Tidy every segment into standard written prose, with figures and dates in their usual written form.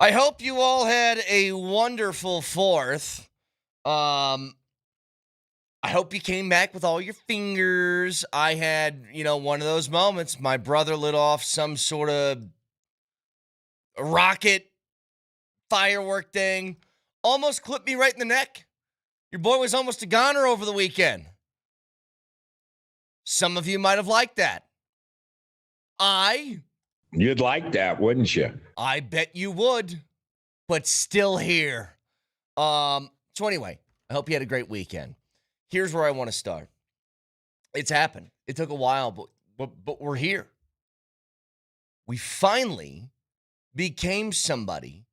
I hope you all had a wonderful 4th. Um, I hope you came back with all your fingers. I had, one of those moments. My brother lit off some sort of rocket firework thing, almost clipped me right in the neck. Your boy was almost a goner over the weekend. Some of you might have liked that. You'd like that, wouldn't you? I bet you would, but still here. So anyway, I hope you had a great weekend. Here's where I want to start. It's happened. It took a while, but we're here. We finally became somebody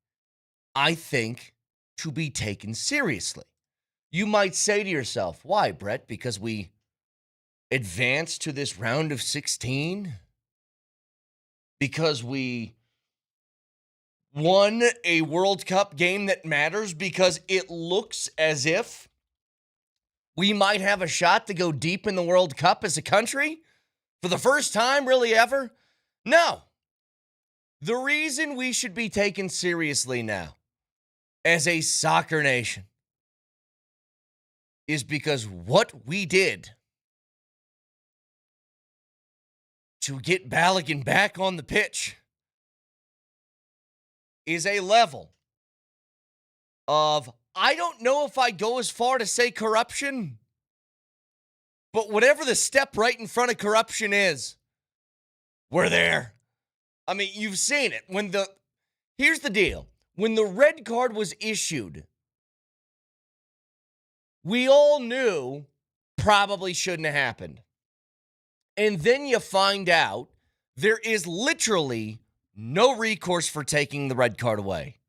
I think to be taken seriously. You might say to yourself, why, Brett? Because we advanced to this round of 16? Because we won a World Cup game that matters? Because it looks as if we might have a shot to go deep in the World Cup as a country for the first time, really ever? No. The reason we should be taken seriously now as a soccer nation is because what we did to get Balogun back on the pitch is a level of, I don't know if I go as far to say corruption, but whatever the step right in front of corruption is, we're there. I mean, you've seen it. Here's the deal. When the red card was issued, we all knew probably shouldn't have happened. And then you find out there is literally no recourse for taking the red card away.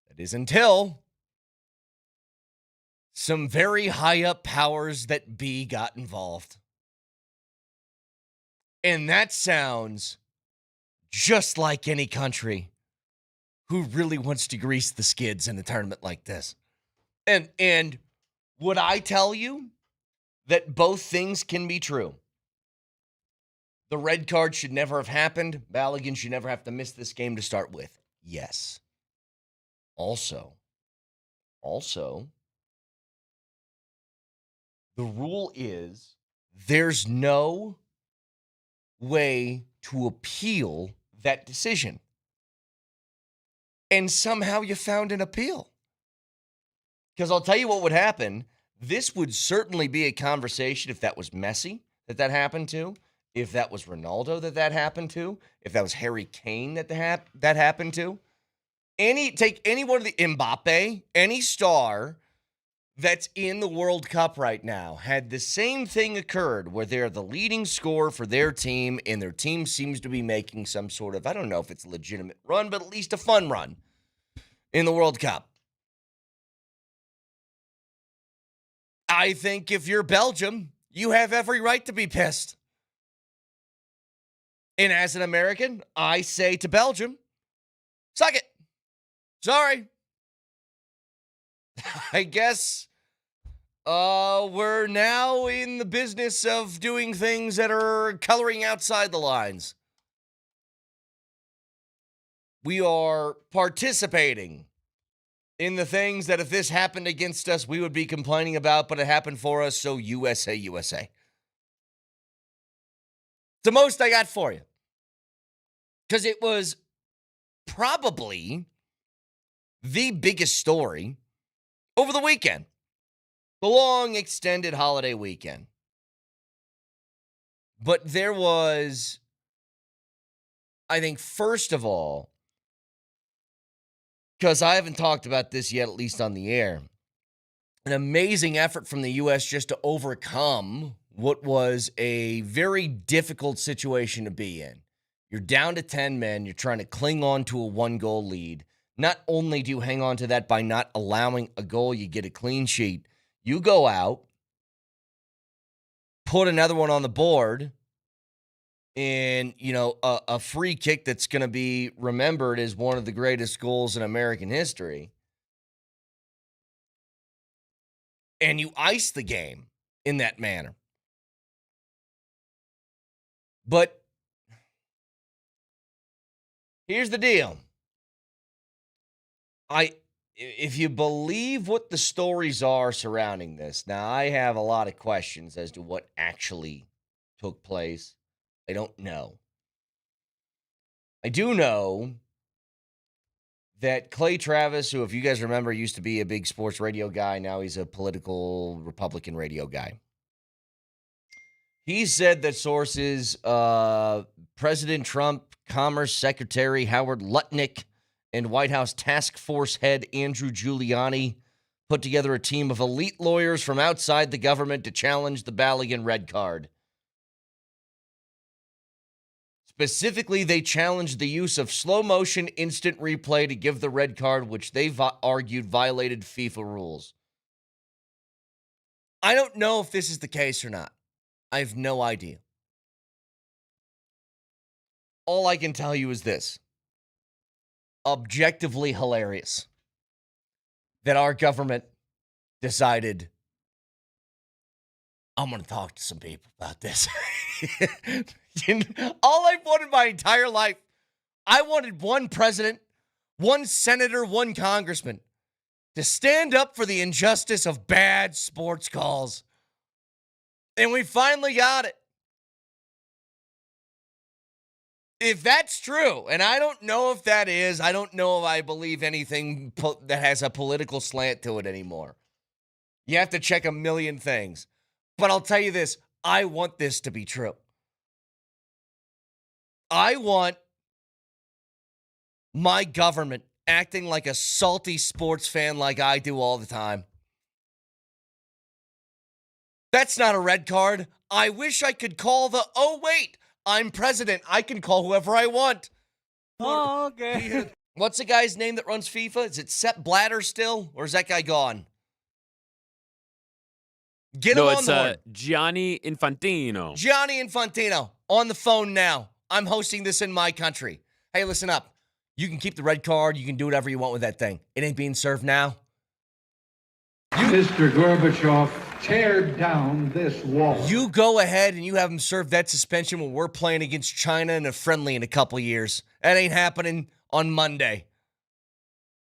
That is until some very high up powers that be got involved. And that sounds just like any country who really wants to grease the skids in a tournament like this. And would I tell you that both things can be true? The red card should never have happened. Balogun should never have to miss this game to start with. Yes. Also, the rule is there's no way to appeal that decision. And somehow you found an appeal. Because I'll tell you what would happen. This would certainly be a conversation if that was Messi that happened to, if that was Ronaldo that happened to, if that was Harry Kane that happened to. Take any one of the Mbappe, any star that's in the World Cup right now, had the same thing occurred where they're the leading scorer for their team and their team seems to be making some sort of, I don't know if it's a legitimate run, but at least a fun run in the World Cup. I think if you're Belgium, you have every right to be pissed. And as an American, I say to Belgium, suck it. Sorry. I guess we're now in the business of doing things that are coloring outside the lines. We are participating in the things that if this happened against us, we would be complaining about, but it happened for us, so USA, USA. It's the most I got for you. Because it was probably the biggest story over the weekend. The long, extended holiday weekend. But there was, I think, first of all, because I haven't talked about this yet, at least on the air, an amazing effort from the U.S. just to overcome what was a very difficult situation to be in. You're down to 10 men. You're trying to cling on to a 1-goal lead. Not only do you hang on to that by not allowing a goal, you get a clean sheet. You go out, put another one on the board, and, a free kick that's going to be remembered as one of the greatest goals in American history. And you ice the game in that manner. But Here's the deal. If you believe what the stories are surrounding this, now I have a lot of questions as to what actually took place. I don't know. I do know that Clay Travis, who, if you guys remember, used to be a big sports radio guy, now he's a political Republican radio guy. He said that sources, President Trump, Commerce Secretary Howard Lutnick, and White House Task Force head Andrew Giuliani put together a team of elite lawyers from outside the government to challenge the Balogun red card. Specifically, they challenged the use of slow-motion instant replay to give the red card, which they argued violated FIFA rules. I don't know if this is the case or not. I have no idea. All I can tell you is this. Objectively hilarious that our government decided, I'm going to talk to some people about this. All I've wanted my entire life, I wanted one president, one senator, one congressman to stand up for the injustice of bad sports calls. And we finally got it. If that's true, and I don't know if that is, I don't know if I believe anything that has a political slant to it anymore. You have to check a million things. But I'll tell you this, I want this to be true. I want my government acting like a salty sports fan like I do all the time. That's not a red card. I wish I could call oh, wait, I'm president. I can call whoever I want. Oh, okay. What's the guy's name that runs FIFA? Is it Sepp Blatter still? Or is that guy gone? Get him on the horn. Gianni Infantino. Gianni Infantino on the phone now. I'm hosting this in my country. Hey, listen up. You can keep the red card. You can do whatever you want with that thing. It ain't being served now. Mr. Gorbachev, tear down this wall. You go ahead and you have him serve that suspension when we're playing against China in a friendly in a couple years. That ain't happening on Monday.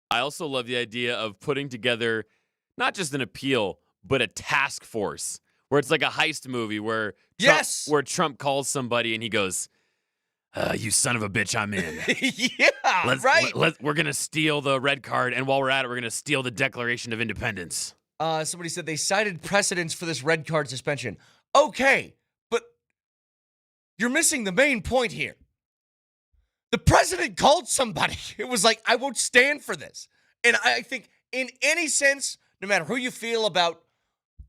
I also love the idea of putting together not just an appeal, but a task force where it's like a heist movie where Trump calls somebody and he goes, you son of a bitch, I'm in. Right. We're going to steal the red card, and while we're at it, we're going to steal the Declaration of Independence. Somebody said they cited precedents for this red card suspension. Okay, but you're missing the main point here. The president called somebody. It was like, I won't stand for this. And I think in any sense, no matter who you feel about,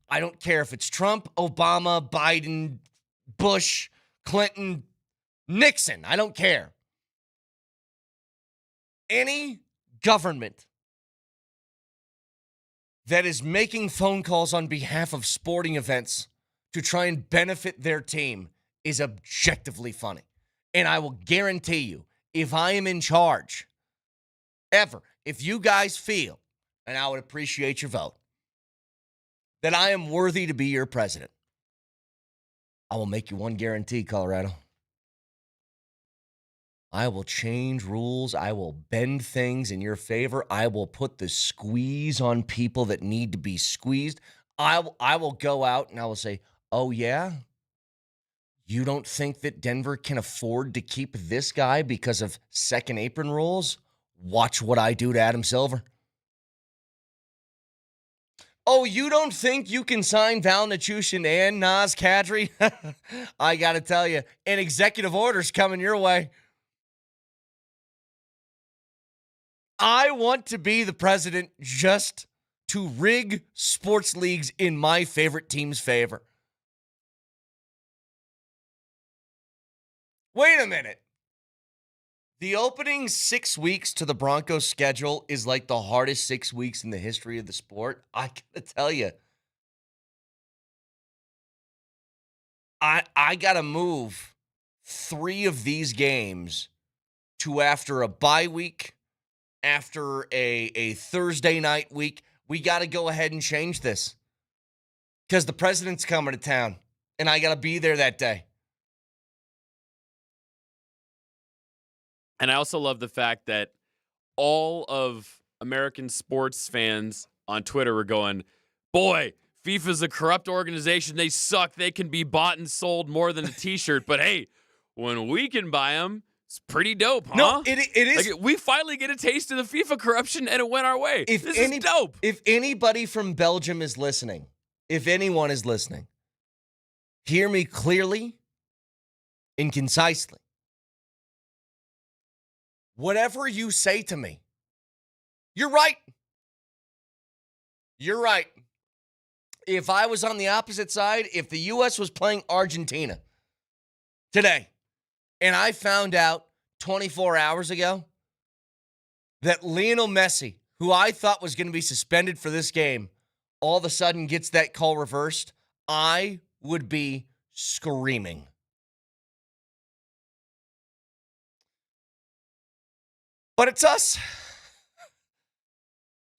I don't care if it's Trump, Obama, Biden, Bush, Clinton, Nixon, I don't care. Any government that is making phone calls on behalf of sporting events to try and benefit their team is objectively funny. And I will guarantee you, if I am in charge, if you guys feel, and I would appreciate your vote, that I am worthy to be your president, I will make you one guarantee, Colorado. I will change rules. I will bend things in your favor. I will put the squeeze on people that need to be squeezed. I will go out and I will say, oh, yeah? You don't think that Denver can afford to keep this guy because of second apron rules? Watch what I do to Adam Silver. Oh, you don't think you can sign Val Nichushkin and Naz Kadri? I got to tell you, an executive order's coming your way. I want to be the president just to rig sports leagues in my favorite team's favor. Wait a minute. The opening 6 weeks to the Broncos schedule is like the hardest 6 weeks in the history of the sport. I gotta tell you, I gotta move 3 of these games to after a bye week, after a Thursday night week. We got to go ahead and change this because the president's coming to town, and I got to be there that day. And I also love the fact that all of American sports fans on Twitter were going, boy, FIFA's a corrupt organization. They suck. They can be bought and sold more than a t-shirt. But hey, when we can buy them, it's pretty dope, huh? No, it is. Like, we finally get a taste of the FIFA corruption, and it went our way. This is dope. If anybody from Belgium is listening, if anyone is listening, hear me clearly and concisely. Whatever you say to me, you're right. You're right. If I was on the opposite side, if the U.S. was playing Argentina today, and I found out 24 hours ago that Lionel Messi, who I thought was going to be suspended for this game, all of a sudden gets that call reversed, I would be screaming. But it's us.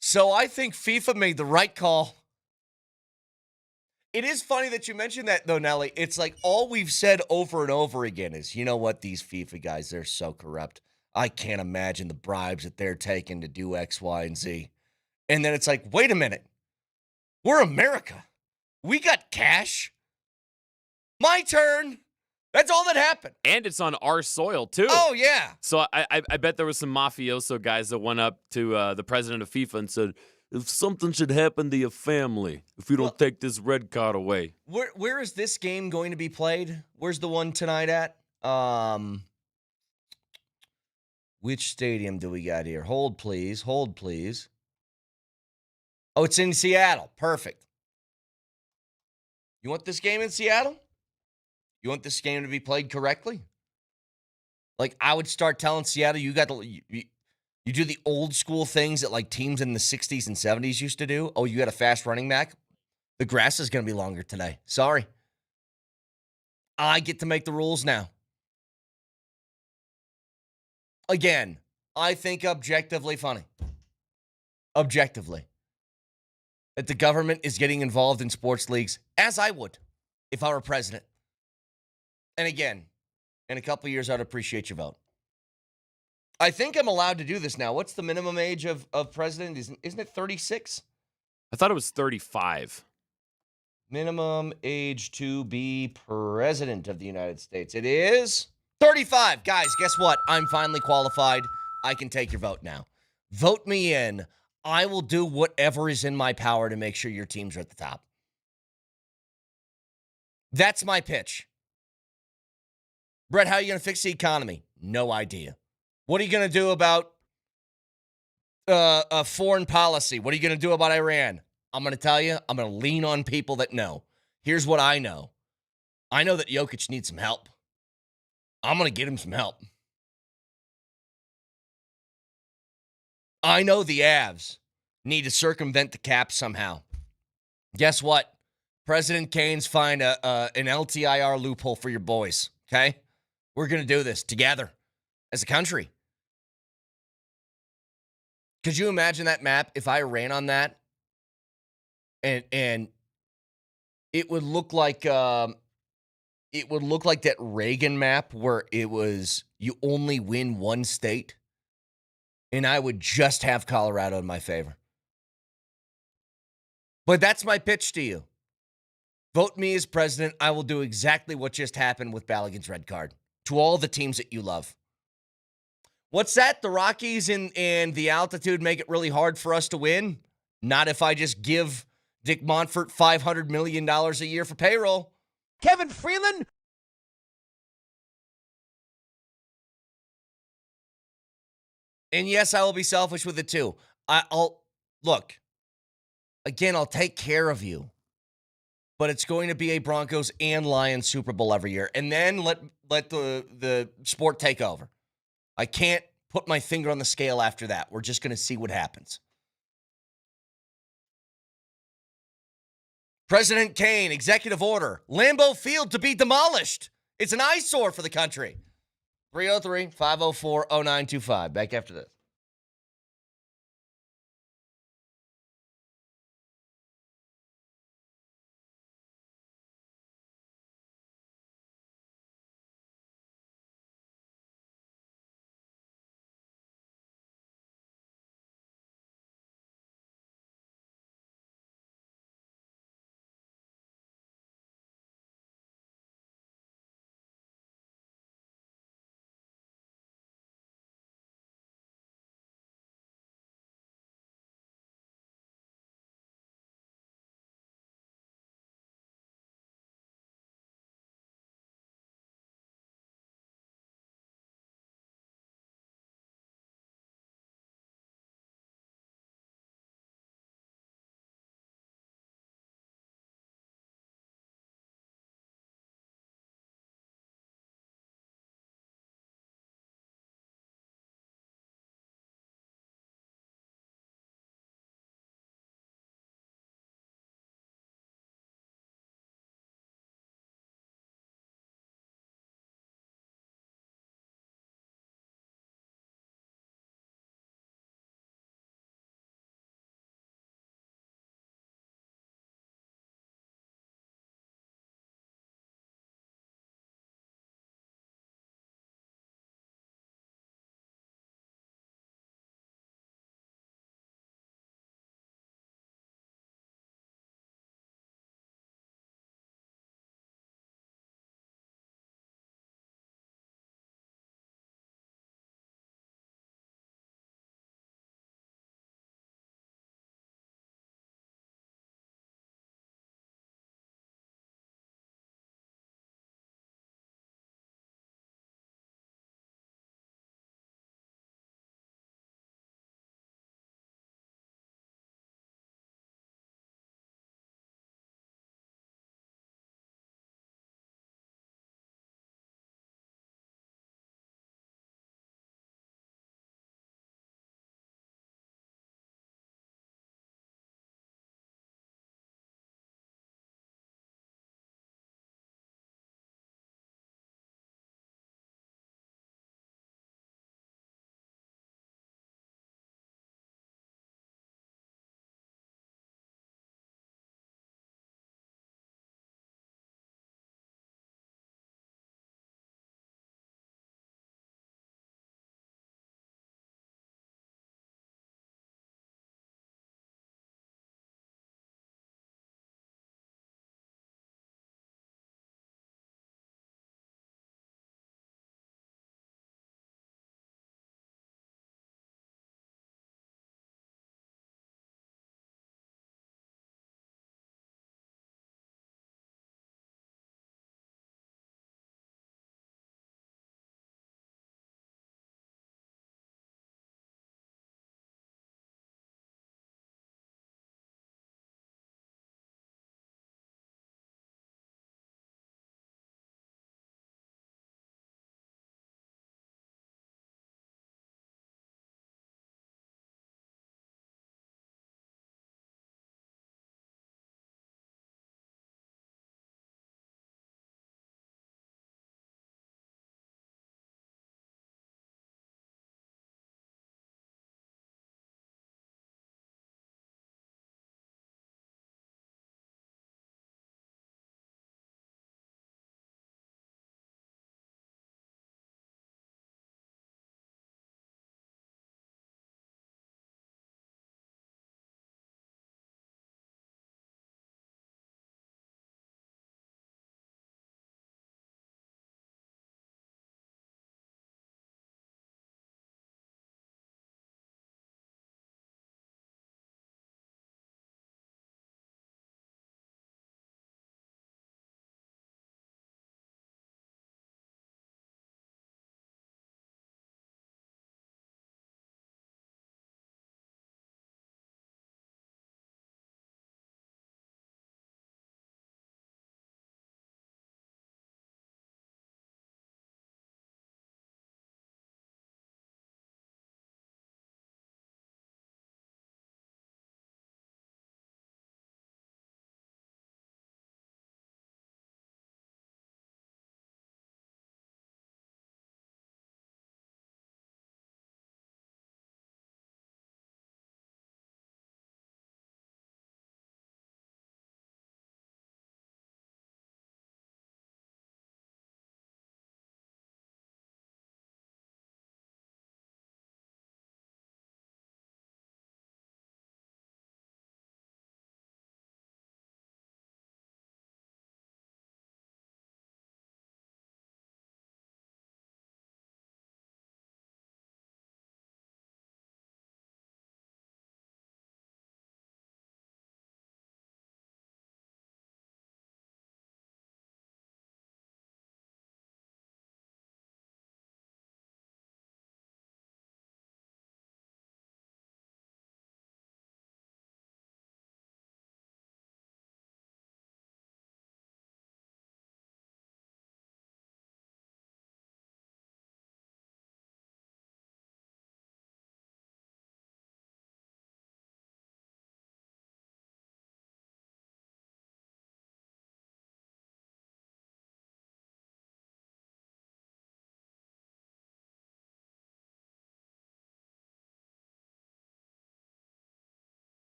So I think FIFA made the right call. It is funny that you mentioned that, though, Nelly. It's like all we've said over and over again is, you know what, these FIFA guys, they're so corrupt. I can't imagine the bribes that they're taking to do X, Y, and Z. And then it's like, wait a minute. We're America. We got cash. My turn. That's all that happened. And it's on our soil, too. Oh, yeah. So I bet there was some mafioso guys that went up to the president of FIFA and said, if something should happen to your family, if you don't take this red card away. Where is this game going to be played? Where's the one tonight at? Which stadium do we got here? Hold, please. Hold, please. Oh, it's in Seattle. Perfect. You want this game in Seattle? You want this game to be played correctly? Like, I would start telling Seattle, you do the old school things that like teams in the 60s and 70s used to do. Oh, you got a fast running back? The grass is going to be longer today. Sorry. I get to make the rules now. Again, I think objectively funny. Objectively. That the government is getting involved in sports leagues, as I would if I were president. And again, in a couple of years, I'd appreciate your vote. I think I'm allowed to do this now. What's the minimum age of president? Isn't it 36? I thought it was 35. Minimum age to be president of the United States. It is 35. Guys, guess what? I'm finally qualified. I can take your vote now. Vote me in. I will do whatever is in my power to make sure your teams are at the top. That's my pitch. Brett, how are you going to fix the economy? No idea. What are you going to do about foreign policy? What are you going to do about Iran? I'm going to tell you, I'm going to lean on people that know. Here's what I know. I know that Jokic needs some help. I'm going to get him some help. I know the Avs need to circumvent the cap somehow. Guess what? President Kane's find an LTIR loophole for your boys, okay? We're going to do this together as a country. Could you imagine that map if I ran on that? And it would look like that Reagan map where it was you only win one state, and I would just have Colorado in my favor. But that's my pitch to you. Vote me as president. I will do exactly what just happened with Balogun's red card to all the teams that you love. What's that? The Rockies and the altitude make it really hard for us to win? Not if I just give Dick Montfort $500 million a year for payroll. Kevin Freeland? And yes, I will be selfish with it too. I'll look, again, I'll take care of you. But it's going to be a Broncos and Lions Super Bowl every year. And then let the sport take over. I can't put my finger on the scale after that. We're just going to see what happens. President Kane, executive order. Lambeau Field to be demolished. It's an eyesore for the country. 303-504-0925. Back after this.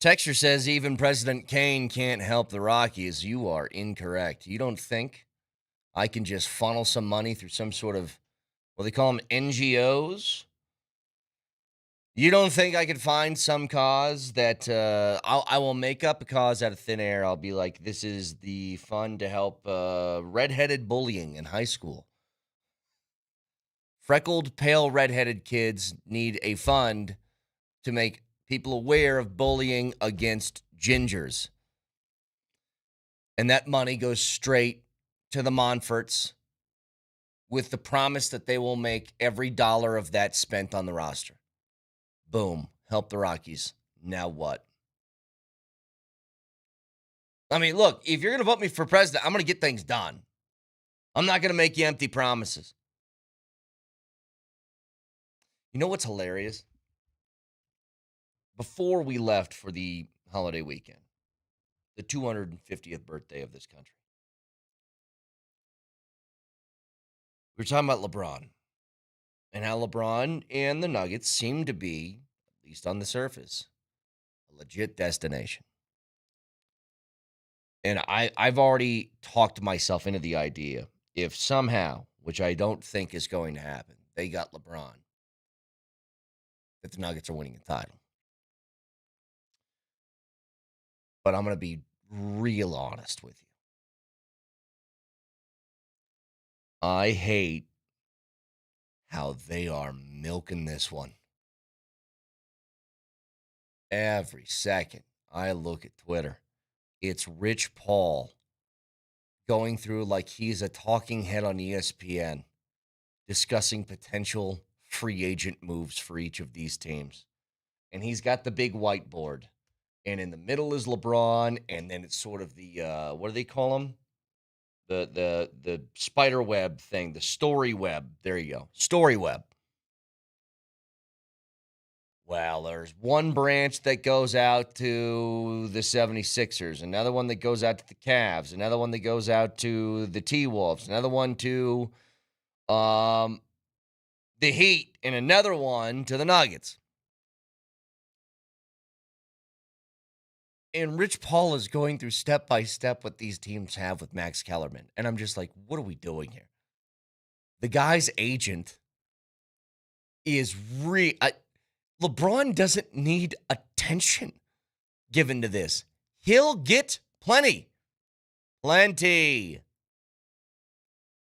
Texture says even President Kane can't help the Rockies. You are incorrect. You don't think I can just funnel some money through some sort of, what they call them, NGOs? You don't think I could find some cause that I will make up a cause out of thin air? I'll be like, this is the fund to help redheaded bullying in high school. Freckled, pale, redheaded kids need a fund to make people aware of bullying against gingers. And that money goes straight to the Monforts with the promise that they will make every dollar of that spent on the roster. Boom. Help the Rockies. Now what? I mean, look, if you're going to vote me for president, I'm going to get things done. I'm not going to make you empty promises. You know what's hilarious? Before we left for the holiday weekend, the 250th birthday of this country, we were talking about LeBron and how LeBron and the Nuggets seem to be, at least on the surface, a legit destination. And I've already talked myself into the idea, if somehow, which I don't think is going to happen, they got LeBron, that the Nuggets are winning a title. But I'm going to be real honest with you. I hate how they are milking this one. Every second I look at Twitter, it's Rich Paul going through like he's a talking head on ESPN, discussing potential free agent moves for each of these teams. And he's got the big whiteboard. And in the middle is LeBron, and then it's sort of the what do they call them? The spider web thing, the story web. There you go, story web. Well, there's one branch that goes out to the 76ers, another one that goes out to the Cavs, another one that goes out to the T-Wolves, another one to the Heat, and another one to the Nuggets. And Rich Paul is going through step by step what these teams have with Max Kellerman. And I'm just like, what are we doing here? The guy's agent is LeBron doesn't need attention given to this. He'll get plenty. Plenty.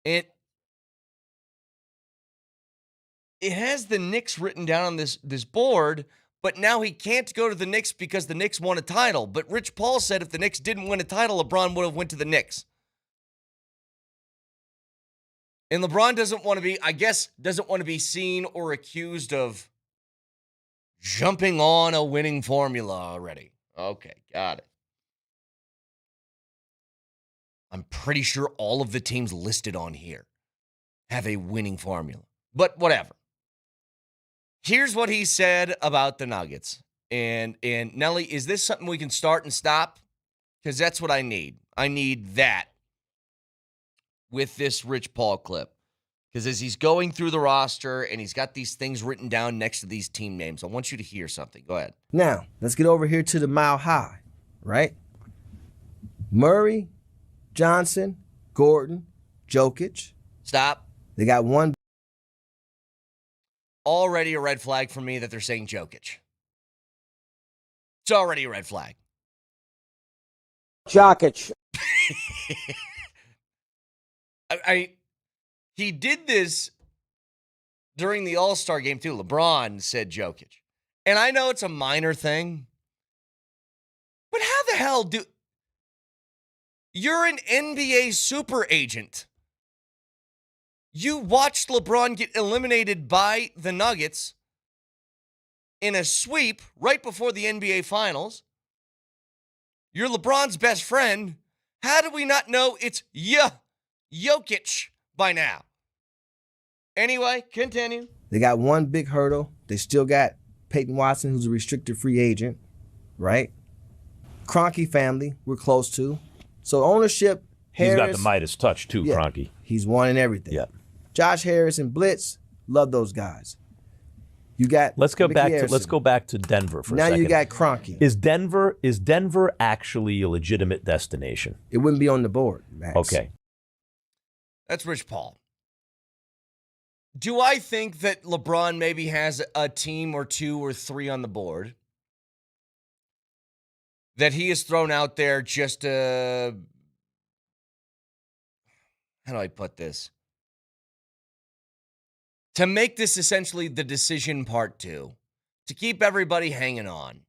It has the Knicks written down on this board. But now he can't go to the Knicks because the Knicks won a title. But Rich Paul said if the Knicks didn't win a title, LeBron would have went to the Knicks. And LeBron doesn't want to be seen or accused of jumping on a winning formula already. Okay, got it. I'm pretty sure all of the teams listed on here have a winning formula. But whatever. Here's what he said about the Nuggets. And Nelly, is this something we can start and stop? Because that's what I need. I need that with this Rich Paul clip. Because as he's going through the roster and he's got these things written down next to these team names, I want you to hear something. Go ahead. Now, let's get over here to the Mile High, right? Murray, Johnson, Gordon, Jokic. Stop. They got one. Already a red flag for me that they're saying Jokic. It's already a red flag. Jokic. He did this during the All-Star game too. LeBron said Jokic. And I know it's a minor thing. But how the hell you're an NBA super agent. You watched LeBron get eliminated by the Nuggets in a sweep right before the NBA Finals. You're LeBron's best friend. How do we not know it's Jokic by now? Anyway, continue. They got one big hurdle. They still got Peyton Watson, who's a restricted free agent, right? Kroenke family, we're close to. So ownership, Harris. He's got the Midas touch too, yeah, Kroenke. He's won in everything. Yeah. Josh Harris and Blitz, love those guys. You got let's go Mickey back Harrison. to Denver for a Now second. you got Kroenke. Is Denver actually a legitimate destination? It wouldn't be on the board, Max. Okay. That's Rich Paul. Do I think that LeBron maybe has a team or two or three on the board that he has thrown out there just to, how do I put this? To make this essentially the decision part two, to keep everybody hanging on.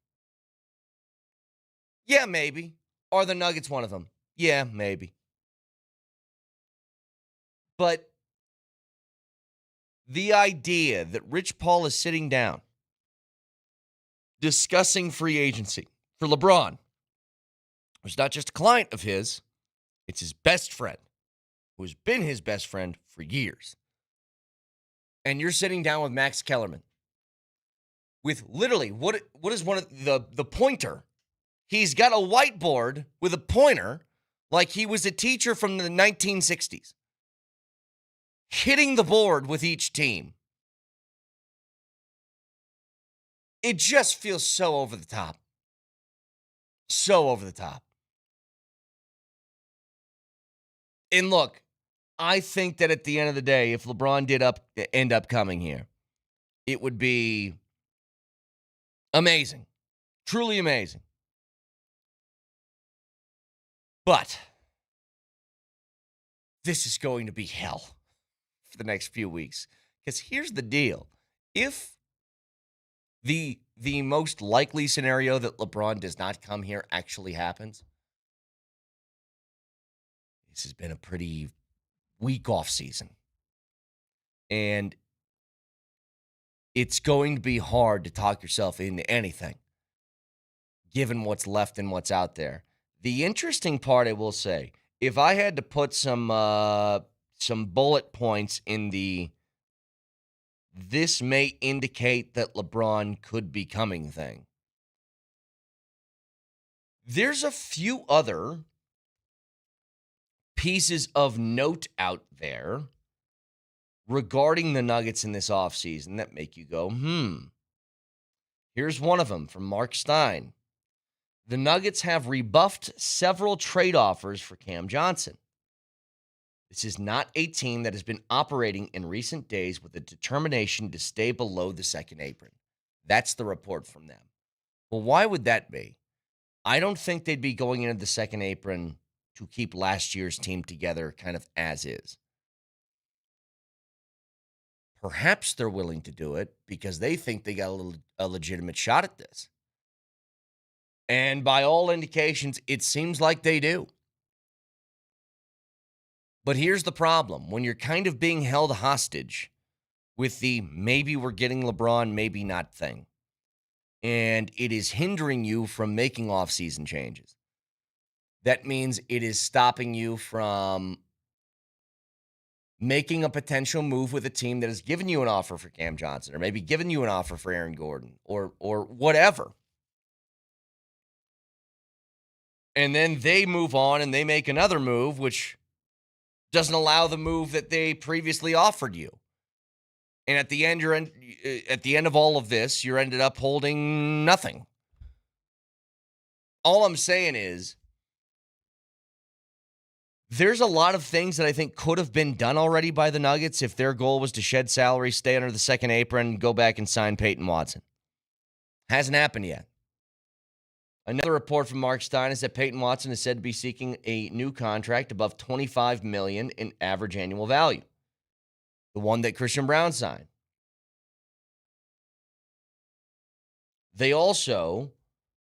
Yeah, maybe. Are the Nuggets one of them? Yeah, maybe. But the idea that Rich Paul is sitting down discussing free agency for LeBron, who's not just a client of his, it's his best friend, who's been his best friend for years. And you're sitting down with Max Kellerman with literally, what is one of the pointer? He's got a whiteboard with a pointer like he was a teacher from the 1960s. Hitting the board with each team. It just feels so over the top. So over the top. And look, I think that at the end of the day, if LeBron did end up coming here, it would be amazing. Truly amazing. But this is going to be hell for the next few weeks. Because here's the deal. If the most likely scenario that LeBron does not come here actually happens, this has been a pretty weak off season. And it's going to be hard to talk yourself into anything, given what's left and what's out there. The interesting part, I will say, if I had to put some bullet points in this may indicate that LeBron could be coming thing. There's a few other pieces of note out there regarding the Nuggets in this offseason that make you go, Here's one of them from Mark Stein. The Nuggets have rebuffed several trade offers for Cam Johnson. This is not a team that has been operating in recent days with a determination to stay below the second apron. That's the report from them. Well, why would that be? I don't think they'd be going into the second apron to keep last year's team together kind of as is. Perhaps they're willing to do it because they think they got a legitimate shot at this. And by all indications, it seems like they do. But here's the problem. When you're kind of being held hostage with the maybe we're getting LeBron, maybe not thing, and it is hindering you from making offseason changes, that means it is stopping you from making a potential move with a team that has given you an offer for Cam Johnson or maybe given you an offer for Aaron Gordon or whatever. And then they move on and they make another move, which doesn't allow the move that they previously offered you. And at the end of all of this, you're ended up holding nothing. All I'm saying is there's a lot of things that I think could have been done already by the Nuggets if their goal was to shed salary, stay under the second apron, go back and sign Peyton Watson. Hasn't happened yet. Another report from Mark Stein is that Peyton Watson is said to be seeking a new contract above $25 million in average annual value, the one that Christian Brown signed. They also,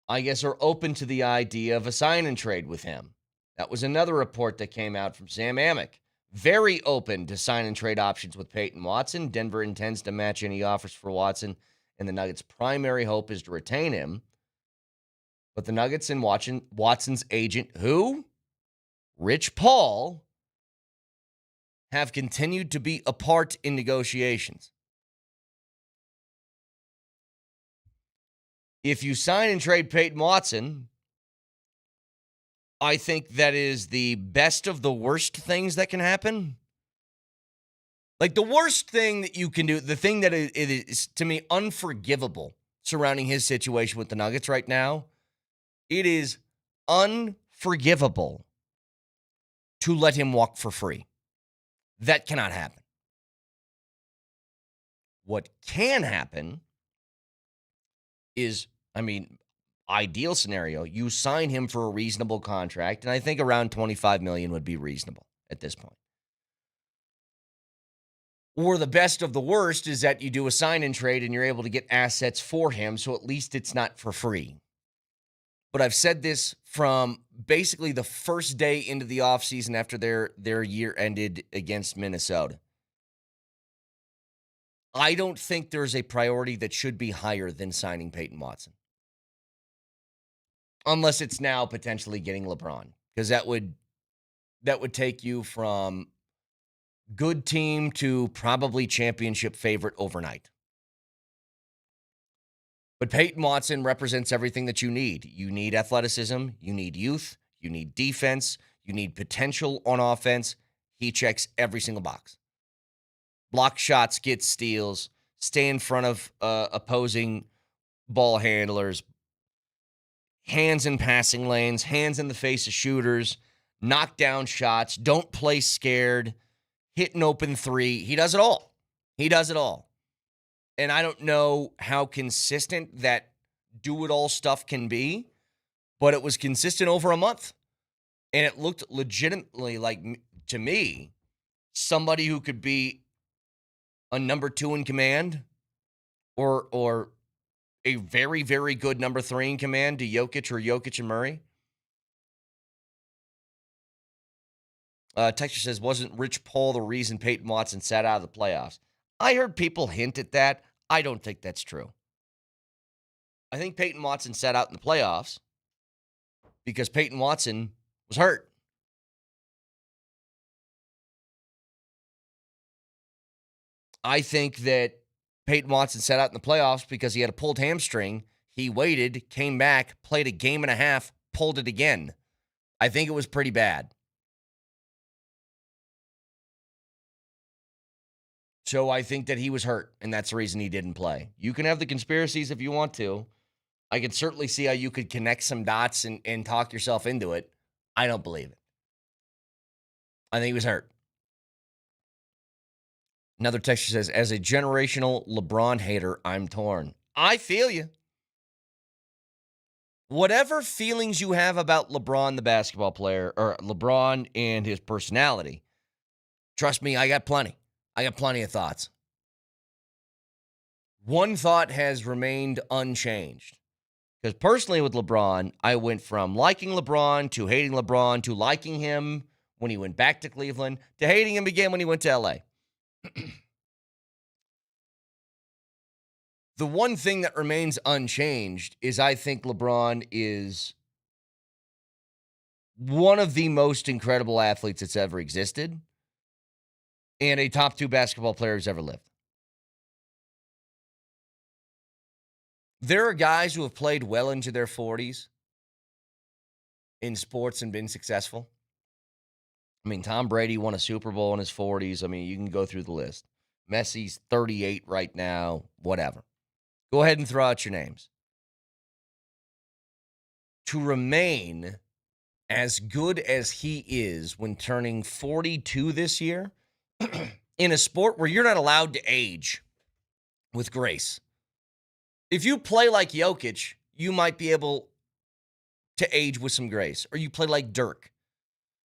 I guess, are open to the idea of a sign and trade with him. That was another report that came out from Sam Amick. Very open to sign and trade options with Peyton Watson. Denver intends to match any offers for Watson, and the Nuggets' primary hope is to retain him. But the Nuggets and Watson's agent, who? Rich Paul, have continued to be apart in negotiations. If you sign and trade Peyton Watson, I think that is the best of the worst things that can happen. Like, the worst thing that you can do, the thing that it is, to me, unforgivable surrounding his situation with the Nuggets right now, it is unforgivable to let him walk for free. That cannot happen. What can happen is, ideal scenario, you sign him for a reasonable contract, and I think around $25 million would be reasonable at this point. Or the best of the worst is that you do a sign-and trade and you're able to get assets for him, so at least it's not for free. But I've said this from basically the first day into the offseason after their year ended against Minnesota. I don't think there's a priority that should be higher than signing Peyton Watson. Unless it's now potentially getting LeBron. Because that would take you from good team to probably championship favorite overnight. But Peyton Watson represents everything that you need. You need athleticism, you need youth, you need defense, you need potential on offense. He checks every single box. Block shots, get steals, stay in front of opposing ball handlers, hands in passing lanes, hands in the face of shooters, knock down shots, don't play scared, hit an open three. He does it all. He does it all. And I don't know how consistent that do-it-all stuff can be, but it was consistent over a month. And it looked legitimately like, to me, somebody who could be a number 2 in command or a very, very good number 3 in command to Jokic or Jokic and Murray. Texture says, wasn't Rich Paul the reason Peyton Watson sat out of the playoffs? I heard people hint at that. I don't think that's true. I think Peyton Watson sat out in the playoffs because Peyton Watson was hurt. I think that Peyton Watson sat out in the playoffs because he had a pulled hamstring. He waited, came back, played a game and a half, pulled it again. I think it was pretty bad. So I think that he was hurt, and that's the reason he didn't play. You can have the conspiracies if you want to. I can certainly see how you could connect some dots and talk yourself into it. I don't believe it. I think he was hurt. Another texter says, as a generational LeBron hater, I'm torn. I feel you. Whatever feelings you have about LeBron, the basketball player, or LeBron and his personality, trust me, I got plenty. I got plenty of thoughts. One thought has remained unchanged. Because personally with LeBron, I went from liking LeBron to hating LeBron to liking him when he went back to Cleveland to hating him again when he went to LA. The one thing that remains unchanged is I think LeBron is one of the most incredible athletes that's ever existed and a top 2 basketball player who's ever lived. There are guys who have played well into their 40s in sports and been successful. I mean, Tom Brady won a Super Bowl in his 40s. I mean, you can go through the list. Messi's 38 right now, whatever. Go ahead and throw out your names. To remain as good as he is when turning 42 this year, in a sport where you're not allowed to age with grace. If you play like Jokic, you might be able to age with some grace, or you play like Dirk.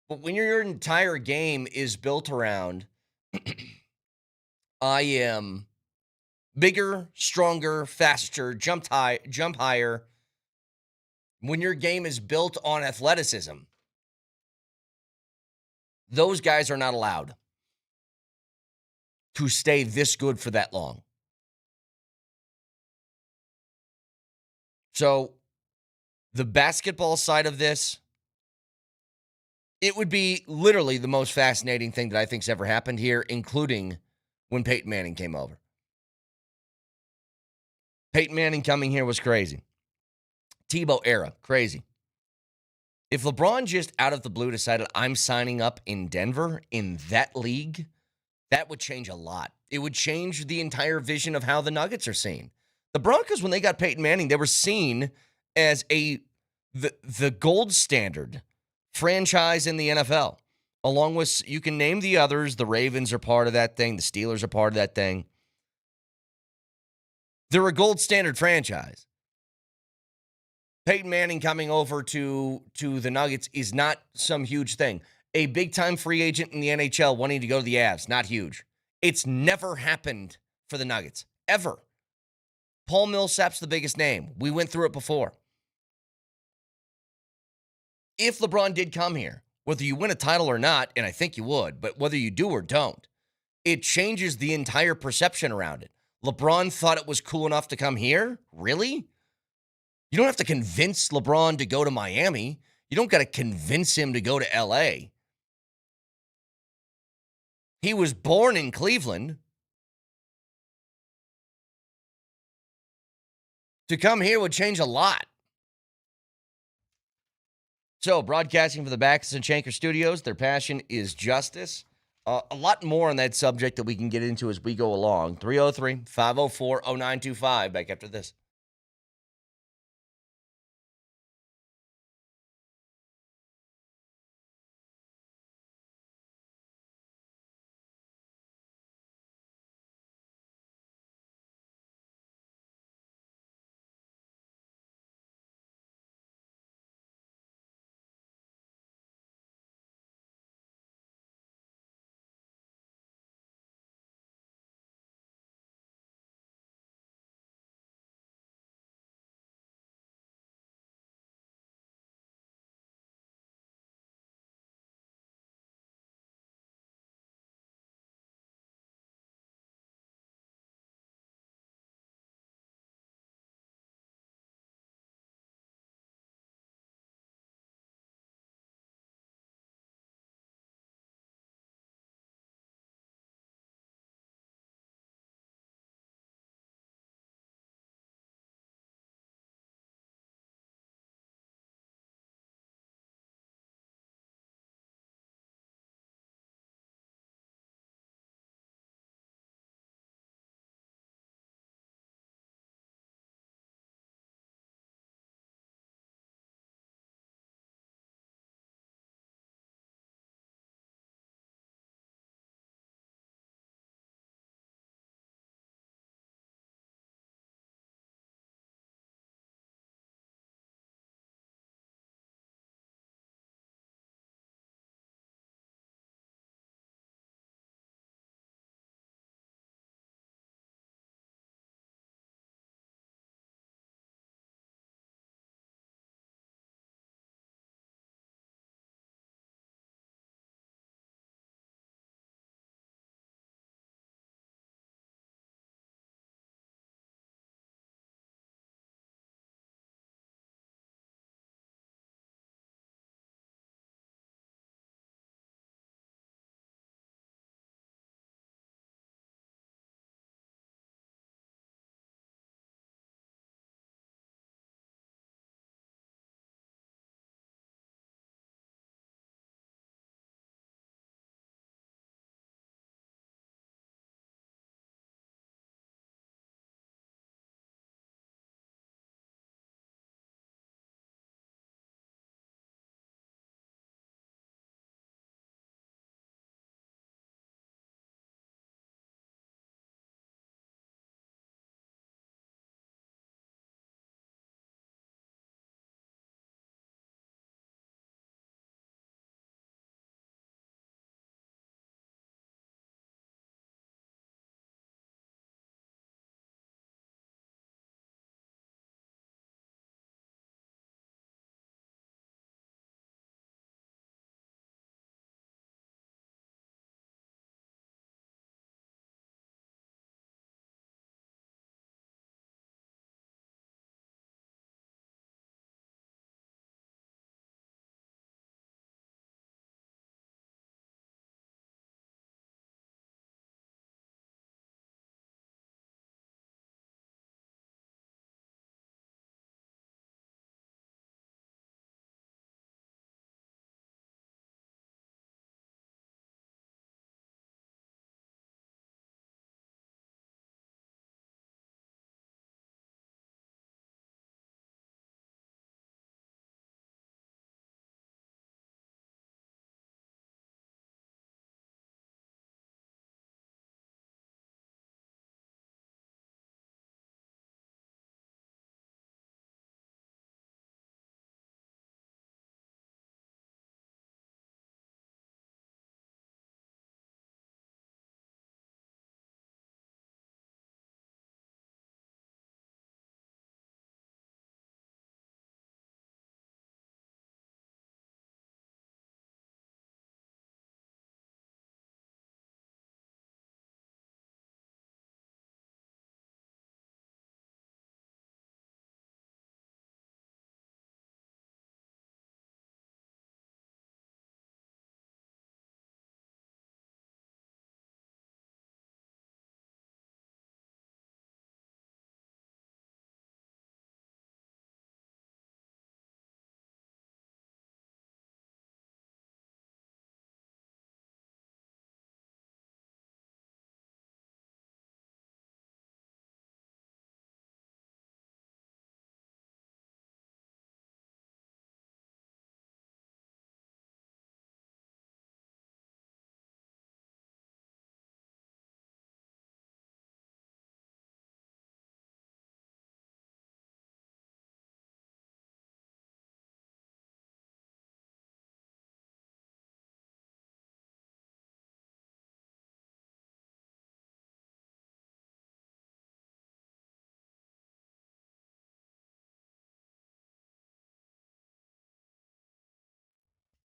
But when your entire game is built around, I am bigger, stronger, faster, jump higher. When your game is built on athleticism, those guys are not allowed to stay this good for that long. So, the basketball side of this, it would be literally the most fascinating thing that I think's ever happened here, including when Peyton Manning came over. Peyton Manning coming here was crazy. Tebow era, crazy. If LeBron just out of the blue decided I'm signing up in Denver in that league That would change a lot. It would change the entire vision of how the Nuggets are seen. The Broncos, when they got Peyton Manning, they were seen as the gold standard franchise in the NFL. Along with, you can name the others. The Ravens are part of that thing. The Steelers are part of that thing. They're a gold standard franchise. Peyton Manning coming over to the Nuggets is not some huge thing. A big-time free agent in the NHL wanting to go to the Avs, not huge. It's never happened for the Nuggets, ever. Paul Millsap's the biggest name. We went through it before. If LeBron did come here, whether you win a title or not, and I think you would, but whether you do or don't, it changes the entire perception around it. LeBron thought it was cool enough to come here? Really? You don't have to convince LeBron to go to Miami. You don't got to convince him to go to LA. He was born in Cleveland. To come here would change a lot. So, broadcasting from the Backus and Shanker Studios, their passion is justice. A lot more on that subject that we can get into as we go along. 303-504-0925. Back after this.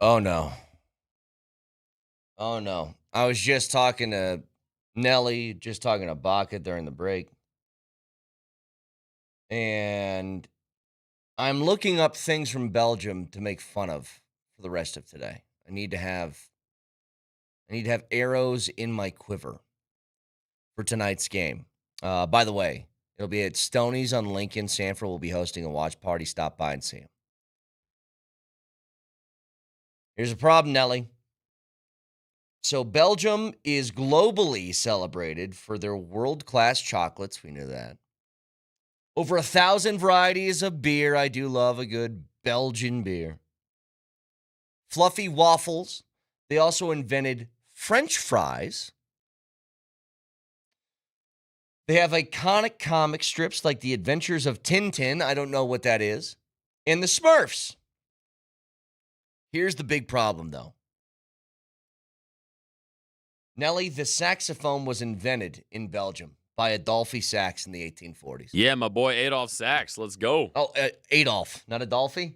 Oh, no. Oh, no. I was just talking to Nelly, just talking to Baca during the break. And I'm looking up things from Belgium to make fun of for the rest of today. I need to have arrows in my quiver for tonight's game. By the way, it'll be at Stoney's on Lincoln. Sanford will be hosting a watch party. Stop by and see him. Here's a problem, Nelly. So Belgium is globally celebrated for their world-class chocolates. We knew that. Over 1,000 varieties of beer. I do love a good Belgian beer. Fluffy waffles. They also invented French fries. They have iconic comic strips like The Adventures of Tintin. I don't know what that is. And the Smurfs. Here's the big problem, though. Nelly, the saxophone was invented in Belgium by Adolphe Sax in the 1840s. Yeah, my boy Adolf Sax. Let's go. Oh, Adolf, not Adolphe?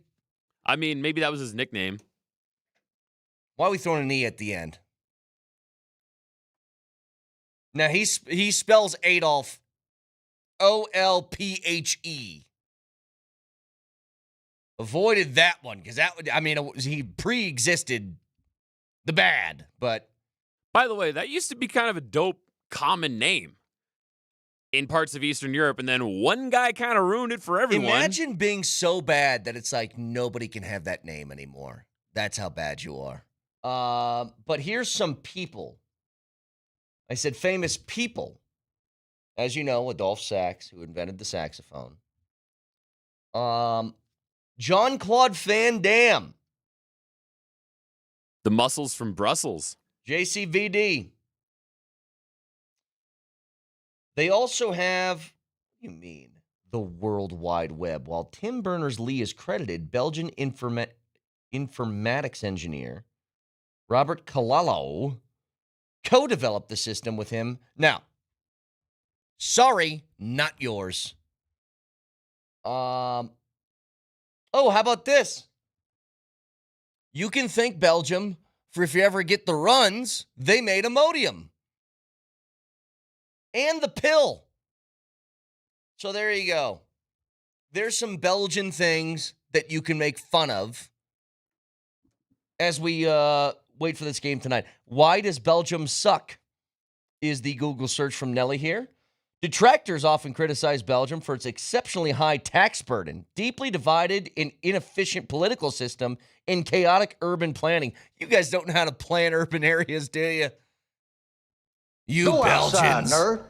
I mean, maybe that was his nickname. Why are we throwing an E at the end? Now, he spells Adolf Olphe. Avoided that one because he pre-existed the bad, but. By the way, that used to be kind of a dope common name in parts of Eastern Europe, and then one guy kind of ruined it for everyone. Imagine being so bad that it's like nobody can have that name anymore. That's how bad you are. But here's some people. I said famous people. As you know, Adolphe Sax, who invented the saxophone. Jean-Claude Van Damme. The muscles from Brussels. JCVD. They also have, what do you mean, the World Wide Web? While Tim Berners-Lee is credited, Belgian informatics engineer Robert Kalalo co-developed the system with him. Now, sorry, not yours. Oh, how about this? You can thank Belgium for if you ever get the runs, they made Imodium. And the pill. So there you go. There's some Belgian things that you can make fun of as we wait for this game tonight. Why does Belgium suck? Is the Google search from Nelly here. Detractors often criticize Belgium for its exceptionally high tax burden, deeply divided and inefficient political system, and chaotic urban planning. You guys don't know how to plan urban areas, do you? You Go Belgians. outside, nerd.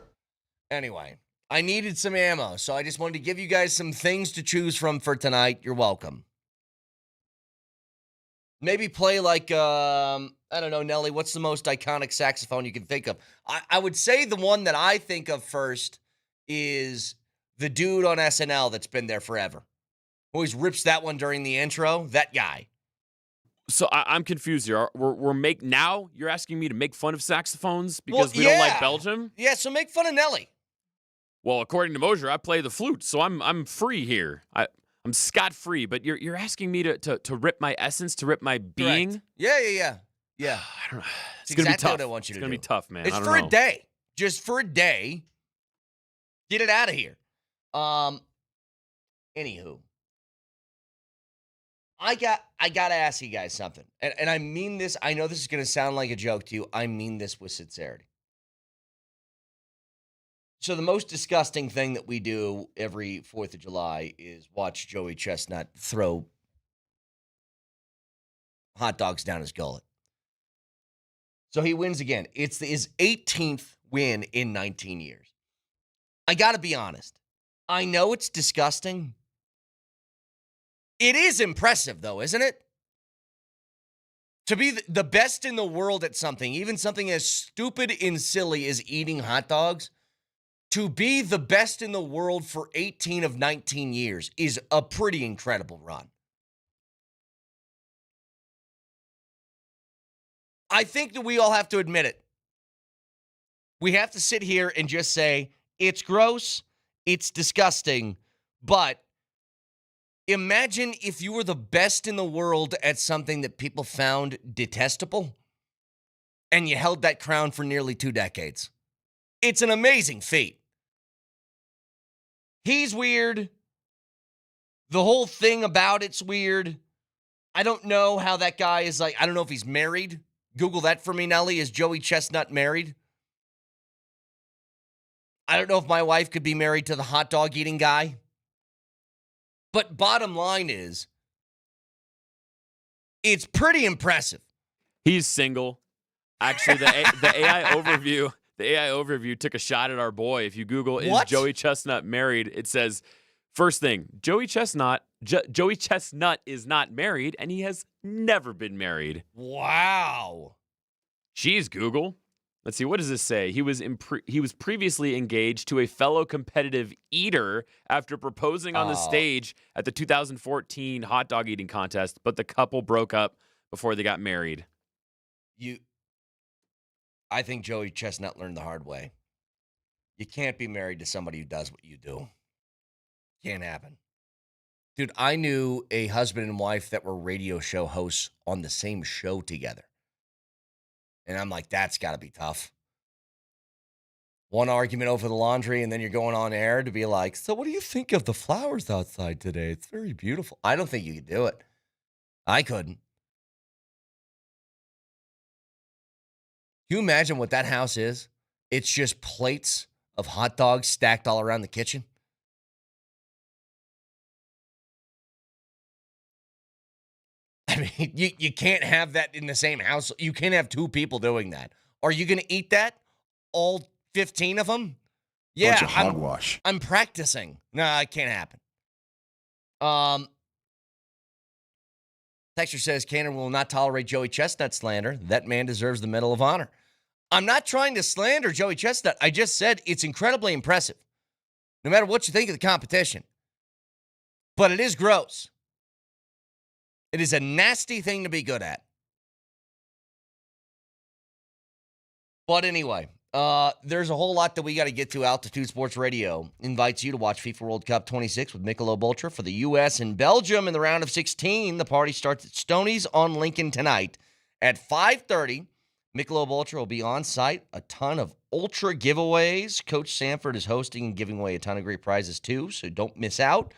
Anyway, I needed some ammo, so I just wanted to give you guys some things to choose from for tonight. You're welcome. Maybe play like, I don't know, Nelly, what's the most iconic saxophone you can think of? I would say the one that I think of first is the dude on SNL that's been there forever. Always rips that one during the intro. That guy. So I'm confused here. Now you're asking me to make fun of saxophones because we don't like Belgium? Yeah, so make fun of Nelly. Well, according to Moser, I play the flute, so I'm free here. I'm scot-free, but you're asking me to rip my essence, to rip my being? Correct. Yeah. I don't know. It's It's gonna exactly be tough. what I want you to do. It's gonna be tough, man. It's I don't for know. a day. Just for a day. Get it out of here. Anywho. I gotta ask you guys something. And I mean this, I know this is gonna sound like a joke to you. I mean this with sincerity. So the most disgusting thing that we do every 4th of July is watch Joey Chestnut throw hot dogs down his gullet. So he wins again. It's his 18th win in 19 years. I got to be honest. I know it's disgusting. It is impressive, though, isn't it? To be the best in the world at something, even something as stupid and silly as eating hot dogs, to be the best in the world for 18 of 19 years is a pretty incredible run. I think that we all have to admit it. We have to sit here and just say, it's gross, it's disgusting, but Imagine if you were the best in the world at something that people found detestable and you held that crown for nearly 2 decades. It's an amazing feat. He's weird. The whole thing about it's weird. I don't know how that guy is like, I don't know if he's married. Google that for me, Nelly. Is Joey Chestnut married? I don't know if my wife could be married to the hot dog eating guy. But bottom line is, it's pretty impressive. He's single. Actually, the AI overview took a shot at our boy. If you Google "is Joey Chestnut married," it says first thing, Joey Chestnut is not married, and he has never been married. Wow. Jeez, Google. Let's see, what does this say? He was previously engaged to a fellow competitive eater after proposing on the stage at the 2014 hot dog eating contest, but the couple broke up before they got married. I think Joey Chestnut learned the hard way. You can't be married to somebody who does what you do. Can't happen. Dude, I knew a husband and wife that were radio show hosts on the same show together. And I'm like, that's got to be tough. One argument over the laundry, and then you're going on air to be like, so what do you think of the flowers outside today? It's very beautiful. I don't think you could do it. I couldn't. Can you imagine what that house is? It's just plates of hot dogs stacked all around the kitchen. I mean, you can't have that in the same house. You can't have 2 people doing that. Are you going to eat that? All 15 of them? Yeah, bunch of hogwash. I'm practicing. No, it can't happen. Texture says, Cannon will not tolerate Joey Chestnut slander. That man deserves the Medal of Honor. I'm not trying to slander Joey Chestnut. I just said it's incredibly impressive, no matter what you think of the competition. But it is gross. It is a nasty thing to be good at. But anyway, there's a whole lot that we got to get to. Altitude Sports Radio invites you to watch FIFA World Cup 26 with Michelob Ultra for the U.S. and Belgium in the round of 16. The party starts at Stoney's on Lincoln tonight at 5:30. Michelob Ultra will be on site. A ton of Ultra giveaways. Coach Sanford is hosting and giving away a ton of great prizes too, so don't miss out.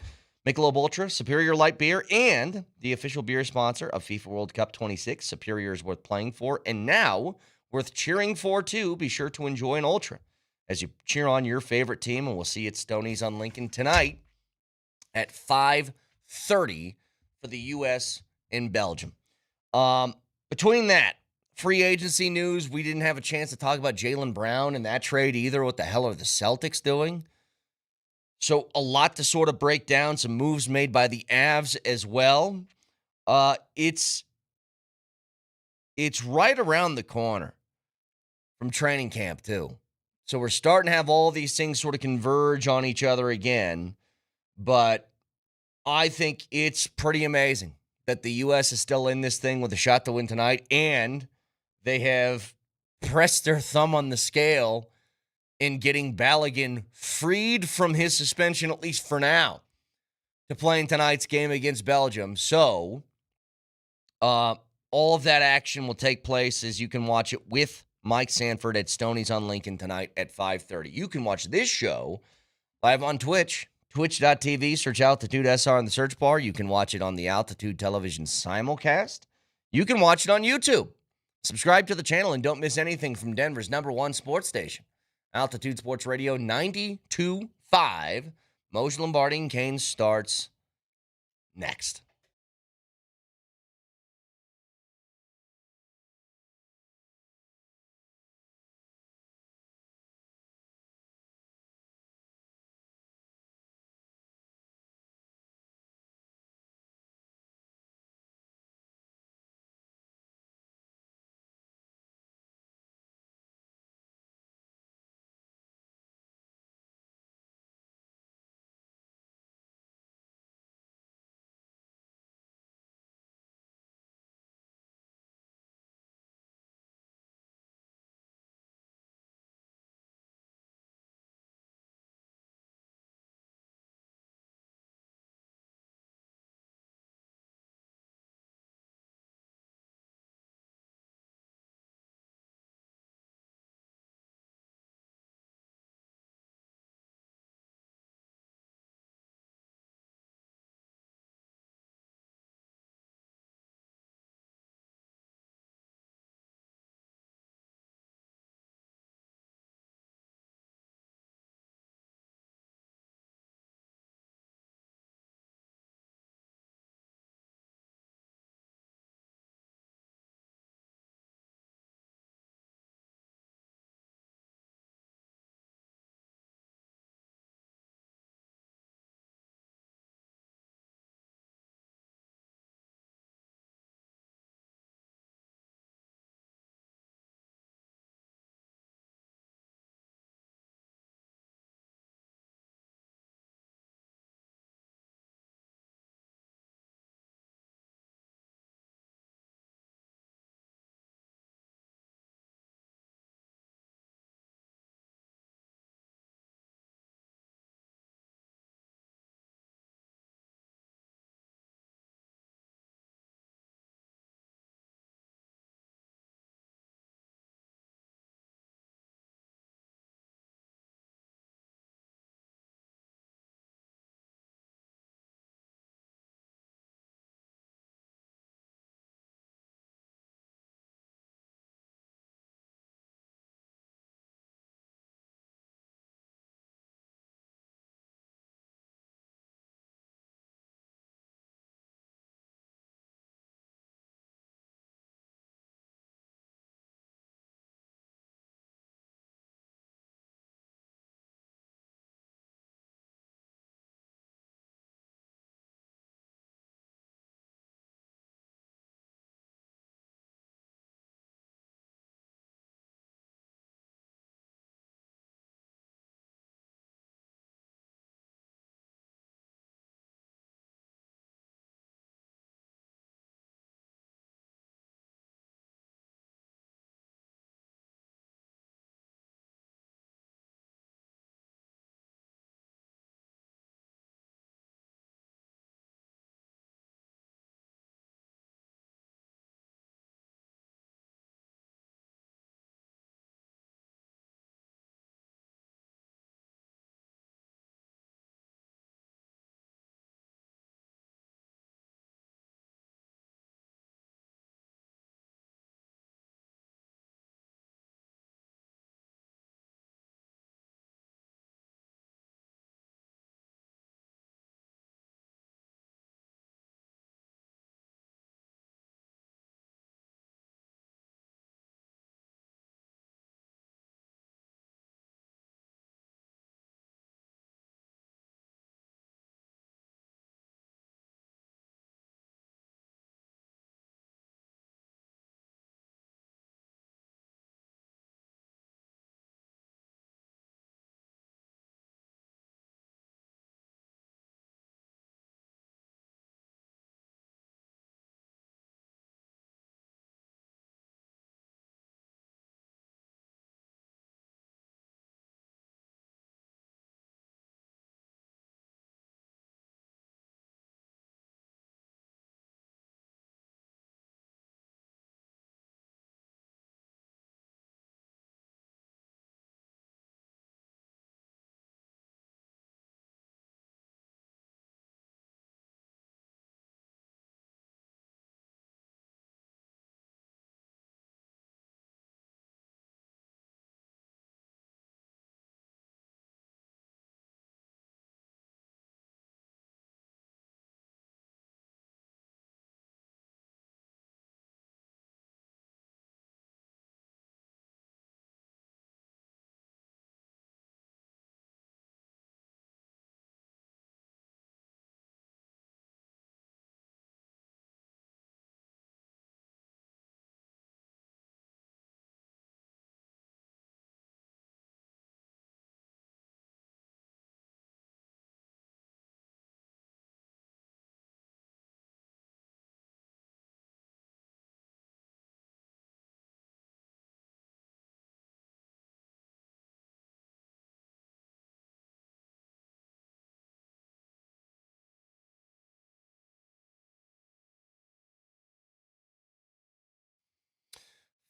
Michelob Ultra, Superior Light Beer, and the official beer sponsor of FIFA World Cup 26. Superior is worth playing for, and now worth cheering for, too. Be sure to enjoy an Ultra as you cheer on your favorite team, and we'll see you at Stoney's on Lincoln tonight at 5:30 for the U.S. and Belgium. Between that, free agency news, we didn't have a chance to talk about Jaylen Brown and that trade either. What the hell are the Celtics doing? So a lot to sort of break down, some moves made by the Avs as well. It's right around the corner from training camp too. So we're starting to have all these things sort of converge on each other again. But I think it's pretty amazing that the U.S. is still in this thing with a shot to win tonight, and they have pressed their thumb on the scale in getting Balogun freed from his suspension, at least for now, to play in tonight's game against Belgium. So all of that action will take place as you can watch it with Mike Sanford at Stoney's on Lincoln tonight at 5:30. You can watch this show live on Twitch, twitch.tv. Search Altitude SR in the search bar. You can watch it on the Altitude Television simulcast. You can watch it on YouTube. Subscribe to the channel and don't miss anything from Denver's #1 sports station. Altitude Sports Radio 92.5. Moser, Lombardi, and Kane starts next.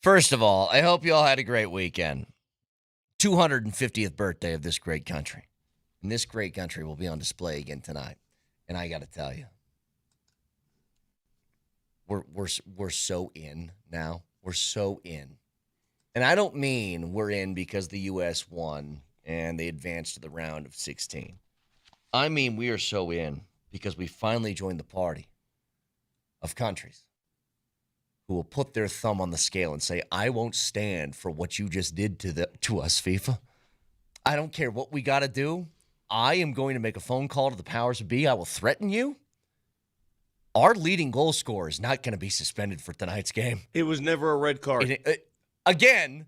First of all, I hope you all had a great weekend. 250th birthday of this great country. And this great country will be on display again tonight. And I got to tell you, we're so in now. We're so in. And I don't mean we're in because the U.S. won and they advanced to the round of 16. I mean we are so in because we finally joined the party of countries who will put their thumb on the scale and say, I won't stand for what you just did to us, FIFA. I don't care what we got to do. I am going to make a phone call to the powers that be. I will threaten you. Our leading goal scorer is not going to be suspended for tonight's game. It was never a red card. Again,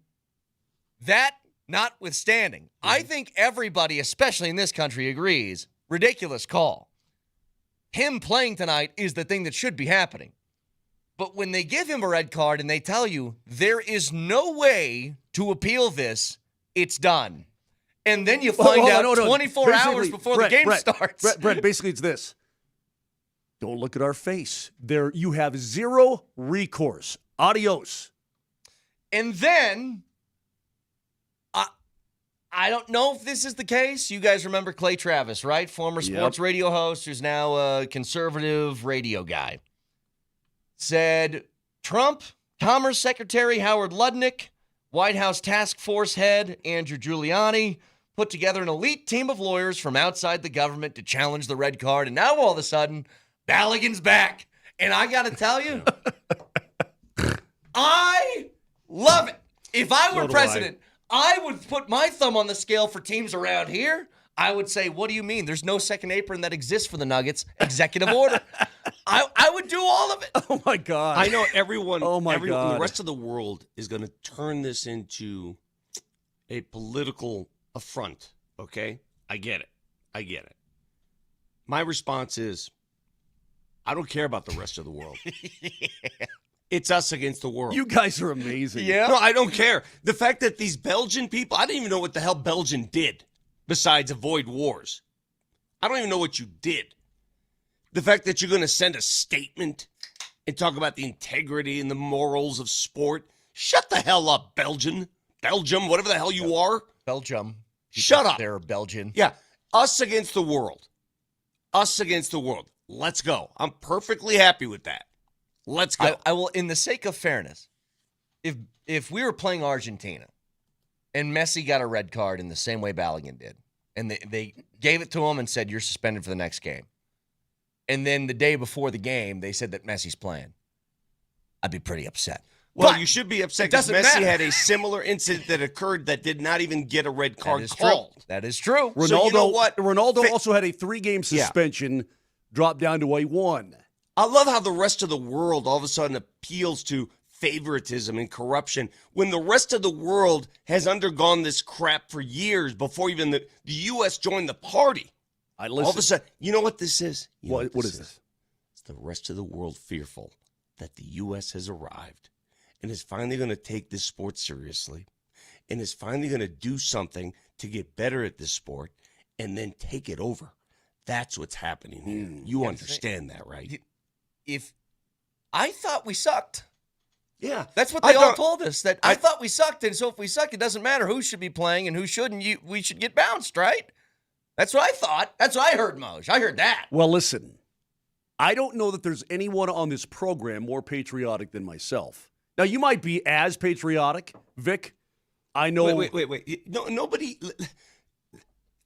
that notwithstanding, I think everybody, especially in this country, agrees, ridiculous call. Him playing tonight is the thing that should be happening. But when they give him a red card and they tell you there is no way to appeal this, it's done. And then you find out 24 hours before the game starts. Brett, basically it's this. Don't look at our face. There, you have zero recourse. Adios. And then, I don't know if this is the case. You guys remember Clay Travis, right? Former sports radio host who's now a conservative radio guy. Said Trump, Commerce Secretary Howard Lutnick, White House Task Force head Andrew Giuliani put together an elite team of lawyers from outside the government to challenge the red card. And now all of a sudden, Balogun's back. And I got to tell you, I love it. If I were president, I would put my thumb on the scale for teams around here. I would say, what do you mean? There's no second apron that exists for the Nuggets. Executive order. I would do all of it. Oh, my God. I know everyone, God. The rest of the world is going to turn this into a political affront, okay? I get it. My response is, I don't care about the rest of the world. It's us against the world. You guys are amazing. Yeah. No, I don't care. The fact that these Belgian people, I didn't even know what the hell Belgium did besides avoid wars. I don't even know what you did. The fact that you're going to send a statement and talk about the integrity and the morals of sport. Shut the hell up, Belgium, whatever the hell you are. Belgium. Shut up. They're Belgian. Yeah. Us against the world. Let's go. I'm perfectly happy with that. Let's go. I will, in the sake of fairness, if we were playing Argentina and Messi got a red card in the same way Balogun did, and they gave it to him and said, you're suspended for the next game, and then the day before the game, they said that Messi's playing, I'd be pretty upset. Well, But you should be upset it because doesn't Messi matter. had a similar incident that occurred that did not even get a red card called. That is true. Ronaldo, So you know what? Ronaldo also had a 3-game suspension, dropped down to a 1. I love how the rest of the world all of a sudden appeals to favoritism and corruption when the rest of the world has undergone this crap for years before even the U.S. joined the party. All of a sudden, you know what this is? What is this? It's the rest of the world fearful that the U.S. has arrived and is finally going to take this sport seriously and is finally going to do something to get better at this sport and then take it over. That's what's happening here. You understand that, right? If I thought we sucked. Yeah. That's what they all told us, that I thought we sucked, and so if we suck, it doesn't matter who should be playing and who shouldn't. We should get bounced, right? That's what I thought. That's what I heard, Moj. I heard that. Well, listen, I don't know that there's anyone on this program more patriotic than myself. Now, you might be as patriotic, Vic. I know. Wait. No, nobody.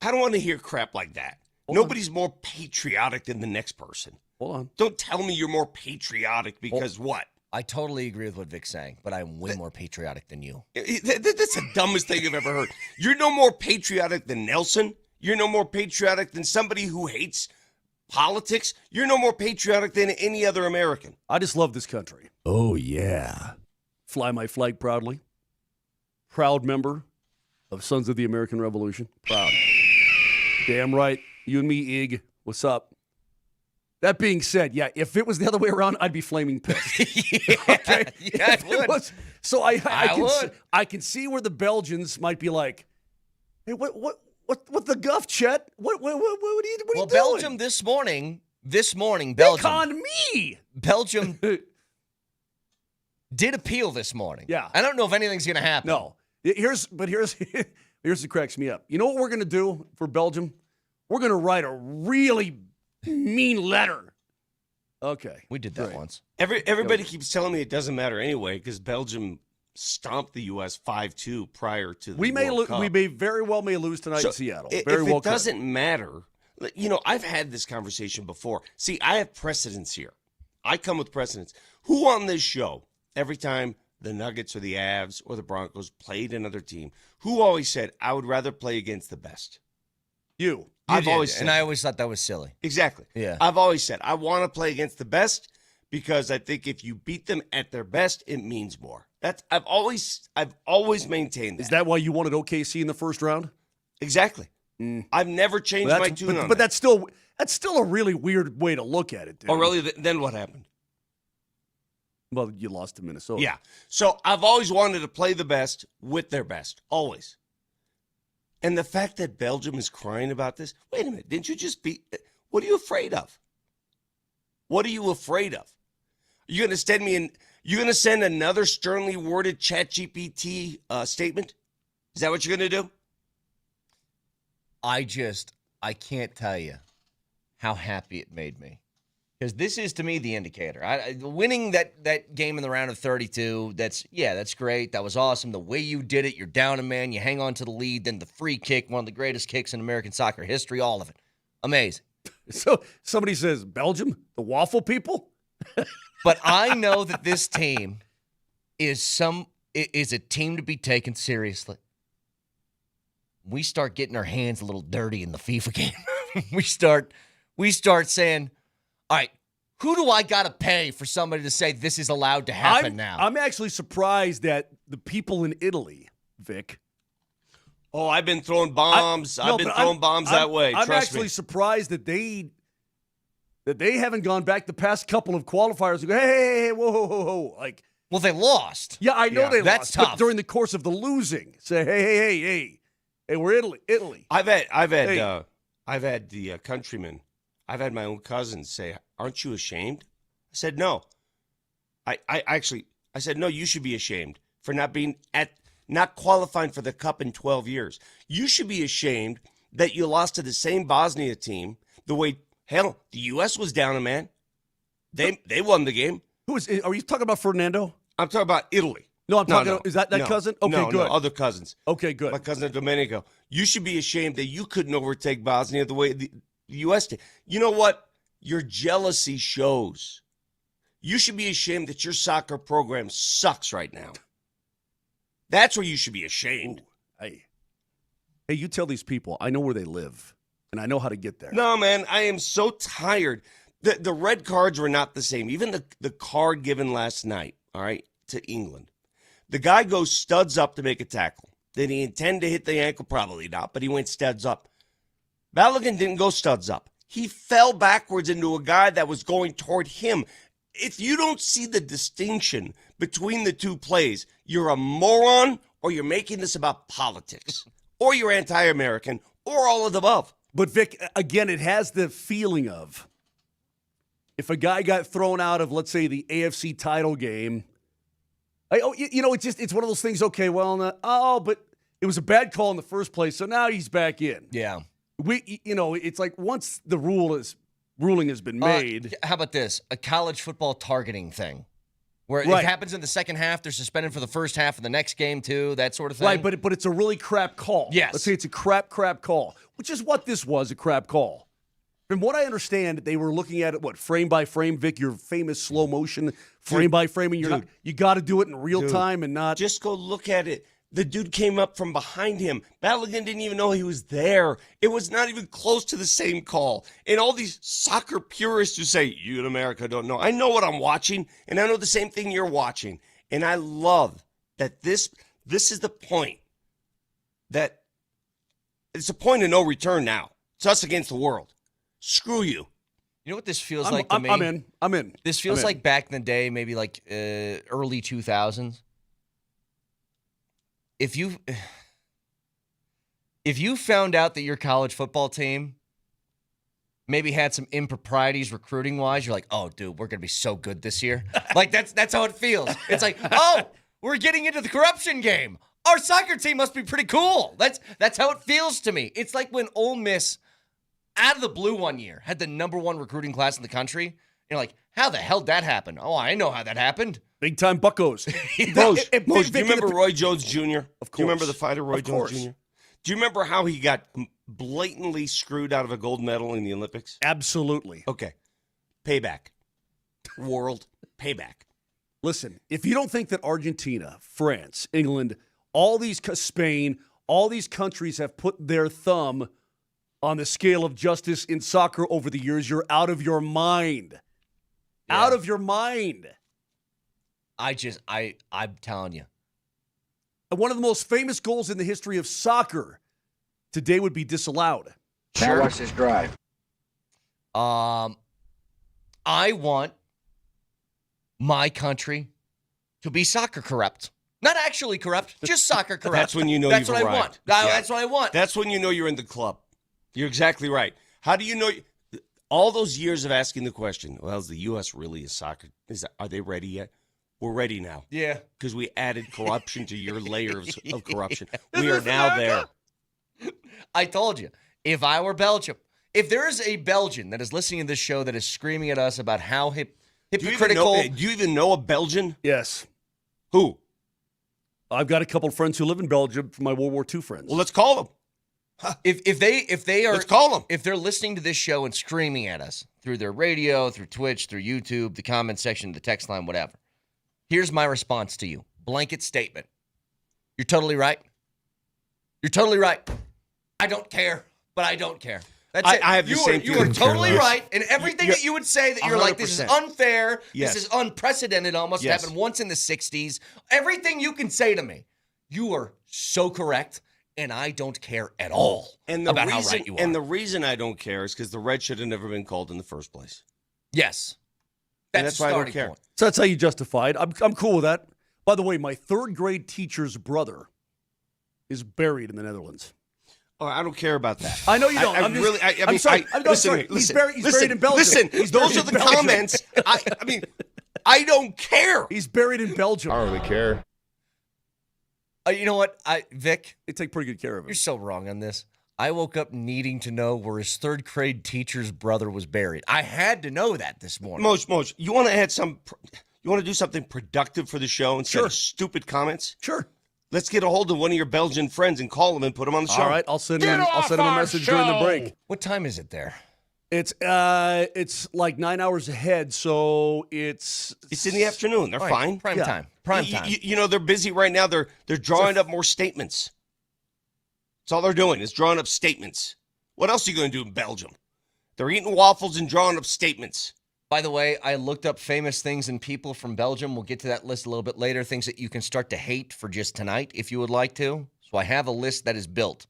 I don't want to hear crap like that. Nobody's more patriotic than the next person. Hold on. Don't tell me you're more patriotic because what? I totally agree with what Vic's saying, but I'm way more patriotic than you. That's the dumbest thing I've ever heard. You're no more patriotic than Nelson. You're no more patriotic than somebody who hates politics. You're no more patriotic than any other American. I just love this country. Oh, yeah. Fly my flag proudly. Proud member of Sons of the American Revolution. Proud. Damn right. You and me, Ig. What's up? That being said, yeah, if it was the other way around, I'd be flaming pissed. Okay? Yeah, I would. So I can see where the Belgians might be like, hey, what the guff, Chet? What are you doing? Well, Belgium this morning, Belgium. Pick on me. Belgium did appeal this morning. Yeah. I don't know if anything's going to happen. No. Here's what cracks me up. You know what we're going to do for Belgium? We're going to write a really mean letter. Okay. We did that once. Everybody keeps telling me it doesn't matter anyway because Belgium stomped the U.S. 5-2 prior to the World Cup. We may very well lose tonight in Seattle. If Very well it doesn't matter, I've had this conversation before. See, I have precedents here. I come with precedents. Who on this show, every time the Nuggets or the Avs or the Broncos played another team, who always said, I would rather play against the best? You. I've always said, and I always thought that was silly. Exactly. Yeah. I've always said, I want to play against the best because I think if you beat them at their best, it means more. I've always maintained that. Is that why you wanted OKC in the first round? Exactly. I've never changed my tune on that. But that's still a really weird way to look at it, dude. Oh, really? Then what happened? Well, you lost to Minnesota. Yeah. So I've always wanted to play the best with their best. Always. And the fact that Belgium is crying about this, wait a minute, didn't you just beat? What are you afraid of? What are you afraid of? You're going to send another sternly worded ChatGPT statement? Is that what you're going to do? I can't tell you how happy it made me. Because this is, to me, the indicator. Winning that game in the round of 32, that's great. That was awesome. The way you did it, you're down a man, you hang on to the lead, then the free kick, one of the greatest kicks in American soccer history, all of it. Amazing. So somebody says, Belgium, the waffle people? But I know that this team is a team to be taken seriously. We start getting our hands a little dirty in the FIFA game. we start saying, all right, who do I got to pay for somebody to say this is allowed to happen now? I'm actually surprised that the people in Italy, Vic. Oh, I've been throwing bombs. I've been throwing bombs that way. I'm Trust actually me. surprised that they haven't gone back the past couple of qualifiers and go, hey, whoa. Like, well, they lost. Yeah, I know they that's lost. tough. But during the course of the losing, say, hey, we're Italy. I've had the countrymen. I've had my own cousins say, aren't you ashamed? I said, no. I said, no, you should be ashamed for not qualifying for the cup in 12 years. You should be ashamed that you lost to the same Bosnia team the way, hell, the U.S. was down a man. They won the game. Are you talking about Fernando? I'm talking about Italy. No, I'm talking about, is that cousin? Okay, no, good. No, other cousins. Okay, good. My cousin Domenico. You should be ashamed that you couldn't overtake Bosnia the way the U.S. did. You know what? Your jealousy shows. You should be ashamed that your soccer program sucks right now. That's where you should be ashamed. Ooh, hey, you tell these people, I know where they live, and I know how to get there. No, man, I am so tired. The red cards were not the same. Even the card given last night, all right, to England. The guy goes studs up to make a tackle. Did he intend to hit the ankle? Probably not, but he went studs up. Balogun didn't go studs up. He fell backwards into a guy that was going toward him. If you don't see the distinction between the two plays, you're a moron or you're making this about politics or you're anti-American or all of the above. But, Vic, again, it has the feeling of if a guy got thrown out of, let's say, the AFC title game, it's one of those things, okay, well, but it was a bad call in the first place, so now he's back in. Yeah. It's like once the ruling has been made. How about this? A college football targeting thing. Where it happens in the second half, they're suspended for the first half of the next game too, that sort of thing. Right, but it's a really crap call. Yes. Let's say it's a crap call, which is what this was, a crap call. From what I understand, they were looking at it, frame by frame, Vic, your famous slow motion, frame by frame, and you got to do it in real time and not. Just go look at it. The dude came up from behind him. Balogun didn't even know he was there. It was not even close to the same call. And all these soccer purists who say, you in America don't know. I know what I'm watching, and I know the same thing you're watching. And I love that this is the point. That it's a point of no return now. It's us against the world. Screw you. You know what this feels like to me? I'm in. This feels like back in the day, maybe like early 2000s. If you found out that your college football team maybe had some improprieties recruiting wise, you're like, oh, dude, we're gonna be so good this year. Like that's how it feels. It's like, oh, we're getting into the corruption game. Our soccer team must be pretty cool. That's how it feels to me. It's like when Ole Miss, out of the blue one year, had the #1 recruiting class in the country. You're like, how the hell did that happen? Oh, I know how that happened. Big time buckos. Mose, do you remember Roy Jones Jr.? Of course. Do you remember the fighter Roy Jones Jr.? Do you remember how he got blatantly screwed out of a gold medal in the Olympics? Absolutely. Okay. Payback. World payback. Listen, if you don't think that Argentina, France, England, all these, Spain, all these countries have put their thumb on the scale of justice in soccer over the years, you're out of your mind. Yeah. Out of your mind. I'm telling you. And one of the most famous goals in the history of soccer today would be disallowed. Now watch this drive. I want my country to be soccer corrupt. Not actually corrupt, just soccer corrupt. That's when you know that's you've what arrived. I want. Yeah. That's what I want. That's when you know you're in the club. You're exactly right. How do you know? All those years of asking the question, well, is the U.S. really a soccer? Are they ready yet? We're ready now. Yeah. Because we added corruption to your layers of corruption. We are now there. I told you, if I were Belgium, if there is a Belgian that is listening to this show that is screaming at us about how hypocritical. Do you even know a Belgian? Yes. Who? I've got a couple of friends who live in Belgium from my World War II friends. Well, let's call them. If they are, let's call them. If they're listening to this show and screaming at us through their radio, through Twitch, through YouTube, the comment section, the text line, whatever. Here's my response to you. Blanket statement. You're totally right. You're totally right. I don't care, but I don't care. That's it. I have the same You are totally right. And everything that you would say that you're 100%. like, this is unfair. Yes. This is unprecedented almost. Yes. Happened once in the 60s. Everything you can say to me, you are so correct. And I don't care at all about how right you are. And the reason I don't care is because the red should have never been called in the first place. Yes. That's why I don't care. Point. So that's how you justify it. I'm cool with that. By the way, my third grade teacher's brother is buried in the Netherlands. Oh, I don't care about that. I know you don't. I'm sorry. He's buried in Belgium. Listen, those are the comments. I don't care. He's buried in Belgium. I don't really care. You know what, Vic? They take pretty good care of him. You're so wrong on this. I woke up needing to know where his third grade teacher's brother was buried. I had to know that this morning. Moj, you want to add you want to do something productive for the show instead of stupid comments? Sure. Let's get a hold of one of your Belgian friends and call him and put him on the show. All right, I'll send him a message during the break. What time is it there? It's like 9 hours ahead, so it's in the afternoon. They're fine. Prime time. You know, they're busy right now. They're drawing up more statements. That's all they're doing is drawing up statements. What else are you going to do in Belgium? They're eating waffles and drawing up statements. By the way, I looked up famous things and people from Belgium. We'll get to that list a little bit later. Things that you can start to hate for just tonight if you would like to. So I have a list that is built.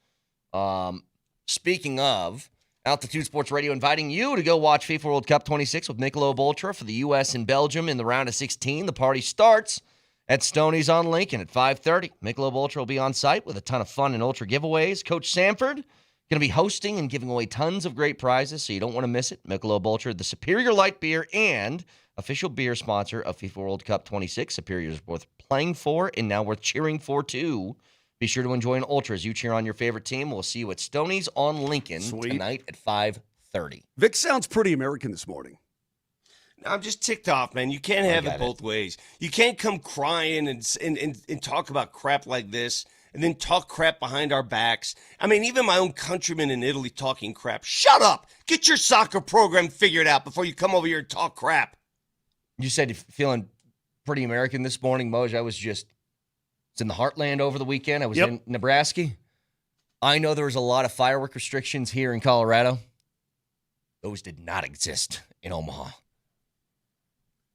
Speaking of, Altitude Sports Radio inviting you to go watch FIFA World Cup 26 with Michelob Ultra for the U.S. and Belgium in the round of 16. The party starts at Stoney's on Lincoln at 5:30. Michelob Ultra will be on site with a ton of fun and Ultra giveaways. Coach Sanford going to be hosting and giving away tons of great prizes, so you don't want to miss it. Michelob Ultra, the superior light beer and official beer sponsor of FIFA World Cup 26. Superior is worth playing for and now worth cheering for, too. Be sure to enjoy an Ultra as you cheer on your favorite team. We'll see you at Stoney's on Lincoln tonight at 5:30. Vic sounds pretty American this morning. I'm just ticked off, man. You can't have it both ways. You can't come crying and talk about crap like this and then talk crap behind our backs. I mean, even my own countrymen in Italy talking crap. Shut up. Get your soccer program figured out before you come over here and talk crap. You said you're feeling pretty American this morning, Moj. I was in the heartland over the weekend. I was in Nebraska. I know there was a lot of firework restrictions here in Colorado. Those did not exist in Omaha.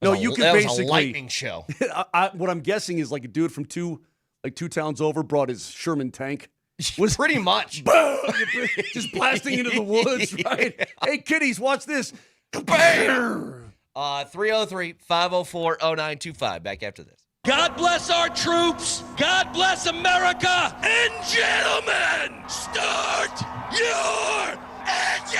No, you can basically. basically. Was a lightning show. What I'm guessing is like a dude from two towns over brought his Sherman tank. Was pretty much. Just blasting into the woods, right? Hey, kiddies, watch this. Bam! 303-504-0925. Back after this. God bless our troops. God bless America. And gentlemen, start your engine!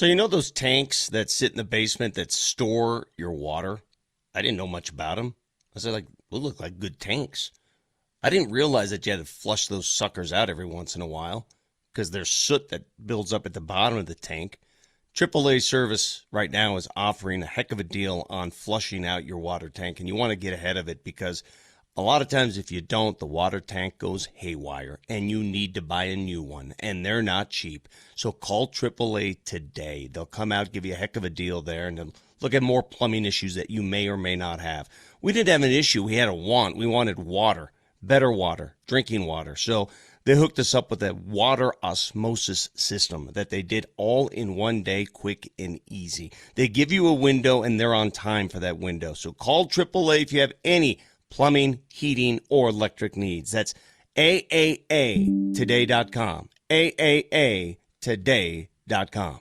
So you know those tanks that sit in the basement that store your water? I didn't know much about them. I said, like, they look like good tanks. I didn't realize that you had to flush those suckers out every once in a while because there's soot that builds up at the bottom of the tank. AAA Service right now is offering a heck of a deal on flushing out your water tank, and you want to get ahead of it because a lot of times if you don't, the water tank goes haywire, and you need to buy a new one, and they're not cheap. So call AAA today. They'll come out, give you a heck of a deal there, and they'll look at more plumbing issues that you may or may not have. We didn't have an issue. We had a want. We wanted water, better water, drinking water. So they hooked us up with a water osmosis system that they did all in one day, quick and easy. They give you a window, and they're on time for that window. So call AAA if you have any plumbing, heating, or electric needs. That's AAAtoday.com. AAAtoday.com.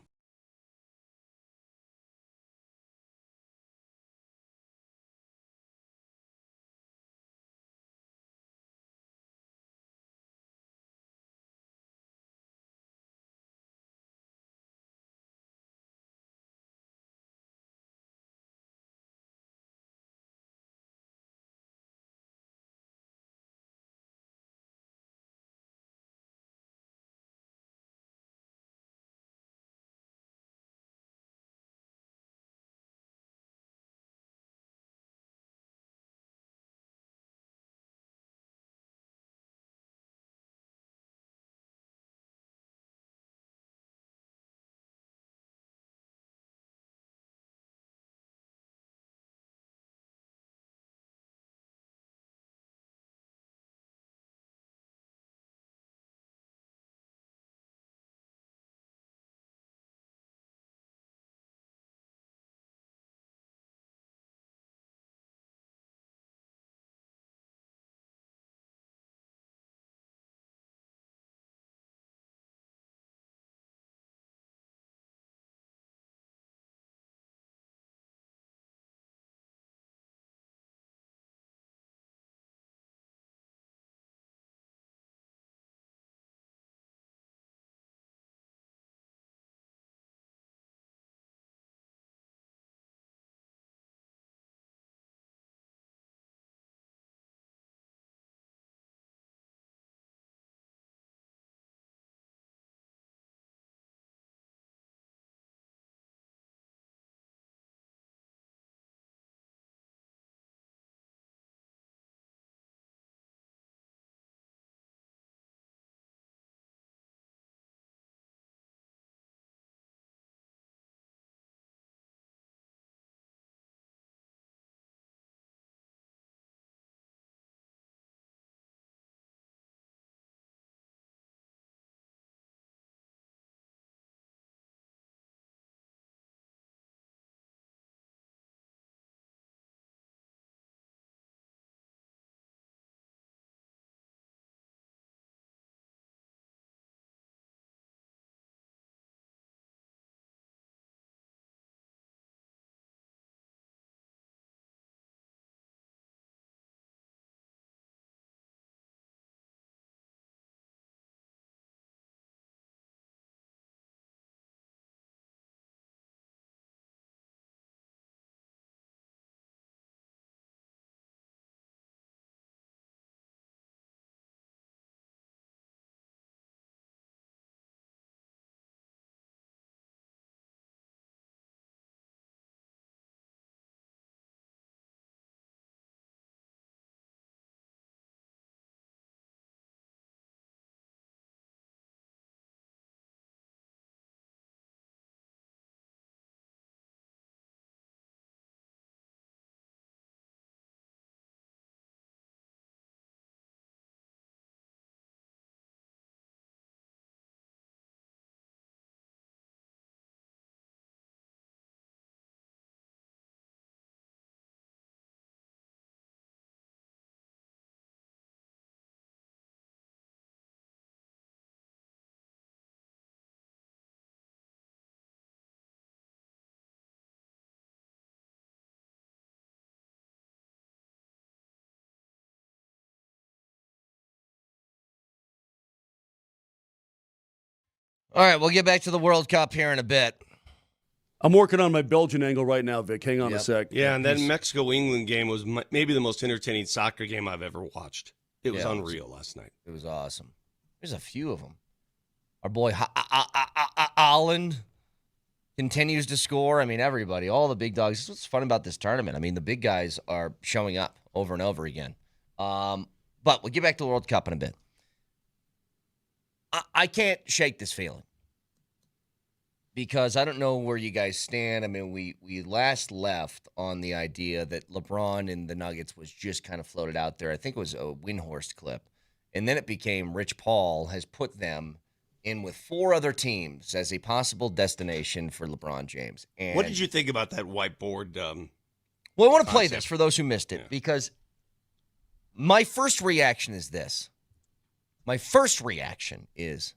All right, we'll get back to the World Cup here in a bit. I'm working on my Belgian angle right now, Vic. Hang on a sec. Yeah, and that Mexico-England game was maybe the most entertaining soccer game I've ever watched. It was unreal last night. It was awesome. There's a few of them. Our boy Holland continues to score. I mean, everybody, all the big dogs. This is what's fun about this tournament. I mean, the big guys are showing up over and over again. But we'll get back to the World Cup in a bit. I can't shake this feeling because I don't know where you guys stand. I mean, we last left on the idea that LeBron and the Nuggets was just kind of floated out there. I think it was a Windhorst clip. And then it became Rich Paul has put them in with 4 other teams as a possible destination for LeBron James. And what did you think about that whiteboard? Well, I want to play this for those who missed it because my first reaction is this. My first reaction is,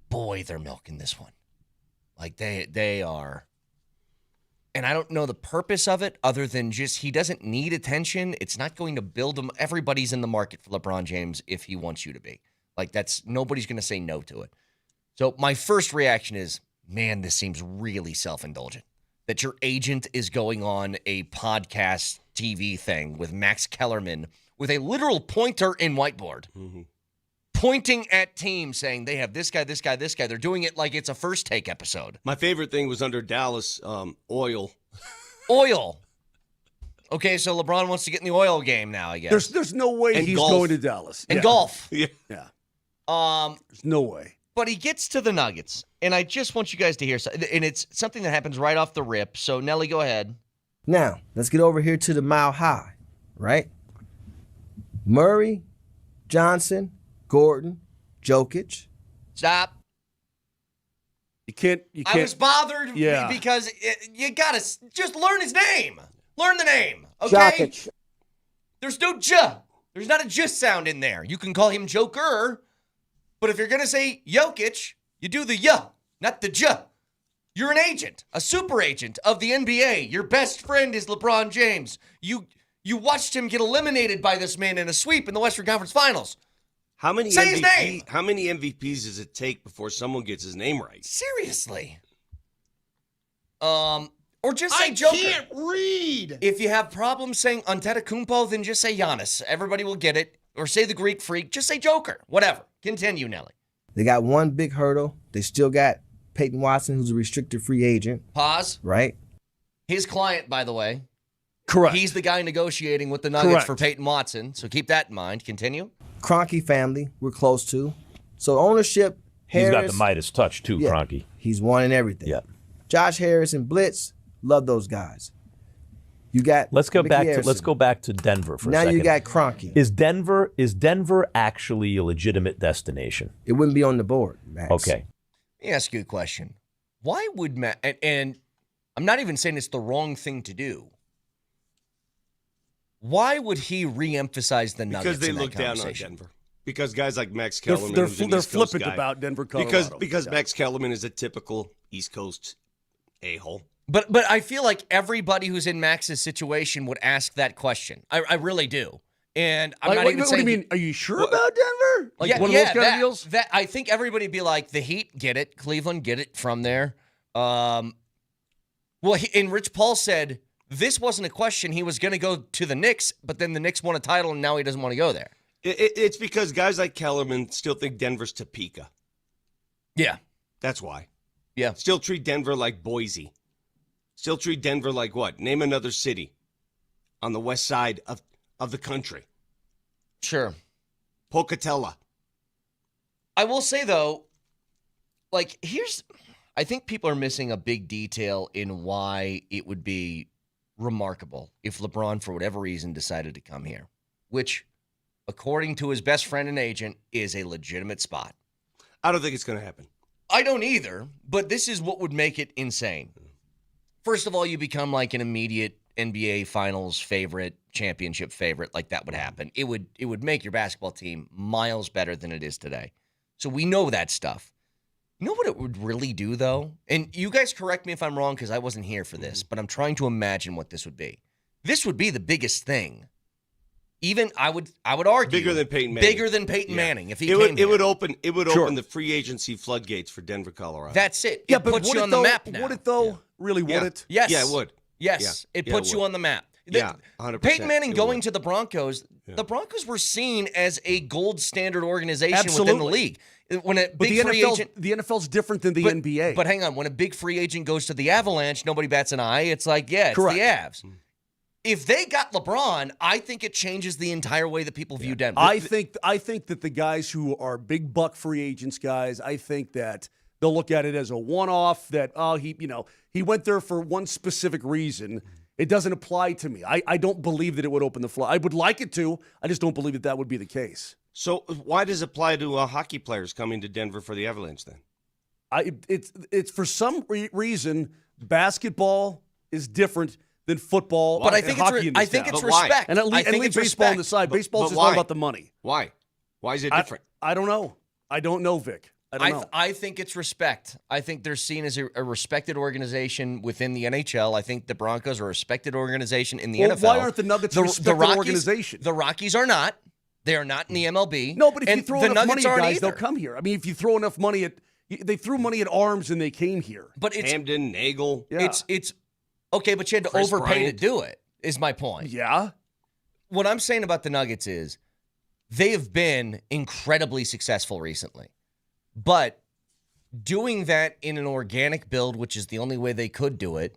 boy, they're milking this one. Like they are. And I don't know the purpose of it other than just he doesn't need attention. It's not going to build him. Everybody's in the market for LeBron James if he wants you to be. Like nobody's going to say no to it. So my first reaction is, man, this seems really self-indulgent. That your agent is going on a podcast TV thing with Max Kellerman with a literal pointer and whiteboard. Mm-hmm. Pointing at teams saying they have this guy, this guy, this guy. They're doing it like it's a First Take episode. My favorite thing was under Dallas, oil. Oil. Okay, so LeBron wants to get in the oil game now, I guess. There's no way he's going to Dallas. And golf. Yeah. There's no way. But he gets to the Nuggets, and I just want you guys to hear something. And it's something that happens right off the rip. So, Nelly, go ahead. Now, let's get over here to the Mile High, right? Murray, Johnson, Gordon, Jokic. Stop. You can't. I was bothered because you got to just learn his name. Learn the name, okay? Jokic. There's no J. There's not a J sound in there. You can call him Joker, but if you're going to say Jokic, you do the Y, not the J. You're an agent, a super agent of the NBA. Your best friend is LeBron James. You watched him get eliminated by this man in a sweep in the Western Conference Finals. How many Say his name. How many MVPs does it take before someone gets his name right? Seriously. Or just say Joker. I can't read. If you have problems saying Antetokounmpo, then just say Giannis. Everybody will get it. Or say the Greek Freak. Just say Joker. Whatever. Continue, Nelly. They got one big hurdle. They still got Peyton Watson, who's a restricted free agent. Pause. Right? His client, by the way. Correct. He's the guy negotiating with the Nuggets Correct. for Peyton Watson. So keep that in mind. Continue. Kroenke family, we're close to. So ownership, Harris. He's got the Midas touch, too, Kroenke. He's won in everything. Yeah. Josh Harris and Blitz, love those guys. You got Let's go Mickey back Harrison. to Denver for a now second. you got Kroenke. Is Denver actually a legitimate destination? It wouldn't be on the board, Max. Okay. Let me ask you a question. Why would Matt, and I'm not even saying it's the wrong thing to do. Why would he reemphasize the Nuggets? Because they in that look down on conversation? Denver. Because guys like Max Kellerman, They're who's an they're East Coast flippant guy. about Denver, Colorado. Because Max Kellerman is a typical East Coast a-hole. But I feel like everybody who's in Max's situation would ask that question. I really do. And I'm not even saying. What do you mean? Are you sure about Denver? Like yeah, one of yeah, those kind of deals? That I think everybody would be like, the Heat, get it. Cleveland, get it from there. And Rich Paul said this wasn't a question. He was going to go to the Knicks, but then the Knicks won a title, and now he doesn't want to go there. It's because guys like Kellerman still think Denver's Topeka. Yeah. That's why. Yeah. Still treat Denver like Boise. Still treat Denver like what? Name another city on the west side of the country. Sure. Pocatello. I will say, though, I think people are missing a big detail in why it would be remarkable if LeBron, for whatever reason, decided to come here, which, according to his best friend and agent, is a legitimate spot. I don't think it's going to happen. I don't either, but this is what would make it insane. First of all, you become like an immediate NBA Finals favorite, championship favorite, like that would happen. It would make your basketball team miles better than it is today. So we know that stuff. You know what it would really do, though? And you guys correct me if I'm wrong because I wasn't here for this, but I'm trying to imagine what this would be. This would be the biggest thing Even I would argue bigger than Peyton Manning. Bigger than Peyton Manning if he it came here. would open the free agency floodgates for Denver, Colorado. That's it. Yeah, it but puts would you it on though? the map now. Would it though? Really would it? Yes. Yeah, it would. Yes, Yeah. it Yeah, puts it you would. on the map. Yeah, 100%. Peyton Manning It going would. to the Broncos, the Broncos were seen as a gold standard organization within the Absolutely. league. When a But big free agent, the NFL's different than the NBA. But hang on, when a big free agent goes to the Avalanche, nobody bats an eye. It's like, yeah, it's Correct. the Avs. If they got LeBron, I think it changes the entire way that people view Denver. I think that the guys who are big buck free agents guys, I think that they'll look at it as a one-off. That he went there for one specific reason. It doesn't apply to me. I don't believe that it would open the floor. I would like it to. I just don't believe that would be the case. So why does it apply to hockey players coming to Denver for the Avalanche then? It's for some reason basketball is different than football. But I think hockey I think it's But why? respect. and I think leave it's baseball on the respect. side. Baseball's but just why? all about the money. Why? Why is it different? I don't know. I don't know, Vic. I don't know. I think it's respect. I think they're seen as a respected organization within the NHL. I think the Broncos are a respected organization in the NFL. Why aren't the Nuggets a respected organization? The Rockies are not. They are not in the MLB. No, but if and you throw the enough Nuggets money at aren't guys, they'll either. come here. I mean, if you throw enough money at they threw money at Arms and they came here. But it's Hamden, Nagel. Yeah. it's okay, but you had to Chris overpay Bryant. to do it. Is my point. Yeah. What I'm saying about the Nuggets is they have been incredibly successful recently. But doing that in an organic build, which is the only way they could do it,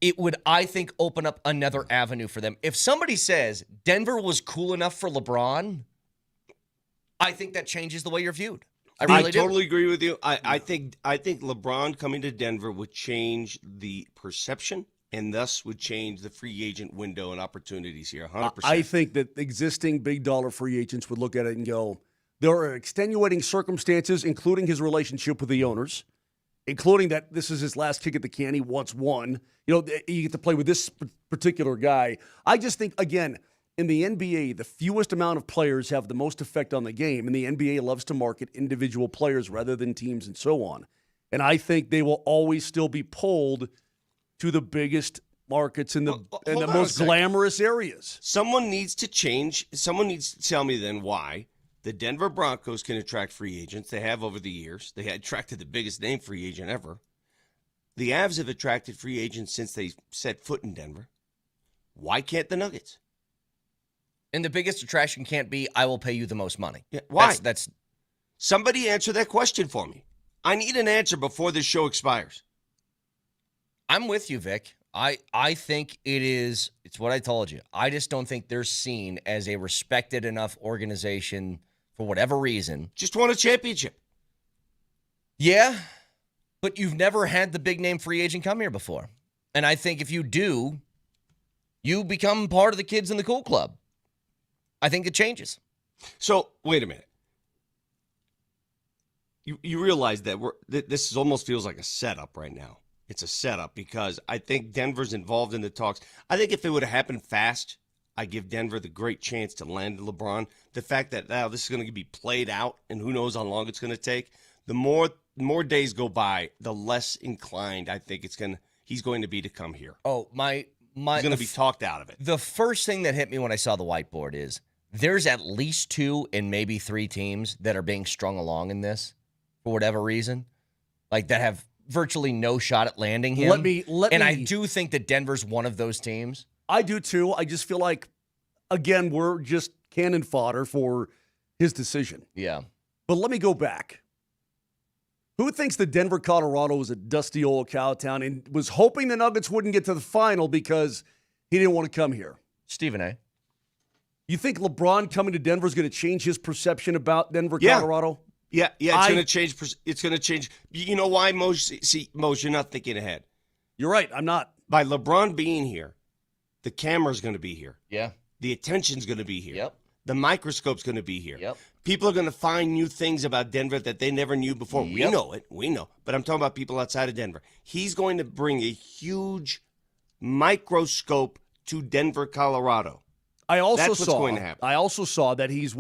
it would, I think, open up another avenue for them. If somebody says Denver was cool enough for LeBron, I think that changes the way you're viewed. I really do. totally agree with you. I think LeBron coming to Denver would change the perception and thus would change the free agent window and opportunities here 100%. I think that existing big dollar free agents would look at it and go, there are extenuating circumstances, including his relationship with the owners, including that this is his last kick at the can. He once won. You get to play with this particular guy. I just think, again, in the NBA, the fewest amount of players have the most effect on the game, and the NBA loves to market individual players rather than teams and so on. And I think they will always still be pulled to the biggest markets in the most glamorous areas. Someone needs to change. Someone needs to tell me then why the Denver Broncos can attract free agents. They have over the years. They had attracted the biggest name free agent ever. The Avs have attracted free agents since they set foot in Denver. Why can't the Nuggets? And the biggest attraction can't be, I will pay you the most money. Yeah, why? That's Somebody answer that question for me. I need an answer before this show expires. I'm with you, Vic. I think it's what I told you. I just don't think they're seen as a respected enough organization for whatever reason. Just won a championship. Yeah, but you've never had the big name free agent come here before. And I think if you do, you become part of the kids in the cool club. I think it changes. So, wait a minute. You realize that this almost feels like a setup right now. It's a setup because I think Denver's involved in the talks. I think if it would have happened fast, I give Denver the great chance to land LeBron. The fact that now this is going to be played out and who knows how long it's going to take, the more days go by, the less inclined I think he's going to be to come here. Oh, he's going to be talked out of it. The first thing that hit me when I saw the whiteboard is there's at least 2 and maybe 3 teams that are being strung along in this for whatever reason, like that have virtually no shot at landing him. I do think that Denver's one of those teams. I do too. I just feel like, again, we're just cannon fodder for his decision. Yeah. But let me go back. Who thinks that Denver, Colorado was a dusty old cow town and was hoping the Nuggets wouldn't get to the final because he didn't want to come here? Stephen A. You think LeBron coming to Denver is going to change his perception about Denver, Yeah. Colorado? Yeah, it's going to change. It's going to change. You know why, Mose? See, Mose, you're not thinking ahead. You're right. I'm not. By LeBron being here, the camera's going to be here. Yeah. The attention's going to be here. Yep. The microscope's going to be here. Yep. People are going to find new things about Denver that they never knew before. Yep. We know it. We know. But I'm talking about people outside of Denver. He's going to bring a huge microscope to Denver, Colorado. That's what's going to happen. I also saw that he's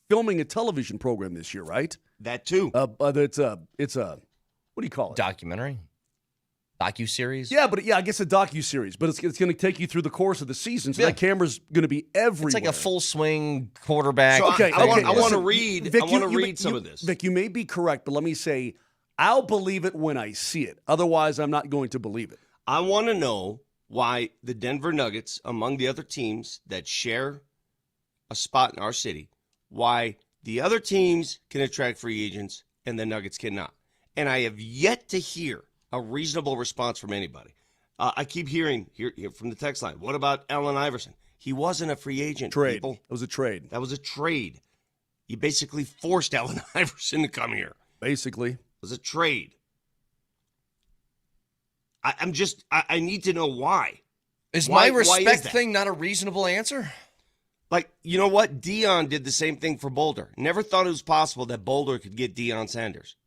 filming a television program this year, right? That too. It's a what do you call it? Documentary. Docuseries? Yeah, I guess a docuseries, but it's going to take you through the course of the season, so that camera's going to be everywhere. It's like a full swing quarterback. So I want to Vic, read some of this. Vic, you may be correct, but let me say, I'll believe it when I see it. Otherwise, I'm not going to believe it. I want to know why the Denver Nuggets, among the other teams that share a spot in our city, why the other teams can attract free agents and the Nuggets cannot. And I have yet to hear a reasonable response from anybody. I keep hearing here from the text line, what about Allen Iverson? He wasn't a free agent. Trade. People. It was a trade. That was a trade. You basically forced Allen Iverson to come here. Basically. It was a trade. I need to know why. Is my respect thing not a reasonable answer? Like, you know what? Deion did the same thing for Boulder. Never thought it was possible that Boulder could get Deion Sanders.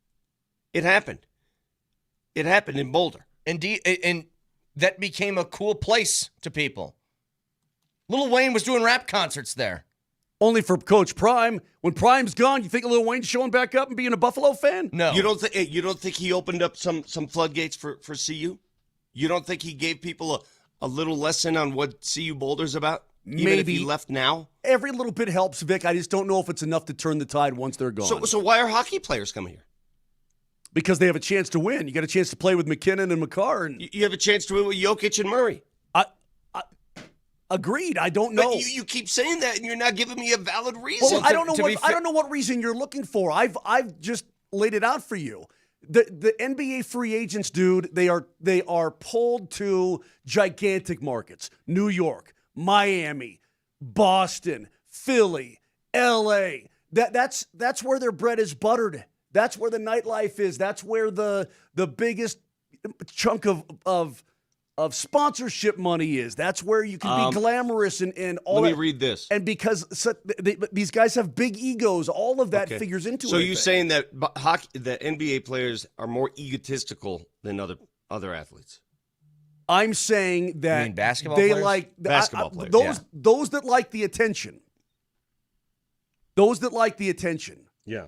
It happened. It happened in Boulder. And that became a cool place to people. Lil Wayne was doing rap concerts there. Only for Coach Prime. When Prime's gone, you think Lil Wayne's showing back up and being a Buffalo fan? No. You don't think he opened up some floodgates for CU? You don't think he gave people a little lesson on what CU Boulder's about? Even Maybe. if he left now? Every little bit helps, Vic. I just don't know if it's enough to turn the tide once they're gone. So why are hockey players coming here? Because they have a chance to win. You got a chance to play with McKinnon and McCarr. And You have a chance to win with Jokic and Murray. Agreed. I don't know. But you keep saying that, and you're not giving me a valid reason. Well, I don't know what reason you're looking for. I've just laid it out for you. The NBA free agents, dude, they are pulled to gigantic markets. New York, Miami, Boston, Philly, LA. That's where their bread is buttered. That's where the nightlife is. That's where the biggest chunk of sponsorship money is. That's where you can be glamorous and all that. Let me read this. And because these guys have big egos, all of that figures into it. So you're saying that the NBA players are more egotistical than other athletes? I'm saying that you mean basketball they players? like Basketball players, those that like the attention. Those that like the attention. Yeah.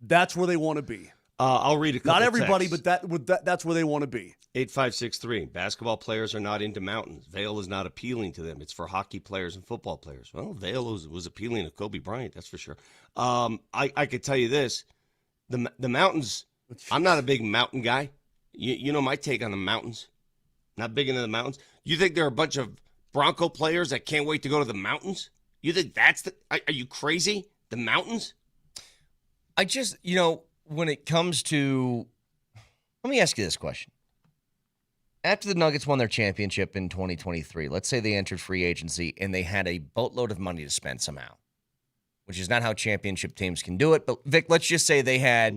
That's where they want to be. I'll read a couple Not everybody, texts. but that's where they want to be. 8563. Basketball players are not into mountains. Vail is not appealing to them. It's for hockey players and football players. Well, Vail was appealing to Kobe Bryant, that's for sure. I could tell you this. The mountains, I'm not a big mountain guy. You know my take on the mountains. Not big into the mountains. You think there are a bunch of Bronco players that can't wait to go to the mountains? You think are you crazy? The mountains? I just, when it comes to, let me ask you this question. After the Nuggets won their championship in 2023, let's say they entered free agency and they had a boatload of money to spend somehow, which is not how championship teams can do it. But Vic, let's just say they had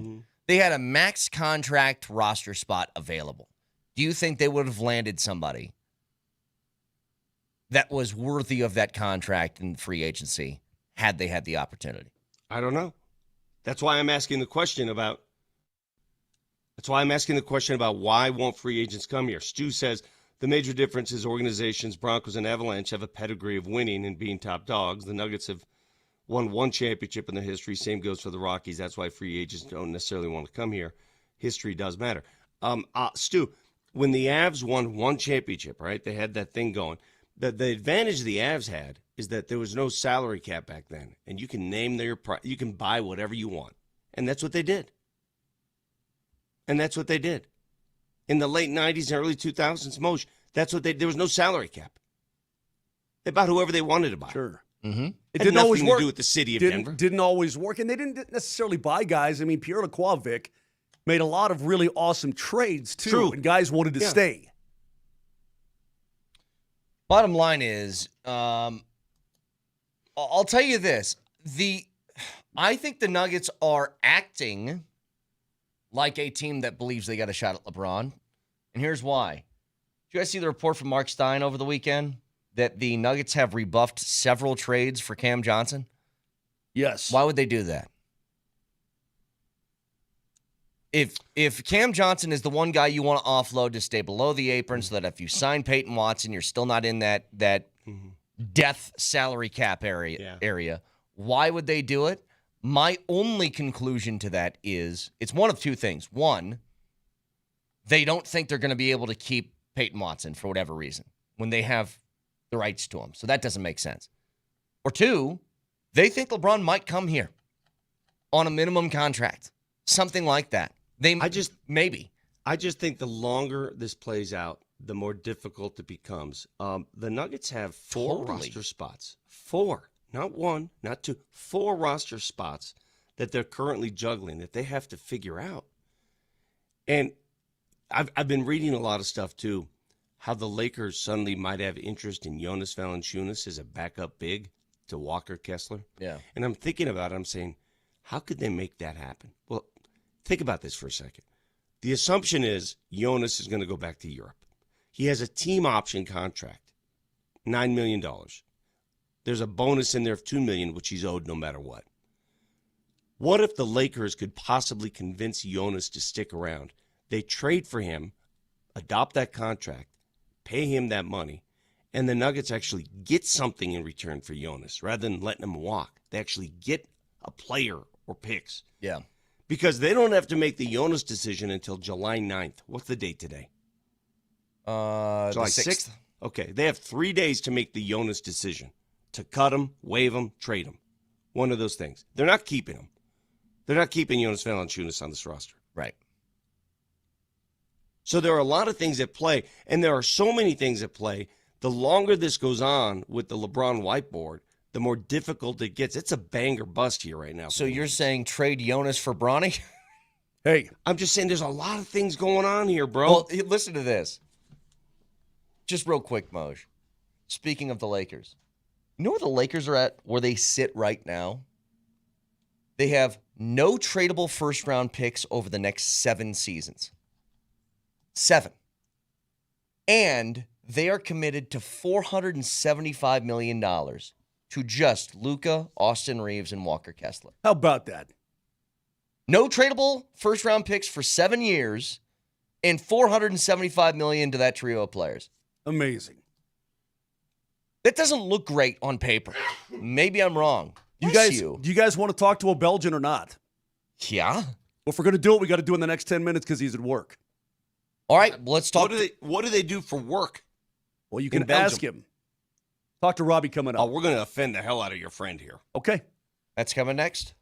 a max contract roster spot available. Do you think they would have landed somebody that was worthy of that contract in free agency had they had the opportunity? I don't know. That's why I'm asking the question about why won't free agents come here. Stu says the major difference is organizations, Broncos and Avalanche, have a pedigree of winning and being top dogs. The Nuggets have won one championship in their history. Same goes for the Rockies. That's why free agents don't necessarily want to come here. History does matter. Stu, when the Avs won one championship, right, they had that thing going. The advantage the Avs had is that there was no salary cap back then, and you can name you can buy whatever you want, and that's what they did. And that's what they did in the late '90s and early 2000s. Moj, that's what there was no salary cap. They bought whoever they wanted to buy. Sure, Mm-hmm. it didn't always work. To do with the city of Denver. Didn't always work, and they didn't necessarily buy guys. I mean, Pierre Lacroix, Vic, made a lot of really awesome trades too, True. and guys wanted to stay. Bottom line is, I'll tell you this. I think the Nuggets are acting like a team that believes they got a shot at LeBron. And here's why. Did you guys see the report from Mark Stein over the weekend that the Nuggets have rebuffed several trades for Cam Johnson? Yes. Why would they do that? If Cam Johnson is the one guy you want to offload to stay below the apron so that if you sign Peyton Watson, you're still not in that death salary cap area, why would they do it? My only conclusion to that is it's one of two things. One, they don't think they're going to be able to keep Peyton Watson for whatever reason when they have the rights to him. So that doesn't make sense. Or two, they think LeBron might come here on a minimum contract, something like that. Maybe. I just think the longer this plays out, the more difficult it becomes. The Nuggets have four roster spots. 4, not 1, not 2, 4 roster spots that they're currently juggling that they have to figure out. And I've been reading a lot of stuff too, how the Lakers suddenly might have interest in Jonas Valanciunas as a backup big to Walker Kessler. Yeah. And I'm thinking about it. I'm saying, how could they make that happen? Well, think about this for a second. The assumption is Jonas is going to go back to Europe. He has a team option contract, $9 million. There's a bonus in there of $2 million, which he's owed no matter what. What if the Lakers could possibly convince Jonas to stick around? They trade for him, adopt that contract, pay him that money, and the Nuggets actually get something in return for Jonas rather than letting him walk. They actually get a player or picks. Yeah. Because they don't have to make the Jonas decision until July 9th. What's the date today? July July 6th. Okay, they have 3 days to make the Jonas decision, to cut him, waive him, trade him. One of those things. They're not keeping him. They're not keeping Jonas Valanciunas on this roster. Right. So there are a lot of things at play, and there are so many things at play. The longer this goes on with the LeBron whiteboard, the more difficult it gets. It's a bang or bust here right now. So you're saying trade Jonas for Bronny? Hey, I'm just saying there's a lot of things going on here, bro. Well, listen to this. Just real quick, Moj. Speaking of the Lakers, you know where the Lakers are at, where they sit right now? They have no tradable first-round picks over the next 7 seasons. 7. And they are committed to $475 million to just Luka, Austin Reeves, and Walker Kessler. How about that? No tradable first-round picks for 7 years and $475 million to that trio of players. Amazing. That doesn't look great on paper. Maybe I'm wrong. Do you guys want to talk to a Belgian or not? Yeah. Well, if we're going to do it, we got to do it in the next 10 minutes because he's at work. All right, let's talk. What do they do for work? Well, you can ask him. Talk to Robbie coming up. Oh, we're going to offend the hell out of your friend here. Okay. That's coming next.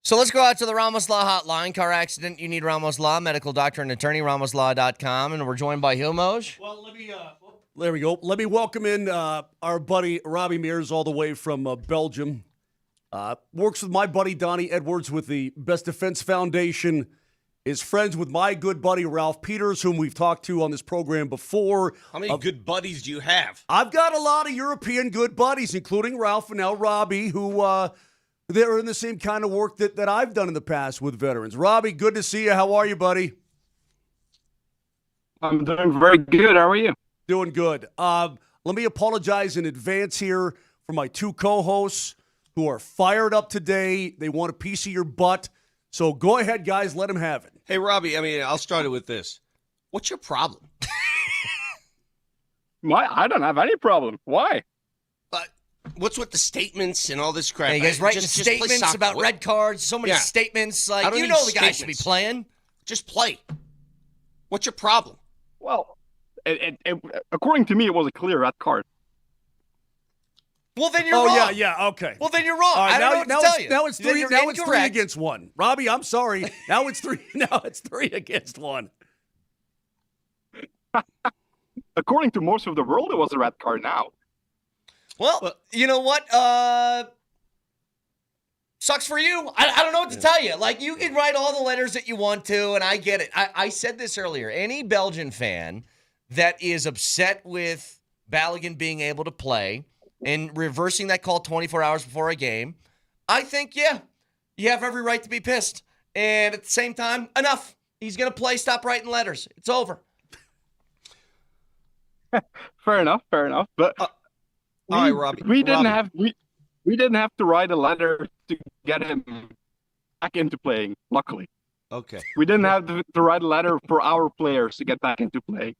So let's go out to the Ramos Law hotline. Car accident, you need Ramos Law, medical doctor and attorney, ramoslaw.com. And we're joined by Moj. Well, there we go. Let me welcome in our buddy Robbie Mears all the way from Belgium. Works with my buddy Donnie Edwards with the Best Defense Foundation. Is friends with my good buddy Ralph Peters, whom we've talked to on this program before. How many good buddies do you have? I've got a lot of European good buddies, including Ralph and now Robbie, who they're in the same kind of work that I've done in the past with veterans. Robbie, good to see you. How are you, buddy? I'm doing very good. How are you? Doing good. Let me apologize in advance here for my two co-hosts who are fired up today. They want a piece of your butt. So go ahead, guys. Let them have it. Hey, Robbie, I'll start it with this. What's your problem? I don't have any problem. Why? What's with the statements and all this crap? Hey, you guys writing statements about red cards, so many statements. Like, you know the guy should be playing. Just play. What's your problem? Well, according to me, it was a clear red card. Well, then you're wrong. Yeah, okay. Well, then you're wrong. Right, I don't know what to tell you. Now it's three against one. Robbie, I'm sorry. Now it's three against one. According to most of the world, it was a red card now. Well, you know what? Sucks for you. I don't know what to tell you. Like, you can write all the letters that you want to, and I get it. I said this earlier. Any Belgian fan that is upset with Balogun being able to play and reversing that call 24 hours before a game, I think, yeah, you have every right to be pissed. And at the same time, enough. He's going to play. Stop writing letters. It's over. Fair enough. But all right, Robbie. We didn't have to write a letter to get him back into playing, luckily. Okay. We didn't have to write a letter for our players to get back into play.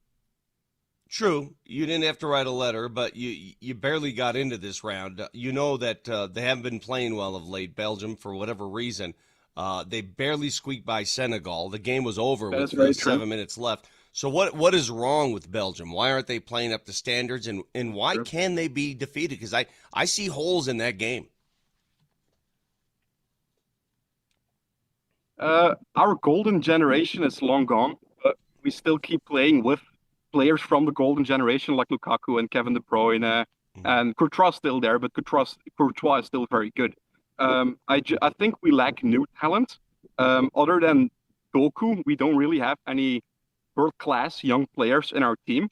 True. You didn't have to write a letter, but you barely got into this round. You know that they haven't been playing well of late, Belgium, for whatever reason. They barely squeaked by Senegal. The game was over with 7 minutes left. So what is wrong with Belgium? Why aren't they playing up to standards, and why can they be defeated? Because I see holes in that game. Our golden generation is long gone, but we still keep playing with players from the golden generation like Lukaku and Kevin De Bruyne, and Courtois still there, but Courtois is still very good. I think we lack new talent. Other than Doku, we don't really have any world-class young players in our team,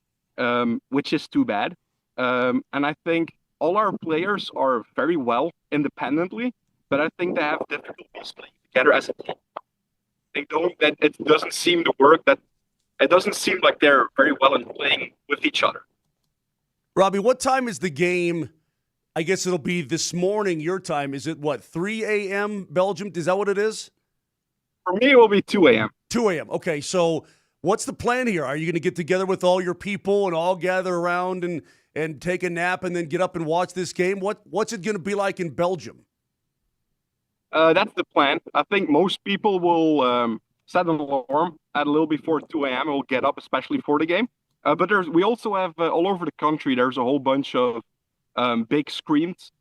which is too bad. And I think all our players are very well independently, but I think they have difficulties playing together as a team. It doesn't seem to work. It doesn't seem like they're very well in playing with each other. Robbie, what time is the game? I guess it'll be this morning, your time. Is it, 3 a.m. Belgium? Is that what it is? For me, it will be 2 a.m. 2 a.m. Okay, so what's the plan here? Are you going to get together with all your people and all gather around and take a nap and then get up and watch this game? What's it going to be like in Belgium? That's the plan. I think most people will set an alarm at a little before 2 a.m. and will get up, especially for the game. But we also have all over the country, there's a whole bunch of big screens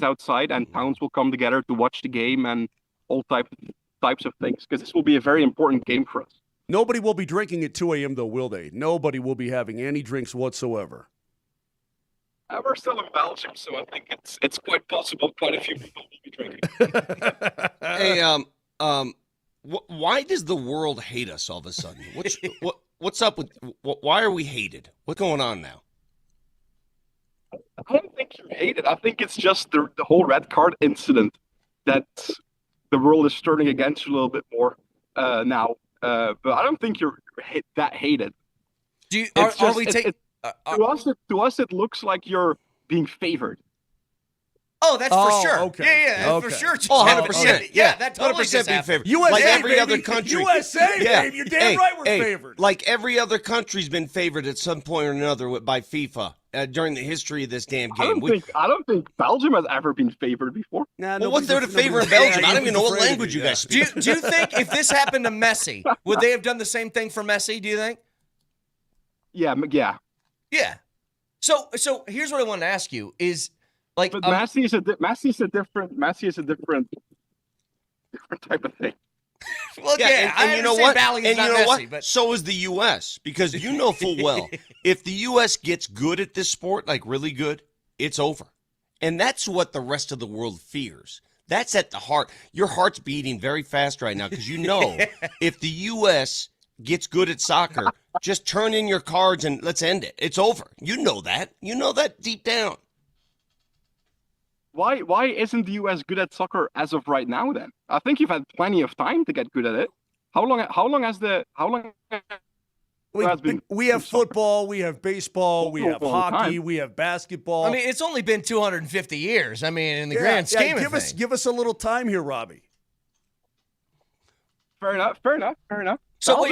outside, and towns will come together to watch the game and all types of things, because this will be a very important game for us. Nobody will be drinking at 2 a.m., though, will they? Nobody will be having any drinks whatsoever. We're still in Belgium, so I think it's quite possible quite a few people will be drinking. Hey, why does the world hate us all of a sudden? What's up with? Why are we hated? What's going on now? I don't think you're hated. I think it's just the whole red card incident that the world is turning against you a little bit more now. But I don't think you're that hated. To us, it looks like you're being favored. Oh, that's for sure. Okay. Yeah, for sure. 100%. Yeah, that totally 100% being favored. USA, like every baby. other country. USA, baby. You're damn right we're favored. Like every other country's been favored at some point or another by FIFA during the history of this damn game. I don't think Belgium has ever been favored before. Well, what's there to favor in Belgium? I don't even know what language you guys speak. Do you think if this happened to Messi, would they have done the same thing for Messi, do you think? Yeah. Yeah. So here's what I wanted to ask you is, like, but Messi is a different different type of thing. Well, yeah, and you know what? Bally's And not you know messy, what? but So is the U.S. Because you know full well, if the U.S. gets good at this sport, like really good, it's over. And that's what the rest of the world fears. That's at the heart. Your heart's beating very fast right now because you know if the U.S. gets good at soccer, just turn in your cards and let's end it. It's over. You know that. You know that deep down. Why isn't the U.S. good at soccer as of right now? Then I think you've had plenty of time to get good at it. How long We have football, we have baseball, we have hockey, we have basketball. I mean, it's only been 250 years. I mean, in the grand scheme of things. Give us a little time here, Robbie. Fair enough. So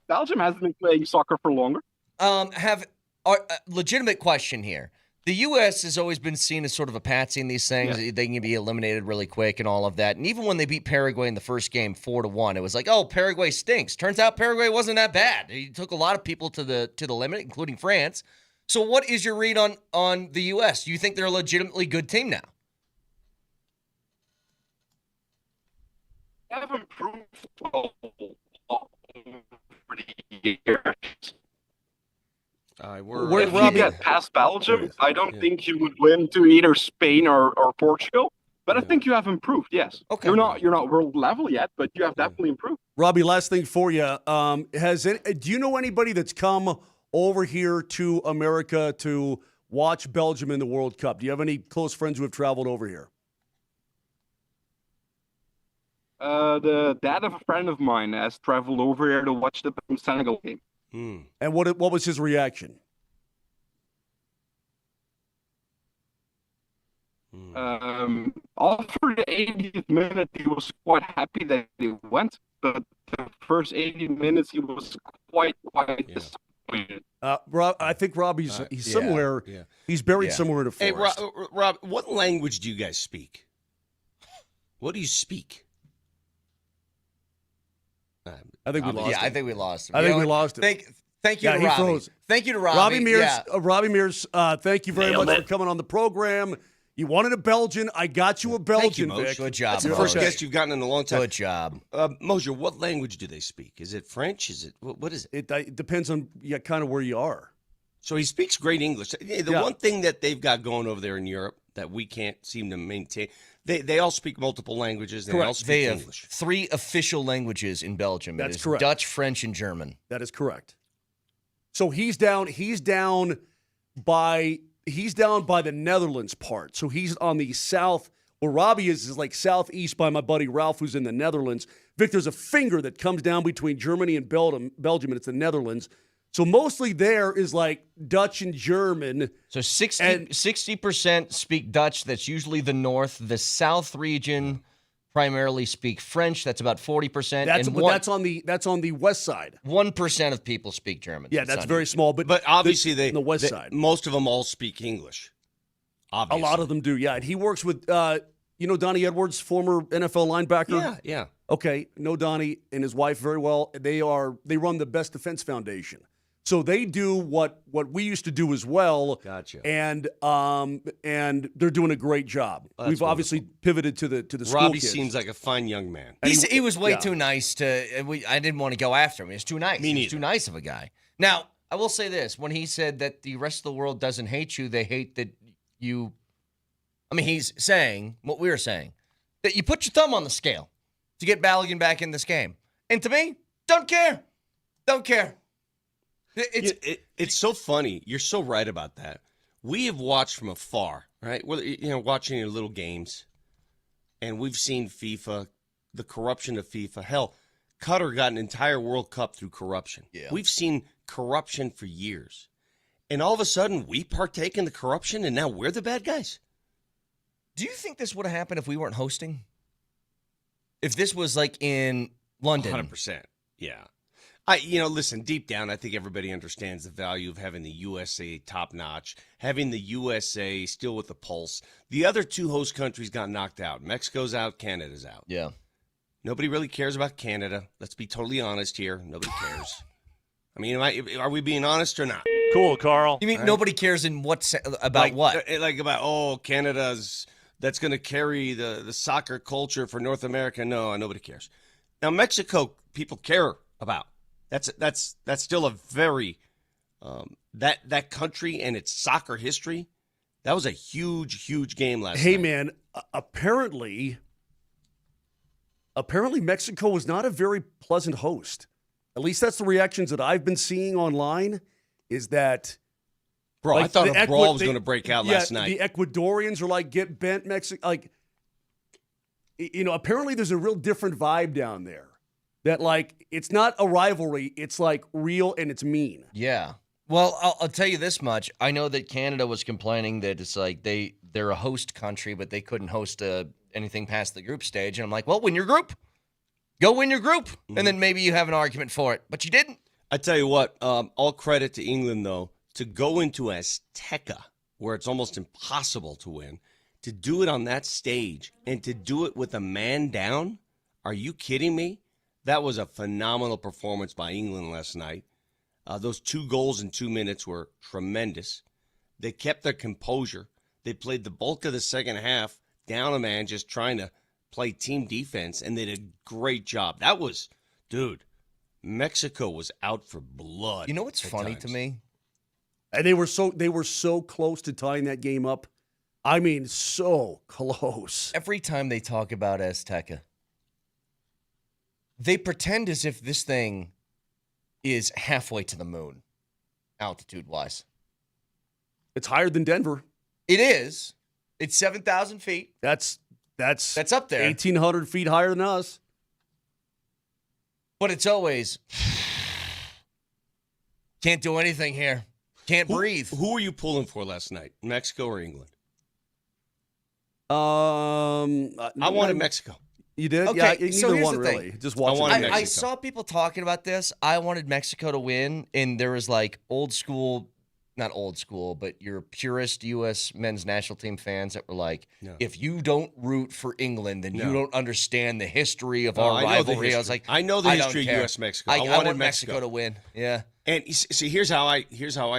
Belgium hasn't been playing soccer for longer. Legitimate question here. The U.S. has always been seen as sort of a patsy in these things. Yeah. They can be eliminated really quick and all of that. And even when they beat Paraguay in the first game 4-1, it was like, oh, Paraguay stinks. Turns out Paraguay wasn't that bad. He took a lot of people to the limit, including France. So what is your read on the U.S.? Do you think they're a legitimately good team now? They have improved over the years. If you get past Belgium, I don't think you would win to either Spain or Portugal. But I think you have improved. Yes. Okay. You're not world level yet, but you have definitely improved. Robbie, last thing for you. Do you know anybody that's come over here to America to watch Belgium in the World Cup? Do you have any close friends who have traveled over here? The dad of a friend of mine has traveled over here to watch the Senegal game. And what was his reaction? After the 80th minute, he was quite happy that he went, but the first 80 minutes, he was quite disappointed. I think Robbie's he's somewhere. Yeah. He's buried somewhere in a forest. Hey, Rob, what language do you guys speak? What do you speak? I think we lost him. Yeah, I think we lost him. I think we lost him. Thank you to Robbie. Froze. Thank you to Robbie. Robbie Mears, Yeah. Robbie Mears, thank you very much for coming on the program. You wanted a Belgian. I got you a Belgian, Thank you, Vic. Good job, That's the first guest you've gotten in a long time. Good job. Moser, what language do they speak? Is it French? Is it what is it? It depends on kind of where you are. So he speaks great English. The one thing that they've got going over there in Europe that we can't seem to maintain, they all speak multiple languages. They all speak English. Have 3 official languages in Belgium. That's correct. Dutch, French, and German. That is correct. So he's down by the Netherlands part. So he's on the south. Where Robbie is like southeast by my buddy Ralph, who's in the Netherlands. Vic, there's a finger that comes down between Germany and Belgium, and it's the Netherlands. So mostly there is like Dutch and German. So 60% speak Dutch. That's usually the north. The south region primarily speak French. That's about 40%. That's on the west side. 1% of people speak German. Yeah, that's very small. But obviously on the west side, most of them all speak English. Obviously. A lot of them do. Yeah, and he works with Donnie Edwards, former NFL linebacker. Yeah. Okay, know Donnie and his wife very well. They run the Best Defense Foundation. So they do what we used to do as well. Gotcha. And they're doing a great job. We've obviously pivoted to the school Robbie kids. seems like a fine young man. He was way too nice to. I didn't want to go after him. He was too nice. Me neither. He was too nice of a guy. Now I will say this: when he said that the rest of the world doesn't hate you, they hate that you. I mean, he's saying what we're saying, that you put your thumb on the scale to get Balogun back in this game. And to me, don't care. It's so funny. You're so right about that. We have watched from afar, right? We're watching your little games, and we've seen FIFA, the corruption of FIFA. Hell, Qatar got an entire World Cup through corruption. Yeah. We've seen corruption for years. And all of a sudden, we partake in the corruption, and now we're the bad guys. Do you think this would have happened if we weren't hosting? If this was like in London? 100%. Yeah. Listen, deep down, I think everybody understands the value of having the USA top-notch, having the USA still with the pulse. The other 2 host countries got knocked out. Mexico's out, Canada's out. Yeah. Nobody really cares about Canada. Let's be totally honest here. Nobody cares. I mean, are we being honest or not? Cool, Carl. You mean nobody cares in what about what? Like about, Canada's that's going to carry the soccer culture for North America. No, nobody cares. Now, Mexico, people care about. That's still a very that country and its soccer history. That was a huge game last night. Hey, man, apparently Mexico was not a very pleasant host. At least that's the reactions that I've been seeing online, is that... Bro, I thought a brawl was going to break out last night. The Ecuadorians are like, get bent, Mexico. Like, apparently there's a real different vibe down there. That, like, it's not a rivalry. It's, like, real and it's mean. Yeah. Well, I'll tell you this much. I know that Canada was complaining that it's like they're a host country, but they couldn't host anything past the group stage. And I'm like, well, win your group. Go win your group. Mm-hmm. And then maybe you have an argument for it. But you didn't. I tell you what, all credit to England, though, to go into Azteca, where it's almost impossible to win, to do it on that stage and to do it with a man down. Are you kidding me? That was a phenomenal performance by England last night. Those 2 goals in 2 minutes were tremendous. They kept their composure. They played the bulk of the second half down a man, just trying to play team defense, and they did a great job. That was, dude, Mexico was out for blood. You know what's funny to me? And they were so close to tying that game up. I mean, so close. Every time they talk about Azteca, they pretend as if this thing is halfway to the moon, altitude-wise. It's higher than Denver. It is. It's 7,000 feet. That's up there. 1,800 feet higher than us. But it's always, can't do anything here. Can't breathe. Who were you pulling for last night, Mexico or England? I wanted Mexico. You did? Okay, yeah, so neither here's one the really. thing. Just watch it. I saw people talking about this. I wanted Mexico to win, and there was like not old school, but your purist U.S. men's national team fans that were like, if you don't root for England, then you don't understand the history of our rivalry. I was like, I know the history of U.S. Mexico. I wanted Mexico to win. Yeah. And see, here's how I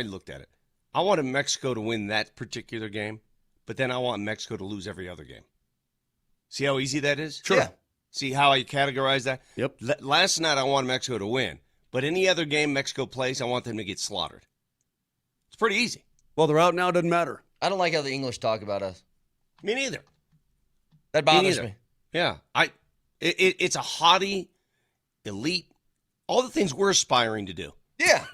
looked at it. I wanted Mexico to win that particular game, but then I want Mexico to lose every other game. See how easy that is? Sure. Yeah. See how I categorize that? Yep. Last night I wanted Mexico to win, but any other game Mexico plays, I want them to get slaughtered. It's pretty easy. Well, they're out now. Doesn't matter. I don't like how the English talk about us. Me neither. That bothers me. Yeah. It's a haughty, elite, all the things we're aspiring to do. Yeah.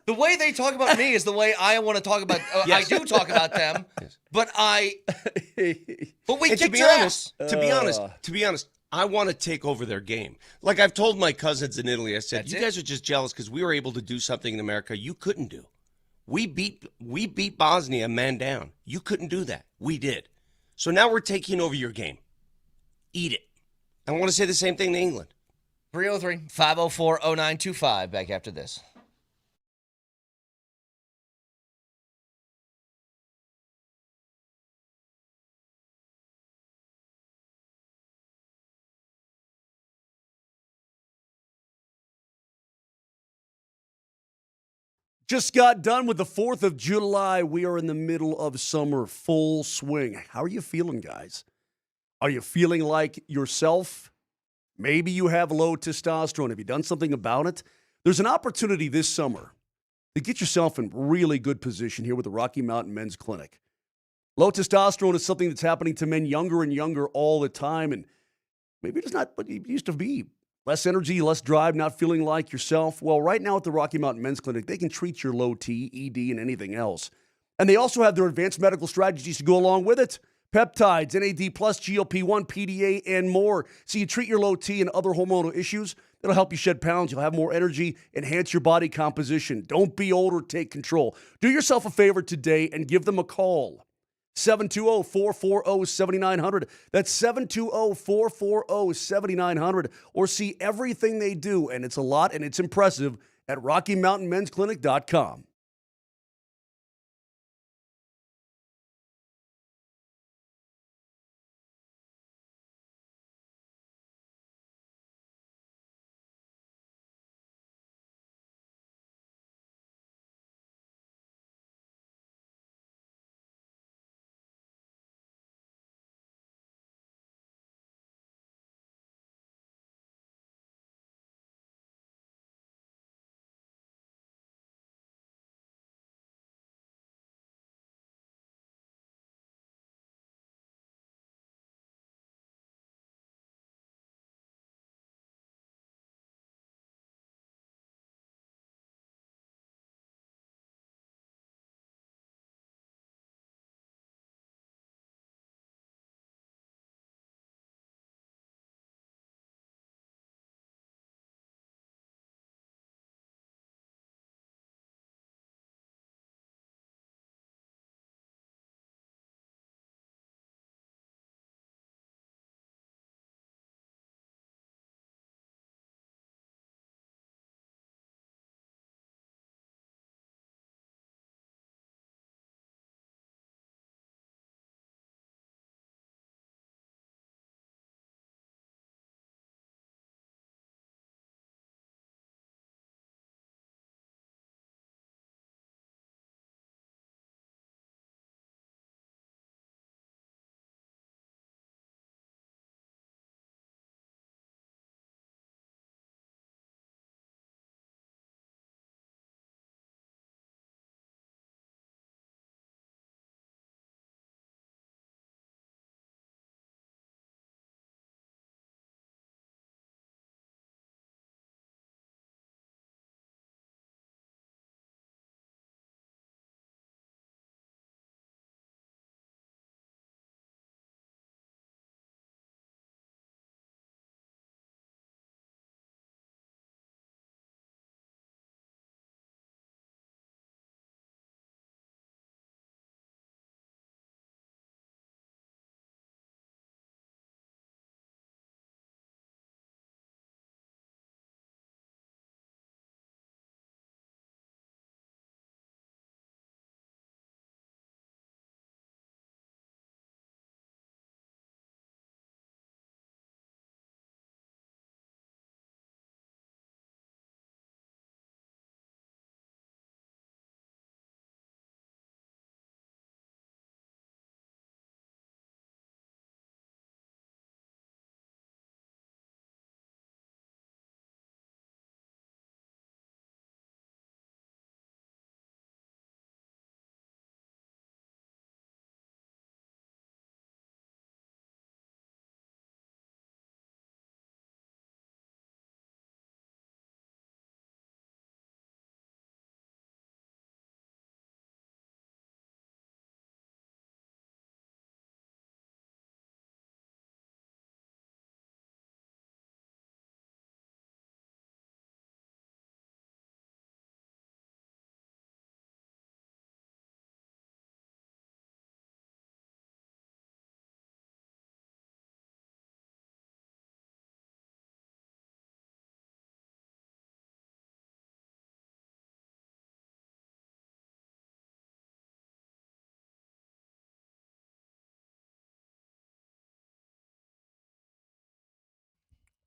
The way they talk about me is the way I want to talk about. Yes. I do talk about them, Yes. but we And kicked your ass. to be honest, I want to take over their game. Like I've told my cousins in Italy, I said, you guys are just jealous because we were able to do something in America you couldn't do. We beat Bosnia man down. You couldn't do that. We did. So now we're taking over your game. Eat it. I want to say the same thing to England. 303-504-0925. Back after this. Just got done with the 4th of July. We are in the middle of summer, full swing. How are you feeling, guys? Are you feeling like yourself? Maybe you have low testosterone. Have you done something about it? There's an opportunity this summer to get yourself in really good position here with the Rocky Mountain Men's Clinic. Low testosterone is something that's happening to men younger and younger all the time, and maybe it's not what it used to be. Less energy, less drive, not feeling like yourself. Well, right now at the Rocky Mountain Men's Clinic, they can treat your low T, ED, and anything else. And they also have their advanced medical strategies to go along with it. Peptides, NAD+, GLP-1, PDA, and more. So you treat your low T and other hormonal issues. It'll help you shed pounds. You'll have more energy, enhance your body composition. Don't be old or take control. Do yourself a favor today and give them a call. 720-440-7900. That's 720-440-7900. Or see everything they do, and it's a lot, and it's impressive, at RockyMountainMen'sClinic.com.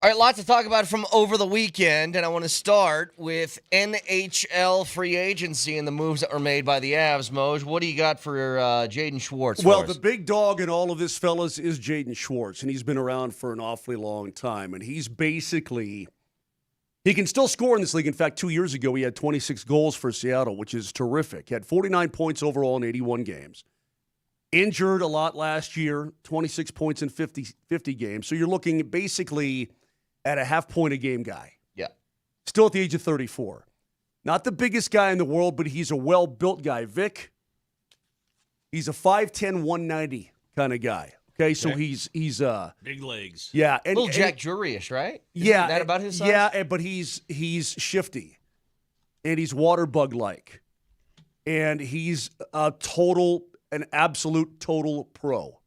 All right, lots to talk about from over the weekend, and I want to start with NHL free agency and the moves that were made by the Avs. Moj, what do you got for Jaden Schwartz? Well, the big dog in all of this, fellas, is Jaden Schwartz, and he's been around for an awfully long time, and he's basically he can still score in this league. In fact, 2 years ago, he had 26 goals for Seattle, which is terrific. He had 49 points overall in 81 games. Injured a lot last year, 26 points in 50 games. So you're looking basically at a half-point-a-game guy. Yeah. Still at the age of 34. Not the biggest guy in the world, but he's a well-built guy. Vic, he's a 5'10", 190 kind of guy. Okay, so he's big legs. Yeah. A little Jack Drury-ish, right? Isn't Yeah. that about his size? Yeah, but he's shifty. And he's water bug-like. And he's an absolute total pro.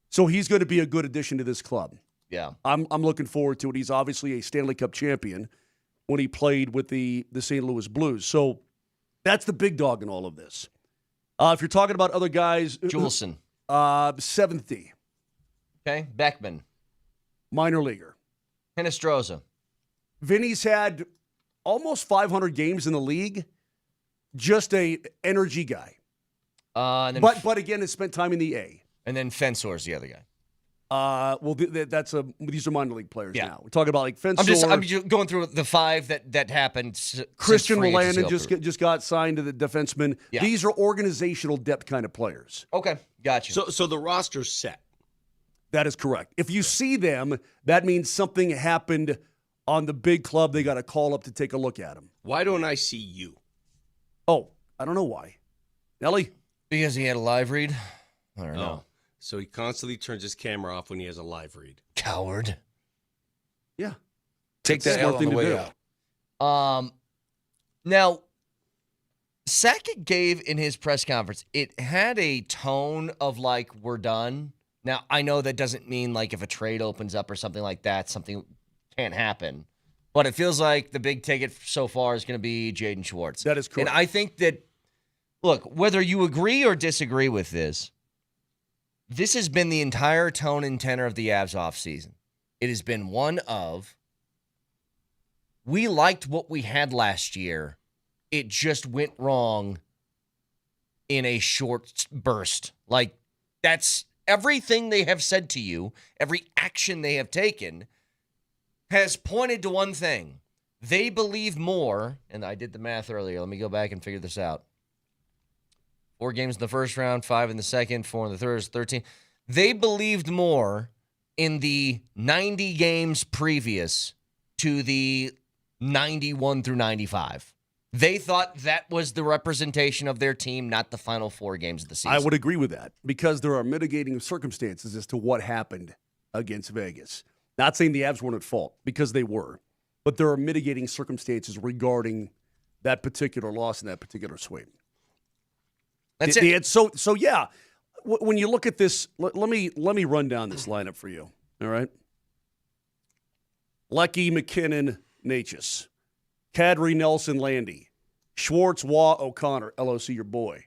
So he's going to be a good addition to this club. Yeah. I'm looking forward to it. He's obviously a Stanley Cup champion when he played with the St. Louis Blues. So that's the big dog in all of this. If you're talking about other guys. Juleson. 7th D. Okay. Beckman. Minor leaguer. Hinestroza. Vinny's had almost 500 games in the league. Just a energy guy. And then but again, has spent time in the A. And then Fensor's the other guy. These are minor league players now. We're talking about like Fensor. I'm just going through the five that happened. Christian Rolanda just got signed to the defenseman. Yeah. These are organizational depth kind of players. Okay, gotcha. So the roster's set. That is correct. If you see them, that means something happened on the big club. They got a call up to take a look at them. Why don't I see you? Oh, I don't know why. Nelly? Because he had a live read? I don't know. So he constantly turns his camera off when he has a live read. Coward. Yeah. Take that L on the way out. Now, Sakic gave in his press conference, it had a tone of like, we're done. Now, I know that doesn't mean like if a trade opens up or something like that, something can't happen. But it feels like the big ticket so far is going to be Jaden Schwartz. That is correct. And I think that, look, whether you agree or disagree with this has been the entire tone and tenor of the Avs offseason. It has been one of, we liked what we had last year. It just went wrong in a short burst. Like, that's everything they have said to you, every action they have taken has pointed to one thing. They believe more, and I did the math earlier. Let me go back and figure this out. 4 games in the first round, 5 in the second, 4 in the third, 13. They believed more in the 90 games previous to the 91 through 95. They thought that was the representation of their team, not the final 4 games of the season. I would agree with that because there are mitigating circumstances as to what happened against Vegas. Not saying the Avs weren't at fault, because they were. But there are mitigating circumstances regarding that particular loss and that particular swing. That's it. So yeah, when you look at this, let me run down this lineup for you. All right. Lecky, McKinnon, Natchez, Kadri, Nelson, Landy, Schwartz, Waugh, O'Connor, LOC, your boy,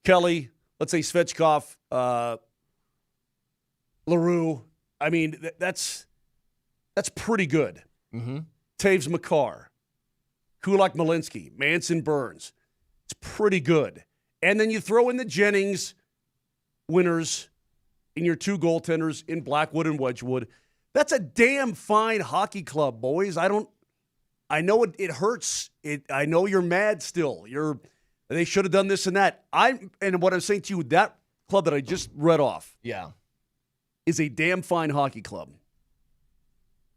Kelly. Let's say Svechkov, LaRue. I mean, that's pretty good. Mm-hmm. Taves, Makar, Kulak, Malinsky, Manson, Burns. It's pretty good. And then you throw in the Jennings winners in your 2 goaltenders in Blackwood and Wedgwood. That's a damn fine hockey club, boys. I know it hurts. I know you're mad still. They should have done this and that. And what I'm saying to you, that club that I just read off, is a damn fine hockey club.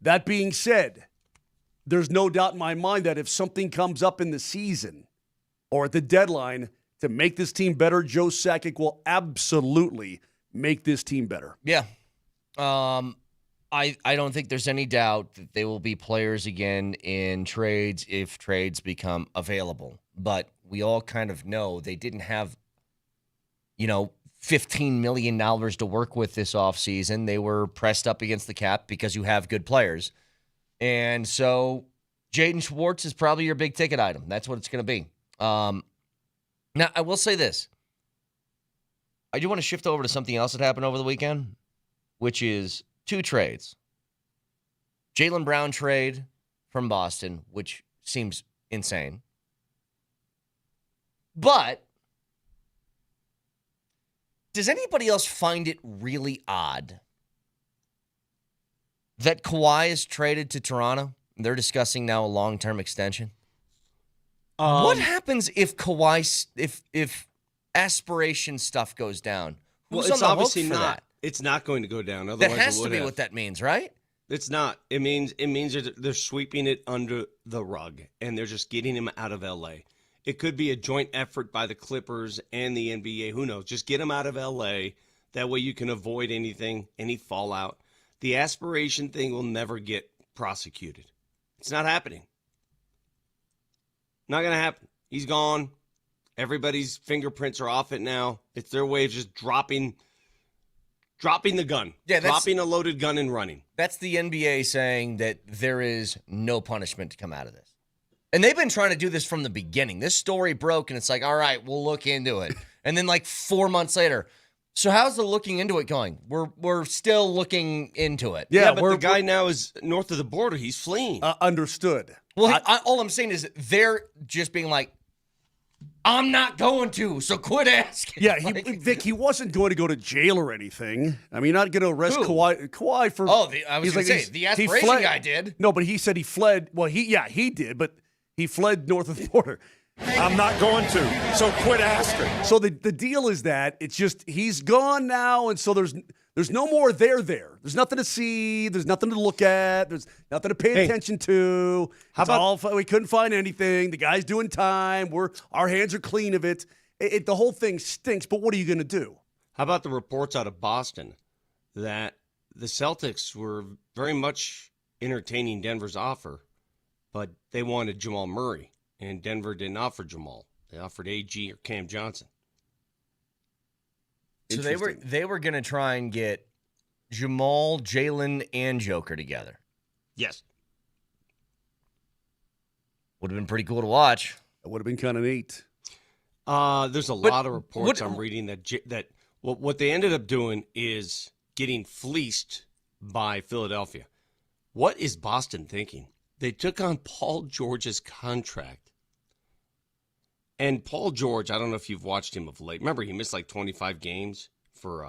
That being said, there's no doubt in my mind that if something comes up in the season or at the deadline to make this team better, Joe Sakic will absolutely make this team better. Yeah. I don't think there's any doubt that they will be players again in trades if trades become available. But we all kind of know they didn't have, $15 million to work with this offseason. They were pressed up against the cap because you have good players. And so Jaden Schwartz is probably your big ticket item. That's what it's going to be. Now, I will say this. I do want to shift over to something else that happened over the weekend, which is 2 trades. Jaylen Brown trade from Boston, which seems insane. But does anybody else find it really odd that Kawhi is traded to Toronto? They're discussing now a long-term extension. What happens if Kawhi, if aspiration stuff goes down? Who's it's on the obviously hook for not. that? It's not going to go down. Otherwise, That has it to would be have. what that means, right? It's not. It means they're sweeping it under the rug, and they're just getting him out of L.A. It could be a joint effort by the Clippers and the NBA. Who knows? Just get him out of L.A. That way you can avoid anything, any fallout. The aspiration thing will never get prosecuted. It's not happening. Not going to happen. He's gone. Everybody's fingerprints are off it now. It's their way of just dropping the gun. Yeah, dropping a loaded gun and running. That's the NBA saying that there is no punishment to come out of this. And they've been trying to do this from the beginning. This story broke, and it's like, all right, we'll look into it. And then like 4 months later, so how's the looking into it going? We're still looking into it. Yeah, but the guy now is north of the border. He's fleeing. Understood. Well, all I'm saying is they're just being like, I'm not going to, so quit asking. Yeah, Vic, he wasn't going to go to jail or anything. I mean, you're not going to arrest Kawhi for. Oh, I was going to say, the aspiration guy did. No, but he said he fled. Well, he did, but he fled north of the border. I'm not going to, so quit asking. So the deal is that it's just he's gone now, and so there's no more there. There's nothing to see. There's nothing to look at. There's nothing to pay attention to. We couldn't find anything. The guy's doing time. Our hands are clean of it. The whole thing stinks, but what are you going to do? How about the reports out of Boston that the Celtics were very much entertaining Denver's offer, but they wanted Jamal Murray, and Denver didn't offer Jamal. They offered AG or Cam Johnson. So they were going to try and get Jamal, Jalen, and Joker together. Yes. Would have been pretty cool to watch. It would have been kind of neat. There's a lot of reports I'm reading that what they ended up doing is getting fleeced by Philadelphia. What is Boston thinking? They took on Paul George's contract. And Paul George, I don't know if you've watched him of late. Remember, he missed like 25 games for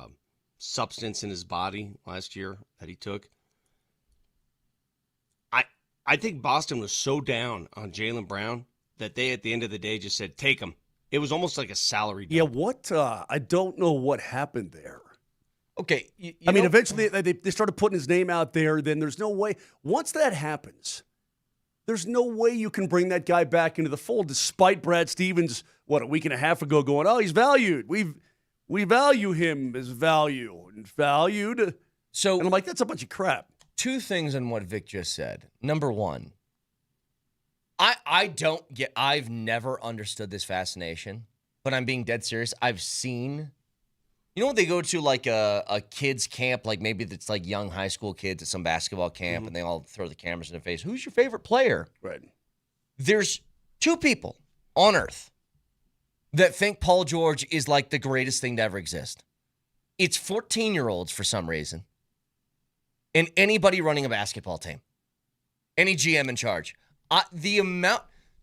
substance in his body last year that he took. I think Boston was so down on Jaylen Brown that they, at the end of the day, just said, take him. It was almost like a salary dump. Yeah, I don't know what happened there. Okay. Eventually they started putting his name out there. Then there's no way. Once that happens, there's no way you can bring that guy back into the fold, despite Brad Stevens, a week and a half ago going, oh, he's valued. We value him as valued. And I'm like, that's a bunch of crap. Two things on what Vic just said. Number one, I've never understood this fascination, but I'm being dead serious. I've seen, when they go to like a kids camp, like maybe it's like young high school kids at some basketball camp, and they all throw the cameras in their face. Who's your favorite player? Right. There's two people on earth that think Paul George is like the greatest thing to ever exist. It's 14-year-olds for some reason, and anybody running a basketball team, any GM in charge.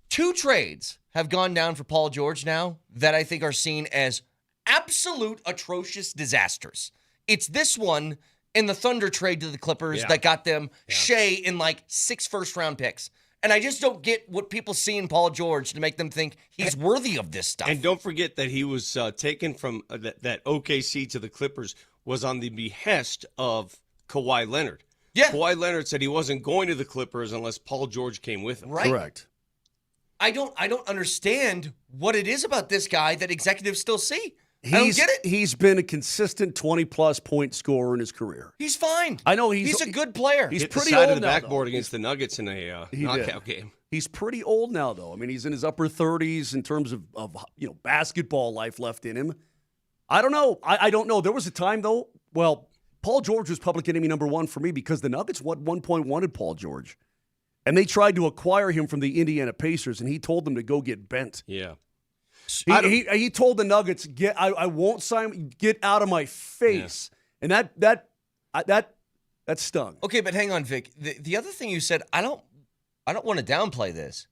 Two trades have gone down for Paul George now that I think are seen as absolute atrocious disasters. It's this one and the Thunder trade to the Clippers that got them Shea in like 6 first-round picks. And I just don't get what people see in Paul George to make them think he's worthy of this stuff. And don't forget that he was taken from that OKC to the Clippers was on the behest of Kawhi Leonard. Yeah. Kawhi Leonard said he wasn't going to the Clippers unless Paul George came with him. Right. Correct. I don't understand what it is about this guy that executives still see. I don't get it. He's been a consistent 20-plus point scorer in his career. He's fine. I know he's a good player. He's Hit pretty the side old of the now, backboard though. against the Nuggets in a knockout game. He's pretty old now, though. I mean, he's in his upper 30s in terms of basketball life left in him. I don't know. I don't know. There was a time, though, Paul George was public enemy number one for me because the Nuggets at one point wanted Paul George. And they tried to acquire him from the Indiana Pacers, and he told them to go get bent. Yeah. He told the Nuggets, I won't sign, get out of my face. Yeah. And that That stung. Okay, but hang on, Vic. The other thing you said, I don't want to downplay this.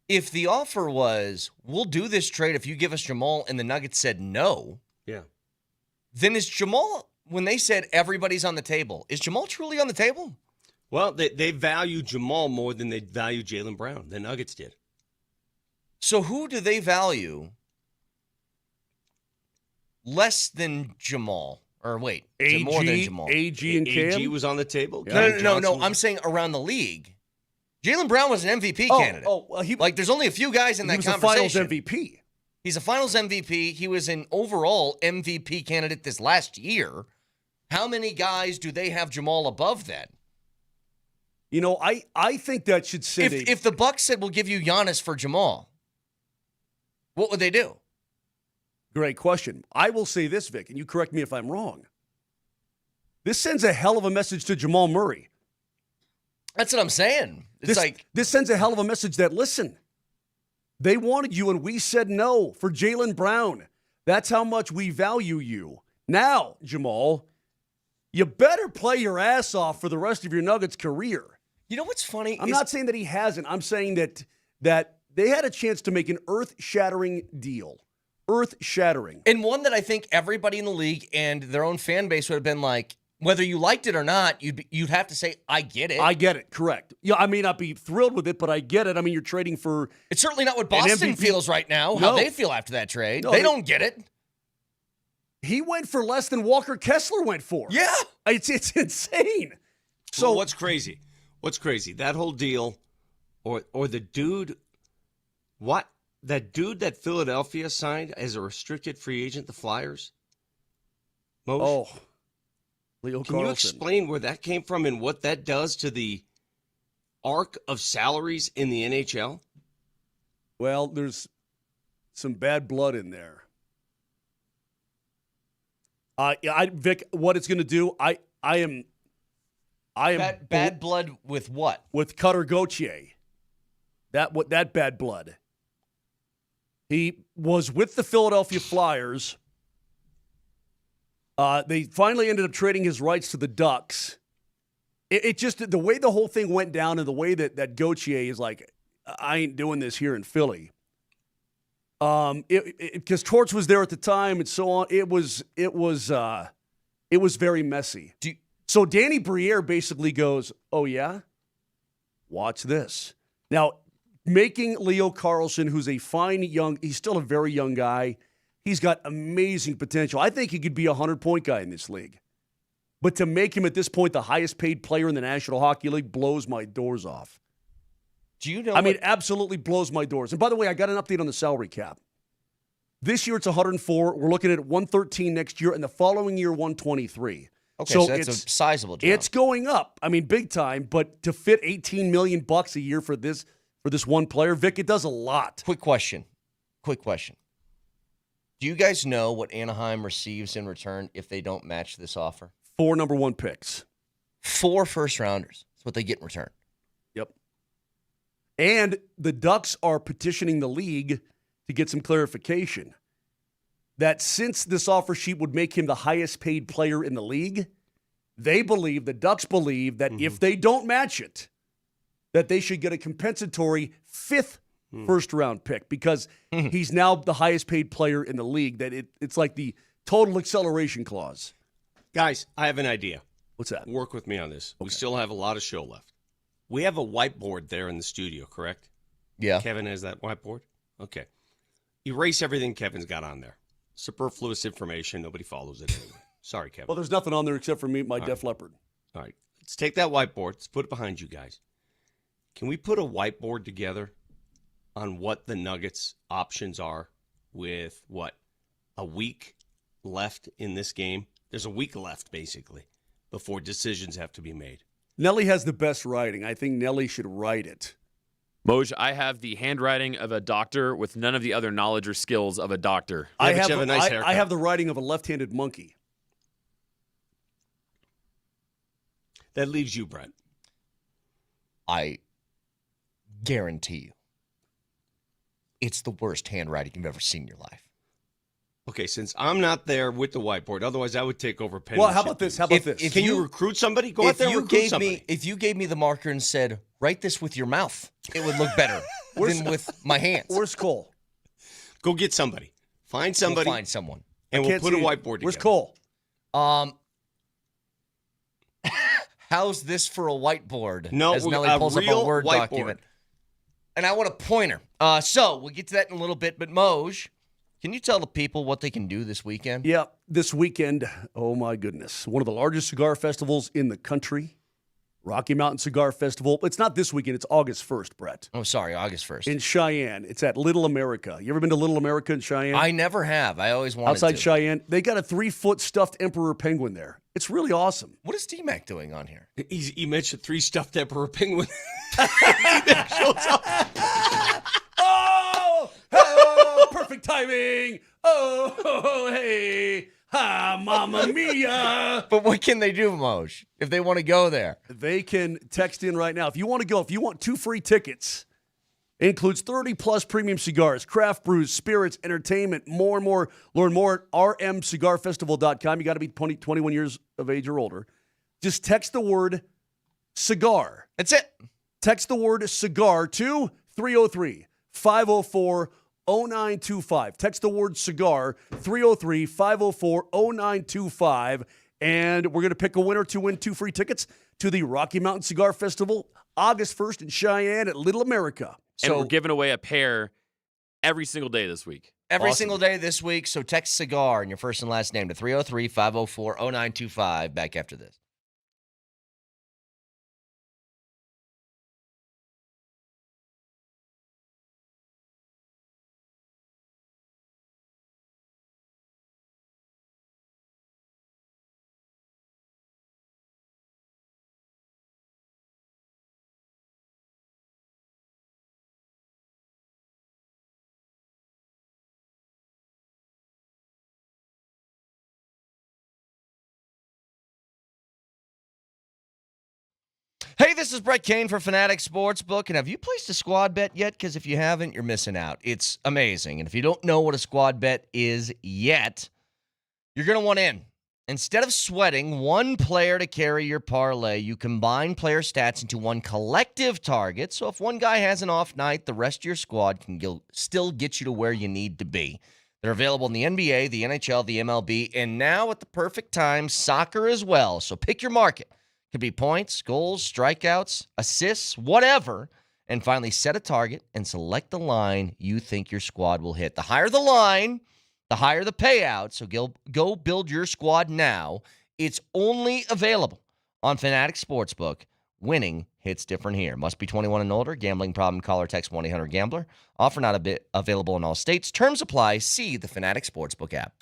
If the offer was, we'll do this trade if you give us Jamal, and the Nuggets said no, then is Jamal, when they said everybody's on the table, is Jamal truly on the table? Well, they value Jamal more than they value Jaylen Brown. The Nuggets did. So who do they value less than Jamal? Or wait, is it more than Jamal? AG and Cam? AG was on the table. Yeah. No. I'm saying around the league. Jaylen Brown was an MVP candidate. There's only a few guys in that conversation. He was a Finals MVP. He's a Finals MVP. He was an overall MVP candidate this last year. How many guys do they have Jamal above that? You know, I think that should sit. If the Bucks said we'll give you Giannis for Jamal, what would they do? Great question. I will say this, Vic, and you correct me if I'm wrong. This sends a hell of a message to Jamal Murray. That's what I'm saying. This sends a hell of a message that, listen, they wanted you and we said no for Jaylen Brown. That's how much we value you. Now, Jamal, you better play your ass off for the rest of your Nuggets career. You know what's funny? I'm not saying that he hasn't. I'm saying that they had a chance to make an earth-shattering deal. Earth-shattering. And one that I think everybody in the league and their own fan base would have been like, whether you liked it or not, you'd have to say, I get it. I get it, correct. Yeah, I may not be thrilled with it, but I get it. I mean, you're trading for... It's certainly not what Boston feels right now, how they feel after that trade. They don't get it. He went for less than Walker Kessler went for. Yeah. It's insane. So well, what's crazy? What's crazy? That whole deal or the dude... What? That dude that Philadelphia signed as a restricted free agent, the Flyers? Leo Carlson. Can you explain where that came from and what that does to the arc of salaries in the NHL? Well, there's some bad blood in there. Vic, what it's going to do, I am bad blood with what? With Cutter Gauthier. That bad blood. He was with the Philadelphia Flyers. They finally ended up trading his rights to the Ducks. It just, the way the whole thing went down and the way that Gauthier is like, I ain't doing this here in Philly. Because Torts was there at the time and so on. It was very messy. So Danny Briere basically goes, oh yeah? Watch this. Now, making Leo Carlson, who's a fine he's still a very young guy. He's got amazing potential. I think he could be a 100-point guy in this league. But to make him at this point the highest paid player in the National Hockey League blows my doors off. Do you know? I mean, absolutely blows my doors. And by the way, I got an update on the salary cap. This year it's 104. We're looking at 113 next year, and the following year 123. Okay, so that's a sizable jump. It's going up. I mean, big time. But to fit $18 million a year for this one player, Vic, it does a lot. Quick question. Do you guys know what Anaheim receives in return if they don't match this offer? 4 number 1 picks. 4 first-rounders. That's what they get in return. Yep. And the Ducks are petitioning the league to get some clarification that since this offer sheet would make him the highest paid player in the league, the Ducks believe that if they don't match it, that they should get a compensatory 5th first-round pick because he's now the highest paid player in the league, that it's like the total acceleration clause. Guys, I have an idea. What's that? Work with me on this. Okay. We still have a lot of show left. We have a whiteboard there in the studio, correct? Yeah. Kevin has that whiteboard? Okay. Erase everything Kevin's got on there. Superfluous information. Nobody follows it anyway. Sorry, Kevin. Well, there's nothing on there except for me, my Def Leppard. All right. Let's take that whiteboard. Let's put it behind you guys. Can we put a whiteboard together on what the Nuggets' options are with, a week left in this game? There's a week left, basically, before decisions have to be made. Nelly has the best writing. I think Nelly should write it. Moj, I have the handwriting of a doctor with none of the other knowledge or skills of a doctor. I have a nice haircut. I have the writing of a left-handed monkey. That leaves you, Brent. I guarantee you, it's the worst handwriting you've ever seen in your life. Okay, since I'm not there with the whiteboard, otherwise I would take over penmanship. Well, how about this? How about this? Can you recruit somebody? Go out there and recruit somebody. If you gave me the marker and said, write this with your mouth, it would look better than with my hands. Where's Cole? Go get somebody. Find somebody. We'll find someone. And we'll put a whiteboard together. Where's Cole? How's this for a whiteboard? No, as Nelly pulls up a Word whiteboard. document. And I want a pointer. So we'll get to that in a little bit. But Moj, can you tell the people what they can do this weekend? Yeah, this weekend, oh my goodness, one of the largest cigar festivals in the country, Rocky Mountain Cigar Festival. It's not this weekend, it's August 1st, Brett. Oh, sorry, August 1st. In Cheyenne. It's at Little America. You ever been to Little America in Cheyenne? I never have. I always wanted to. Outside Cheyenne. They got a 3-foot stuffed emperor penguin there. It's really awesome. What is DMac doing on here? He mentioned 3 stuffed emperor penguin. DMac shows up. Oh, perfect timing. Oh, hey. Ha, mamma mia. But what can they do, Moj, if they want to go there? They can text in right now. If you want to go, if you want 2 free tickets, it includes 30-plus premium cigars, craft brews, spirits, entertainment, more and more. Learn more at rmcigarfestival.com. You got to be 21 years of age or older. Just text the word cigar. That's it. Text the word cigar to 303-504-0925. Text the word cigar, 303-504-0925. And we're going to pick a winner to win 2 free tickets to the Rocky Mountain Cigar Festival, August 1st in Cheyenne at Little America. And we're giving away a pair every single day this week. Every single day this week. So text cigar and your first and last name to 303-504-0925. Back after this. Hey, this is Brett Kane for Fanatic Sportsbook, and have you placed a squad bet yet? Because if you haven't, you're missing out. It's amazing, and if you don't know what a squad bet is yet, you're going to want in. Instead of sweating one player to carry your parlay, you combine player stats into one collective target, so if one guy has an off night, the rest of your squad can still get you to where you need to be. They're available in the NBA, the NHL, the MLB, and now at the perfect time, soccer as well, so pick your market. Could be points, goals, strikeouts, assists, whatever. And finally, set a target and select the line you think your squad will hit. The higher the line, the higher the payout. So go build your squad now. It's only available on Fanatic Sportsbook. Winning hits different here. Must be 21 and older. Gambling problem, call or text 1-800-GAMBLER. Offer not available in all states. Terms apply. See the Fanatic Sportsbook app.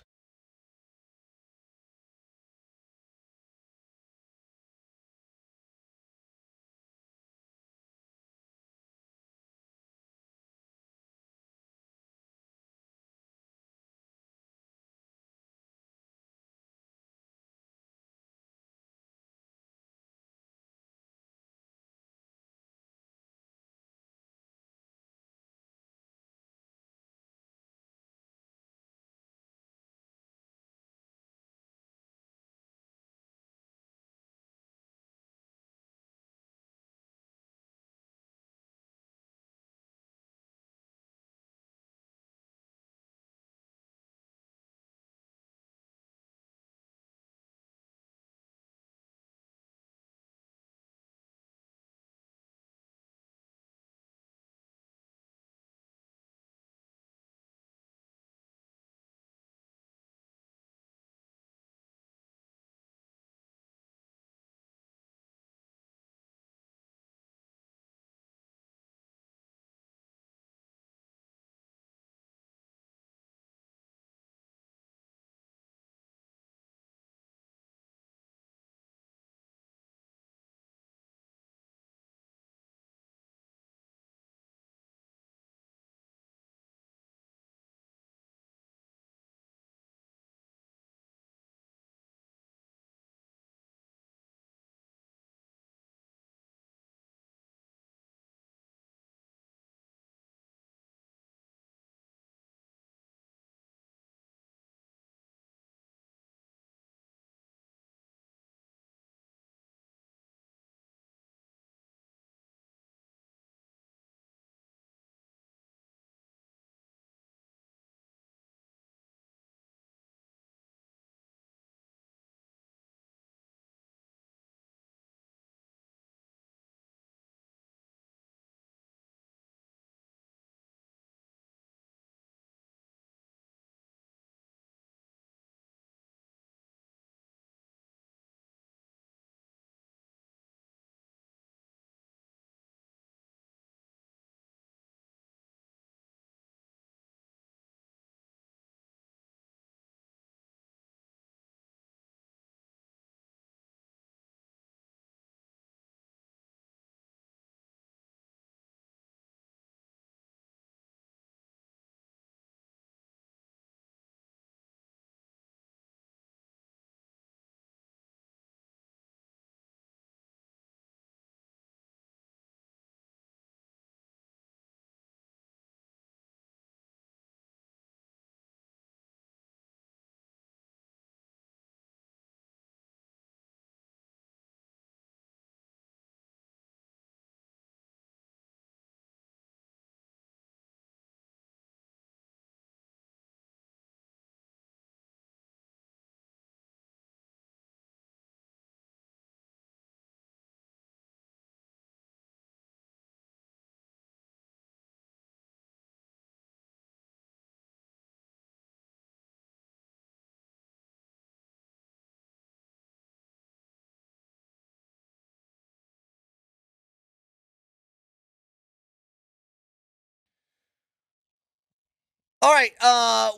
All right,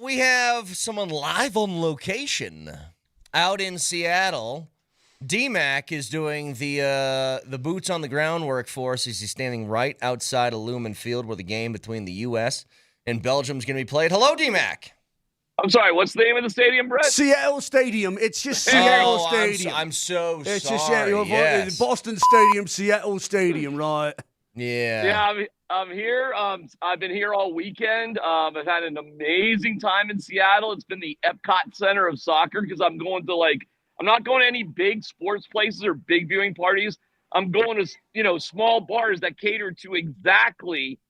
we have someone live on location out in Seattle. DMac is doing the boots on the ground work for us as he's standing right outside of Lumen Field where the game between the U.S. and Belgium is going to be played. Hello, DMac. I'm sorry, what's the name of the stadium, Brett? Seattle Stadium. It's just Seattle Stadium. I'm so it's sorry. Just Seattle. Yes. Boston Stadium, Seattle Stadium, right? Yeah. Yeah, I'm here. I've been here all weekend. I've had an amazing time in Seattle. It's been the Epcot Center of soccer because I'm not going to any big sports places or big viewing parties. I'm going to, small bars that cater to exactly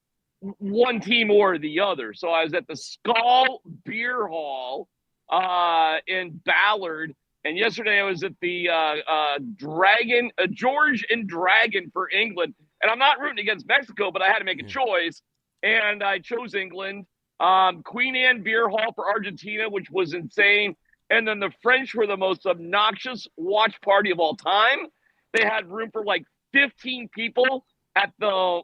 one team or the other. So I was at the Skull Beer Hall in Ballard, and yesterday I was at the George and Dragon for England. And I'm not rooting against Mexico, but I had to make a choice, and I chose England. Queen Anne Beer Hall for Argentina, which was insane. And then the French were the most obnoxious watch party of all time. They had room for like 15 people at the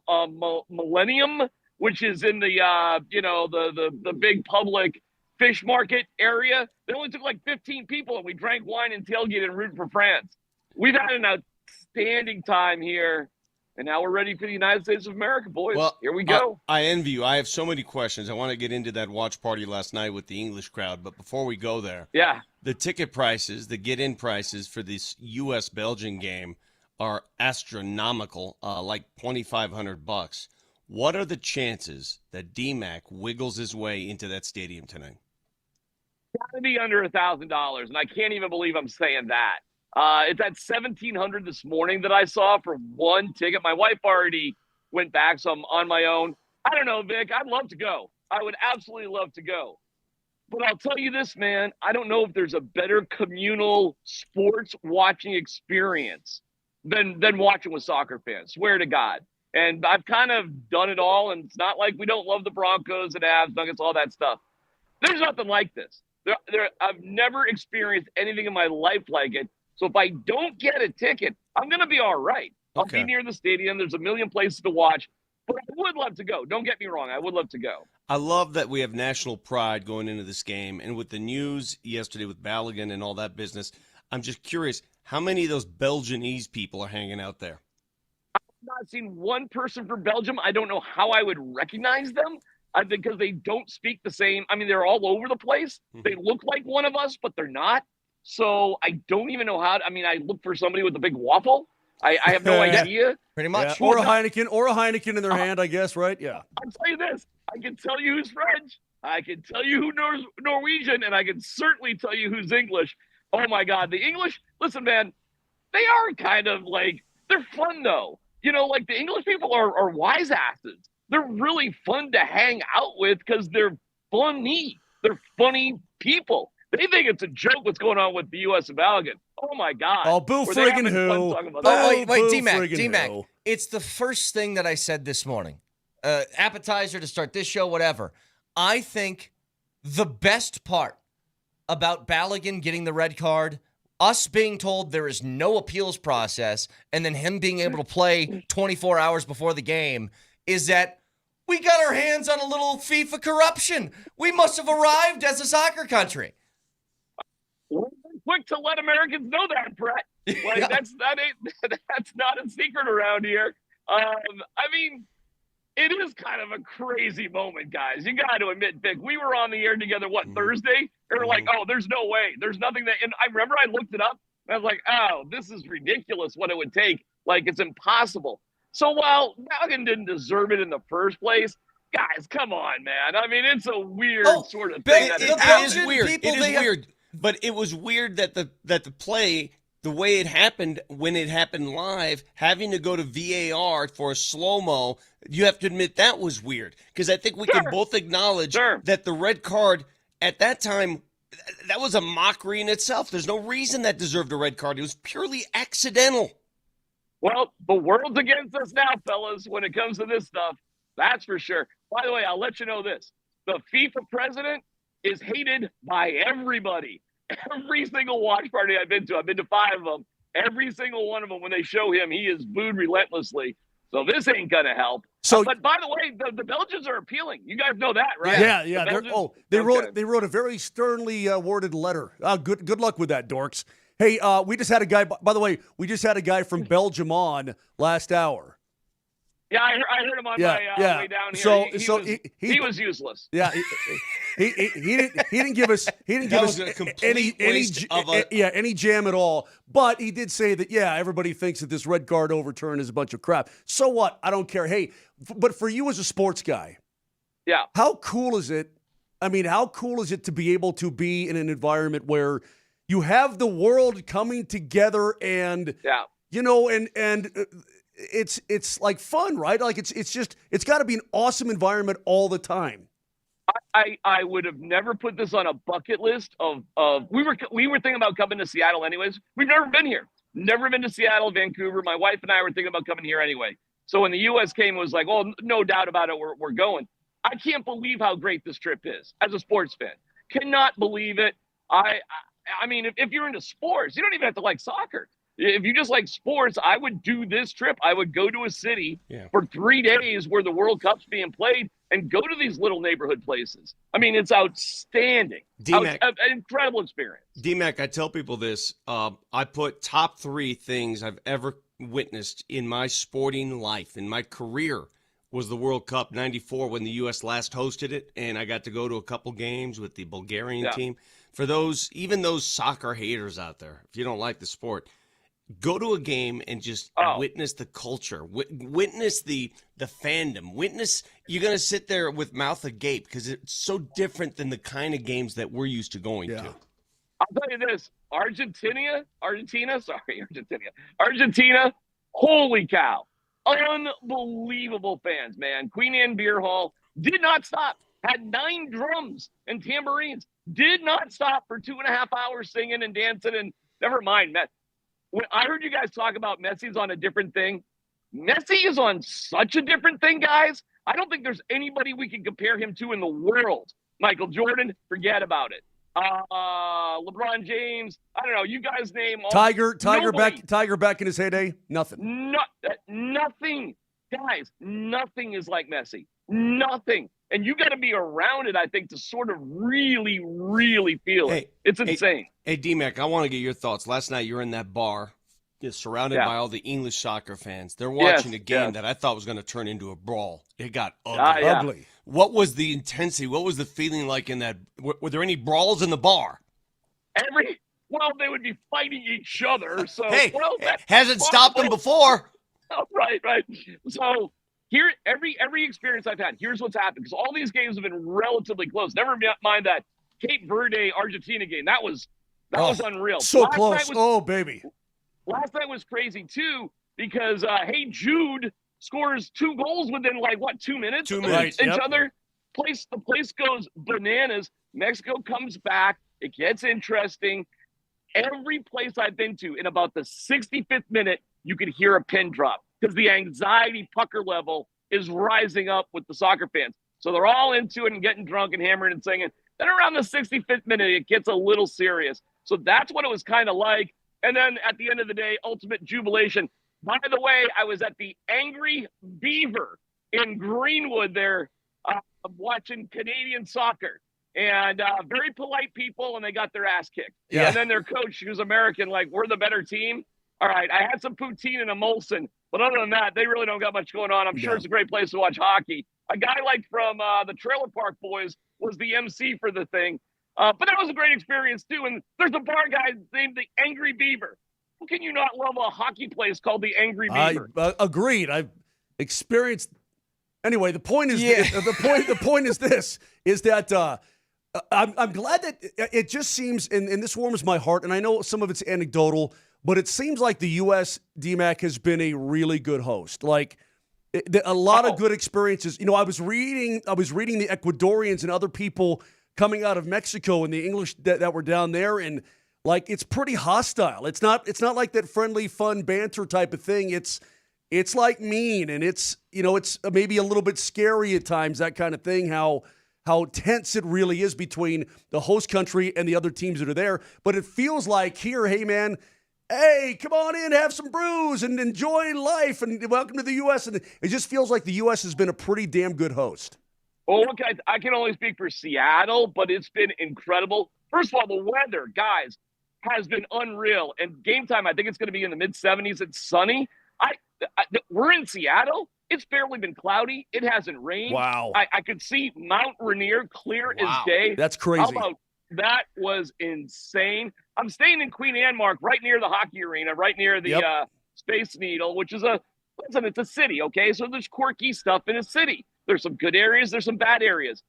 Millennium, which is in the big public fish market area. They only took like 15 people, and we drank wine and tailgated and rooted for France. We've had an outstanding time here, and now we're ready for the United States of America, boys. Well, here we go. I envy you. I have so many questions. I want to get into that watch party last night with the English crowd, but before we go there, the ticket prices, the get-in prices for this U.S.-Belgian game are astronomical, like $2,500. What are the chances that DMac wiggles his way into that stadium tonight? Got to be under $1,000, and I can't even believe I'm saying that. It's at $1,700 this morning that I saw for one ticket. My wife already went back, so I'm on my own. I don't know, Vic. I'd love to go. I would absolutely love to go. But I'll tell you this, man. I don't know if there's a better communal sports watching experience than watching with soccer fans. Swear to God. And I've kind of done it all, and it's not like we don't love the Broncos and Avs, Nuggets, all that stuff. There's nothing like this. I've never experienced anything in my life like it. So if I don't get a ticket, I'm going to be all right. I'll be near the stadium. There's a million places to watch. But I would love to go. Don't get me wrong. I would love to go. I love that we have national pride going into this game. And with the news yesterday with Balogun and all that business, I'm just curious, how many of those Belgianese people are hanging out there? I've not seen one person from Belgium. I don't know how I would recognize them because they don't speak the same. I mean, they're all over the place. They look like one of us, but they're not. So I don't even know how to, I look for somebody with a big waffle. I have no idea. Pretty much. Yeah. Or a Heineken in their hand, I guess, right? Yeah. I'll tell you this. I can tell you who's French. I can tell you who knows Norwegian, and I can certainly tell you who's English. Oh, my God. The English, listen, man, they are kind of like, they're fun, though. Like the English people are wise asses. They're really fun to hang out with because they're funny. They're funny people. They think it's a joke what's going on with the U.S. and Balogun. Oh, my God. Oh, boo friggin' who. Oh, wait, D-Mac. It's the first thing that I said this morning. Appetizer to start this show, whatever. I think the best part about Balogun getting the red card, us being told there is no appeals process, and then him being able to play 24 hours before the game, is that we got our hands on a little FIFA corruption. We must have arrived as a soccer country. We're quick to let Americans know that, Brett. Like that's not a secret around here. It is kind of a crazy moment, guys. You got to admit, Vic, we were on the air together, Thursday? They were like, oh, there's no way. There's nothing that, and I remember I looked it up, and I was like, oh, this is ridiculous what it would take. Like, it's impossible. So while Balogun didn't deserve it in the first place, guys, come on, man. It's a weird sort of thing. It is weird. It is weird. But it was weird that the play, the way it happened, when it happened live, having to go to VAR for a slow-mo, you have to admit that was weird. Because I think we can both acknowledge that the red card at that time, that was a mockery in itself. There's no reason that deserved a red card. It was purely accidental. Well, the world's against us now, fellas, when it comes to this stuff. That's for sure. By the way, I'll let you know this. The FIFA president is hated by everybody. Every single watch party I've been to 5 of them, every single one of them, when they show him, he is booed relentlessly. So this ain't gonna help. So, but by the way, the Belgians are appealing. You guys know that, right? Yeah. They wrote a very sternly worded letter. Good luck with that, dorks. Hey, we just had a guy. By the way, we just had a guy from Belgium on last hour. Yeah, I heard him on my way down here. He was useless. Yeah, he didn't give us any jam at all. But he did say that everybody thinks that this red card overturn is a bunch of crap. So what? I don't care. Hey, but for you as a sports guy, how cool is it? I mean, how cool is it to be able to be in an environment where you have the world coming together and it's like fun, right? Like it's got to be an awesome environment all the time. I would have never put this on a bucket list of we were thinking about coming to Seattle anyways. We've never been here. Never been to Seattle, Vancouver. My wife and I were thinking about coming here anyway. So when the US came, it was like, well, no doubt about it, we're going. I can't believe how great this trip is as a sports fan. Cannot believe it. I mean, if you're into sports, you don't even have to like soccer. If you just like sports, I would do this trip. I would go to a city for 3 days where the World Cup's being played and go to these little neighborhood places. I mean, it's outstanding. DMac, an incredible experience. DMac, I tell people this. I put top 3 things I've ever witnessed in my sporting life, in my career, was the World Cup 94 when the U.S. last hosted it, and I got to go to a couple games with the Bulgarian team. For even those soccer haters out there, if you don't like the sport, go to a game and just witness the culture, witness the fandom, you're going to sit there with mouth agape because it's so different than the kind of games that we're used to going to. I'll tell you this, Argentina, holy cow. Unbelievable fans, man. Queen Anne Beer Hall did not stop, had 9 drums and tambourines, did not stop for 2.5 hours singing and dancing, and never mind, when I heard you guys talk about Messi's on a different thing, Messi is on such a different thing, guys. I don't think there's anybody we can compare him to in the world. Michael Jordan, forget about it. LeBron James, I don't know. You guys name all. Tiger back in his heyday. Nothing. Nothing, guys. Nothing is like Messi. Nothing. And you got to be around it, I think, to sort of really, really feel it. It's insane. Hey, DMac, I want to get your thoughts. Last night you were in that bar, surrounded by all the English soccer fans. They're watching a game that I thought was going to turn into a brawl. It got ugly. What was the intensity? What was the feeling like in that? Were there any brawls in the bar? They would be fighting each other. So hasn't stopped them before. Oh, right. So here, every experience I've had, here's what's happened. Because all these games have been relatively close. Never mind that Cape Verde Argentina game. That was unreal. So close. Baby. Last night was crazy too because Hey Jude scores 2 goals within 2 minutes. 2 minutes. Each other. The place goes bananas. Mexico comes back. It gets interesting. Every place I've been to, in about the 65th minute, you could hear a pin drop because the anxiety pucker level is rising up with the soccer fans. So they're all into it and getting drunk and hammering and singing. Then around the 65th minute, it gets a little serious. So that's what it was kind of like. And then at the end of the day, ultimate jubilation. By the way, I was at the Angry Beaver in Greenwood there watching Canadian soccer. And very polite people, and they got their ass kicked. Yeah. And then their coach, who's American, we're the better team. All right, I had some poutine and a Molson, but other than that, they really don't got much going on. I'm sure it's a great place to watch hockey. A guy from the Trailer Park Boys was the MC for the thing. But that was a great experience, too. And there's a bar guy named the Angry Beaver. How can you not love a hockey place called the Angry Beaver? Agreed. I've experienced. Anyway, the point is the point is this: is that I'm glad that it just seems, and this warms my heart. And I know some of it's anecdotal, but it seems like the U.S. DMac has been a really good host. A lot of good experiences. I was reading the Ecuadorians and other people coming out of Mexico and the English that were down there, and it's pretty hostile. It's not like that friendly, fun banter type of thing. It's mean, and it's maybe a little bit scary at times, that kind of thing, how tense it really is between the host country and the other teams that are there. But it feels like here, hey man, hey, come on in, have some brews, and enjoy life, and welcome to the U.S. And it just feels like the U.S. has been a pretty damn good host. Well, look, I can only speak for Seattle, but it's been incredible. First of all, the weather, guys, has been unreal. And game time, I think it's going to be in the mid-70s. It's sunny. We're in Seattle. It's barely been cloudy. It hasn't rained. Wow. I could see Mount Rainier clear as day. That's crazy. How about that? Was insane. I'm staying in Queen Anne, Mark, right near the hockey arena, right near the Space Needle, which is it's a city, okay? So there's quirky stuff in a city. There's some good areas. There's some bad areas.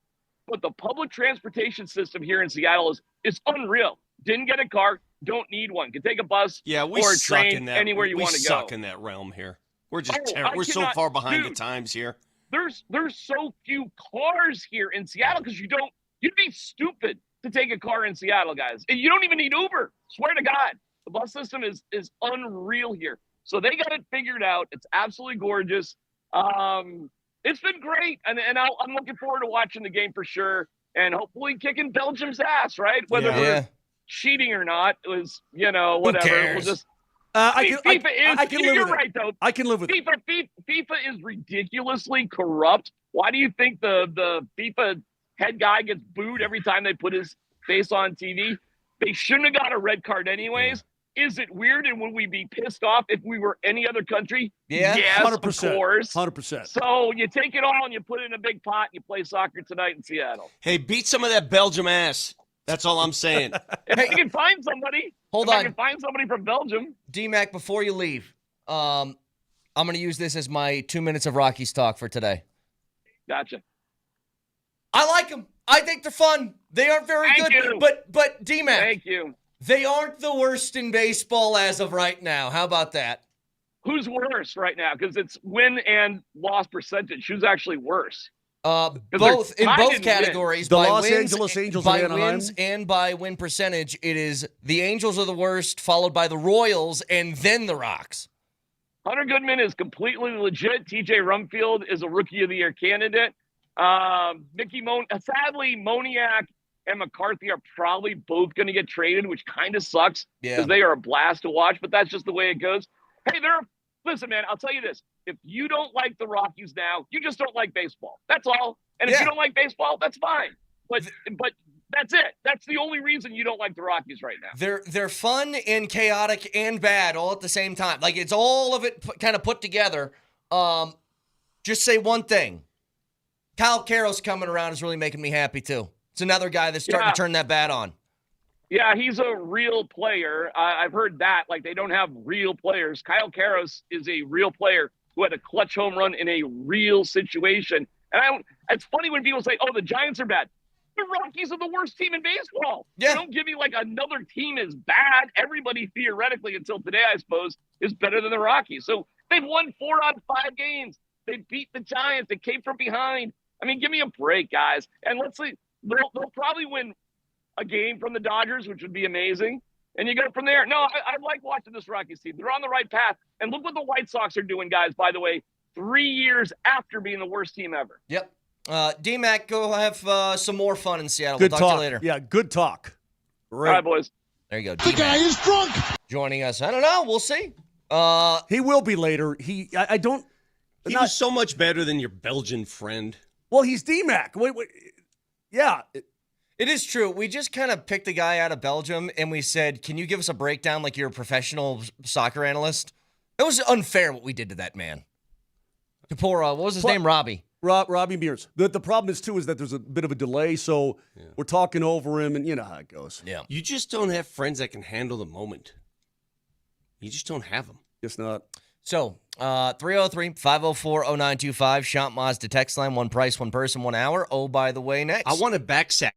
But the public transportation system here in Seattle is unreal. Didn't get a car. Don't need one. Can take a bus or a train anywhere you want to go. We suck in that realm here. We're just we're so far behind the times here. There's so few cars here in Seattle because you'd be stupid to take a car in Seattle, guys. You don't even need Uber. Swear to God. The bus system is unreal here. So they got it figured out. It's absolutely gorgeous. It's been great. And I'm looking forward to watching the game for sure. And hopefully kicking Belgium's ass, right? Whether we're cheating or not, it was, whatever. Who cares? We'll just I can live you're with it. right, though. I can live with it. FIFA is ridiculously corrupt. Why do you think the FIFA head guy gets booed every time they put his face on TV? They shouldn't have got a red card anyways. Is it weird, and would we be pissed off if we were any other country? Yeah, yes, 100%, of course. 100%. So you take it all and you put it in a big pot and you play soccer tonight in Seattle. Hey, beat some of that Belgium ass. That's all I'm saying. If I can find somebody. I can find somebody from Belgium. DMac, before you leave, I'm going to use this as my 2 minutes of Rockies talk for today. Gotcha. I like them. I think they're fun. They aren't very Thank good. you. But DMac. Thank you. They aren't the worst in baseball as of right now. How about that? Who's worse right now? Because it's win and loss percentage. Who's actually worse? Both in both categories. The by Los wins, Angeles Angels by and Anaheim. wins and by win percentage, it is the Angels are the worst, followed by the Royals, and then the Rocks. Hunter Goodman is completely legit. TJ Rumfield is a Rookie of the Year candidate. Sadly, Moniak and McCarthy are probably both going to get traded, which kind of sucks because they are a blast to watch, but that's just the way it goes. Hey, listen, man, I'll tell you this. If you don't like the Rockies now, you just don't like baseball. That's all. And if you don't like baseball, that's fine. But that's it. That's the only reason you don't like the Rockies right now. They're fun and chaotic and bad all at the same time. Like, it's all of it kind of put together. Just say one thing. Kyle Carroll's coming around is really making me happy, too. It's another guy that's starting to turn that bat on. Yeah, he's a real player. I've heard that. Like, they don't have real players. Kyle Karros is a real player who had a clutch home run in a real situation. And it's funny when people say, oh, the Giants are bad. The Rockies are the worst team in baseball. Yeah. They don't give me like another team is bad. Everybody theoretically, until today, I suppose, is better than the Rockies. So they've won 4 out of 5 games. They beat the Giants. They came from behind. I mean, give me a break, guys. And let's see. They'll probably win a game from the Dodgers, which would be amazing. And you go from there. No, I like watching this Rockies team. They're on the right path. And look what the White Sox are doing, guys, by the way, 3 years after being the worst team ever. Yep. DMac, go have some more fun in Seattle. Good we'll talk talk to you later. Yeah, good talk. Right. All right, boys. There you go. The guy is drunk. Joining us. I don't know. We'll see. He will be later. He was so much better than your Belgian friend. Well, he's DMac. Wait. Yeah. It is true. We just kind of picked a guy out of Belgium, and we said, can you give us a breakdown like you're a professional soccer analyst? It was unfair what we did to that man. To poor, what was his name? Robbie. Robbie Mears. The problem is, too, is that there's a bit of a delay, so we're talking over him, and you know how it goes. Yeah. You just don't have friends that can handle the moment. You just don't have them. Just not. So, 303-504-0925, Shop Mazda text line, one price, one person, 1 hour. Oh, by the way, next. I want a back sack.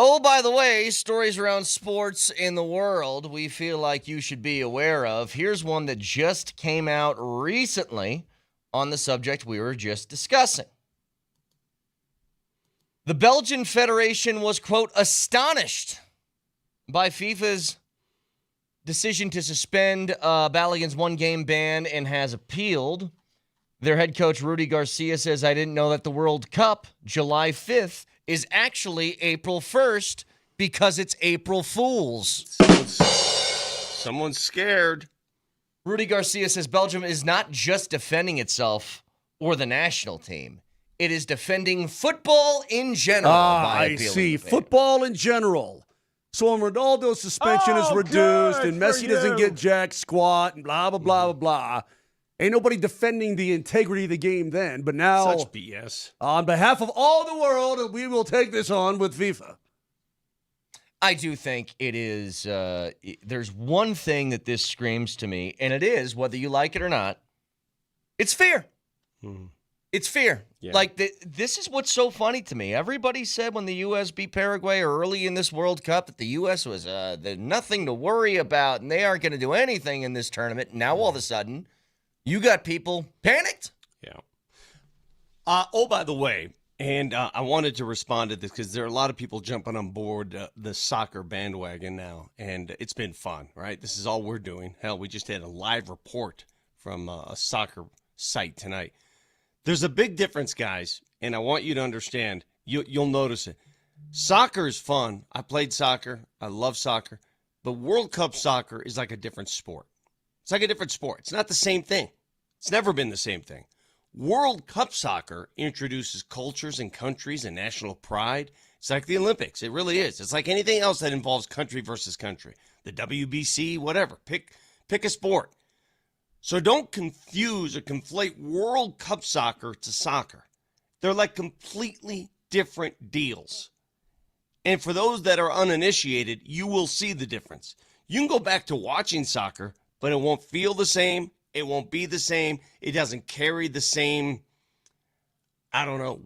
Oh, by the way, stories around sports in the world we feel like you should be aware of. Here's one that just came out recently on the subject we were just discussing. The Belgian Federation was, quote, astonished by FIFA's decision to suspend Balogun's one-game ban and has appealed. Their head coach, Rudy Garcia, says, I didn't know that the World Cup, July 5th, is actually April 1st because it's April Fool's. Someone's scared. Rudy Garcia says Belgium is not just defending itself or the national team. It is defending football in general. I see. Football in general. So when Ronaldo's suspension is reduced and Messi doesn't get jack squat and blah, blah, blah, blah, blah, ain't nobody defending the integrity of the game then. But now, such BS. On behalf of all the world, we will take this on with FIFA. I do think it is, there's one thing that this screams to me, and it is, whether you like it or not, it's fear. Mm-hmm. It's fear. Yeah. Like, this is what's so funny to me. Everybody said when the U.S. beat Paraguay early in this World Cup that the U.S. was nothing to worry about, and they aren't going to do anything in this tournament. Now, all of a sudden, you got people panicked. Yeah. By the way, and I wanted to respond to this because there are a lot of people jumping on board the soccer bandwagon now, and it's been fun, right? This is all we're doing. Hell, we just had a live report from a soccer site tonight. There's a big difference, guys, and I want you to understand. You'll notice it. Soccer is fun. I played soccer. I love soccer. But World Cup soccer is like a different sport. It's like a different sport. It's not the same thing. It's never been the same thing. World Cup soccer introduces cultures and countries and national pride. It's like the Olympics. It really is. It's like anything else that involves country versus country. The WBC, whatever. Pick a sport. So don't confuse or conflate World Cup soccer to soccer. They're like completely different deals. And for those that are uninitiated, you will see the difference. You can go back to watching soccer, but it won't feel the same. It won't be the same. It doesn't carry the same,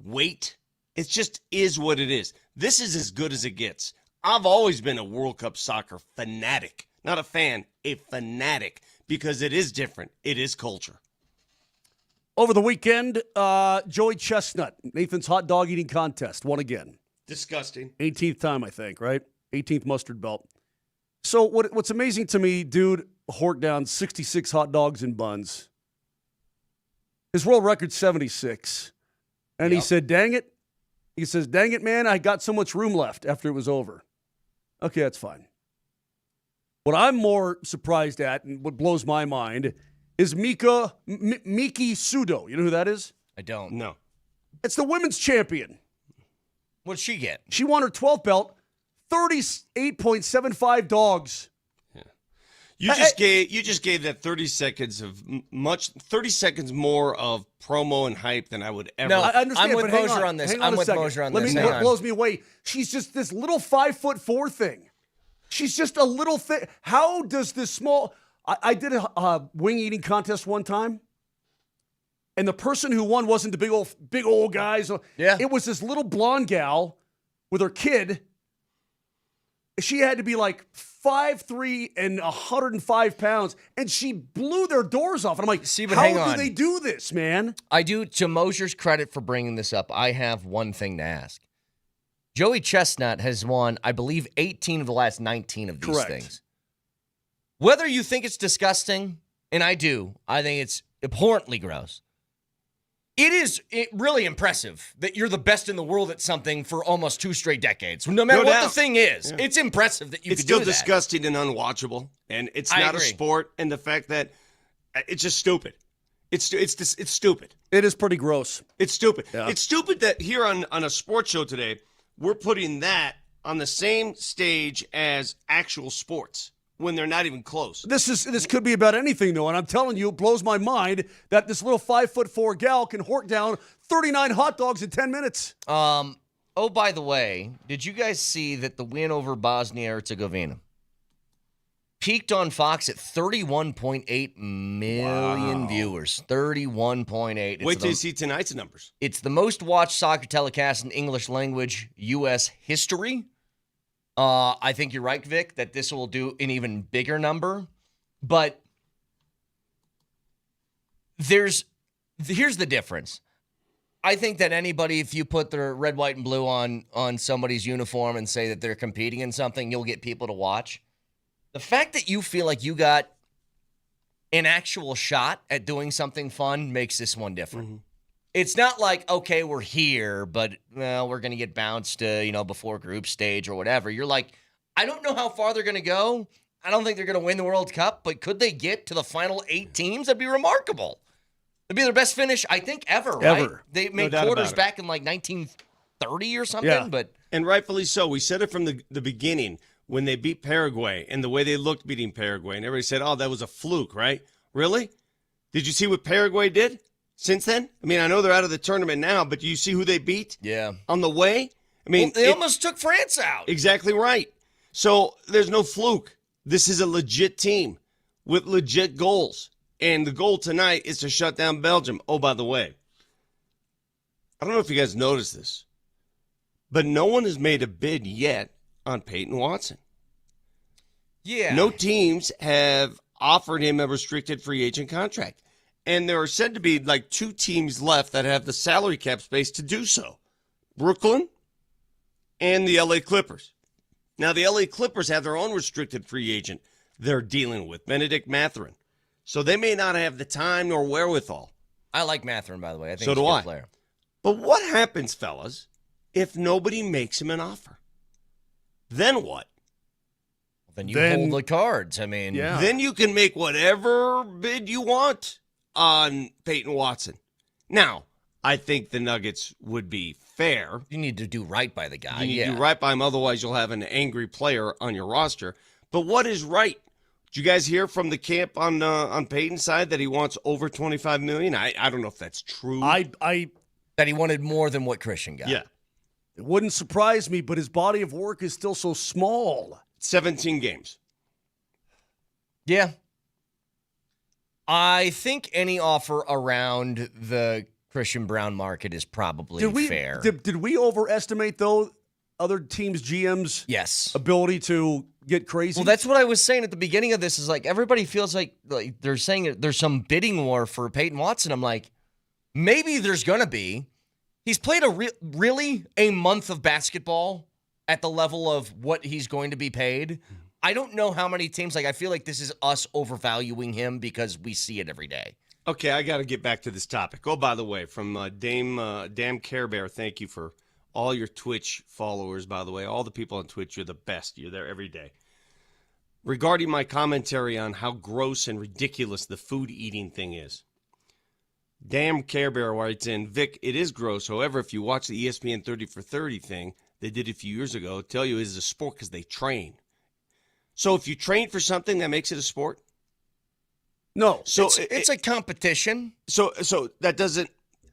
weight. It just is what it is. This is as good as it gets. I've always been a World Cup soccer fanatic. Not a fan, a fanatic, because it is different. It is culture. Over the weekend, Joey Chestnut, Nathan's hot dog eating contest, won again. Disgusting. 18th time, I think, right? 18th mustard belt. So what's amazing to me, dude, horked down 66 hot dogs and buns. His world record's 76. And He said, dang it. He says, dang it, man, I got so much room left after it was over. Okay, that's fine. What I'm more surprised at and what blows my mind is Miki Sudo. You know who that is? I don't. No. It's the women's champion. What'd she get? She won her 12th belt, 38.75 dogs. Yeah. You just gave that 30 seconds of 30 seconds more of promo and hype than I would ever. No, I understand. I'm with Moser on this. I'm with Moser on this. What blows me away? She's just this little 5'4" thing. She's just a little thing. How does this small? I did a wing eating contest one time, and the person who won wasn't the big old guys. Yeah, it was this little blonde gal with her kid. She had to be like 5'3" and 105 pounds, and she blew their doors off. And I'm like, how do they do this, man? I do. To Moser's credit for bringing this up, I have one thing to ask. Joey Chestnut has won, I believe, 18 of the last 19 of these things. Whether you think it's disgusting, and I do, I think it's abhorrently gross. It is really impressive that you're the best in the world at something for almost 2 straight decades. No matter what the thing is, it's impressive that you could do that. It's still disgusting and unwatchable, and it's not a sport, and the fact that it's just stupid. It's stupid. It is pretty gross. It's stupid. Yeah. It's stupid that here on a sports show today, we're putting that on the same stage as actual sports when they're not even close. This could be about anything, though, and I'm telling you, it blows my mind that this little 5'4" gal can hork down 39 hot dogs in 10 minutes. Oh, by the way, did you guys see that the win over Bosnia-Herzegovina peaked on Fox at 31.8 million viewers? 31.8. Wait till you see tonight's numbers. It's the most watched soccer telecast in English language U.S. history. I think you're right, Vic, that this will do an even bigger number. But here's the difference. I think that anybody, if you put the red, white, and blue on somebody's uniform and say that they're competing in something, you'll get people to watch. The fact that you feel like you got an actual shot at doing something fun makes this one different. Mm-hmm. It's not like, okay, we're here, but we're going to get bounced before group stage or whatever. You're like, I don't know how far they're going to go. I don't think they're going to win the World Cup, but could they get to the final 8 teams? That'd be remarkable. It'd be their best finish, I think, ever, right? They made quarters back in like 1930 or something. And rightfully so. We said it from the beginning when they beat Paraguay and the way they looked beating Paraguay. And everybody said, oh, that was a fluke, right? Really? Did you see what Paraguay did since then? I mean, I know they're out of the tournament now, but do you see who they beat? Yeah. On the way? I mean, they almost took France out. Exactly right. So there's no fluke. This is a legit team with legit goals. And the goal tonight is to shut down Belgium. Oh, by the way, I don't know if you guys noticed this, but no one has made a bid yet on Peyton Watson. Yeah. No teams have offered him a restricted free agent contract. And there are said to be like 2 teams left that have the salary cap space to do so. Brooklyn and the LA Clippers. Now, the LA Clippers have their own restricted free agent they're dealing with, Benedict Mathurin. So they may not have the time nor wherewithal. I like Mathurin, by the way. I think so he's do a good I. player. But what happens, fellas, if nobody makes him an offer? Then what? Then you hold the cards. I mean, Then you can make whatever bid you want on Peyton Watson. Now, I think the Nuggets would be fair. You need to do right by the guy. You need to do right by him, otherwise you'll have an angry player on your roster. But what is right? Did you guys hear from the camp on Peyton's side that he wants over $25 million? I don't know if that's true. That he wanted more than what Christian got. Yeah. It wouldn't surprise me, but his body of work is still so small. 17 games. Yeah. I think any offer around the Christian Brown market is probably fair. Did we overestimate, though, other teams' GM's ability to get crazy? Well, that's what I was saying at the beginning of this is like everybody feels like they're saying there's some bidding war for Peyton Watson. I'm like, maybe there's going to be. He's played really a month of basketball at the level of what he's going to be paid. I don't know how many teams, I feel like this is us overvaluing him because we see it every day. Okay, I got to get back to this topic. Oh, by the way, from Dame Care Bear, thank you for all your Twitch followers, by the way. All the people on Twitch, you're the best. You're there every day. Regarding my commentary on how gross and ridiculous the food eating thing is, Damn Care Bear writes in, Vic, it is gross. However, if you watch the ESPN 30 for 30 thing they did a few years ago, tell you it is a sport because they train. So if you train for something, that makes it a sport? No. So it's a competition. So that doesn't,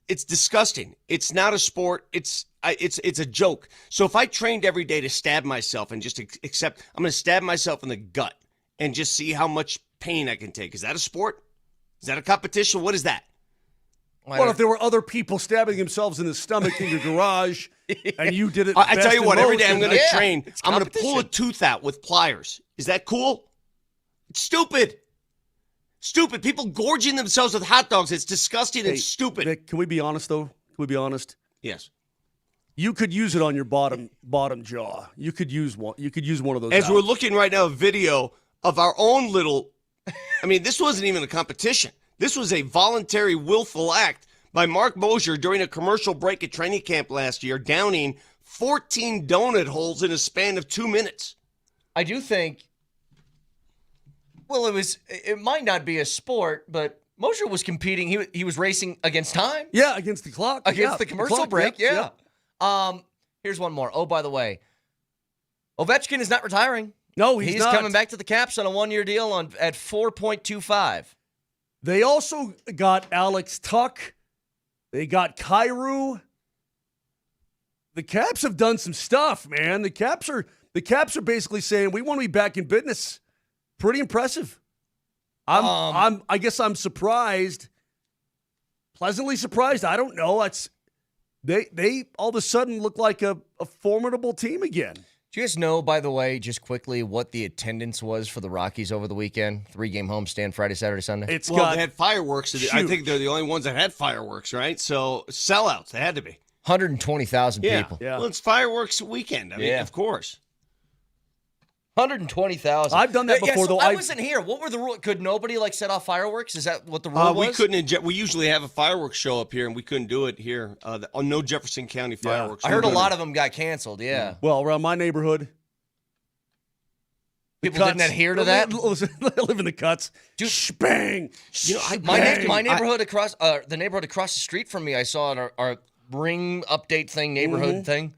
it's disgusting. It's not a sport. It's a joke. So if I trained every day to stab myself and just accept, I'm going to stab myself in the gut and just see how much pain I can take. Is that a sport? Is that a competition? What is that? Well, if there were other people stabbing themselves in the stomach in your garage and you did it, I tell you what, every day I'm going to train. I'm going to pull a competition. tooth out with pliers. Is that cool? It's stupid. Stupid. People gorging themselves with hot dogs. It's disgusting and stupid. Vic, can we be honest, though? Can we be honest? Yes. You could use it on your bottom jaw. You could use one. You could use one of those. As we're looking right now, a video of our own little. I mean, this wasn't even a competition. This was a voluntary, willful act by Mark Moser during a commercial break at training camp last year, downing 14 donut holes in a span of 2 minutes. I do think. Well, it might not be a sport, but Moser was competing. He was racing against time. Yeah, against the clock. Against the commercial break. Yeah. Here's one more. Oh, by the way, Ovechkin is not retiring. No, he's not. Coming back to the Caps on a 1-year deal at $4.25. They also got Alex Tuck. They got Kyrou. The Caps have done some stuff, man. The Caps are basically saying we want to be back in business. Pretty impressive. I guess I'm surprised. Pleasantly surprised. I don't know. They all of a sudden look like a formidable team again. Do you guys know, by the way, just quickly, what the attendance was for the Rockies over the weekend? 3-game homestand, Friday, Saturday, Sunday? They had fireworks. I think they're the only ones that had fireworks, right? So sellouts, they had to be. 120,000 people. Yeah. Well, it's fireworks weekend. I mean, of course. 120,000. I've done that before, though. I wasn't here. What were the rules? Could nobody set off fireworks? Is that what the rule was? We couldn't. We usually have a fireworks show up here, and we couldn't do it here. No Jefferson County fireworks. I heard a lot of them got canceled. Yeah. Well, around my neighborhood, people didn't adhere to that. I live in the cuts. Dude, bang! My neighborhood across the neighborhood across the street from me, I saw on our ring update thing, neighborhood thing.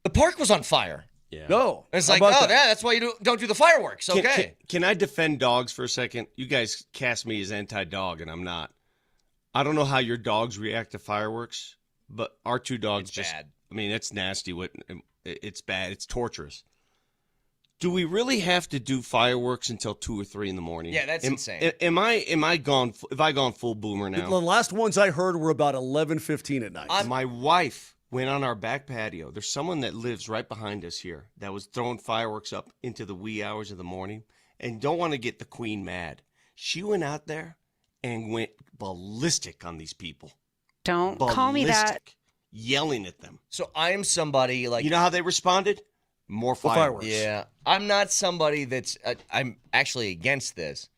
The park was on fire. Yeah. No. It's like, that's why you don't do the fireworks. Okay. Can I defend dogs for a second? You guys cast me as anti-dog, and I'm not. I don't know how your dogs react to fireworks, but our two dogs bad. I mean, it's nasty. It's bad. It's torturous. Do we really have to do fireworks until 2 or 3 in the morning? Yeah, that's insane. Am I gone? Have I gone full boomer now? The last ones I heard were about 11:15 at night. My wife went on our back patio. There's someone that lives right behind us here that was throwing fireworks up into the wee hours of the morning, and don't want to get the queen mad. She went out there and went ballistic on these people. Don't call me that. Yelling at them. So I am somebody you know how they responded? More fireworks. Yeah. I'm not somebody that's I'm actually against this.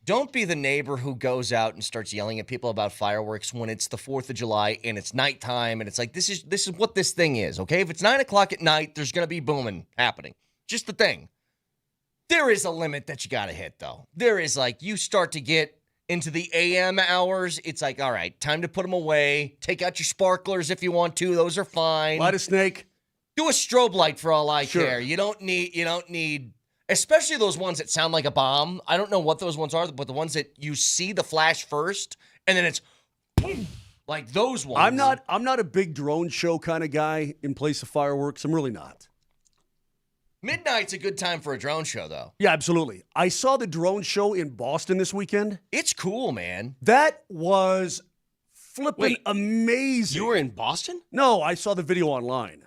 Don't be the neighbor who goes out and starts yelling at people about fireworks when it's the 4th of July and it's nighttime and it's like, this is what this thing is, okay? If it's 9 o'clock at night, there's going to be booming happening. Just the thing. There is a limit that you got to hit, though. There is you start to get into the AM hours, it's like, all right, time to put them away. Take out your sparklers if you want to. Those are fine. Light a snake. Do a strobe light for all I care. You don't need especially those ones that sound like a bomb. I don't know what those ones are, but the ones that you see the flash first, and then it's like those ones. I'm not a big drone show kind of guy in place of fireworks. I'm really not. Midnight's a good time for a drone show, though. Yeah, absolutely. I saw the drone show in Boston this weekend. It's cool, man. That was flipping amazing. You were in Boston? No, I saw the video online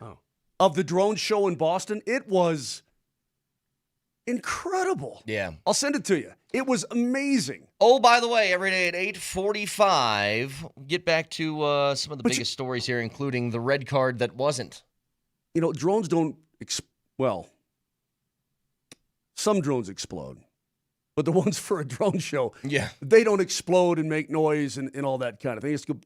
of the drone show in Boston. It was incredible. Yeah. I'll send it to you. It was amazing. Oh, by the way, every day at 8:45, get back to some of the biggest stories here, including the red card that wasn't. Drones don't, some drones explode. But the ones for a drone show, they don't explode and make noise and all that kind of thing. It's go,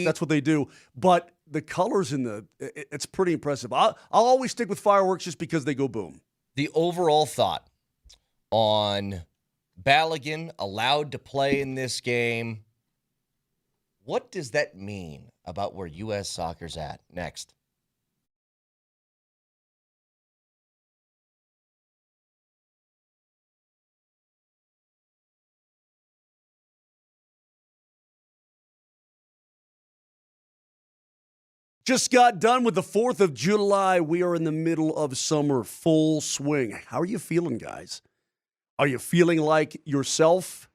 that's what they do. But the colors it's pretty impressive. I'll always stick with fireworks just because they go boom. The overall thought on Balogun allowed to play in this game, what does that mean about where U.S. soccer's at? Next. Just got done with the 4th of July. We are in the middle of summer, full swing. How are you feeling, guys? Are you feeling like yourself?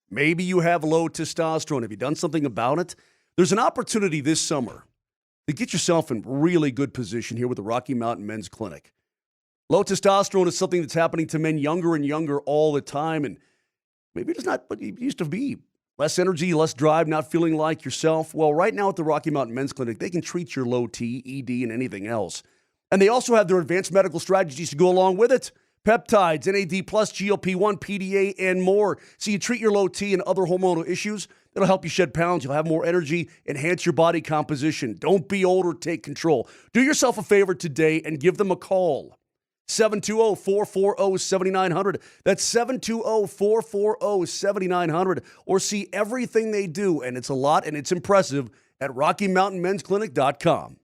Maybe you have low testosterone. Have you done something about it? There's an opportunity this summer to get yourself in really good position here with the Rocky Mountain Men's Clinic. Low testosterone is something that's happening to men younger and younger all the time, and maybe it's not what it used to be. Less energy, less drive, not feeling like yourself. Well, right now at the Rocky Mountain Men's Clinic, they can treat your low T, ED, and anything else. And they also have their advanced medical strategies to go along with it. Peptides, NAD+, GLP-1, PDA, and more. So you treat your low T and other hormonal issues. That'll help you shed pounds. You'll have more energy, enhance your body composition. Don't be old or take control. Do yourself a favor today and give them a call. 720-440-7900. That's 720-440-7900. Or see everything they do, and it's a lot, and it's impressive, at RockyMountainMen'sClinic.com.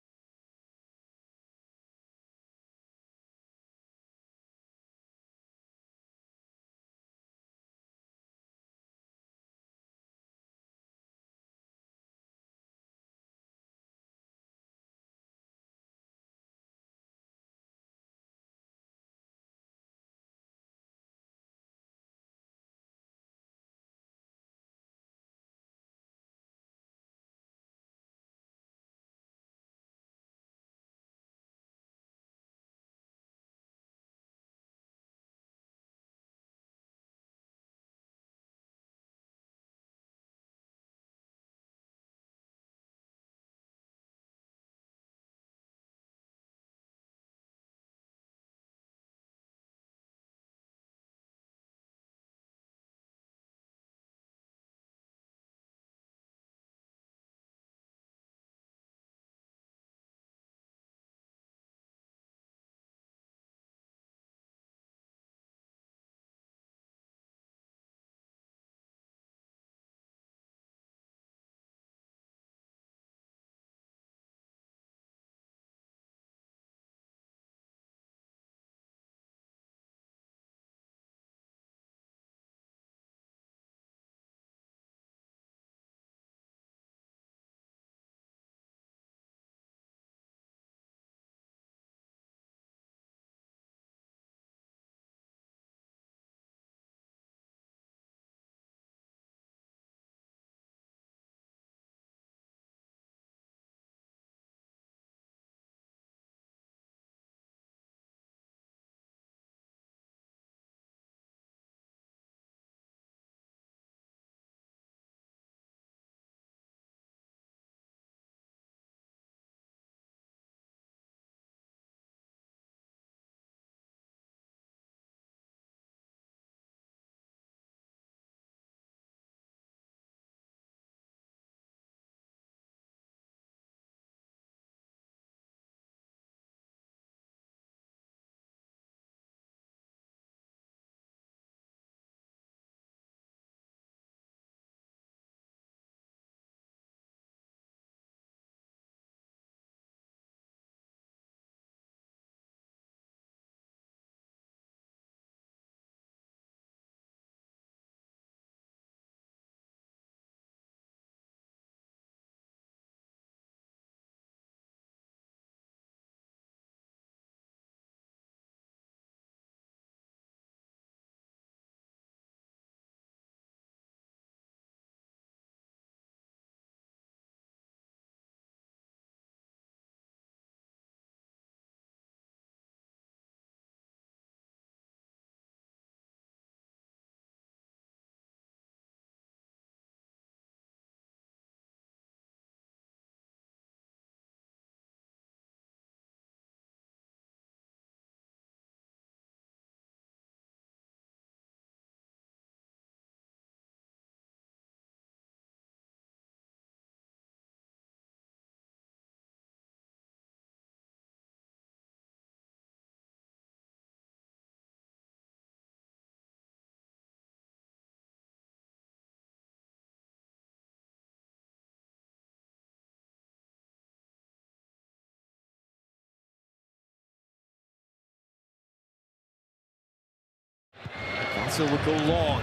Reversal will go long.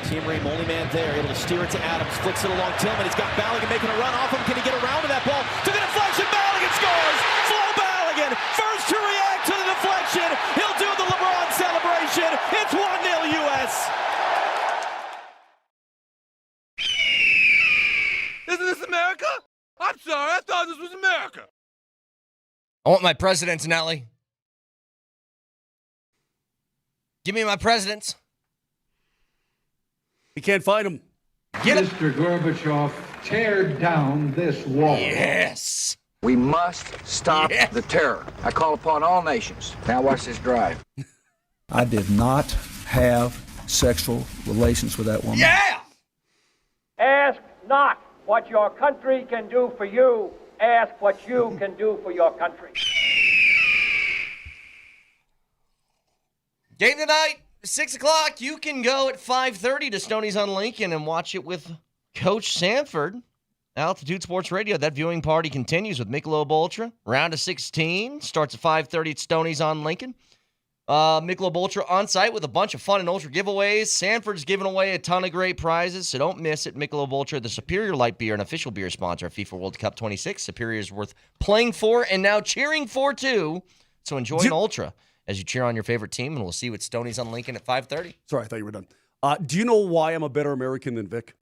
Team Ream, only man there, able to steer it to Adams, flicks it along Tillman. He's got Balogun making a run off him. Can he get around to that ball? To the deflection, Balogun scores! Flo Balogun, first to react to the deflection. He'll do the LeBron celebration. It's 1-0 U.S. Isn't this America? I'm sorry, I thought this was America. I want my presidents, Nelly. Give me my presidents. You can't find them. Get him. Mr. Gorbachev, tear down this wall. Yes. We must stop the terror. I call upon all nations. Now watch this drive. I did not have sexual relations with that woman. Yeah. Ask not what your country can do for you. Ask what you can do for your country. Game tonight, 6 o'clock. You can go at 5:30 to Stoney's on Lincoln and watch it with Coach Sanford. Altitude Sports Radio. That viewing party continues with Michelob Ultra. Round of 16 starts at 5:30 at Stoney's on Lincoln. Michelob Ultra on site with a bunch of fun and ultra giveaways. Sanford's giving away a ton of great prizes, so don't miss it. Michelob Ultra, the superior light beer and official beer sponsor of FIFA World Cup 26. Superior is worth playing for and now cheering for, too. So enjoy an Ultra as you cheer on your favorite team, and we'll see you at Stoney's on Lincoln at 5:30. Sorry, I thought you were done. Do you know why I'm a better American than Vic?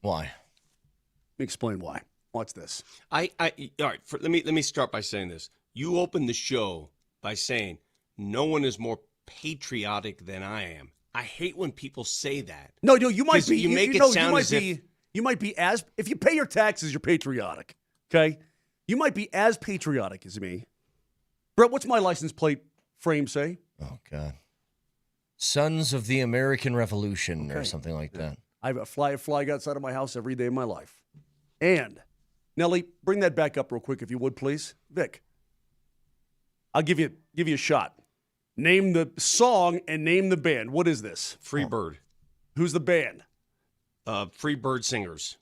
Why? Let me explain why. Watch this. All right. Let me start by saying this. You opened the show by saying no one is more patriotic than I am. I hate when people say that. No, you might be. You make it sound as if you might be as, if you pay your taxes, you're patriotic. Okay, you might be as patriotic as me. Brett, what's my license plate frame say? Oh God, Sons of the American Revolution or something like that. I have a flag outside of my house every day of my life. And, Nelly, bring that back up real quick if you would, please. Vic, I'll give you a shot. Name the song and name the band. What is this? Free Bird. Who's the band? Free Bird Singers.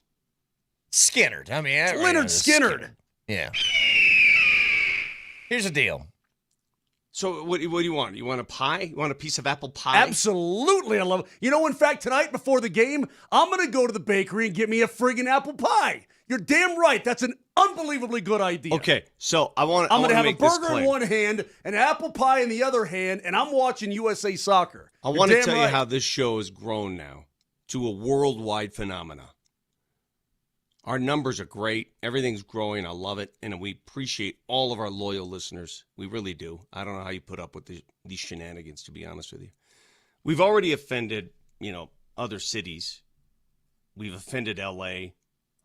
Skinnerd. I mean, Leonard Skinnerd. Yeah. Here's the deal. So what do you want? You want a pie? You want a piece of apple pie? Absolutely. I love it. You know, in fact, tonight before the game, I'm going to go to the bakery and get me a friggin' apple pie. You're damn right. That's an unbelievably good idea. Okay, so I'm going to have a burger in one hand, an apple pie in the other hand, and I'm watching USA Soccer. I want to tell you how this show has grown now to a worldwide phenomenon. Our numbers are great. Everything's growing. I love it. And we appreciate all of our loyal listeners. We really do. I don't know how you put up with these shenanigans, to be honest with you. We've already offended, other cities. We've offended L.A.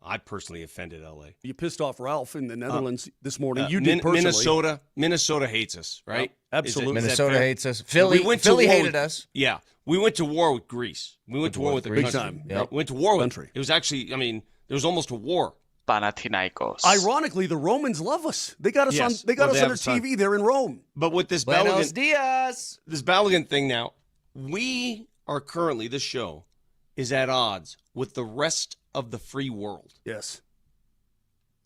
I personally offended L.A. You pissed off Ralph in the Netherlands this morning. You did personally. Minnesota hates us, right? Absolutely. Minnesota hates us. Philly hated us. Yeah. We went to war with Greece. We went to war with the country. Big time. Yep. We went to war with country. It was actually, there was almost a war. Panathinaikos. Ironically, the Romans love us. They got us on. They got us on their TV. They're in Rome. But with this Buenos dias. This Balogun thing now, we are currently, this show is at odds with the rest of the free world. Yes.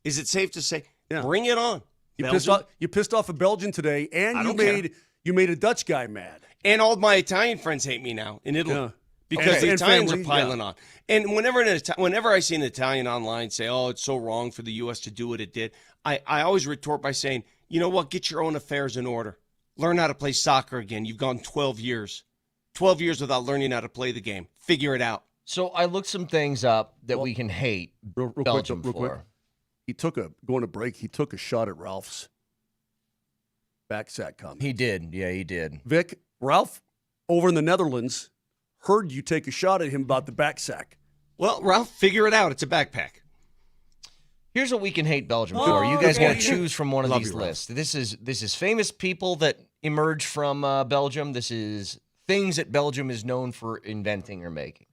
Is it safe to say, bring it on? You pissed off a Belgian today, and you made a Dutch guy mad. And all my Italian friends hate me now in Italy. Yeah. Because the Italians are piling on. And whenever I see an Italian online say, oh, it's so wrong for the U.S. to do what it did, I always retort by saying, you know what, get your own affairs in order. Learn how to play soccer again. You've gone 12 years. 12 years without learning how to play the game. Figure it out. So I looked some things up that we can hate Belgium real quick. for. Going to break, he took a shot at Ralph's back sack comment. He did. Yeah, he did. Vic, Ralph, over in the Netherlands, heard you take a shot at him about the back sack. Well, Ralph, figure it out. It's a backpack. Here's what we can hate Belgium for. You guys got to choose from one of these lists. This is famous people that emerge from Belgium. This is things that Belgium is known for inventing or making.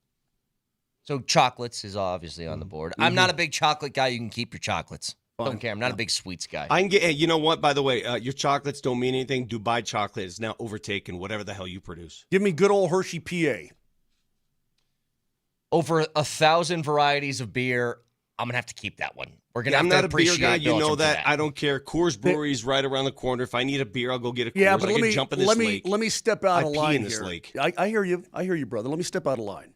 So chocolates is obviously on the board. I'm not a big chocolate guy. You can keep your chocolates. Fine. Don't care. I'm not a big sweets guy. I can get. You know what? By the way, your chocolates don't mean anything. Dubai chocolate is now overtaken whatever the hell you produce. Give me good old Hershey, PA. Over 1,000 varieties of beer. I'm gonna have to keep that one. We're going to have to appreciate I'm not a beer guy. You know Belgium for that. I don't care. Coors Brewery's right around the corner. If I need a beer, I'll go get a Coors. Yeah, but I can jump in this lake. let me step out of line in this here. lake. I hear you. I hear you, brother. Let me step out of line.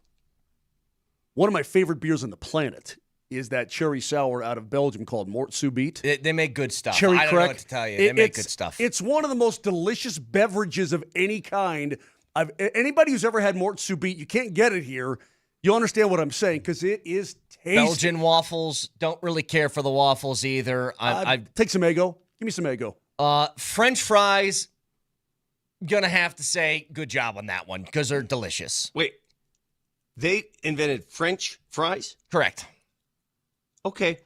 One of my favorite beers on the planet is that cherry sour out of Belgium called Mort Subit. They make good stuff. Cherry I don't know what to tell you. They make good stuff. It's one of the most delicious beverages of any kind. Anybody who's ever had Mort Subit, you can't get it here. You'll understand what I'm saying because it is tasty. Belgian waffles, don't really care for the waffles either. Take some Eggo. Give me some Eggo. French fries, gonna have to say good job on that one because they're delicious. Wait, they invented French fries? Correct. Okay,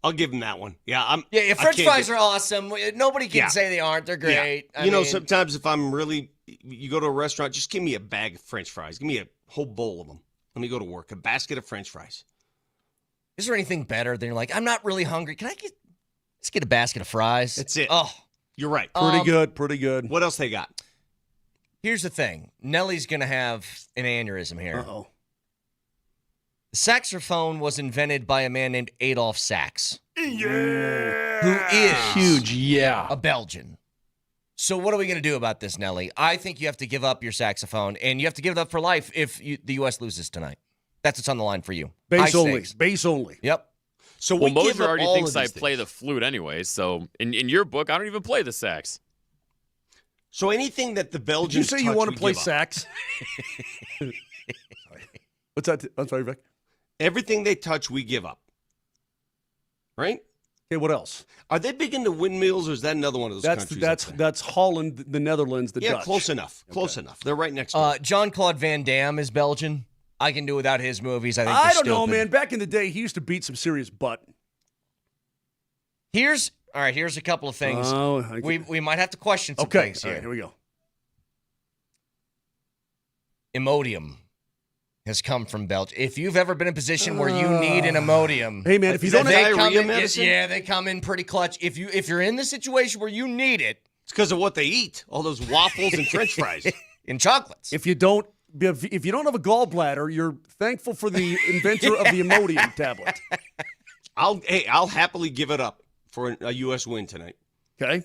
I'll give them that one. Yeah, French fries are awesome. Nobody can say they aren't. They're great. Yeah. You know, sometimes if I'm really, you go to a restaurant, just give me a bag of French fries. Give me a whole bowl of them. Let me go to work. A basket of French fries. Is there anything better than you're like, I'm not really hungry. Can I just get a basket of fries? That's it. Oh, you're right. Pretty good. What else they got? Here's the thing. Nellie's going to have an aneurysm here. Uh-oh. The saxophone was invented by a man named Adolphe Sax. Yeah. Who is huge, yeah, a Belgian. So what are we going to do about this, Nellie? I think you have to give up your saxophone, and you have to give it up for life if the U.S. loses tonight. That's what's on the line for you. Base only. Yep. So well, Moser already thinks I play the flute anyway, so in your book, I don't even play the sax. So anything that the Belgians Did you say you want to play sax? What's that? I'm sorry, Vic. Everything they touch, we give up. Right? Okay, what else? Are they big into windmills, or is that another one of those countries? That's Holland, the Netherlands, the Dutch. Yeah, close enough. Close enough. They're right next to Jean-Claude Van Damme is Belgian. I can do without his movies. I think I don't know, man. Back in the day, he used to beat some serious butt. Here's a couple of things. We might have to question some things here. Right, here we go. Imodium has come from Belgium. If you've ever been in a position where you need an Imodium, hey man, if you don't have diarrhea medicine, they come in pretty clutch. If you're in the situation where you need it, it's because of what they eat. All those waffles and French fries and chocolates. If you don't have a gallbladder, you're thankful for the inventor of the Imodium tablet. I'll happily give it up for a U.S. win tonight. Okay.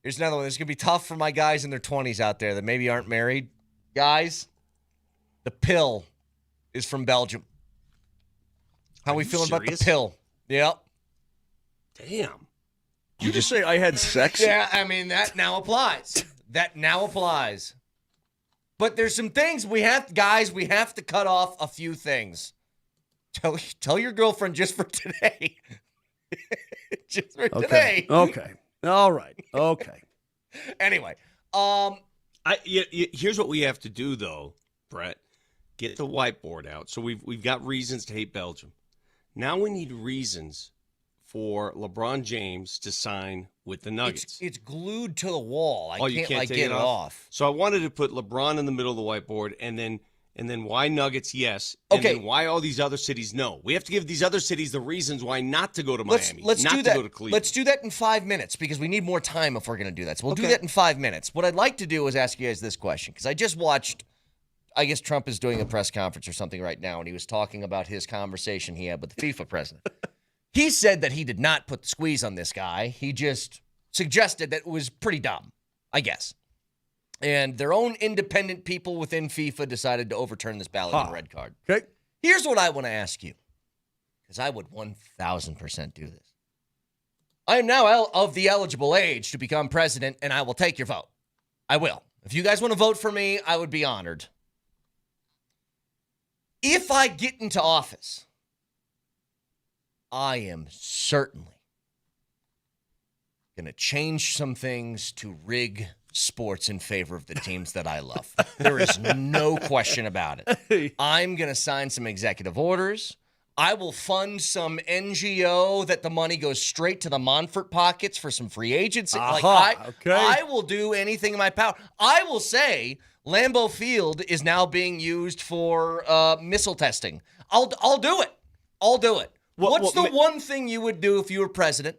Here's another one. This is gonna be tough for my guys in their 20s out there that maybe aren't married. Guys, the pill is from Belgium. How we feeling about the pill? Yep. Damn. You just say I had sex? Yeah, I mean, that now applies. But there's some things we have to cut off a few things. Tell your girlfriend just for today. Just for today. Okay. All right. Okay. Anyway, here's what we have to do, though, Brett. Get the whiteboard out. So we've got reasons to hate Belgium. Now we need reasons for LeBron James to sign with the Nuggets. It's glued to the wall. I can't take get it off. So I wanted to put LeBron in the middle of the whiteboard, and then why Nuggets, yes. Okay. And then why all these other cities, no. We have to give these other cities the reasons why not to go to Miami, let's not do that. to go to Cleveland. Let's do that in 5 minutes because we need more time if we're going to do that. So we'll do that in 5 minutes. What I'd like to do is ask you guys this question because I just watched, I guess Trump is doing a press conference or something right now, and he was talking about his conversation he had with the FIFA president. He said that he did not put the squeeze on this guy. He just suggested that it was pretty dumb, I guess. And their own independent people within FIFA decided to overturn this Balogun red card. Okay. Here's what I want to ask you, because I would 1,000% do this. I am now of the eligible age to become president, and I will take your vote. I will. If you guys want to vote for me, I would be honored. If I get into office, I am certainly going to change some things to rig sports in favor of the teams that I love. There is no question about it. I'm going to sign some executive orders. I will fund some NGO that the money goes straight to the Monfort pockets for some free agents. I will do anything in my power. I will say Lambeau Field is now being used for missile testing. I'll do it. I'll do it. What's the one thing you would do if you were president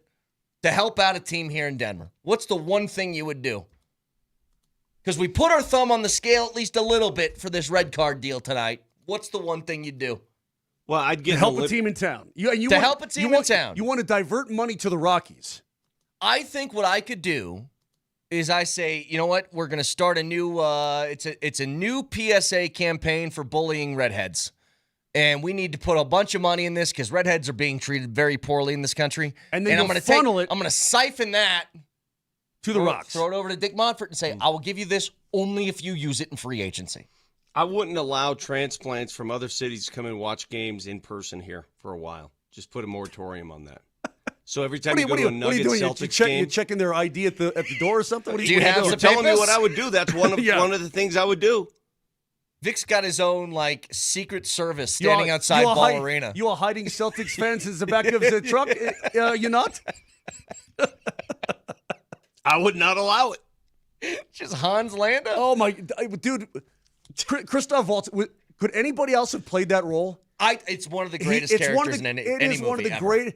to help out a team here in Denver? What's the one thing you would do? Because we put our thumb on the scale at least a little bit for this red card deal tonight. What's the one thing you'd do? Well, I'd get to help a team in town. You help a team in town. You want to divert money to the Rockies. I think what I could do is I say, you know what? We're going to start a new it's a new PSA campaign for bullying redheads. And we need to put a bunch of money in this because redheads are being treated very poorly in this country. And then I'm going to siphon that to the Rocks. Throw it over to Dick Monfort and say, I will give you this only if you use it in free agency. I wouldn't allow transplants from other cities to come and watch games in person here for a while. Just put a moratorium on that. So every time you go to a Nuggets Celtics game, you checking their ID at the door or something? Do you have You're telling me what I would do. That's one of the things I would do. Vic's got his own Secret Service standing outside Ball Arena. You are hiding Celtics fans in the back of the truck? You're not? I would not allow it. Just Hans Landa. Oh my dude, Christoph Waltz. Could anybody else have played that role? It's one of the greatest characters in any movie ever. It is one of the great.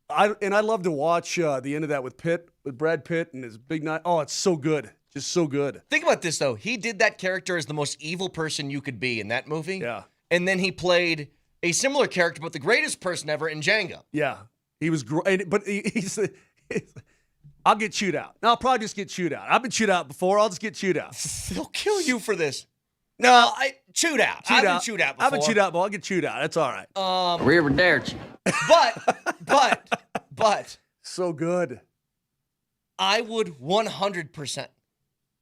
I love to watch the end of that with Brad Pitt and his big night. Oh, it's so good. Just so good. Think about this, though. He did that character as the most evil person you could be in that movie. Yeah. And then he played a similar character, but the greatest person ever in Django. Yeah. He was great. But I'll get chewed out. No, I'll probably just get chewed out. I've been chewed out before. I'll just get chewed out. They'll kill you for for chewed out. I've been chewed out before. I've been chewed out, but I'll get chewed out. That's all right. We ever dared you. But. So good. I would 100%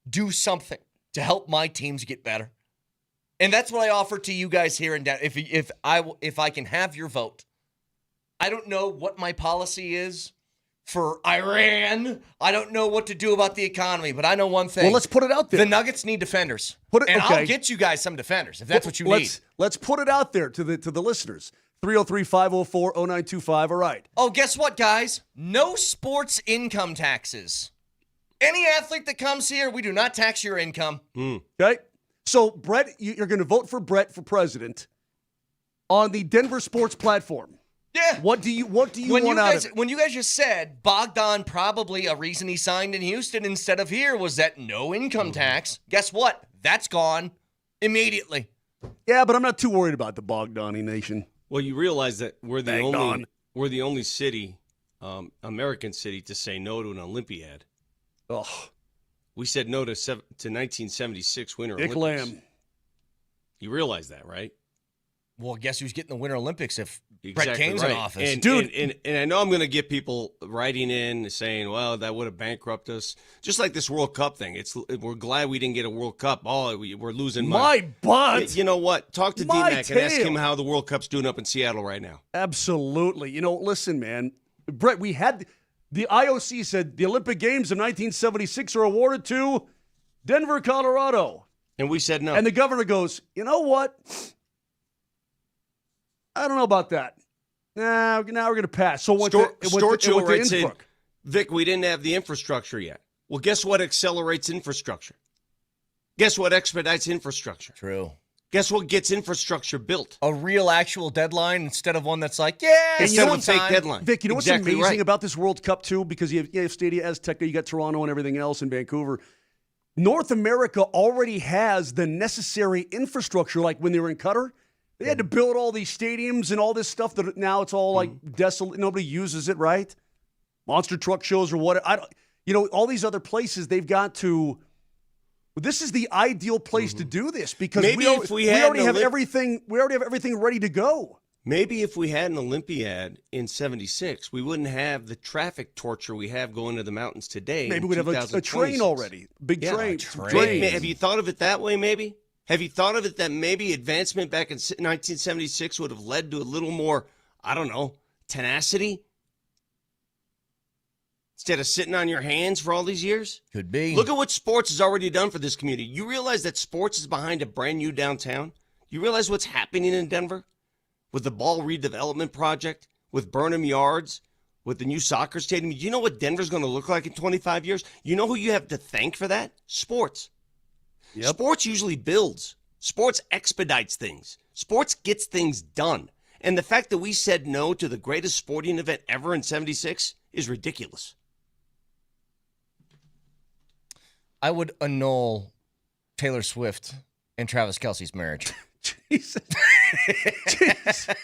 do something to help my teams get better. And that's what I offer to you guys here in Denver. If I can have your vote. I don't know what my policy is for Iran. I don't know what to do about the economy, but I know one thing. Well, let's put it out there. The Nuggets need defenders. I'll get you guys some defenders if that's what you need. Let's put it out there to the listeners. 303-504-0925. All right. Oh, guess what, guys? No sports income taxes. Any athlete that comes here, we do not tax your income. Okay. So, Brett, you're going to vote for Brett for president on the Denver sports platform. Yeah. What do you want out of it? When you guys just said Bogdan probably a reason he signed in Houston instead of here was that no income tax. Guess what? That's gone immediately. Yeah, but I'm not too worried about the Bogdani nation. Well, you realize that we're the only city, American city, to say no to an Olympiad. Oh, we said no to 1976 Winter Dick Olympics. Lamb. You realize that, right? Well, guess who's getting the Winter Olympics if Brett Kane's in office? And, dude, and I know I'm going to get people writing in saying, "Well, that would have bankrupted us." Just like this World Cup thing. We're glad we didn't get a World Cup. Oh, we're losing money. My butt. You know what? Talk to DMac and ask him how the World Cup's doing up in Seattle right now. Absolutely. Listen, man, Brett. We had the IOC said the Olympic Games of 1976 are awarded to Denver, Colorado, and we said no. And the governor goes, "You know what? I don't know about that. Now we're going to pass." So what? Storchio writes in, Vic, we didn't have the infrastructure yet. Well, guess what accelerates infrastructure? Guess what expedites infrastructure? True. Guess what gets infrastructure built? A real actual deadline instead of one that's instead of a fake deadline. Vic, you know what's amazing about this World Cup too? Because you have Stadia, Azteca, you got Toronto and everything else in Vancouver. North America already has the necessary infrastructure. Like when they were in Qatar, they had to build all these stadiums and all this stuff that now it's all desolate. Nobody uses it, right? Monster truck shows or what? All these other places they've got to. This is the ideal place to do this because we already have everything. We already have everything ready to go. Maybe if we had an Olympiad in '76, we wouldn't have the traffic torture we have going to the mountains today. Maybe we'd have a train already, big train. Have you thought of it that way? Maybe. Have you thought of it that maybe advancement back in 1976 would have led to a little more, I don't know, tenacity? Instead of sitting on your hands for all these years? Could be. Look at what sports has already done for this community. You realize that sports is behind a brand new downtown? You realize what's happening in Denver? With the ball redevelopment project, with Burnham Yards, with the new soccer stadium. You know what Denver's going to look like in 25 years? You know who you have to thank for that? Sports. Yep. Sports usually builds. Sports expedites things. Sports gets things done. And the fact that we said no to the greatest sporting event ever in '76 is ridiculous. I would annul Taylor Swift and Travis Kelce's marriage. Jesus. Jeez.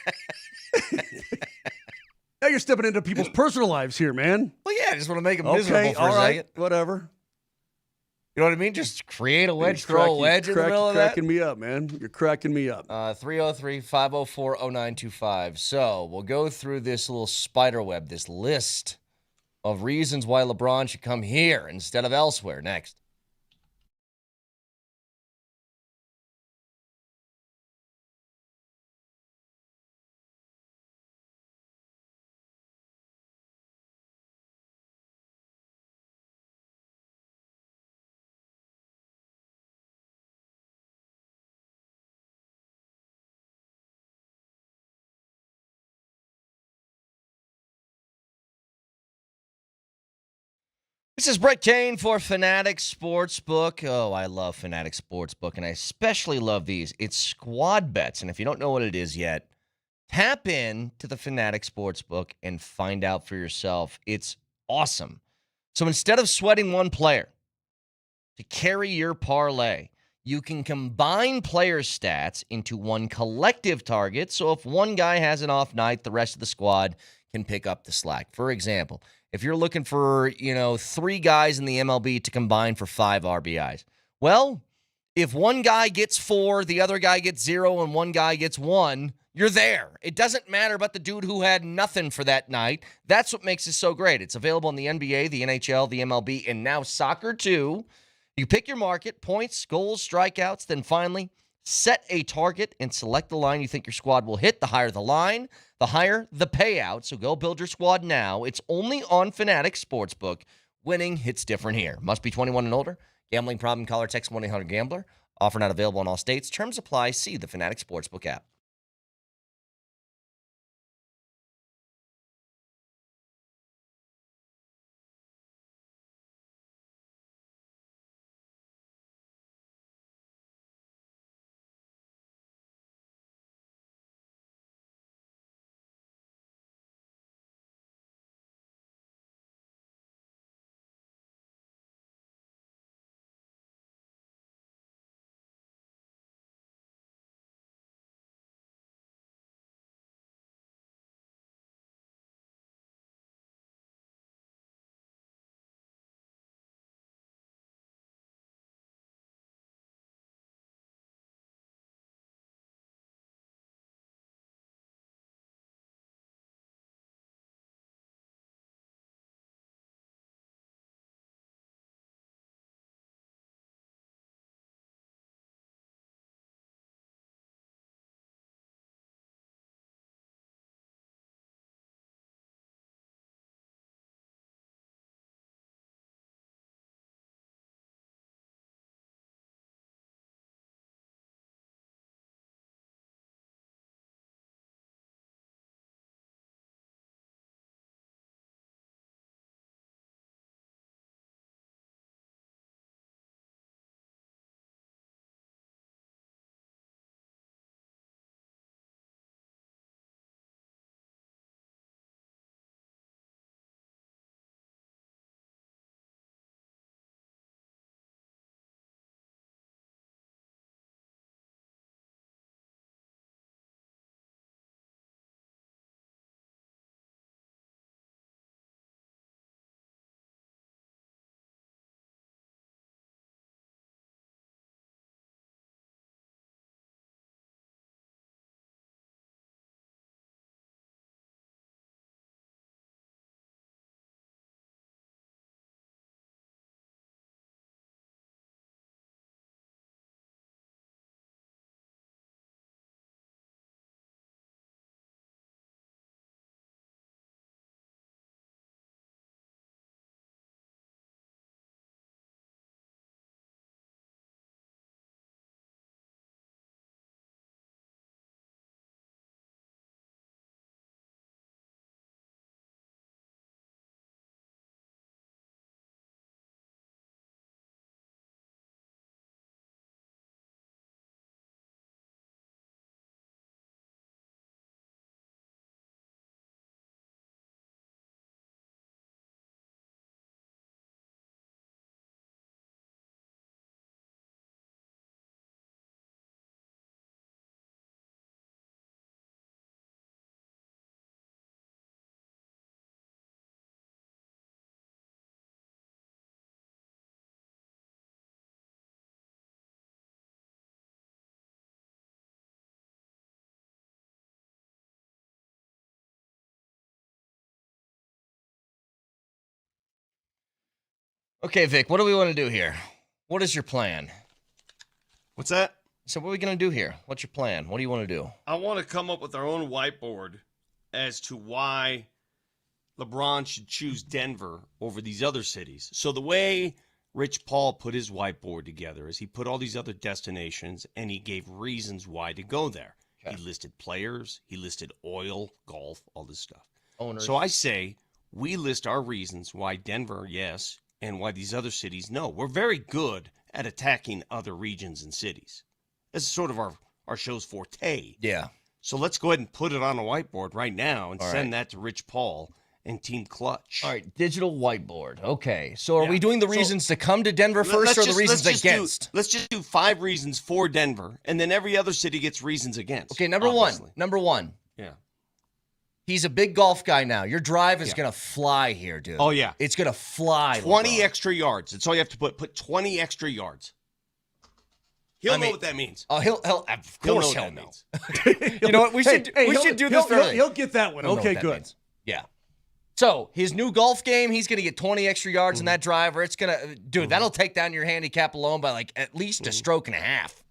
Now you're stepping into people's personal lives here, man. Well, yeah, I just want to make them miserable for a second. Whatever. You know what I mean? Just create a wedge, throw a wedge in the middle of that. You're cracking me up, man. You're cracking me up. 303-504-0925. So we'll go through this little spider web, this list of reasons why LeBron should come here instead of elsewhere next. This is Brett Kane for Fanatic Sportsbook. Oh, I love Fanatic Sportsbook, and I especially love these. It's squad bets, and if you don't know what it is yet, tap in to the Fanatic Sportsbook and find out for yourself. It's awesome. So instead of sweating one player to carry your parlay, you can combine player stats into one collective target. So if one guy has an off night, the rest of the squad can pick up the slack. For example, if you're looking for, 3 guys in the MLB to combine for 5 RBIs, well, if one guy gets 4, the other guy gets 0, and one guy gets 1, you're there. It doesn't matter about the dude who had nothing for that night. That's what makes it so great. It's available in the NBA, the NHL, the MLB, and now soccer too. You pick your market, points, goals, strikeouts, then finally set a target and select the line you think your squad will hit. The higher the line, the higher the payout. So go build your squad now. It's only on Fanatic Sportsbook. Winning hits different here. Must be 21 and older. Gambling problem, call or text 1-800-GAMBLER. Offer not available in all states. Terms apply. See the Fanatic Sportsbook app. Okay, Vic, what do we want to do here? What is your plan? What's that? So what are we going to do here? What's your plan? What do you want to do? I want to come up with our own whiteboard as to why LeBron should choose Denver over these other cities. So the way Rich Paul put his whiteboard together is he put all these other destinations and he gave reasons why to go there. Okay. He listed players, he listed oil, golf, all this stuff. Owners. So I say we list our reasons why Denver, yes, and why these other cities, no. We're very good at attacking other regions and cities. This is sort of our show's forte. Yeah. So let's go ahead and put it on a whiteboard right now and send that to Rich Paul and Team Clutch. All right, digital whiteboard. Okay, so are we doing the reasons to come to Denver first or the reasons against? Let's just do 5 reasons for Denver, and then every other city gets reasons against. Okay, number one. Yeah. He's a big golf guy now. Your drive is going to fly here, dude. Oh, yeah. It's going to fly. 20 LeBron. extra yards. That's all you have to put. Put 20 extra yards. He'll know what that means. Oh, he'll of course he'll know. Means. You know what? We should do this for he'll get that one. Okay, good. Means. Yeah. So his new golf game, he's going to get 20 extra yards in that driver. It's going to, dude, that'll take down your handicap alone by like at least a stroke and a half.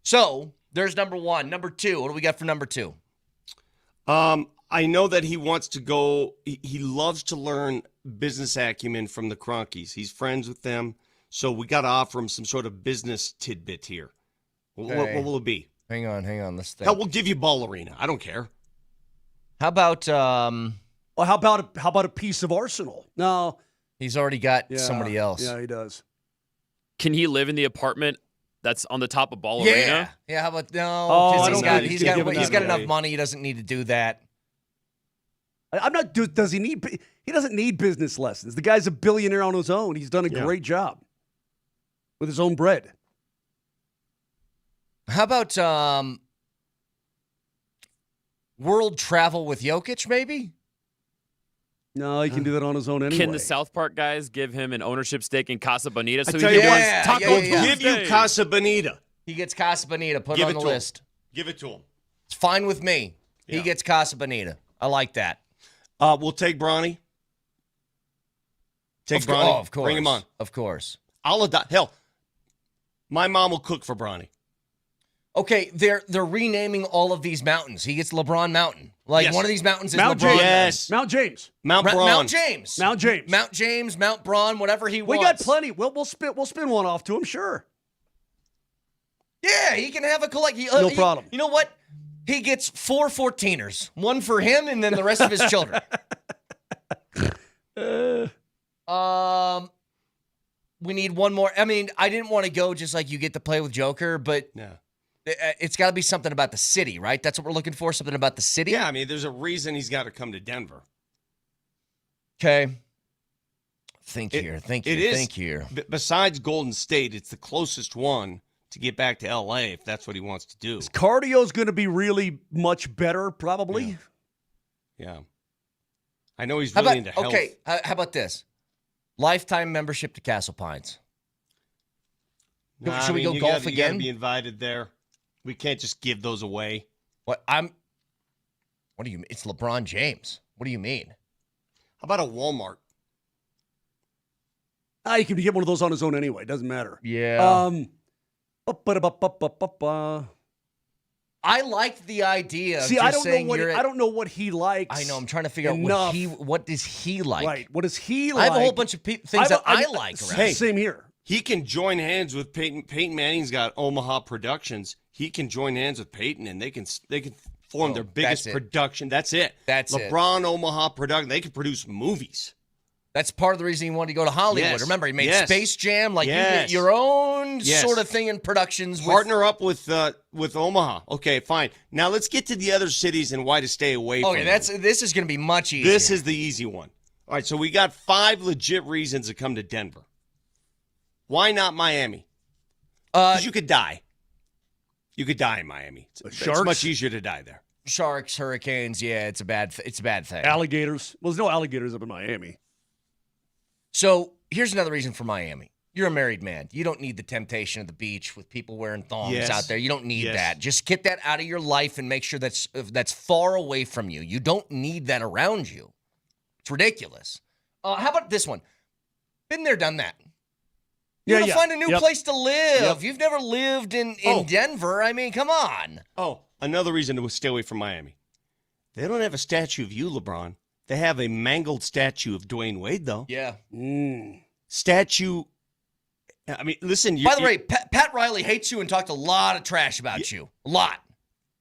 So there's number 1. Number 2, what do we got for number 2? I know that he wants to go. He loves to learn business acumen from the Rockies. He's friends with them. So we got to offer him some sort of business tidbit here. What will it be? Hang on. Let's think. Hell, we'll give you Ball Arena. I don't care. How about Well, how about a piece of Arsenal? No, he's already got somebody else. Yeah, he does. Can he live in the apartment that's on the top of Ball Arena? Yeah. How about no? Oh, he's got enough money. He doesn't need to do that. I'm not. Does he need? He doesn't need business lessons. The guy's a billionaire on his own. He's done a great job with his own bread. How about world travel with Jokic, maybe? No, he can do that on his own anyway. Can the South Park guys give him an ownership stake in Casa Bonita so I he tell you can what, Taco give you Casa Bonita. He gets Casa Bonita. Put it on the list. Give it to him. It's fine with me. Yeah. He gets Casa Bonita. I like that. We'll take Bronny. Take Bronny. Oh, of course. Bring him on. Of course. I'll adopt. Hell, my mom will cook for Bronny. Okay, they're renaming all of these mountains. He gets LeBron Mountain. Like one of these mountains is Mount LeBron. James. Yes. Mount James. Mount Braun. Mount James. Mount James. Mount James. Mount Braun. Whatever he wants. We got plenty. We'll spin one off to him. Sure. Yeah, he can have a collect. No problem. You know what? He gets 4 14ers. One for him and then the rest of his children. We need one more. I mean, I didn't want to go just like you get to play with Joker, but it's got to be something about the city, right? That's what we're looking for, something about the city? Yeah, I mean, there's a reason he's got to come to Denver. Okay. Think here. Besides Golden State, it's the closest one to get back to L.A. if that's what he wants to do. His cardio's going to be really much better, probably. Yeah. I know he's really into health. Okay, how about this? Lifetime membership to Castle Pines. Should we go golf again? You got to be invited there. We can't just give those away. What do you mean? It's LeBron James. What do you mean? How about a Walmart? You can get one of those on his own anyway. Doesn't matter. Yeah. I like the idea. See, I don't know what he likes. I know. I'm trying to figure out what does he like. Right. What does he like? I have a whole bunch of things that I like around. Hey, same here. He can join hands with Peyton. Peyton Manning's got Omaha Productions. He can join hands with Peyton, and they can form their biggest production. That's it. LeBron, Omaha Production. They can produce movies. That's part of the reason he wanted to go to Hollywood. Yes. Remember, he made Space Jam. Like, yes. you get your own sort of thing in productions. Partner up with Omaha. Okay, fine. Now let's get to the other cities and why to stay away from them. This is going to be much easier. This is the easy one. All right, so we got 5 legit reasons to come to Denver. Why not Miami? Because you could die. You could die in Miami. It's much easier to die there. Sharks, hurricanes, it's a bad thing. Alligators. Well, there's no alligators up in Miami. So here's another reason for Miami. You're a married man. You don't need the temptation of the beach with people wearing thongs out there. You don't need that. Just get that out of your life and make sure that's far away from you. You don't need that around you. It's ridiculous. How about this one? Been there, done that. You gotta find a new place to live. You've never lived in Denver. I mean, come on. Oh, another reason to stay away from Miami. They don't have a statue of you, LeBron. They have a mangled statue of Dwayne Wade, though. Yeah. Statue. I mean, listen. By the way, Pat Riley hates you and talked a lot of trash about you. A lot.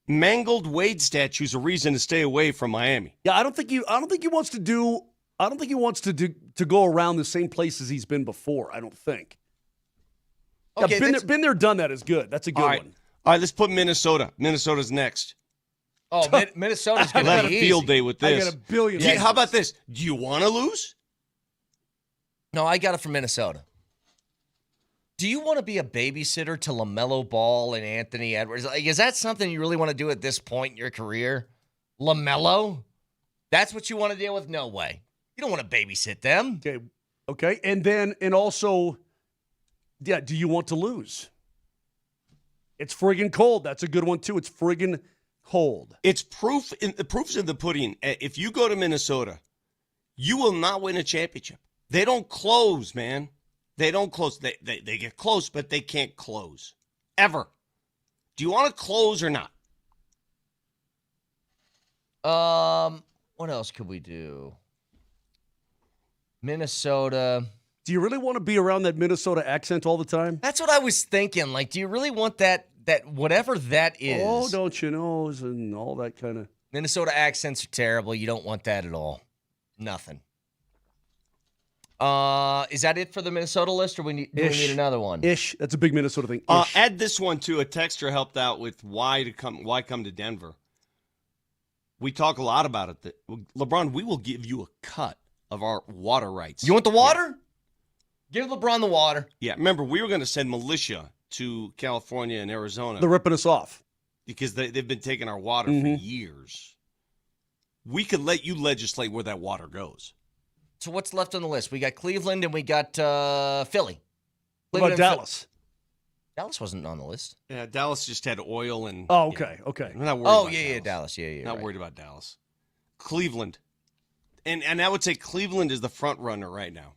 Mangled Wade statue's a reason to stay away from Miami. Yeah, I don't think he wants to go around the same places he's been before. I don't think. Okay, yeah, been there, done that is good. That's a good one. All right, let's put Minnesota. Minnesota's next. Oh, Minnesota's going to have a field day with this. I got a billion. Yeah, how about this? Do you want to lose? No, I got it from Minnesota. Do you want to be a babysitter to LaMelo Ball and Anthony Edwards? Like, is that something you really want to do at this point in your career? LaMelo? That's what you want to deal with? No way. You don't want to babysit them. Okay. And also, yeah, do you want to lose? It's friggin' cold. That's a good one, too. It's friggin' cold. It's proof. The proof's in the pudding. If you go to Minnesota, you will not win a championship. They don't close, man. They don't close. They get close, but they can't close. Ever. Do you want to close or not? What else could we do? Minnesota. Do you really want to be around that Minnesota accent all the time? That's what I was thinking. Like, do you really want that whatever that is? Oh, don't you know, and all that kind of. Minnesota accents are terrible. You don't want that at all. Nothing. Is that it for the Minnesota list, or do we need another one? That's a big Minnesota thing. Add this one too. A texter helped out with why come to Denver. We talk a lot about it. LeBron, we will give you a cut of our water rights. You want the water? Yeah. Give LeBron the water. Yeah, remember, we were going to send militia to California and Arizona. They're ripping us off. Because they've been taking our water for years. We could let you legislate where that water goes. So what's left on the list? We got Cleveland and we got Philly. What about Dallas? Dallas wasn't on the list. Yeah, Dallas just had oil and. Oh, okay, okay. We're not worried about Dallas. Dallas. Yeah. Not worried about Dallas. Cleveland, and I would say Cleveland is the front runner right now.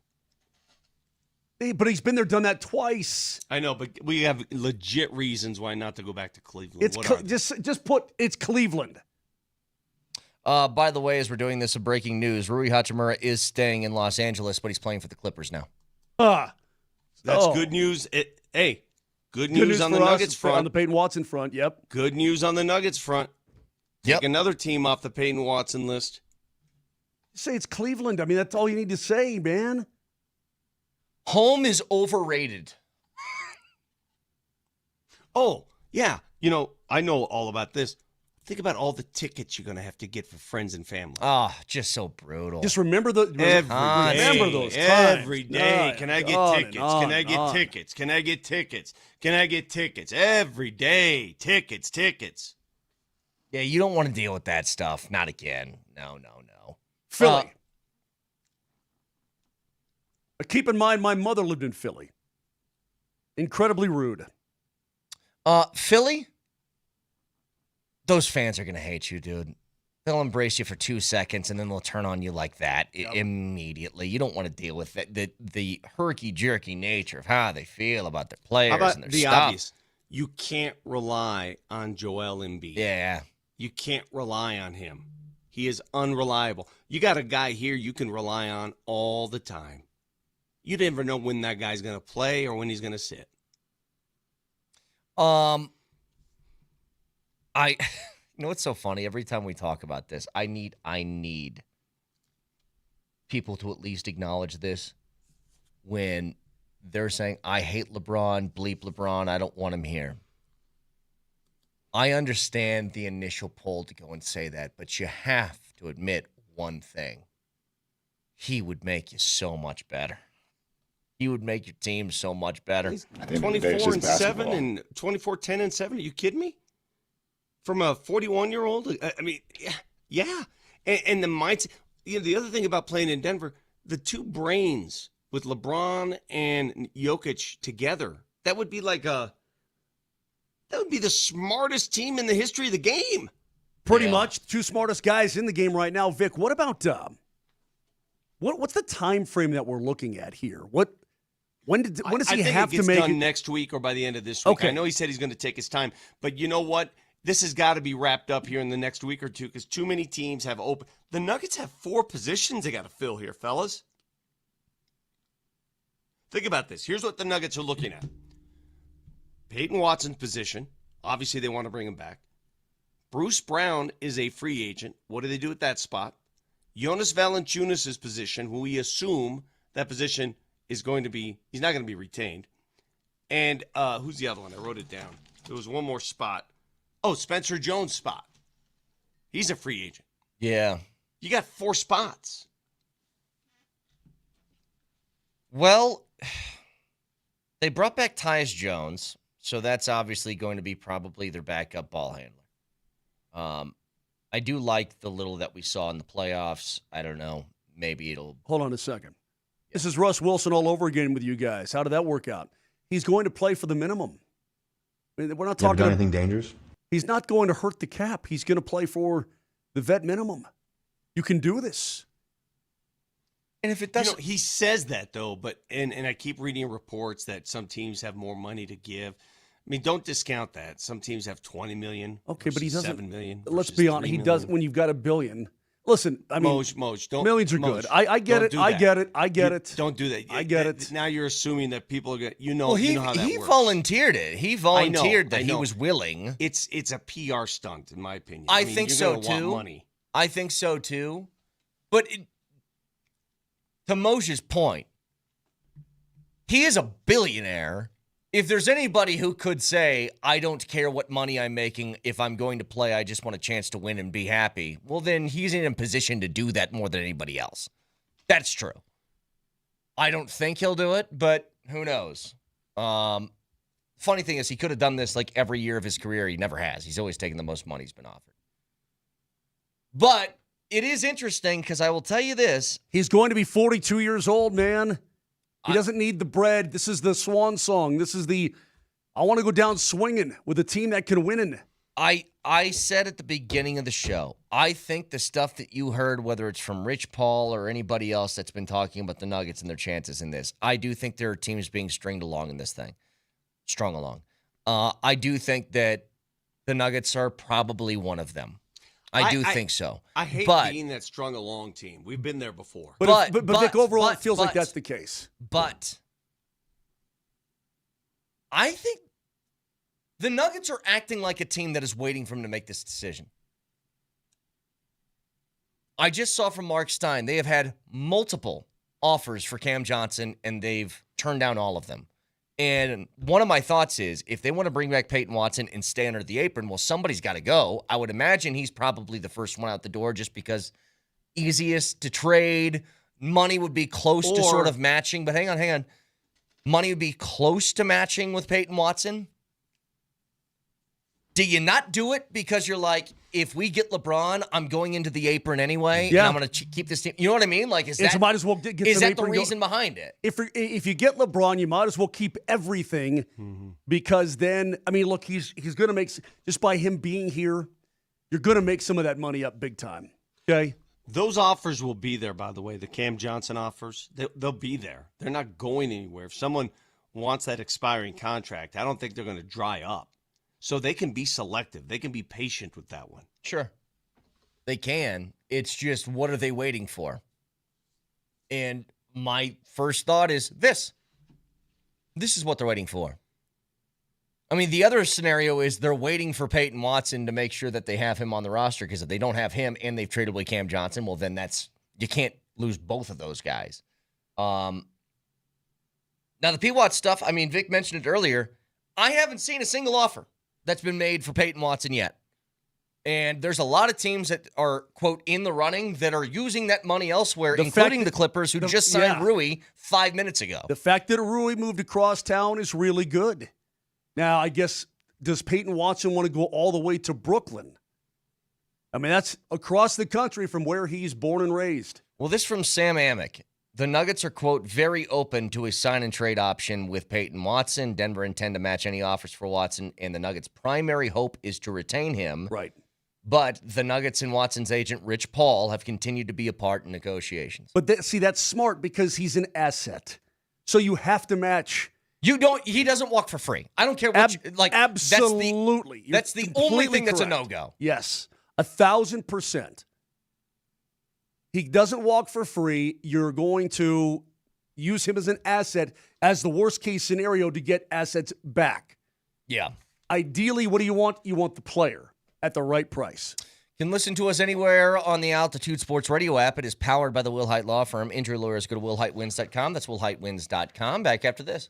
But he's been there, done that twice. I know, but we have legit reasons why not to go back to Cleveland. It's just put it's Cleveland. By the way, as we're doing this, breaking news: Rui Hachimura is staying in Los Angeles, but he's playing for the Clippers now. That's good news. Good news on the Nuggets front. On the Peyton Watson front, yep. Good news on the Nuggets front. Take another team off the Peyton Watson list. Say it's Cleveland. I mean, that's all you need to say, man. Home is overrated. Oh, yeah. I know all about this. Think about all the tickets you're going to have to get for friends and family. Oh, just so brutal. Just remember those times. Every day. Can I get tickets? Can I get tickets? Can I get tickets? Can I get tickets? Every day. Tickets. Yeah, you don't want to deal with that stuff. Not again. No. Philly. Keep in mind, my mother lived in Philly. Incredibly rude. Philly? Those fans are going to hate you, dude. They'll embrace you for 2 seconds, and then they'll turn on you like that immediately. You don't want to deal with the herky-jerky nature of how they feel about their players and their stuff. Obvious? You can't rely on Joel Embiid. Yeah. You can't rely on him. He is unreliable. You got a guy here you can rely on all the time. You never know when that guy's going to play or when he's going to sit. You know what's so funny? Every time we talk about this, I need people to at least acknowledge this when they're saying, I hate LeBron, bleep LeBron, I don't want him here. I understand the initial pull to go and say that, but you have to admit one thing. He would make you so much better. He would make your team so much better. 24-7 and 24-10-7. Are you kidding me? From a 41-year-old? I mean, yeah. And the mindset. The other thing about playing in Denver, the two brains with LeBron and Jokic together, that would be the smartest team in the history of the game. Pretty much. Two smartest guys in the game right now. Vic, what about What's the time frame that we're looking at here? When does he have to make it? I think it gets done next week or by the end of this week. Okay. I know he said he's going to take his time, but you know what? This has got to be wrapped up here in the next week or two because too many teams have open. The Nuggets have 4 positions they got to fill here, fellas. Think about this. Here's what the Nuggets are looking at. Peyton Watson's position. Obviously, they want to bring him back. Bruce Brown is a free agent. What do they do at that spot? Jonas Valanciunas' position, who we assume that position is going to be, he's not going to be retained. And who's the other one? I wrote it down. There was one more spot. Oh, Spencer Jones' spot. He's a free agent. Yeah. You got 4 spots. Well, they brought back Tyus Jones, so that's obviously going to be probably their backup ball handler. I do like the little that we saw in the playoffs. I don't know. Maybe it'll... Hold on a second. This is Russ Wilson all over again with you guys. How did that work out? He's going to play for the minimum. I mean, we're not talking about anything dangerous. He's not going to hurt the cap. He's going to play for the vet minimum. You can do this. And if it doesn't... he says that, though, but and I keep reading reports that some teams have more money to give. I mean, don't discount that. Some teams have $20 million. Okay, but he doesn't. $7 million. Let's be honest. He does when you've got $1 billion. Listen, I mean, Moj, don't. Millions are good. I get it. I get it. I get it. Don't do that. I get it. Now you're assuming that people are going to, you know Well, how that works. He volunteered it. He volunteered that I he know. was willing. It's a PR stunt, in my opinion. I mean, think you're so, gonna want too. money. I think so, too. But to Moser's point, he is a billionaire. If there's anybody who could say, I don't care what money I'm making, if I'm going to play, I just want a chance to win and be happy, well, then he's in a position to do that more than anybody else. That's true. I don't think he'll do it, but who knows? Funny thing is, he could have done this like every year of his career. He never has. He's always taken the most money he's been offered. But it is interesting because I will tell you this. He's going to be 42 years old, man. He doesn't need the bread. This is the swan song. This is the, I want to go down swinging with a team that can win. I said at the beginning of the show, I think the stuff that you heard, whether it's from Rich Paul or anybody else that's been talking about the Nuggets and their chances in this, I do think there are teams being strung along in this thing. Strung along. I do think that the Nuggets are probably one of them. I do think so. I hate being that strung along team. We've been there before. But Vic, overall, it feels like that's the case. But I think the Nuggets are acting like a team that is waiting for him to make this decision. I just saw from Mark Stein, they have had multiple offers for Cam Johnson, and they've turned down all of them. And one of my thoughts is, if they want to bring back Peyton Watson and stay under the apron, well, somebody's got to go. I would imagine he's probably the first one out the door just because easiest to trade. Money would be close to sort of matching. But hang on. Money would be close to matching with Peyton Watson. Do you not do it because you're like, if we get LeBron, I'm going into the apron anyway, and I'm going to keep this team? You know what I mean? Like, is that might as well get is that the reason behind it? If you get LeBron, you might as well keep everything because then, I mean, look, he's going to make, just by him being here, you're going to make some of that money up big time. Okay? Those offers will be there, by the way. The Cam Johnson offers, they'll be there. They're not going anywhere. If someone wants that expiring contract, I don't think they're going to dry up. So they can be selective. They can be patient with that one. Sure. They can. It's just, what are they waiting for? And my first thought is this. This is what they're waiting for. I mean, the other scenario is they're waiting for Peyton Watson to make sure that they have him on the roster, because if they don't have him and they've traded away Cam Johnson, well, then you can't lose both of those guys. Now, the P-Watt stuff, I mean, Vic mentioned it earlier. I haven't seen a single offer that's been made for Peyton Watson yet. And there's a lot of teams that are, quote, in the running that are using that money elsewhere, including the Clippers, who just signed Rui 5 minutes ago. The fact that Rui moved across town is really good. Now, I guess, does Peyton Watson want to go all the way to Brooklyn? I mean, that's across the country from where he's born and raised. Well, this from Sam Amick. The Nuggets are, quote, very open to a sign-and-trade option with Peyton Watson. Denver intend to match any offers for Watson, and the Nuggets' primary hope is to retain him. Right. But the Nuggets and Watson's agent, Rich Paul, have continued to be a part in negotiations. But that's smart because he's an asset. So you have to match. He doesn't walk for free. I don't care what absolutely. That's the only thing that's a correct. no-go. Yes. 1,000%. He doesn't walk for free. You're going to use him as an asset as the worst case scenario to get assets back. Yeah. Ideally, what do you want? You want the player at the right price. You can listen to us anywhere on the Altitude Sports Radio app. It is powered by the Will Hite Law Firm. Injury lawyers go to willhitewins.com. That's willhitewins.com. Back after this.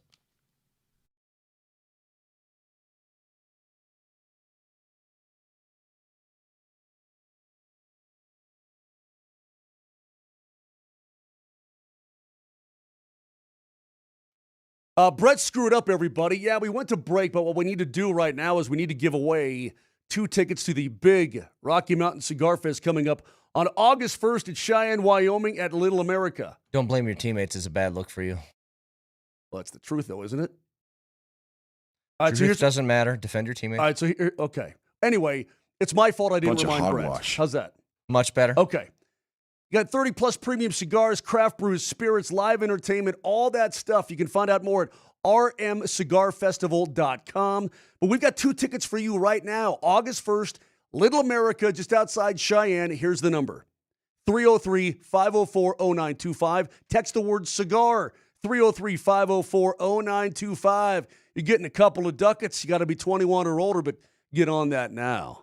Brett screwed up, everybody. Yeah, we went to break, but what we need to do right now is we need to give away 2 tickets to the big Rocky Mountain Cigar Fest coming up on August 1st at Cheyenne, Wyoming at Little America. Don't blame your teammates is a bad look for you. Well, that's the truth, though, isn't it? Truth doesn't matter. Defend your teammates. All right, so okay. Anyway, it's my fault I didn't remind Brett. How's that? Much better. Okay. You got 30-plus premium cigars, craft brews, spirits, live entertainment, all that stuff. You can find out more at rmcigarfestival.com. But we've got 2 tickets for you right now. August 1st, Little America, just outside Cheyenne. Here's the number. 303-504-0925. Text the word cigar. 303-504-0925. You're getting a couple of ducats. You got to be 21 or older, but get on that now.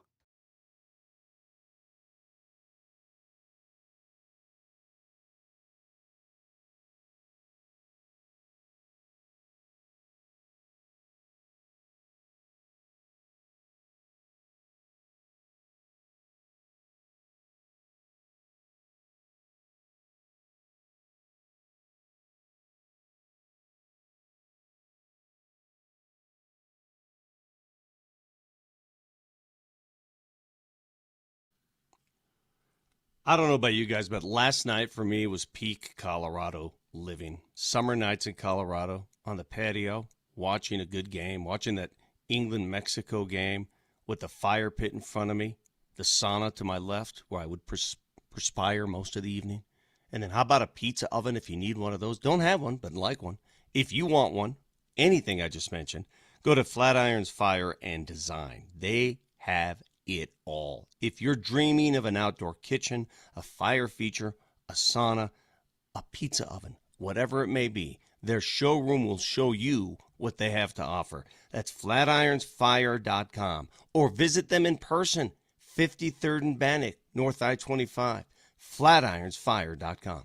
I don't know about you guys, but last night for me was peak Colorado living. Summer nights in Colorado on the patio, watching a good game, watching that England-Mexico game with the fire pit in front of me, the sauna to my left where I would perspire most of the evening. And then how about a pizza oven if you need one of those? Don't have one, but like one. If you want one, anything I just mentioned, go to Flatirons Fire and Design. They have it all. If you're dreaming of an outdoor kitchen, a fire feature, a sauna, a pizza oven, whatever it may be, their showroom will show you what they have to offer. That's flatironsfire.com or visit them in person, 53rd and Bannock, North I-25, flatironsfire.com.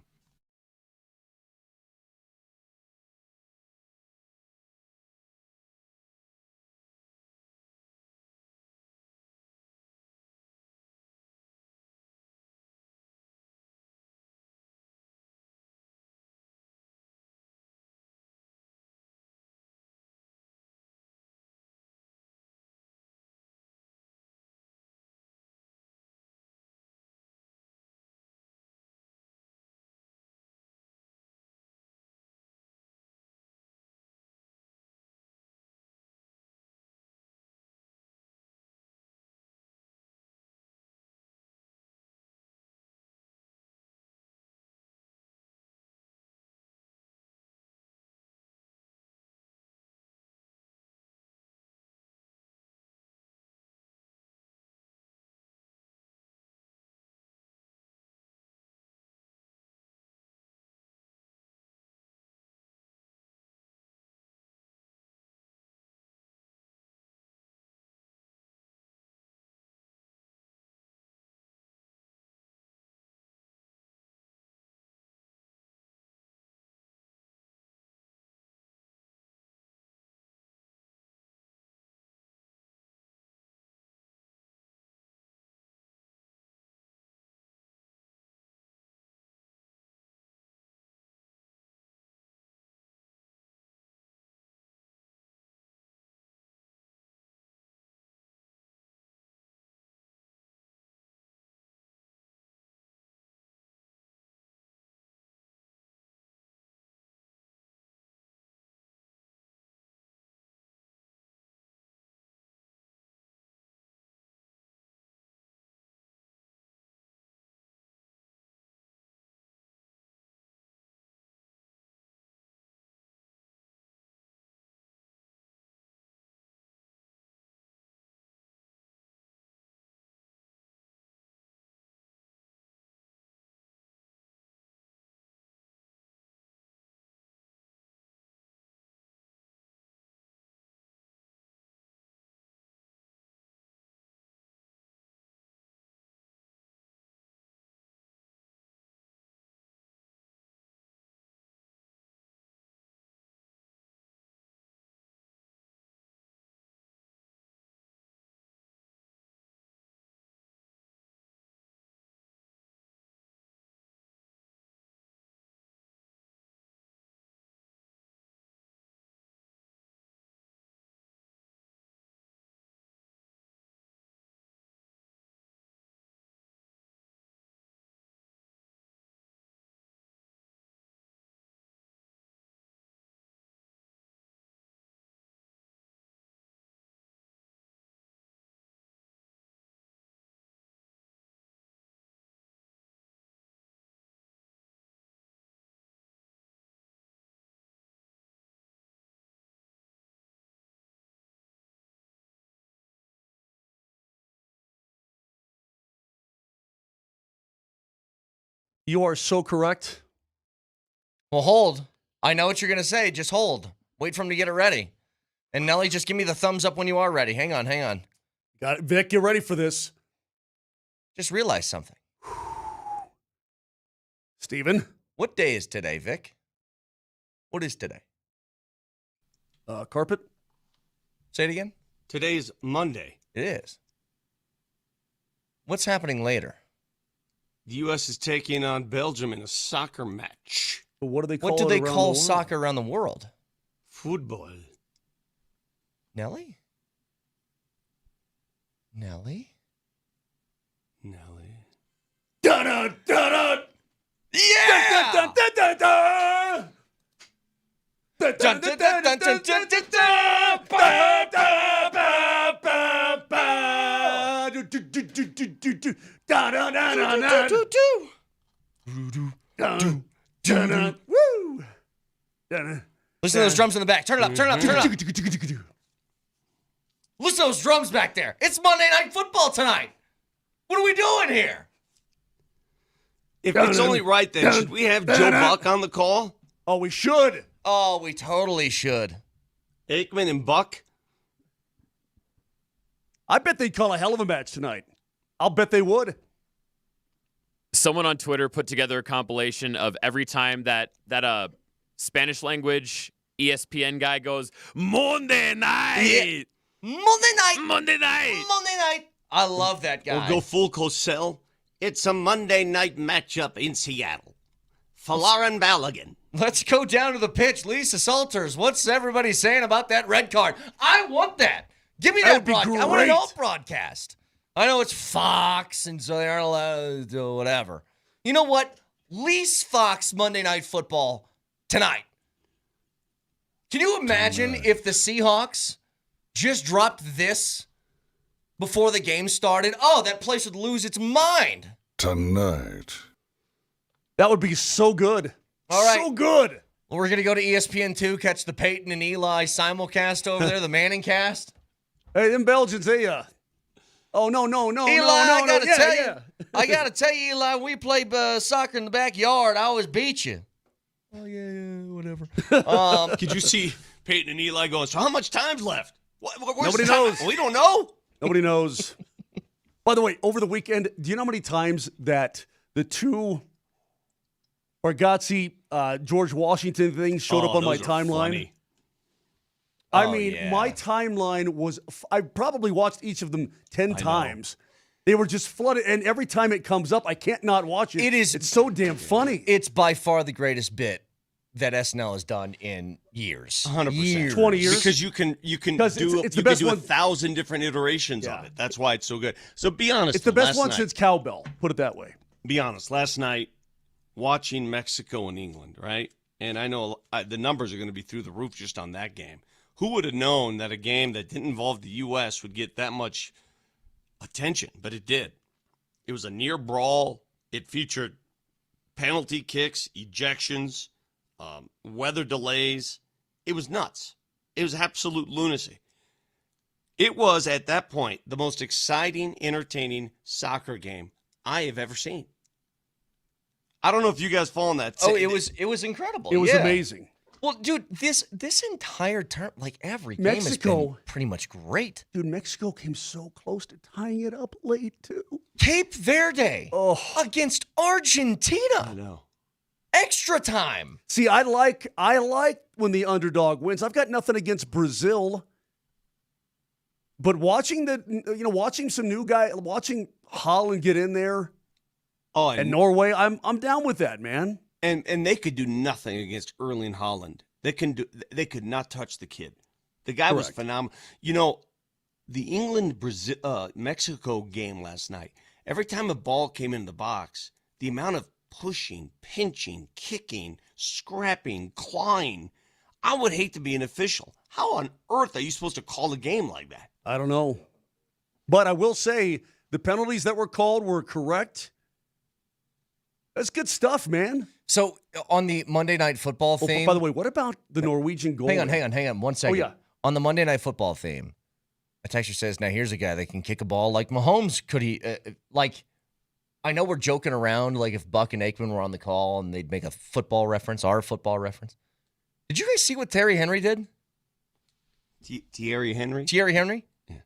You are so correct. Well, hold. I know what you're going to say. Just hold. Wait for him to get it ready. And Nelly, just give me the thumbs up when you are ready. Hang on. Got it. Vic, get ready for this. Just realize something. Steven? What day is today, Vic? What is today? Carpet? Say it again. Today's Monday. It is. What's happening later? The U.S. is taking on Belgium in a soccer match. But what do they call What do it they around call the world? soccer around the world? Football. Nelly? Nelly? Da-da-da-da! Yeah! Da-da-da-da-da-da! Listen to those drums in the back. Turn it up. Listen to those drums back there. It's Monday Night Football tonight. What are we doing here? If it's only right, then should we have Joe Buck on the call? Oh, we should. Oh, we totally should. Aikman and Buck? I bet they'd call a hell of a match tonight. I'll bet they would. Someone on Twitter put together a compilation of every time that Spanish language ESPN guy goes, Monday night. Yeah. Monday night. I love that guy. Or go full Cosell. It's a Monday night matchup in Seattle. Falar and Balogun. Let's go down to the pitch. Lisa Salters, what's everybody saying about that red card? I want that. Give me that broadcast. I want an alt broadcast. I know it's Fox, and so they aren't allowed to do whatever. You know what? Lease Fox Monday Night Football tonight. Can you imagine if the Seahawks just dropped this before the game started? Oh, that place would lose its mind. Tonight. That would be so good. All right. So good. Well, we're going to go to ESPN2, catch the Peyton and Eli simulcast over there, the Manning cast. Hey, them Belgians, they, oh, no. Eli, I got to tell you, Eli, we play soccer in the backyard. I always beat you. Oh, yeah, whatever. Could you see Peyton and Eli going, so how much time's left? Nobody knows. We don't know. Nobody knows. By the way, over the weekend, do you know how many times that the two Bargatze, George Washington things showed up on my timeline? Funny. My timeline was, I probably watched each of them 10 times. They were just flooded, and every time it comes up, I can't not watch it. It's so damn funny. It's by far the greatest bit that SNL has done in years. 100%. 20 years. Because you can do 1,000 different iterations of it. That's why it's so good. So be honest. It's the best one since Cowbell, put it that way. Be honest. Last night, watching Mexico and England, right? And I know the numbers are going to be through the roof just on that game. Who would have known that a game that didn't involve the U.S. would get that much attention? But it did. It was a near brawl. It featured penalty kicks, ejections, weather delays. It was nuts. It was absolute lunacy. It was, at that point, the most exciting, entertaining soccer game I have ever seen. I don't know if you guys follow that. Oh, it was incredible. It was amazing. Well, dude, this entire term, like every game has been pretty much great. Dude, Mexico came so close to tying it up late, too. Cape Verde against Argentina. I know. extra time. See, I like when the underdog wins. I've got nothing against Brazil. But watching some new guy, watching Holland get in there, and Norway, I'm down with that, man. And they could do nothing against Erling Haaland. They could not touch the kid. The guy was phenomenal. You know, the England-Mexico game last night, every time a ball came in the box, the amount of pushing, pinching, kicking, scrapping, clawing, I would hate to be an official. How on earth are you supposed to call a game like that? I don't know. But I will say the penalties that were called were correct. That's good stuff, man. So on the Monday Night Football theme. By the way, what about the Norwegian goal? Hang on. 1 second. Oh, yeah. On the Monday Night Football theme, a texter says, now here's a guy that can kick a ball like Mahomes. Could he, I know we're joking around like if Buck and Aikman were on the call and they'd make a football reference, our football reference. Did you guys see what Thierry Henry did? Thierry Henry? Thierry Henry? Yeah.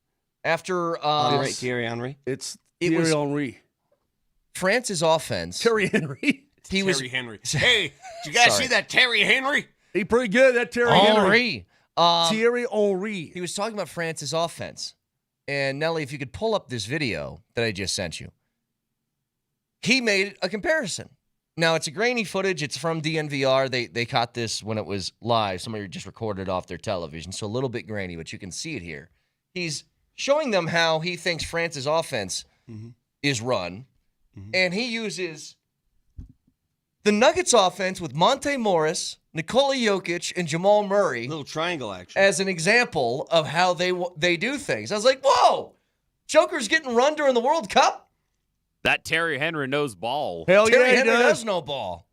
After Thierry Henry? It's It Thierry was- Henry. France's offense. Terry Henry. Terry Henry. Hey, did you guys Sorry. see that Terry Henry? He pretty good, that Terry Henry. Henry. Thierry Henry. He was talking about France's offense. And Nelly, if you could pull up this video that I just sent you, he made a comparison. Now, it's a grainy footage. It's from DNVR. They caught this when it was live. Somebody just recorded it off their television, so a little bit grainy, but you can see it here. He's showing them how he thinks France's offense is run, and he uses the Nuggets offense with Monte Morris, Nikola Jokic, and Jamal Murray. Little triangle action. As an example of how they do things. I was like, whoa, Joker's getting run during the World Cup? That Terry Henry knows ball. Hell Terry yeah, Henry he does know ball.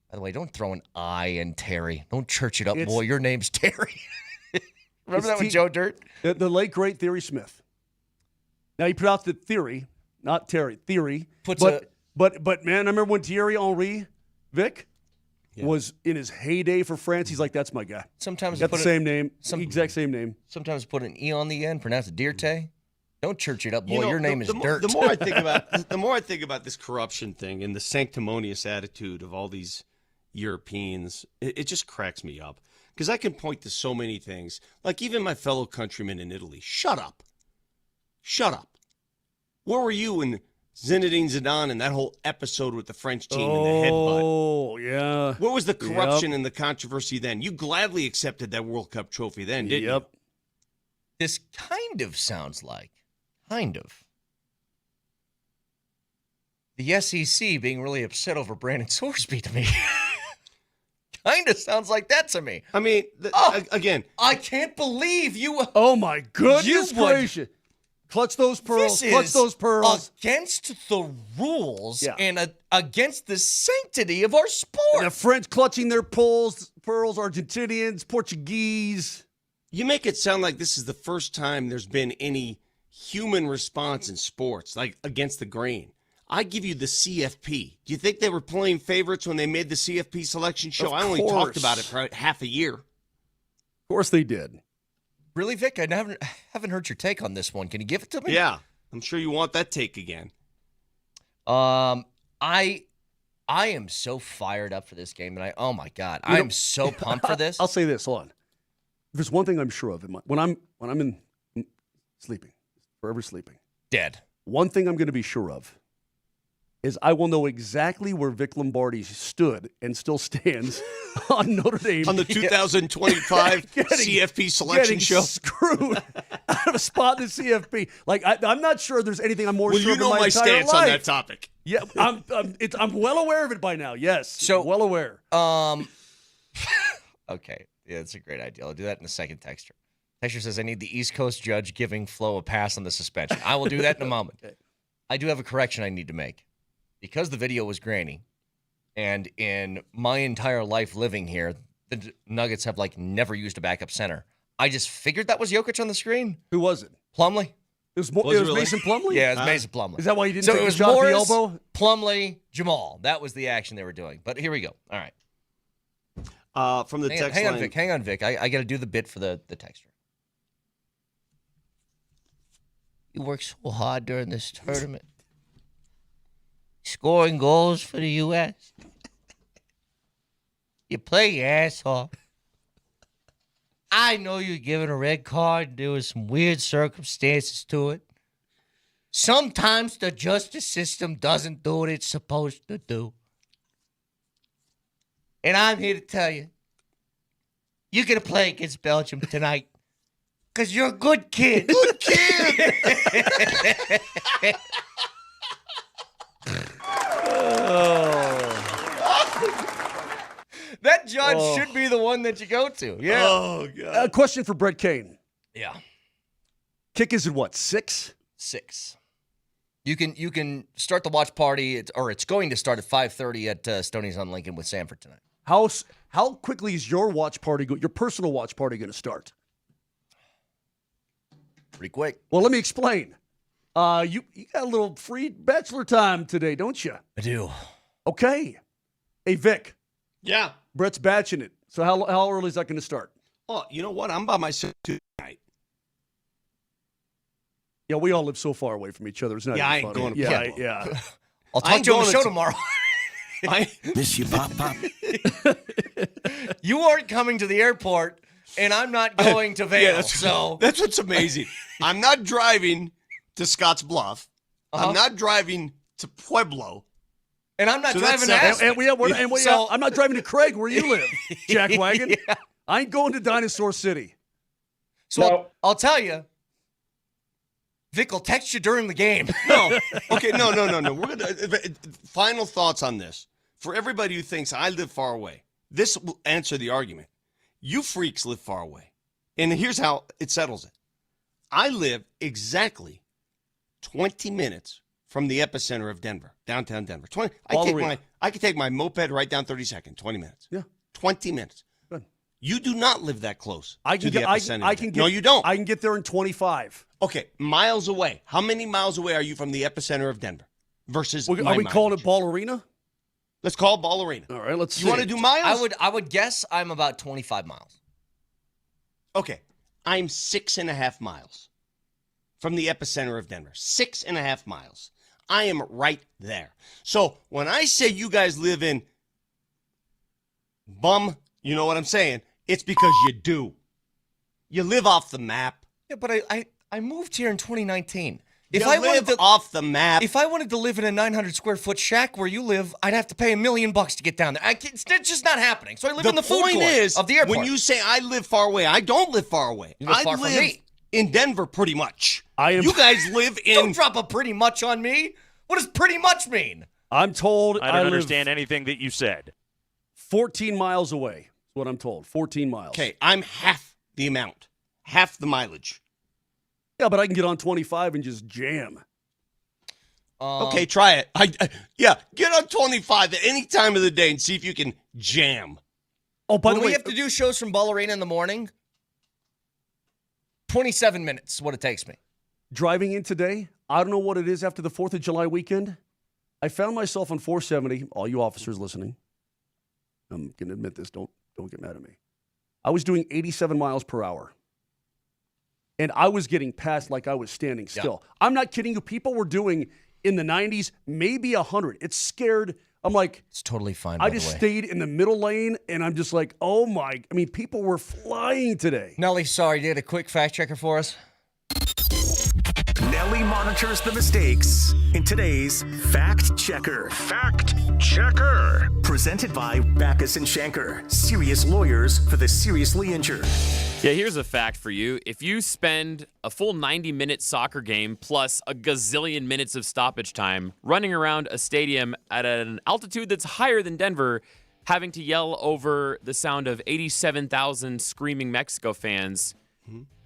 By the way, don't throw an I in Terry. Don't church it up, boy. Your name's Terry. Remember that with Joe Dirt? The late, great Theory Smith. Now, he put out the theory, not Terry, theory. But man, I remember when Thierry Henry, Vic, was in his heyday for France. He's like, that's my guy. Sometimes got the same name, exact same name. Sometimes put an E on the end, pronounce it Dirte. Don't church it up, boy. Your name is the Dirt. The more I think about this corruption thing and the sanctimonious attitude of all these Europeans, it just cracks me up. Because I can point to so many things. Like even my fellow countrymen in Italy. Shut up. Shut up. Where were you when Zinedine Zidane and that whole episode with the French team and the headbutt? Oh, yeah. What was the corruption and the controversy then? You gladly accepted that World Cup trophy then, didn't you? This kind of sounds like, the SEC being really upset over Brandon Sorsby to me. Kind of sounds like that to me. I mean, again. I can't believe you. Oh, my goodness gracious. Clutch those pearls. This Clutch is those pearls. Against the rules and against the sanctity of our sport. And the French clutching their pearls, Argentinians, Portuguese. You make it sound like this is the first time there's been any human response in sports, like against the grain. I give you the CFP. Do you think they were playing favorites when they made the CFP selection show? I only talked about it for half a year. Of course they did. Really, Vic? I haven't heard your take on this one. Can you give it to me? Yeah, I'm sure you want that take again. I am so fired up for this game, and oh my God, I am so pumped for this. I'll say this. Hold on. There's one thing I'm sure of when I'm in sleeping, forever sleeping, dead. One thing I'm going to be sure of is I will know exactly where Vic Lombardi stood and still stands on Notre Dame. On the 2025 CFP selection show. Screwed out of a spot in the CFP. Like, I'm not sure there's anything I'm more sure of in my entire stance life. on that topic. Yeah, I'm well aware of it by now, yes. So well aware. Okay, yeah, that's a great idea. I'll do that in the second texture. Texture says, I need the East Coast judge giving Flo a pass on the suspension. I will do that in a moment. Okay. I do have a correction I need to make. Because the video was grainy, and in my entire life living here, the Nuggets have never used a backup center. I just figured that was Jokic on the screen. Who was it? Plumlee. It was Mason Plumlee? Yeah, it was Mason Plumlee. Is that why you didn't so take it the was shot at the Morris, elbow? Plumlee, Jamal. That was the action they were doing. But here we go. All right. From the text hang line. on, Vic. Hang on, Vic. I got to do the bit for the texture. You worked so hard during this tournament. Scoring goals for the U.S. You play your ass off. I know you're given a red card. There was some weird circumstances to it. Sometimes the justice system doesn't do what it's supposed to do. And I'm here to tell you, you're going to play against Belgium tonight because you're a good kid. Good kid! That judge should be the one that you go to. Yeah. Oh, God. A question for Brett Kane. Yeah. Kick is at what, 6? 6. You can start the watch party, it's going to start at 5:30 at Stoney's on Lincoln with Sanford tonight. How quickly is your watch party, your personal watch party, going to start? Pretty quick. Well, let me explain. You got a little free bachelor time today, don't you? I do. Okay. Hey, Vic. Yeah. Brett's batching it. So how early is that going to start? Oh, you know what? I'm by myself tonight. Yeah, we all live so far away from each other. It's not Yeah, I even ain't funny. going to Yeah, Pueblo. yeah. I'll talk to you on the show tomorrow. Miss you, Pop. You aren't coming to the airport, and I'm not going to Vail. That's what's amazing. I'm not driving to Scotts Bluff. I'm not driving to Pueblo. And I'm not driving to Aspen. So- I'm not driving to Craig, where you live, Jackwagon. I ain't going to Dinosaur City. So I'll tell you, Vic will text you during the game. No. Okay, no. We're gonna final thoughts on this. For everybody who thinks I live far away, this will answer the argument. You freaks live far away. And here's how it settles it. I live exactly 20 minutes from the epicenter of Denver, downtown Denver. I could take my moped right down 32nd, 20 minutes. Yeah. 20 minutes. Good. You do not live that close I to can the get, epicenter. I can get, no, you don't. I can get there in 25. Okay, miles away. How many miles away are you from the epicenter of Denver versus Are we my calling mileage? it Ball Arena? Let's call it Ball Arena. All right, let's see. You want to do miles? I would guess I'm about 25 miles. Okay, I'm 6.5 miles from the epicenter of Denver. 6.5 miles. I am right there. So when I say you guys live in bum, you know what I'm saying? It's because you do. You live off the map. Yeah, but I moved here in 2019. If I live off the map. If I wanted to live in a 900 square foot shack where you live, I'd have to pay $1 million to get down there. It's just not happening. So I live in the food point court is, of the airport. when you say I live far away, I don't live far away. You live I far from live me. in Denver pretty much. You guys live in. Don't drop a pretty much on me. What does pretty much mean? I'm told I don't live understand anything that you said. 14 miles away is what I'm told. 14 miles. Okay, I'm half the amount. Half the mileage. Yeah, but I can get on 25 and just jam. Okay, try it. Get on 25 at any time of the day and see if you can jam. Oh, by when the way, we have to do shows from Ball Arena in the morning, 27 minutes is what it takes me. Driving in today, I don't know what it is after the 4th of July weekend. I found myself on 470, all you officers listening. I'm going to admit this. Don't get mad at me. I was doing 87 miles per hour. And I was getting past like I was standing still. Yeah. I'm not kidding you. People were doing in the 90s, maybe 100. It's scared. I'm like, it's totally fine. I just stayed in the middle lane, and I'm just like, oh my. I mean, people were flying today. Nelly, sorry, did a quick fact checker for us. Nelly monitors the mistakes in today's Fact Checker. Fact Checker. Presented by Backus and Shanker, serious lawyers for the seriously injured. Yeah, here's a fact for you. If you spend a full 90-minute soccer game plus a gazillion minutes of stoppage time running around a stadium at an altitude that's higher than Denver, having to yell over the sound of 87,000 screaming Mexico fans,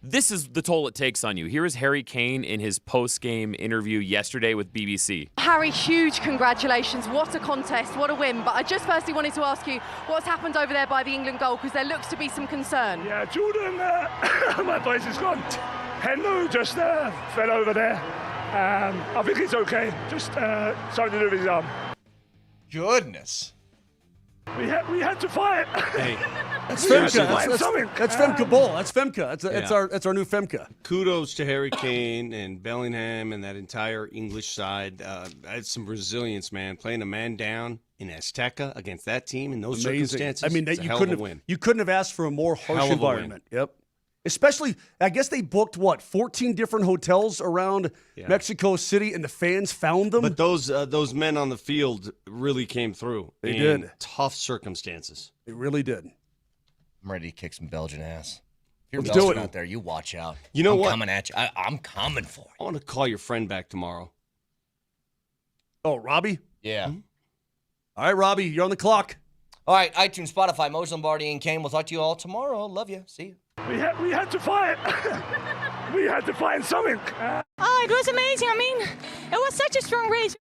this is the toll it takes on you. Here is Harry Kane in his post-game interview yesterday with BBC. Harry, huge congratulations. What a contest, what a win. But I just firstly wanted to ask you what's happened over there by the England goal, because there looks to be some concern. Yeah, Jordan, my place is gone. Henlo just fell over there. I think it's okay. Just something to do with his arm. Goodness. We had to fight. Hey, that's Femke. That's Femke Bull. That's Femke. That's our new Femke. Kudos to Harry Kane and Bellingham and that entire English side. Had some resilience, man. Playing a man down in Azteca against that team in those circumstances. I mean, it's a hell of a win. You couldn't have asked for a more harsh environment. Yep. Especially, I guess they booked 14 different hotels around Mexico City, and the fans found them. But those men on the field really came through. They did. Tough circumstances. They really did. I'm ready to kick some Belgian ass. If you're Let's do it out there. You watch out. You know I'm what? Coming at you. I'm coming for you. I want to call your friend back tomorrow. Oh, Robbie? Yeah. Mm-hmm. All right, Robbie, you're on the clock. All right, iTunes, Spotify, Moser, Lombardi, and Kane. We'll talk to you all tomorrow. Love you. See you. We had to fight. We had to find something. Oh, it was amazing. I mean, it was such a strong race.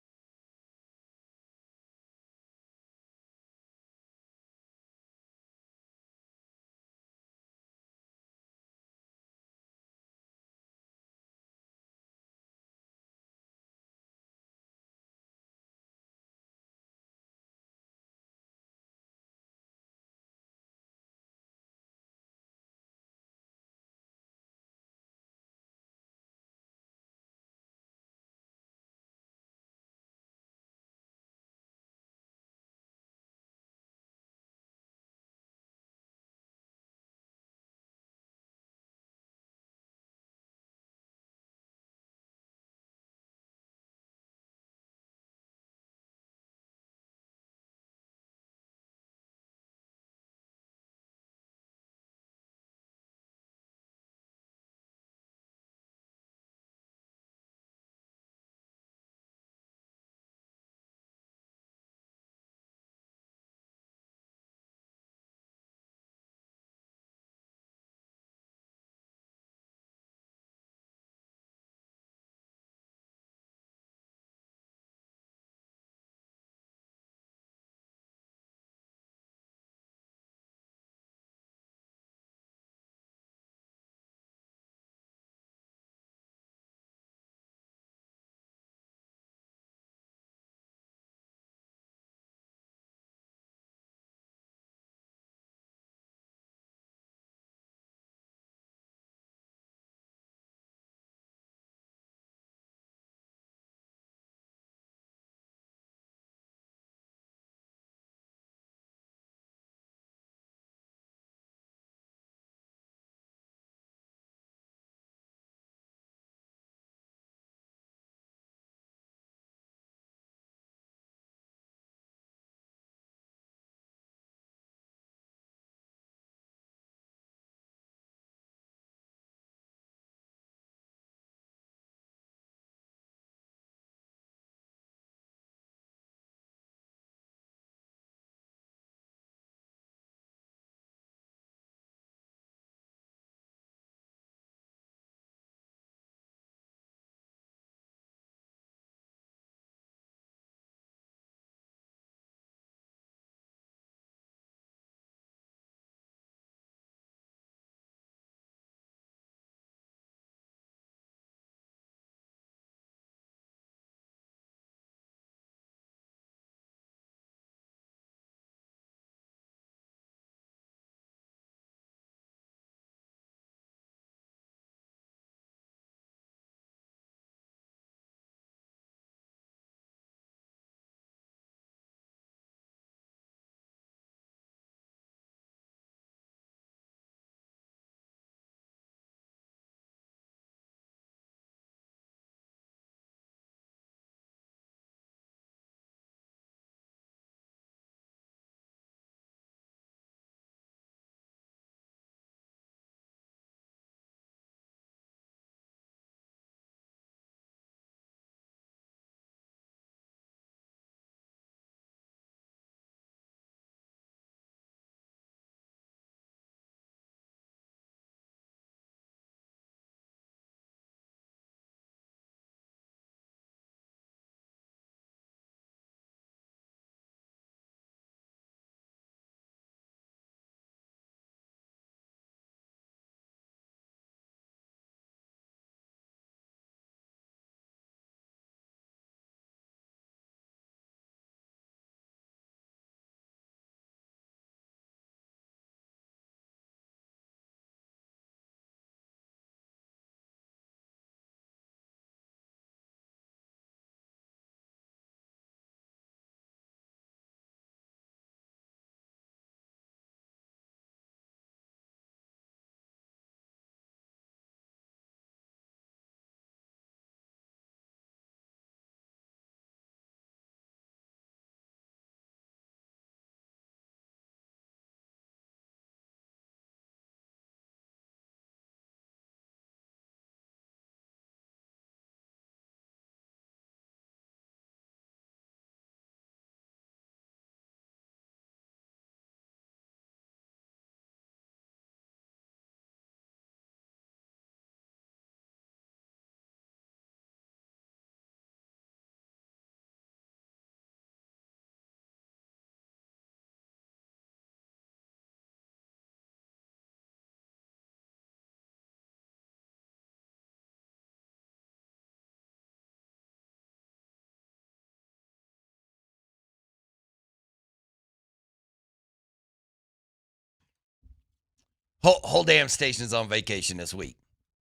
Whole damn station's on vacation this week.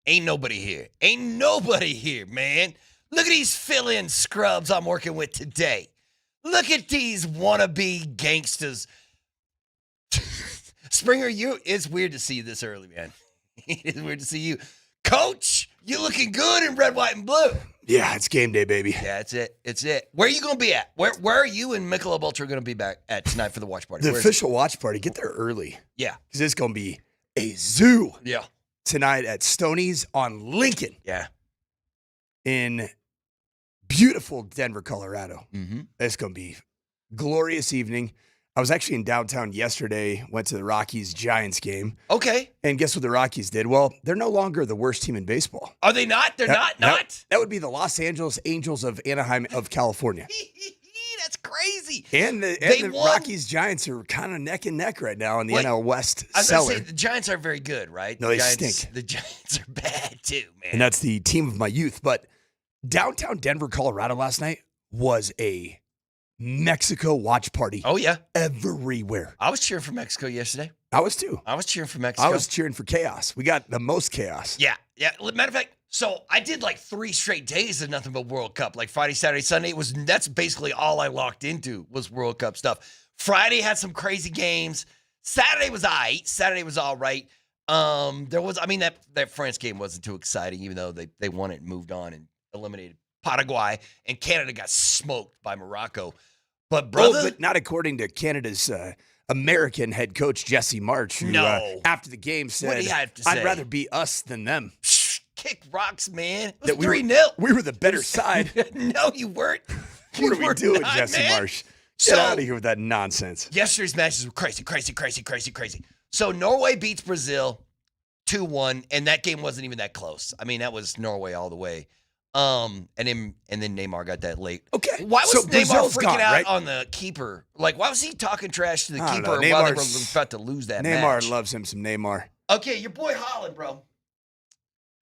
Ain't nobody here. Ain't nobody here, man. Look at these fill-in scrubs I'm working with today. Look at these wannabe gangsters. Springer, it's weird to see you this early, man. It is weird to see you. Coach, you looking good in red, white, and blue. Yeah, it's game day, baby. Yeah, it's it. Where are you going to be at? Where are you and Michelob Ultra going to be back at tonight for the watch party? The official watch party. Get there early. Yeah. Because it's going to be a zoo. Yeah. Tonight at Stoney's on Lincoln. Yeah. In beautiful Denver, Colorado. Mm-hmm. It's going to be glorious evening. I was actually in downtown yesterday, went to the Rockies-Giants game. Okay. And guess what the Rockies did? Well, they're no longer the worst team in baseball. Are they not? They're not? That would be the Los Angeles Angels of Anaheim of California. That's crazy. And the Rockies-Giants are kind of neck and neck right now in the NL West cellar. I was say, the Giants aren't very good, right? No, they stink. The Giants are bad too, man. And that's the team of my youth. But downtown Denver, Colorado last night was a Mexico watch party. Oh, yeah. Everywhere. I was cheering for Mexico yesterday. I was too. I was cheering for Mexico. I was cheering for chaos. We got the most chaos. Yeah. Matter of fact, so I did like 3 straight days of nothing but World Cup. Like Friday, Saturday, Sunday. That's basically all I locked into was World Cup stuff. Friday had some crazy games. Saturday was Saturday was all right. That France game wasn't too exciting, even though they won it and moved on and eliminated Paraguay, and Canada got smoked by Morocco. But brother, but not according to Canada's American head coach Jesse March, who after the game said, what did he have to say? "I'd rather be us than them." Kick rocks, man. It was 3-0. We were the better side. No, you weren't. What are we doing, Jesse Marsh? Get out of here with that nonsense. Yesterday's matches were crazy. So Norway beats Brazil 2-1, and that game wasn't even that close. I mean, that was Norway all the way. And then Neymar got that late. Okay. Why was Neymar Brazil's freaking out right? on the keeper? Like, why was he talking trash to the I don't keeper know. while they were about to lose that match? Neymar loves him some Neymar. Okay, your boy Holland, bro.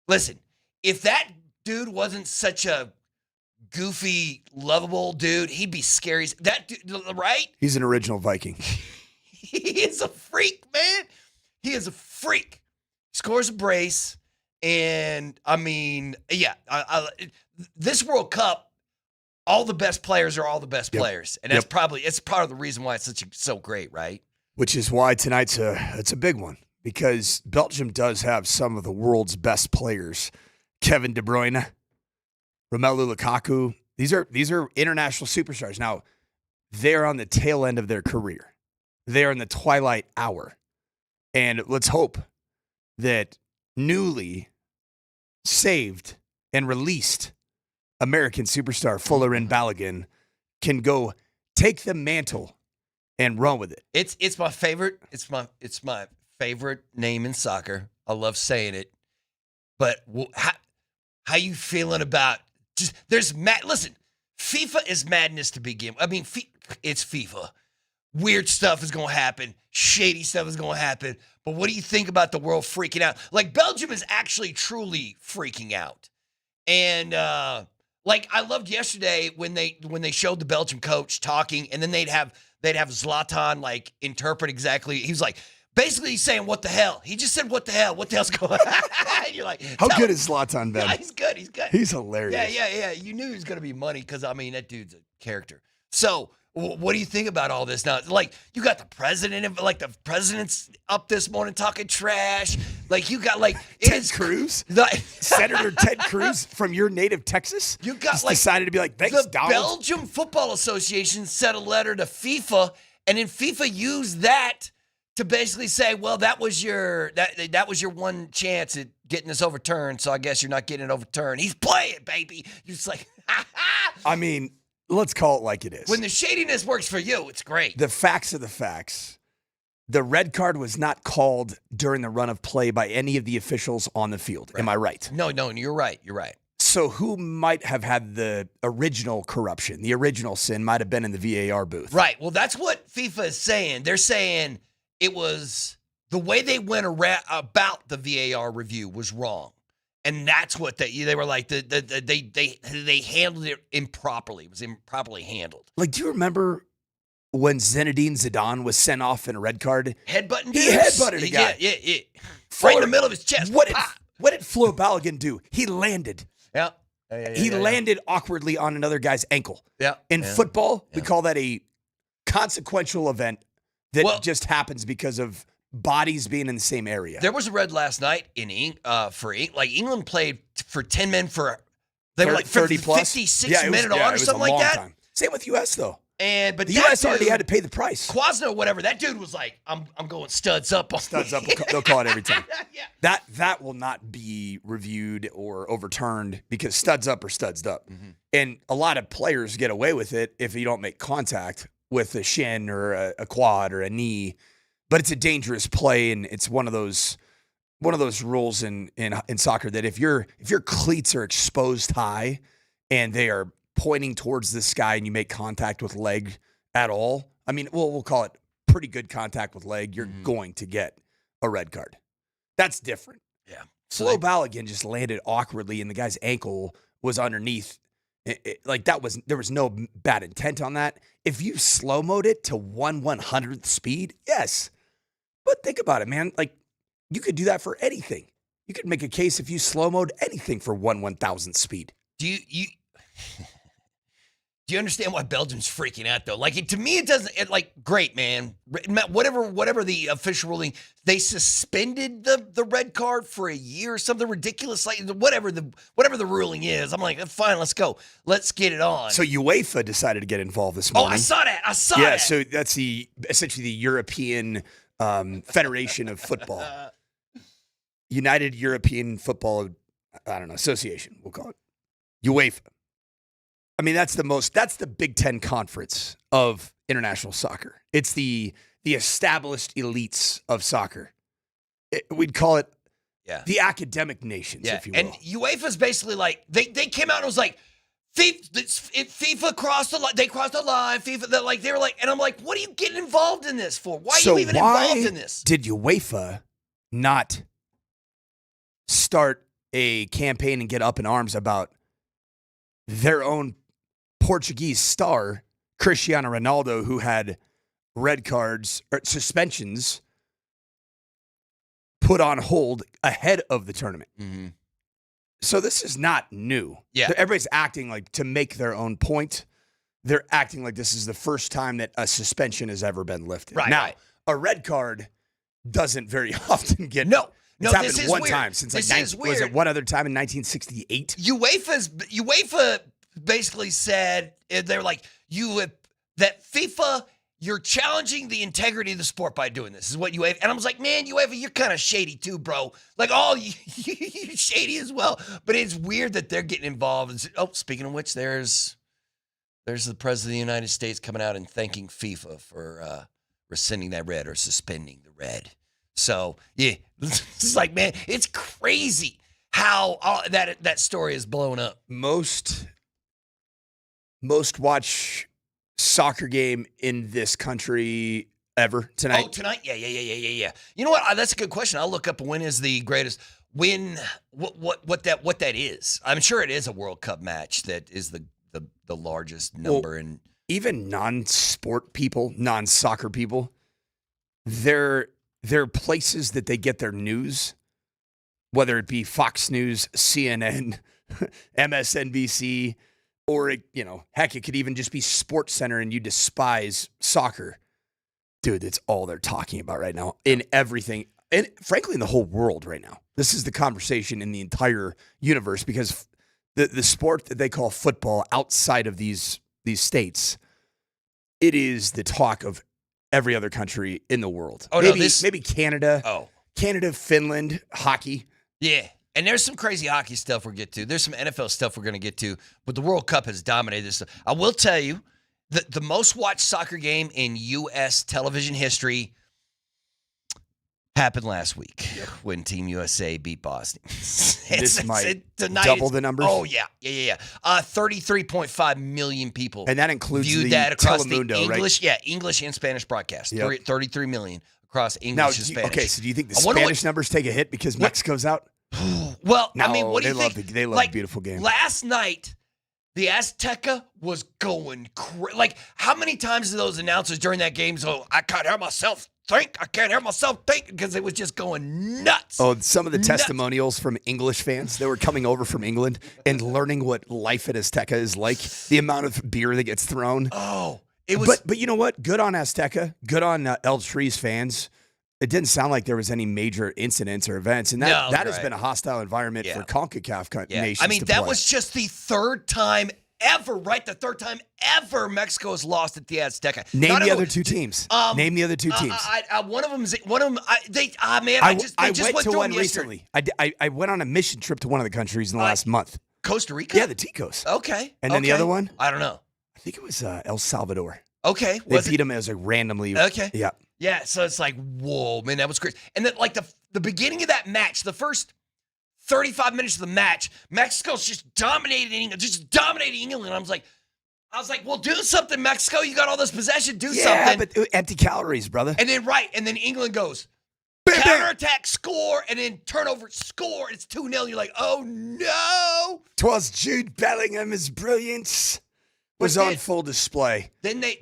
Listen, if that dude wasn't such a goofy, lovable dude, he'd be scary. That dude, right? He's an original Viking. He is a freak, man. He is a freak. Scores a brace. And, I mean, yeah, this World Cup, all the best players are all the best players. And that's it's part of the reason why it's so great, right? Which is why tonight's it's a big one. Because Belgium does have some of the world's best players. Kevin De Bruyne, Romelu Lukaku. These are international superstars. Now, they're on the tail end of their career. They're in the twilight hour. And let's hope that newly saved and released American superstar Folarin Balogun can go take the mantle and run with it. It's my favorite. It's my favorite name in soccer. I love saying it. But how you feeling about just listen, FIFA is madness to begin with. I mean, it's FIFA. Weird stuff is going to happen. Shady stuff is going to happen. But what do you think about the world freaking out? Like, Belgium is actually truly freaking out. And I loved yesterday when they showed the Belgium coach talking, and then they'd have Zlatan like interpret exactly. He was like, basically he's saying, what the hell? He just said, what the hell? What the hell's going on? You're like, how good is Zlatan been? Yeah, he's good. He's hilarious. Yeah. You knew he was going to be money because, I mean, that dude's a character. So what do you think about all this now? Like, you got the president, like the president's up this morning talking trash. Like, you got like Ted Cruz, Senator Ted Cruz from your native Texas. You got just like decided to be like, thanks, the Donald. Belgium Football Association sent a letter to FIFA, and then FIFA used that to basically say, well, that was your one chance at getting this overturned. So I guess you're not getting it overturned. He's playing, baby. You're just like, I mean, let's call it like it is. When the shadiness works for you, it's great. The facts are the facts. The red card was not called during the run of play by any of the officials on the field. Right. Am I right? No, you're right. You're right. So who might have had the original corruption? The original sin might have been in the VAR booth. Right. Well, that's what FIFA is saying. They're saying it was the way they went about the VAR review was wrong. And that's what they were like. They handled it improperly. It was improperly handled. Like, do you remember when Zinedine Zidane was sent off in a red card. Headbutting He dudes? headbutted a guy. Yeah. Right in the middle of his chest. What did Flo Balogun do? He landed. Yeah. He landed awkwardly on another guy's ankle. Yeah. In football, we call that a consequential event that just happens because of bodies being in the same area. There was a red last night in England played for 10 men they were like 30 plus 56 minutes on or something like that. Time. Same with US though. But the US already had to pay the price. Quasno, whatever. That dude was like, I'm going studs up. Studs up. They'll call it every time. That will not be reviewed or overturned because studs up or studs up. Mm-hmm. And a lot of players get away with it if you don't make contact with a shin or a quad or a knee. But it's a dangerous play, and it's one of those rules in soccer that if your cleats are exposed high and they are pointing towards the sky and you make contact with leg at all, I mean, we'll call it pretty good contact with leg, you're going to get a red card. That's different. Yeah. Flo Balogun just landed awkwardly and the guy's ankle was underneath. There was no bad intent on that. If you slow-moed it to 1/100th speed, yes. But think about it, man. Like, you could do that for anything. You could make a case if you slow-mode anything for 1/1000th speed. Do you understand why Belgium's freaking out though? Like to me, it doesn't. Great man. Whatever the official ruling, they suspended the red card for a year or something ridiculous. Like whatever the ruling is, I'm like, fine, let's go, let's get it on. So UEFA decided to get involved this morning. Oh, I saw that. Yeah, so that's essentially the European Federation of Football, United European Football, Association. We'll call it UEFA. I mean, that's the Big Ten conference of international soccer. It's the established elites of soccer. We'd call it the academic nations, if you will. And UEFA's basically like, they came out and was like, FIFA crossed the line. They crossed the line. FIFA, they were like, and I'm like, what are you getting involved in this for? Why are you even involved in this? Did UEFA not start a campaign and get up in arms about their own Portuguese star, Cristiano Ronaldo, who had red cards or suspensions put on hold ahead of the tournament? Mm-hmm. So this is not new. Yeah. Everybody's acting like to make their own point. They're acting like this is the first time that a suspension has ever been lifted. Right. A red card doesn't very often get. No, it's happened this is one weird. time since this like is weird. Was it one other time in 1968? UEFA basically said they're like that FIFA. You're challenging the integrity of the sport by doing this. Is what UEFA. And I was like, man, UEFA, you're kind of shady too, bro. Like, you're shady as well. But it's weird that they're getting involved. Oh, speaking of which, there's the president of the United States coming out and thanking FIFA for rescinding that red or suspending the red. So, yeah, it's like, man, it's crazy how that story is blown up. Most watch soccer game in this country ever tonight? Oh, tonight? Yeah. You know what? That's a good question. I'll look up when is the greatest. What that is. I'm sure it is a World Cup match that is the largest number. Well, in even non-sport people, non-soccer people, they're places that they get their news, whether it be Fox News, CNN, MSNBC, or, heck, it could even just be Sports Center and you despise soccer. Dude, that's all they're talking about right now in everything. And frankly, in the whole world right now. This is the conversation in the entire universe because the sport that they call football outside of these states, it is the talk of every other country in the world. Oh, maybe Canada. Oh. Canada, Finland, hockey. Yeah. And there's some crazy hockey stuff we'll get to. There's some NFL stuff we're going to get to. But the World Cup has dominated this stuff. I will tell you, the most watched soccer game in U.S. television history happened last week when Team USA beat Boston. This might double the numbers? Oh, yeah. 33.5 million people. And that includes viewed the that across Telemundo, the English, right? Yeah, English and Spanish broadcast. Yep. 33 million across English and Spanish. Okay, so do you think the Spanish numbers take a hit because Mexico's out? Well, No, I mean, what do you think? They love a beautiful game. Last night, The Azteca was going like, how many times did those announcers during that game go, I can't hear myself think, because it was just going nuts. Oh, some of the testimonials from English fans that were coming over from England and learning what life at Azteca is like, the amount of beer that gets thrown. Oh, it was. But you know what? Good on Azteca. Good on El Tree's fans. It didn't sound like there was any major incidents or events, and that has been a hostile environment for CONCACAF nations. I mean, that play. was just the third time ever, right? The third time ever Mexico has lost at the Azteca. Name the other two teams. Name the other two teams. One of them. They went to one recently. I went on a mission trip to one of the countries in the last month. Costa Rica. Yeah, the Ticos. Okay. And then the other one? I don't know. I think it was El Salvador. Okay. They beat them as a randomly. Okay. Yeah. Yeah, so it's like, whoa, man, that was crazy. And then, like, the beginning of that match, the first 35 minutes of the match, Mexico's just dominating England. And I was like, well, do something, Mexico. You got all this possession. Do something. Yeah, but empty calories, brother. And then England goes, counterattack, score, and then turnover, score. It's 2-0. You're like, oh, no. 'Twas Jude Bellingham's brilliance was on full display. Then they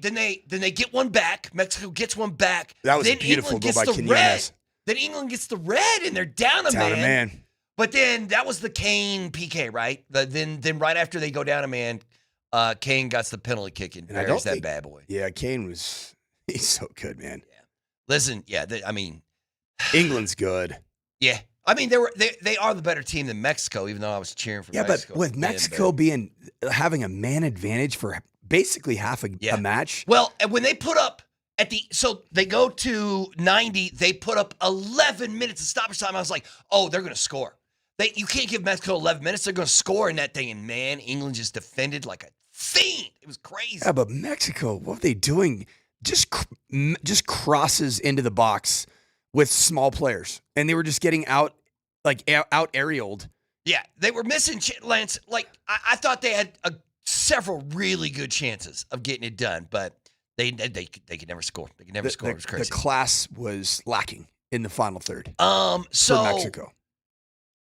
get one back. Mexico gets one back. That was then beautiful England goal by gets the Quinones. Then England gets the red, and they're down a man. But then that was the Kane PK, right? Then right after they go down a man, Kane got the penalty kick and buries that bad boy. Yeah, Kane he's so good, man. Yeah. Listen, England's good. Yeah. I mean, they are the better team than Mexico, even though I was cheering for Mexico. But with Mexico having a man advantage for basically half a match. Well, and when they put up so they go to 90, they put up 11 minutes of stoppage time. I was like, oh, they're going to score. You can't give Mexico 11 minutes. They're going to score in that thing. And man, England just defended like a fiend. It was crazy. Yeah, but Mexico, what are they doing? Just crosses into the box with small players, and they were just getting out aerialed. Yeah, they were missing Lance. Like I thought they had several really good chances of getting it done, but they could never score. They could never score. It was crazy. The class was lacking in the final third. So for Mexico,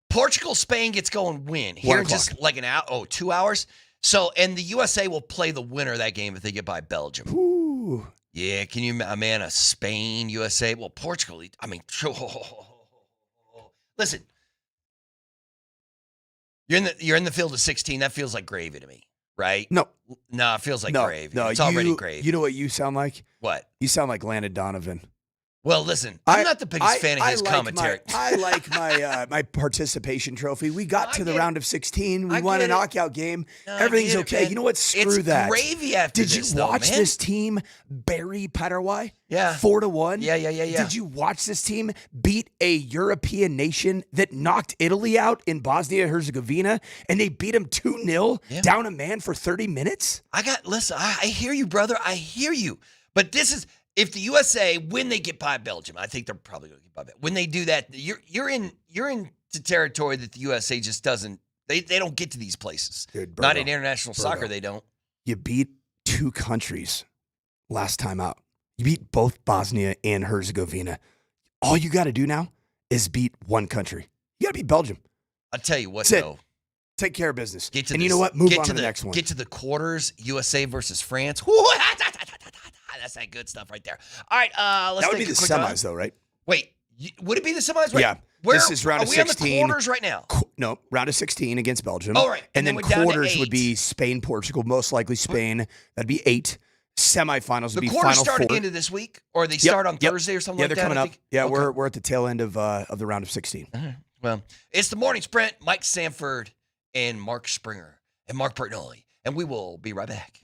Portugal, Spain gets going when here in just like 2 hours. So and the USA will play the winner of that game if they get by Belgium. Ooh. Yeah, can you, man, a Spain, USA? Well, Portugal, I mean, listen, you're in the field of 16. That feels like gravy to me, right? No, it feels like gravy. No, it's already gravy. You know what you sound like? What? You sound like Landon Donovan. Well, listen, I'm not the biggest fan of his commentary. I like my participation trophy. We got to the round of 16. We won a knockout game. Everything's okay. You know what? Screw that. It's gravy after this. Did you watch this team bury Paraguay? Yeah. 4-1. Yeah. Did you watch this team beat a European nation that knocked Italy out in Bosnia and Herzegovina, and they beat them 2-0 down a man for 30 minutes? Listen, I hear you, brother. I hear you. But this is. If the USA, when they get by Belgium, I think they're probably going to get by Belgium. When they do that, you're into territory that the USA just doesn't. They don't get to these places. Dude, not in international soccer, they don't. You beat two countries last time out. You beat both Bosnia and Herzegovina. All you got to do now is beat one country. You got to beat Belgium. I'll tell you what, though. Take care of business. You know what? Move on to the next one. Get to the quarters. USA versus France. That's that good stuff right there. All right, let's that would take be the quick semis, though, right? Wait, would it be the semis? Wait, yeah. This is round of 16. Are we on the quarters right now? No, round of 16 against Belgium. Oh, right. And then quarters would be Spain, Portugal, most likely Spain. That'd be 8. Semifinals would be final 4. The quarters start at the end of this week? Or they start on Thursday or something like that? Yeah, they're coming up. Yeah, okay. We're at the tail end of the round of 16. Well, it's the Morning Sprint. Mike Sanford and Mark Springer and Mark Bertinoli. And we will be right back.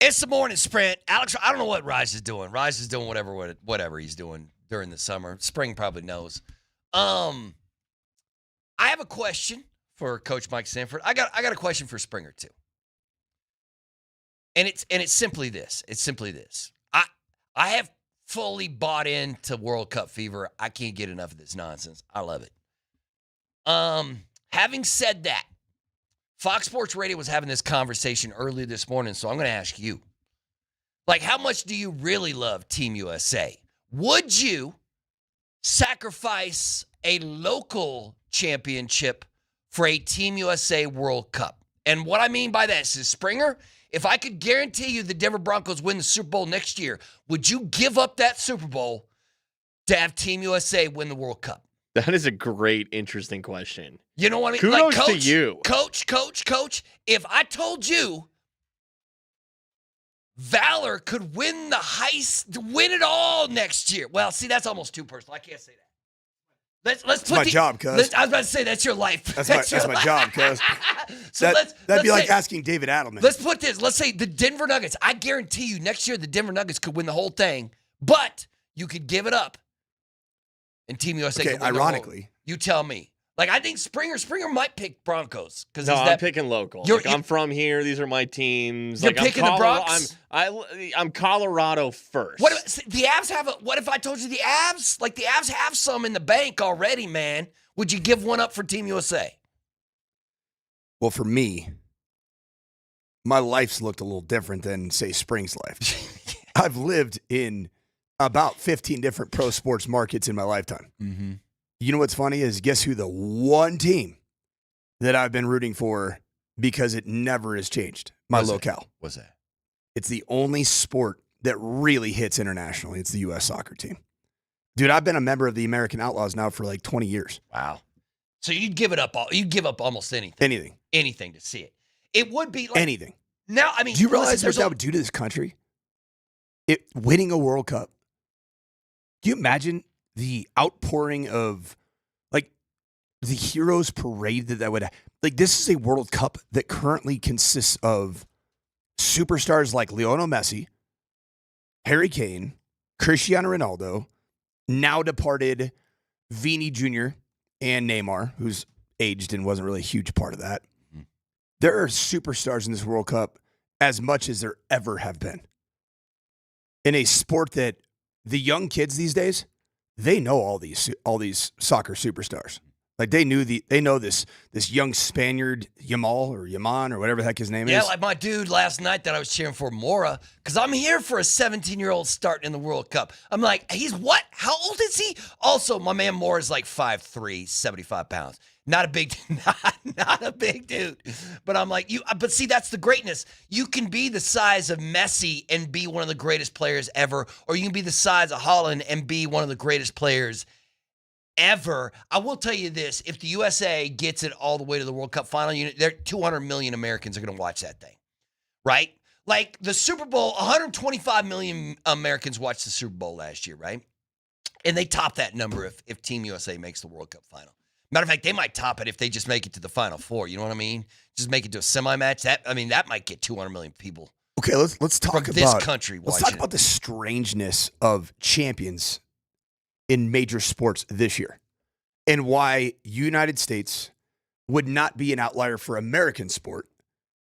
It's the morning sprint. Alex, I don't know what Rise is doing. Rise is doing whatever he's doing during the summer. Spring probably knows. I have a question for Coach Mike Sanford. I got a question for Springer too. And it's simply this. I have fully bought into World Cup fever. I can't get enough of this nonsense. I love it. Having said that, Fox Sports Radio was having this conversation earlier this morning, so I'm going to ask you. Like, how much do you really love Team USA? Would you sacrifice a local championship for a Team USA World Cup? And what I mean by that is, Springer, if I could guarantee you the Denver Broncos win the Super Bowl next year, would you give up that Super Bowl to have Team USA win the World Cup? That is a great, interesting question. You know what I mean? Kudos like, to you. Coach, if I told you Valor could win the heist, win it all next year. Well, see, that's almost too personal. I can't say that. Let's put my job, cuz. I was about to say that's your life. That's my job, cuz. So that'd be like asking David Adelman. Let's put this. Let's say the Denver Nuggets. I guarantee you next year the Denver Nuggets could win the whole thing, but you could give it up. And Team USA. Okay, ironically, you tell me. Like, I think Springer might pick Broncos because I'm picking local. I'm from here. These are my teams. You're like, picking the Bronx. I'm Colorado first. What if, the Avs have what if I told you the Avs? Like, the Avs have some in the bank already, man. Would you give one up for Team USA? Well, for me, my life's looked a little different than, say, Spring's life. I've lived in about 15 different pro sports markets in my lifetime. Mm-hmm. You know what's funny is, guess who the one team that I've been rooting for because it never has changed? My locale. What's that? It's the only sport that really hits internationally. It's the U.S. soccer team. Dude, I've been a member of the American Outlaws now for like 20 years. Wow. So you'd give it up you'd give up almost anything. Anything to see it. It would be like anything. Now, I mean, do you realize what that would do to this country? Winning a World Cup. Do you imagine the outpouring of, like, the heroes parade that would, like, this is a World Cup that currently consists of superstars like Lionel Messi, Harry Kane, Cristiano Ronaldo, now departed Vini Jr. and Neymar, who's aged and wasn't really a huge part of that. Mm-hmm. There are superstars in this World Cup as much as there ever have been. In a sport that the young kids these days, they know all these soccer superstars. Like, they know this young Spaniard, Yaman or whatever the heck his name is. Yeah, like my dude last night that I was cheering for, Mora, because I'm here for a 17-year-old starting in the World Cup. I'm like, he's what? How old is he? Also, my man Mora is like 5'3", 75 pounds. Not a big, not a big dude. But I'm like, but see, that's the greatness. You can be the size of Messi and be one of the greatest players ever, or you can be the size of Holland and be one of the greatest players ever. I will tell you this: if the USA gets it all the way to the World Cup final, there 200 million Americans are going to watch that thing, right? Like the Super Bowl, 125 million Americans watched the Super Bowl last year, right? And they top that number if Team USA makes the World Cup final. Matter of fact, they might top it if they just make it to the Final Four. You know what I mean? Just make it to a semi-match. That might get 200 million people. Okay, let's talk about this country. Let's talk about the strangeness of champions in major sports this year, and why United States would not be an outlier for American sport,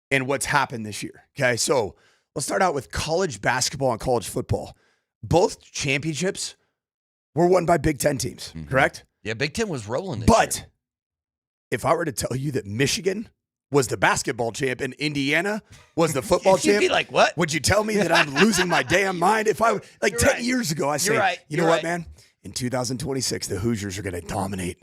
and what's happened this year. Okay, so let's start out with college basketball and college football. Both championships were won by Big Ten teams, correct? Yeah, Big Ten was rolling this But year. If I were to tell you that Michigan was the basketball champ and Indiana was the football champ, you'd be like, what? Would you tell me that I'm losing my damn mind? If I like You're 10 right. years ago, I You're say, right. you know You're what, right. man? In 2026, the Hoosiers are going to dominate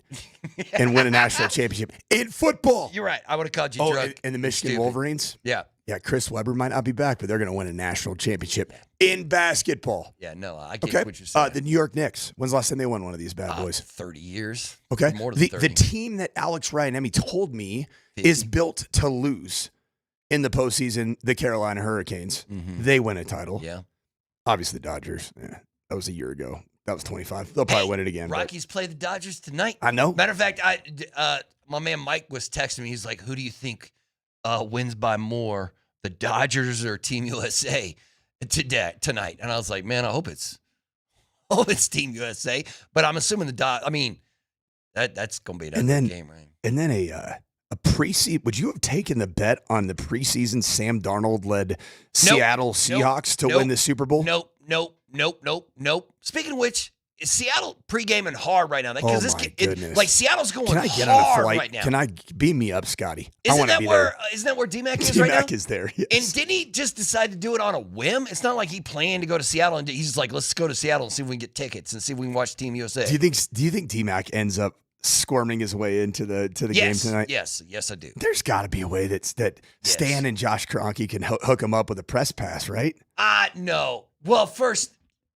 and win a national championship in football. You're right. I would have called you drunk. And the Michigan Stupid. Wolverines? Yeah. Yeah, Chris Webber might not be back, but they're going to win a national championship in basketball. Yeah, no, I get what you're saying. The New York Knicks. When's the last time they won one of these bad boys? 30 years. Okay. More than 30. The team that Alex Ryanemi told me is built to lose in the postseason, the Carolina Hurricanes. Mm-hmm. They win a title. Yeah. Obviously, the Dodgers. Yeah, that was a year ago. That was 25. They'll probably win it again. Rockies play the Dodgers tonight. I know. Matter of fact, my man Mike was texting me. He's like, who do you think wins by more, the Dodgers or Team USA tonight. And I was like, man, I hope it's Team USA. But I'm assuming that's going to be another game, right? And then a preseason. Would you have taken the bet on the preseason Sam Darnold-led Seattle Seahawks to win the Super Bowl? Nope. Speaking of which, is Seattle pre-gaming hard right now? Because goodness. Seattle's going Can I get hard on a flight right now. Can I beam me up, Scotty? Isn't that where DMac is right now? DMac is there. Yes. And didn't he just decide to do it on a whim? It's not like he planned to go to Seattle, and he's just like, let's go to Seattle and see if we can get tickets and see if we can watch Team USA. Do you think DMac ends up squirming his way into the game tonight? Yes, I do. There's got to be a way that Stan and Josh Kroenke can hook him up with a press pass, right? No. Well, first.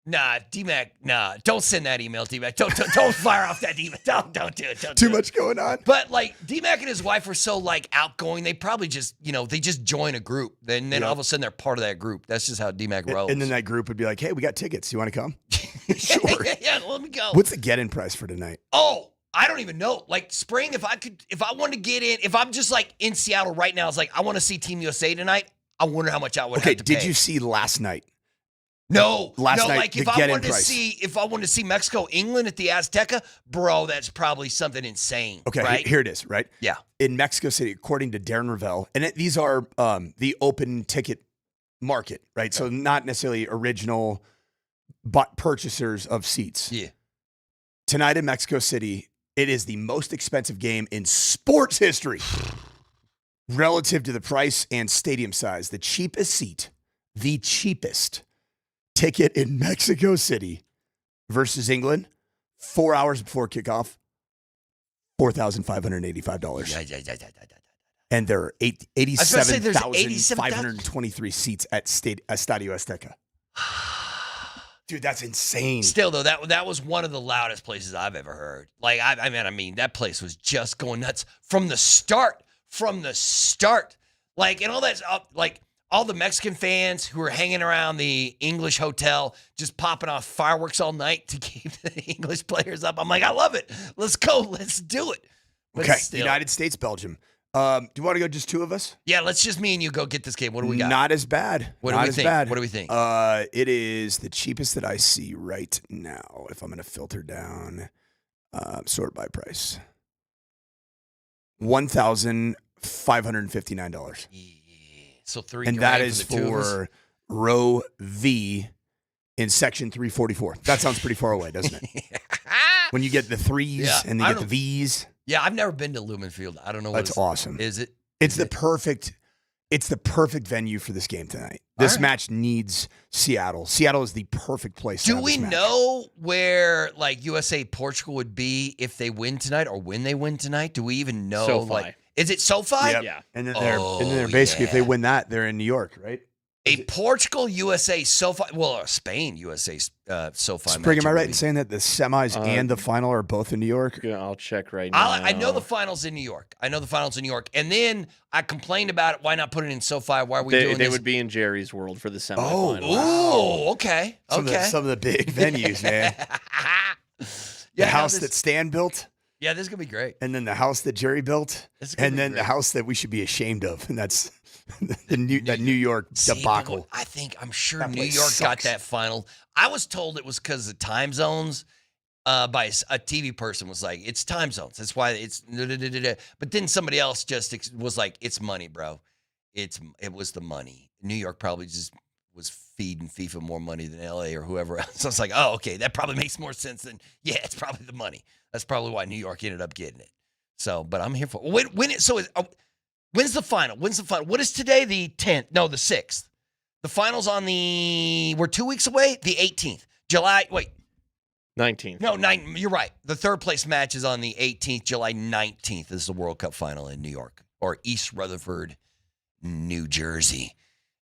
Nah, DMac, don't send that email, DMac. Don't fire off that email. Don't do it. Too much going on. But DMac and his wife were so outgoing, they probably just, they just join a group. Then all of a sudden they're part of that group. That's just how DMac rolls. And then that group would be like, hey, we got tickets. You want to come? Sure. Yeah, let me go. What's the get-in price for tonight? Oh, I don't even know. Spring, if I wanted to get in, if I'm just in Seattle right now, it's I want to see Team USA tonight. I wonder how much I would have to pay. Did you see last night? No, last night, if I wanted to see Mexico, England at the Azteca, bro, that's probably something insane. Okay, right? Here it is, right? Yeah. In Mexico City, according to Darren Ravel, and these are the open ticket market, right? Okay. So not necessarily original purchasers of seats. Yeah. Tonight in Mexico City, it is the most expensive game in sports history relative to the price and stadium size. The cheapest ticket in Mexico City versus England, 4 hours before kickoff, $4,585. And there are 87,523 seats at Estadio Azteca. Dude, that's insane. Still, though, that was one of the loudest places I've ever heard. That place was just going nuts from the start. And all that, all the Mexican fans who were hanging around the English hotel, just popping off fireworks all night to keep the English players up. I'm like, I love it. Let's go. Let's do it. But okay, still. United States, Belgium. Do you want to go just two of us? Yeah, let's just me and you go get this game. What do we got? Not as bad. What do we think? Bad. What do we think? It is the cheapest that I see right now. If I'm going to filter down, sort by price, $1,559. So $3,000. And that is for row V in section 344. That sounds pretty far away, doesn't it? When you get the threes and you get the V's. Yeah, I've never been to Lumen Field. I don't know what that's awesome. Is it? It's the perfect venue for this game tonight. This match needs Seattle. Seattle is the perfect place. Do we know where USA Portugal would be if they win tonight or when they win tonight? Do we even know? SoFi. Is it SoFi? Yep. Yeah. And then they're basically, if they win that, they're in New York, right? Portugal USA SoFi, Spain USA SoFi. Spring, am I right in saying that the semis and the final are both in New York? Yeah, I'll check right now. I know the finals in New York. And then I complained about it. Why not put it in SoFi? Why are we doing this? They would be in Jerry's World for the semifinal. Oh, okay. Some of the big venues, man. The house that Stan built. Yeah, this is going to be great. And then the house that Jerry built. And then the house that we should be ashamed of. And that's that New York debacle. I'm sure New York got that final. I was told it was because of time zones by a TV person was like, it's time zones. That's why it's. But then somebody else just was like, it's money, bro. It was the money. New York probably just was feeding FIFA more money than LA or whoever else. So I was like, oh, okay, that probably makes more sense than, it's probably the money. That's probably why New York ended up getting it. So, but I'm here for it. When's the final? What is today? The 10th? No, the 6th. The final's we're 2 weeks away? The 18th. 19th. No, 9. You're right. The third place match is on the 18th, July 19th. This is the World Cup final in New York or East Rutherford, New Jersey.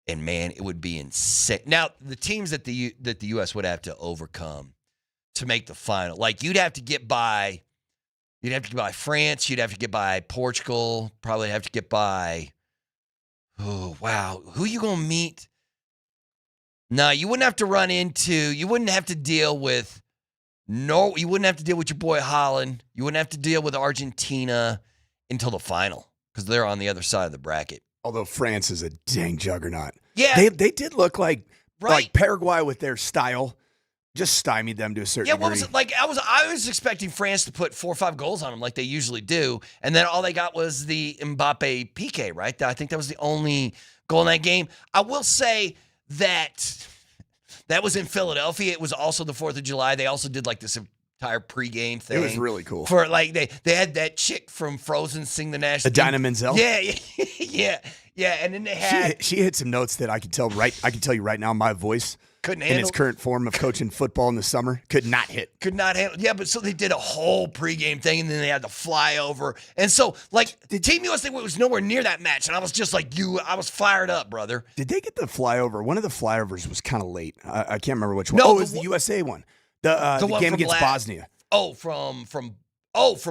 And man, it would be insane. Now, the teams that the U.S. would have to overcome to make the final, you'd have to get by France, you'd have to get by Portugal, probably have to get by, who are you going to meet? No, you wouldn't have to you wouldn't have to deal with your boy Holland. You wouldn't have to deal with Argentina until the final because they're on the other side of the bracket. Although France is a dang juggernaut. Yeah. They did look like Paraguay with their style. Just stymied them to a certain degree. What was it like? I was expecting France to put 4 or 5 goals on them like they usually do, and then all they got was the Mbappe PK, right? I think that was the only goal in that game. I will say that was in Philadelphia. It was also the 4th of July. They also did like this entire pregame thing. It was really cool. For like they had that chick from Frozen sing the national. Idina Menzel. Yeah. And then they had she hit some notes that I could tell you right now. My voice couldn't in handle. its current form of coaching football in the summer could not hit. Could not handle. Yeah, but so they did a whole pregame thing, and then they had the flyover, and so like the Team USA was nowhere near that match, and I was just like I was fired up, brother. Did they get the flyover? One of the flyovers was kind of late. I can't remember which one. No, it was the USA one. The one game from against Bosnia. From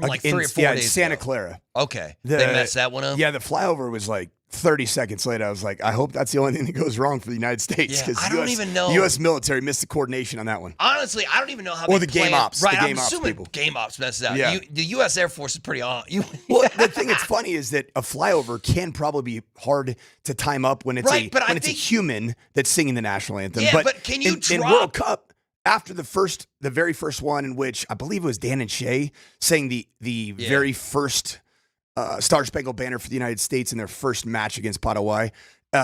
like 3 or 4 days Santa ago. Clara. Okay, they messed that one up. Yeah, the flyover was like 30 seconds later. I was like, I hope that's the only thing that goes wrong for the United States. Yeah, I don't even know. The U.S. military missed the coordination on that one. Honestly, I don't even know how. Or they the game plan. ops. Right, the game I'm ops assuming people. Game ops messed it out. Yeah. The U.S. Air Force is pretty on. Well, the thing that's funny is that a flyover can probably be hard to time up when it's a human that's singing the national anthem. Yeah, but can you in World Cup? After the very first one, in which I believe it was Dan and Shay saying the very first Star Spangled Banner for the United States in their first match against Paraguay.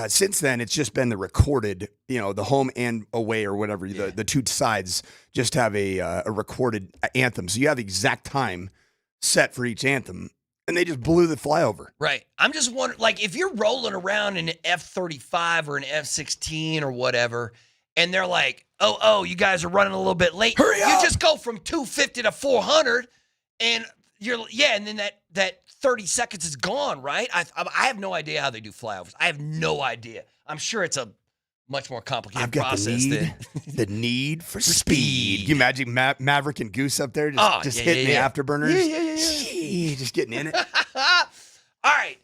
Since then, it's just been the recorded, the home and away or whatever. The two sides just have a recorded anthem, so you have the exact time set for each anthem, and they just blew the flyover. Right. I'm just wondering, like, if you're rolling around in an F-35 or an F-16 or whatever, and they're like, oh, you guys are running a little bit late. Hurry up! You just go from 250 to 400, and and then that 30 seconds is gone, right? I have no idea how they do flyovers. I have no idea. I'm sure it's a much more complicated process than the need for speed. Can you imagine Maverick and Goose up there just hitting the afterburners? Yeah. Just getting in it. All right,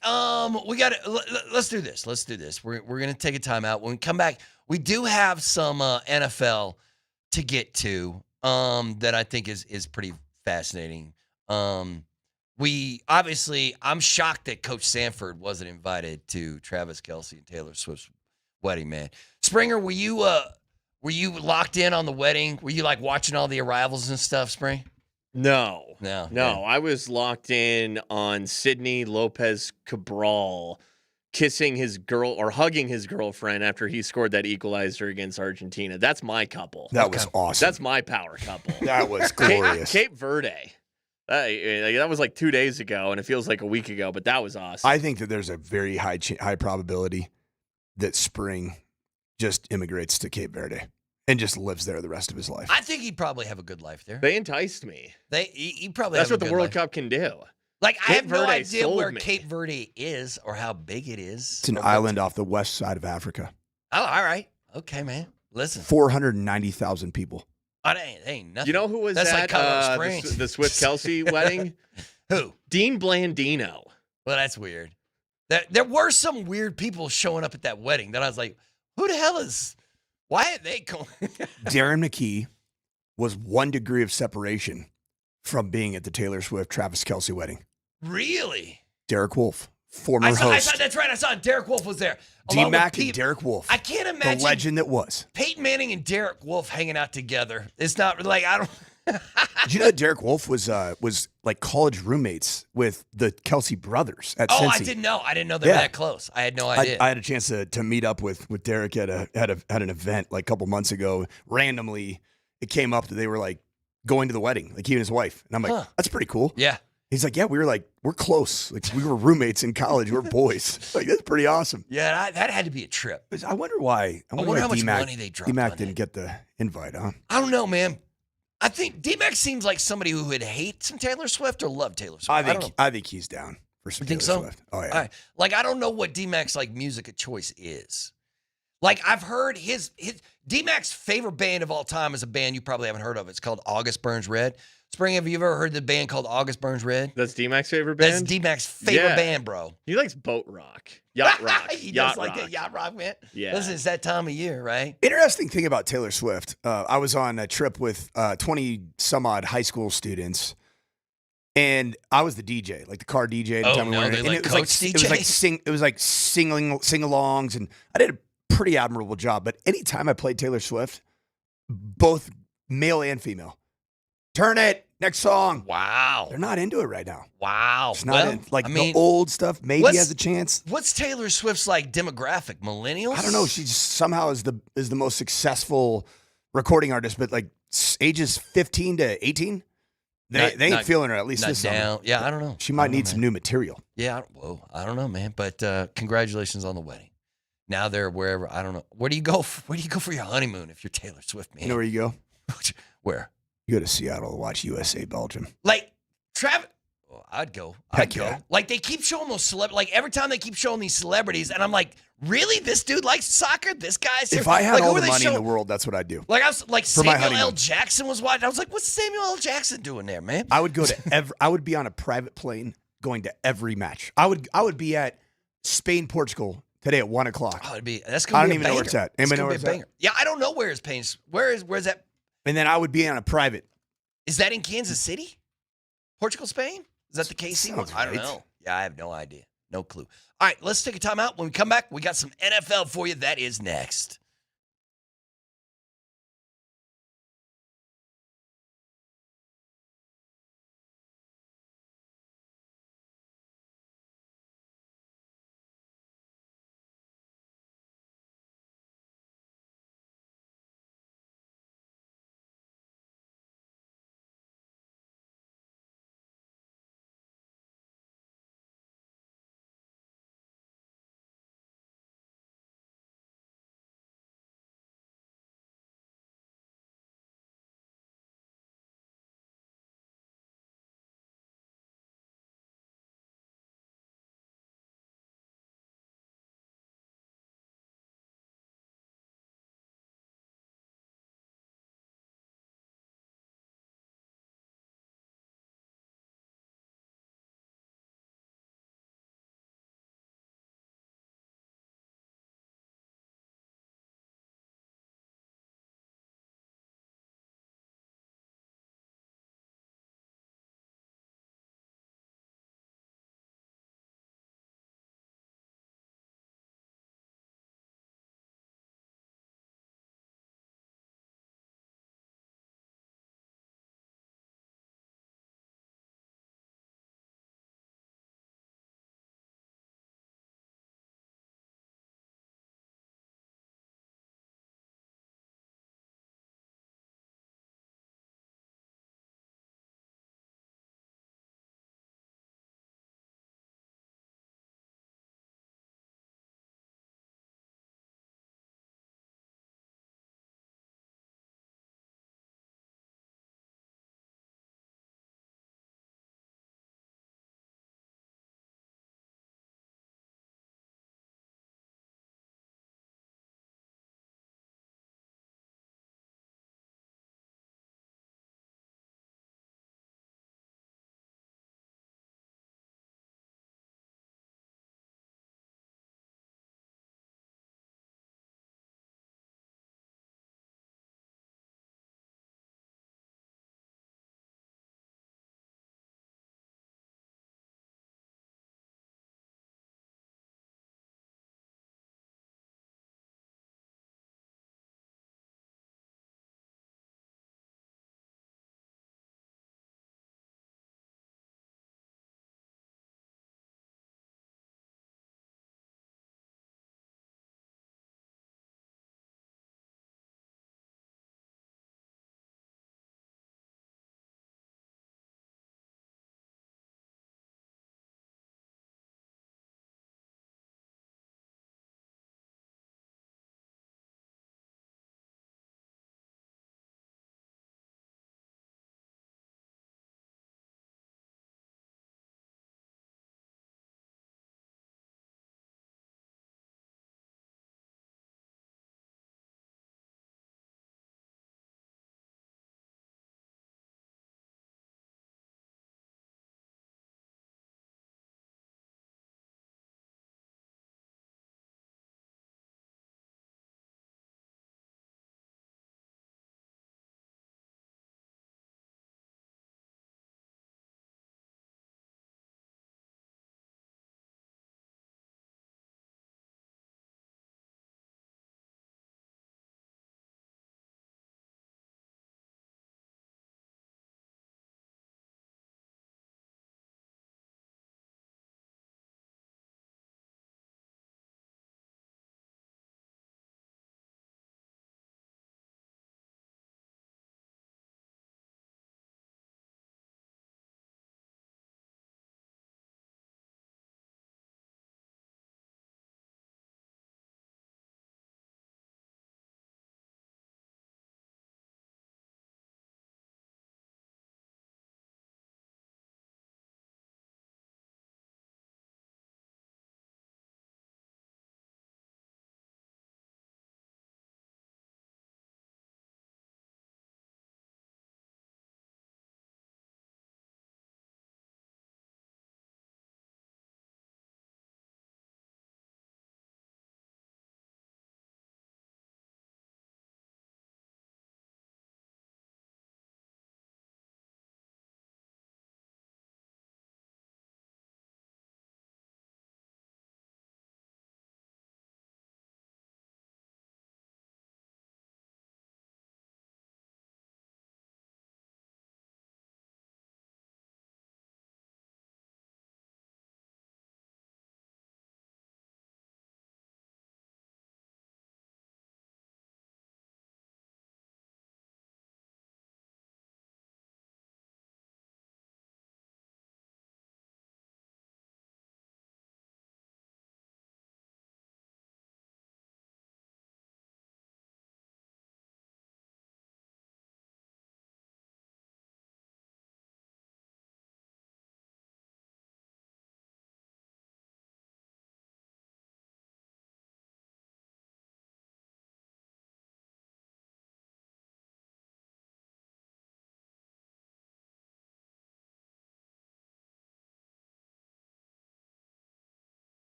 we got to let's do this. We're gonna take a timeout. When we come back, we do have some NFL to get to that I think is pretty fascinating. I'm shocked that Coach Sanford wasn't invited to Travis Kelce and Taylor Swift's wedding, man. Springer, were you locked in on the wedding? Were you like watching all the arrivals and stuff, Spring? No. Yeah. I was locked in on Sidney Lopez Cabral kissing his girl or hugging his girlfriend after he scored that equalizer against Argentina. That's my couple. That was awesome. That's my power couple. That was glorious. Cape Verde. That was like 2 days ago, and it feels like a week ago, but that was awesome. I think that there's a very high probability that Spring just immigrates to Cape Verde and just lives there the rest of his life. I think he'd probably have a good life there. They enticed me. He probably. That's have what a the good World life. Cup can do. Like, I Cape have no Verde idea sold where me. Cape Verde is or how big it is. It's an island off the west side of Africa. Oh, all right. Okay, man. Listen. 490,000 people. Oh, that ain't nothing. You know who was That's at like Colorado Springs. the Swift Kelsey wedding? Who? Dean Blandino. Well, that's weird. There were some weird people showing up at that wedding that I was like, who the hell is... Why are they going? Darren McKee was 1 degree of separation from being at the Taylor Swift Travis Kelce wedding. Really? Derek Wolfe, former host. I saw, that's right. I saw Derek Wolfe was there. DMac and Derek Wolfe. I can't imagine the legend that was. Peyton Manning and Derek Wolfe hanging out together. It's not like I don't. Did you know that Derek Wolfe was like college roommates with the Kelce brothers at Cincy? I didn't know. I didn't know they were that close. I had no idea. I had a chance to meet up with Derek at an event like a couple months ago. Randomly, it came up that they were like going to the wedding, like he and his wife, and I'm like, that's pretty cool. Yeah. He's like, yeah, we're close. Like we were roommates in college. We're boys. Like that's pretty awesome. Yeah, that had to be a trip. I wonder why. I wonder how much money they dropped. DMac didn't get the invite, huh? I don't know, man. I think DMac seems like somebody who would hate some Taylor Swift or love Taylor Swift. I think he's down for some Taylor Swift. Oh yeah. All right. Like I don't know what DMac's like music of choice is. Like I've heard his DMac's favorite band of all time is a band you probably haven't heard of. It's called August Burns Red. Spring, have you ever heard the band called August Burns Red? That's DMac's favorite band? That's DMac's favorite band, bro. He likes boat rock. Yacht rock. He does like that yacht rock, man. Yeah. Listen, it's that time of year, right? Interesting thing about Taylor Swift. I was on a trip with 20 some odd high school students And I was the DJ, like the car DJ. Oh, anytime we no, went. they And let it was coach DJs? it was like sing-alongs, and I did a pretty admirable job. But anytime I played Taylor Swift, both male and female, turn it, next song. Wow. They're not into it right now. Wow. It's not the old stuff maybe has a chance. What's Taylor Swift's like demographic? Millennials? I don't know. She just somehow is the most successful recording artist, but like ages 15 to 18, they ain't feeling her, at least this summer. Yeah, I don't know. She might need some new material. Yeah, I don't know, man. But congratulations on the wedding. Now they're wherever. I don't know. Where do you go? Where do you go for your honeymoon if you're Taylor Swift, man? You know where you go? Where? You go to Seattle to watch USA Belgium. Like Travis. I'd go. Heck yeah. Like they keep showing those celebrities. Like every time they keep showing these celebrities, and I'm like, really? This dude likes soccer? This guy's here? If I had like, all the money in the world, that's what I'd do. Like I was like For my Samuel L. honeymoon. Jackson was watching. I was like, what's Samuel L. Jackson doing there, man? I would go to I would be on a private plane going to every match. I would be at Spain, Portugal today at 1:00. Oh, I that's gonna don't be even know where it's at. Anybody know where it's at? Yeah, I don't know where his pain's. Where's that? And then I would be on a private. Is that in Kansas City? Portugal, Spain? Is that the KC one? Sounds I don't right. know. Yeah, I have no idea. No clue. All right, let's take a time out. When we come back, we got some NFL for you. That is next.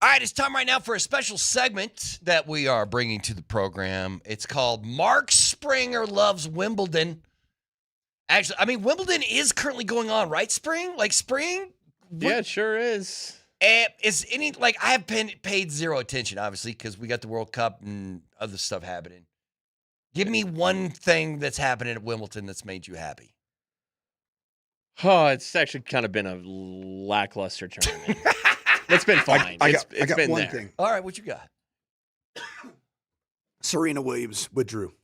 All right, it's time right now for a special segment that we are bringing to the program. It's called Mark Springer Loves Wimbledon. Actually, I mean, Wimbledon is currently going on, right, Spring? Like, Spring? Yeah, it sure is. Is any, like, I have paid zero attention, obviously, because we got the World Cup and other stuff happening. Give me one thing that's happening at Wimbledon that's made you happy. Oh, it's actually kind of been a lackluster tournament. It's been fine. I got been one there. thing. All right, what you got? Serena Williams withdrew.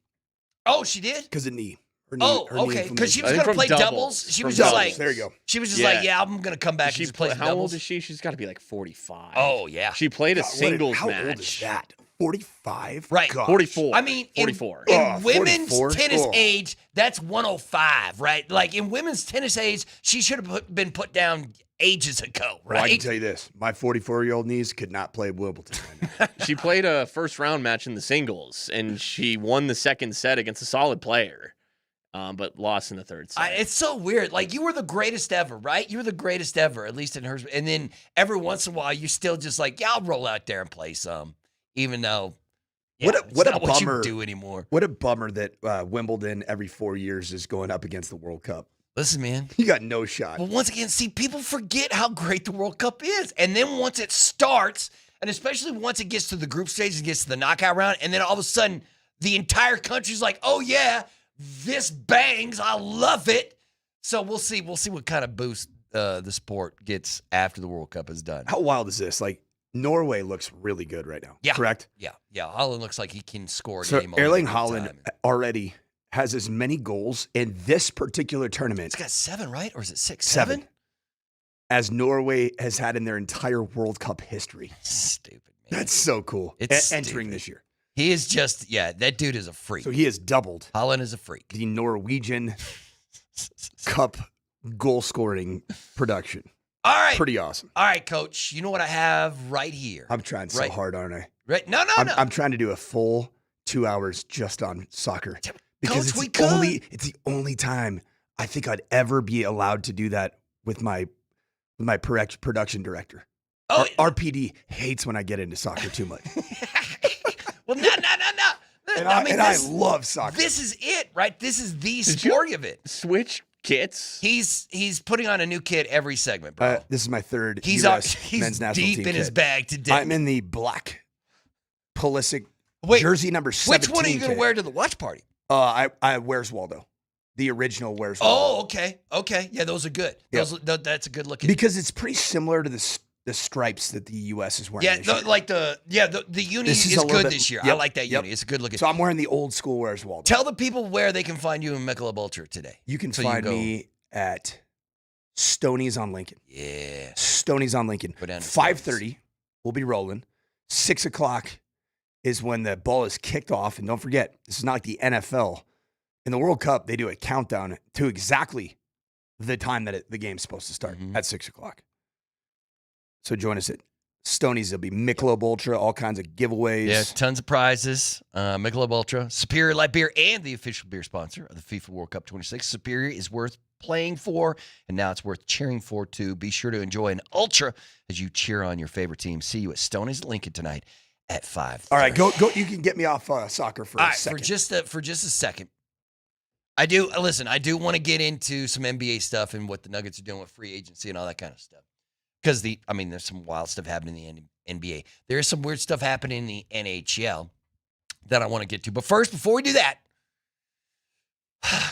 Oh, she did? Because of knee. Her Oh, knee okay. Because she was I think going to from play doubles. doubles. She From was just doubles. like, There you go. She was just like, yeah, I'm going to come back and just play How doubles. old is she? She's got to be like 45. Oh, yeah. She played a singles how match. old is that? 45? Right. Gosh. 44. I mean, in 44. women's 44? tennis Oh. age, that's 105, right? Like, in women's tennis age, she should have been put down ages ago, right? Well, I can tell you this. My 44-year-old niece could not play Wimbledon right now. She played a first-round match in the singles, and she won the second set against a solid player, but lost in the third set. It's so weird. Like, you were the greatest ever, right? You were the greatest ever, at least in hers. And then every once in a while, you're still just like, yeah, I'll roll out there and play some, even though What a not bummer. what you do anymore. What a bummer that Wimbledon every 4 years is going up against the World Cup. Listen, man. You got no shot. But once again, see, people forget how great the World Cup is. And then once it starts, and especially once it gets to the group stage and gets to the knockout round, and then all of a sudden the entire country's like, oh, yeah, this bangs. I love it. So we'll see. We'll see what kind of boost the sport gets after the World Cup is done. How wild is this? Like, Norway looks really good right now. Yeah. Correct? Yeah. Holland looks like he can score at So any moment. Erling of the Haaland time. already has as many goals in this particular tournament. He's got 7, right? Or is it 6? Seven. As Norway has had in their entire World Cup history. Stupid, man. That's so cool. It's entering stupid. this year. He is just, that dude is a freak. So he has doubled Haaland is a freak. the Norwegian Cup goal scoring production. All right. Pretty awesome. All right, Coach. You know what I have right here? I'm trying so hard, aren't I? Right? No. I'm trying to do a full 2 hours just on soccer. Because Coach, it's the only time I think I'd ever be allowed to do that with my production director. Oh, RPD hates when I get into soccer too much. Well, no. And I I love soccer. This is it, right? This is the sport of it. Switch kits. He's putting on a new kit every segment, bro. This is my third He's US men's national deep team in his kit. bag today. I'm in the black Pulisic jersey number 17. Which one are you going to kit. wear to the watch party? I Where's Waldo? The original Where's Waldo. Oh, okay. Yeah, those are good. That's a good looking. Because it's pretty similar to the stripes that the U.S. is wearing. Yeah, this year. the uni This is a little good bit- this year. I yep, like that yep. uni. It's a good looking. So I'm wearing the old school Where's Waldo. Tell the people where they can find you in Michelob Ultra today. You can So find go- me at Stoney's on Lincoln. Yeah. Stoney's on Lincoln. Go down to 5:30, we'll be rolling. 6 o'clock is when the ball is kicked off. And don't forget, this is not like the NFL. In the World Cup, they do a countdown to exactly the time that the game's supposed to start at 6 o'clock. So join us at Stoney's. There'll be Michelob Ultra, all kinds of giveaways. Yeah, tons of prizes. Michelob Ultra, Superior Light Beer, and the official beer sponsor of the FIFA World Cup 26. Superior is worth playing for, and now it's worth cheering for, too. Be sure to enjoy an Ultra as you cheer on your favorite team. See you at Stoney's at Lincoln tonight at 5. All right, go. You can get me off soccer for All a right, second. for just a second. I do want to get into some NBA stuff and what the Nuggets are doing with free agency and all that kind of stuff. Because there's some wild stuff happening in the NBA. There is some weird stuff happening in the NHL that I want to get to. But first, before we do that,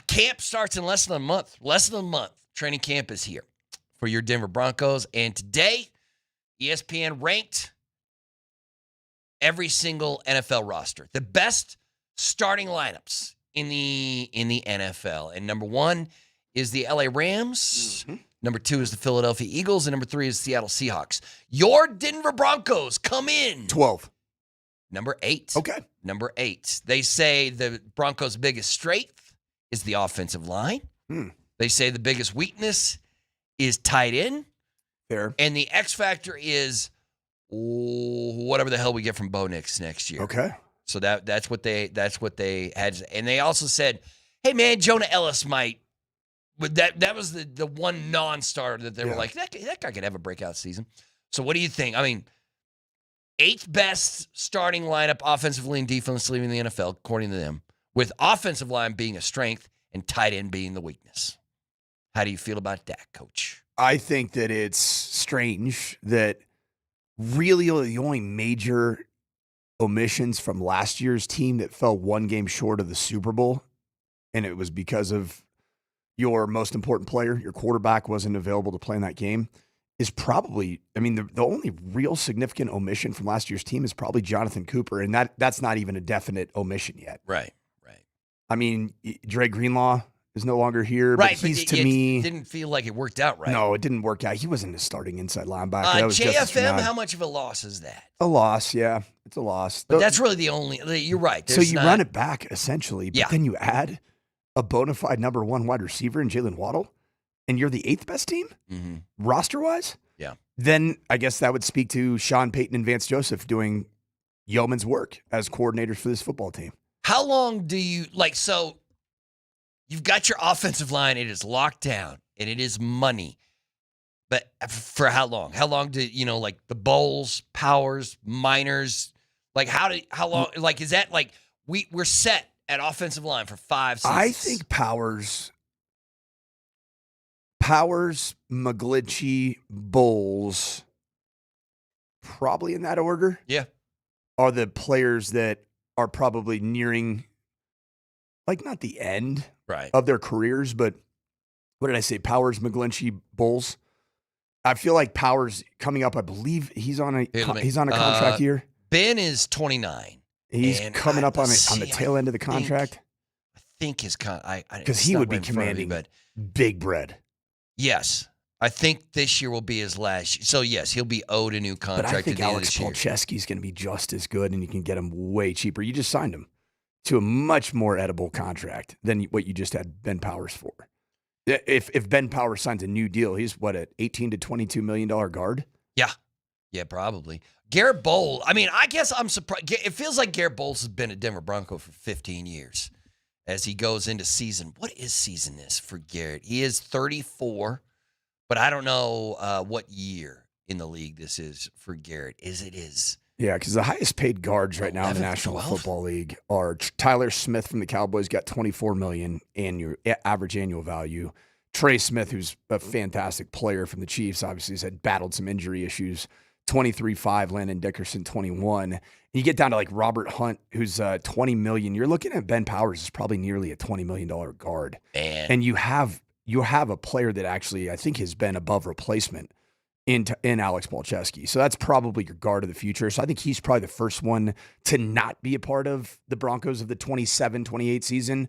camp starts in less than a month. Less than a month. Training camp is here for your Denver Broncos. And today, ESPN ranked every single NFL roster. The best starting lineups in the NFL. And number 1 is the LA Rams. Mm-hmm. Number 2 is the Philadelphia Eagles. And number 3 is Seattle Seahawks. Your Denver Broncos come in 12. Number 8. Okay. Number 8. They say the Broncos' biggest strength is the offensive line. They say the biggest weakness is tight end. Fair. And the X factor is whatever the hell we get from Bo Nix next year. Okay. So that's what they had, and they also said, "Hey man, Jonah Ellis might." But that was the one non-starter that they were like that guy could have a breakout season. So what do you think? I mean, 8th best starting lineup offensively and defensively in the NFL, according to them, with offensive line being a strength and tight end being the weakness. How do you feel about that, Coach? I think that it's strange that really the only major omissions from last year's team that fell one game short of the Super Bowl, and it was because of your most important player, your quarterback, wasn't available to play in that game, is probably, I mean, the only real significant omission from last year's team is probably Jonathan Cooper, and that's not even a definite omission yet. Right. I mean, Dre Greenlaw is no longer here, right, but he's, but to me... It didn't feel like it worked out right. No, it didn't work out. He wasn't a starting inside linebacker. That was JFM, how much of a loss is that? A loss, yeah. It's a loss. But that's really the only... You're right. So you run it back, essentially, but then you add a bona fide number 1 wide receiver in Jalen Waddle, and you're the 8th best team, roster-wise? Yeah. Then I guess that would speak to Sean Payton and Vance Joseph doing yeoman's work as coordinators for this football team. How long do you... So you've got your offensive line. It is locked down, and it is money. But for how long? How long do, the Bowls, Powers, Miners, how long... is that, we're set at offensive line for 5 seasons? I think Powers, McGlinchey, Bowles, probably in that order. Yeah. Are the players that are probably nearing, not the end of their careers, but what did I say? Powers, McGlinchey, Bowles. I feel like Powers coming up, I believe he's on a contract year. Ben is 29. He's coming up on the tail end of the contract. I think his because he would be commanding big bread. Yes. I think this year will be his last. So, yes, he'll be owed a new contract. But I think at the end Alex of this year. Polcheski's going to be just as good, and you can get him way cheaper. You just signed him to a much more edible contract than what you just had Ben Powers for. If Ben Powers signs a new deal, he's at $18 to $22 million guard? Yeah, probably. Garrett Bowles, I guess I'm surprised. It feels like Garrett Bowles has been a Denver Bronco for 15 years as he goes into season. What is season this for Garrett? He is 34, but I don't know what year in the league this is for Garrett. Yeah, because the highest paid guards right now in the National Football League are Tyler Smith from the Cowboys, got $24 million average annual value. Trey Smith, who's a fantastic player from the Chiefs, obviously has battled some injury issues. 23.5, Landon Dickerson 21. And you get down to Robert Hunt, who's $20 million. You're looking at Ben Powers is probably nearly a $20 million guard. And you have a player that actually I think has been above replacement in Alex Polcheski. So that's probably your guard of the future. So I think he's probably the first one to not be a part of the Broncos of the 27-28 season.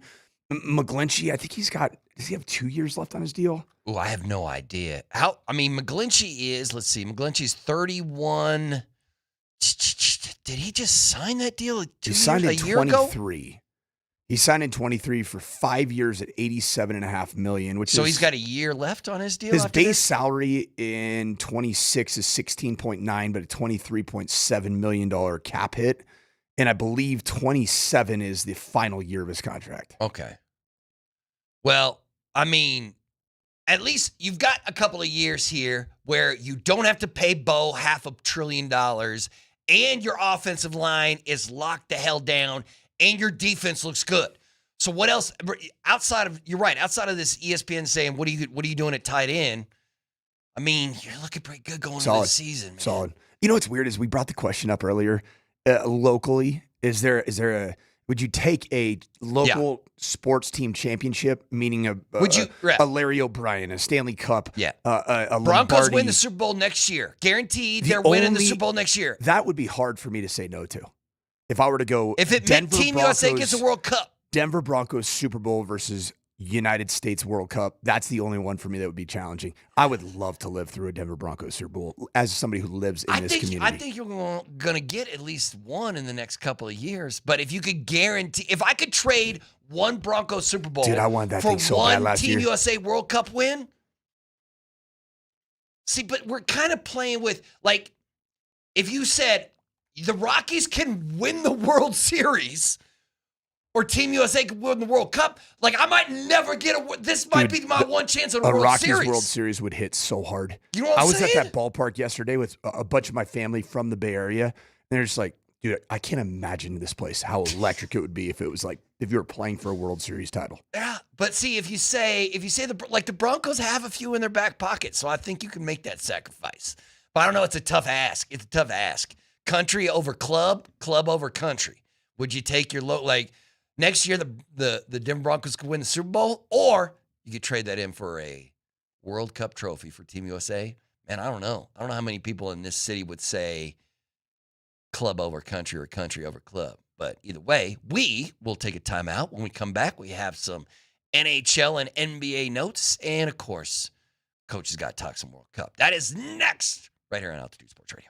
McGlinchey, I think does he have 2 years left on his deal? Oh, I have no idea. McGlinchey's 31. Did he just sign that deal He signed in 23. Ago? He signed in 23 for 5 years at $87.5 million, so he's got a year left on his deal. His base salary in 26 is 16.9, but a $23.7 million cap hit. And I believe 27 is the final year of his contract. Okay. Well, at least you've got a couple of years here where you don't have to pay Bo $500 billion, and your offensive line is locked the hell down, and your defense looks good. So what else outside of this ESPN saying what are you doing at tight end? You're looking pretty good going into the season, man. Solid. You know what's weird is we brought the question up earlier. Locally, would you take a local sports team championship, meaning a Larry O'Brien, a Stanley Cup, a Broncos Lombardi? win the Super Bowl next year, guaranteed. They're winning the Super Bowl next year. That would be hard for me to say no to. If I were to go, if it meant Team USA gets a World Cup, Denver Broncos Super Bowl versus United States World Cup, that's the only one for me that would be challenging. I would love to live through a Denver Broncos Super Bowl as somebody who lives in this community. I think you're going to get at least one in the next couple of years. But if you could guarantee, if I could trade one Broncos Super Bowl I wanted that for thing so bad one last Team year. USA World Cup win. See, but we're kind of playing with, if you said the Rockies can win the World Series, or Team USA could win the World Cup, I might never get this might be my one chance at a World Rockies Series. World Series would hit so hard. You know what I'm I was saying? at that ballpark yesterday with a bunch of my family from the Bay Area, they're just like, dude, I can't imagine this place, how electric it would be if it was like, if you were playing for a World Series title. Yeah, but see, if you say the Broncos have a few in their back pocket, so I think you can make that sacrifice. But I don't know, it's a tough ask. It's a tough ask. Country over club, club over country. Would you take your next year the Denver Broncos could win the Super Bowl, or you could trade that in for a World Cup trophy for Team USA? Man, I don't know. I don't know how many people in this city would say club over country or country over club. But either way, we will take a timeout. When we come back, we have some NHL and NBA notes. And, of course, Coach has got to talk some World Cup. That is next right here on Altitude Sports Radio.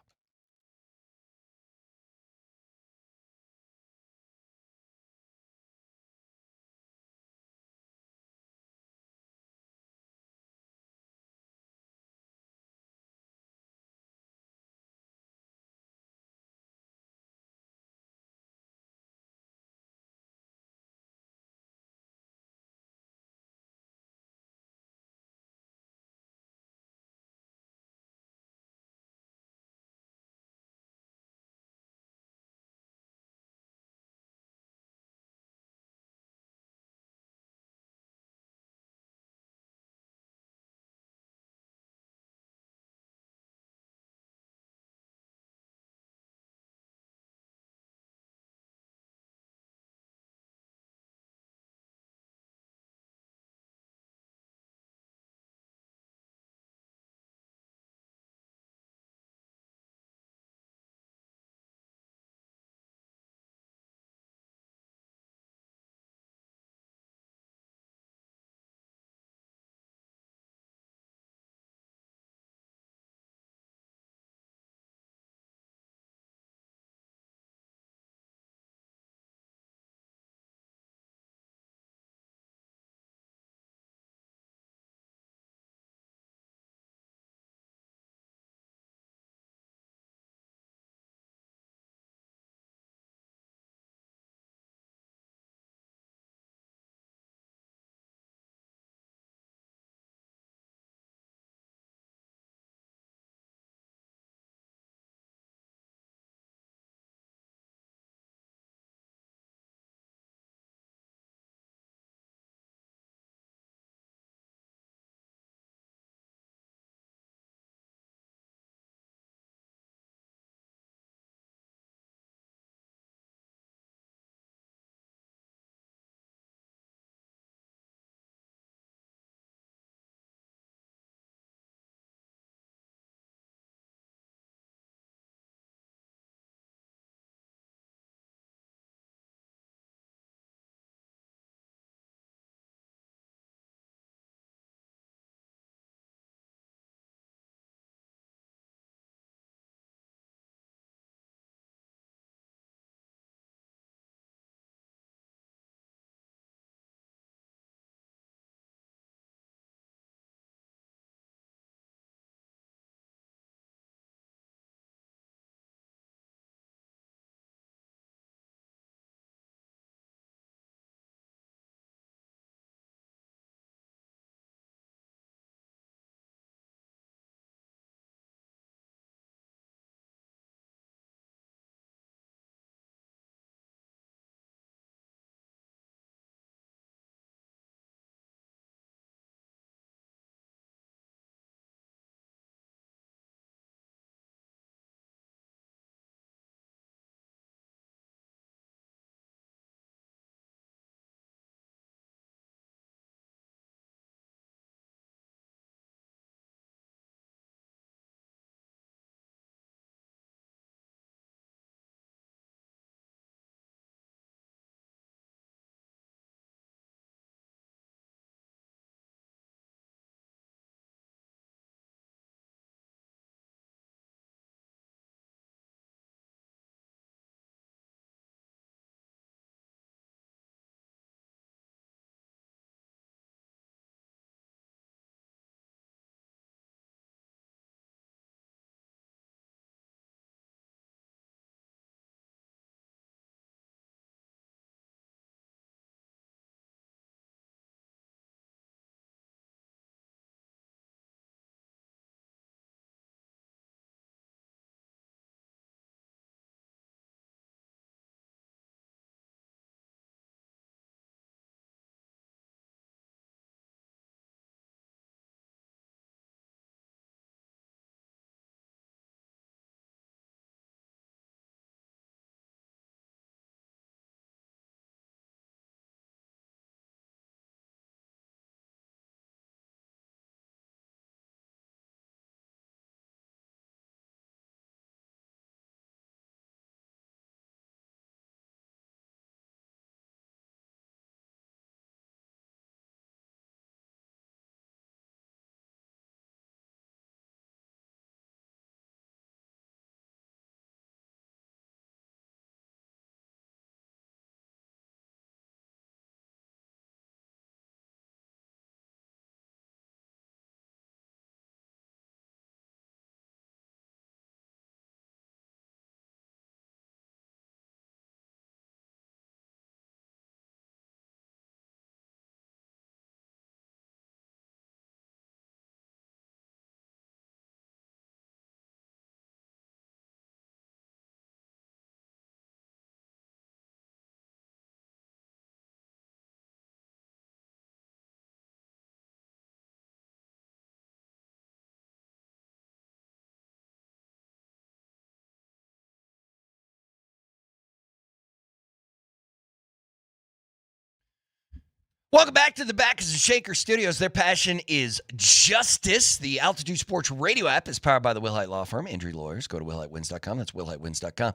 Welcome back to the Backus and Shaker Studios. Their passion is justice. The Altitude Sports Radio app is powered by the Wilhite Law Firm. Injury lawyers, go to WilhiteWins.com. That's WilhiteWins.com.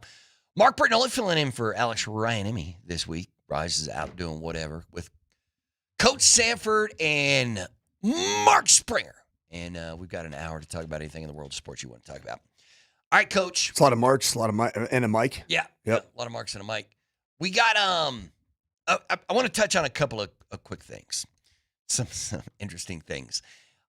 Mark Bertinoli filling in for Alex Ryan this week. Rise is out doing whatever with Coach Sanford and Mark Springer. And we've got an hour to talk about anything in the world of sports you want to talk about. All right, Coach. It's a lot of Marks, a lot of and a mic. Yeah. Yep. A lot of Marks and a mic. We got I want to touch on a couple of quick things, some interesting things.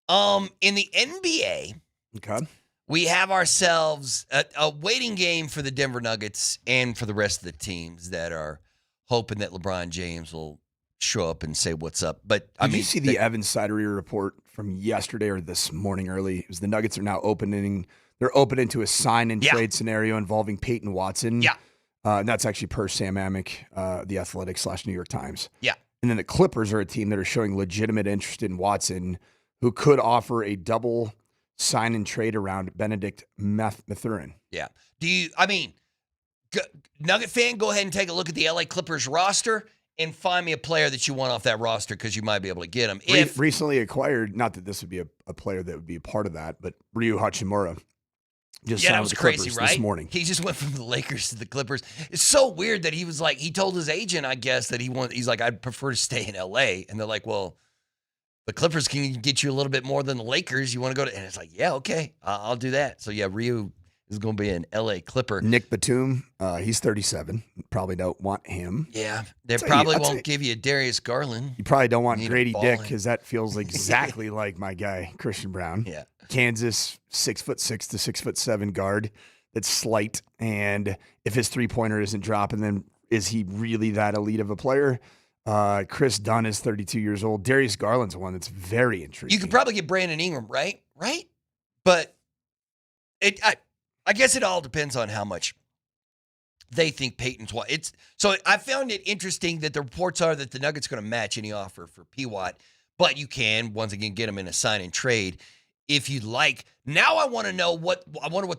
In the NBA, okay, we have ourselves a waiting game for the Denver Nuggets and for the rest of the teams that are hoping that LeBron James will show up and say what's up. But did you see the Evan Sidery report from yesterday or this morning early? It was the Nuggets are now opening. They're open into a sign and trade scenario involving Peyton Watson. Yeah. And that's actually per Sam Amick, the Athletic / New York Times. Yeah. And then the Clippers are a team that are showing legitimate interest in Watson, who could offer a double sign and trade around Benedict Mathurin. Yeah. Nugget fan, go ahead and take a look at the LA Clippers roster and find me a player that you want off that roster because you might be able to get him. Recently acquired, not that this would be a player that would be a part of that, but Ryu Hachimura. That was crazy, right? This morning. He just went from the Lakers to the Clippers. It's so weird that he was like, he told his agent, I guess, that he's like, I'd prefer to stay in LA. And they're like, well, the Clippers can get you a little bit more than the Lakers. You want to go to, and it's like, yeah, okay, I'll do that. So yeah, Ryu is going to be an LA Clipper. Nick Batum, he's 37. Probably don't want him. Yeah, they probably won't give you Darius Garland. You probably don't want Grady Dick because that feels exactly like my guy, Christian Brown. Yeah. Kansas, 6'6" to 6'7" guard that's slight. And if his 3-pointer isn't dropping, then is he really that elite of a player? Chris Dunn is 32 years old. Darius Garland's one that's very intriguing. You could probably get Brandon Ingram, right? Right? But I guess it all depends on how much they think Peyton's what. So I found it interesting that the reports are that the Nuggets are going to match any offer for P-Watt, but you can once again get him in a sign and trade if you'd like. Now I want to know what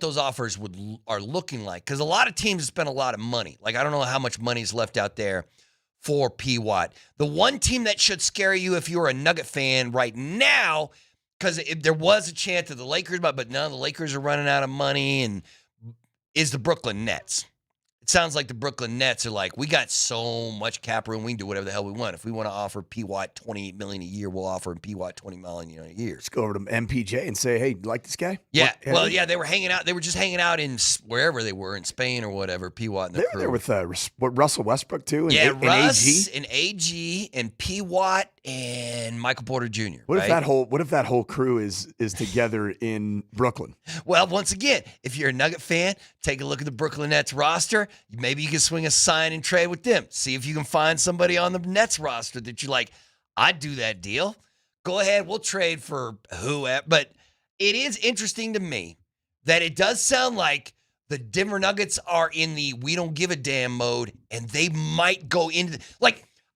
those offers are looking like, because a lot of teams have spent a lot of money. Like I don't know how much money is left out there for P-Watt. The one team that should scare you if you're a Nugget fan right now, because there was a chance that the Lakers, but now the Lakers are running out of money, and is the Brooklyn Nets. It sounds like the Brooklyn Nets are like, we got so much cap room, we can do whatever the hell we want. If we want to offer P-Watt $28 million a year, we'll offer P-Watt $20 million a year. Let's go over to MPJ and say, hey, you like this guy? Yeah. They were hanging out. They were just hanging out in wherever they were, in Spain or whatever, P-Watt and the crew. They were with Russell Westbrook, too? And Russ AG? and AG and P-Watt and Michael Porter Jr. What if that whole crew is together in Brooklyn? Well, once again, if you're a Nugget fan, take a look at the Brooklyn Nets roster. Maybe you can swing a sign and trade with them. See if you can find somebody on the Nets roster that you're like, I'd do that deal. Go ahead, we'll trade for whoever. But it is interesting to me that it does sound like the Denver Nuggets are in the we don't give a damn mode, and they might go into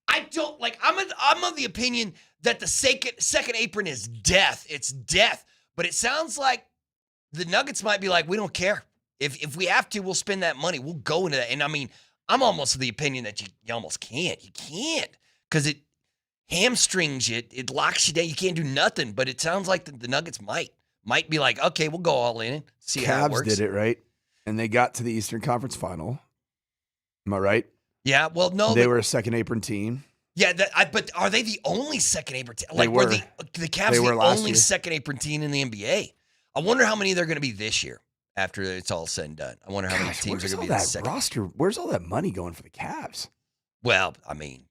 I'm of the opinion that the second apron is death. It's death. But it sounds like the Nuggets might be like, we don't care. If we have to, we'll spend that money. We'll go into that. And I mean, I'm almost of the opinion that you almost can't. You can't, because it hamstrings you. It locks you down. You can't do nothing. But it sounds like the Nuggets might be like, okay, we'll go all in. See how it works. Cavs did it, right? And they got to the Eastern Conference Final. Am I right? Yeah, well, no. They were a second apron team. Yeah, but are they the only second apron team? Like, were the Cavs the only second apron team in the NBA? I wonder how many they're going to be this year after it's all said and done. I wonder how many teams are going to be the second roster. Where's all that money going for the Cavs? Well, I mean,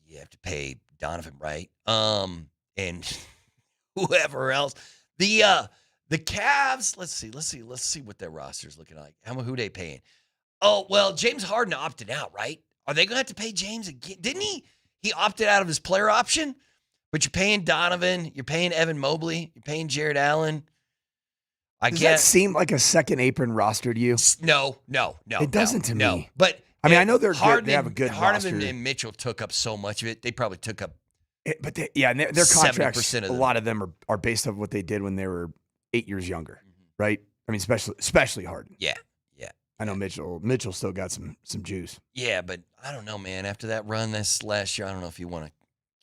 you have to pay Donovan, right? And whoever else. The Cavs. Let's see what their roster's looking like. Who they paying? Oh, well, James Harden opted out, right? Are they going to have to pay James again? Didn't he? He opted out of his player option, but you're paying Donovan, you're paying Evan Mobley, you're paying Jared Allen. Does that seem like a second apron roster to you? No. It doesn't to me. But I mean, I know they're Harden, good. They have a good roster. Harden and Mitchell took up so much of it. They probably took up. But their contracts, a lot of them are based on what they did when they were 8 years younger, right? I mean, especially Harden. Yeah. I know Mitchell still got some juice. Yeah, but I don't know, man. After that run this last year, I don't know if you want to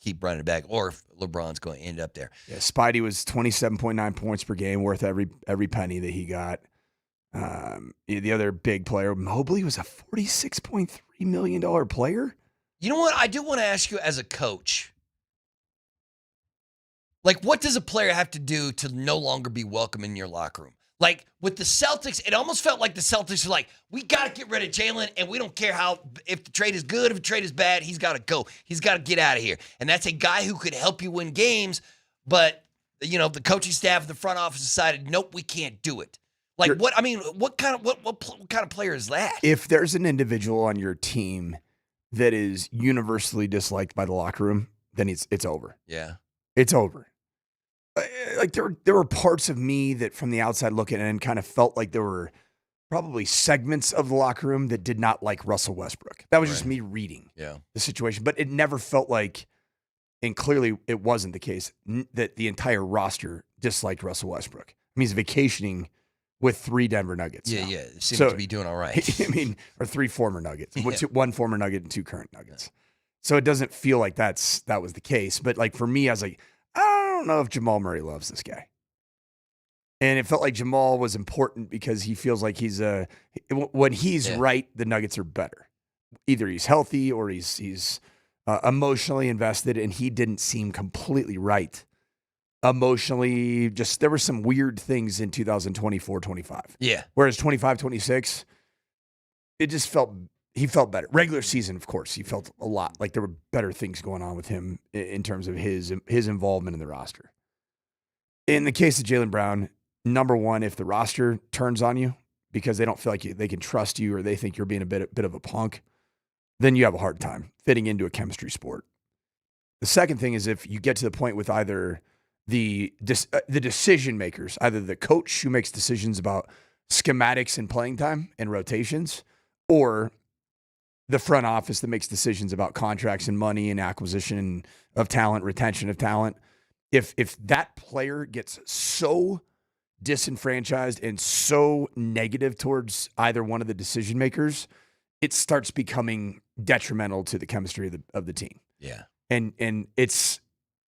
keep running it back, or if LeBron's going to end up there. Yeah, Spidey was 27.9 points per game, worth every penny that he got. The other big player, Mobley, was a $46.3 million player. You know what? I do want to ask you as a coach, like, what does a player have to do to no longer be welcome in your locker room? Like, with the Celtics, it almost felt like the Celtics were like, we got to get rid of Jalen, and we don't care if the trade is good, if the trade is bad, he's got to go. He's got to get out of here. And that's a guy who could help you win games, but, the coaching staff and the front office decided, nope, we can't do it. Like, what kind of player is that? If there's an individual on your team that is universally disliked by the locker room, then it's over. Yeah. It's over. Like there were parts of me that from the outside looking in kind of felt like there were probably segments of the locker room that did not like Russell Westbrook. That was just me reading the situation. But it never felt like, and clearly it wasn't the case, that the entire roster disliked Russell Westbrook. I mean, he's vacationing with 3 Denver Nuggets. Yeah, now. yeah. Seems to be doing all right. I mean, or 3 former Nuggets. 1 former Nugget and 2 current Nuggets. So it doesn't feel like that was the case. But like for me, I was like, I don't know if Jamal Murray loves this guy. And it felt like Jamal was important because he feels like when he's right, the Nuggets are better. Either he's healthy or he's emotionally invested, and he didn't seem completely right. Emotionally, just there were some weird things in 2024-25. Yeah. Whereas 25-26, it just he felt better. Regular season, of course, he felt a lot like there were better things going on with him in terms of his involvement in the roster. In the case of Jaylen Brown, number one, if the roster turns on you because they don't feel like they can trust you or they think you're being a bit of a punk, then you have a hard time fitting into a chemistry sport. The second thing is if you get to the point with either the decision makers, either the coach who makes decisions about schematics and playing time and rotations, or the front office that makes decisions about contracts and money and acquisition of talent, retention of talent. If that player gets so disenfranchised and so negative towards either one of the decision makers, it starts becoming detrimental to the chemistry of the team. Yeah. And it's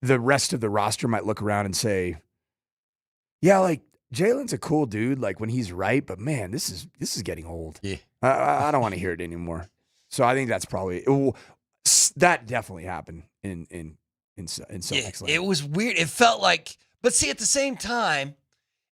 the rest of the roster might look around and say, yeah, like Jalen's a cool dude, like when he's right, but man, this is getting old. Yeah. I don't want to hear it anymore. So I think that's probably that definitely happened in Celtics land. It was weird. It felt like, but see, at the same time,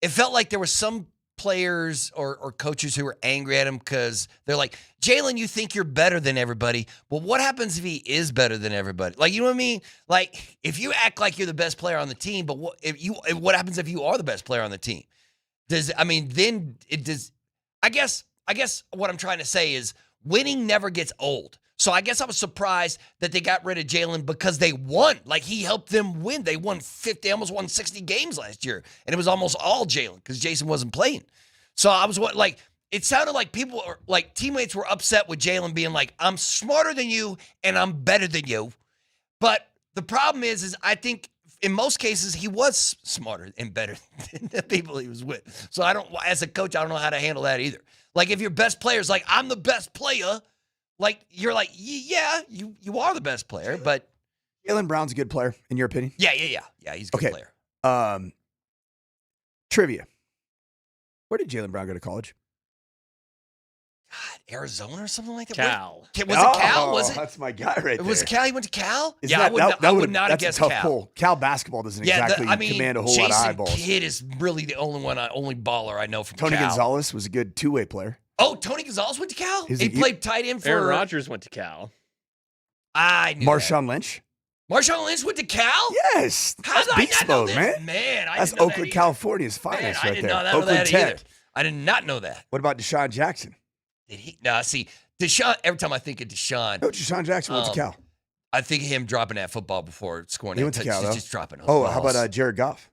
it felt like there were some players or coaches who were angry at him because they're like, Jalen, you think you're better than everybody. Well, what happens if he is better than everybody? Like, you know what I mean? Like, if you act like you're the best player on the team, but what happens if you are the best player on the team? I guess what I'm trying to say is winning never gets old. So I guess I was surprised that they got rid of Jalen because they won. Like, he helped them win. They won 50, almost won 60 games last year. And it was almost all Jalen because Jason wasn't playing. So I was like, it sounded like teammates were upset with Jalen being like, I'm smarter than you and I'm better than you. But the problem is I think in most cases he was smarter and better than the people he was with. So as a coach, I don't know how to handle that either. Like, if your best player is like, I'm the best player, like, you're like, yeah, you are the best player, but Jaylen Brown's a good player, in your opinion? Yeah, he's a good player. Trivia. Where did Jaylen Brown go to college? God, Arizona or something like that? Cal. Was it Cal? Was it? That's my guy right there. Was it Cal? He went to Cal? I would not have guessed Cal. Pull. Cal basketball doesn't exactly command a whole lot of eyeballs. Jason Kidd is really the only baller I know from Cal. Tony Cal. Gonzalez was a good two-way player. Oh, Tony Gonzalez went to Cal? He played tight end for... Aaron Rodgers went to Cal. I knew Marshawn Lynch? Marshawn Lynch went to Cal? Yes. That's beast mode, man. Man, that's Oakland, California's finest right there. Oakland Tech. I did not know that. What about Deshaun Jackson? Did he? No, see, Deshaun, every time I think of Deshaun. No, Deshaun Jackson went to Cal. I think of him dropping that football before scoring. He went to Cal, though. Just dropping balls. How about Jared Goff?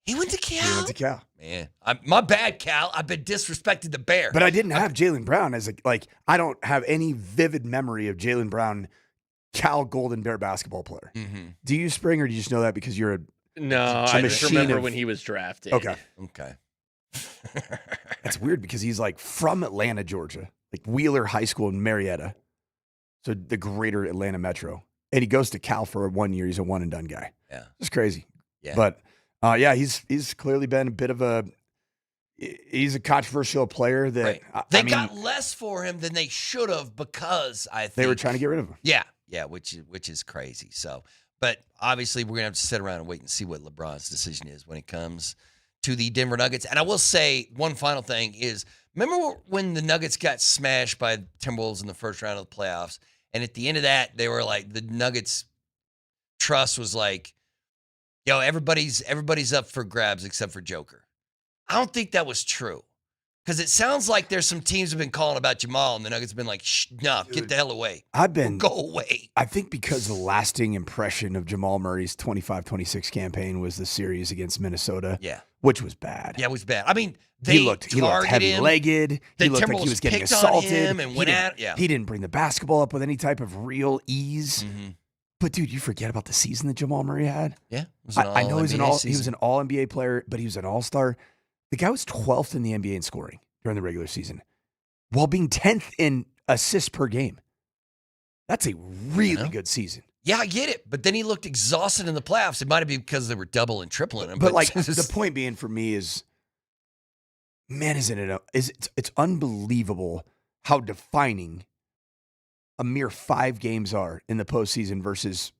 He went to Cal? He went to Cal. Man, my bad, Cal. I've been disrespected the Bear. But I didn't have Jaylen Brown as I don't have any vivid memory of Jaylen Brown, Cal Golden Bear basketball player. Mm-hmm. Do you, Spring, or do you just know that because you're I just remember when he was drafted. Okay. That's weird because he's like from Atlanta, Georgia, like Wheeler High School in Marietta. So the greater Atlanta metro. and he goes to Cal for 1 year. He's a one-and-done guy. Yeah. It's crazy. Yeah. But, he's clearly been a bit of he's a controversial player that Right. They got less for him than they should have because I think they were trying to get rid of him. Yeah, which is crazy. So, but obviously we're gonna have to sit around and wait and see what LeBron's decision is when it comes to the Denver Nuggets. And I will say one final thing is, remember when the Nuggets got smashed by the Timberwolves in the first round of the playoffs, and at the end of that they were like, the Nuggets trust was like, everybody's up for grabs except for Joker. I don't think that was true. Because it sounds like there's some teams have been calling about Jamal, and the Nuggets have been like, no, get the hell away. Go away. I think because the lasting impression of Jamal Murray's 25-26 campaign was the series against Minnesota. Yeah. Which was bad. Yeah, it was bad. I mean, he looked heavy-legged. He looked like he was getting assaulted. Yeah. He didn't bring the basketball up with any type of real ease. Mm-hmm. But, dude, you forget about the season that Jamal Murray had? Yeah. I know he was an all-NBA player, but he was an all-star. The guy was 12th in the NBA in scoring during the regular season while being 10th in assists per game. That's a really good season. Yeah, I get it. But then he looked exhausted in the playoffs. It might have been because they were double and tripling him. But like the point being for me is, man, it's unbelievable how defining a mere 5 games are in the postseason versus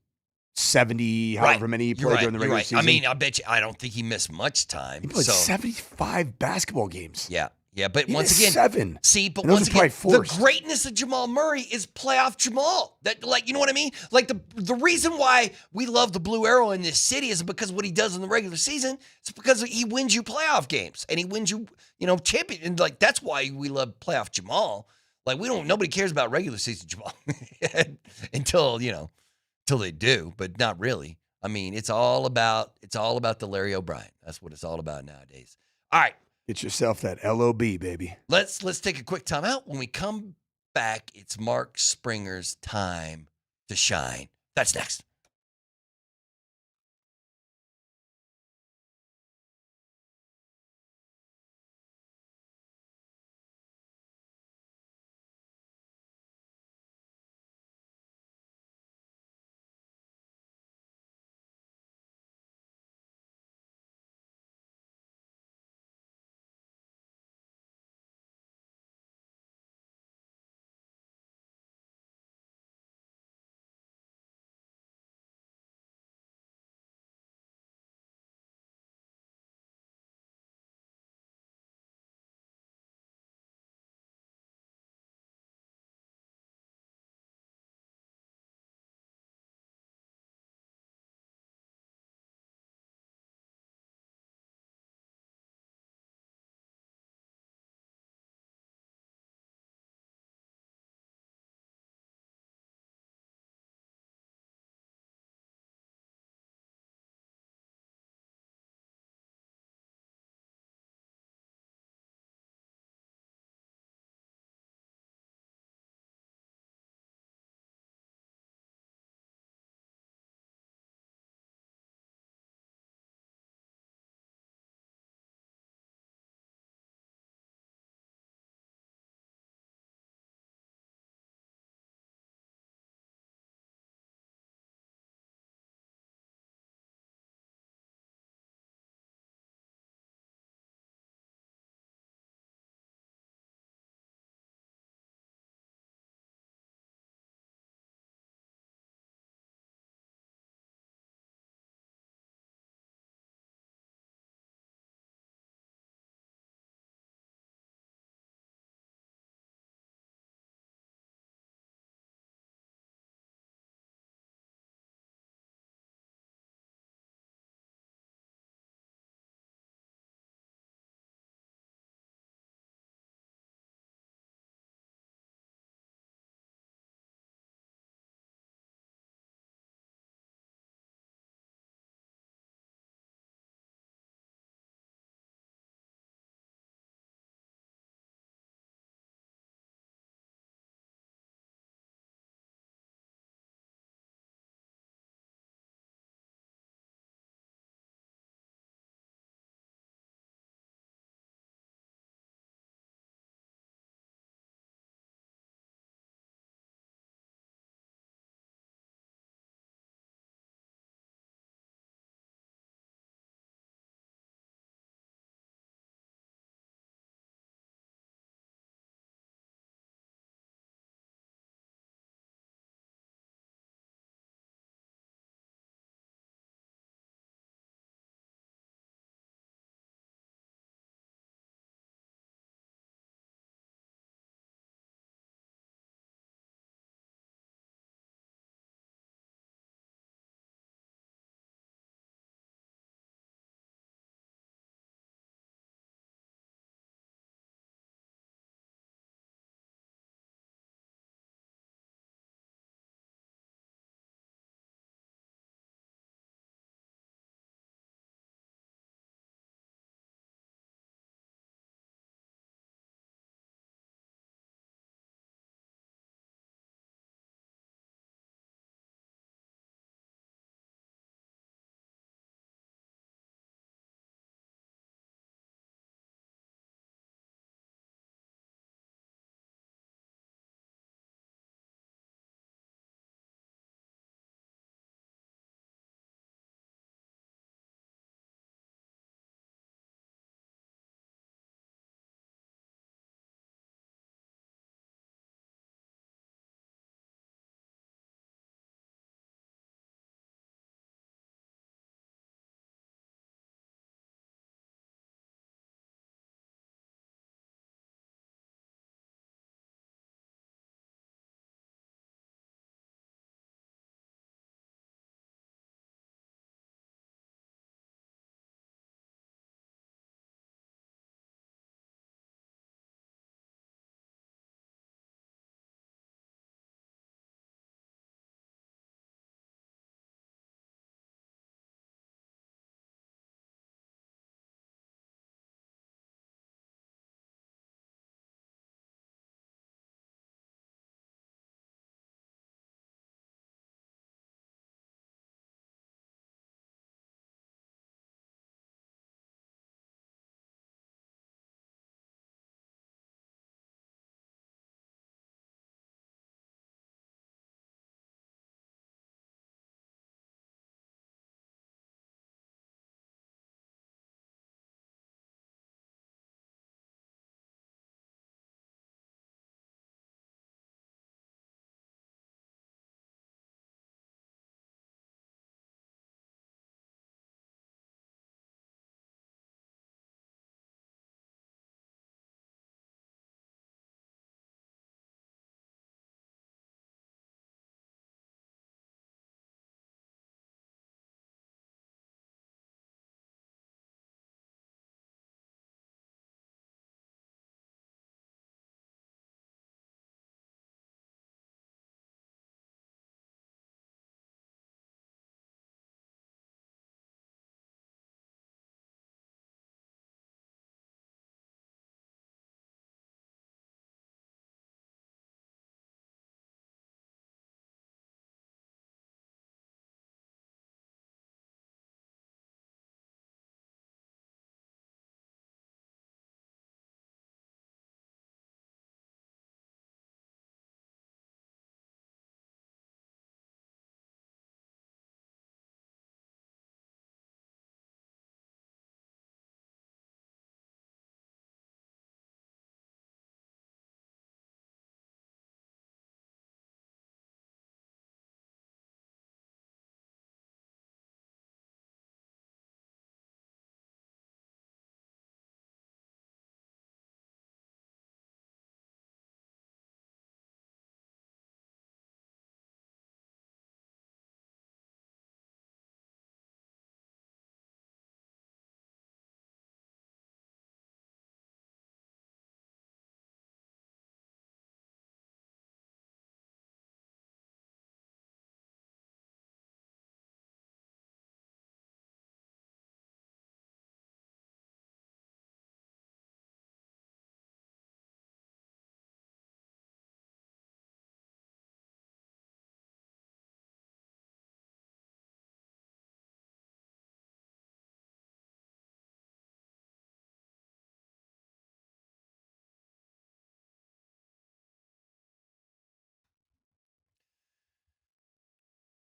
70, however many he played during the regular season. I mean, I bet you, I don't think he missed much time. He played 75 basketball games. Yeah. Yeah, but He once missed again, 7. See, but And those once are probably again, the forced. greatness of Jamal Murray is playoff Jamal. That, like, you know what I mean? Like the reason why we love the Blue Arrow in this city is because what he does in the regular season. It's because he wins you playoff games and he wins you, champion. And like that's why we love playoff Jamal. Like nobody cares about regular season Jamal until they do, but not really. I mean, it's all about the Larry O'Brien. That's what it's all about nowadays. All right. Get yourself that LOB, baby. Let's take a quick time out. When we come back, it's Mark Springer's time to shine. That's next.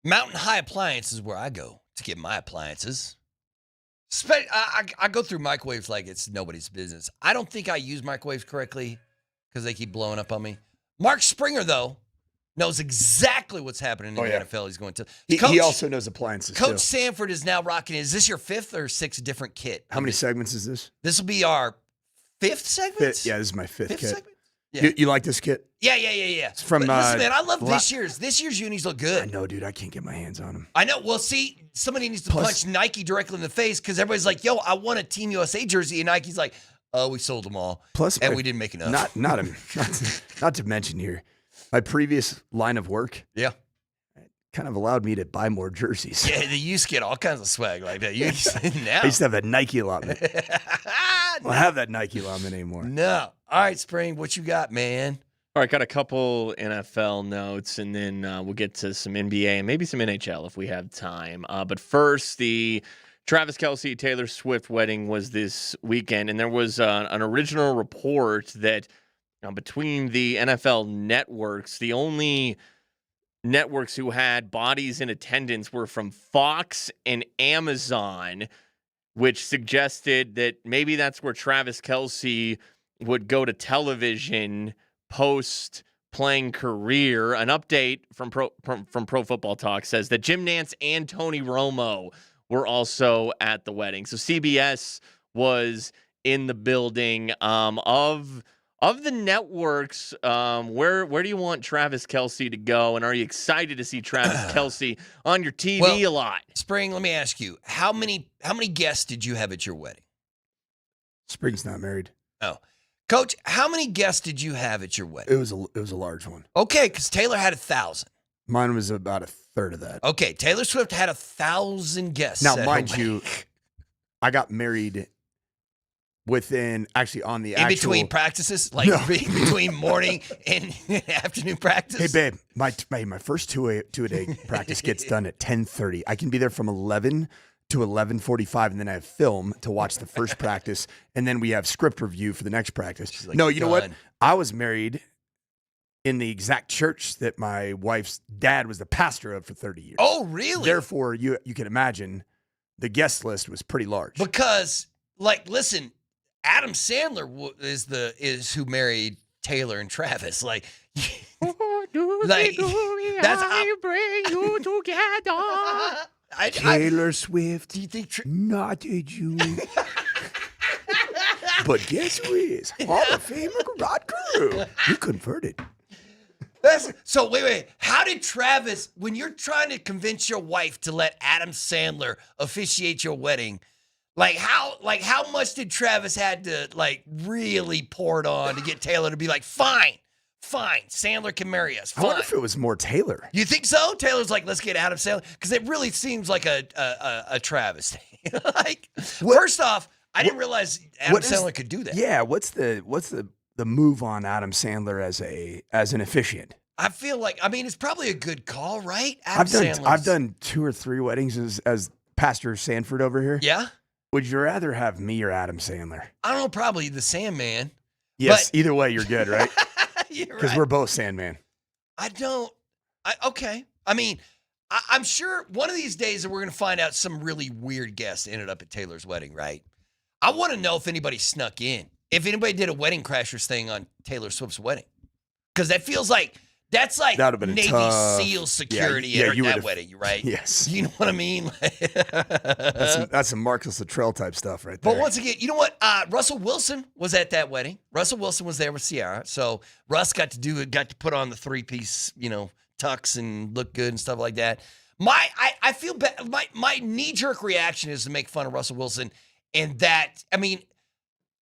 Mountain High Appliance is where I go to get my appliances. I go through microwaves like it's nobody's business. I don't think I use microwaves correctly because they keep blowing up on me. Mark Springer, though, knows exactly what's happening in the NFL. He's going to. He also knows appliances, Coach too. Sanford is now rocking. Is this your 5th or 6th different kit? How many segments is this? This will be our 5th segment? Yeah, this is my 5th kit. Segment? Yeah. You like this kit? Yeah. It's from, listen, man, I love this year's. This year's unis look good. I know, dude. I can't get my hands on them. I know. Well, see, somebody needs to punch Nike directly in the face because everybody's like, yo, I want a Team USA jersey. And Nike's like, oh, we sold them all. And we didn't make enough. Not to mention here, my previous line of work kind of allowed me to buy more jerseys. Yeah, you used to get all kinds of swag like that. Now. I used to have that Nike allotment. I don't have that Nike allotment anymore. No. All right, Spring, what you got, man? All right, got a couple NFL notes, and then we'll get to some NBA and maybe some NHL if we have time. But first, the Travis Kelce, Taylor Swift wedding was this weekend, and there was an original report that between the NFL networks, the only networks who had bodies in attendance were from Fox and Amazon, which suggested that maybe that's where Travis Kelce would go to television post-playing career. An update from Pro Football Talk says that Jim Nantz and Tony Romo were also at the wedding. So CBS was in the building. Of the networks, where do you want Travis Kelce to go? And are you excited to see Travis Kelce on your TV a lot? Spring, let me ask you, how many guests did you have at your wedding? Spring's not married. Oh. Coach, how many guests did you have at your wedding? It was a large one. Okay, because Taylor had 1,000. Mine was about a third of that. Okay, Taylor Swift had 1,000 guests. Now, mind you, I got married within on the in between practices, between morning and afternoon practice. Hey, babe, my first two-a-day practice gets done at 10:30. I can be there from 11 to 11:45, and then I have film to watch the first practice, and then we have script review for the next practice. Like, no, you know what? I was married in the exact church that my wife's dad was the pastor of for 30 years. Oh, really? Therefore, you can imagine the guest list was pretty large. Because, listen, Adam Sandler is who married Taylor and Travis. That's I bring you together. Taylor Swift, do you think not a Jew? But guess who is? Hall of Famer Rod Crew. You converted. So wait. How did Travis, when you're trying to convince your wife to let Adam Sandler officiate your wedding, how much did Travis had to really pour it on to get Taylor to be like, fine, Sandler can marry us. Fine. I wonder if it was more Taylor. You think so? Taylor's like, let's get Adam Sandler, because it really seems like a Travis thing. First off, I didn't realize Adam Sandler could do that. Yeah, what's the move on Adam Sandler as an officiant? I feel like, it's probably a good call, right? I've done 2 or 3 weddings as Pastor Sanford over here. Yeah. Would you rather have me or Adam Sandler? I don't know, probably the Sandman. Yes, either way, you're good, right? Because we're both Sandman. Okay. I'm sure one of these days that we're going to find out some really weird guests ended up at Taylor's wedding, right? I want to know if anybody snuck in. If anybody did a Wedding Crashers thing on Taylor Swift's wedding. Because that feels like, that's like Navy SEAL security at that wedding, right? Yes. You know what I mean? That's some Marcus Luttrell type stuff right there. But once again, you know what? Russell Wilson was at that wedding. Russell Wilson was there with Ciara. So Russ got to put on the 3-piece, tux and look good and stuff like that. I feel bad. My knee-jerk reaction is to make fun of Russell Wilson. And that,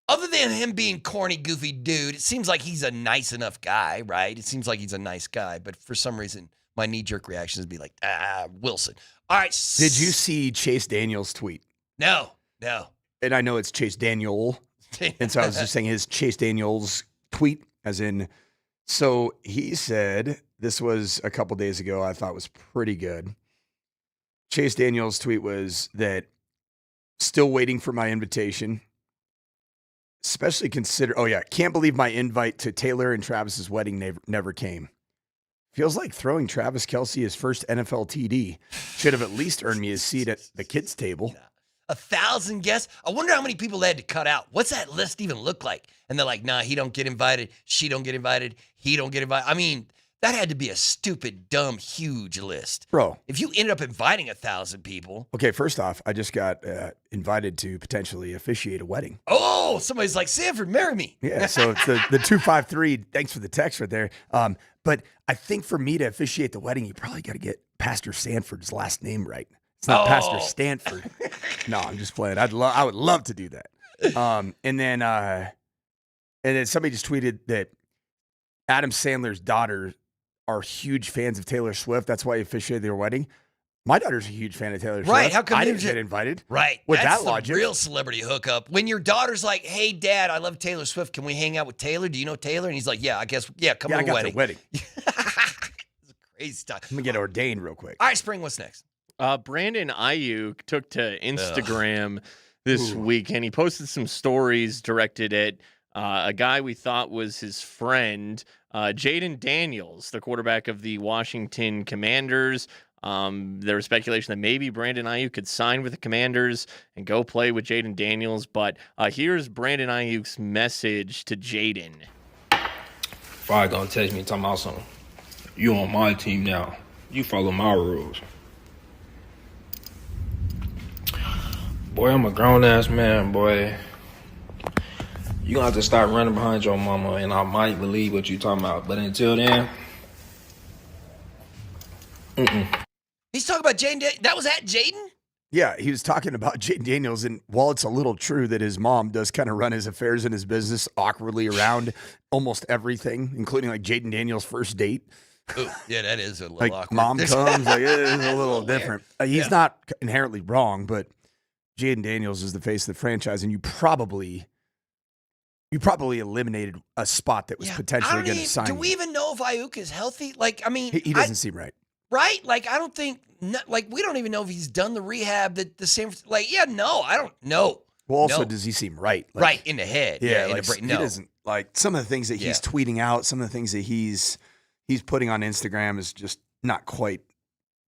other than him being corny, goofy dude, it seems like he's a nice enough guy, right? It seems like he's a nice guy. But for some reason, my knee-jerk reaction is to be like, Wilson. All right. Did you see Chase Daniel's tweet? No. And I know it's Chase Daniel. And so I was just saying his Chase Daniel's tweet, as in, so he said, this was a couple days ago, I thought was pretty good. Chase Daniel's tweet was that still waiting for my invitation. Especially can't believe my invite to Taylor and Travis's wedding never came. Feels like throwing Travis Kelce his first NFL TD should have at least earned me a seat at the kids' table. 1,000 guests. I wonder how many people they had to cut out. What's that list even look like? And they're like, nah, he don't get invited. She don't get invited. He don't get invited. I mean, that had to be a stupid, dumb, huge list. Bro. If you ended up inviting 1,000 people. Okay, first off, I just got invited to potentially officiate a wedding. Oh, somebody's like, Sanford, marry me. Yeah, so it's the 253. Thanks for the text right there. But I think for me to officiate the wedding, you probably got to get Pastor Sanford's last name right. It's not Pastor Stanford. No, I'm just playing. I would love to do that. And then somebody just tweeted that Adam Sandler's daughter are huge fans of Taylor Swift. That's why he officiated their wedding. My daughter's a huge fan of Taylor Swift. Right. How come I didn't get invited? Right. With That's that the logic. real celebrity hookup. When your daughter's like, hey, Dad, I love Taylor Swift. Can we hang out with Taylor? Do you know Taylor? And he's like, yeah, I guess. Yeah, come to the wedding. The wedding. It's crazy stuff. I'm going to get ordained real quick. All right, Spring, what's next? Brandon Ayuk took to Instagram this week, and he posted some stories directed at a guy we thought was his friend, Jaden Daniels, the quarterback of the Washington Commanders. There was speculation that maybe Brandon Ayuk could sign with the Commanders and go play with Jaden Daniels. But here's Brandon Ayuk's message to Jaden. Probably gonna text me talking about something. You on my team now. You follow my rules. Boy, I'm a grown-ass man, boy. You gonna have to start running behind your mama, and I might believe what you talking about. But until then, He's talking about Jaden. That was at Jaden? Yeah, he was talking about Jaden Daniels, and while it's a little true that his mom does kind of run his affairs and his business awkwardly around almost everything, including like Jaden Daniels' first date. Ooh, yeah, that is a little like awkward. Mom comes, like it is a little different. He's not inherently wrong, but Jaden Daniels is the face of the franchise, and you probably eliminated a spot that was potentially going to sign. Do we even know if Ayuk is healthy? Like, I mean, he doesn't seem right. Right? Like, I don't think, like, we don't even know if he's done the rehab that the same, like, I don't know. Well, also, does he seem right? Like, right in the head. Yeah, in like, the brain. he doesn't, like, some of the things that he's tweeting out, some of the things that he's putting on Instagram is just not quite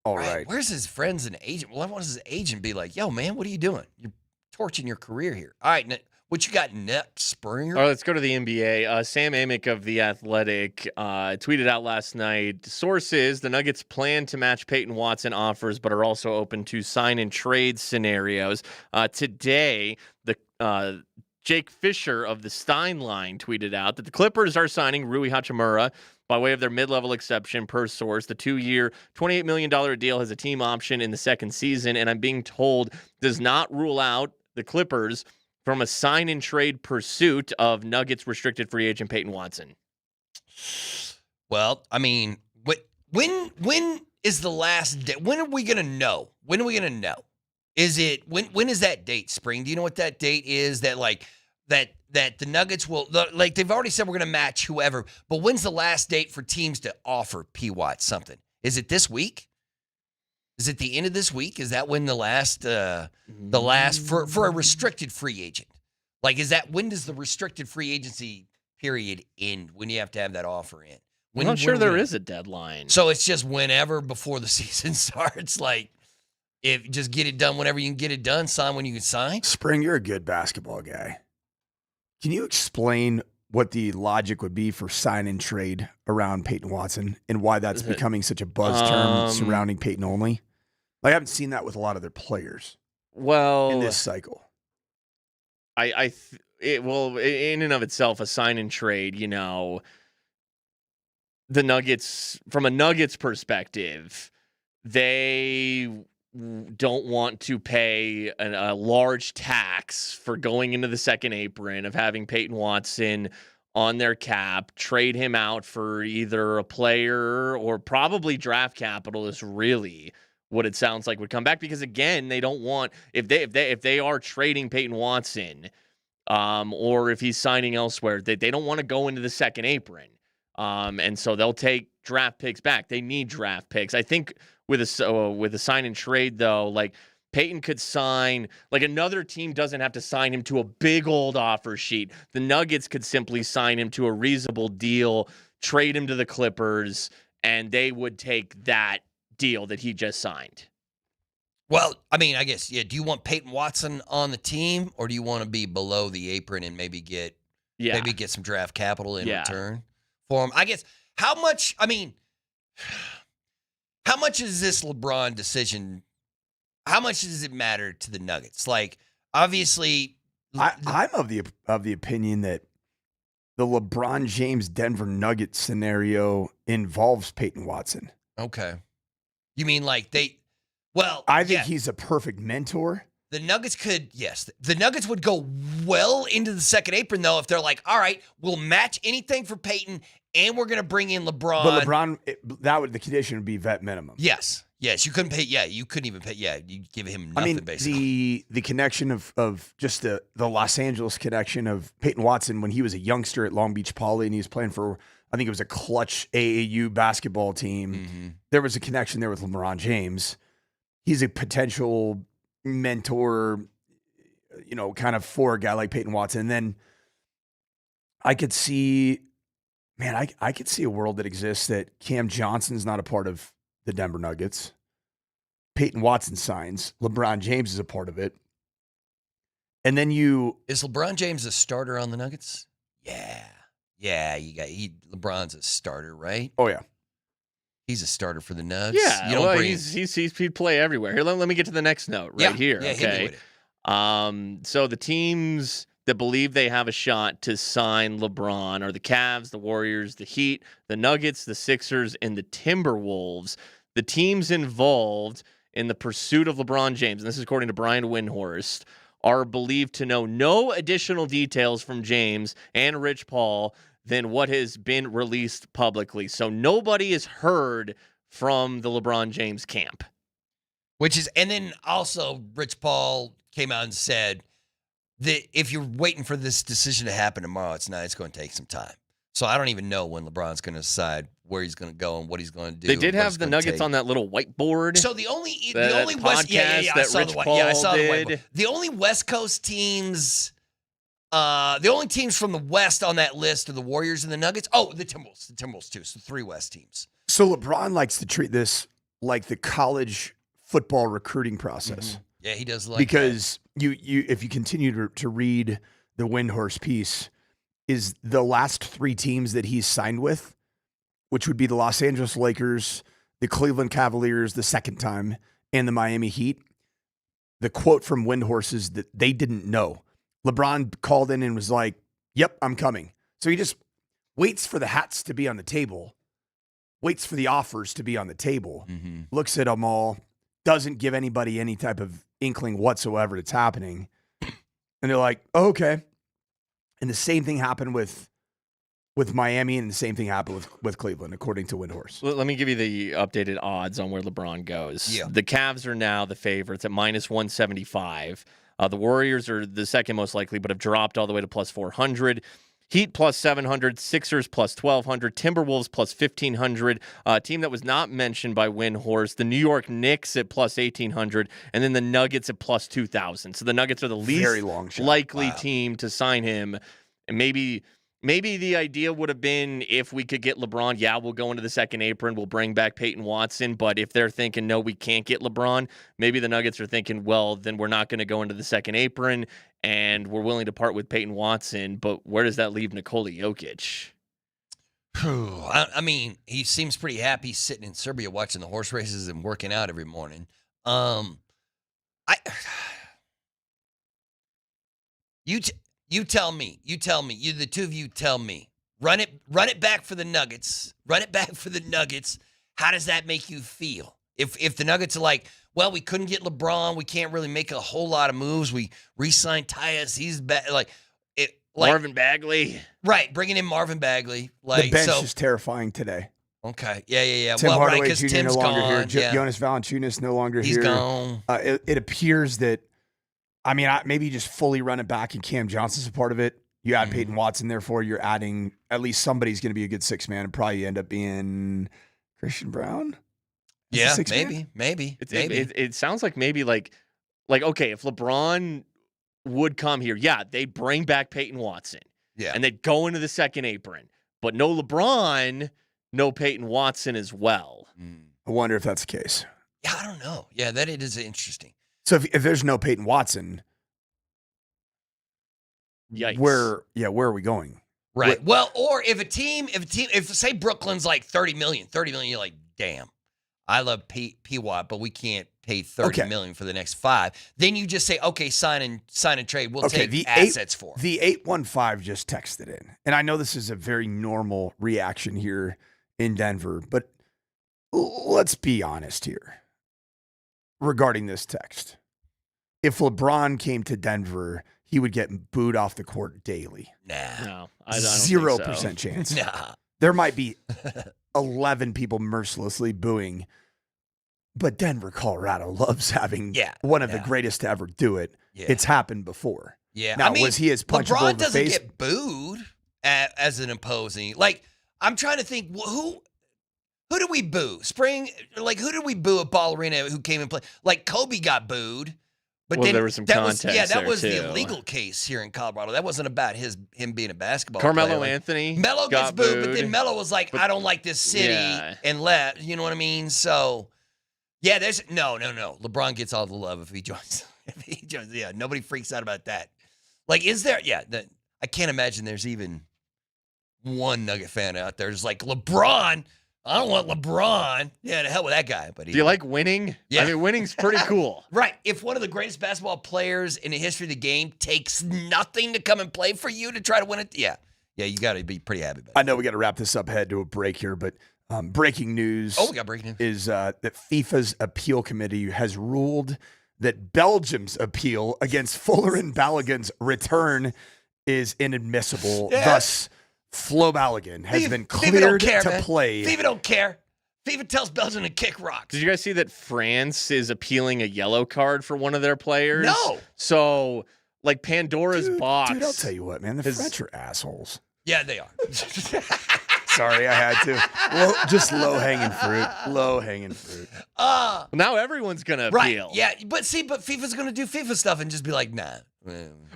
all right. Where's his friends and agent? Well, what does his agent be like? Yo, man, what are you doing? You're torching your career here. All right, what you got next, Springer? All right, let's go to the NBA. Sam Amick of The Athletic tweeted out last night, sources, the Nuggets plan to match Peyton Watson offers, but are also open to sign and trade scenarios. Today, the Jake Fisher of the Stein Line tweeted out that the Clippers are signing Rui Hachimura by way of their mid-level exception per source. The 2-year, $28 million deal has a team option in the second season, and I'm being told does not rule out the Clippers from a sign-and-trade pursuit of Nuggets restricted free agent Peyton Watson. Well, I mean, when is the last day? When are we going to know? When are we going to know? Is it, when is that date, Spring? Do you know what that date is that, like, that the Nuggets will, like, they've already said we're going to match whoever, but when's the last date for teams to offer P. Watt something? Is it this week? Is it the end of this week? Is that when the last for a restricted free agent? Like, is that, when does the restricted free agency period end? When you have to have that offer in? I'm not sure there is a deadline. So it's just whenever before the season starts. Like, if just get it done whenever you can get it done, sign when you can sign. Spring, you're a good basketball guy. Can you explain what the logic would be for sign and trade around Peyton Watson and why that's becoming such a buzz term surrounding Peyton only? Like, I haven't seen that with a lot of their players. Well, in this cycle, well, in and of itself, a sign and trade, you know, the Nuggets, from a Nuggets perspective, they don't want to pay a large tax for going into the second apron of having Peyton Watson on their cap, trade him out for either a player or probably draft capital is really what it sounds like would come back, because again, they don't want, if they are trading Peyton Watson, or if he's signing elsewhere, they don't want to go into the second apron. And so they'll take draft picks back. They need draft picks. I think with a sign and trade though, like Peyton could sign, like another team doesn't have to sign him to a big old offer sheet. The Nuggets could simply sign him to a reasonable deal, trade him to the Clippers, and they would take that deal that he just signed. Well, I mean, I guess, yeah. Do you want Peyton Watson on the team, or do you want to be below the apron and maybe get some draft capital in return for him? I guess how much is this LeBron decision? How much does it matter to the Nuggets? Like, obviously, I'm of the opinion that the LeBron James Denver Nuggets scenario involves Peyton Watson. Okay. You mean like they? Well, I think he's a perfect mentor. The Nuggets the Nuggets would go well into the second apron, though, if they're like, all right, we'll match anything for Peyton, and we're going to bring in LeBron. But LeBron, the condition would be vet minimum. Yes, you couldn't pay. Yeah, you couldn't even pay. Yeah, you give him nothing. Basically, the connection of just the Los Angeles connection of Peyton Watson when he was a youngster at Long Beach Poly and he was playing for, I think it was a clutch AAU basketball team. Mm-hmm. There was a connection there with LeBron James. He's a potential mentor, kind of for a guy like Peyton Watson. And then I could see, I could see a world that exists that Cam Johnson's not a part of the Denver Nuggets. Peyton Watson signs. LeBron James is a part of it. And then is LeBron James a starter on the Nuggets? Yeah. LeBron's a starter, right? Oh, yeah. He's a starter for the Nugs. Yeah, he'd play everywhere. Here, let me get to the next note here. Yeah, okay. So the teams that believe they have a shot to sign LeBron are the Cavs, the Warriors, the Heat, the Nuggets, the Sixers, and the Timberwolves. The teams involved in the pursuit of LeBron James, and this is according to Brian Windhorst, are believed to know no additional details from James and Rich Paul than what has been released publicly. So nobody has heard from the LeBron James camp. And then also Rich Paul came out and said that if you're waiting for this decision to happen tomorrow, it's going to take some time. So I don't even know when LeBron's going to decide where he's going to go and what he's going to do. They did have the Nuggets on that little whiteboard. So the only West, I saw the whiteboard. The only West Coast teams. The only teams from the West on that list are the Warriors and the Nuggets. Oh, the Timberwolves. The Timberwolves, too. So 3 West teams. So LeBron likes to treat this like the college football recruiting process. Mm-hmm. Yeah, he does like because you if you continue to read the Windhorst piece, is the last 3 teams that he's signed with, which would be the Los Angeles Lakers, the Cleveland Cavaliers the second time, and the Miami Heat. The quote from Windhorst is that they didn't know. LeBron called in and was like, yep, I'm coming. So he just waits for the hats to be on the table, waits for the offers to be on the table, looks at them all, doesn't give anybody any type of inkling whatsoever that's happening. And they're like, oh, okay. And the same thing happened with Miami, and the same thing happened with Cleveland, according to Windhorst. Let me give you the updated odds on where LeBron goes. Yeah. The Cavs are now the favorites at -175. The Warriors are the second most likely, but have dropped all the way to +400. Heat +700, Sixers +1,200, Timberwolves +1,500. A team that was not mentioned by Windhorst, the New York Knicks at +1,800, and then the Nuggets at +2,000. So the Nuggets are the least likely team to sign him. And maybe the idea would have been if we could get LeBron, we'll go into the second apron, we'll bring back Peyton Watson. But if they're thinking, no, we can't get LeBron, maybe the Nuggets are thinking, well, then we're not going to go into the second apron and we're willing to part with Peyton Watson. But where does that leave Nikola Jokic? I mean, he seems pretty happy sitting in Serbia watching the horse races and working out every morning. You tell me. You the two of you tell me. Run it back for the Nuggets. How does that make you feel? If the Nuggets are like, well, we couldn't get LeBron, we can't really make a whole lot of moves. We re-signed Tyus. He's Marvin Bagley. Right, bringing in Marvin Bagley. The bench is terrifying today. Okay. Yeah. Tim Hardaway because Jr. Tim's no longer gone. here. Jonas Valanciunas no longer He's here. gone. It appears that, maybe you just fully run it back and Cam Johnson's a part of it. You add Peyton Watson, therefore you're adding at least somebody's going to be a good 6-man and probably end up being Christian Brown. Yeah, maybe. It sounds like maybe like okay, if LeBron would come here, they bring back Peyton Watson. Yeah. And they'd go into the second apron. But no LeBron, no Peyton Watson as well. I wonder if that's the case. Yeah, I don't know. Yeah, that it is interesting. So if there's no Peyton Watson, yikes. Where are we going? Right. Well, or if say Brooklyn's like 30 million, you're like, damn, I love P Watt, but we can't pay $30 million for the next 5. Then you just say, okay, sign and trade. We'll take the assets for. The 815 just texted in, and I know this is a very normal reaction here in Denver, but let's be honest here regarding this text. If LeBron came to Denver, he would get booed off the court daily. Nah. I don't 0% think so. chance. Nah. There might be 11 people mercilessly booing, but Denver, Colorado loves having one of the greatest to ever do it. Yeah. It's happened before. Yeah. Now, was he as punchable LeBron in the doesn't face? get booed as an opposing. Like, I'm trying to think, who did we boo? Who did we boo at Ball Arena who came and played? Like, Kobe got booed. But well, then there was some that context that was too. the illegal case here in Colorado. That wasn't about him being a basketball Carmelo player. Anthony Melo gets got booed, but then Melo was like, I don't like this city and left. You know what I mean? So, yeah, there's no. LeBron gets all the love if he joins. Yeah, nobody freaks out about that. Like, is there? Yeah, I can't imagine there's even one Nugget fan out there who's like, LeBron. I don't want LeBron. Yeah, to hell with that guy. But do you like winning? Yeah. I mean, winning's pretty cool. Right. If one of the greatest basketball players in the history of the game takes nothing to come and play for you to try to win it, yeah, you got to be pretty happy about it. I know we got to wrap this up, head to a break here, but breaking news. Oh, we got breaking news. Is that FIFA's appeal committee has ruled that Belgium's appeal against Fuller and Balogun's return is inadmissible. Yeah. Thus, Flo Balogun has been cleared to play. FIFA don't care. FIFA tells Belgium to kick rocks. Did you guys see that France is appealing a yellow card for one of their players? No. So, like Pandora's box. Dude, I'll tell you what, man. The French are assholes. Yeah, they are. Sorry, I had to. Just low-hanging fruit. Low-hanging fruit. Well, now everyone's going to appeal. Yeah, but FIFA's going to do FIFA stuff and just be like, nah.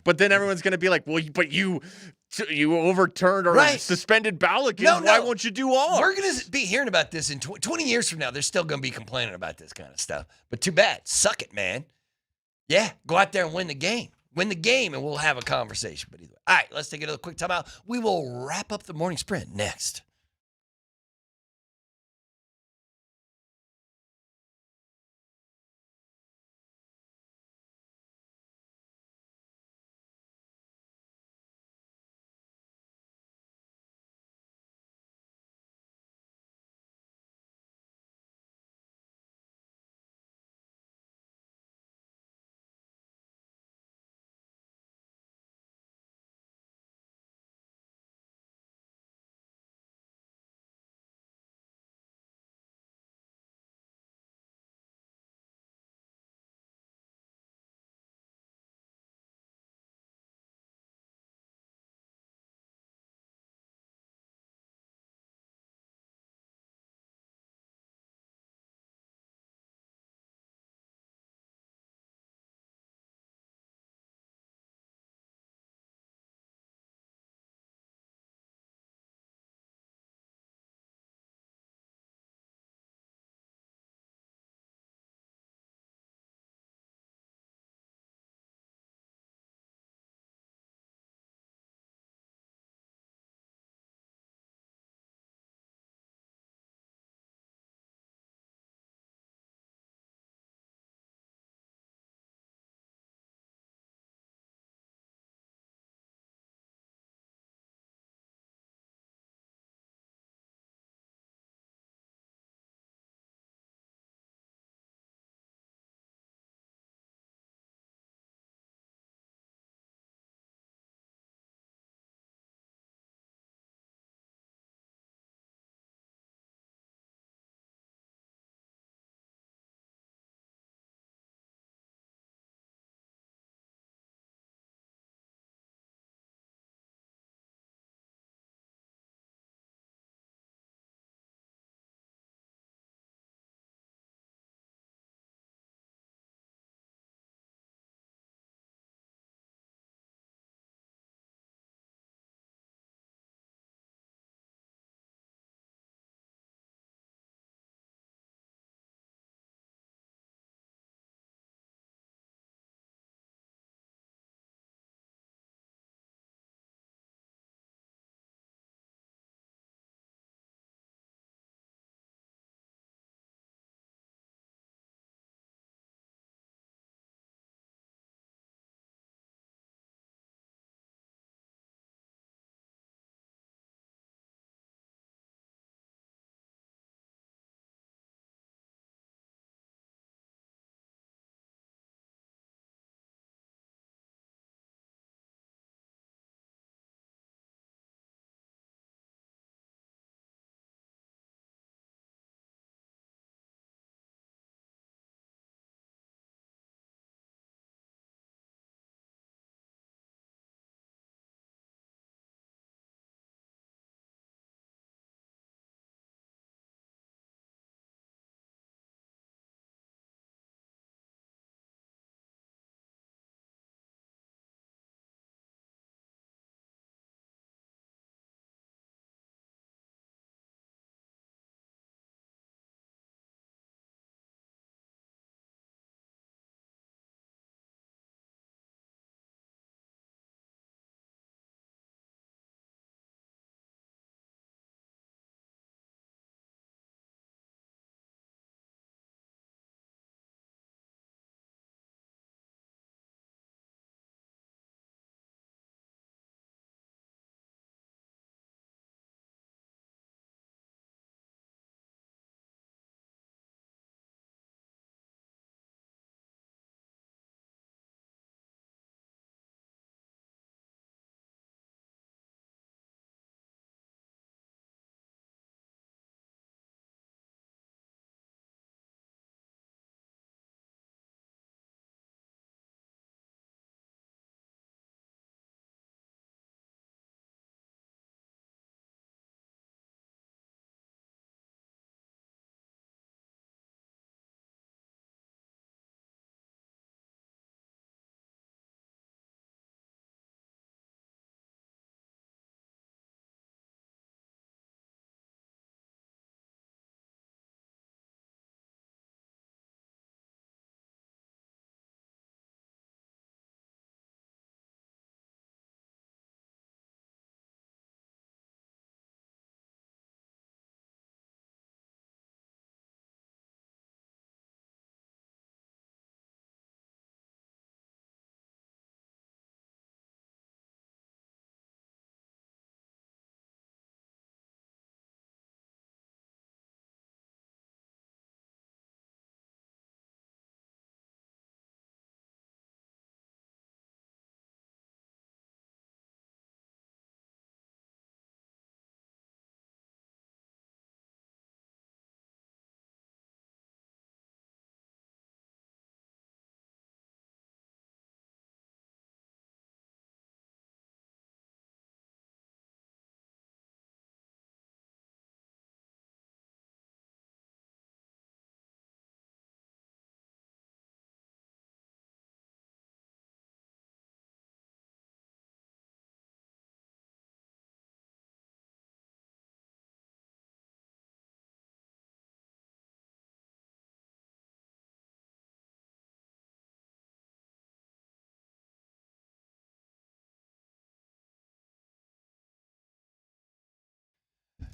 But then everyone's going to be like, well, but you overturned or suspended Balogun. No. Why won't you do all? We're going to be hearing about this in 20 years from now. They're still going to be complaining about this kind of stuff. But too bad. Suck it, man. Yeah, go out there and win the game. Win the game, and we'll have a conversation. But either way. All right, let's take another quick timeout. We will wrap up the morning sprint next.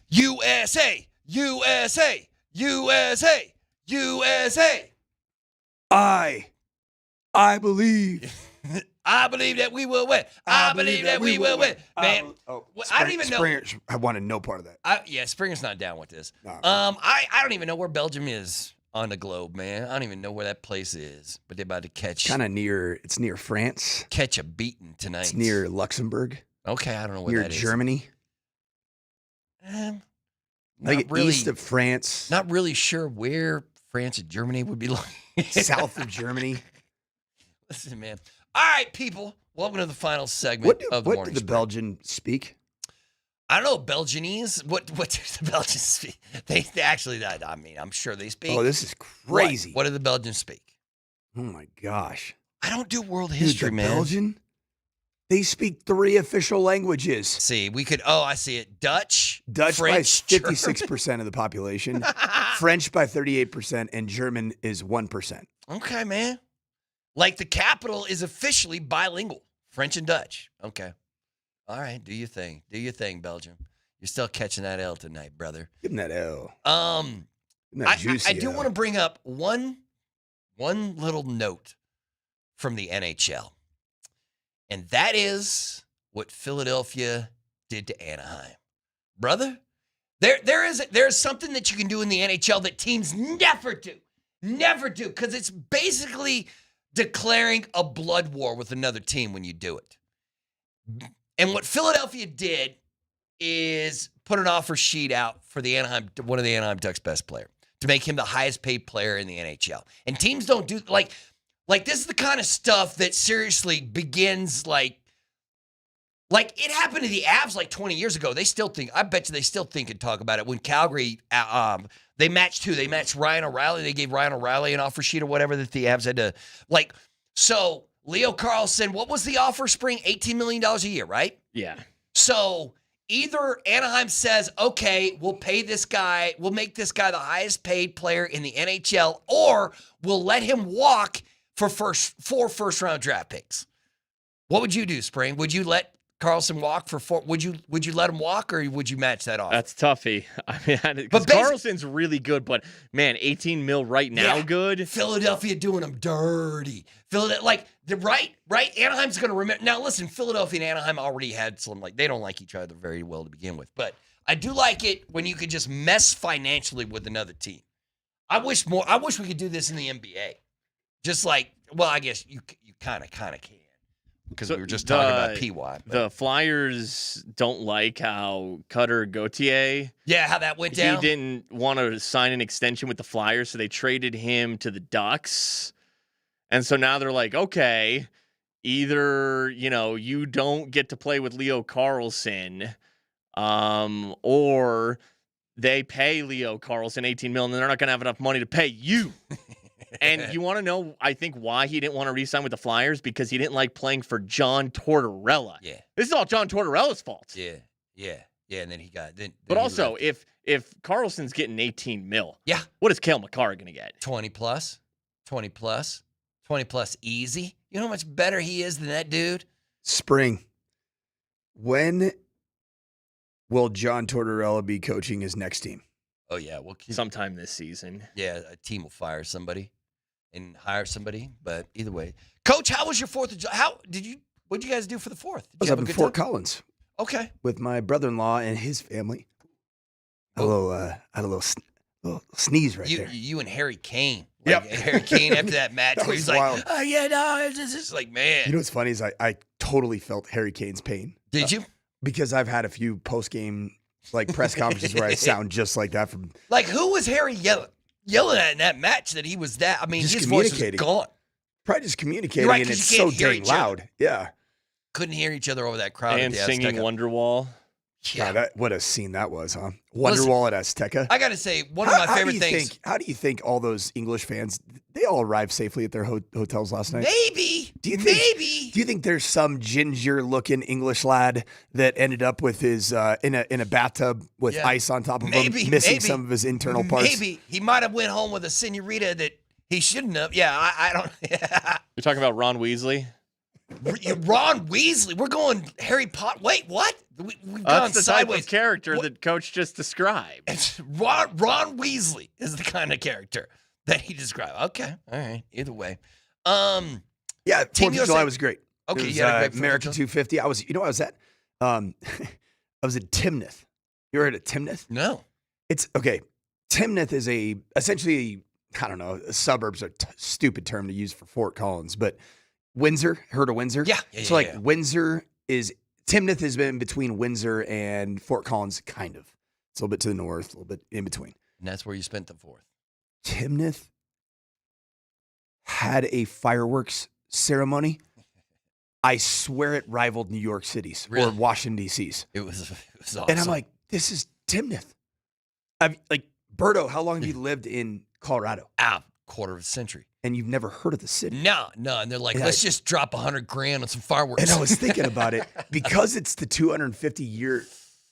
USA, USA, USA, USA. I believe. I believe that we will win. I believe that we will win. Man, I don't even know. Springer, I wanted no part of that. Springer's not down with this. No. I don't even know where Belgium is on the globe, man. I don't even know where that place is. But they're about to catch. Kind of near. It's near France. Catch a beating tonight. It's near Luxembourg. Okay, I don't know where near that is. Germany. Like really, east of France. Not really sure where France and Germany would be like. South of Germany. Listen, man. All right, people. Welcome to the final segment of the morning. What did the Belgian speak? I don't know Belgianese. What do the Belgians speak? They actually. I mean, I'm sure they speak. Oh, this is crazy. What do the Belgians speak? Oh my gosh. I don't do world history, man. Belgian. They speak 3 official languages. See, we could. Oh, I see it. Dutch French by 56% of the population, French by 38%, and German is 1%. Okay, man. Like the capital is officially bilingual, French and Dutch. Okay. All right, do your thing. Do your thing, Belgium. You're still catching that L tonight, brother. Give him that L. I do want to bring up one little note from the NHL. And that is what Philadelphia did to Anaheim. Brother, there's something that you can do in the NHL that teams never do. Never do. Because it's basically declaring a blood war with another team when you do it. And what Philadelphia did is put an offer sheet out for one of the Anaheim Ducks' best player to make him the highest paid player in the NHL. And teams don't do like this is the kind of stuff that seriously begins like it happened to the Avs like 20 years ago. I bet you they still think and talk about it when Calgary, they matched who? They matched Ryan O'Reilly. They gave Ryan O'Reilly an offer sheet or whatever that the Avs had to so Leo Carlson, what was the offer, Spring? $18 million a year, right? Yeah. So either Anaheim says, okay, we'll pay this guy, we'll make this guy the highest paid player in the NHL, or we'll let him walk for 4 first-round draft picks. What would you do, Spring? Would you let Carlson walk for 4? Would you let him walk, or would you match that off? That's toughy. I mean, because Carlson's really good, but man, 18 mil right now, good. Philadelphia doing them dirty. Right? Anaheim's going to remember. Now, listen, Philadelphia and Anaheim already had some, they don't like each other very well to begin with, but I do like it when you could just mess financially with another team. I wish we could do this in the NBA. Just I guess you kind of can. Because we were just talking about PY. The Flyers don't like how Cutter Gauthier. Yeah, how that went down. He didn't want to sign an extension with the Flyers, so they traded him to the Ducks. And so now they're like, okay, either, you don't get to play with Leo Carlson, or they pay Leo Carlson $18 million, and they're not going to have enough money to pay you. And you want to know, I think, why he didn't want to re-sign with the Flyers? Because he didn't like playing for John Tortorella. Yeah. This is all John Tortorella's fault. Yeah. And then he got... But also, if Carlson's getting 18 mil, yeah, what is Cale Makar going to get? 20 plus easy. You know how much better he is than that dude? Spring. When will John Tortorella be coaching his next team? Oh, yeah. Well, sometime this season. Yeah, a team will fire somebody and hire somebody. But either way. Coach, how was your 4th of July? What did you guys do for the 4th? I was up in Fort Collins. Okay. With my brother-in-law and his family. I had a little sneeze right there. You and Harry Kane. Yep. Harry Kane after that match where he's wild. like, oh, yeah, no, it's just like, man. You know what's funny is I totally felt Harry Kane's pain. Did you? Because I've had a few post-game press conferences where I sound just like that from. Who was Harry yelling at in that match that he was that? I mean, his voice was gone. Probably just communicating, and it's so dang loud. Yeah. Couldn't hear each other over that crowd. And singing Wonderwall. Yeah, what a scene that was, huh? Wonderwall at Azteca. I got to say, one of my favorite things. How do you think all those English fans, they all arrived safely at their hotels last night? Maybe. Do you think there's some ginger-looking English lad that ended up with his in a bathtub with ice on top of him, missing some of his internal parts? Maybe. He might have went home with a senorita that he shouldn't have. Yeah, I don't. You're talking about Ron Weasley? Ron Weasley. We're going Harry Potter. Wait, what? We've gone That's the sideways. type of character that Coach just described. It's Ron Weasley is the kind of character that he described. Okay, all right. Either way, Yeah, Team 4th of July was great. Okay, it was, you had a great 4th of American July? 250. I was at, I was at Timnath. You ever heard of Timnath? No. It's okay. Timnath is essentially, I don't know, suburbs are a stupid term to use for Fort Collins, but Windsor, heard of Windsor? Yeah. Windsor Timnath has been between Windsor and Fort Collins, kind of. It's a little bit to the north, a little bit in between. And that's where you spent the 4th. Timnath had a fireworks ceremony. I swear it rivaled New York City's or Washington, D.C.'s. It was awesome. And I'm like, this is Timnath. Berto, how long have you lived in Colorado? Quarter of a century. And you've never heard of the city? No. And they're like, let's just drop $100,000 on some fireworks. And I was thinking about it because it's the 250-year,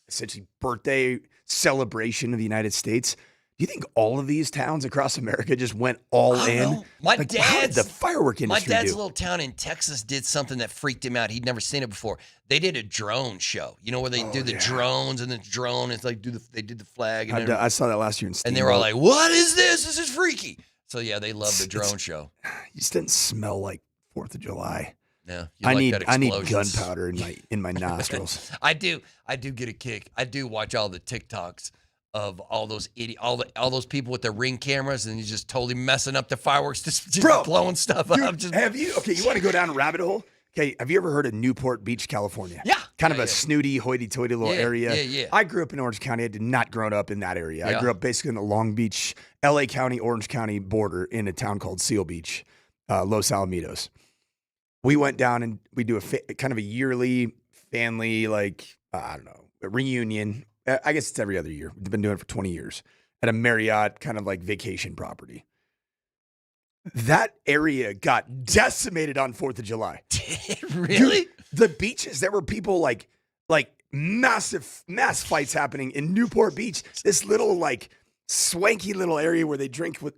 essentially, birthday celebration of the United States. Do you think all of these towns across America just went all in? My how did the firework industry My dad's do? little town in Texas did something that freaked him out. He'd never seen it before. They did a drone show. You know where they do the drones and the drone. It's like they did the flag. And I saw that last year in Steamboat. and they were all like, "What is this? This is freaky." So yeah, they love the drone show. You just didn't smell like 4th of July. No, I need gunpowder in my nostrils. I do get a kick. I do watch all the TikToks of all those all those people with their Ring cameras and he's just totally messing up the fireworks, just blowing stuff up. Have you? Okay, you want to go down a rabbit hole? Okay, have you ever heard of Newport Beach, California? Yeah. Kind of a snooty, hoity-toity little area. Yeah. I grew up in Orange County. I did not grow up in that area. Yeah. I grew up basically in the Long Beach, LA County, Orange County border in a town called Seal Beach, Los Alamitos. We went down and we do kind of a yearly family, I don't know, a reunion. I guess it's every other year. We've been doing it for 20 years at a Marriott kind of like vacation property. That area got decimated on 4th of July. Really? Dude, the beaches, there were people like mass fights happening in Newport Beach. This little swanky little area where they drink with,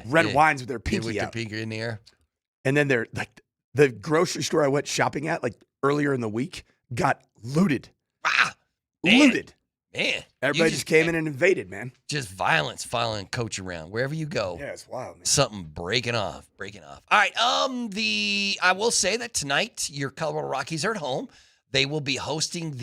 red wines with their pinky out. Their pinky in the air. And then they're the grocery store I went shopping at earlier in the week got looted. Looted. Man. Everybody just came in and invaded, man. Just violence following Coach around. Wherever you go. Yeah, it's wild, man. Something breaking off. All right. I will say that tonight your Colorado Rockies are at home. They will be hosting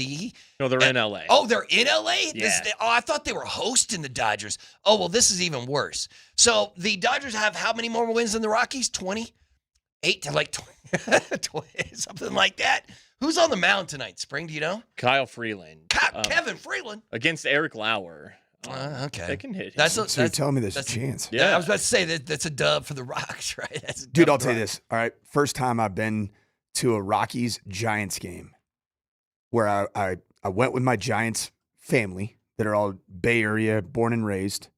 No, they're in LA. Oh, they're in LA? Yeah. I thought they were hosting the Dodgers. Oh, well, this is even worse. So the Dodgers have how many more wins than the Rockies? 28 to 20, something like that. Who's on the mound tonight, Spring? Do you know? Kyle Freeland. Kevin Freeland. Against Eric Lauer. Okay. They can hit him. So you're telling me there's a chance? Yeah, I was about to say that's a dub for the Rocks, right? Dude, I'll tell you this. All right. First time I've been to a Rockies-Giants game where I went with my Giants family that are all Bay Area, born and raised.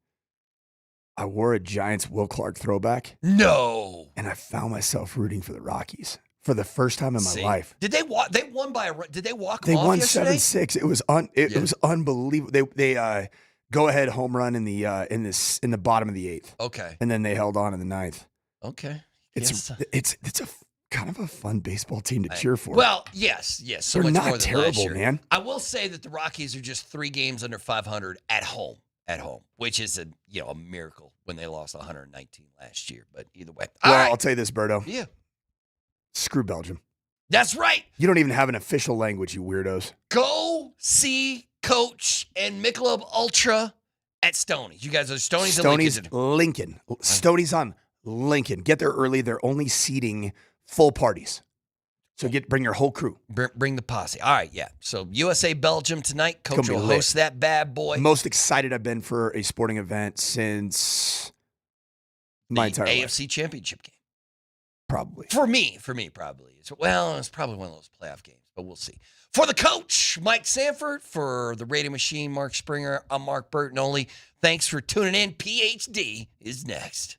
I wore a Giants Will Clark throwback. No. And I found myself rooting for the Rockies for the first time in my life. Did they walk? They won by Did they walk? They off won yesterday? 7-6. It was it was unbelievable. They go ahead home run in the bottom of the 8th. Okay. And then they held on in the 9th. Okay. It's a kind of a fun baseball team to cheer for. Well, yes. So they're much not more than terrible, last year. man. I will say that the Rockies are just 3 games under 500 at home, which is a miracle when they lost 119 last year. But either way, Well, all right. I'll tell you this, Berto. Yeah. Screw Belgium. That's right. You don't even have an official language, you weirdos. Go see Coach and Michelob Ultra at Stoney's. You guys are Stoney's and Lincoln. Stoney's on Lincoln. Get there early. They're only seating full parties. So bring your whole crew. Bring the posse. All right, yeah. So USA Belgium tonight. Coach Gonna will be host that bad boy. Most excited I've been for a sporting event since my entire life. AFC Championship game. Probably. For me, probably. It's probably one of those playoff games, but we'll see. For the coach, Mike Sanford, for the Radio Machine, Mark Springer, I'm Mark Bertinoli. Thanks for tuning in. PhD is next.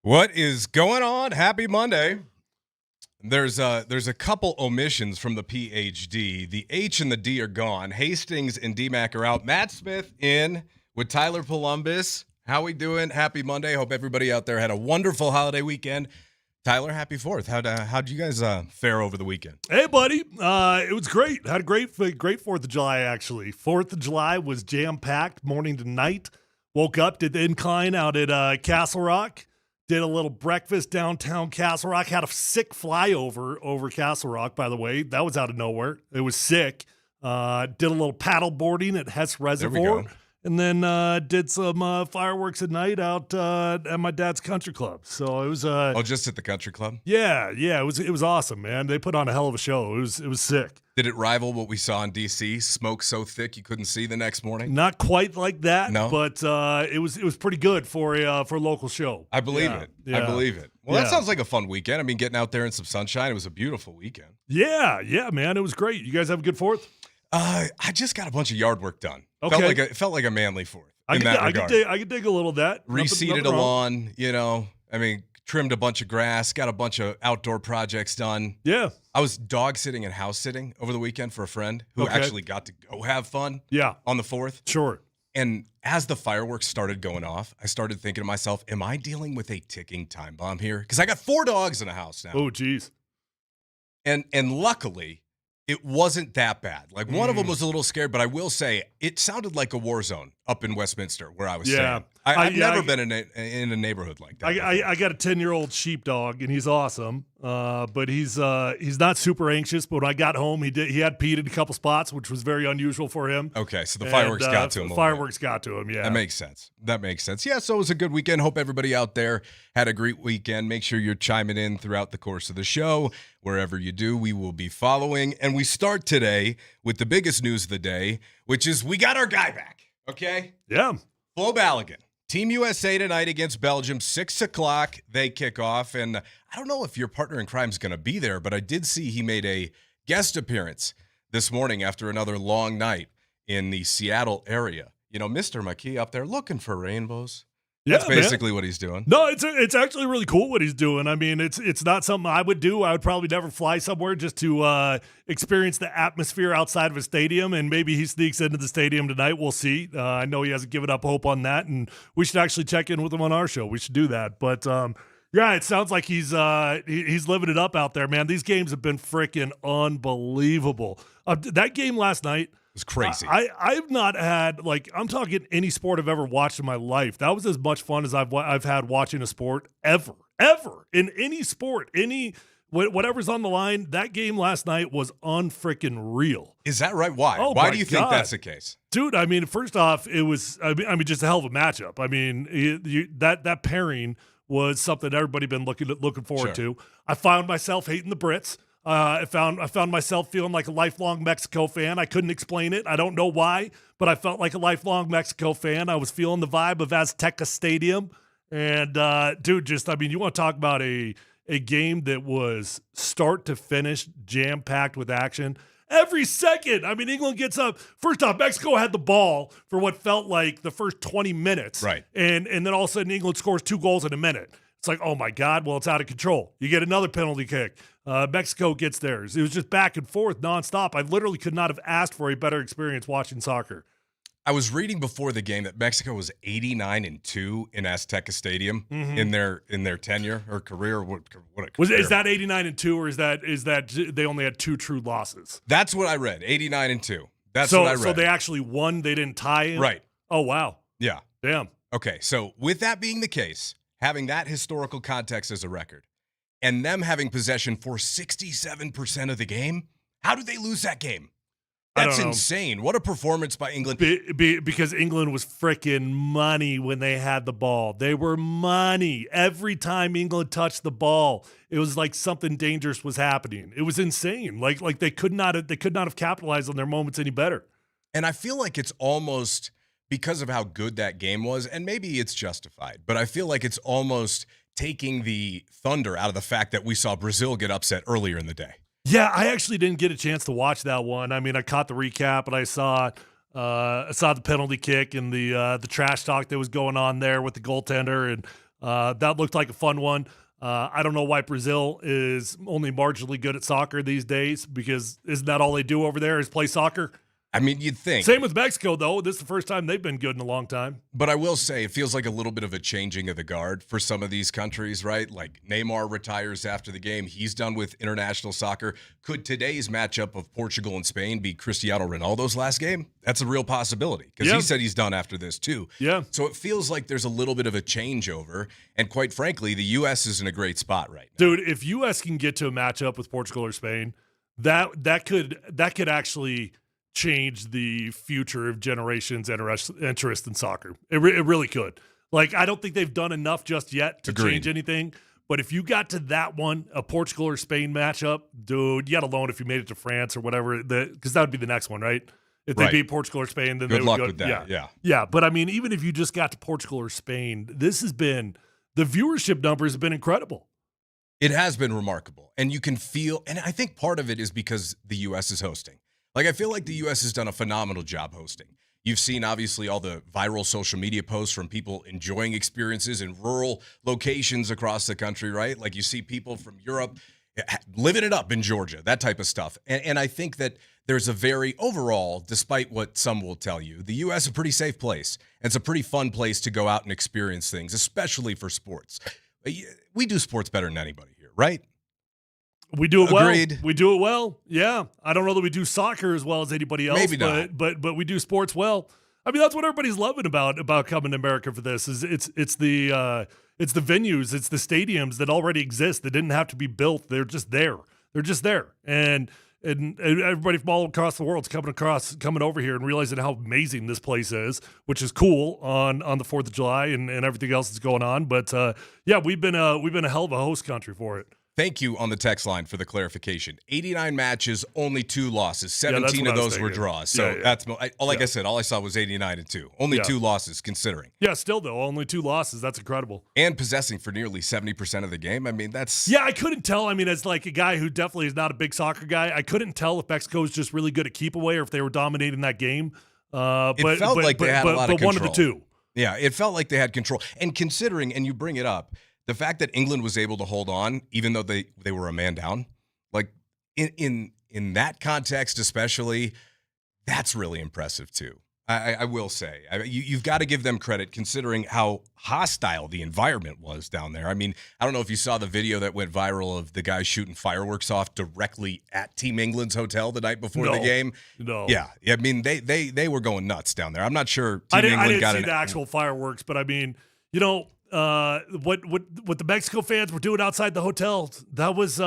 What is going on? Happy Monday. There's a couple omissions from the PhD. The H and the D are gone. Hastings and DMac are out. Matt Smith in with Tyler Polumbus. How we doing? Happy Monday. Hope everybody out there had a wonderful holiday weekend. Tyler, happy 4th. How'd you guys fare over the weekend? Hey, buddy. It was great. Had a great 4th of July, actually. 4th of July was jam-packed morning to night. Woke up, did the incline out at Castle Rock. Did a little breakfast downtown Castle Rock. Had a sick flyover over Castle Rock, by the way. That was out of nowhere. It was sick. Did a little paddle boarding at Hess Reservoir. And then did some fireworks at night out at my dad's country club. So it was just at the country club? Yeah. It was awesome, man. They put on a hell of a show. It was sick. Did it rival what we saw in DC? Smoke so thick you couldn't see the next morning? Not quite like that, no, but it was pretty good for a local show. I believe it. Yeah. I believe it. Well, that sounds like a fun weekend. I mean, getting out there in some sunshine. It was a beautiful weekend. Yeah, man. It was great. You guys have a good 4th? I just got a bunch of yard work done. Okay. Felt like a manly 4th. I could dig a little of that. Reseeded a lawn, trimmed a bunch of grass, got a bunch of outdoor projects done. Yeah. I was dog sitting and house sitting over the weekend for a friend who actually got to go have fun. Yeah. On the 4th. Sure. And as the fireworks started going off, I started thinking to myself, am I dealing with a ticking time bomb here? Because I got 4 dogs in the house now. Oh, geez. And luckily, it wasn't that bad. Like, one of them was a little scared, but I will say it sounded like a war zone up in Westminster where I was staying. I've never been in a neighborhood like that. I got a 10-year-old sheepdog, and he's awesome. But he's not super anxious. But when I got home, he had peed in a couple spots, which was very unusual for him. Okay, so the fireworks got to him. Fireworks got to him, yeah. That makes sense. Yeah, so it was a good weekend. Hope everybody out there had a great weekend. Make sure you're chiming in throughout the course of the show. Wherever you do, we will be following. And we start today with the biggest news of the day, which is we got our guy back, okay? Yeah. Flo Balogun. Team USA tonight against Belgium, 6 o'clock. They kick off. And I don't know if your partner in crime is going to be there, but I did see he made a guest appearance this morning after another long night in the Seattle area. Mr. McKee up there looking for rainbows. Yeah, that's basically what he's doing. No, it's actually really cool what he's doing. I mean, it's not something I would do. I would probably never fly somewhere just to experience the atmosphere outside of a stadium, and maybe he sneaks into the stadium tonight. We'll see. I know he hasn't given up hope on that, and we should actually check in with him on our show. We should do that. But yeah, it sounds like he's living it up out there, man. These games have been freaking unbelievable. That game last night. It was crazy. I've not had, I'm talking any sport I've ever watched in my life. That was as much fun as I've had watching a sport ever in any sport, whatever's on the line. That game last night was unfreaking real. Is that right? Why? Oh, why do you think that's the case? Dude, I mean, first off, it was, just a hell of a matchup. I mean, that pairing was something everybody been looking forward to. I found myself hating the Brits. I found myself feeling like a lifelong Mexico fan. I couldn't explain it. I don't know why, but I felt like a lifelong Mexico fan. I was feeling the vibe of Azteca Stadium. And, dude, you want to talk about a game that was start to finish, jam-packed with action. Every second, England gets up. First off, Mexico had the ball for what felt like the first 20 minutes. Right. And then all of a sudden, England scores 2 goals in a minute. It's like, oh, my God, well, it's out of control. You get another penalty kick. Mexico gets theirs. It was just back and forth nonstop. I literally could not have asked for a better experience watching soccer. I was reading before the game that Mexico was 89-2 in Azteca Stadium in their tenure or career. Is that 89-2 or is that they only had 2 true losses? That's what I read. 89-2. That's what I read. So they actually won. They didn't tie in? Right. Oh, wow. Yeah. Damn. Okay. So with that being the case, having that historical context as a record, and them having possession for 67% of the game, how did they lose that game? That's insane. What a performance by England. Because England was freaking money when they had the ball. They were money. Every time England touched the ball, it was like something dangerous was happening. It was insane. Like they could not have capitalized on their moments any better. And I feel like it's almost because of how good that game was, and maybe it's justified, but I feel like it's almost taking the thunder out of the fact that we saw Brazil get upset earlier in the day. Yeah, I actually didn't get a chance to watch that one. I mean, I caught the recap, but I saw the penalty kick and the trash talk that was going on there with the goaltender, and That looked like a fun one. I don't know why Brazil is only marginally good at soccer these days, because isn't that all they do over there is play soccer? I mean, you'd think. Same with Mexico, though. This is the first time they've been good in a long time. But I will say, it feels like a little bit of a changing of the guard for some of these countries, right? Like Neymar retires after the game. He's done with international soccer. Could today's matchup of Portugal and Spain be Cristiano Ronaldo's last game? That's a real possibility, because he said he's done after this too. Yeah. So it feels like there's a little bit of a changeover. And quite frankly, the U.S. is in a great spot right now. Dude, if U.S. can get to a matchup with Portugal or Spain, that could actually change the future of generations' interest in soccer. It really could. Like, I don't think they've done enough just yet to change anything. But if you got to that one, a Portugal or Spain matchup, dude, yet alone if you made it to France or whatever, because that would be the next one, right? If they beat Portugal or Spain, then good they would luck go, with that. Yeah, but I mean, even if you just got to Portugal or Spain, the viewership numbers have been incredible. It has been remarkable. And you can feel, and I think part of it is because the U.S. is hosting. Like, I feel like the U.S. has done a phenomenal job hosting. You've seen, obviously, all the viral social media posts from people enjoying experiences in rural locations across the country, right? Like, you see people from Europe living it up in Georgia, that type of stuff. And I think that there's a very, overall, despite what some will tell you, the U.S. is a pretty safe place. It's a pretty fun place to go out and experience things, especially for sports. We do sports better than anybody here, right? We do it Agreed. well. We do it well. Yeah. I don't know that we do soccer as well as anybody else. Maybe not. But we do sports well. I mean, that's what everybody's loving about coming to America for this. Is it's the venues, it's the stadiums that already exist that didn't have to be built. They're just there. They're just there. And everybody from all across the world is coming over here and realizing how amazing this place is, which is cool on the 4th of July and everything else that's going on. But yeah, we've been a hell of a host country for it. Thank you on the text line for the clarification. 89 matches, only 2 losses. 17 of those were draws. So that's I said, all I saw was 89-2. Only 2 losses considering. Yeah, still though, only 2 losses. That's incredible. And possessing for nearly 70% of the game. I mean, that's I couldn't tell. I mean, as like a guy who definitely is not a big soccer guy, I couldn't tell if Mexico was just really good at keep away or if they were dominating that game. It felt like they had a lot of control. One of the two. Yeah, it felt like they had control. And considering, and you bring it up, the fact that England was able to hold on, even though they were a man down, like in that context especially, that's really impressive too. I will say. You've got to give them credit considering how hostile the environment was down there. I mean, I don't know if you saw the video that went viral of the guys shooting fireworks off directly at Team England's hotel the night before the game. No. Yeah. I mean, they were going nuts down there. I'm not sure I Team didn't England see the actual fireworks, but I mean, you know, what the Mexico fans were doing outside the hotels, that was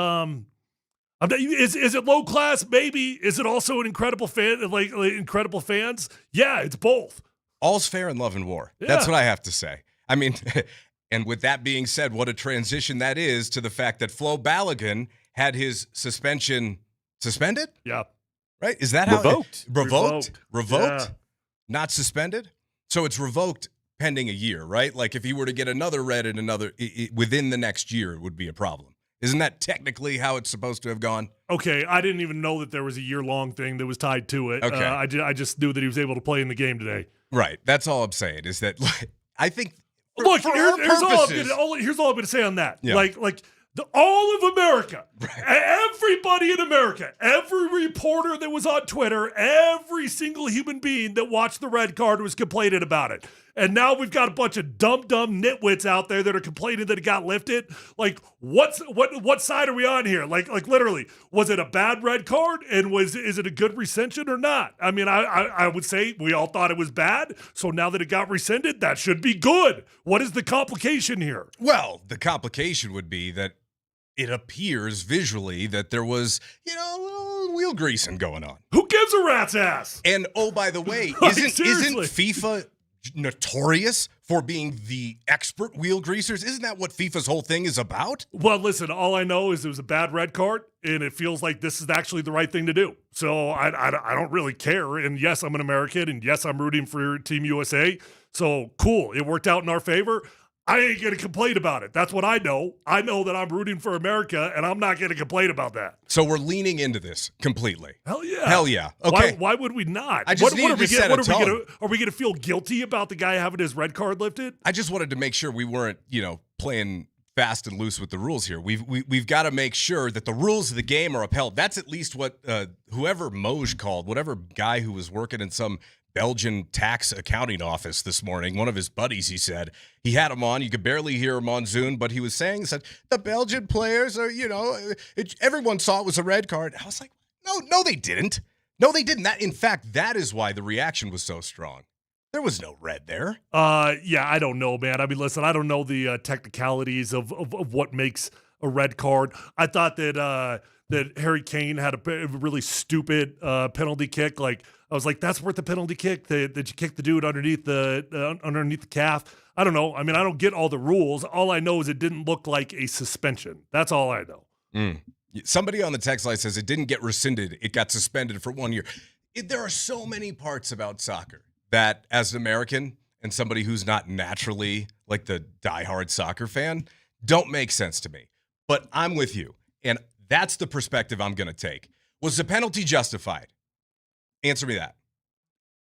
is it low class? Maybe. Is it also an incredible fan, like incredible fans? Yeah, it's both. All's fair in love and war. Yeah. That's what I have to say. I mean, and with that being said, what a transition that is to the fact that Flo Balogun had his suspension suspended? Yeah. Right? Is that how revoked? Revoked? Yeah. Not suspended? So it's revoked pending a year, right? Like if he were to get another red in within the next year, it would be a problem. Isn't that technically how it's supposed to have gone? Okay, I didn't even know that there was a year-long thing that was tied to it. Okay. I just knew that he was able to play in the game today. Right. That's all I'm saying is that I think Look, for here's all I'm going to say on that. Yeah. Like all of America, everybody in America, every reporter that was on Twitter, every single human being that watched the red card was complaining about it. And now we've got a bunch of dumb nitwits out there that are complaining that it got lifted. Like, what side are we on here? Like literally, was it a bad red card? And is it a good rescission or not? I mean, I would say we all thought it was bad. So now that it got rescinded, that should be good. What is the complication here? Well, the complication would be that it appears visually that there was, a little wheel greasing going on. Who gives a rat's ass? And oh, by the way, isn't FIFA notorious for being the expert wheel greasers? Isn't that what FIFA's whole thing is about? Well, listen, all I know is it was a bad red card, and it feels like this is actually the right thing to do. So I don't really care. And yes, I'm an American, and yes, I'm rooting for Team USA. So cool, it worked out in our favor. I ain't going to complain about it. That's what I know. I know that I'm rooting for America, and I'm not going to complain about that. So we're leaning into this completely. Hell yeah. Hell yeah. Okay. Why would we not? I just needed to set a tone. Are we going to feel guilty about the guy having his red card lifted? I just wanted to make sure we weren't, playing fast and loose with the rules here. We've got to make sure that the rules of the game are upheld. That's at least what whoever Moser called, whatever guy who was working in some Belgian tax accounting office this morning, one of his buddies, he said, he had him on. You could barely hear him on Zoom, but he was saying that the Belgian players are, everyone saw it was a red card. I was like, no, they didn't. No, they didn't. In fact, that is why the reaction was so strong. There was no red there. Yeah, I don't know, man. I mean, listen, I don't know the technicalities of what makes a red card. I thought that Harry Kane had a really stupid penalty kick. Like, I was like, that's worth the penalty kick. That you kick the dude underneath the calf. I don't know. I mean, I don't get all the rules. All I know is it didn't look like a suspension. That's all I know. Somebody on the text line says it didn't get rescinded. It got suspended for 1 year. There are so many parts about soccer that, as an American and somebody who's not naturally like the diehard soccer fan, don't make sense to me. But I'm with you, and that's the perspective I'm going to take. Was the penalty justified? Answer me that.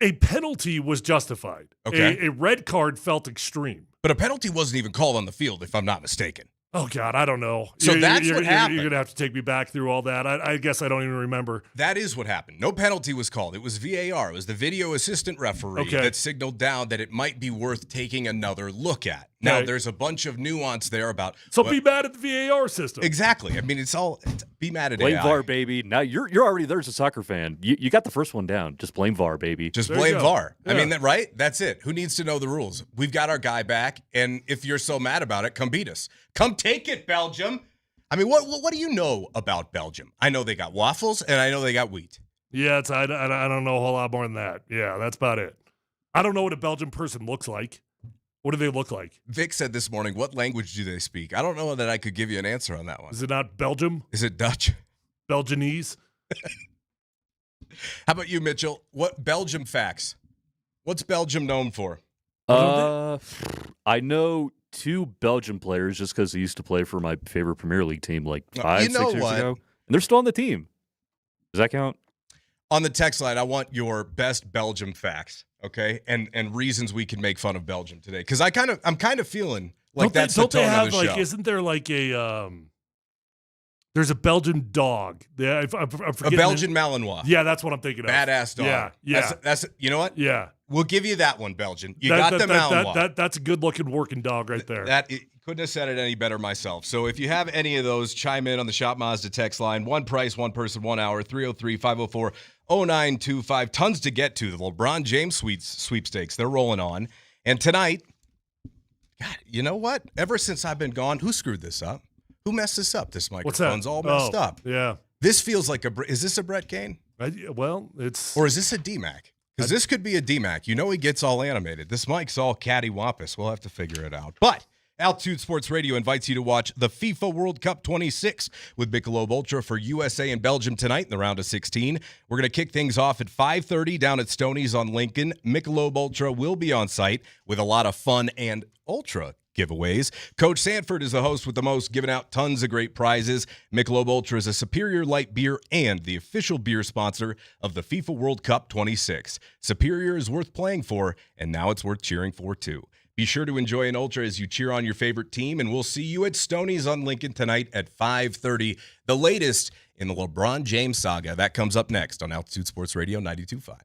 A penalty was justified. Okay. A red card felt extreme. But a penalty wasn't even called on the field, if I'm not mistaken. Oh, God, I don't know. So that's what happened. You're going to have to take me back through all that. I guess I don't even remember. That is what happened. No penalty was called. It was VAR. It was the video assistant referee that signaled down that it might be worth taking another look at. Now, there's a bunch of nuance there about... So be mad at the VAR system. Exactly. I mean, be mad at blame AI. VAR, baby. Now, you're already there as a soccer fan. You got the first one down. Just blame VAR, baby. Just blame VAR. Yeah. I mean, right? That's it. Who needs to know the rules? We've got our guy back, and if you're so mad about it, come beat us. Come take it, Belgium. I mean, what do you know about Belgium? I know they got waffles, and I know they got wheat. Yeah, I don't know a whole lot more than that. Yeah, that's about it. I don't know what a Belgian person looks like. What do they look like? Vic said this morning, what language do they speak? I don't know that I could give you an answer on that one. Is it not Belgium? Is it Dutch? Belgianese? How about you, Mitchell? What Belgium facts? What's Belgium known for? I know 2 Belgian players just because they used to play for my favorite Premier League team like 5-6 years ago. And they're still on the team. Does that count? On the text line, I want your best Belgium facts, okay? And reasons we can make fun of Belgium today. Because I'm kind of feeling like that's the tone of the show. Isn't there like a there's a Belgian dog? I'm a Belgian Malinois. Yeah, that's what I'm thinking of. Badass dog. Yeah. That's you know what? Yeah. We'll give you that one, Belgian. You got the Malinois. That's a good-looking working dog right there. Couldn't have said it any better myself. So if you have any of those, chime in on the Shop Mazda text line. One price, one person, 1 hour, 303-504-0925. Tons to get to. The LeBron James sweepstakes, they're rolling on. And tonight, God, you know what? Ever since I've been gone, who screwed this up? Who messed this up? This microphone's all messed up. Yeah. This feels like is this a Brett Kane? Well, it's... Or is this a DMac? Because this could be a DMac. You know he gets all animated. This mic's all cattywampus. We'll have to figure it out. But Altitude Sports Radio invites you to watch the FIFA World Cup 26 with Michelob Ultra for USA and Belgium tonight in the round of 16. We're going to kick things off at 5:30 down at Stoney's on Lincoln. Michelob Ultra will be on site with a lot of fun and ultra giveaways. Coach Sanford is the host with the most, giving out tons of great prizes. Michelob Ultra is a superior light beer and the official beer sponsor of the FIFA World Cup 26. Superior is worth playing for, and now it's worth cheering for, too. Be sure to enjoy an Ultra as you cheer on your favorite team, and we'll see you at Stoney's on Lincoln tonight at 5:30. The latest in the LeBron James saga. That comes up next on Altitude Sports Radio 92.5.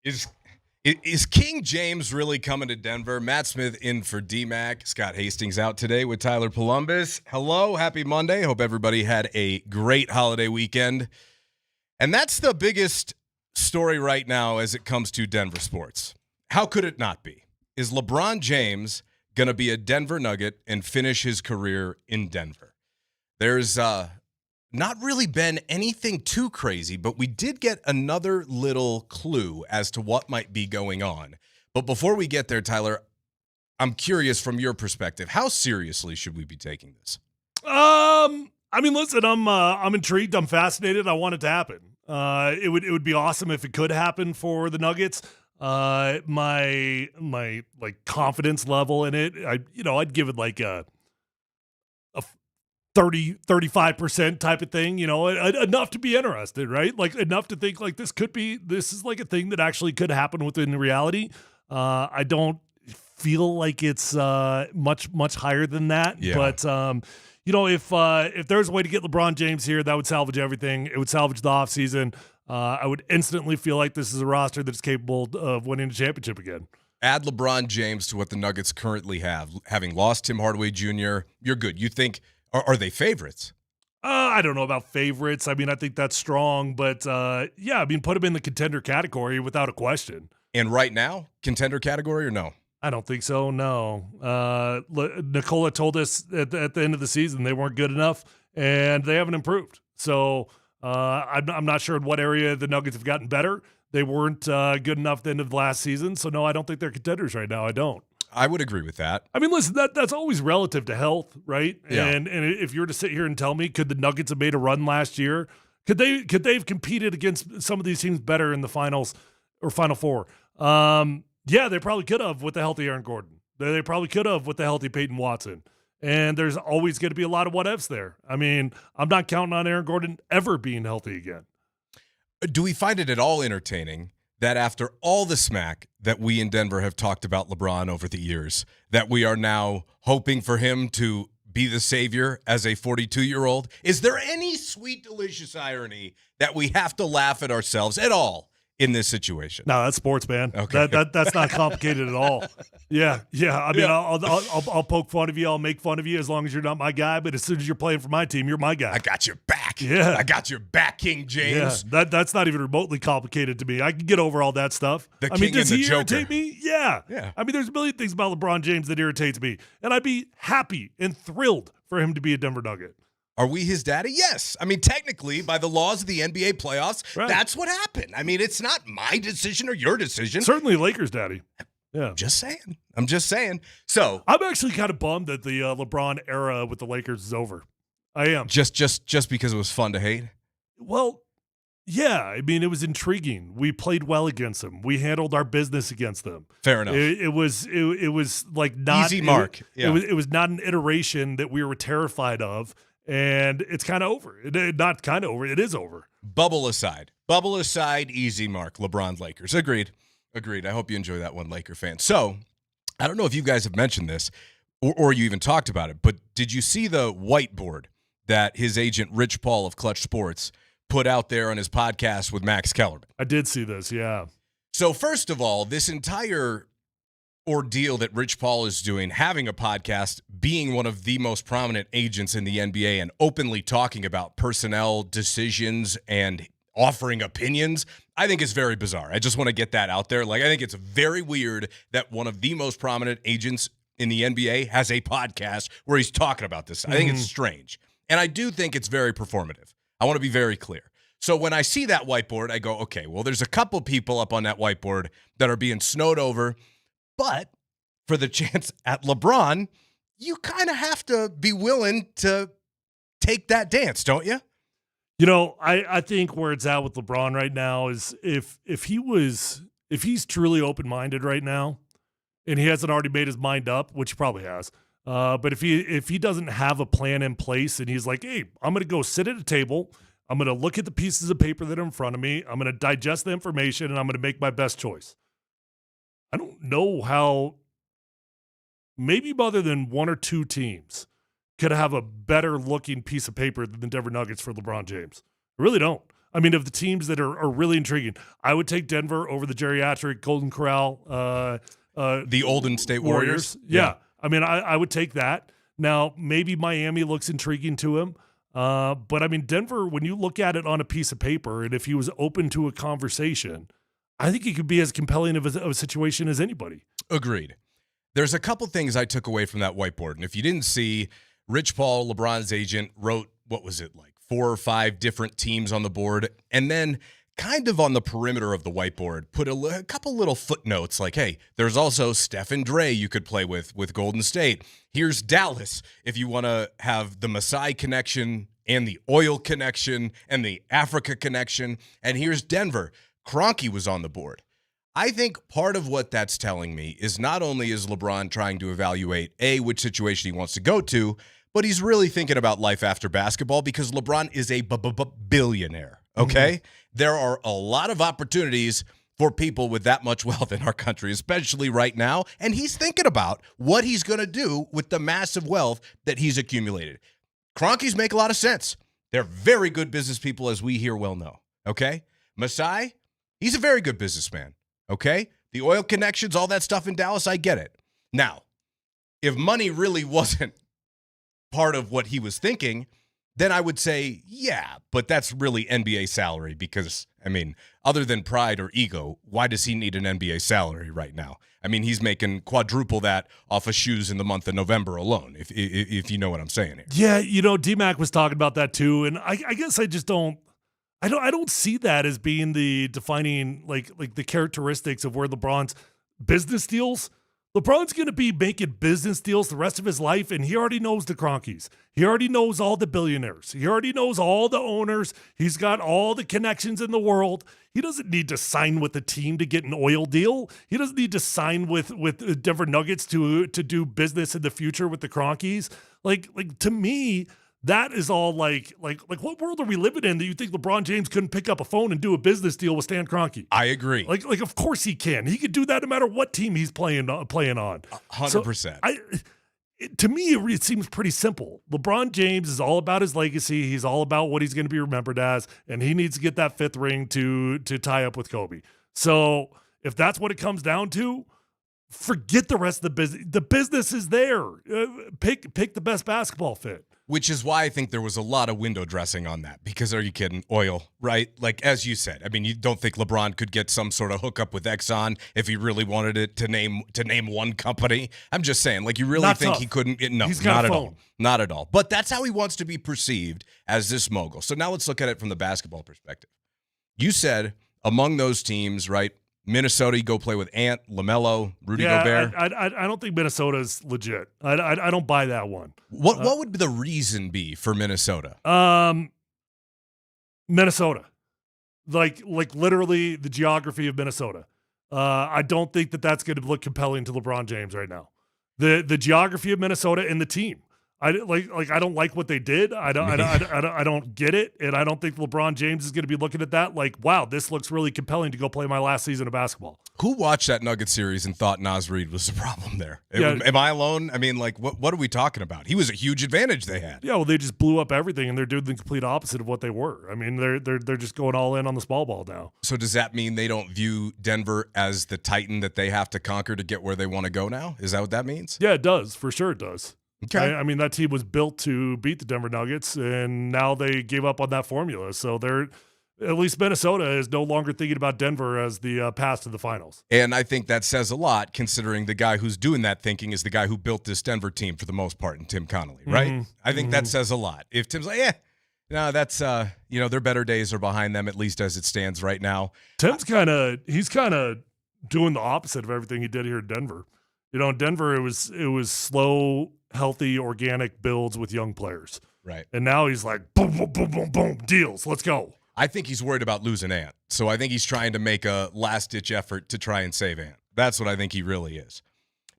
Is King James really coming to Denver? Matt Smith in for DMac. Scott Hastings out today with Tyler Polumbus. Hello, happy Monday. Hope everybody had a great holiday weekend. And that's the biggest story right now as it comes to Denver sports. How could it not be? Is LeBron James going to be a Denver Nugget and finish his career in Denver? There's not really been anything too crazy, but we did get another little clue as to what might be going on. But before we get there, Tyler, I'm curious from your perspective, how seriously should we be taking this? I mean, listen, I'm intrigued. I'm fascinated. I want it to happen. It would be awesome if it could happen for the Nuggets. My like confidence level in it, I'd give it like a 30-35% type of thing, enough to be interested, right? Like enough to think like this is like a thing that actually could happen within reality. I don't feel like it's much higher than that. Yeah. But if there's a way to get LeBron James here, that would salvage everything. It would salvage the offseason. I would instantly feel like this is a roster that's capable of winning a championship again. Add LeBron James to what the Nuggets currently have. Having lost Tim Hardaway Jr., you're good. You think, are they favorites? I don't know about favorites. I mean, I think that's strong, but yeah, I mean, put them in the contender category without a question. And right now, contender category or no? I don't think so, no. Nicola told us at the end of the season they weren't good enough, and they haven't improved. So I'm not sure in what area the Nuggets have gotten better. They weren't good enough at the end of last season, so no, I don't think they're contenders right now. I don't. I would agree with that. I mean, listen, that's always relative to health, right? Yeah. And if you were to sit here and tell me, could the Nuggets have made a run last year? Could they have competed against some of these teams better in the finals or Final Four? Yeah, they probably could have with the healthy Aaron Gordon. They probably could have with the healthy Peyton Watson. And there's always going to be a lot of what ifs there. I mean, I'm not counting on Aaron Gordon ever being healthy again. Do we find it at all entertaining that after all the smack that we in Denver have talked about LeBron over the years, that we are now hoping for him to be the savior as a 42-year-old? Is there any sweet, delicious irony that we have to laugh at ourselves at all in this situation? No, that's sports, man. Okay. That's not complicated at all. Yeah. I mean, I'll poke fun of you. I'll make fun of you as long as you're not my guy. But as soon as you're playing for my team, you're my guy. I got your back. Yeah. I got your back, King James. Yeah. That's not even remotely complicated to me. I can get over all that stuff. The I mean, king does and he the Joker. irritate me? Yeah. Yeah. I mean, there's a million things about LeBron James that irritates me. And I'd be happy and thrilled for him to be a Denver Nugget. Are we his daddy? Yes. I mean, technically, by the laws of the NBA playoffs, that's what happened. I mean, it's not my decision or your decision. Certainly Lakers daddy. Yeah. I'm just saying. So I'm actually kind of bummed that the LeBron era with the Lakers is over. I am. Just because it was fun to hate? Well, yeah. I mean, it was intriguing. We played well against them. We handled our business against them. Fair enough. It was like not easy mark. It was not an iteration that we were terrified of. And it's kind of over. Not kind of over. It is over. Bubble aside, easy mark. LeBron's Lakers. Agreed. I hope you enjoy that one, Laker fan. So, I don't know if you guys have mentioned this or you even talked about it, but did you see the whiteboard that his agent, Rich Paul of Clutch Sports, put out there on his podcast with Max Kellerman? I did see this, yeah. So, first of all, this entire ordeal that Rich Paul is doing, having a podcast, being one of the most prominent agents in the NBA and openly talking about personnel decisions and offering opinions, I think is very bizarre. I just want to get that out there. Like, I think it's very weird that one of the most prominent agents in the NBA has a podcast where he's talking about this. I think it's strange. And I do think it's very performative. I want to be very clear. So when I see that whiteboard, I go, okay, well, there's a couple people up on that whiteboard that are being snowed over. But for the chance at LeBron, you kind of have to be willing to take that dance, don't you? You know, I think where it's at with LeBron right now is if he's truly open-minded right now, and he hasn't already made his mind up, which he probably has, but if he doesn't have a plan in place and he's like, hey, I'm going to go sit at a table, I'm going to look at the pieces of paper that are in front of me, I'm going to digest the information, and I'm going to make my best choice. I don't know how maybe other than one or two teams could have a better looking piece of paper than the Denver Nuggets for LeBron James. I really don't. I mean, of the teams that are really intriguing, I would take Denver over the geriatric Golden Corral. The Golden State Warriors. Yeah. I mean, I would take that. Now, maybe Miami looks intriguing to him. But I mean, Denver, when you look at it on a piece of paper, and if he was open to a conversation, I think he could be as compelling of a situation as anybody. Agreed. There's a couple things I took away from that whiteboard. And if you didn't see, Rich Paul, LeBron's agent, wrote, what was it, like 4 or 5 different teams on the board. And then kind of on the perimeter of the whiteboard, put a couple little footnotes like, hey, there's also Steph and Dre you could play with Golden State. Here's Dallas if you want to have the Masai connection and the oil connection and the Africa connection. And here's Denver. Kroenke was on the board. I think part of what that's telling me is not only is LeBron trying to evaluate, A, which situation he wants to go to, but he's really thinking about life after basketball because LeBron is a billionaire, okay? Mm-hmm. There are a lot of opportunities for people with that much wealth in our country, especially right now, and he's thinking about what he's going to do with the massive wealth that he's accumulated. Kroenkes make a lot of sense. They're very good business people, as we here well know, okay? Masai, he's a very good businessman, okay? The oil connections, all that stuff in Dallas, I get it. Now, if money really wasn't part of what he was thinking, then I would say, yeah, but that's really NBA salary because, I mean, other than pride or ego, why does he need an NBA salary right now? I mean, he's making quadruple that off of shoes in the month of November alone, if you know what I'm saying here. Yeah, you know, DMac was talking about that too, and I guess I just don't see that as being the defining like the characteristics of where LeBron's business deals. LeBron's going to be making business deals the rest of his life, and he already knows the Kroenkes. He already knows all the billionaires. He already knows all the owners. He's got all the connections in the world. He doesn't need to sign with a team to get an oil deal. He doesn't need to sign with Denver Nuggets to do business in the future with the Kroenkes. Like to me, that is all like what world are we living in that you think LeBron James couldn't pick up a phone and do a business deal with Stan Kroenke? I agree. Like of course he can. He could do that no matter what team he's playing on. 100%. To me, it seems pretty simple. LeBron James is all about his legacy. He's all about what he's going to be remembered as, and he needs to get that 5th ring to tie up with Kobe. So if that's what it comes down to, forget the rest of the business. The business is there. Pick the best basketball fit. Which is why I think there was a lot of window dressing on that. Because are you kidding? Oil, right? Like, as you said, I mean, you don't think LeBron could get some sort of hookup with Exxon if he really wanted it to name one company? I'm just saying, like, you really not think tough. He couldn't get, no, He's got not a at phone. all. Not at all. But that's how he wants to be perceived as this mogul. So now let's look at it from the basketball perspective. You said among those teams, right? Minnesota, you go play with Ant, LaMelo, Rudy Gobert. I don't think Minnesota's legit. I don't buy that one. What would the reason be for Minnesota? Minnesota, like literally the geography of Minnesota. I don't think that's going to look compelling to LeBron James right now. The geography of Minnesota and the team. I don't like what they did. I don't get it, and I don't think LeBron James is going to be looking at that like, wow, this looks really compelling to go play my last season of basketball. Who watched that Nuggets series and thought Naz Reid was the problem there? Yeah. Am I alone? I mean, like, what are we talking about? He was a huge advantage they had. Yeah, well, they just blew up everything, and they're doing the complete opposite of what they were. I mean, they're just going all in on the small ball now. So does that mean they don't view Denver as the Titan that they have to conquer to get where they want to go now? Is that what that means? Yeah, it does. For sure it does. Okay. I mean, that team was built to beat the Denver Nuggets, and now they gave up on that formula. So at least Minnesota is no longer thinking about Denver as the path to the finals. And I think that says a lot, considering the guy who's doing that thinking is the guy who built this Denver team for the most part, in Tim Connolly, right? Mm-hmm. I think that says a lot. If Tim's like, no, that's their better days are behind them, at least as it stands right now. Tim's kind of doing the opposite of everything he did here in Denver. You know, in Denver, it was slow, healthy, organic builds with young players. Right. And now he's like, boom, boom, boom, boom, boom, deals. Let's go. I think he's worried about losing Ant. So I think he's trying to make a last-ditch effort to try and save Ant. That's what I think he really is.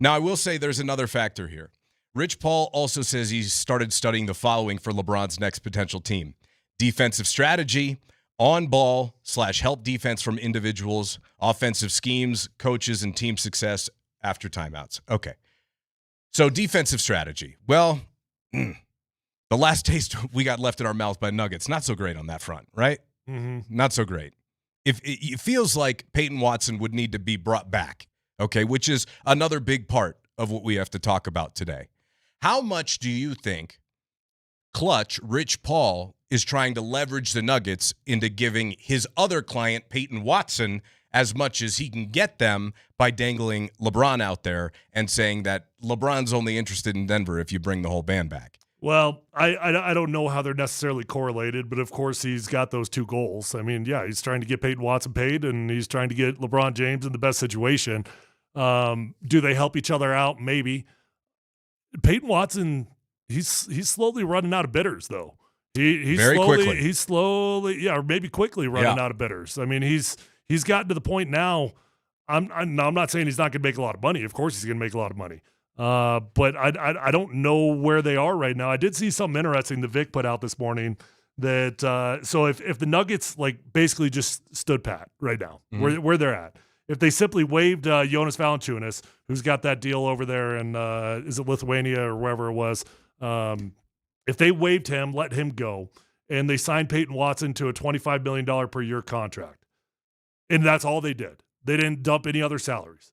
Now, I will say there's another factor here. Rich Paul also says he's started studying the following for LeBron's next potential team: defensive strategy, on-ball / help defense from individuals, offensive schemes, coaches, and team success after timeouts. Okay. So defensive strategy. Well, the last taste we got left in our mouth by Nuggets, not so great on that front, right? Not so great. If it feels like Peyton Watson would need to be brought back, okay, which is another big part of what we have to talk about today. How much do you think Clutch, Rich Paul, is trying to leverage the Nuggets into giving his other client, Peyton Watson, as much as he can get them by dangling LeBron out there and saying that LeBron's only interested in Denver if you bring the whole band back? Well, I don't know how they're necessarily correlated, but of course he's got those two goals. I mean, yeah, he's trying to get Peyton Watson paid, and he's trying to get LeBron James in the best situation. Do they help each other out? Maybe. Peyton Watson, he's slowly running out of bidders, though. He's slowly, or maybe quickly running out of bidders. I mean, he's gotten to the point now. I'm not saying he's not going to make a lot of money. Of course, he's going to make a lot of money. But I don't know where they are right now. I did see something interesting that Vic put out this morning that so if the Nuggets basically just stood pat right now, where they're at, if they simply waived Jonas Valanciunas, who's got that deal over there in is it Lithuania or wherever it was, if they waived him, let him go, and they signed Peyton Watson to a $25 million per year contract, and that's all they did. They didn't dump any other salaries.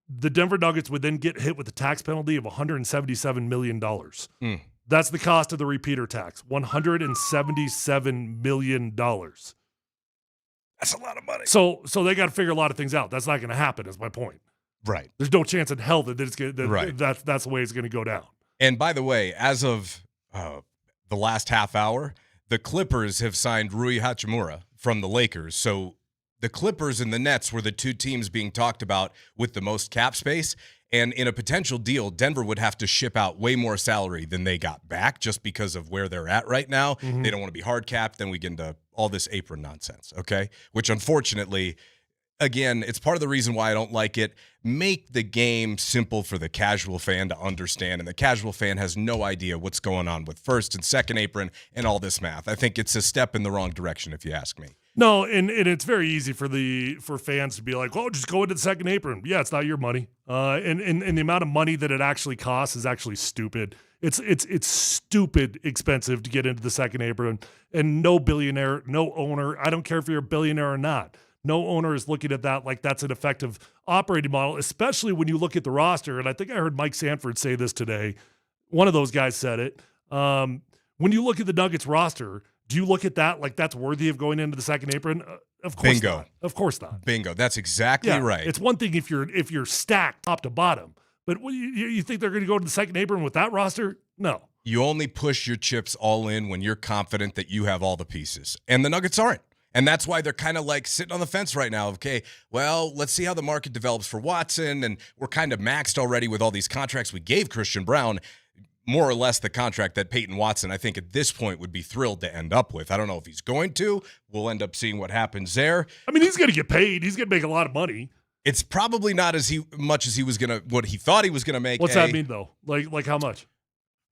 The Denver Nuggets would then get hit with a tax penalty of $177 million. That's the cost of the repeater tax, $177 million. That's a lot of money. So they got to figure a lot of things out. That's not going to happen, is my point. Right. There's no chance in hell that it's gonna, right. that's the way it's going to go down. And by the way, as of the last half hour, the Clippers have signed Rui Hachimura from the Lakers. So the Clippers and the Nets were the two teams being talked about with the most cap space. And in a potential deal, Denver would have to ship out way more salary than they got back just because of where they're at right now. They don't want to be hard capped. Then we get into all this apron nonsense, okay? Which unfortunately, again, it's part of the reason why I don't like it. Make the game simple for the casual fan to understand. And the casual fan has no idea what's going on with first and second apron and all this math. I think it's a step in the wrong direction, if you ask me. No, and it's very easy for fans to be like, "Oh, just go into the second apron." Yeah, it's not your money. And the amount of money that it actually costs is actually stupid. It's stupid expensive to get into the second apron. And no billionaire, no owner, I don't care if you're a billionaire or not, no owner is looking at that like that's an effective operating model, especially when you look at the roster. And I think I heard Mike Sanford say this today. One of those guys said it. When you look at the Nuggets roster, do you look at that like that's worthy of going into the second apron? Of course Bingo. not. Of course not. Bingo. That's exactly right. It's one thing if you're stacked top to bottom, but you think they're going to go to the second apron with that roster? No. You only push your chips all in when you're confident that you have all the pieces, and the Nuggets aren't. And that's why they're kind of like sitting on the fence right now. Okay, well, let's see how the market develops for Watson, and we're kind of maxed already with all these contracts we gave Christian Braun. More or less the contract that Peyton Watson, I think, at this point would be thrilled to end up with. I don't know if he's going to. We'll end up seeing what happens there. I mean, he's going to get paid. He's going to make a lot of money. It's probably not much as he was going to, what he thought he was going to make. What's that mean, though? Like how much?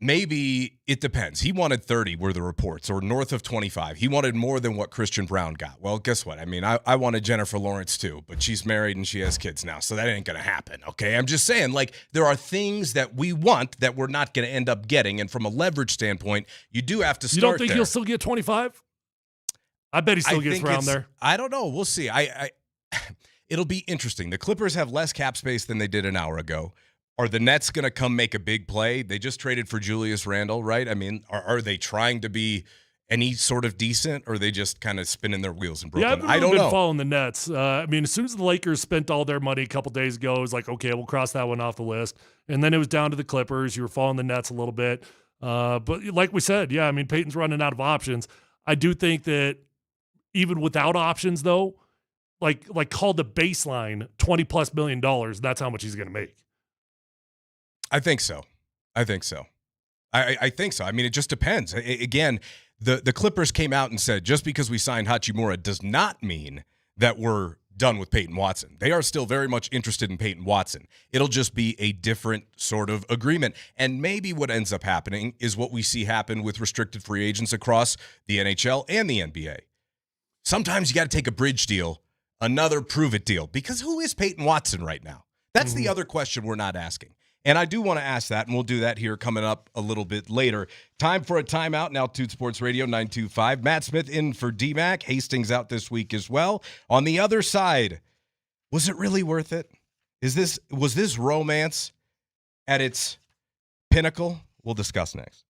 Maybe it depends. He wanted 30 were the reports, or north of 25. He wanted more than what Christian Braun got. Well, guess what? I mean, I wanted Jennifer Lawrence too, but she's married and she has kids now, so that ain't going to happen, okay? I'm just saying, like, there are things that we want that we're not going to end up getting, and from a leverage standpoint, you do have to start there. You don't think he'll still get 25? I bet he still gets around there. I don't know. We'll see. It'll be interesting. The Clippers have less cap space than they did an hour ago. Are the Nets going to come make a big play? They just traded for Julius Randle, right? I mean, are they trying to be any sort of decent, or are they just kind of spinning their wheels in Brooklyn? Yeah, I don't know. Following the Nets. I mean, as soon as the Lakers spent all their money a couple days ago, it was like, okay, we'll cross that one off the list. And then it was down to the Clippers. You were following the Nets a little bit. But like we said, yeah, I mean, Peyton's running out of options. I do think that even without options, though, like call the baseline $20+ million. That's how much he's going to make. I think so. I think so. I mean, it just depends. Again, the Clippers came out and said, just because we signed Hachimura does not mean that we're done with Peyton Watson. They are still very much interested in Peyton Watson. It'll just be a different sort of agreement. And maybe what ends up happening is what we see happen with restricted free agents across the NHL and the NBA. Sometimes you got to take a bridge deal, another prove-it deal, because who is Peyton Watson right now? That's the other question we're not asking. And I do want to ask that, and we'll do that here coming up a little bit later. Time for a timeout. Now, Altitude Sports Radio 925. Matt Smith in for DMac. Hastings out this week as well. On the other side, was it really worth it? Was this romance at its pinnacle? We'll discuss next.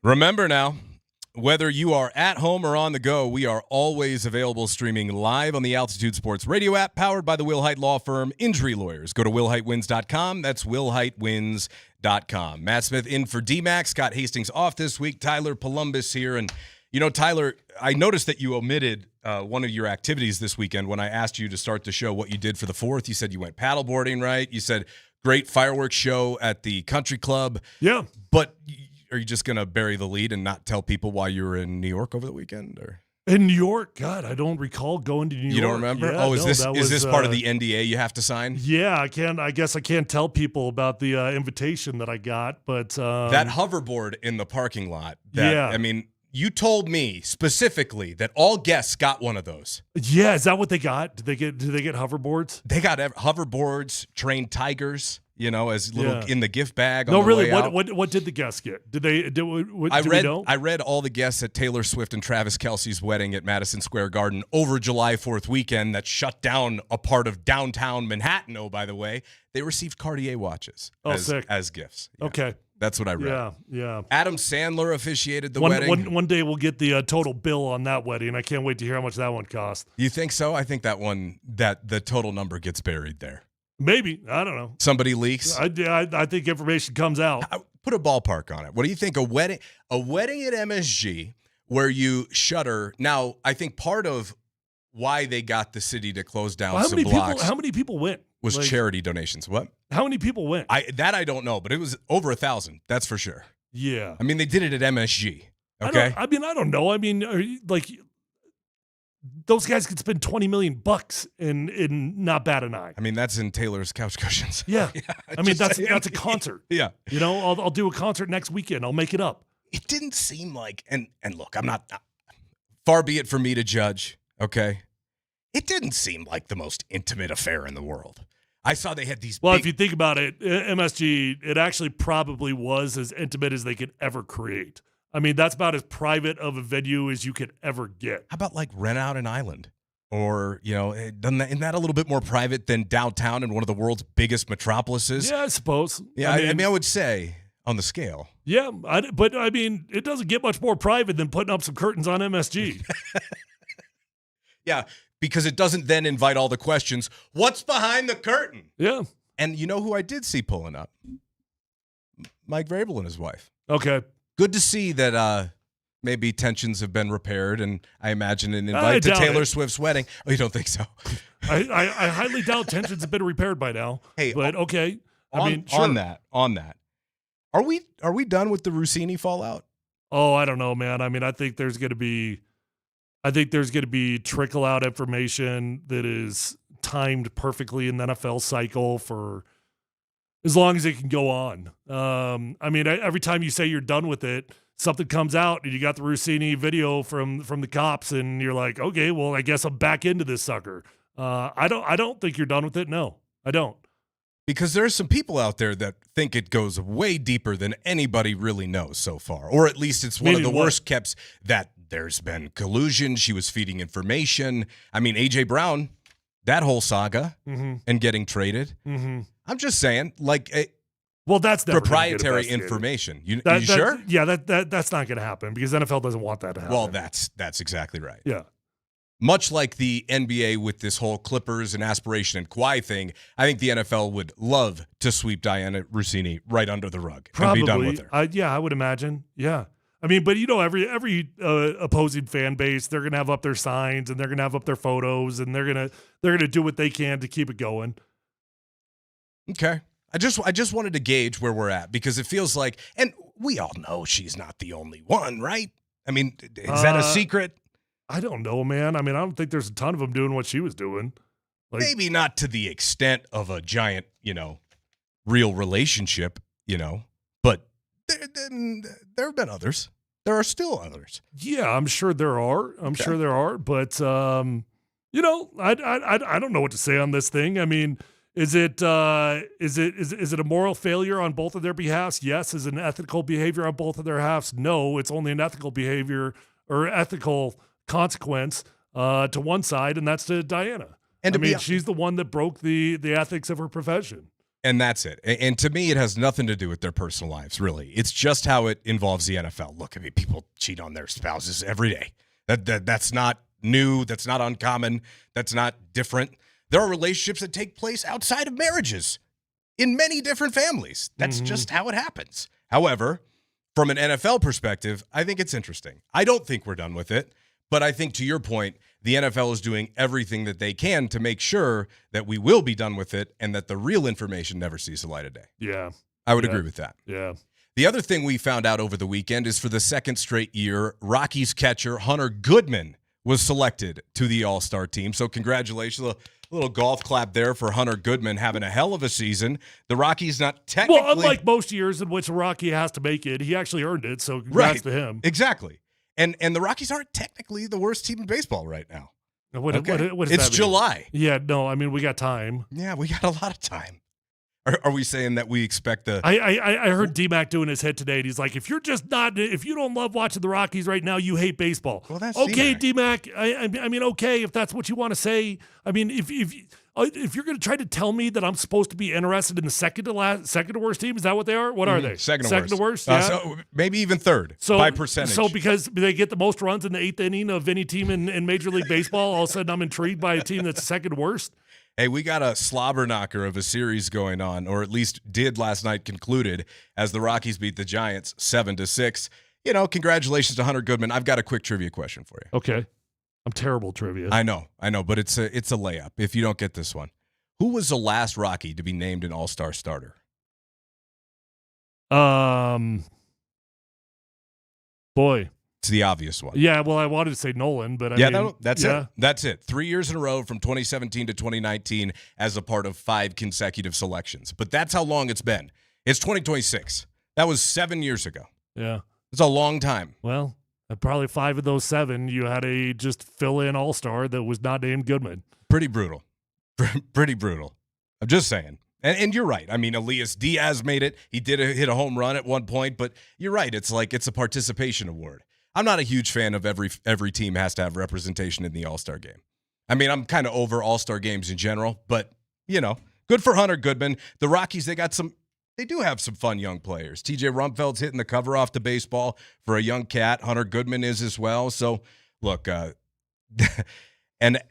Remember now, whether you are at home or on the go, we are always available streaming live on the Altitude Sports Radio app, powered by the Will Hite Law Firm Injury Lawyers. Go to willhitewins.com. That's willhitewins.com. Matt Smith in for DMac. Scott Hastings off this week. Tyler Polumbus here. And, Tyler, I noticed that you omitted one of your activities this weekend when I asked you to start the show what you did for the 4th. You said you went paddleboarding, right? You said great fireworks show at the country club. Yeah. But are you just going to bury the lead and not tell people why you were in New York over the weekend? Or in New York? God, I don't recall going to New York. You don't remember? Yeah, is this part of the NDA you have to sign? Yeah, I guess I can't tell people about the invitation that I got, but that hoverboard in the parking lot. You told me specifically that all guests got one of those. Yeah, is that what they got? Did they get hoverboards? They got hoverboards, trained tigers. As little in the gift bag. No, on the really. way out. What did the guests get? Did they? I read all the guests at Taylor Swift and Travis Kelce's wedding at Madison Square Garden over July 4th weekend that shut down a part of downtown Manhattan. Oh, by the way, they received Cartier watches as gifts. Yeah, okay, that's what I read. Yeah. Adam Sandler officiated the wedding. One day we'll get the total bill on that wedding. I can't wait to hear how much that one cost. You think so? I think that the total number gets buried there. Maybe. I don't know. Somebody leaks. I think information comes out. Put a ballpark on it. What do you think? A wedding at MSG where you shutter. Now, I think part of why they got the city to close down some blocks. How many people went? Was charity donations. What? How many people went? I don't know, but it was over 1,000. That's for sure. Yeah. I mean, they did it at MSG. Okay. I don't know. I mean, those guys could spend $20 million in not bat an eye. I mean, that's in Taylor's couch cushions. Yeah. I mean, that's a concert. Yeah. I'll do a concert next weekend. I'll make it up. It didn't seem like, and look, I'm not, far be it for me to judge, okay? It didn't seem like the most intimate affair in the world. I saw they had these if you think about it, MSG, it actually probably was as intimate as they could ever create. I mean, that's about as private of a venue as you could ever get. How about like rent out an island? Or, isn't that a little bit more private than downtown in one of the world's biggest metropolises? Yeah, I suppose. Yeah, I mean, I would say on the scale. Yeah, but I mean, it doesn't get much more private than putting up some curtains on MSG. Yeah, because it doesn't then invite all the questions. What's behind the curtain? Yeah. And you know who I did see pulling up? Mike Vrabel and his wife. Okay. Good to see that maybe tensions have been repaired, and I imagine an invite to Taylor Swift's wedding. Oh, you don't think so? I highly doubt tensions have been repaired by now. Hey, but okay. On that, are we done with the Rossini fallout? Oh, I don't know, man. I mean, I think there's going to be trickle out information that is timed perfectly in the NFL cycle for as long as it can go on. I mean, every time you say you're done with it, something comes out and you got the Rossini video from the cops and you're like, okay, well, I guess I'm back into this sucker. I don't think you're done with it. No, I don't. Because there's some people out there that think it goes way deeper than anybody really knows so far. Or at least it's one of the worst kept, that there's been collusion. She was feeding information. I mean, A.J. Brown, that whole saga and getting traded. Mm-hmm. I'm just saying, that's proprietary information. You sure? Yeah, that's not going to happen because NFL doesn't want that to happen. Well, that's exactly right. Yeah. Much like the NBA with this whole Clippers and aspiration and Kawhi thing, I think the NFL would love to sweep Diana Rossini right under the rug and be done with her. I would imagine. Yeah. I mean, but every opposing fan base, they're gonna have up their signs and they're gonna have up their photos and they're gonna do what they can to keep it going. Okay. I just wanted to gauge where we're at because it feels like, and we all know she's not the only one, right? I mean, is that a secret? I don't know, man. I mean, I don't think there's a ton of them doing what she was doing. Maybe not to the extent of a giant, real relationship, but there have been others. There are still others. Yeah, I'm sure there are. Sure there are. But, I don't know what to say on this thing. I mean, is it a moral failure on both of their behalves? Yes. Is it an ethical behavior on both of their halves? No, it's only an ethical behavior or ethical consequence to one side, and that's to Diana. And she's the one that broke the ethics of her profession. And that's it. And to me, it has nothing to do with their personal lives, really. It's just how it involves the NFL. Look, I mean, people cheat on their spouses every day. That's not new. That's not uncommon. That's not different. There are relationships that take place outside of marriages in many different families. That's just how it happens. However, from an NFL perspective, I think it's interesting. I don't think we're done with it, but I think to your point, the NFL is doing everything that they can to make sure that we will be done with it and that the real information never sees the light of day. Yeah. I would agree with that. Yeah. The other thing we found out over the weekend is for the second straight year, Rockies catcher Hunter Goodman was selected to the All-Star team. So congratulations. A little golf clap there for Hunter Goodman having a hell of a season. The Rockies not technically... Well, unlike most years in which a Rocky has to make it, he actually earned it, so congrats to him. Exactly. And the Rockies aren't technically the worst team in baseball right now. What does that mean? It's July. Yeah, no, I mean, we got time. Yeah, we got a lot of time. Are we saying that we expect the... I heard DMac doing his hit today, and he's like, if you don't love watching the Rockies right now, you hate baseball. Well, that's okay, DMac. I mean, okay, if that's what you want to say. I mean, if you're going to try to tell me that I'm supposed to be interested in the second to worst team, is that what they are? What are they? Second to worst. Yeah. So maybe even third by percentage. So because they get the most runs in the 8th inning of any team in Major League Baseball, all of a sudden I'm intrigued by a team that's second worst. Hey, we got a slobber knocker of a series going on, or at least did last night, concluded as the Rockies beat the Giants 7-6. You know, congratulations to Hunter Goodman. I've got a quick trivia question for you. Okay. I'm terrible at trivia. I know, but it's a layup if you don't get this one. Who was the last Rocky to be named an All-Star starter? Boy. It's the obvious one. Yeah, well, I wanted to say Nolan, but that's it. That's it. 3 years in a row from 2017 to 2019 as a part of 5 consecutive selections. But that's how long it's been. It's 2026. That was 7 years ago. Yeah. It's a long time. Well, probably 5 of those 7, you had a just fill-in all-star that was not named Goodman. Pretty brutal. Pretty brutal. I'm just saying. And you're right. I mean, Elias Diaz made it. He did hit a home run at one point, but you're right. It's like it's a participation award. I'm not a huge fan of every team has to have representation in the All-Star game. I mean, I'm kind of over All-Star games in general, but, you know, good for Hunter Goodman. The Rockies, they do have some fun young players. TJ Rumfeld's hitting the cover off the baseball for a young cat. Hunter Goodman is as well. So, look, and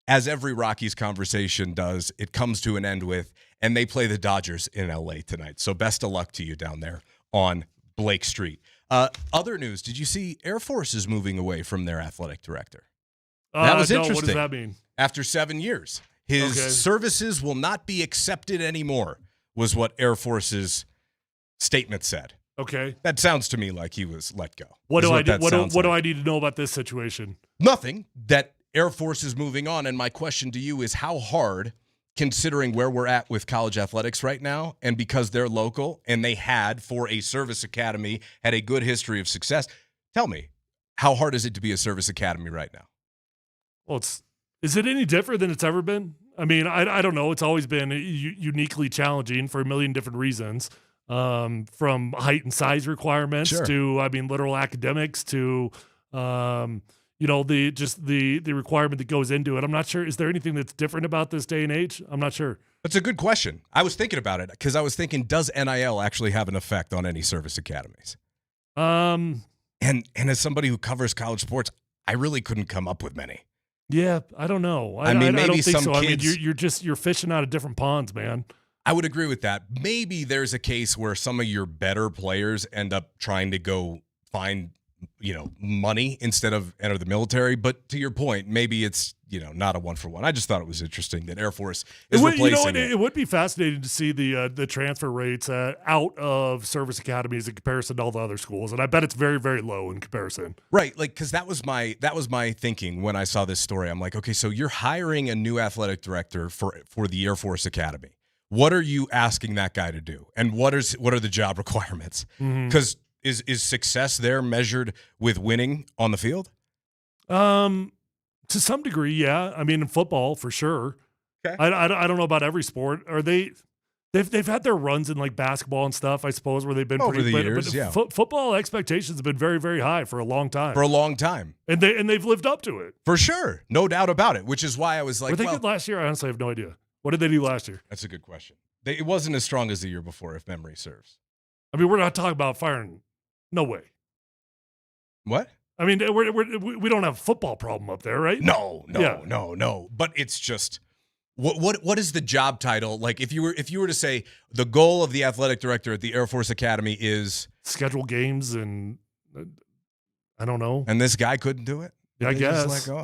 as every Rockies conversation does, it comes to an end with, and they play the Dodgers in L.A. tonight. So best of luck to you down there on Blake Street. Other news, did you see Air Force is moving away from their athletic director? That was interesting. What does that mean? After 7 years, his services will not be accepted anymore, was what Air Force's statement said. Okay. That sounds to me like he was let go. What do I need to know about this situation? Nothing. That Air Force is moving on, and my question to you is how hard, considering where we're at with college athletics right now, and because they're local and they had, for a service academy, had a good history of success, tell me, how hard is it to be a service academy right now? Well, is it any different than it's ever been? I mean, I don't know. It's always been uniquely challenging for a million different reasons, from height and size requirements to, I mean, literal academics to, the requirement that goes into it. I'm not sure. Is there anything that's different about this day and age? I'm not sure. That's a good question. I was thinking about it because I was thinking, does NIL actually have an effect on any service academies? And as somebody who covers college sports, I really couldn't come up with many. Yeah, I don't know. I mean, maybe I don't think some so. kids. I mean, you're fishing out of different ponds, man. I would agree with that. Maybe there's a case where some of your better players end up trying to go find, money instead of enter the military. But to your point, maybe it's, not a 1-for-1. I just thought it was interesting that Air Force is replacing it. It would be fascinating to see the transfer rates out of service academies in comparison to all the other schools, and I bet it's very, very low in comparison. Right, because that was my thinking when I saw this story. I'm like, okay, so you're hiring a new athletic director for the Air Force Academy. What are you asking that guy to do, and what are the job requirements? Because is success there measured with winning on the field? To some degree, yeah. I mean, in football, for sure. Okay. I don't know about every sport. They've had their runs in like basketball and stuff, I suppose, where they've been over the years. Football expectations have been very, very high for a long time. And they've lived up to it for sure, no doubt about it. Which is why I was like, were they good last year? I honestly have no idea. What did they do last year? That's a good question. It wasn't as strong as the year before, if memory serves. I mean, we're not talking about firing. No way. What? I mean, we don't have a football problem up there, right? No. But it's just what is the job title? Like if you were to say the goal of the athletic director at the Air Force Academy is schedule games and I don't know. And this guy couldn't do it? Yeah, I guess. Let go?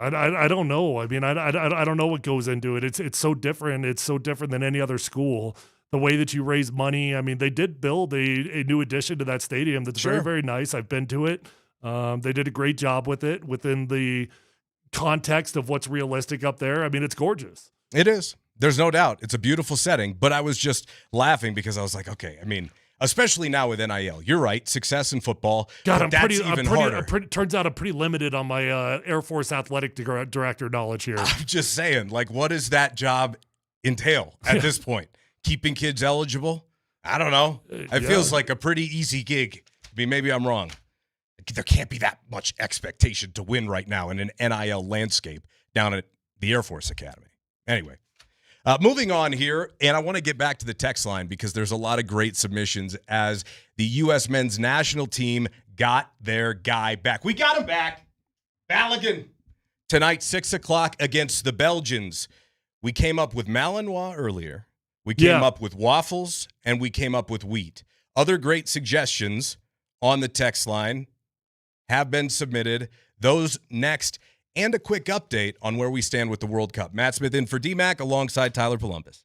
I don't know. I mean, I don't know what goes into it. It's so different. It's so different than any other school. The way that you raise money. I mean, they did build a new addition to that stadium that's very, very nice. I've been to it. They did a great job with it within the context of what's realistic up there. I mean, it's gorgeous. It is. There's no doubt. It's a beautiful setting. But I was just laughing because I was like, okay, I mean, especially now with NIL. You're right. Success in football. God, harder. Turns out I'm pretty limited on my Air Force athletic director knowledge here. I'm just saying, like, what does that job entail at this point? Keeping kids eligible? I don't know. It feels like a pretty easy gig. I mean, maybe I'm wrong. There can't be that much expectation to win right now in an NIL landscape down at the Air Force Academy. Anyway, moving on here, and I want to get back to the text line because there's a lot of great submissions as the U.S. men's national team got their guy back. We got him back. Balogun. Tonight, 6 o'clock against the Belgians. We came up with Malinois earlier. We came up with waffles, and we came up with wheat. Other great suggestions on the text line have been submitted. Those next, and a quick update on where we stand with the World Cup. Matt Smith in for DMac alongside Tyler Polumbus.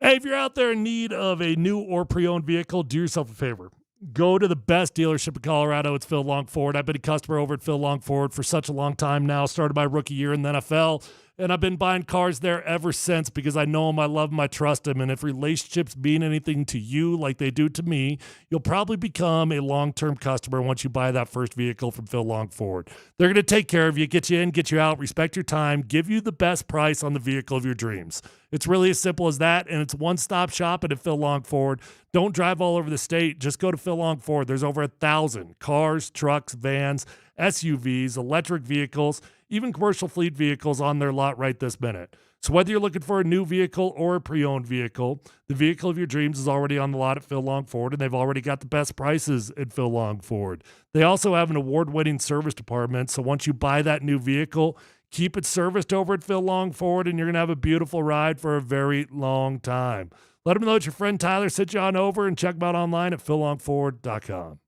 Hey, if you're out there in need of a new or pre-owned vehicle, do yourself a favor. Go to the best dealership in Colorado. It's Phil Longford. I've been a customer over at Phil Longford for such a long time now. Started my rookie year in the NFL, and I've been buying cars there ever since because I know him, I love him, I trust him. And if relationships mean anything to you like they do to me, you'll probably become a long-term customer once you buy that first vehicle from Phil Longford. They're going to take care of you, get you in, get you out, respect your time, give you the best price on the vehicle of your dreams. It's really as simple as that, and it's one-stop shopping at Phil Longford. Don't drive all over the state. Just go to Phil Longford. There's over 1,000 cars, trucks, vans, SUVs, electric vehicles, even commercial fleet vehicles on their lot right this minute. So whether you're looking for a new vehicle or a pre-owned vehicle, the vehicle of your dreams is already on the lot at Phil Longford, and they've already got the best prices at Phil Longford. They also have an award-winning service department, so once you buy that new vehicle, keep it serviced over at Phil Longford, and you're going to have a beautiful ride for a very long time. Let them know that your friend Tyler sent you on over, and check them out online at phillongford.com.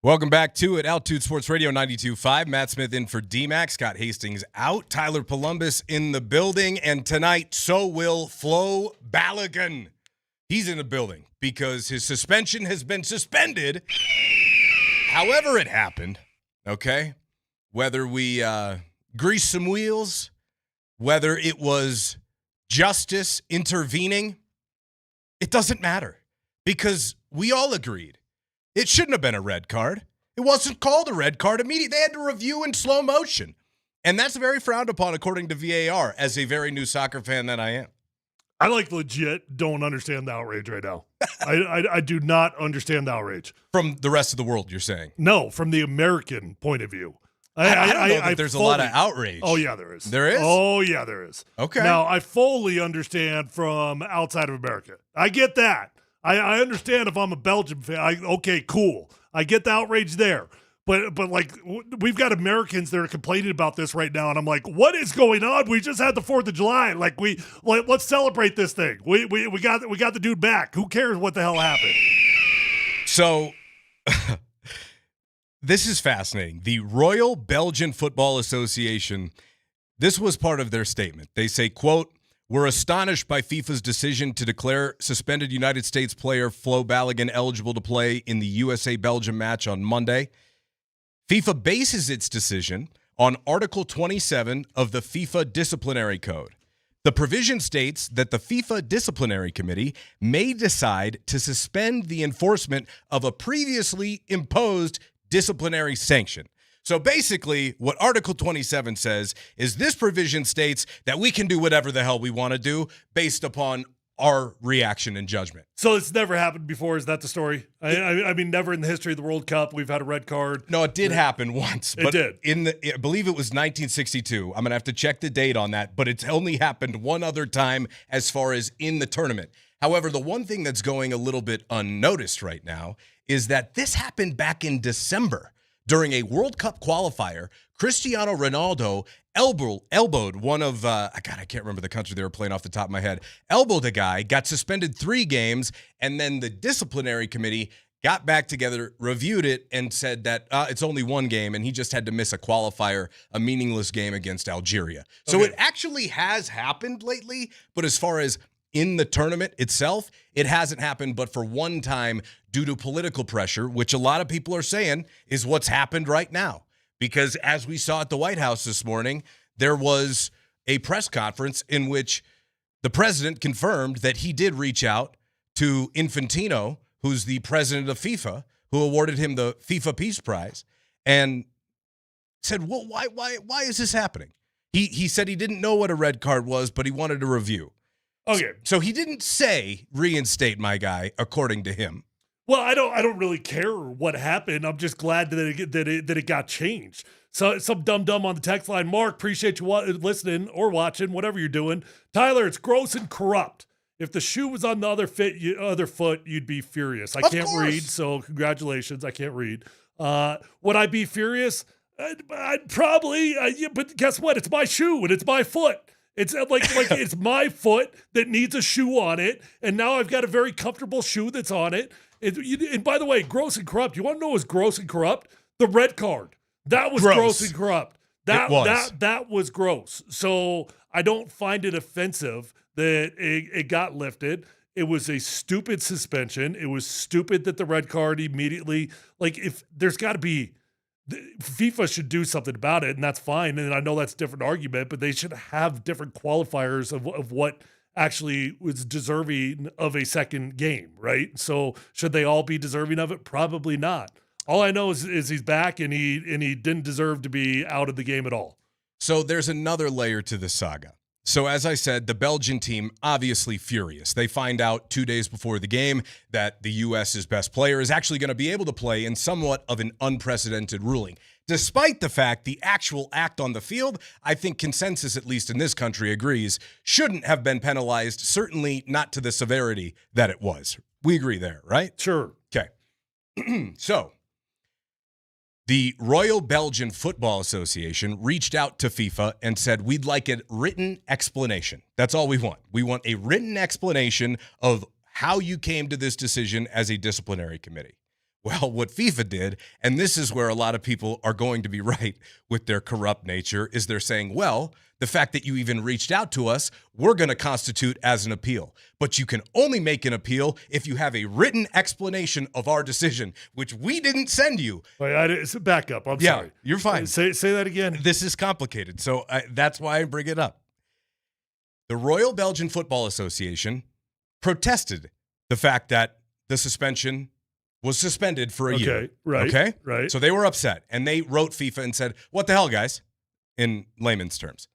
Welcome back to it. Altitude Sports Radio 92.5. Matt Smith in for DMac. Scott Hastings out. Tyler Polumbus in the building. And tonight, so will Flo Balogun. He's in the building because his suspension has been suspended. However it happened, okay? Whether we grease some wheels, whether it was justice intervening, it doesn't matter because we all agreed. It shouldn't have been a red card. It wasn't called a red card immediately. They had to review in slow motion. And that's very frowned upon according to VAR, as a very new soccer fan that I am. I legit don't understand the outrage right now. I do not understand the outrage. From the rest of the world, you're saying? No, from the American point of view. I don't know that there's a lot of outrage. Oh, yeah, there is. There is? Oh, yeah, there is. Okay. Now, I fully understand from outside of America. I get that. I understand if I'm a Belgium fan. Okay, cool. I get the outrage there. But we've got Americans that are complaining about this right now, and I'm like, what is going on? We just had the 4th of July. Let's celebrate this thing. We got the dude back. Who cares what the hell happened? So this is fascinating. The Royal Belgian Football Association, this was part of their statement. They say, quote, "We're astonished by FIFA's decision to declare suspended United States player Flo Balogun eligible to play in the USA-Belgium match on Monday. FIFA bases its decision on Article 27 of the FIFA Disciplinary Code. The provision states that the FIFA Disciplinary Committee may decide to suspend the enforcement of a previously imposed disciplinary sanction." So basically, what Article 27 says is this provision states that we can do whatever the hell we want to do based upon our reaction and judgment. So it's never happened before. Is that the story? I mean, never in the history of the World Cup we've had a red card. No, it did happen once. It did. I believe it was 1962. I'm going to have to check the date on that, but it's only happened one other time as far as in the tournament. However, the one thing that's going a little bit unnoticed right now is that this happened back in December. During a World Cup qualifier, Cristiano Ronaldo elbowed one of, I can't remember the country they were playing off the top of my head, elbowed a guy, got suspended 3 games, and then the disciplinary committee got back together, reviewed it, and said that it's only 1 game, and he just had to miss a qualifier, a meaningless game against Algeria. So it actually has happened lately, but as far as in the tournament itself, it hasn't happened, but for one time due to political pressure, which a lot of people are saying is what's happened right now. Because as we saw at the White House this morning, there was a press conference in which the president confirmed that he did reach out to Infantino, who's the president of FIFA, who awarded him the FIFA Peace Prize, and said, well, why is this happening? He said he didn't know what a red card was, but he wanted a review. Okay. So he didn't say reinstate my guy, according to him. Well, I don't really care what happened. I'm just glad that it got changed. So some dumb on the text line. Mark, appreciate you listening or watching, whatever you're doing. Tyler, it's gross and corrupt. If the shoe was on the other foot, you'd be furious. I can't read, so congratulations. I can't read. Would I be furious? I'd probably. But guess what? It's my shoe and it's my foot. It's like it's my foot that needs a shoe on it, and now I've got a very comfortable shoe that's on it. And by the way, gross and corrupt. You want to know what was gross and corrupt? The red card. That was gross and corrupt. That was gross. So I don't find it offensive that it got lifted. It was a stupid suspension. It was stupid that the red card immediately. If there's got to be. FIFA should do something about it, and that's fine. And I know that's a different argument, but they should have different qualifiers of what actually was deserving of a second game, right? So should they all be deserving of it? Probably not. All I know is he's back, and he didn't deserve to be out of the game at all. So there's another layer to the saga. So as I said, the Belgian team obviously furious. They find out 2 days before the game that the U.S.'s best player is actually going to be able to play in somewhat of an unprecedented ruling. Despite the fact the actual act on the field, I think consensus, at least in this country, agrees, shouldn't have been penalized, certainly not to the severity that it was. We agree there, right? Sure. Okay. So the Royal Belgian Football Association reached out to FIFA and said, we'd like a written explanation. That's all we want. We want a written explanation of how you came to this decision as a disciplinary committee. Well, what FIFA did, and this is where a lot of people are going to be right with their corrupt nature, is they're saying, well, the fact that you even reached out to us, we're going to constitute as an appeal. But you can only make an appeal if you have a written explanation of our decision, which we didn't send you. Wait, back up. I'm sorry. You're fine. Say that again. This is complicated, so that's why I bring it up. The Royal Belgian Football Association protested the fact that the suspension was suspended for a year. Right. Okay? Right. So they were upset, and they wrote FIFA and said, what the hell, guys, in layman's terms.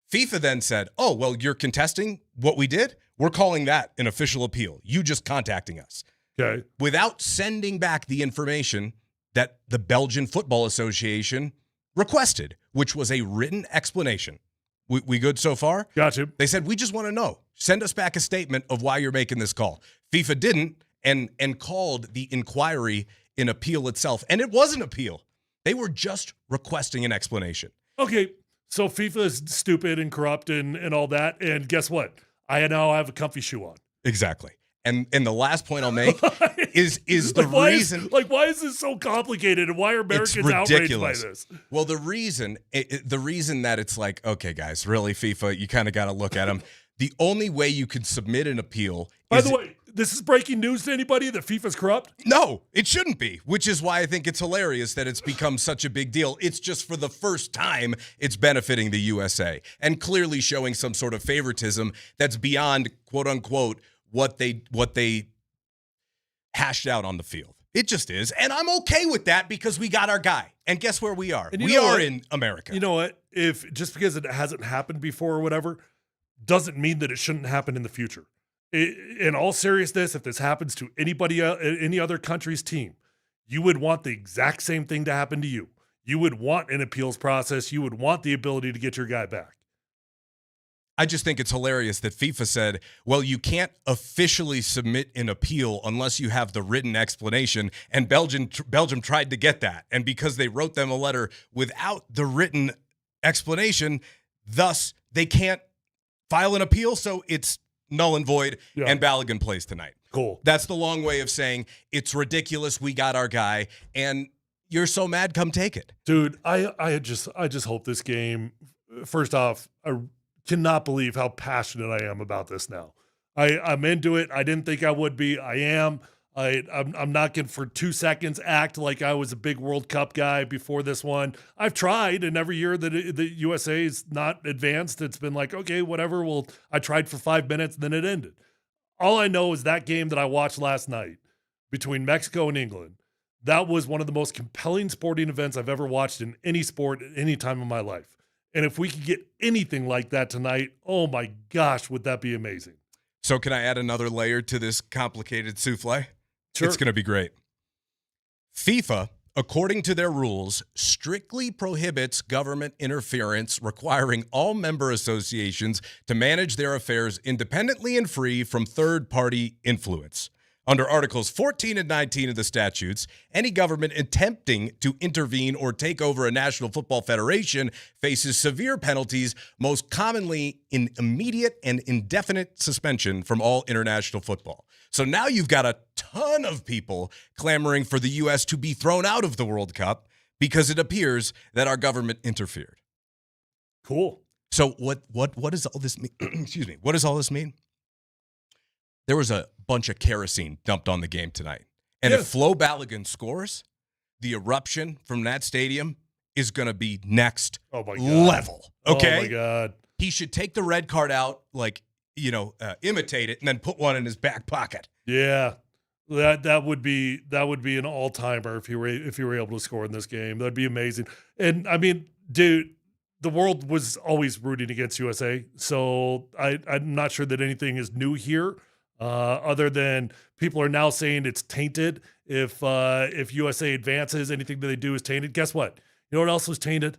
FIFA then said, oh, well, you're contesting what we did? We're calling that an official appeal. You just contacting us. Okay. Without sending back the information that the Belgian Football Association requested, which was a written explanation. We good so far? Gotcha. They said, we just want to know. Send us back a statement of why you're making this call. FIFA didn't and called the inquiry an appeal itself. And it was an appeal. They were just requesting an explanation. Okay, so FIFA is stupid and corrupt and all that. And guess what? I now have a comfy shoe on. Exactly. And the last point I'll make is the why reason. Why is this so complicated, and why are Americans outraged by this? Well, the reason that it's like, okay, guys, really, FIFA, you kind of got to look at them. The only way you can submit an appeal. By the way, this is breaking news to anybody that FIFA's corrupt? No, it shouldn't be, which is why I think it's hilarious that it's become such a big deal. It's just for the first time it's benefiting the USA and clearly showing some sort of favoritism that's beyond, quote unquote, what they hashed out on the field. It just is. And I'm okay with that because we got our guy. And guess where we are? We are in America. You know what? If just because it hasn't happened before or whatever, doesn't mean that it shouldn't happen in the future. In all seriousness, if this happens to anybody, any other country's team, you would want the exact same thing to happen to you. You would want an appeals process. You would want the ability to get your guy back. I just think it's hilarious that FIFA said, well, you can't officially submit an appeal unless you have the written explanation. And Belgium tried to get that. And because they wrote them a letter without the written explanation, thus they can't file an appeal. So it's null and void, and Balogun plays tonight. Cool. That's the long way of saying it's ridiculous. We got our guy, and you're so mad. Come take it, dude. I just hope this game. First off, I cannot believe how passionate I am about this now. I'm into it. I didn't think I would be. I am. I'm not going to for 2 seconds act like I was a big World Cup guy before this one. I've tried, and every year that the USA is not advanced, it's been like, okay, whatever. Well, I tried for 5 minutes, then it ended. All I know is that game that I watched last night between Mexico and England, that was one of the most compelling sporting events I've ever watched in any sport at any time in my life. And if we could get anything like that tonight, oh my gosh, would that be amazing. So can I add another layer to this complicated souffle? Sure. It's going to be great. FIFA, according to their rules, strictly prohibits government interference, requiring all member associations to manage their affairs independently and free from third-party influence. Under Articles 14 and 19 of the statutes, any government attempting to intervene or take over a national football federation faces severe penalties, most commonly in immediate and indefinite suspension from all international football. So now you've got a ton of people clamoring for the U.S. to be thrown out of the World Cup because it appears that our government interfered. Cool. So what does all this mean? Excuse me. What does all this mean? There was a bunch of kerosene dumped on the game tonight. And if Flo Balogun scores, the eruption from that stadium is going to be next level. Okay? Oh, my God. He should take the red card out, imitate it, and then put one in his back pocket. Yeah. That would be an all-timer if you were able to score in this game. That'd be amazing. And, I mean, dude, the world was always rooting against USA, so I'm not sure that anything is new here. Other than people are now saying it's tainted. If USA advances, anything that they do is tainted. Guess what? You know what else was tainted?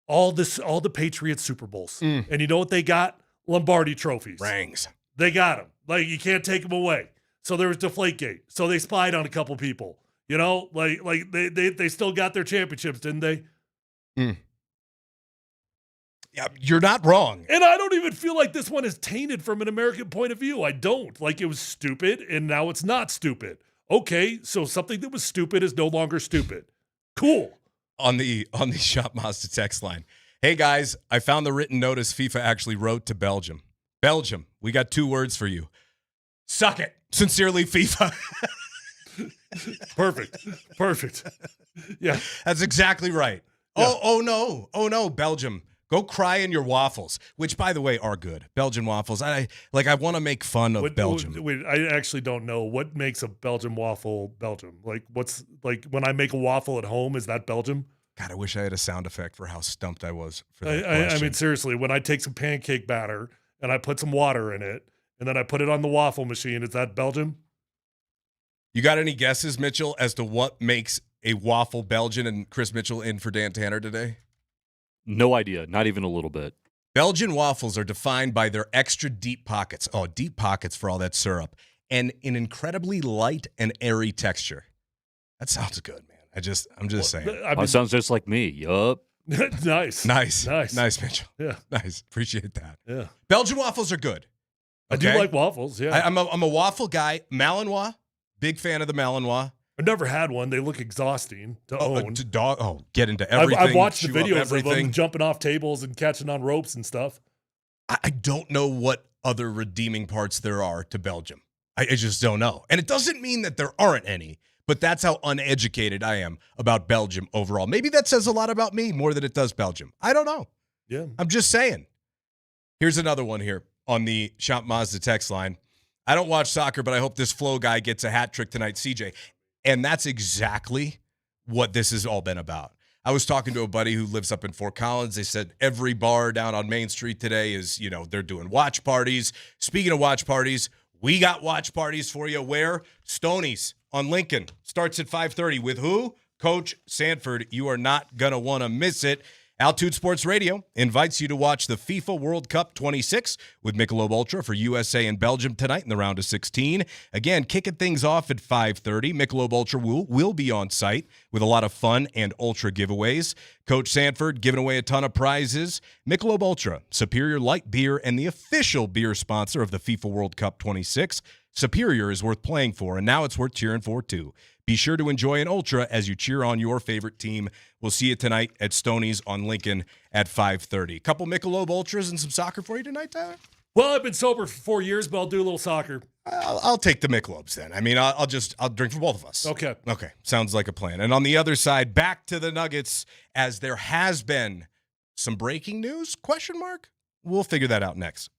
All the Patriots Super Bowls. And you know what they got? Lombardi trophies. Rings. They got them. Like, you can't take them away. So there was Deflategate. So they spied on a couple people. You know, like they still got their championships, didn't they? Yeah, you're not wrong. And I don't even feel like this one is tainted from an American point of view. I don't. Like, it was stupid, and now it's not stupid. Okay, so something that was stupid is no longer stupid. Cool. On the Shop Mazda text line. Hey, guys, I found the written notice FIFA actually wrote to Belgium. Belgium, we got 2 words for you. Suck it. Sincerely, FIFA. Perfect. Yeah. That's exactly right. Yeah. Oh no, Belgium. Go cry in your waffles, which, by the way, are good. Belgian waffles. I want to make fun of Belgium. Wait, I actually don't know what makes a Belgian waffle Belgium. Like, what's like when I make a waffle at home? Is that Belgium? God, I wish I had a sound effect for how stumped I was for that I question. mean, seriously, when I take some pancake batter and I put some water in it and then I put it on the waffle machine, is that Belgium? You got any guesses, Mitchell, as to what makes a waffle Belgian? And Chris Mitchell in for Dan Tanner today? No idea. Not even a little bit. Belgian waffles are defined by their extra deep pockets. Oh, deep pockets for all that syrup. And an incredibly light and airy texture. That sounds good, man. I'm just saying. It sounds just like me. Yup. Nice, Mitchell. Yeah. Nice. Appreciate that. Yeah. Belgian waffles are good. Okay? I do like waffles, yeah. I'm a waffle guy. Malinois, big fan of the Malinois. I've never had one. They look exhausting to own. Get into everything. I've watched the videos of them jumping off tables and catching on ropes and stuff. I don't know what other redeeming parts there are to Belgium. I just don't know. And it doesn't mean that there aren't any, but that's how uneducated I am about Belgium overall. Maybe that says a lot about me more than it does Belgium. I don't know. Yeah. I'm just saying. Here's another one here on the Shop Mazda text line. I don't watch soccer, but I hope this Flo guy gets a hat trick tonight, CJ. And that's exactly what this has all been about. I was talking to a buddy who lives up in Fort Collins. They said every bar down on Main Street today is, they're doing watch parties. Speaking of watch parties, we got watch parties for you. Where? Stoney's on Lincoln. Starts at 5:30 with who? Coach Sanford. You are not going to want to miss it. Altitude Sports Radio invites you to watch the FIFA World Cup 26 with Michelob Ultra for USA and Belgium tonight in the round of 16. Again, kicking things off at 5:30. Michelob Ultra will be on site with a lot of fun and Ultra giveaways. Coach Sanford giving away a ton of prizes. Michelob Ultra, Superior Light Beer and the official beer sponsor of the FIFA World Cup 26. Superior is worth playing for, and now it's worth cheering for, too. Be sure to enjoy an Ultra as you cheer on your favorite team. We'll see you tonight at Stoney's on Lincoln at 5:30. Couple Michelob Ultras and some soccer for you tonight, Tyler? Well, I've been sober for 4 years, but I'll do a little soccer. I'll take the Michelobs then. I mean, I'll drink for both of us. Okay. Sounds like a plan. And on the other side, back to the Nuggets, as there has been some breaking news, ? We'll figure that out next.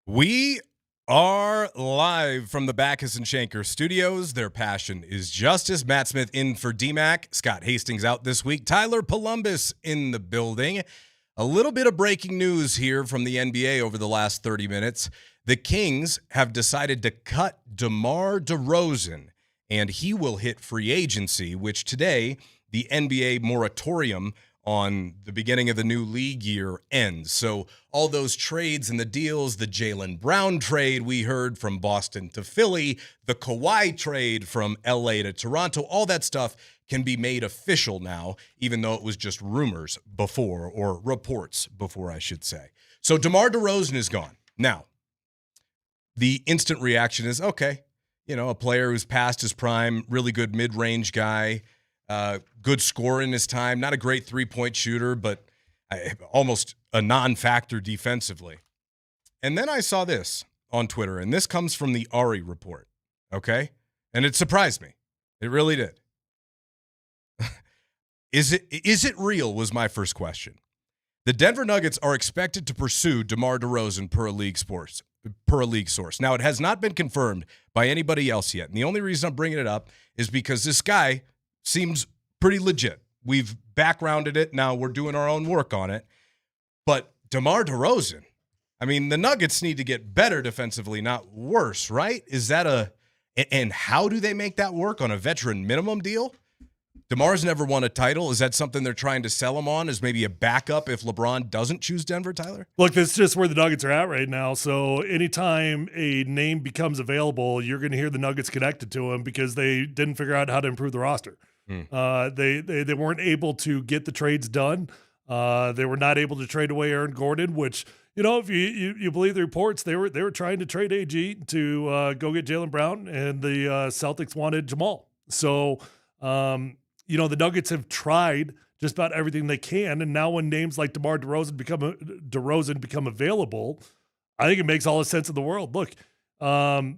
We are live from the Backus and Shanker studios. Their passion is justice. Matt Smith in for DMac. Scott Hastings out this week. Tyler Polumbus in the building. A little bit of breaking news here from the NBA over the last 30 minutes. The Kings have decided to cut DeMar DeRozan, and he will hit free agency, which today the NBA moratorium on the beginning of the new league year ends. So all those trades and the deals, the Jaylen Brown trade we heard from Boston to Philly, the Kawhi trade from LA to Toronto, all that stuff can be made official now, even though it was just rumors before, or reports before, I should say. So DeMar DeRozan is gone. Now, the instant reaction is, okay, a player who's past his prime, really good mid-range guy, good scorer in his time, not a great three-point shooter, but almost a non-factor defensively. And then I saw this on Twitter, and this comes from the Ari report, okay? And it surprised me. It really did. Is it real was my first question. The Denver Nuggets are expected to pursue DeMar DeRozan per a league source. Now, it has not been confirmed by anybody else yet. And the only reason I'm bringing it up is because this guy seems pretty legit. We've backgrounded it. Now we're doing our own work on it. But DeMar DeRozan, I mean, the Nuggets need to get better defensively, not worse, right? Is that and how do they make that work on a veteran minimum deal? DeMar's never won a title. Is that something they're trying to sell him on as maybe a backup if LeBron doesn't choose Denver, Tyler? Look, that's just where the Nuggets are at right now. So anytime a name becomes available, you're going to hear the Nuggets connected to him because they didn't figure out how to improve the roster. They weren't able to get the trades done. They were not able to trade away Aaron Gordon, which, if you believe the reports, they were trying to trade AG to go get Jaylen Brown, and the Celtics wanted Jamal. So, the Nuggets have tried just about everything they can, and now when names like DeMar DeRozan become available, I think it makes all the sense in the world. Look, how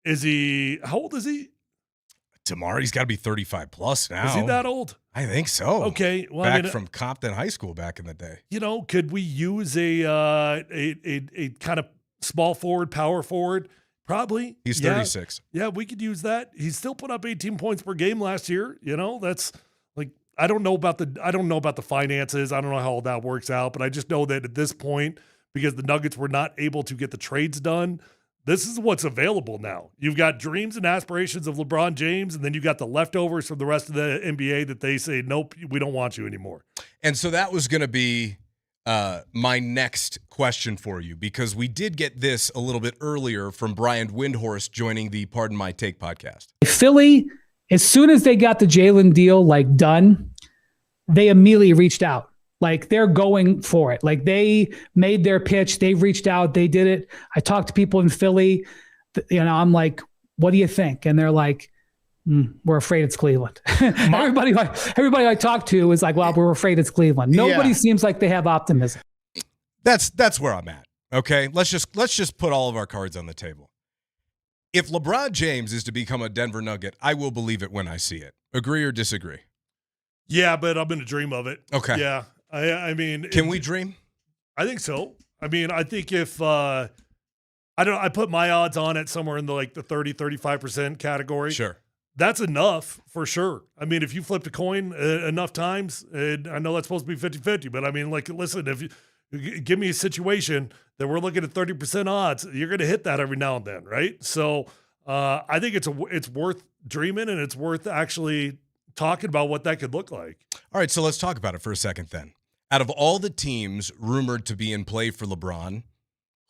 old is he? DeMar, he's got to be 35 plus now. Is he that old? I think so. Okay, well, from Compton High School back in the day. Could we use a kind of small forward, power forward? Probably. He's 36. Yeah, we could use that. He still put up 18 points per game last year. That's like I don't know about the finances. I don't know how all that works out, but I just know that at this point, because the Nuggets were not able to get the trades done, this is what's available now. You've got dreams and aspirations of LeBron James, and then you got the leftovers from the rest of the NBA that they say, nope, we don't want you anymore. And so that was going to be my next question for you, because we did get this a little bit earlier from Brian Windhorst joining the Pardon My Take podcast. Philly, as soon as they got the Jaylen deal done, they immediately reached out. They're going for it. They made their pitch. They reached out. They did it. I talked to people in Philly. I'm like, what do you think? And they're like, we're afraid it's Cleveland. Everybody I talk to is like, well, we're afraid it's Cleveland. Nobody seems like they have optimism. That's where I'm at. Okay, let's just put all of our cards on the table. If LeBron James is to become a Denver Nugget, I will believe it when I see it. Agree or disagree? Yeah, but I'm going to dream of it. Okay. Yeah. I mean, can we dream? I think so. I mean, I think if I put my odds on it somewhere in the 30-35% category. Sure. That's enough for sure. I mean, if you flipped a coin enough times, and I know that's supposed to be 50-50, but I mean, listen, if you give me a situation that we're looking at 30% odds, you're going to hit that every now and then, right? So I think it's worth dreaming, and it's worth actually talking about what that could look like. All right, so let's talk about it for a second then. Out of all the teams rumored to be in play for LeBron,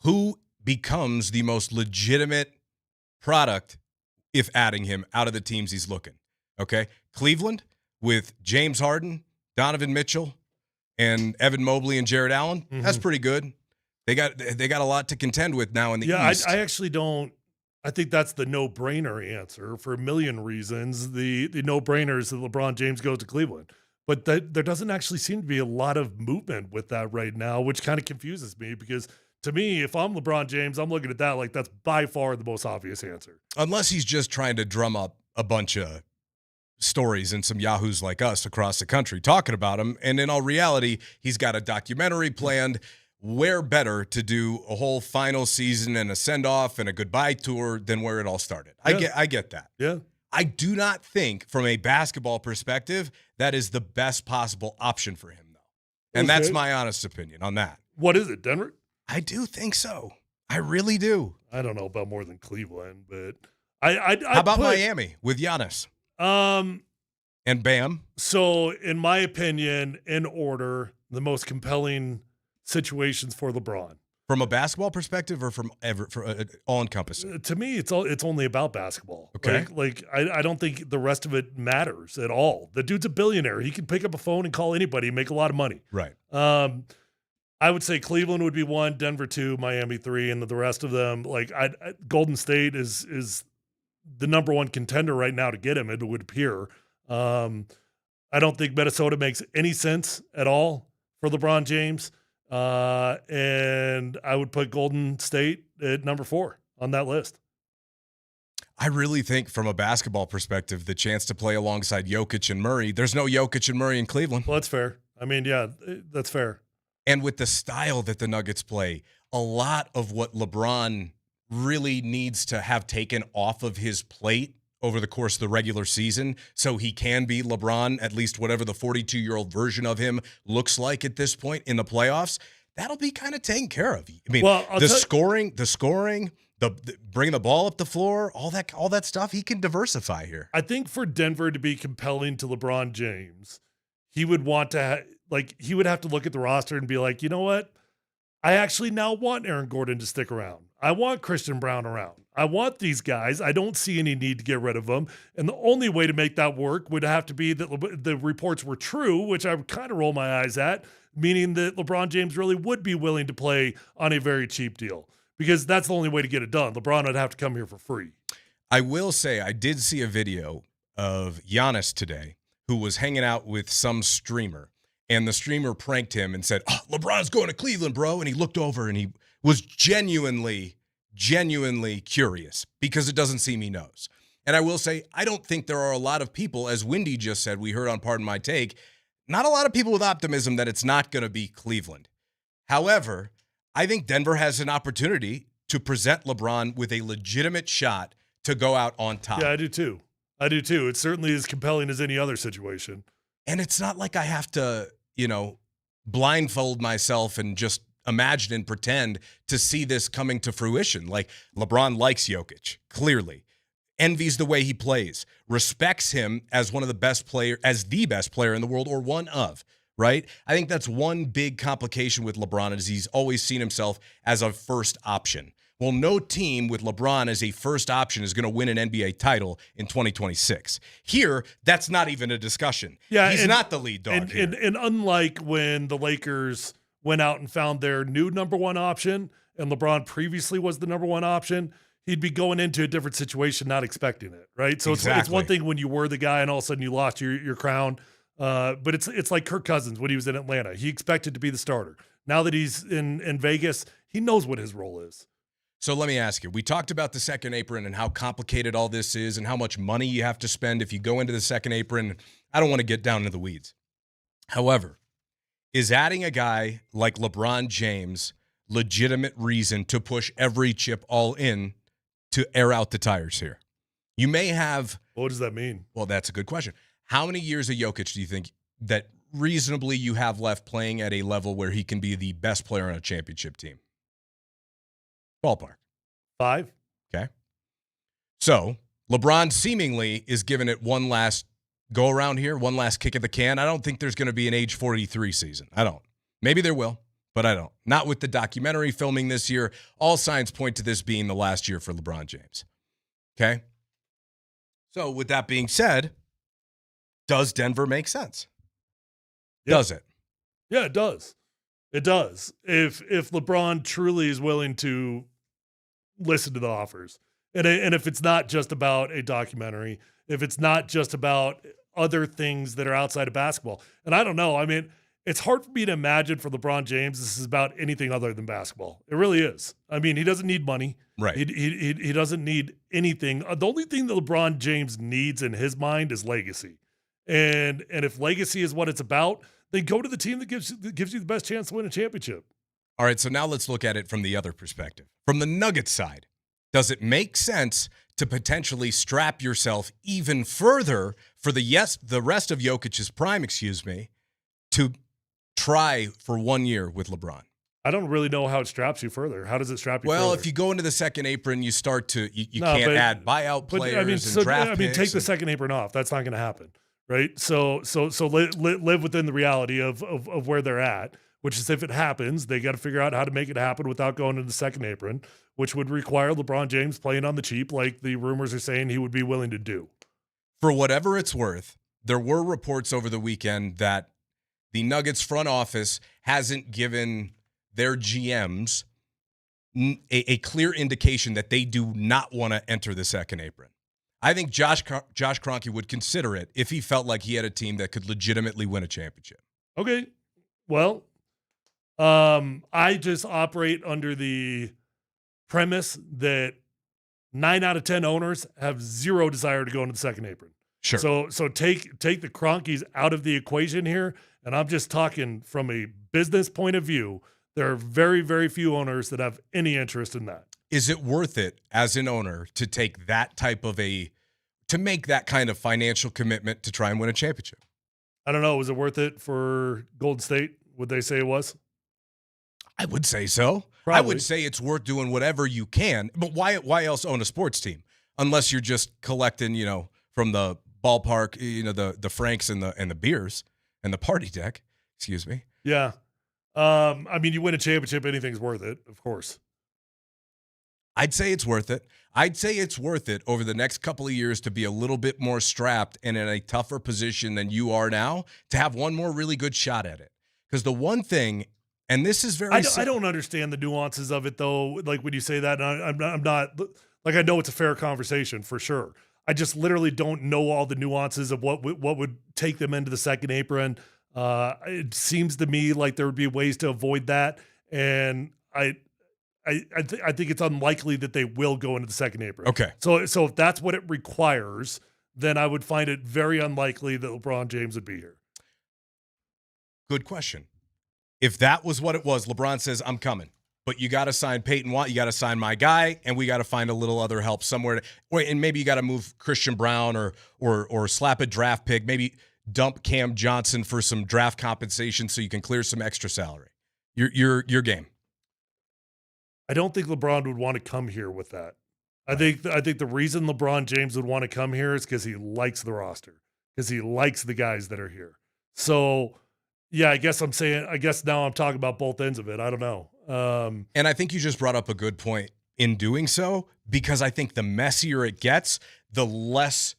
who becomes the most legitimate product if adding him out of the teams he's looking? Okay, Cleveland with James Harden, Donovan Mitchell, and Evan Mobley and Jared Allen. Mm-hmm. That's pretty good. They got a lot to contend with now in the East. I actually don't. I think that's the no-brainer answer for a million reasons. The no-brainer is that LeBron James goes to Cleveland. But there doesn't actually seem to be a lot of movement with that right now, which kind of confuses me because to me, if I'm LeBron James, I'm looking at that that's by far the most obvious answer. Unless he's just trying to drum up a bunch of stories and some yahoos like us across the country talking about him. And in all reality, he's got a documentary planned. where better to do a whole final season and a send-off and a goodbye tour than where it all started. Yeah. I get that. Yeah. I do not think, from a basketball perspective, that is the best possible option for him, though. And that's my honest opinion on that. What is it, Denver? I do think so. I really do. I don't know about more than Cleveland, but How about Miami with Giannis? And Bam? So, in my opinion, in order, the most compelling situations for LeBron. From a basketball perspective or from all-encompassing? To me, it's only about basketball. Okay. I don't think the rest of it matters at all. The dude's a billionaire. He can pick up a phone and call anybody and make a lot of money. Right. I would say Cleveland would be 1, Denver 2, Miami 3, and the rest of them, Golden State is the number 1 contender right now to get him, it would appear. I don't think Minnesota makes any sense at all for LeBron James. And I would put Golden State at number 4 on that list. I really think from a basketball perspective, the chance to play alongside Jokic and Murray, there's no Jokic and Murray in Cleveland. Well, that's fair. I mean, yeah, that's fair. And with the style that the Nuggets play, a lot of what LeBron really needs to have taken off of his plate over the course of the regular season so he can be LeBron, at least whatever the 42-year-old version of him looks like at this point in the playoffs, that'll be kind of taken care of. I mean, the scoring, the bringing the ball up the floor, all that stuff, he can diversify here. I think for Denver to be compelling to LeBron James, he would want to he would have to look at the roster and be like, you know what? I actually now want Aaron Gordon to stick around. I want Christian Brown around. I want these guys. I don't see any need to get rid of them. And the only way to make that work would have to be that the reports were true, which I would kind of roll my eyes at, meaning that LeBron James really would be willing to play on a very cheap deal, because that's the only way to get it done. LeBron would have to come here for free. I will say I did see a video of Giannis today who was hanging out with some streamer, and the streamer pranked him and said, "Oh, LeBron's going to Cleveland, bro." And he looked over and he was genuinely curious, because it doesn't seem he knows. And I will say, I don't think there are a lot of people, as Wendy just said, we heard on Pardon My Take, not a lot of people with optimism that it's not going to be Cleveland. However, I think Denver has an opportunity to present LeBron with a legitimate shot to go out on top. Yeah, I do too. It's certainly as compelling as any other situation. And it's not like I have to, blindfold myself and just imagine and pretend to see this coming to fruition. Like, LeBron likes Jokic, clearly. Envies the way he plays. Respects him as the best player in the world, or one of, right? I think that's one big complication with LeBron, is he's always seen himself as a first option. Well, no team with LeBron as a first option is going to win an NBA title in 2026. Here, that's not even a discussion. Yeah, he's not the lead dog here. And unlike when the Lakers went out and found their new number 1 option, and LeBron previously was the number 1 option, he'd be going into a different situation, not expecting it, right? So it's one thing when you were the guy and all of a sudden you lost your crown, but it's like Kirk Cousins when he was in Atlanta. He expected to be the starter. Now that he's in Vegas, he knows what his role is. So let me ask you, we talked about the second apron and how complicated all this is and how much money you have to spend if you go into the second apron. I don't want to get down into the weeds. However, is adding a guy like LeBron James legitimate reason to push every chip all in to air out the tires here? You may have... What does that mean? Well, that's a good question. How many years of Jokic do you think that reasonably you have left playing at a level where he can be the best player on a championship team? Ballpark. 5. Okay. So LeBron seemingly is giving it one last go around here, one last kick at the can. I don't think there's going to be an age 43 season. I don't. Maybe there will, but I don't. Not with the documentary filming this year. All signs point to this being the last year for LeBron James. Okay. So with that being said, does Denver make sense? Yeah. Does it? Yeah, it does. It does. If LeBron truly is willing to listen to the offers, and if it's not just about a documentary, if it's not just about other things that are outside of basketball. And I don't know. I mean, it's hard for me to imagine for LeBron James this is about anything other than basketball. It really is. I mean, he doesn't need money. Right. He doesn't need anything. The only thing that LeBron James needs in his mind is legacy. And if legacy is what it's about, then go to the team that gives you the best chance to win a championship. All right, so now let's look at it from the other perspective. From the Nuggets side, does it make sense to potentially strap yourself even further for the rest of Jokic's prime, to try for 1 year with LeBron? I don't really know how it straps you further. How does it strap you further? Well, if you go into the second apron, you start to you can't add buyout players and draft picks. Take the second apron off. That's not going to happen, right? So live within the reality of where they're at, which is if it happens, they got to figure out how to make it happen without going into the second apron, which would require LeBron James playing on the cheap, like the rumors are saying he would be willing to do. For whatever it's worth, there were reports over the weekend that the Nuggets front office hasn't given their GMs a clear indication that they do not want to enter the second apron. I think Josh Kroenke would consider it if he felt like he had a team that could legitimately win a championship. Okay. Well, I just operate under the premise that 9 out of 10 owners have zero desire to go into the second apron. Sure. So take the Kroenkes out of the equation here, and I'm just talking from a business point of view. There are very, very few owners that have any interest in that. Is it worth it as an owner to take that to make that kind of financial commitment to try and win a championship? I don't know. Was it worth it for Golden State? Would they say it was? I would say so. Probably. I would say it's worth doing whatever you can. But why else own a sports team? Unless you're just collecting, from the ballpark, the francs and the beers and the party deck. Excuse me. Yeah. You win a championship, anything's worth it, of course. I'd say it's worth it. I'd say it's worth it over the next couple of years to be a little bit more strapped and in a tougher position than you are now to have one more really good shot at it. Because the one thing, and this is very... I don't understand the nuances of it, though. Like when you say that, and I'm not... Like, I know it's a fair conversation, for sure. I just literally don't know all the nuances of what would take them into the second apron. It seems to me like there would be ways to avoid that, and I think it's unlikely that they will go into the second apron. Okay. So if that's what it requires, then I would find it very unlikely that LeBron James would be here. Good question. If that was what it was, LeBron says, I'm coming. But you got to sign Peyton Watt, you got to sign my guy, and we got to find a little other help somewhere. And maybe you got to move Christian Brown or slap a draft pick, maybe dump Cam Johnson for some draft compensation so you can clear some extra salary. Your game. I don't think LeBron would want to come here with that. I think the reason LeBron James would want to come here is because he likes the roster, because he likes the guys that are here. So, yeah, I guess now I'm talking about both ends of it. I don't know. And I think you just brought up a good point in doing so, because I think the messier it gets, the less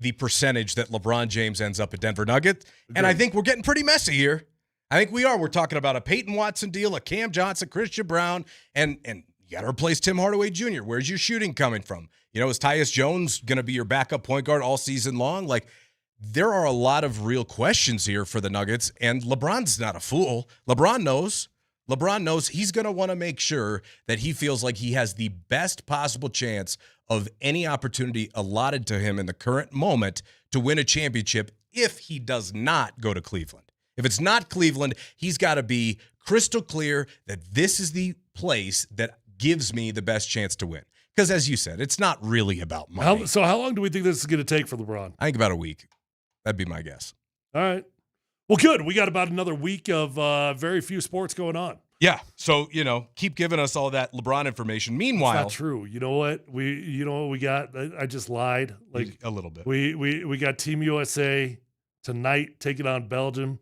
the percentage that LeBron James ends up at Denver Nuggets. And I think we're getting pretty messy here. I think we are. We're talking about a Peyton Watson deal, a Cam Johnson, Christian Brown, and you got to replace Tim Hardaway Jr. Where's your shooting coming from? Is Tyus Jones going to be your backup point guard all season long? Like, there are a lot of real questions here for the Nuggets, and LeBron's not a fool. LeBron knows he's going to want to make sure that he feels like he has the best possible chance of any opportunity allotted to him in the current moment to win a championship if he does not go to Cleveland. If it's not Cleveland, he's got to be crystal clear that this is the place that gives me the best chance to win. Because as you said, it's not really about money. How long do we think this is going to take for LeBron? I think about a week. That'd be my guess. All right. Well, good. We got about another week of very few sports going on. Yeah. So, keep giving us all that LeBron information. Meanwhile, it's not true. You know what we got? I just lied. Like a little bit. We got Team USA tonight taking on Belgium.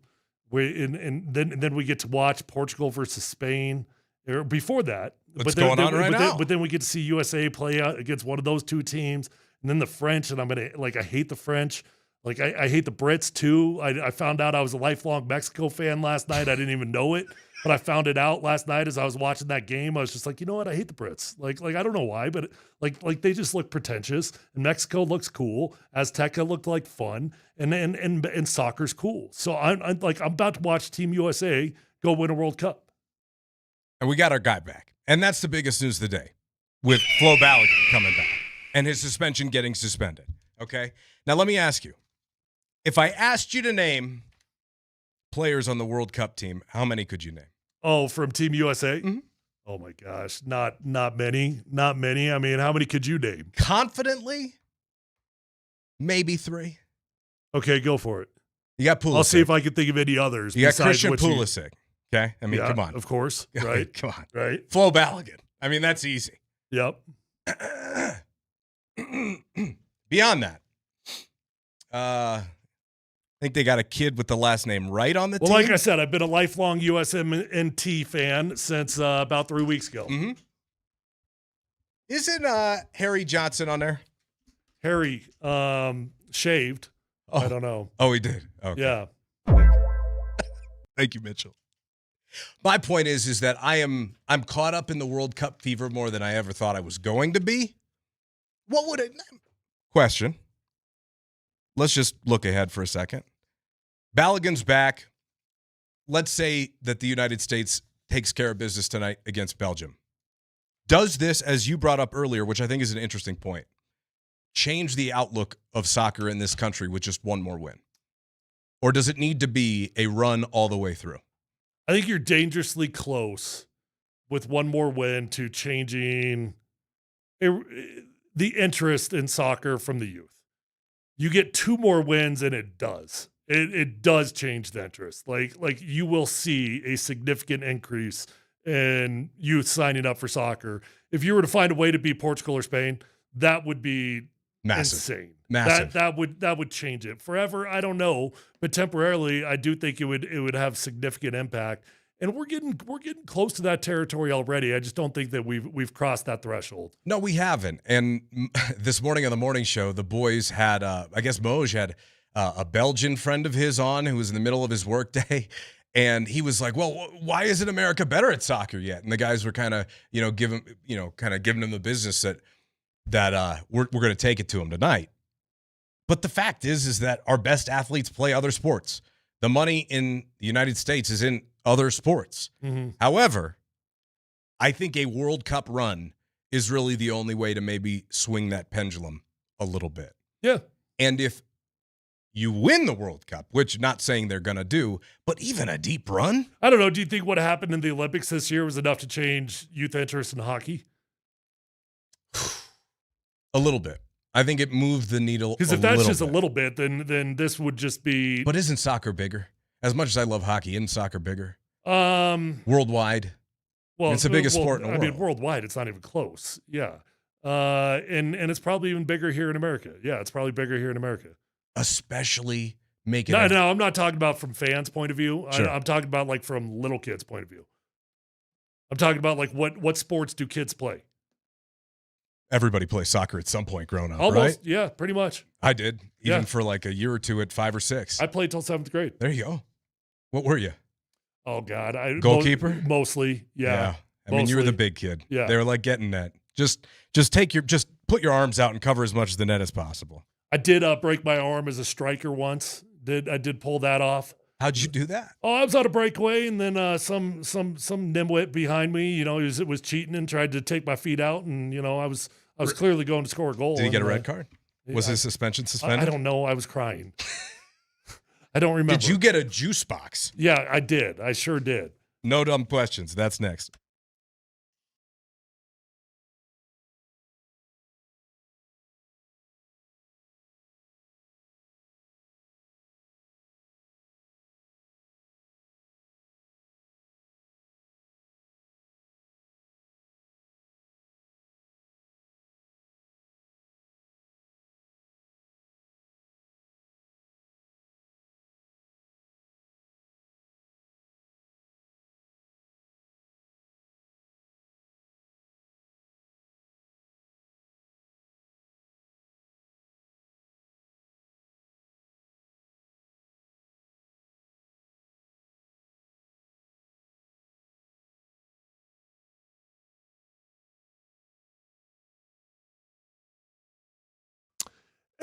And then we get to watch Portugal versus Spain. Or before that, what's going on right now? But then we get to see USA play out against one of those two teams, and then the French. And I hate the French. Like I hate the Brits too. I found out I was a lifelong Mexico fan last night. I didn't even know it, but I found it out last night as I was watching that game. I was just like, you know what? I hate the Brits. Like I don't know why, but like they just look pretentious. And Mexico looks cool. Azteca looked like fun, and soccer's cool. So I'm about to watch Team USA go win a World Cup. And we got our guy back, and that's the biggest news of the day, with Flo Balogun coming back and his suspension getting suspended. Okay, now let me ask you. If I asked you to name players on the World Cup team, how many could you name? Oh, from Team USA? Mm-hmm. Oh my gosh, not many. I mean, how many could you name? Confidently, maybe 3. Okay, go for it. You got Pulisic. I'll see if I can think of any others. You got Christian Pulisic. Okay, I mean, yeah, come on. Of course, right? Come on, right? Flo Balogun. I mean, that's easy. Yep. Beyond that, I think they got a kid with the last name Wright on the team. Well, like I said, I've been a lifelong USMNT fan since about 3 weeks ago. Mm-hmm. Isn't Harry Johnson on there? Harry shaved. Oh. I don't know. Oh, he did. Okay. Yeah. Thank you, Mitchell. My point is that I'm caught up in the World Cup fever more than I ever thought I was going to be. What would it? Question. Let's just look ahead for a second. Balogun's back. Let's say that the United States takes care of business tonight against Belgium. Does this, as you brought up earlier, which I think is an interesting point, change the outlook of soccer in this country with just one more win? Or does it need to be a run all the way through? I think you're dangerously close with one more win to changing the interest in soccer from the youth. You get 2 more wins and it does. It does change the interest. Like you will see a significant increase in youth signing up for soccer. If you were to find a way to beat Portugal or Spain, that would be insane. Massive. That would change it forever. I don't know, but temporarily, I do think it would have significant impact. And we're getting close to that territory already. I just don't think that we've crossed that threshold. No, we haven't. And this morning on the morning show, the boys had, I guess Moser had a Belgian friend of his on who was in the middle of his workday. And he was like, well, why isn't America better at soccer yet? And the guys were kind of, giving him the business that we're going to take it to him tonight. But the fact is that our best athletes play other sports. The money in the United States is in other sports. Mm-hmm. However, I think a World Cup run is really the only way to maybe swing that pendulum a little bit. Yeah. And if you win the World Cup, which not saying they're going to do, but even a deep run? I don't know. Do you think what happened in the Olympics this year was enough to change youth interest in hockey? A little bit. I think it moved the needle. Because if that's just a little bit, then this would just be. But isn't soccer bigger? As much as I love hockey, isn't soccer bigger? Worldwide. Well, it's the biggest sport in the world. I mean, worldwide, it's not even close. Yeah. And it's probably even bigger here in America. Yeah, it's probably bigger here in America. Especially making. No, I'm not talking about from fans' point of view. Sure. I'm talking about like from little kids' point of view. I'm talking about like what sports do kids play? Everybody plays soccer at some point growing up, Almost, right? Yeah, pretty much. I did, even for like a year or two at 5 or 6. I played till 7th grade. There you go. What were you? Oh God, goalkeeper? Mostly, yeah. I mean, you were the big kid. Yeah. They were like getting net. Just put your arms out and cover as much of the net as possible. I did break my arm as a striker once. I did pull that off. How'd you do that? Oh, I was on a breakaway, and then some nimwit behind me, it was cheating and tried to take my feet out, and I was clearly going to score a goal. Did he get a red card? Was his suspension suspended? I don't know. I was crying. I don't remember. Did you get a juice box? Yeah, I did. I sure did. No dumb questions. That's next.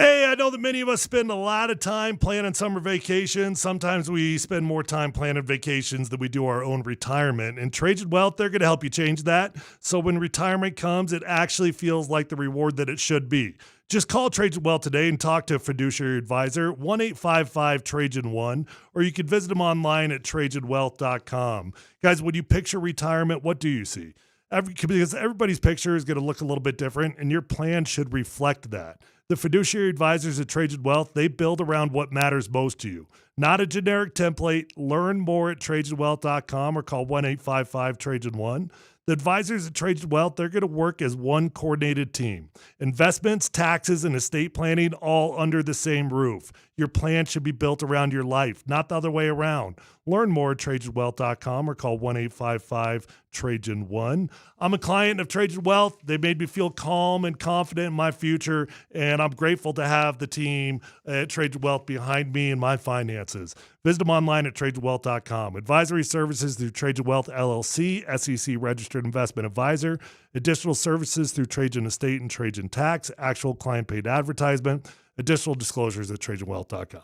Hey, I know that many of us spend a lot of time planning summer vacations. Sometimes we spend more time planning vacations than we do our own retirement. And Trajan Wealth, they're going to help you change that. So when retirement comes, it actually feels like the reward that it should be. Just call Trajan Wealth today and talk to a fiduciary advisor, 1-855-TRAJAN-1, or you can visit them online at TrajanWealth.com. Guys, when you picture retirement, what do you see? Because everybody's picture is going to look a little bit different, and your plan should reflect that. The fiduciary advisors at Trajan Wealth, they build around what matters most to you. Not a generic template. Learn more at TrajanWealth.com or call 1-855-TRAJAN-1. The advisors at Trajan Wealth, they're going to work as one coordinated team. Investments, taxes, and estate planning all under the same roof. Your plan should be built around your life, not the other way around. Learn more at TrajanWealth.com or call 1-855-TRAJAN-1. I'm a client of Trajan Wealth. They made me feel calm and confident in my future, and I'm grateful to have the team at Trajan Wealth behind me and my finances. Visit them online at TrajanWealth.com. Advisory services through Trajan Wealth LLC, SEC registered investment advisor. Additional services through Trajan Estate and Trajan Tax. Actual client paid advertisement. Additional disclosures at TrajanWealth.com.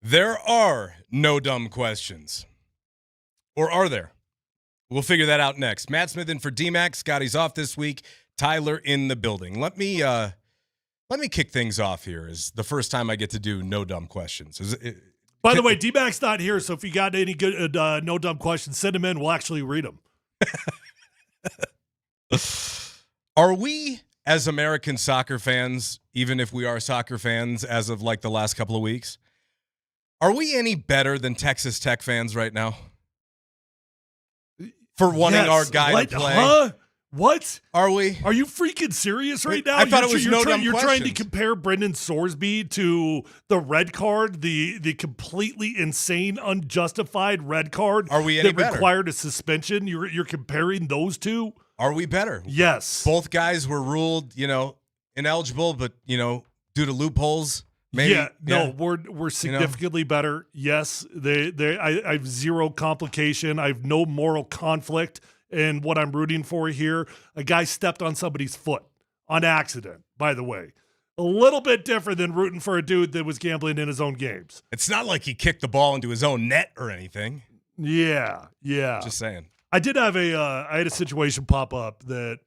There are no dumb questions. Or are there? We'll figure that out next. Matt Smith in for DMac. Scotty's off this week. Tyler in the building. Let me kick things off here. Is the first time I get to do no dumb questions. By the way, DMac's not here, so if you got any good no dumb questions, send them in. We'll actually read them. Are we, as American soccer fans, even if we are soccer fans as of like the last couple of weeks, are we any better than Texas Tech fans right now? For wanting our guy to play? Huh? What? Are we? Are you freaking serious right now? I thought it was no dumb You're questions. trying to compare Brendan Sorsby to the red card, the completely insane, unjustified red card Are we any that better? required a suspension. You're comparing those two? Are we better? Yes. Both guys were ruled, ineligible, but, due to loopholes. Maybe, we're significantly better. Yes, I have zero complication. I have no moral conflict in what I'm rooting for here. A guy stepped on somebody's foot on accident, by the way. A little bit different than rooting for a dude that was gambling in his own games. It's not like he kicked the ball into his own net or anything. Yeah. Just saying. I did have I had a situation pop up that.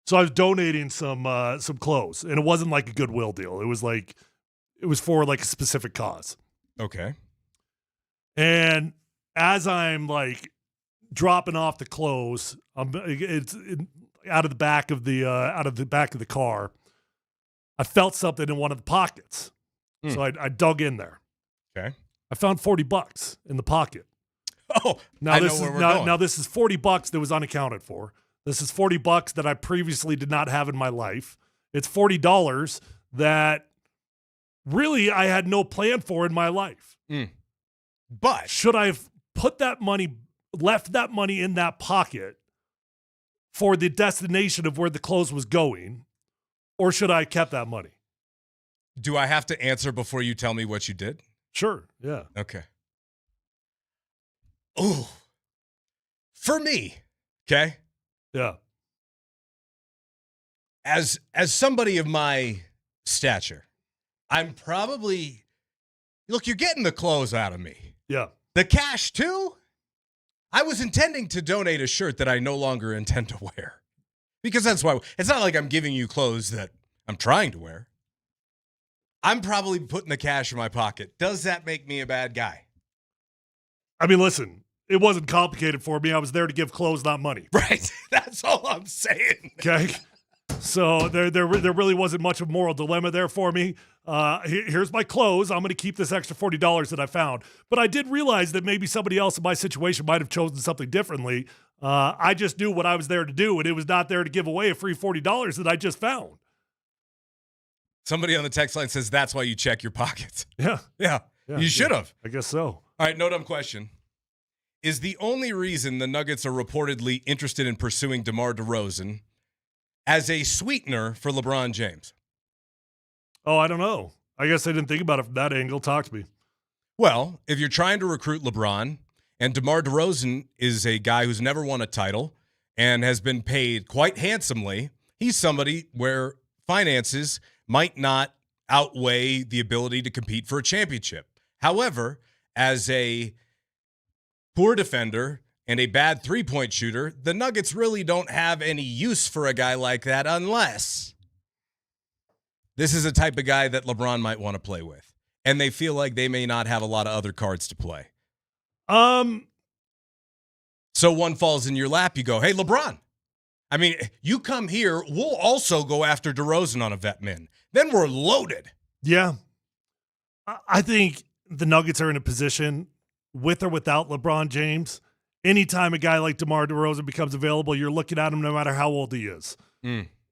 So I was donating some clothes, and it wasn't like a Goodwill deal. It was for like a specific cause. Okay. And as I'm like dropping off the clothes, it's out of the back of the car. I felt something in one of the pockets, so I dug in there. Okay. I found $40 in the pocket. Oh, now this is $40 that was unaccounted for. This is $40 that I previously did not have in my life. It's $40 that really I had no plan for in my life. But should I have left that money in that pocket for the destination of where the clothes was going, or should I have kept that money? Do I have to answer before you tell me what you did? Sure, yeah. Okay. Oh, for me, okay? Yeah. As somebody of my stature, I'm probably look, you're getting the clothes out of me. Yeah. The cash too? I was intending to donate a shirt that I no longer intend to wear. Because that's why it's not like I'm giving you clothes that I'm trying to wear. I'm probably putting the cash in my pocket. Does that make me a bad guy? I mean, listen, it wasn't complicated for me. I was there to give clothes, not money. Right. That's all I'm saying. Okay. So there really wasn't much of a moral dilemma there for me. Here's my clothes. I'm going to keep this extra $40 that I found. But I did realize that maybe somebody else in my situation might have chosen something differently. I just knew what I was there to do, and it was not there to give away a free $40 that I just found. Somebody on the text line says that's why you check your pockets. Yeah. You should have. I guess so. All right, no dumb question. Is the only reason the Nuggets are reportedly interested in pursuing DeMar DeRozan as a sweetener for LeBron James? Oh, I don't know. I guess I didn't think about it from that angle. Talk to me. Well, if you're trying to recruit LeBron, and DeMar DeRozan is a guy who's never won a title and has been paid quite handsomely, he's somebody where finances might not outweigh the ability to compete for a championship. However, as a poor defender and a bad three-point shooter, the Nuggets really don't have any use for a guy like that unless this is a type of guy that LeBron might want to play with. And they feel like they may not have a lot of other cards to play. So one falls in your lap, you go, hey, LeBron. I mean, you come here, we'll also go after DeRozan on a vet min. Then we're loaded. Yeah. I think the Nuggets are in a position, with or without LeBron James, anytime a guy like DeMar DeRozan becomes available, you're looking at him no matter how old he is.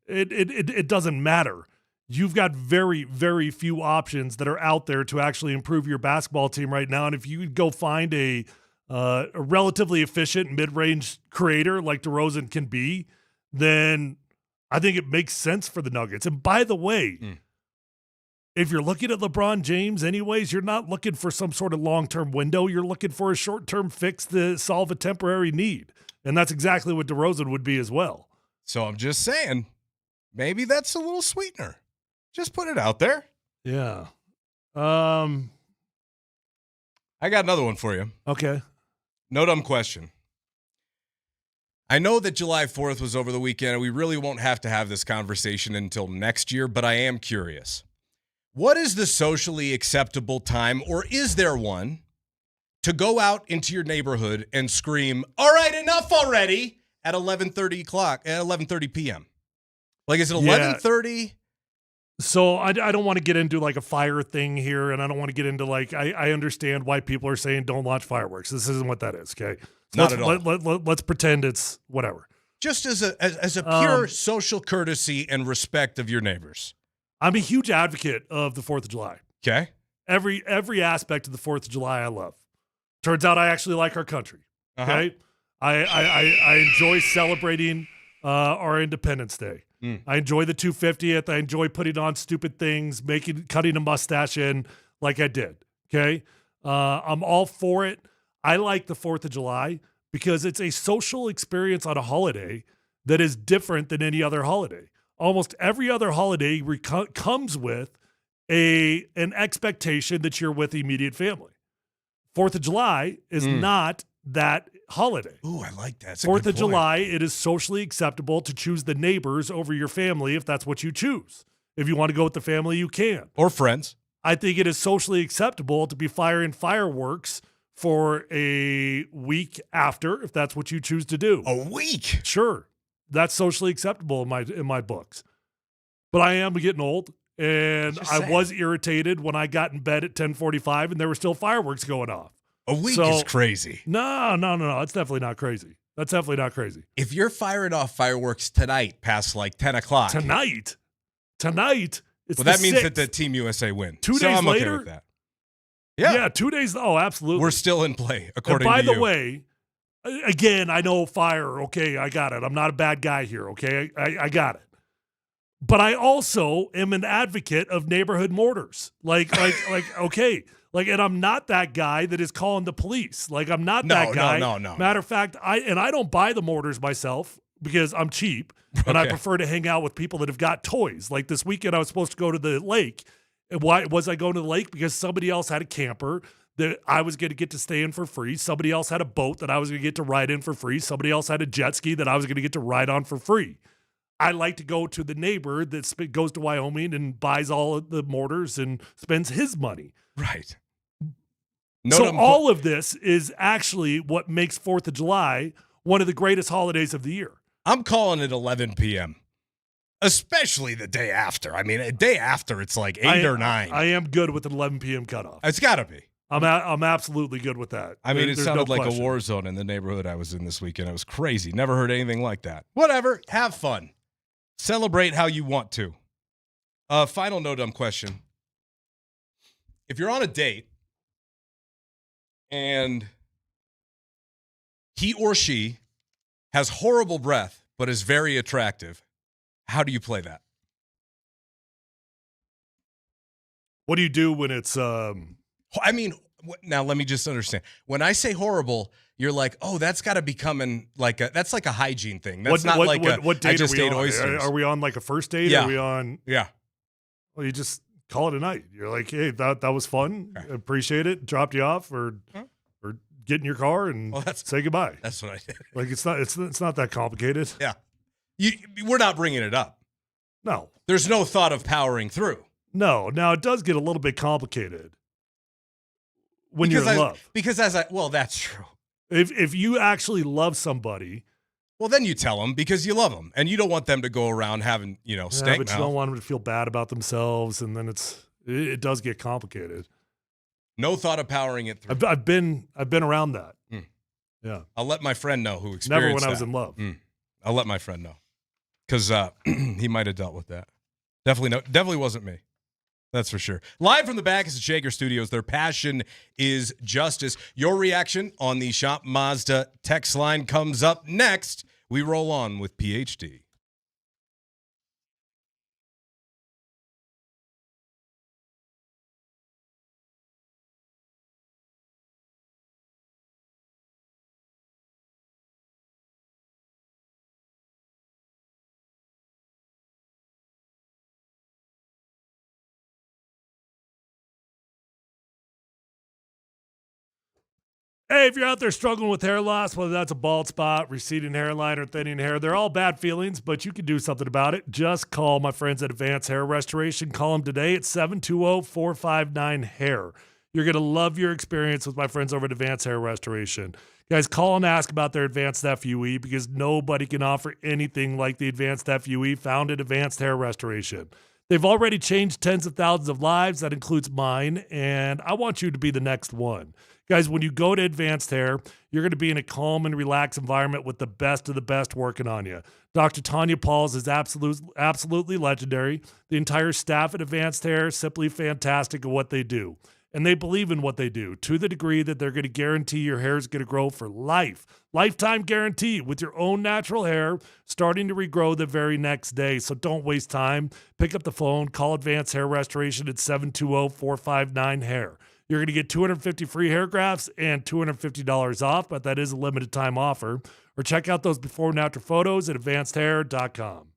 It doesn't matter. You've got very, very few options that are out there to actually improve your basketball team right now. And if you go find a relatively efficient mid-range creator like DeRozan can be, then I think it makes sense for the Nuggets. And by the way, if you're looking at LeBron James anyways, you're not looking for some sort of long-term window. You're looking for a short-term fix to solve a temporary need. And that's exactly what DeRozan would be as well. So I'm just saying, maybe that's a little sweetener. Just put it out there. Yeah. I got another one for you. Okay. No dumb question. I know that July 4th was over the weekend, and we really won't have to have this conversation until next year, but I am curious. What is the socially acceptable time, or is there one, to go out into your neighborhood and scream, "All right, enough already," at 11:30 p.m.? Like, is it 11:30? So I don't want to get into like a fire thing here, and I don't want to get into like I understand why people are saying don't launch fireworks. This isn't what that is, okay? Not at all. Let's pretend it's whatever. Just as a pure social courtesy and respect of your neighbors. I'm a huge advocate of the 4th of July. Okay. Every aspect of the 4th of July I love. Turns out I actually like our country. Okay. I enjoy celebrating our Independence Day. I enjoy the 250th. I enjoy putting on stupid things, cutting a mustache in like I did. Okay. I'm all for it. I like the 4th of July because it's a social experience on a holiday that is different than any other holiday. Almost every other holiday comes with an expectation that you're with immediate family. 4th of July is not that holiday. Ooh, I like that. 4th of July, it is socially acceptable to choose the neighbors over your family if that's what you choose. If you want to go with the family, you can. Or friends. I think it is socially acceptable to be firing fireworks for a week after, if that's what you choose to do. A week? Sure. That's socially acceptable in my books. But I am getting old, and I was irritated when I got in bed at 10:45 and there were still fireworks going off. A week is crazy. No. That's definitely not crazy. That's definitely not crazy. If you're firing off fireworks tonight past like 10 o'clock. Tonight, it's well, that means that the Team USA win. 2 days I'm later? okay with that. Yeah, 2 days. Oh, absolutely. We're still in play, according to you. And by the way, again, I know fire. Okay, I got it. I'm not a bad guy here. Okay, I got it. But I also am an advocate of neighborhood mortars. Okay. And I'm not that guy that is calling the police. I'm not that guy. No. Matter of fact, I don't buy the mortars myself because I'm cheap and I prefer to hang out with people that have got toys. Like this weekend, I was supposed to go to the lake. And why was I going to the lake? Because somebody else had a camper that I was going to get to stay in for free. Somebody else had a boat that I was going to get to ride in for free. Somebody else had a jet ski that I was going to get to ride on for free. I like to go to the neighbor that goes to Wyoming and buys all of the mortars and spends his money. Right. All of this is actually what makes 4th of July one of the greatest holidays of the year. I'm calling it 11 p.m., especially the day after. I mean, a day after, it's like 8 or 9. I am good with an 11 p.m. cutoff. It's got to be. I'm absolutely good with that. I mean, it sounded like question. a war zone in the neighborhood I was in this weekend. It was crazy. Never heard anything like that. Whatever. Have fun. Celebrate how you want to. Final no dumb question. If you're on a date and he or she has horrible breath but is very attractive, how do you play that? What do you do when it's I mean, now let me just understand. When I say horrible, you're like, oh, that's got to be coming that's like a hygiene thing. That's not like what date I just are we ate on? oysters. Are we on like a first date? Yeah. Are we on? Yeah. Well, you just call it a night. You're like, hey, that was fun. Okay. Appreciate it. Dropped you off, or get in your car and say goodbye. That's what I did. Like it's not that complicated. Yeah. We're not bringing it up. No. There's no thought of powering through. No. Now it does get a little bit complicated when you're in love. Because that's true. If you actually love somebody, well, then you tell them because you love them and you don't want them to go around having, stank but mouth. you don't want them to feel bad about themselves, and then it does get complicated. No thought of powering it through. I've been around that. Yeah. I'll let my friend know who experienced Never when that. I was in love. I'll let my friend know because he might have dealt with that. Definitely wasn't me. That's for sure. Live from the Backus and Shaker Studios, their passion is justice. Your reaction on the Shop Mazda text line comes up next. We roll on with PhD. Hey, if you're out there struggling with hair loss, whether that's a bald spot, receding hairline, or thinning hair, they're all bad feelings, but you can do something about it. Just call my friends at Advanced Hair Restoration. Call them today at 720-459-HAIR. You're going to love your experience with my friends over at Advanced Hair Restoration. Guys, call and ask about their Advanced FUE because nobody can offer anything like the Advanced FUE found at Advanced Hair Restoration. They've already changed tens of thousands of lives. That includes mine, and I want you to be the next one. Guys, when you go to Advanced Hair, you're going to be in a calm and relaxed environment with the best of the best working on you. Dr. Tanya Pauls is absolutely legendary. The entire staff at Advanced Hair is simply fantastic at what they do. And they believe in what they do to the degree that they're going to guarantee your hair is going to grow for life. Lifetime guarantee with your own natural hair starting to regrow the very next day. So don't waste time. Pick up the phone. Call Advanced Hair Restoration at 720-459-HAIR. You're going to get 250 free hair grafts and $250 off, but that is a limited time offer. Or check out those before and after photos at advancedhair.com.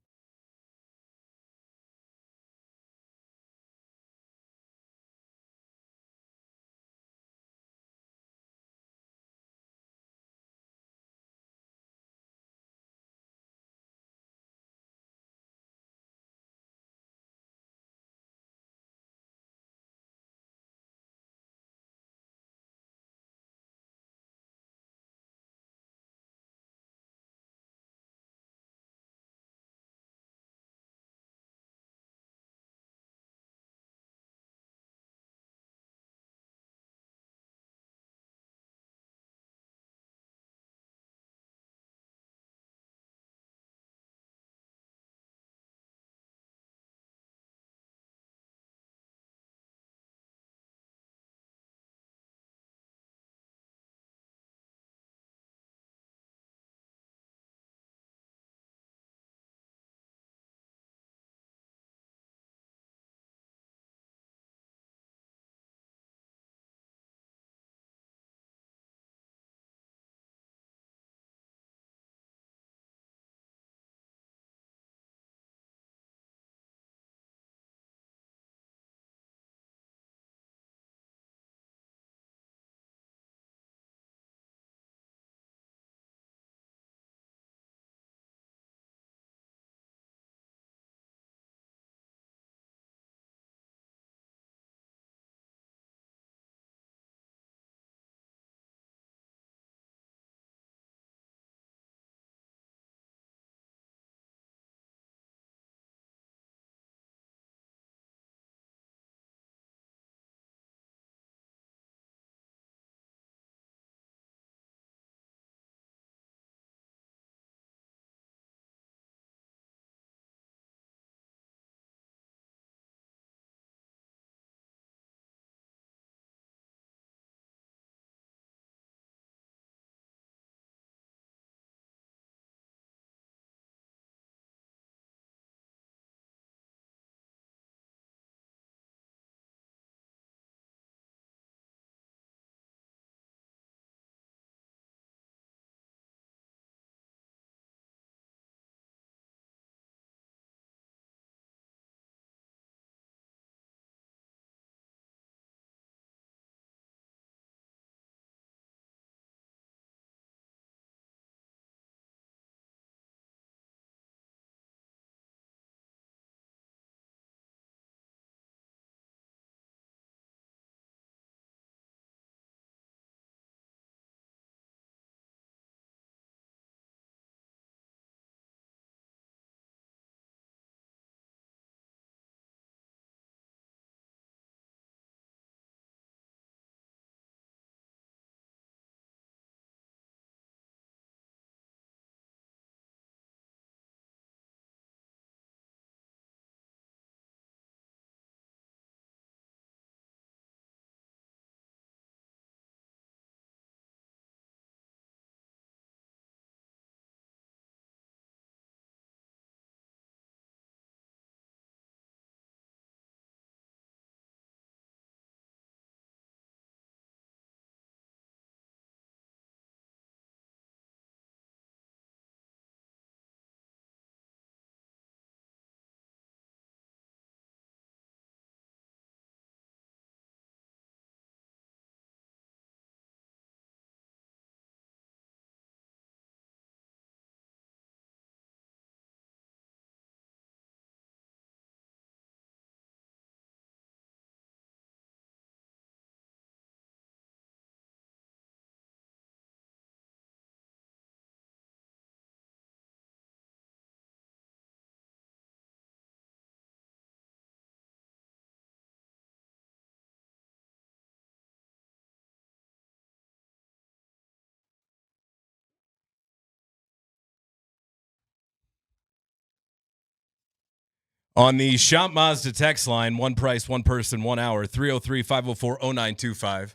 On the Shop Mazda text line, one price, one person, 1 hour, 303-504-0925.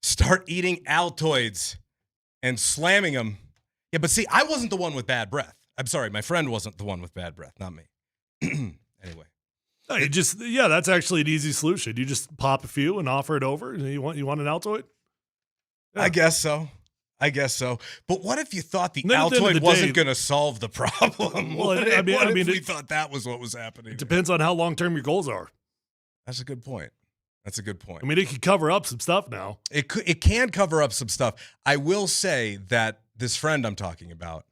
Start eating Altoids and slamming them. Yeah, but see, I wasn't the one with bad breath. I'm sorry, my friend wasn't the one with bad breath, not me. Anyway. No, that's actually an easy solution. You just pop a few and offer it over. You want an Altoid? Yeah. I guess so. But what if you thought the Altoid wasn't going to solve the problem? Well, what if we thought that was what was happening? It depends on how long-term your goals are. That's a good point. I mean, it could cover up some stuff now. It can cover up some stuff. I will say that this friend I'm talking about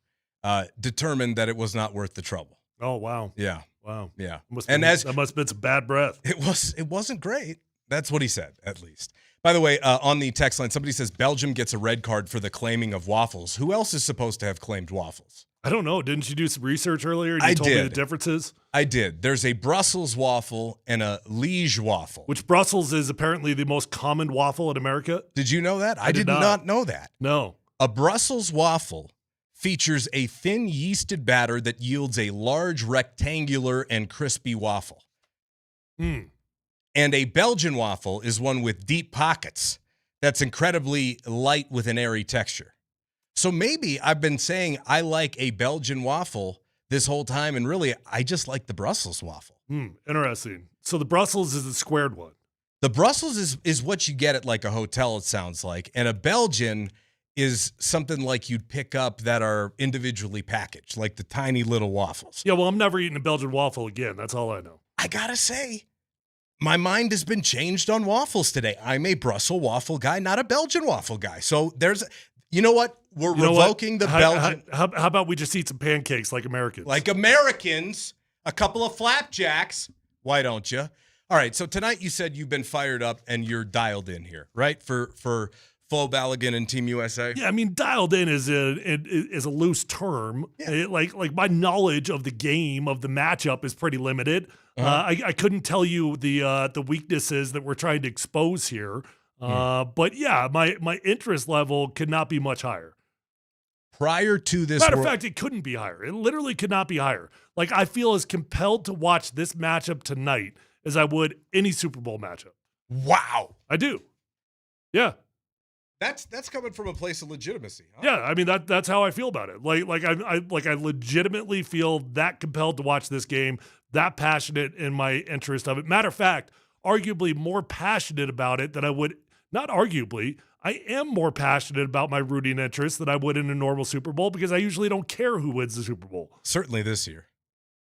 determined that it was not worth the trouble. Oh, wow. Yeah. Wow. Yeah. That must have been some bad breath. It wasn't great. That's what he said, at least. By the way, on the text line, somebody says Belgium gets a red card for the claiming of waffles. Who else is supposed to have claimed waffles? I don't know. Didn't you do some research earlier? I told me did. the differences. I did. There's a Brussels waffle and a Liege waffle. Which Brussels is apparently the most common waffle in America. Did you know that? I did not know that. No. A Brussels waffle features a thin yeasted batter that yields a large rectangular and crispy waffle. And a Belgian waffle is one with deep pockets that's incredibly light with an airy texture. So maybe I've been saying I like a Belgian waffle this whole time, and really I just like the Brussels waffle. Interesting. So the Brussels is the squared one. The Brussels is what you get at like a hotel, it sounds like. And a Belgian is something like you'd pick up that are individually packaged, like the tiny little waffles. Yeah, well, I'm never eating a Belgian waffle again. That's all I know. I gotta say, my mind has been changed on waffles today. I'm a Brussels waffle guy, not a Belgian waffle guy. So you know what? We're revoking the Belgian. How about we just eat some pancakes like Americans? Like Americans, a couple of flapjacks. Why don't you? All right, so tonight you said you've been fired up and you're dialed in here, right? For Flo Balogun and Team USA? Yeah, I mean, dialed in is a loose term. Yeah. Like my knowledge of the game, of the matchup is pretty limited. I couldn't tell you the weaknesses that we're trying to expose here. But yeah, my interest level could not be much higher. Prior to this, matter of fact, it couldn't be higher. It literally could not be higher. Like, I feel as compelled to watch this matchup tonight as I would any Super Bowl matchup. Wow, I do. Yeah. That's coming from a place of legitimacy. Huh? Yeah, I mean that's how I feel about it. I legitimately feel that compelled to watch this game, that passionate in my interest of it. Matter of fact, arguably more passionate about it than I would. Not arguably, I am more passionate about my rooting interest than I would in a normal Super Bowl because I usually don't care who wins the Super Bowl. Certainly this year,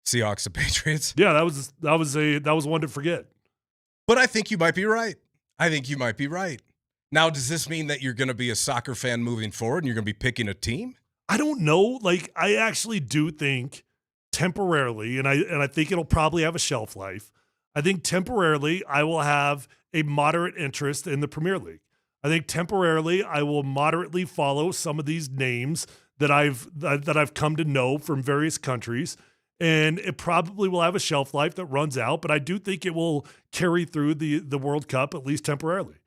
Seahawks and Patriots. Yeah, that was one to forget. But I think you might be right. Now, does this mean that you're going to be a soccer fan moving forward and you're going to be picking a team? I don't know. Like, I actually do think temporarily, and I think it'll probably have a shelf life. I think temporarily I will have a moderate interest in the Premier League. I think temporarily I will moderately follow some of these names that I've come to know from various countries, and it probably will have a shelf life that runs out, but I do think it will carry through the World Cup, at least temporarily.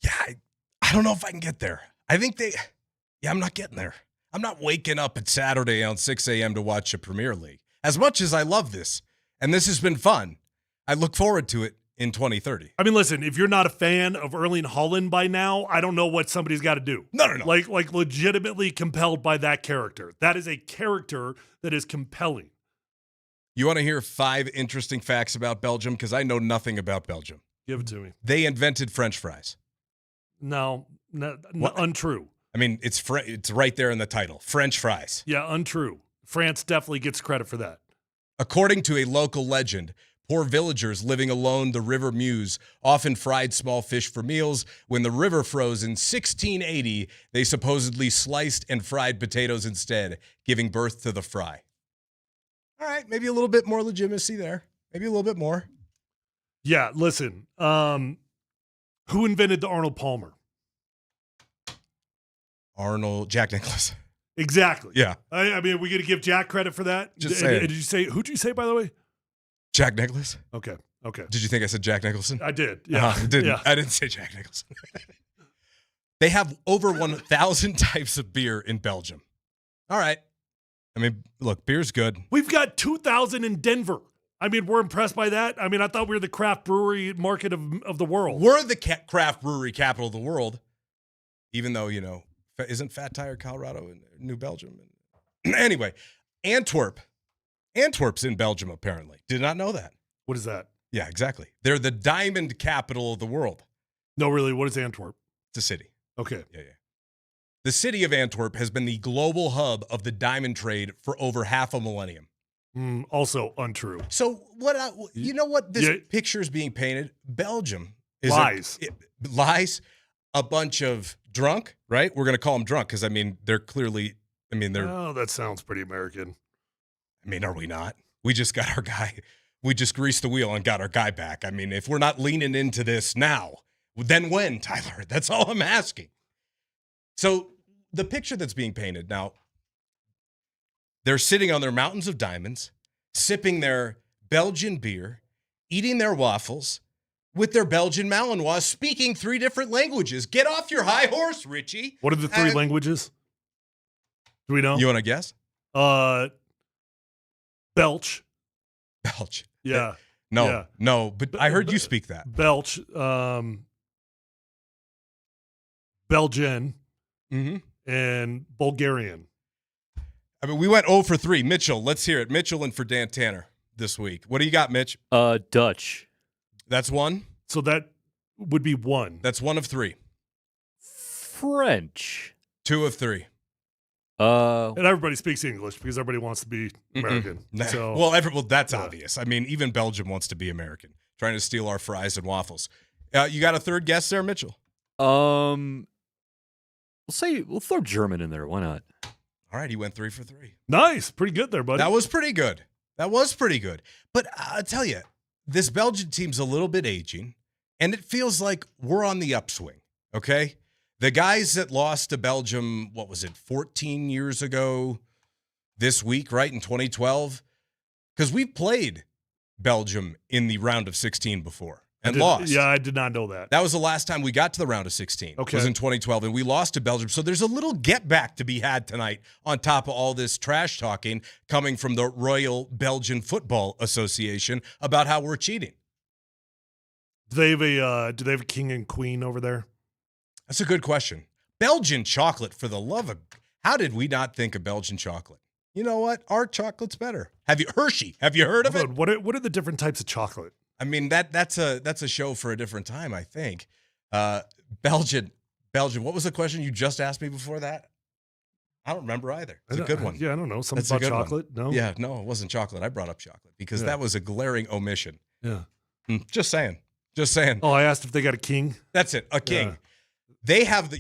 Yeah, I don't know if I can get there. I'm not getting there. I'm not waking up at Saturday on 6 a.m. to watch a Premier League. As much as I love this, and this has been fun, I look forward to it in 2030. I mean, listen, if you're not a fan of Erling Haaland by now, I don't know what somebody's got to do. No. Like legitimately compelled by that character. That is a character that is compelling. You want to hear 5 interesting facts about Belgium? Because I know nothing about Belgium. Give it to me. They invented French fries. No, untrue. I mean, it's right there in the title. French fries. Yeah, untrue. France definitely gets credit for that. According to a local legend, poor villagers living along the River Meuse often fried small fish for meals. When the river froze in 1680, they supposedly sliced and fried potatoes instead, giving birth to the fry. All right, maybe a little bit more legitimacy there. Maybe a little bit more. Yeah, listen. Who invented the Arnold Palmer? Jack Nicklaus. Exactly. Yeah. I mean, are we going to give Jack credit for that? Just saying. Who'd you say, by the way? Jack Nicklaus. Okay. Did you think I said Jack Nicholson? I did. Yeah. Yeah. I didn't say Jack Nicholson. They have over 1,000 types of beer in Belgium. All right. I mean, look, beer's good. We've got 2,000 in Denver. I mean, we're impressed by that. I mean, I thought we were the craft brewery market of the world. We're the craft brewery capital of the world, even though, isn't Fat Tire Colorado in New Belgium? Anyway, Antwerp's in Belgium, apparently. Did not know that. What is that? Yeah, exactly. They're the diamond capital of the world. No, really, what is Antwerp? It's a city. Okay. Yeah. The city of Antwerp has been the global hub of the diamond trade for over half a millennium. Also untrue. So what? What this picture is being painted? Belgium is lies. Lies. A bunch of drunk, right? We're going to call them drunk because, they're clearly, they're. Oh, that sounds pretty American. Are we not? We just got our guy. We just greased the wheel and got our guy back. If we're not leaning into this now, then when, Tyler? That's all I'm asking. So the picture that's being painted now, they're sitting on their mountains of diamonds, sipping their Belgian beer, eating their waffles with their Belgian Malinois, speaking 3 different languages. Get off your high horse, Richie. What are the 3 languages? Do we know? You want to guess? Belch. Belch. Yeah. No, but I heard you speak that. Belch. Belgian. And Bulgarian. We went 0 for 3. Mitchell, let's hear it. Mitchell and for Dan Tanner this week. What do you got, Mitch? Dutch. That's 1. So that would be 1. That's 1 of 3. French. 2 of 3. And everybody speaks English because everybody wants to be American. So. Well, that's obvious. Even Belgium wants to be American, trying to steal our fries and waffles. You got a third guess there, Mitchell? We'll throw German in there. Why not? All right, he went 3 for 3. Nice. Pretty good there, buddy. That was pretty good. But I'll tell you, this Belgian team's a little bit aging, and it feels like we're on the upswing, okay? The guys that lost to Belgium, 14 years ago this week, right, in 2012? Because we've played Belgium in the round of 16 before and lost. Yeah, I did not know that. That was the last time we got to the round of 16. Okay. Was in 2012, and we lost to Belgium. So there's a little get back to be had tonight on top of all this trash talking coming from the Royal Belgian Football Association about how we're cheating. Do they have a king and queen over there? That's a good question. Belgian chocolate, for the love of... How did we not think of Belgian chocolate? You know what? Our chocolate's better. Hershey? Have you heard of it? What are the different types of chocolate? That's a show for a different time, I think. Belgian. What was the question you just asked me before that? I don't remember either. It's a good one. Yeah, I don't know. Something about chocolate? No? Yeah, no, it wasn't chocolate. I brought up chocolate because that was a glaring omission. Yeah. Just saying. Oh, I asked if they got a king. That's it, a king. Yeah. They have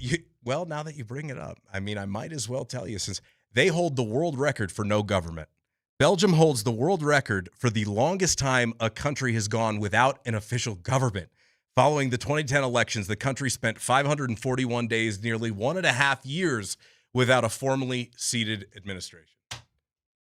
now that you bring it up, I might as well tell you, since they hold the world record for no government. Belgium holds the world record for the longest time a country has gone without an official government. Following the 2010 elections, the country spent 541 days, nearly 1.5 years, without a formally seated administration.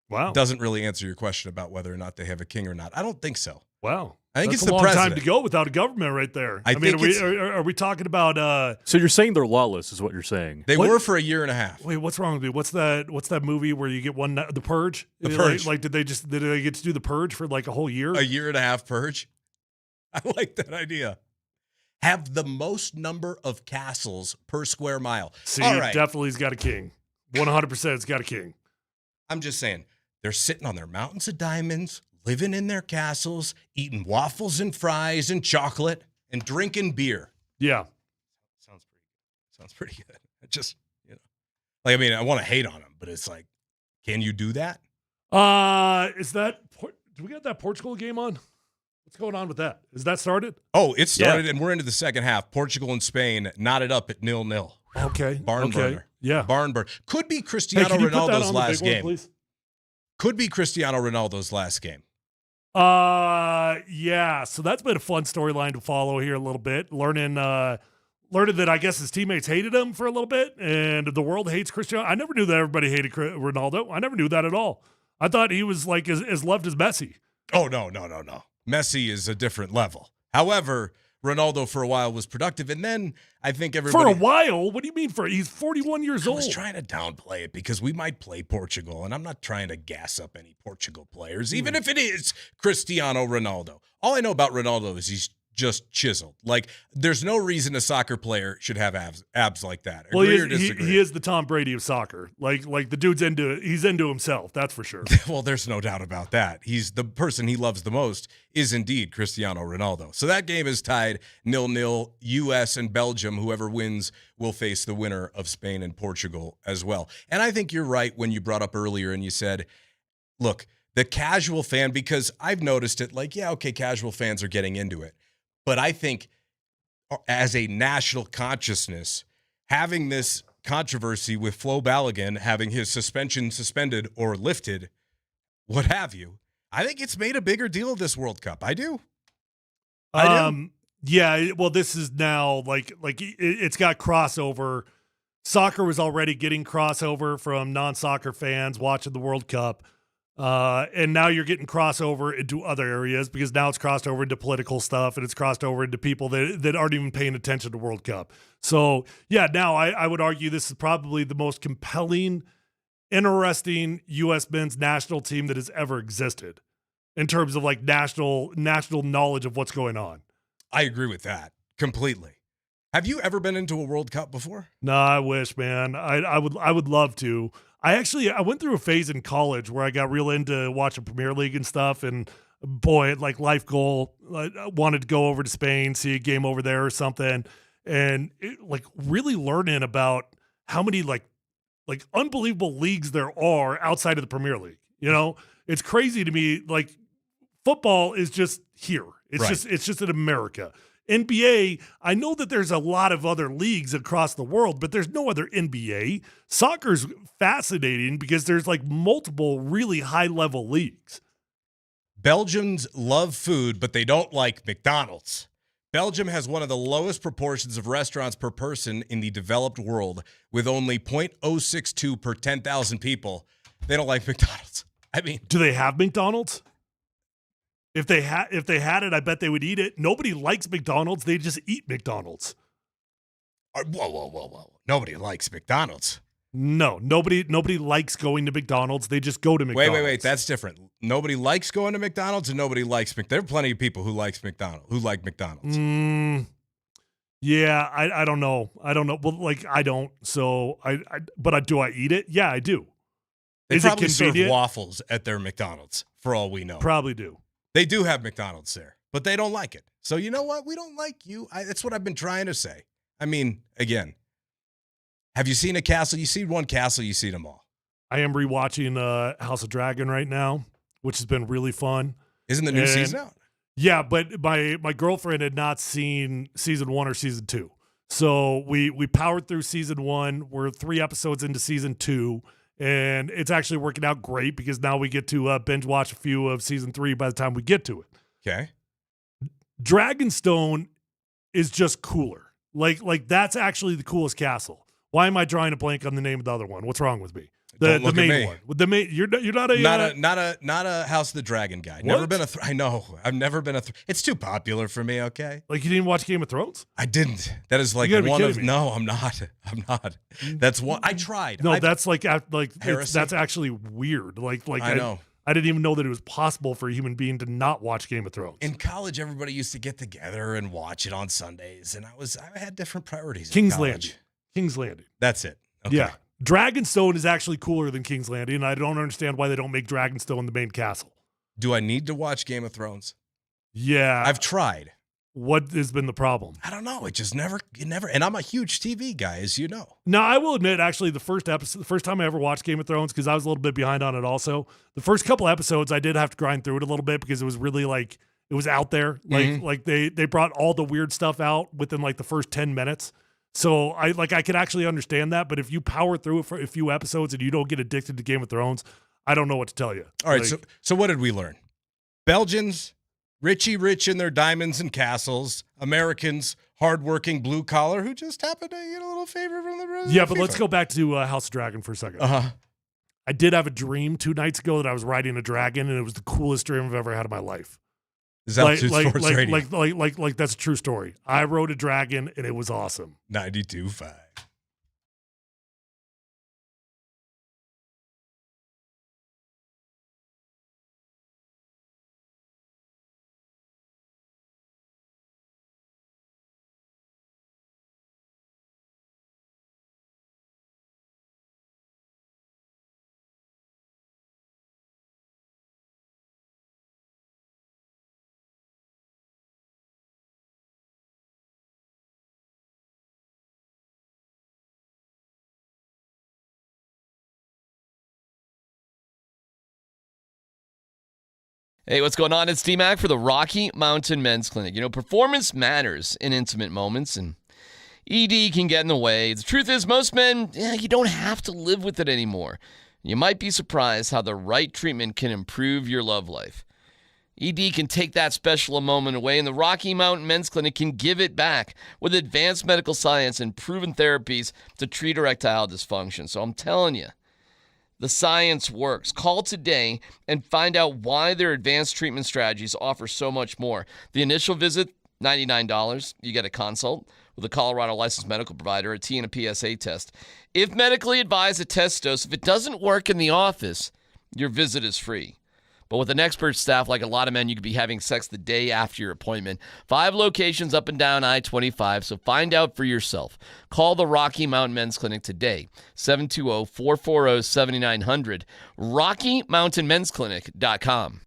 Wow. Doesn't really answer your question about whether or not they have a king or not. I don't think so. Wow. I think That's it's the long president. time to go without a government right there. Are we talking about? So you're saying they're lawless, is what you're saying? They were for 1.5 years. Wait, what's wrong with you? What's that movie where you get The Purge? The Purge. Like did they get to do the Purge for like a whole year? 1.5 years purge. I like that idea. Have the most number of castles per square mile. See, all right. Definitely he's got a king. 100% it's got a king. I'm just saying, they're sitting on their mountains of diamonds, living in their castles, eating waffles and fries and chocolate and drinking beer. Yeah. Sounds pretty good. It just, I want to hate on them, but it's like, can you do that? Do we got that Portugal game on? What's going on with that? Is that started? Oh, it started, and we're into the second half. Portugal and Spain knotted up at 0-0. Okay. Barn burner. Yeah. Barn burner. Could be Cristiano Ronaldo's last game. Please? Could be Cristiano Ronaldo's last game. Yeah. So that's been a fun storyline to follow here a little bit. Learning that I guess his teammates hated him for a little bit, and the world hates Cristiano. I never knew that everybody hated Ronaldo. I never knew that at all. I thought he was like as loved as Messi. Oh, no. Messi is a different level. However, Ronaldo for a while was productive, and then I think For everybody... a while? What do you mean he's 41 years old? I was trying to downplay it because we might play Portugal, and I'm not trying to gas up any Portugal players, even if it is Cristiano Ronaldo. All I know about Ronaldo is he's just chiseled. Like, there's no reason a soccer player should have abs like that. Well, Agree or disagree? he is the Tom Brady of soccer. Like the dude's he's into himself. That's for sure. Well, there's no doubt about that. He's the person he loves the most is indeed Cristiano Ronaldo. So that game is tied 0-0. U.S. and Belgium, whoever wins, will face the winner of Spain and Portugal as well. And I think you're right when you brought up earlier and you said, look, the casual fan, because I've noticed it, like, yeah, okay, casual fans are getting into it. But I think as a national consciousness, having this controversy with Flo Balogun having his suspension suspended or lifted, what have you, I think it's made a bigger deal of this World Cup. I do. Yeah, well, this is now like it's got crossover. Soccer was already getting crossover from non-soccer fans watching the World Cup. And now you're getting crossover into other areas because now it's crossed over into political stuff and it's crossed over into people that aren't even paying attention to World Cup. So, yeah, now I would argue this is probably the most compelling, interesting U.S. men's national team that has ever existed in terms of like national knowledge of what's going on. I agree with that completely. Have you ever been into a World Cup before? No, I wish, man. I would love to. I went through a phase in college where I got real into watching Premier League and stuff, and boy, like life goal, I wanted to go over to Spain, see a game over there or something, and really learning about how many like unbelievable leagues there are outside of the Premier League. You know, it's crazy to me. Like football is just here. It's just in America. NBA, I know that there's a lot of other leagues across the world, but there's no other NBA. Soccer's fascinating because there's like multiple really high-level leagues. Belgians love food, but they don't like McDonald's. Belgium has one of the lowest proportions of restaurants per person in the developed world, with only 0.062 per 10,000 people. They don't like McDonald's. I mean, do they have McDonald's? If they had it, I bet they would eat it. Nobody likes McDonald's. They just eat McDonald's. Whoa. Nobody likes McDonald's. No, nobody likes going to McDonald's. They just go to McDonald's. Wait. That's different. Nobody likes going to McDonald's and nobody likes McDonald's. There are plenty of people who like McDonald's. Yeah, I don't know. Well, like I don't. So but do I eat it? Yeah, I do. They probably serve waffles at their McDonald's for all we know. Probably do. They do have McDonald's there, but they don't like it. So you know what? We don't like you. That's what I've been trying to say. I mean, again, have you seen a castle? You see one castle, you see them all. I am rewatching House of Dragon right now, which has been really fun. Isn't the new season out? Yeah, but my girlfriend had not seen season 1 or season 2. So we powered through season 1. We're 3 episodes into season 2. And it's actually working out great because now we get to binge watch a few of season 3 by the time we get to it. Okay. Dragonstone is just cooler. Like that's actually the coolest castle. Why am I drawing a blank on the name of the other one? What's wrong with me? The main one. The main. You're not a House of the Dragon guy. What? Never been a. I know. I've never been a. It's too popular for me. Okay. Like you didn't watch Game of Thrones? I didn't. That is like one of. Me. No, I'm not. That's one. I tried. No, that's that's actually weird. Like I know. I didn't even know that it was possible for a human being to not watch Game of Thrones. In college, everybody used to get together and watch it on Sundays, and I had different priorities. King's Landing. That's it. Okay. Yeah. Dragonstone is actually cooler than King's Landing, and I don't understand why they don't make Dragonstone the main castle. Do I need to watch Game of Thrones? Yeah. I've tried. What has been the problem? I don't know. It never, and I'm a huge TV guy, as you know. No, I will admit, actually, the first time I ever watched Game of Thrones, because I was a little bit behind on it also, the first couple episodes, I did have to grind through it a little bit because it was really like, it was out there. Like they brought all the weird stuff out within like the first 10 minutes. So I could actually understand that, but if you power through it for a few episodes and you don't get addicted to Game of Thrones, I don't know what to tell you. All right, so what did we learn? Belgians, rich in their diamonds and castles. Americans, hardworking blue collar who just happen to get a little favor from the president. Yeah, but let's go back to House of Dragon for a second. I did have a dream 2 nights ago that I was riding a dragon, and it was the coolest dream I've ever had in my life. Is Altitude Sports Radio. Like that's a true story. I rode a dragon and it was awesome. 92.5. Hey, what's going on? It's DMac for the Rocky Mountain Men's Clinic. You know, performance matters in intimate moments, and ED can get in the way. The truth is, most men, you don't have to live with it anymore. You might be surprised how the right treatment can improve your love life. ED can take that special moment away, and the Rocky Mountain Men's Clinic can give it back with advanced medical science and proven therapies to treat erectile dysfunction. So I'm telling you, the science works. Call today and find out why their advanced treatment strategies offer so much more. The initial visit, $99. You get a consult with a Colorado licensed medical provider, a T and a PSA test. If medically advised, a test dose. If it doesn't work in the office, your visit is free. But with an expert staff, like a lot of men, you could be having sex the day after your appointment. 5 locations up and down I-25, so find out for yourself. Call the Rocky Mountain Men's Clinic today, 720-440-7900, RockyMountainMen'sClinic.com.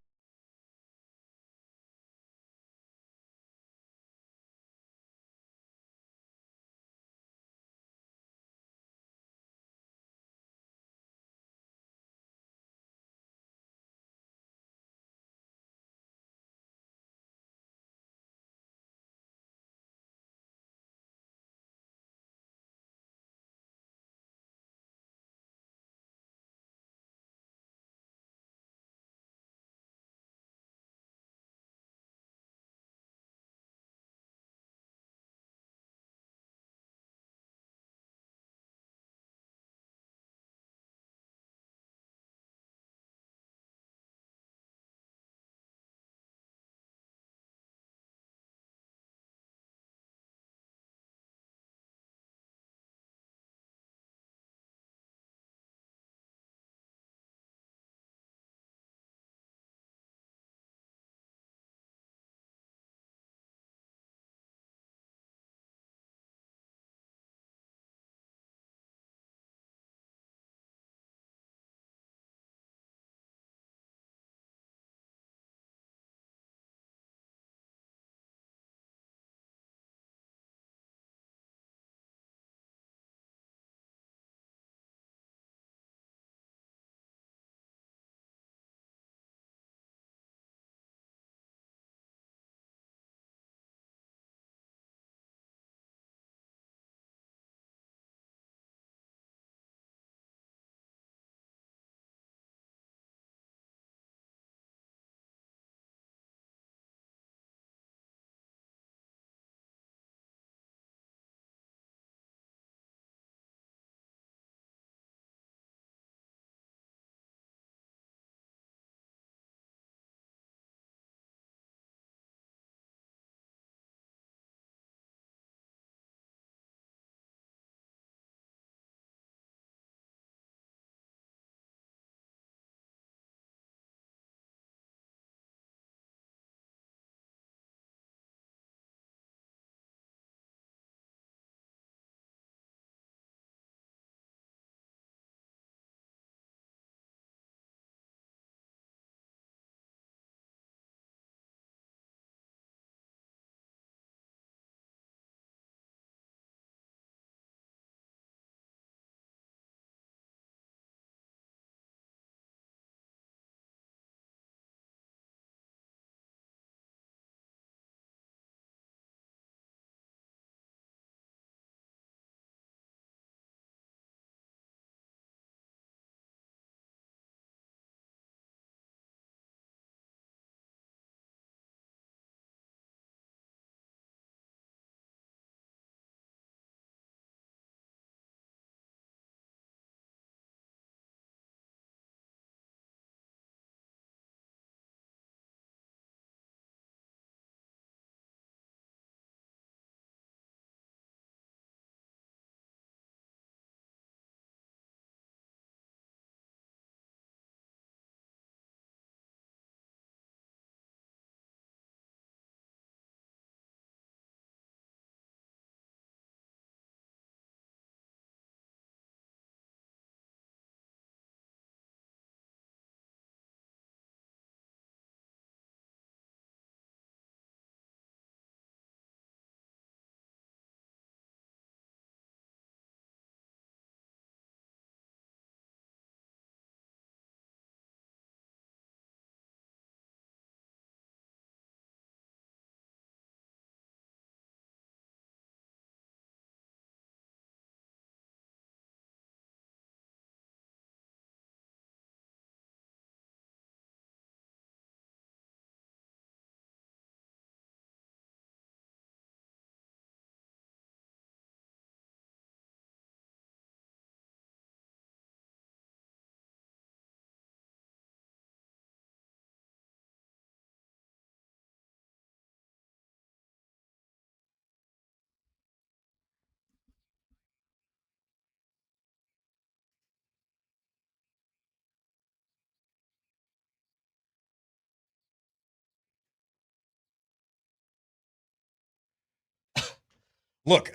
Look,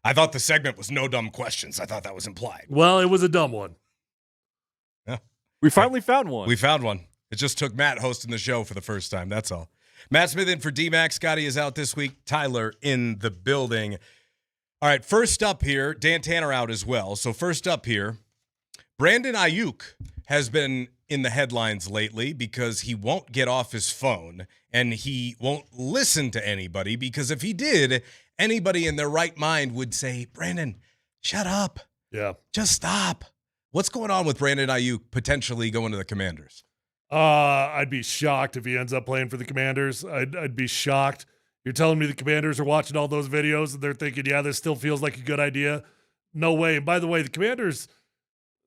I thought the segment was no dumb questions. I thought that was implied. Well, it was a dumb one. Yeah. We finally found one. We found one. It just took Matt hosting the show for the first time. That's all. Matt Smith in for DMac. Scotty is out this week. Tyler in the building. All right, first up here, Dan Tanner out as well. So first up here, Brandon Ayuk has been in the headlines lately because he won't get off his phone and he won't listen to anybody, because if he did, anybody in their right mind would say, Brandon, shut up. Yeah. Just stop. What's going on with Brandon Ayuk potentially going to the Commanders? I'd be shocked if he ends up playing for the Commanders. I'd be shocked. You're telling me the Commanders are watching all those videos and they're thinking, yeah, this still feels like a good idea? No way. And by the way, the Commanders,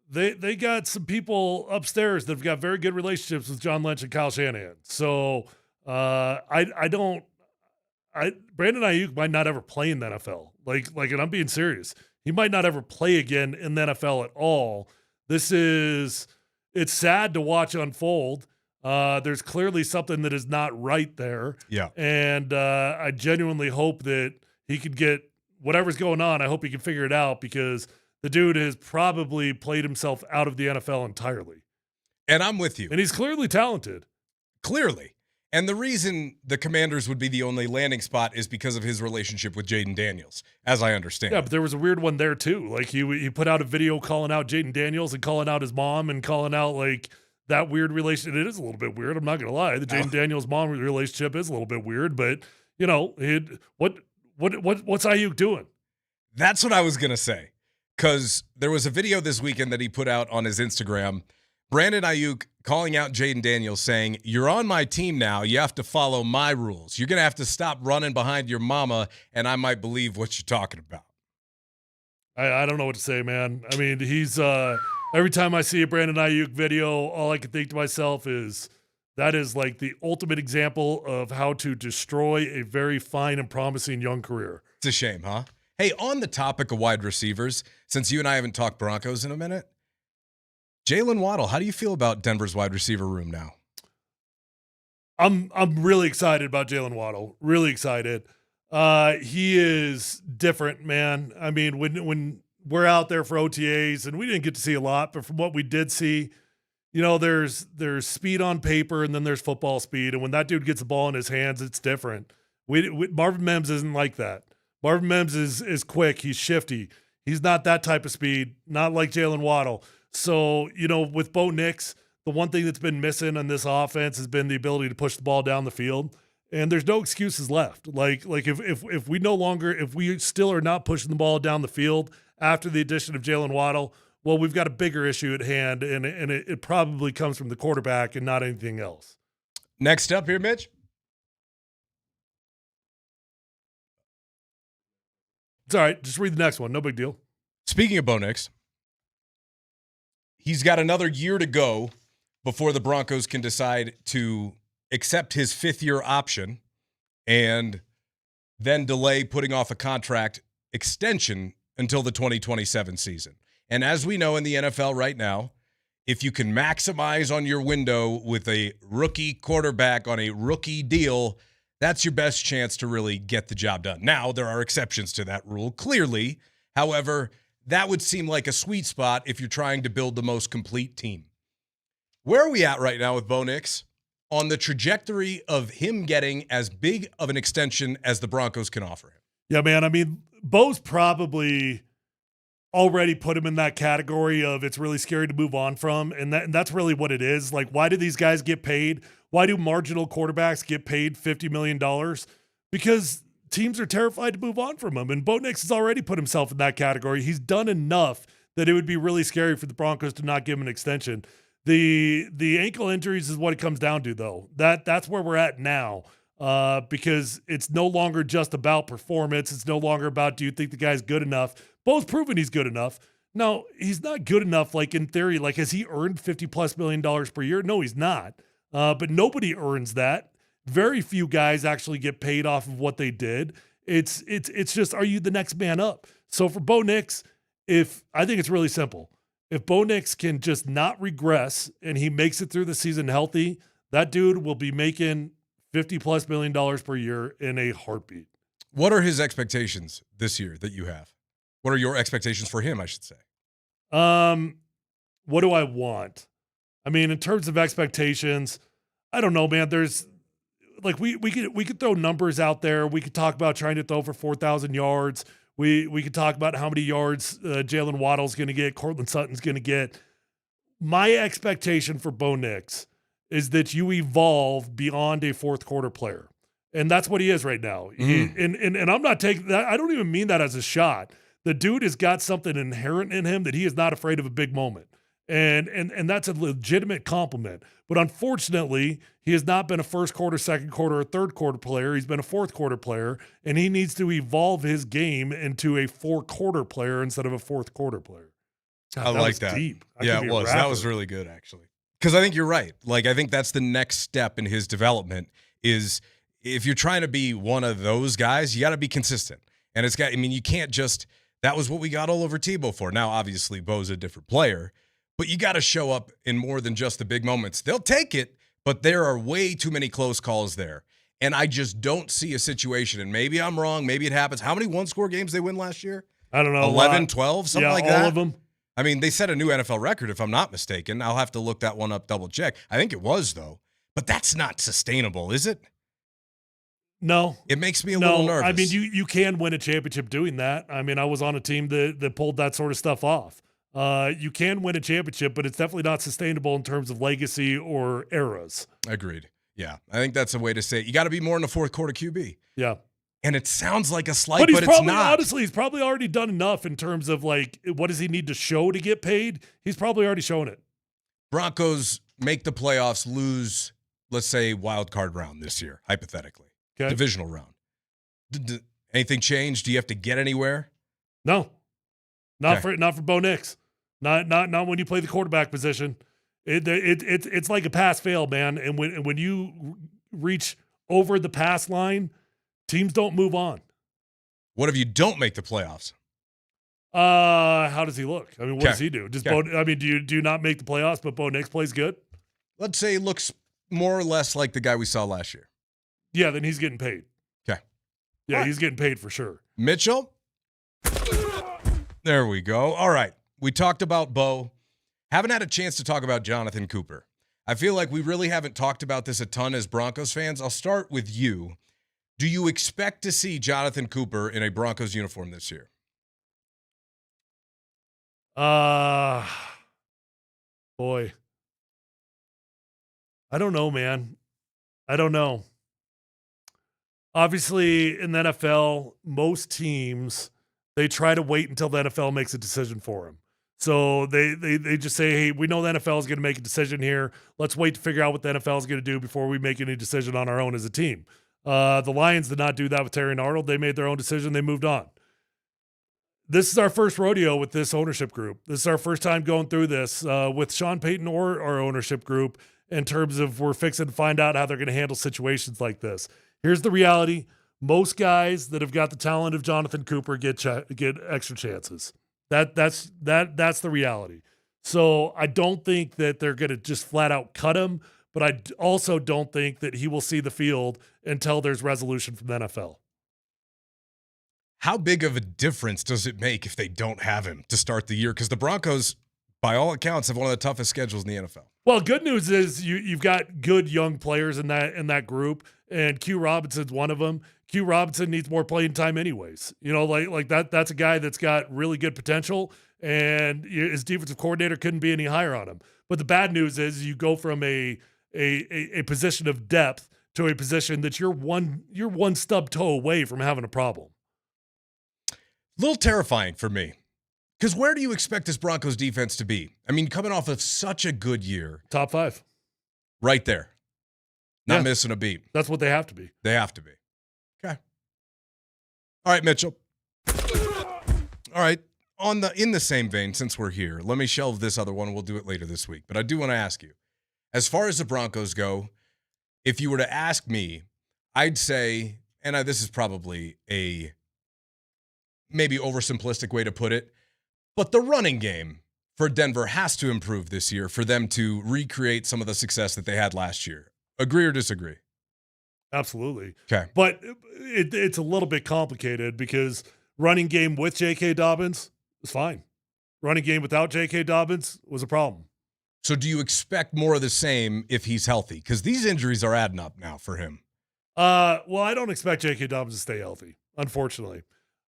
they got some people upstairs that have got very good relationships with John Lynch and Kyle Shanahan. So Brandon Ayuk might not ever play in the NFL. And I'm being serious. He might not ever play again in the NFL at all. It's sad to watch unfold. There's clearly something that is not right there. Yeah. And I genuinely hope that he could get whatever's going on. I hope he can figure it out, because the dude has probably played himself out of the NFL entirely. And I'm with you. And he's clearly talented. Clearly. And the reason the Commanders would be the only landing spot is because of his relationship with Jaden Daniels, as I understand. Yeah, but there was a weird one there too. Like he put out a video calling out Jaden Daniels and calling out his mom and calling out that weird relationship. It is a little bit weird. I'm not going to lie. The Jaden Daniels mom relationship is a little bit weird, but what's Ayuk doing? That's what I was going to say. Because there was a video this weekend that he put out on his Instagram, Brandon Ayuk calling out Jaden Daniels saying, you're on my team now. You have to follow my rules. You're going to have to stop running behind your mama, and I might believe what you're talking about. I don't know what to say, man. I mean, he's every time I see a Brandon Ayuk video, all I can think to myself is that is like the ultimate example of how to destroy a very fine and promising young career. It's a shame, huh? Hey, on the topic of wide receivers, since you and I haven't talked Broncos in a minute, Jalen Waddle, how do you feel about Denver's wide receiver room now? I'm really excited about Jalen Waddle. Really excited. He is different, man. I mean, when we're out there for OTAs, and we didn't get to see a lot, but from what we did see, there's speed on paper and then there's football speed. And when that dude gets the ball in his hands, it's different. Marvin Mims isn't like that. Marvin Mims is quick. He's shifty. He's not that type of speed, not like Jalen Waddle. So, with Bo Nix, the one thing that's been missing on this offense has been the ability to push the ball down the field. And there's no excuses left. Like if we still are not pushing the ball down the field after the addition of Jalen Waddle, well, we've got a bigger issue at hand, and it probably comes from the quarterback and not anything else. Next up here, Mitch. It's all right. Just read the next one. No big deal. Speaking of Bo Nix, he's got another year to go before the Broncos can decide to accept his fifth-year option and then delay putting off a contract extension until the 2027 season. And as we know in the NFL right now, if you can maximize on your window with a rookie quarterback on a rookie deal, that's your best chance to really get the job done. Now, there are exceptions to that rule, clearly. However, that would seem like a sweet spot if you're trying to build the most complete team. Where are we at right now with Bo Nix on the trajectory of him getting as big of an extension as the Broncos can offer him? Yeah, man. I mean, Bo's probably already put him in that category of it's really scary to move on from. And that's really what it is. Like, why do these guys get paid? Why do marginal quarterbacks get paid $50 million? Because teams are terrified to move on from him. And Bo Nix has already put himself in that category. He's done enough that it would be really scary for the Broncos to not give him an extension. The ankle injuries is what it comes down to, though. That's where we're at now, because it's no longer just about performance. It's no longer about, do you think the guy's good enough? Bo's proven he's good enough. No, he's not good enough, like in theory. Like, has he earned $50+ million per year? No, he's not. But nobody earns that. Very few guys actually get paid off of what they did. It's just, are you the next man up? So for Bo Nix, I think it's really simple. If Bo Nix can just not regress and he makes it through the season healthy, that dude will be making $50+ million per year in a heartbeat. What are his expectations this year that you have? What are your expectations for him, I should say? What do I want? I mean, in terms of expectations, I don't know, man. There's like we could throw numbers out there. We could talk about trying to throw for 4,000 yards. We could talk about how many yards Jalen Waddle's going to get, Cortland Sutton's going to get. My expectation for Bo Nix is that you evolve beyond a fourth quarter player. And that's what he is right now. And I'm not taking that. I don't even mean that as a shot. The dude has got something inherent in him that he is not afraid of a big moment. And that's a legitimate compliment. But unfortunately, he has not been a first quarter, second quarter, or third quarter player. He's been a fourth quarter player, and he needs to evolve his game into a 4-quarter player instead of a fourth quarter player. God, I like that. Deep. Yeah, it was. That was really good, actually. Because I think you're right. Like, I think that's the next step in his development is if you're trying to be one of those guys, you got to be consistent. And you can't just, that was what we got all over Tebow for. Now, obviously, Bo's a different player, but you got to show up in more than just the big moments. They'll take it, but there are way too many close calls there. And I just don't see a situation, and maybe I'm wrong, maybe it happens. How many one-score games they win last year? I don't know. 11, 12, something like that? All of them. I mean, they set a new NFL record, if I'm not mistaken. I'll have to look that one up, double check. I think it was, though. But that's not sustainable, is it? No. It makes me a little nervous. I mean, you can win a championship doing that. I mean, I was on a team that pulled that sort of stuff off. You can win a championship, but it's definitely not sustainable in terms of legacy or eras. Agreed. Yeah, I think that's a way to say it. You got to be more in the fourth quarter QB. Yeah. And it sounds like a slight, but it's not. Honestly, he's probably already done enough in terms of, like, what does he need to show to get paid? He's probably already shown it. Broncos make the playoffs, lose, let's say, wild card round this year, hypothetically. Okay. Divisional round. Anything change? Do you have to get anywhere? No. Not for Bo Nix. Not when you play the quarterback position. It's like a pass-fail, man. And when you reach over the pass line, teams don't move on. What if you don't make the playoffs? How does he look? I mean, what does he do? Do you not make the playoffs, but Bo Nix plays good? Let's say he looks more or less like the guy we saw last year. Yeah, then he's getting paid. Okay. Yeah, he's getting paid for sure. Mitchell? There we go. All right. We talked about Bo. Haven't had a chance to talk about Jonathan Cooper. I feel like we really haven't talked about this a ton as Broncos fans. I'll start with you. Do you expect to see Jonathan Cooper in a Broncos uniform this year? Boy. I don't know, man. I don't know. Obviously, in the NFL, most teams, they try to wait until the NFL makes a decision for them. So they just say, hey, we know the NFL is going to make a decision here. Let's wait to figure out what the NFL is going to do before we make any decision on our own as a team. The Lions did not do that with Terry and Arnold. They made their own decision. They moved on. This is our first rodeo with this ownership group. This is our first time going through this with Sean Payton or our ownership group in terms of we're fixing to find out how they're going to handle situations like this. Here's the reality. Most guys that have got the talent of Jonathan Cooper get extra chances. That's the reality. So I don't think that they're going to just flat out cut him, but I also don't think that he will see the field until there's resolution from the NFL. How big of a difference does it make if they don't have him to start the year? Because the Broncos, by all accounts, have one of the toughest schedules in the NFL. Well, good news is you've got good young players in that group, and Q Robinson's one of them. Q Robinson needs more playing time anyways. You know, like that's a guy that's got really good potential, and his defensive coordinator couldn't be any higher on him. But the bad news is you go from a position of depth to a position that you're one stub toe away from having a problem. A little terrifying for me. Because where do you expect this Broncos defense to be? I mean, coming off of such a good year. Top 5. Right there. Not missing a beat. That's what they have to be. They have to be. Okay. All right, Mitchell. All right. In the same vein, since we're here, let me shelve this other one. We'll do it later this week. But I do want to ask you, as far as the Broncos go, if you were to ask me, I'd say, and this is probably a maybe oversimplistic way to put it, but the running game for Denver has to improve this year for them to recreate some of the success that they had last year. Agree or disagree? Absolutely. Okay. But it's a little bit complicated because running game with J.K. Dobbins is fine. Running game without J.K. Dobbins was a problem. So do you expect more of the same if he's healthy? Because these injuries are adding up now for him. Well, I don't expect J.K. Dobbins to stay healthy, unfortunately.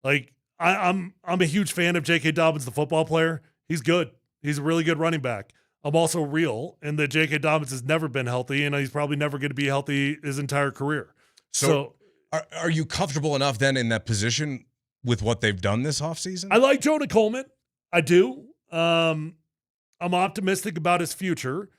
Like, I'm a huge fan of J.K. Dobbins, the football player. He's good. He's a really good running back. I'm also real in that J.K. Dobbins has never been healthy, and he's probably never going to be healthy his entire career. So are you comfortable enough then in that position with what they've done this offseason? I like Jonah Coleman. I do. I'm optimistic about his future.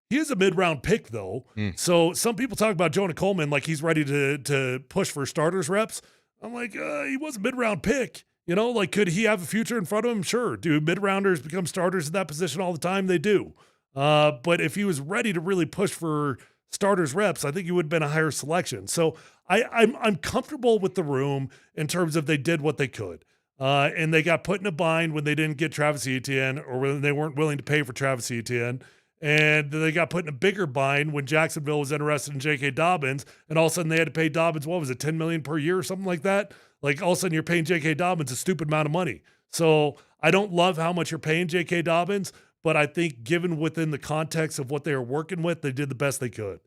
He is a mid-round pick, though. So some people talk about Jonah Coleman like he's ready to push for starters reps. I'm like, he was a mid-round pick. You know, like, could he have a future in front of him? Sure. Do mid-rounders become starters in that position all the time? They do. But if he was ready to really push for starters reps, I think he would have been a higher selection. So I'm comfortable with the room in terms of they did what they could. And they got put in a bind when they didn't get Travis Etienne or when they weren't willing to pay for Travis Etienne. And they got put in a bigger bind when Jacksonville was interested in J.K. Dobbins. And all of a sudden they had to pay Dobbins, what was it, $10 million per year or something like that? Like, all of a sudden you're paying J.K. Dobbins a stupid amount of money. So I don't love how much you're paying J.K. Dobbins, but I think given within the context of what they were working with, they did the best they could.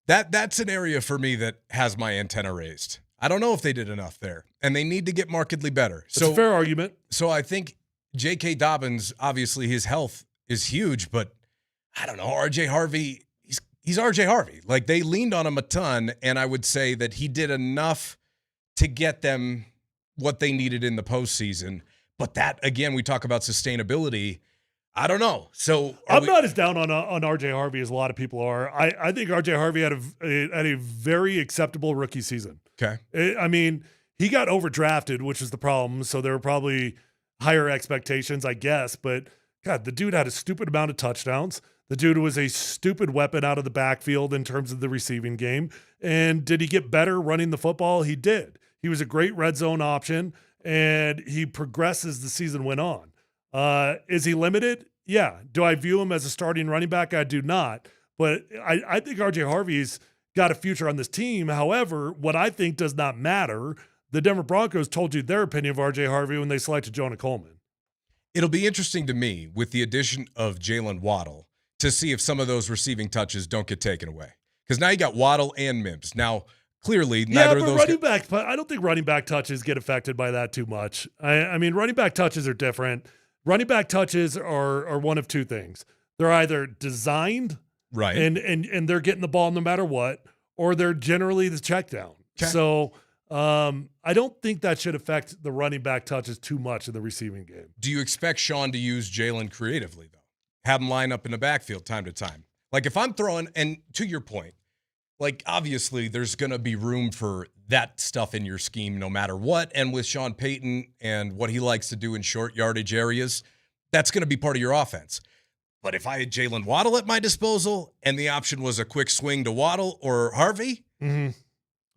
That's an area for me that has my antenna raised. I don't know if they did enough there, and they need to get markedly better. That's a fair argument. So I think J.K. Dobbins, obviously his health is huge, but I don't know, R.J. Harvey, he's R.J. Harvey. Like, they leaned on him a ton, and I would say that he did enough to get them what they needed in the postseason. But that, again, we talk about sustainability. I don't know. So I'm not as down on R.J. Harvey as a lot of people are. I think R.J. Harvey had a very acceptable rookie season. Okay. I mean, he got overdrafted, which is the problem. So there were probably higher expectations, I guess. But, God, the dude had a stupid amount of touchdowns. The dude was a stupid weapon out of the backfield in terms of the receiving game. And did he get better running the football? He did. He was a great red zone option, and he progressed as the season went on. Is he limited? Yeah. Do I view him as a starting running back? I do not. But I think R.J. Harvey's got a future on this team. However, what I think does not matter, the Denver Broncos told you their opinion of R.J. Harvey when they selected Jonah Coleman. It'll be interesting to me with the addition of Jalen Waddle to see if some of those receiving touches don't get taken away. Because now you got Waddle and Mims. Now, clearly, neither of those. Running back, but I don't think running back touches get affected by that too much. I mean, running back touches are different. Running back touches are one of two things. They're either designed, right, and they're getting the ball no matter what, or they're generally the check down. Okay. So I don't think that should affect the running back touches too much in the receiving game. Do you expect Sean to use Jalen creatively, though? Have him line up in the backfield time to time? Like, if I'm throwing, and to your point, like, obviously there's going to be room for that stuff in your scheme no matter what. And with Sean Payton and what he likes to do in short yardage areas, that's going to be part of your offense. But if I had Jalen Waddle at my disposal and the option was a quick swing to Waddle or Harvey, who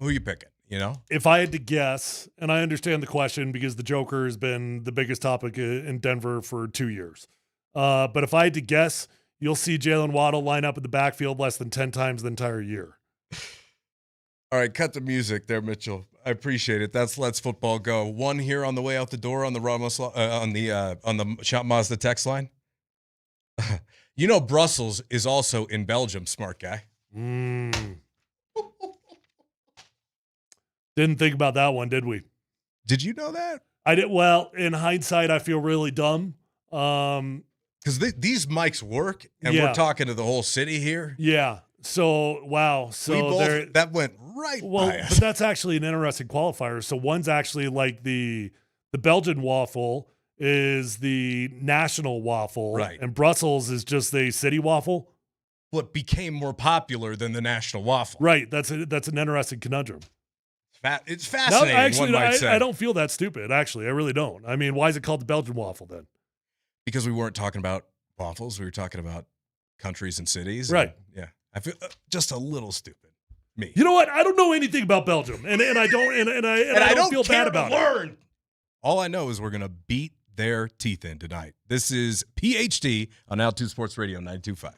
are you picking? You know? If I had to guess, and I understand the question because the Joker has been the biggest topic in Denver for 2 years. But if I had to guess, you'll see Jalen Waddle line up in the backfield less than 10 times the entire year. All right, cut the music there, Mitchell. I appreciate it. That's Let's Football Go. One here on the way out the door on the on the Shop Mazda text line. You know, Brussels is also in Belgium. Smart guy. Didn't think about that one, did we? Did you know that? I did. Well, in hindsight, I feel really dumb. Because these mics work, and we're talking to the whole city here. Yeah. So, wow. So that went right by us. But that's actually an interesting qualifier. So one's actually like the Belgian waffle is the national waffle. Right. And Brussels is just the city waffle. What became more popular than the national waffle. Right. That's an interesting conundrum. It's fascinating, No, actually, one might say. I don't feel that stupid, actually. I really don't. I mean, why is it called the Belgian waffle then? Because we weren't talking about waffles. We were talking about countries and cities. Right. And, yeah. I feel just a little stupid. Me. You know what? I don't know anything about Belgium, and I don't and I don't feel bad about it. All I know is we're gonna beat their teeth in tonight. This is PhD on Altitude Sports Radio 92.5.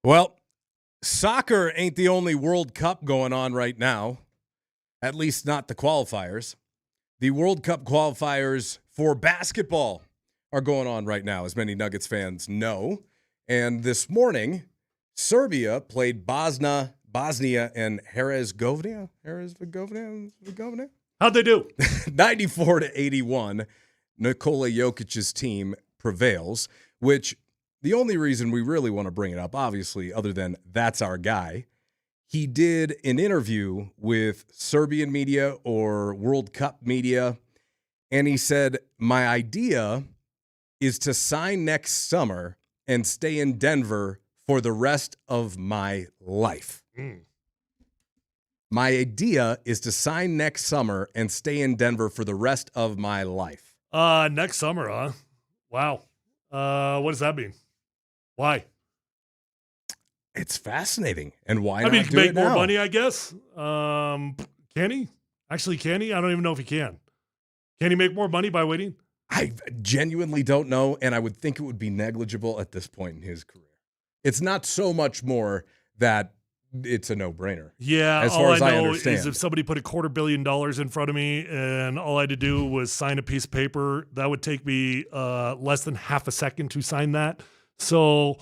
Well, soccer ain't the only World Cup going on right now, at least not the qualifiers. The World Cup qualifiers for basketball are going on right now, as many Nuggets fans know. And this morning, Serbia played Bosnia and Herzegovina. How'd they do? 94-81. Nikola Jokic's team prevails, which the only reason we really want to bring it up, obviously, other than that's our guy, he did an interview with Serbian media or World Cup media, and he said, my idea is to sign next summer and stay in Denver for the rest of my life. My idea is to sign next summer and stay in Denver for the rest of my life. Next summer, huh? Wow. What does that mean? Why? It's fascinating. And why I not mean, he can do make it more now? money, I guess. Can he? Actually, can he? I don't even know if he can. Can he make more money by waiting? I genuinely don't know, and I would think it would be negligible at this point in his career. It's not so much more that it's a no-brainer. Yeah, as all far as I I know understand. is if somebody put $250 million in front of me and all I had to do was sign a piece of paper, that would take me less than half a second to sign that. So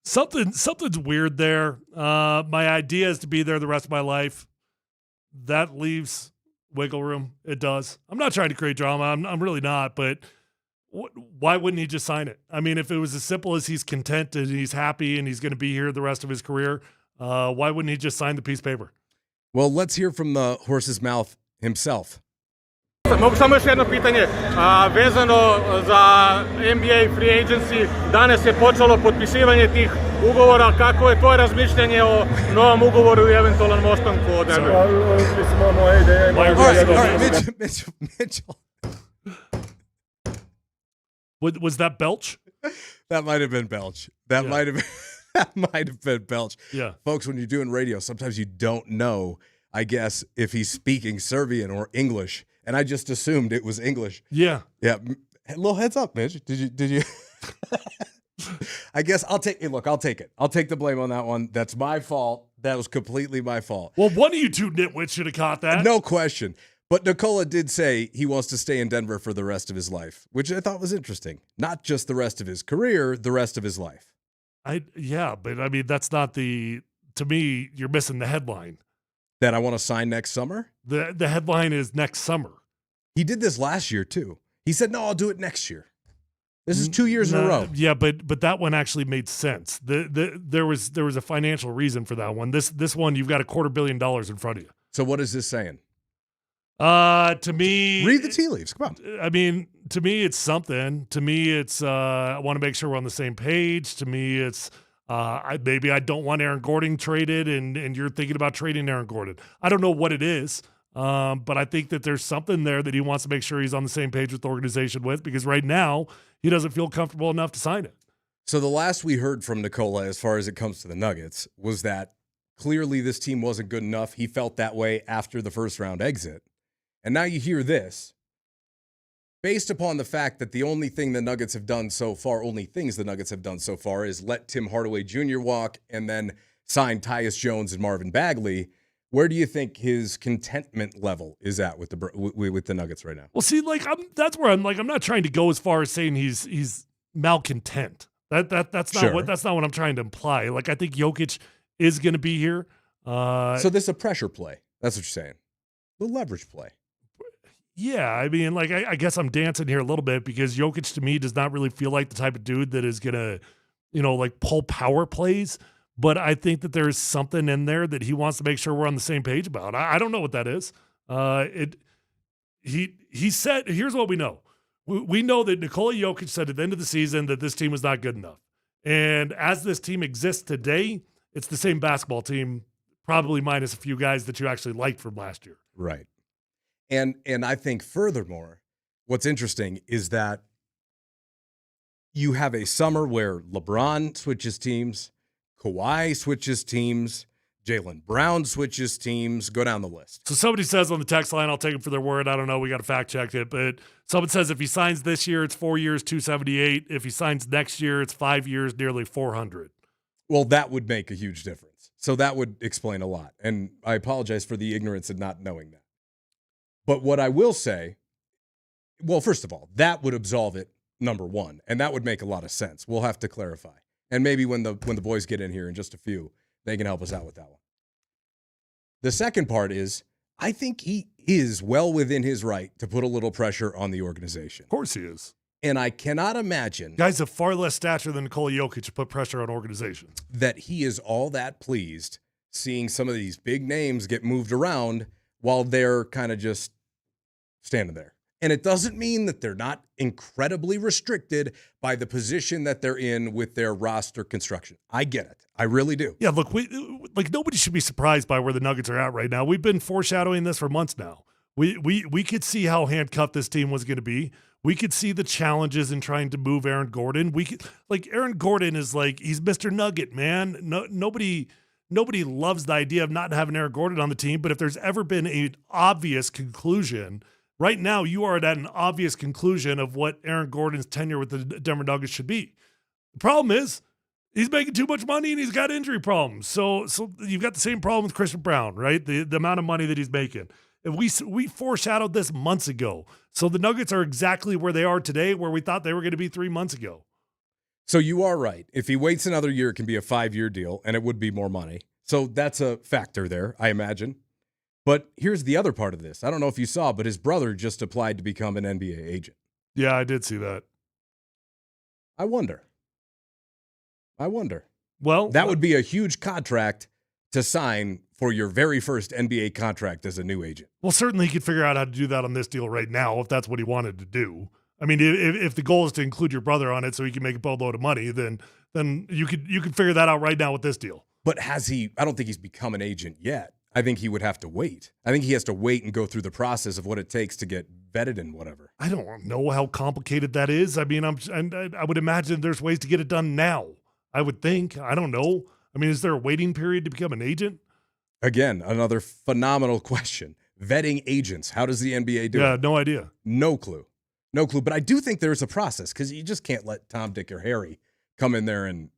something's weird there. My idea is to be there the rest of my life. That leaves wiggle room. It does. I'm not trying to create drama. I'm really not, but why wouldn't he just sign it? I mean, if it was as simple as he's content and he's happy and he's going to be here the rest of his career, why wouldn't he just sign the piece of paper? Well, let's hear from the horse's mouth himself. Mogu samo još jedno pitanje, vezano za NBA free agency, danas je počelo potpisivanje tih ugovora, kako je tvoje razmišljanje o novom ugovoru i eventualnom ostanku od NBA? Mitchell. Was that Belch? That might have been Belch. That might have been Belch. Yeah. Folks, when you're doing radio, sometimes you don't know, I guess, if he's speaking Serbian or English. And I just assumed it was English. Yeah. Yeah. A little heads up, Mitch. Did you? I guess I'll take it. Look, I'll take it. I'll take the blame on that one. That's my fault. That was completely my fault. Well, one of you two nitwits should have caught that. No question. But Nikola did say he wants to stay in Denver for the rest of his life, which I thought was interesting. Not just the rest of his career, the rest of his life. But I mean, that's not to me, you're missing the headline. That I want to sign next summer? The headline is next summer. He did this last year too. He said, no, I'll do it next year. This is 2 years in a row. Yeah, but that one actually made sense. There was a financial reason for that one. This one, you've got $250 million in front of you. So what is this saying? To me, read the tea leaves. Come on. I mean, to me, it's something. To me, it's I want to make sure we're on the same page. To me, it's maybe I don't want Aaron Gordon traded, and you're thinking about trading Aaron Gordon. I don't know what it is, but I think that there's something there that he wants to make sure he's on the same page with the organization with, because right now he doesn't feel comfortable enough to sign it. So the last we heard from Nikola, as far as it comes to the Nuggets, was that clearly this team wasn't good enough. He felt that way after the first round exit. And now you hear this. Based upon the fact that the only things the Nuggets have done so far is let Tim Hardaway Jr. walk and then sign Tyus Jones and Marvin Bagley, where do you think his contentment level is at with the Nuggets right now? Well, see, that's where I'm not trying to go as far as saying he's malcontent. That's not what I'm trying to imply. Like, I think Jokic is going to be here. So this is a pressure play. That's what you're saying. The leverage play. Yeah, I mean, I guess I'm dancing here a little bit because Jokic to me does not really feel like the type of dude that is going to, pull power plays. But I think that there's something in there that he wants to make sure we're on the same page about. I don't know what that is. He said, here's what we know. We know that Nikola Jokic said at the end of the season that this team was not good enough. And as this team exists today, it's the same basketball team, probably minus a few guys that you actually liked from last year. Right. And I think furthermore, what's interesting is that you have a summer where LeBron switches teams, Kawhi switches teams, Jaylen Brown switches teams, go down the list. So somebody says on the text line, I'll take them for their word. I don't know. We got to fact check it. But someone says if he signs this year, it's 4 years, $278. If he signs next year, it's 5 years, nearly $400. Well, that would make a huge difference. So that would explain a lot. And I apologize for the ignorance of not knowing that. But what I will say, well, first of all, that would absolve it, number one. And that would make a lot of sense. We'll have to clarify. And maybe when the boys get in here in just a few, they can help us out with that one. The second part is, I think he is well within his right to put a little pressure on the organization. Of course he is. And I cannot imagine guys of far less stature than Nikola Jokic to put pressure on organizations. That he is all that pleased seeing some of these big names get moved around while they're kind of just standing there. And it doesn't mean that they're not incredibly restricted by the position that they're in with their roster construction. I get it. I really do. Yeah, look, nobody should be surprised by where the Nuggets are at right now. We've been foreshadowing this for months now. We could see how handcuffed this team was going to be. We could see the challenges in trying to move Aaron Gordon. Aaron Gordon is he's Mr. Nugget, man. Nobody loves the idea of not having Aaron Gordon on the team, but if there's ever been an obvious conclusion, right now you are at an obvious conclusion of what Aaron Gordon's tenure with the Denver Nuggets should be. The problem is he's making too much money and he's got injury problems. So you've got the same problem with Christian Brown, right? The amount of money that he's making. We foreshadowed this months ago. So the Nuggets are exactly where they are today, where we thought they were going to be 3 months ago. So you are right. If he waits another year, it can be a 5-year deal, and it would be more money. So that's a factor there, I imagine. But here's the other part of this. I don't know if you saw, but his brother just applied to become an NBA agent. Yeah, I did see that. I wonder. Well, that would be a huge contract to sign for your very first NBA contract as a new agent. Well, certainly he could figure out how to do that on this deal right now if that's what he wanted to do. I mean, if the goal is to include your brother on it so he can make a boatload of money, then you could figure that out right now with this deal. But has he? I don't think he's become an agent yet. I think he would have to wait. I think he has to wait and go through the process of what it takes to get vetted and whatever. I don't know how complicated that is. I mean, I would imagine there's ways to get it done now. I would think. I don't know. I mean, is there a waiting period to become an agent? Again, another phenomenal question. Vetting agents. How does the NBA do it? Yeah, no idea. No clue. But I do think there's a process because you just can't let Tom, Dick, or Harry come in there and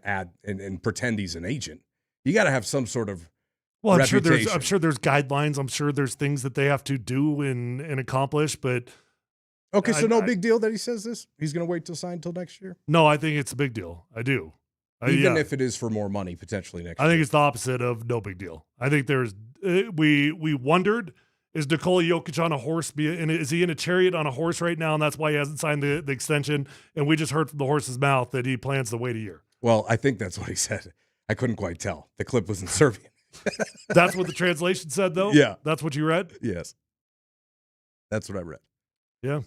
add and pretend he's an agent. You got to have some sort of reputation. I'm sure there's guidelines. I'm sure there's things that they have to do and accomplish. But okay, so no big deal that he says this. He's going to wait to sign until next year. No, I think it's a big deal. I do. Even if it is for more money potentially next year. I think it's the opposite of no big deal. I think there's we wondered, is Nikola Jokic on a horse? Is he in a chariot on a horse right now? And that's why he hasn't signed the extension. And we just heard from the horse's mouth that he plans to wait a year. Well, I think that's what he said. I couldn't quite tell. The clip was in Serbian. That's what the translation said, though? Yeah. That's what you read? Yes. That's what I read. Yeah.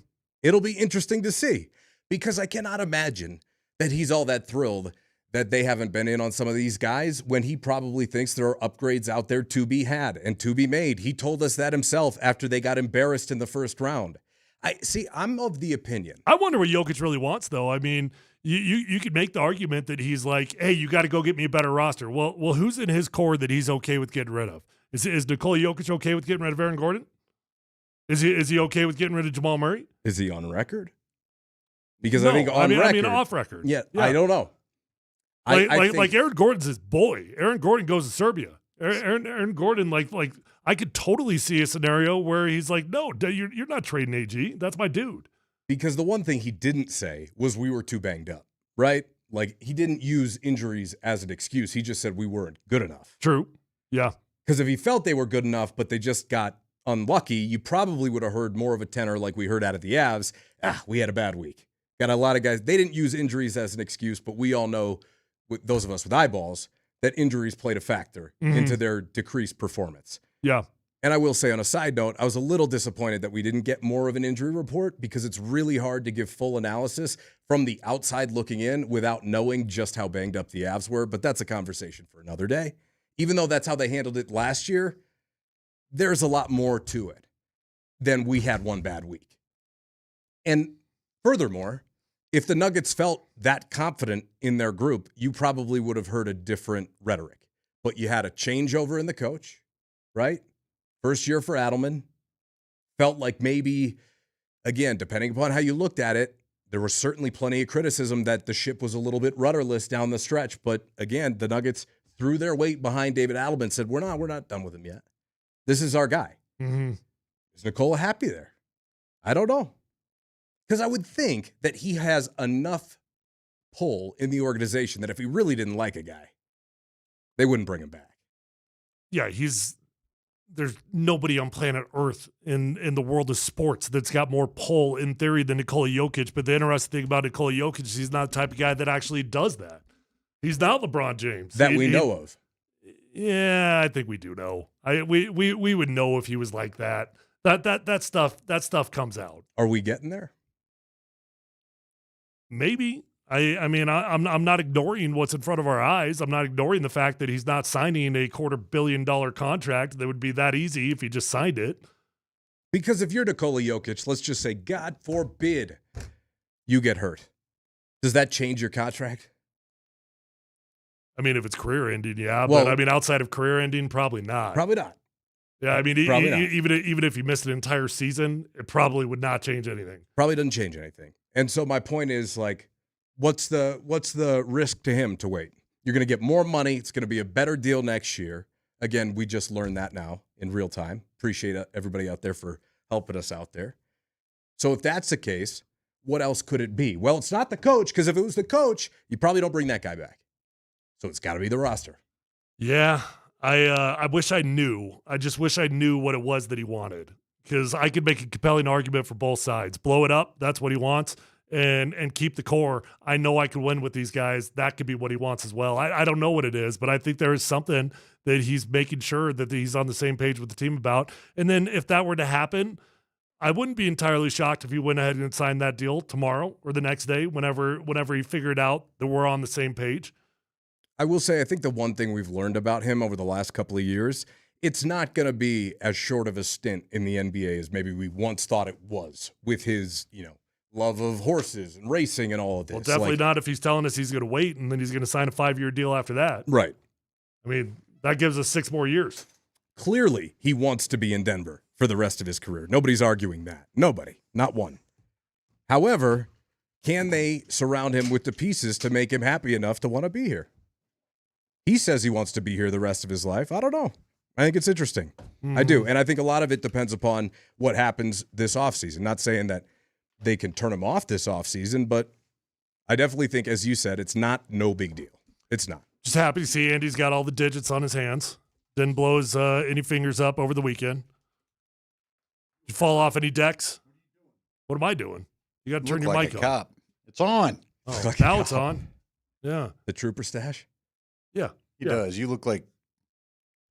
It'll be interesting to see because I cannot imagine that he's all that thrilled that they haven't been in on some of these guys when he probably thinks there are upgrades out there to be had and to be made. He told us that himself after they got embarrassed in the first round. I'm of the opinion. I wonder what Jokic really wants, though. I mean, you could make the argument that he's like, hey, you got to go get me a better roster. Well, who's in his core that he's okay with getting rid of? Is Nikola Jokic okay with getting rid of Aaron Gordon? Is he okay with getting rid of Jamal Murray? Is he on record? Because no, I think record. I mean off record. Yeah, I don't know. Like Aaron Gordon's his boy. Aaron Gordon goes to Serbia. Aaron Gordon, like I could totally see a scenario where he's like, no, you're not trading AG. That's my dude. Because the one thing he didn't say was we were too banged up, right? Like he didn't use injuries as an excuse. He just said we weren't good enough. True. Yeah. Because if he felt they were good enough, but they just got unlucky, you probably would have heard more of a tenor like we heard out of the Avs. We had a bad week. Got a lot of guys. They didn't use injuries as an excuse, but we all know, those of us with eyeballs, that injuries played a factor into their decreased performance. Yeah. And I will say on a side note, I was a little disappointed that we didn't get more of an injury report because it's really hard to give full analysis from the outside looking in without knowing just how banged up the Avs were. But that's a conversation for another day. Even though that's how they handled it last year, there's a lot more to it than we had one bad week. And furthermore, if the Nuggets felt that confident in their group, you probably would have heard a different rhetoric. But you had a changeover in the coach, right? First year for Adelman. Felt like maybe, again, depending upon how you looked at it, there was certainly plenty of criticism that the ship was a little bit rudderless down the stretch. But again, the Nuggets threw their weight behind David Adelman, said, we're not done with him yet. This is our guy. Mm-hmm. Is Nikola happy there? I don't know. Because I would think that he has enough pull in the organization that if he really didn't like a guy, they wouldn't bring him back. Yeah, there's nobody on planet Earth in the world of sports that's got more pull in theory than Nikola Jokic. But the interesting thing about Nikola Jokic is he's not the type of guy that actually does that. He's not LeBron James. That we know of. Yeah, I think we do know. We would know if he was like that. That stuff comes out. Are we getting there? Maybe. I'm not ignoring what's in front of our eyes. I'm not ignoring the fact that he's not signing a $250 million contract that would be that easy if he just signed it. Because if you're Nikola Jokic, let's just say, God forbid, you get hurt. Does that change your contract? I mean, if it's career ending, yeah. Well, but I mean, outside of career ending, probably not. Probably not. Yeah, I mean, Probably not. even if he missed an entire season, it probably would not change anything. Probably doesn't change anything. And so my point is, like, what's the risk to him to wait? You're going to get more money. It's going to be a better deal next year. Again, we just learned that now in real time. Appreciate everybody out there for helping us out there. So if that's the case, what else could it be? Well, it's not the coach, because if it was the coach, you probably don't bring that guy back. So it's got to be the roster. Yeah, I wish I knew. I just wish I knew what it was that he wanted, because I could make a compelling argument for both sides. Blow it up, that's what he wants, and keep the core. I know I could win with these guys. That could be what he wants as well. I don't know what it is, but I think there is something that he's making sure that he's on the same page with the team about. And then if that were to happen, I wouldn't be entirely shocked if he went ahead and signed that deal tomorrow or the next day, whenever he figured out that we're on the same page. I will say, I think the one thing we've learned about him over the last couple of years, it's not going to be as short of a stint in the NBA as maybe we once thought it was, with his, love of horses and racing and all of this. Well, definitely not if he's telling us he's going to wait and then he's going to sign a 5-year deal after that. Right. I mean, that gives us 6 more years. Clearly, he wants to be in Denver for the rest of his career. Nobody's arguing that. Nobody. Not one. However, can they surround him with the pieces to make him happy enough to want to be here? He says he wants to be here the rest of his life. I don't know. I think it's interesting. I do. And I think a lot of it depends upon what happens this offseason. Not saying that they can turn him off this offseason, but I definitely think, as you said, it's not no big deal. It's not. Just happy to see Andy's got all the digits on his hands. Didn't blow his any fingers up over the weekend. Did you fall off any decks? What am I doing? You got to turn your like mic a on. cop. It's on. Oh, Like now it's on. Yeah. The trooper stash? Yeah. He does. You look like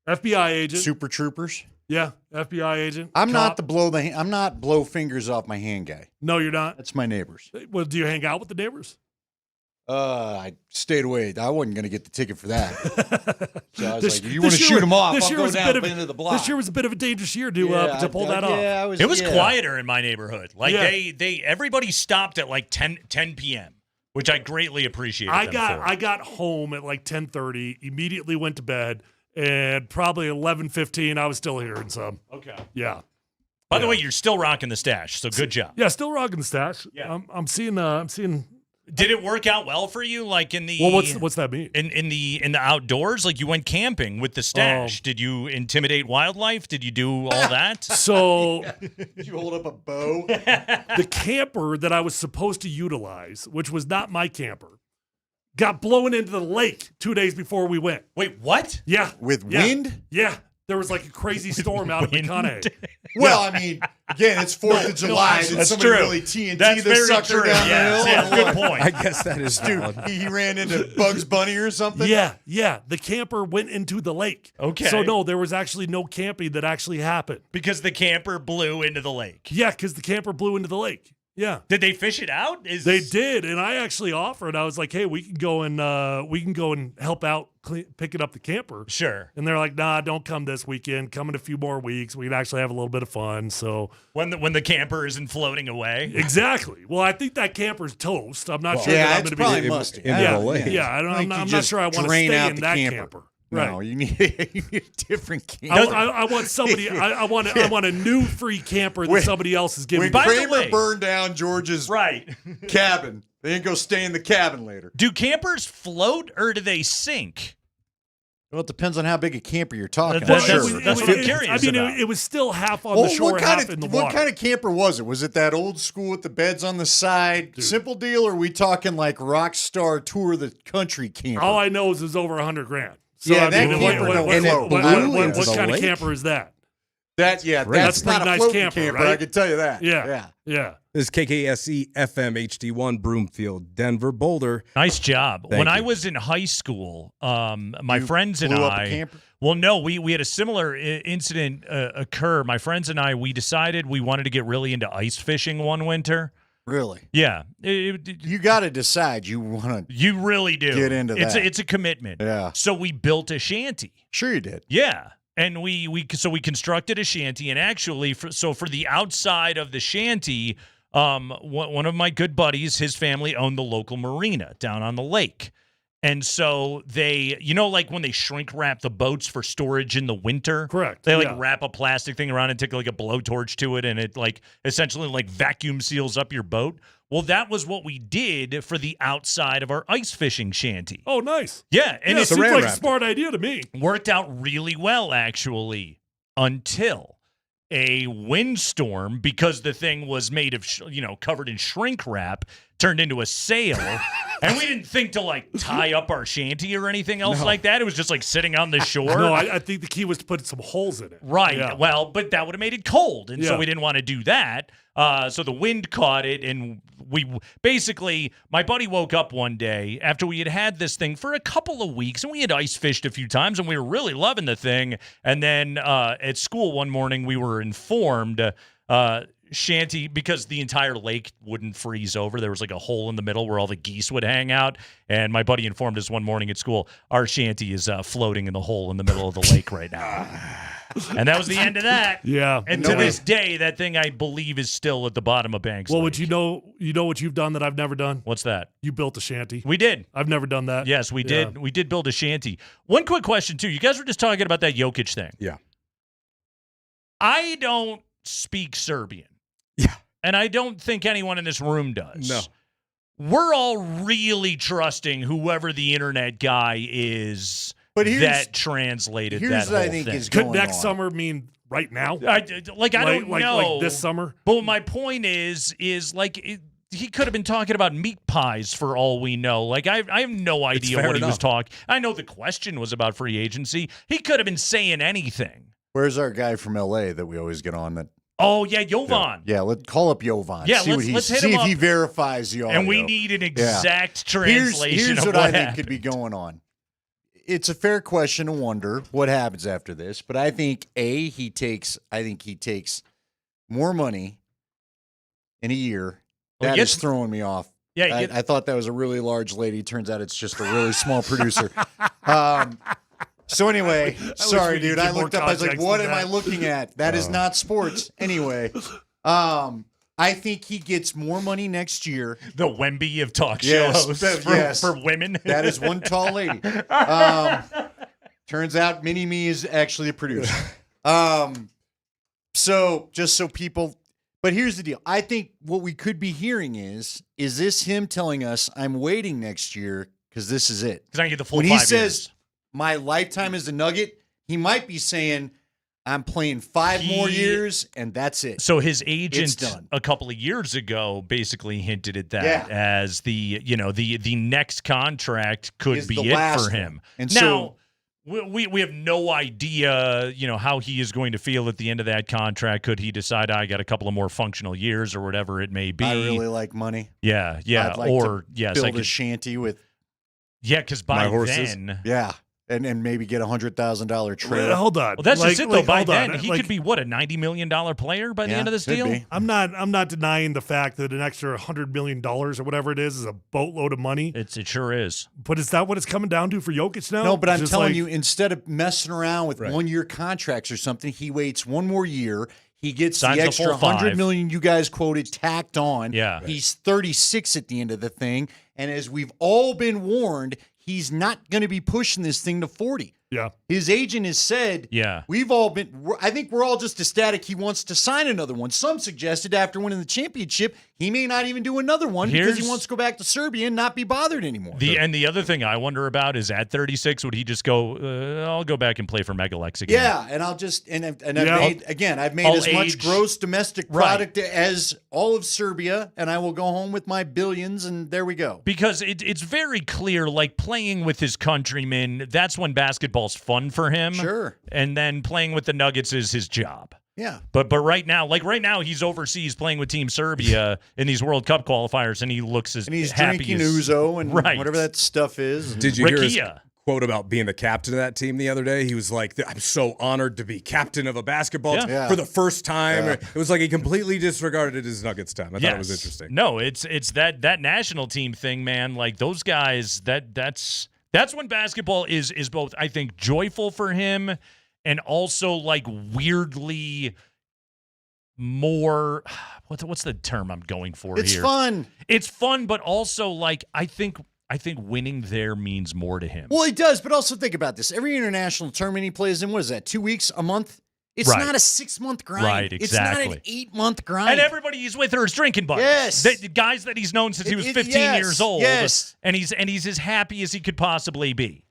FBI agent. Super Troopers. Yeah, FBI agent. I'm cop. I'm not blow fingers off my hand guy. No, you're not. That's my neighbors. Well, do you hang out with the neighbors? I stayed away. I wasn't going to get the ticket for that. So I was like, if you want to shoot them off, I'll go down into the block. This year was a bit of a dangerous year to pull that off. Yeah, it was quieter in my neighborhood. Like everybody stopped at like 10 p.m., which I greatly appreciated. I got home at like 10:30, immediately went to bed, and probably 11:15 I was still hearing some. Okay. Yeah. By the way, you're still rocking the stash, so good job. Yeah, still rocking the stash. Yeah. I'm seeing Did it work out well for you? Like in the what's that mean? In the outdoors, like you went camping with the stash. Did you intimidate wildlife? Did you do all that? So did you hold up a bow? The camper that I was supposed to utilize, which was not my camper, got blown into the lake 2 days before we went. Wait, what? Yeah. With wind? Yeah. There was like a crazy storm out of McConaughey. Well, I mean, again, it's 4th of July. Did that's somebody true. really TNT That's this very sucker true. down the hill? Yeah, good point. I guess that is Dude, he ran into Bugs Bunny or something? Yeah. The camper went into the lake. Okay. So, no, there was actually no camping that actually happened. Because the camper blew into the lake. Yeah, because the camper blew into the lake. Yeah. Did they fish it out? They did, and I actually offered. I was like, "Hey, we can go and help out picking up the camper." Sure. And they're like, "Nah, don't come this weekend. Come in a few more weeks. We can actually have a little bit of fun." So when the camper isn't floating away, exactly. Well, I think that camper's toast. I'm not sure that I'm going to be probably musty. Yeah, I'm not sure I want to stay in that camper. No, you need a different camper. I want somebody. I want a new free camper that somebody else is giving. When me. Kramer burned down George's cabin, they didn't go stay in the cabin later. Do campers float or do they sink? Well, it depends on how big a camper you're talking That's about. what I'm curious about. It was still half on the shore, half in the water. What kind of camper was it? Was it that old school with the beds on the side, simple deal, or are we talking like Rockstar Tour of the Country camper? All I know is it's over $100,000. So Yeah, that camper don't float. What kind of camper is that? That's not a nice floating camper, right? I can tell you that. Yeah. This is KKSE FM HD1 Broomfield, Denver, Boulder. Nice job. Thank When you. I was in high school, my friends and blew up a I. camper? Well, no, we had a similar incident occur. My friends and I, we decided we wanted to get really into ice fishing one winter. Really? Yeah. You got to decide you want to. You really do. Get into that. It's a commitment. Yeah. So we built a shanty. Sure you did. Yeah. And we constructed a shanty, and actually, for the outside of the shanty, one of my good buddies, his family owned the local marina down on the lake. And so they, like when they shrink wrap the boats for storage in the winter. Correct. They wrap a plastic thing around and take like a blowtorch to it, and it essentially vacuum seals up your boat. Well, that was what we did for the outside of our ice fishing shanty. Oh, nice. Yeah, and it seems like a smart idea to me. Worked out really well, actually, until a windstorm, because the thing was made of, covered in shrink wrap, turned into a sail. And we didn't think to tie up our shanty or anything else like that. It was just sitting on the shore. No, I think the key was to put some holes in it. Right. Yeah. Well, but that would have made it cold. And so we didn't want to do that. So the wind caught it, and my buddy woke up one day after we had this thing for a couple of weeks, and we had ice fished a few times, and we were really loving the thing. And then at school one morning, we were informed shanty, because the entire lake wouldn't freeze over. There was a hole in the middle where all the geese would hang out. And my buddy informed us one morning at school, our shanty is floating in the hole in the middle of the lake right now. And that was the end of that. Yeah. And to this day, that thing, I believe, is still at the bottom of Banks Well, Lake. would you know what you've done that I've never done? What's that? You built a shanty. We did. I've never done that. Yes, we did. We did build a shanty. One quick question, too. You guys were just talking about that Jokic thing. Yeah. I don't speak Serbian. Yeah. And I don't think anyone in this room does. No. We're all really trusting whoever the internet guy is that translated that whole what I think thing. is Could going next on. summer mean right now? I don't know. Like this summer? But my point is he could have been talking about meat pies for all we know. I have no idea what he was talking. I know the question was about free agency. He could have been saying anything. Where's our guy from L.A. that we always get on that? Oh, yeah, Jovan. Yeah, let's call up Jovan. Yeah, see let's hit see him if up. he verifies the audio. And we need an exact translation Here's of what what I think happened. could be going on. It's a fair question to wonder what happens after this, but I think he takes more money in a year. That is throwing me off. Yeah, I thought that was a really large lady. Turns out it's just a really small producer. So anyway, sorry, dude. I looked up. I was like, "What am I looking at? That is not sports." Anyway, I think he gets more money next year. The Wemby of talk shows for women. That is one tall lady. Turns out Mini-Me is actually a producer. So just so people, but here's the deal. I think what we could be hearing is this him telling us, I'm waiting next year because this is it? Because I can get the full when 5 he years. says, my lifetime is the Nugget, he might be saying, I'm playing 5 more years, and that's it. So his agent a couple of years ago basically hinted at that as the next contract could be it for him. And now, we have no idea, how he is going to feel at the end of that contract. Could he decide I got a couple of more functional years or whatever it may be? I really like money. Yeah. I'd like to build a shanty with because by my horses. then, and maybe get $100,000 trailer. Hold on. Well, that's just it though. By then, he could be what, a $90 million player by the end of this deal. Be. I'm not denying the fact that an extra $100 million or whatever it is a boatload of money. It sure is. But is that what it's coming down to for Jokic now? No, but I'm Just telling you, instead of messing around with 1-year contracts or something, he waits 1 more year. He gets Signs the the extra full 5. $100 million you guys quoted tacked on. Yeah. He's 36 at the end of the thing. And as we've all been warned, he's not going to be pushing this thing to 40. Yeah. His agent has said, I think we're all just ecstatic he wants to sign another one. Some suggested after winning the championship, he may not even do another one because he wants to go back to Serbia and not be bothered anymore. And the other thing I wonder about is at 36, would he just go, I'll go back and play for Megalex again? Yeah, and I'll just, I've made as much gross domestic product as all of Serbia, and I will go home with my billions, and there we go. Because it's very clear, like playing with his countrymen, that's when basketball's fun for him. Sure. And then playing with the Nuggets is his job. Yeah. But right now he's overseas playing with Team Serbia in these World Cup qualifiers, and he looks as and he's happy drinking as Ouzo and whatever that stuff is. Did you hear his quote about being the captain of that team the other day? He was like, I'm so honored to be captain of a basketball team for the first time. It was like he completely disregarded his Nuggets time. I thought it was interesting. No, it's that national team thing, man. Like those guys, that's when basketball is both, I think, joyful for him and also like weirdly more what's the term I'm going for here? It's fun. It's fun, but also like I think winning there means more to him. Well, he does, but also think about this. Every international tournament he plays in, what is that, 2 weeks, a month? It's not a 6-month grind. Right, exactly. It's not an 8-month grind. And everybody he's with are his drinking buddies. Yes. The guys that he's known since he was 15 years old. Yes. And he's as happy as he could possibly be.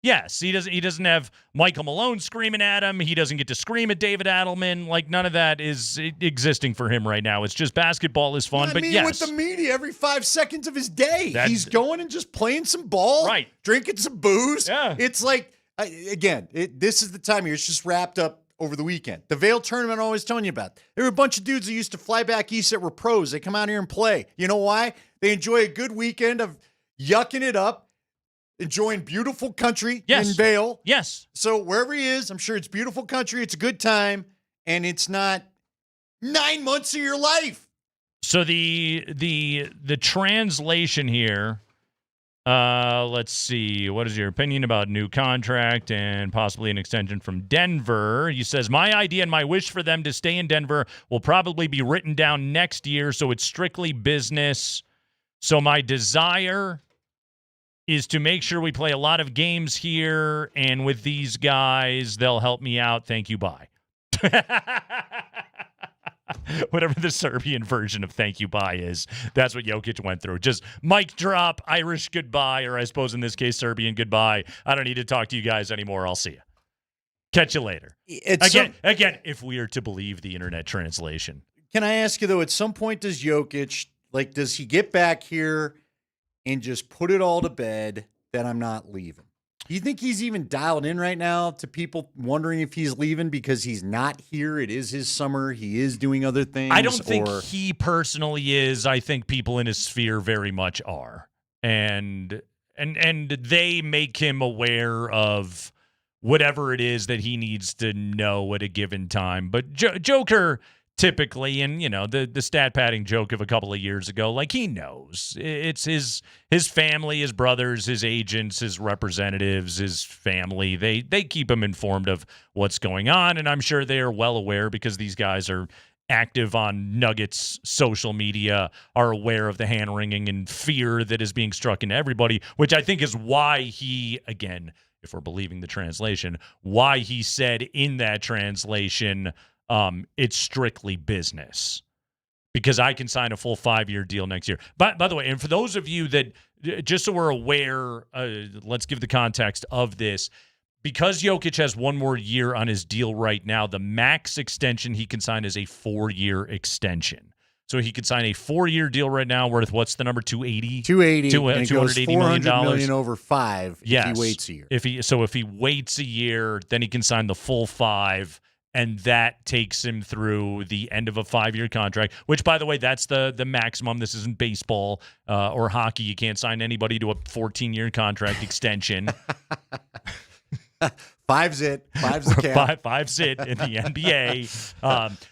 Yes, he doesn't have Michael Malone screaming at him. He doesn't get to scream at David Adelman. Like none of that is existing for him right now. It's just basketball is fun. But yes, with the media every 5 seconds of his day, he's going and just playing some ball, drinking some booze. Yeah, it's like this is the time of year. It's just wrapped up over the weekend. The Vail tournament I'm always telling you about. There were a bunch of dudes who used to fly back east that were pros. They come out here and play. You know why? They enjoy a good weekend of yucking it up. Enjoying beautiful country in Vail. Yes. So wherever he is, I'm sure it's beautiful country. It's a good time, and it's not 9 months of your life. So the translation here. Let's see. What is your opinion about new contract and possibly an extension from Denver? He says, my idea and my wish for them to stay in Denver will probably be written down next year, so it's strictly business. So my desire is to make sure we play a lot of games here, and with these guys, they'll help me out. Thank you, bye. Whatever the Serbian version of thank you, bye is, that's what Jokic went through. Just mic drop, Irish goodbye, or I suppose in this case, Serbian goodbye. I don't need to talk to you guys anymore. I'll see you. Catch you later. Again, if we are to believe the internet translation. Can I ask you, though, at some point does Jokic, does he get back here and just put it all to bed that I'm not leaving? Do you think he's even dialed in right now to people wondering if he's leaving because he's not here? It is his summer. He is doing other things. I don't think he personally is. I think people in his sphere very much are. And they make him aware of whatever it is that he needs to know at a given time. But Joker typically, and the stat padding joke of a couple of years ago, like he knows it's his family, his brothers, his agents, his representatives, his family. They keep him informed of what's going on, and I'm sure they are well aware because these guys are active on Nuggets social media, are aware of the hand wringing and fear that is being struck into everybody, which I think is why he, again, if we're believing the translation, why he said in that translation, it's strictly business because I can sign a full 5-year deal next year. By the way, and for those of you that, just so we're aware, let's give the context of this. Because Jokic has 1 more year on his deal right now, the max extension he can sign is a 4-year extension. So he could sign a 4-year deal right now worth, what's the number, 280? 280. And it goes $280 million. $400 million over 5 if he waits a year. If he waits a year, then he can sign the full 5. And that takes him through the end of a 5-year contract, which, by the way, that's the maximum. This isn't baseball or hockey. You can't sign anybody to a 14-year contract extension. Five's it. Five's the cap. Five's it in the NBA.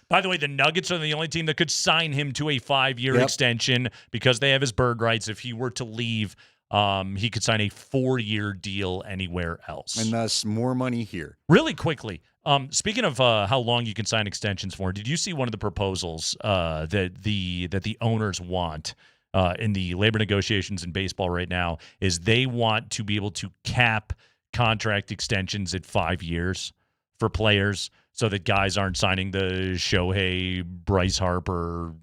By the way, the Nuggets are the only team that could sign him to a 5-year extension because they have his bird rights. If he were to leave, he could sign a 4-year deal anywhere else. And thus more money here. Really quickly, speaking of how long you can sign extensions for, did you see one of the proposals that the owners want in the labor negotiations in baseball right now is they want to be able to cap contract extensions at 5 years for players so that guys aren't signing the Shohei, Bryce Harper,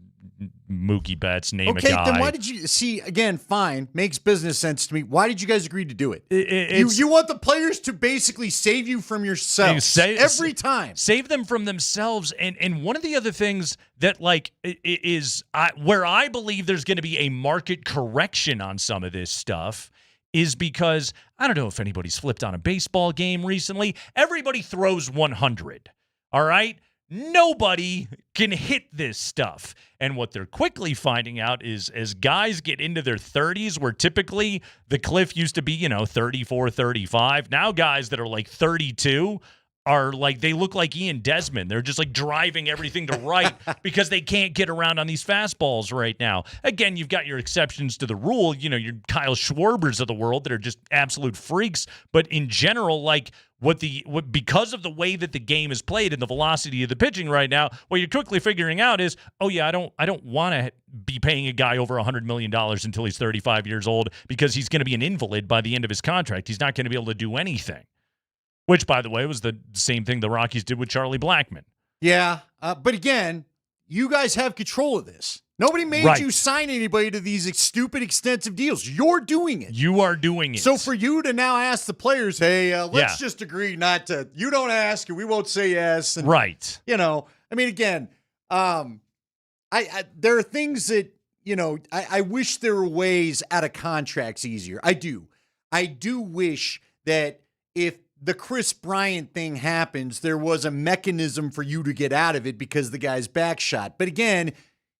Mookie Betts, name a guy. Okay, then why did you see again? Fine, makes business sense to me. Why did you guys agree to do it? You want the players to basically save you from yourselves every time. Save them from themselves. And one of the other things that is where I believe there's going to be a market correction on some of this stuff is because I don't know if anybody's flipped on a baseball game recently. Everybody throws 100. All right. Nobody can hit this stuff. And what they're quickly finding out is as guys get into their 30s, where typically the cliff used to be, 34, 35, now guys that are like 32 are like, they look like Ian Desmond. They're just like driving everything to right because they can't get around on these fastballs right now. Again, you've got your exceptions to the rule, your Kyle Schwarbers of the world that are just absolute freaks. But in general, because of the way that the game is played and the velocity of the pitching right now, what you're quickly figuring out is, oh yeah, I don't want to be paying a guy over $100 million until he's 35 years old because he's going to be an invalid by the end of his contract. He's not going to be able to do anything. Which, by the way, was the same thing the Rockies did with Charlie Blackmon. Yeah, but again, you guys have control of this. Nobody made you sign anybody to these stupid extensive deals. You're doing it. You are doing it. So for you to now ask the players, hey, let's just agree not to. You don't ask, and we won't say yes. And, right. Again, there are things that I wish there were ways out of contracts easier. I do wish that if the Chris Bryant thing happens, there was a mechanism for you to get out of it because the guy's back shot. But again,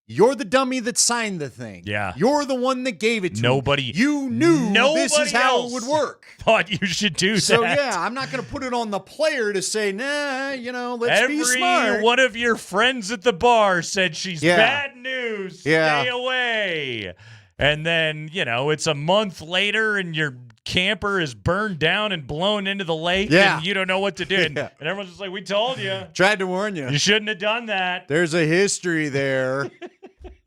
you're the dummy that signed the thing. Yeah. You're the one that gave it to nobody. him. You knew this is how it would work. Thought you should do that. So, yeah, I'm not going to put it on the player to say, let's be smart. Every one of your friends at the bar said she's bad news. Yeah. Stay away. And then, it's a month later and your camper is burned down and blown into the lake and you don't know what to do. And everyone's just like, we told you. Tried to warn you. You shouldn't have done that. There's a history there.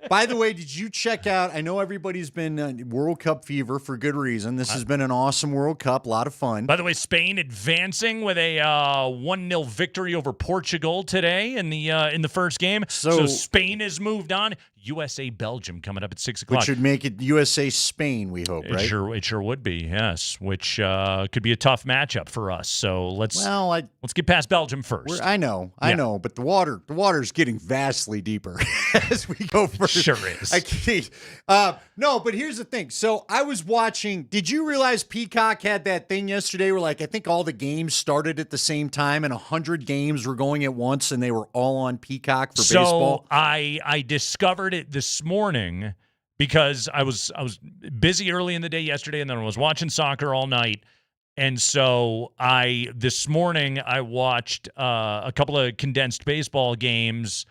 By the way, did you check out? I know everybody's been World Cup fever for good reason. This has been an awesome World Cup, a lot of fun. By the way, Spain advancing with a 1-0 victory over Portugal today in the first game. So Spain has moved on. USA Belgium coming up at 6 o'clock. Which should make it USA Spain, we hope, right? It sure would be, yes. Which could be a tough matchup for us. So let's get past Belgium first. I know, but the water's getting vastly deeper as we go further. Sure is. I can't. No, but here's the thing. So I was watching. Did you realize Peacock had that thing yesterday where I think all the games started at the same time and 100 games were going at once and they were all on Peacock for baseball? So I discovered it this morning because I was busy early in the day yesterday and then I was watching soccer all night. And so this morning I watched a couple of condensed baseball games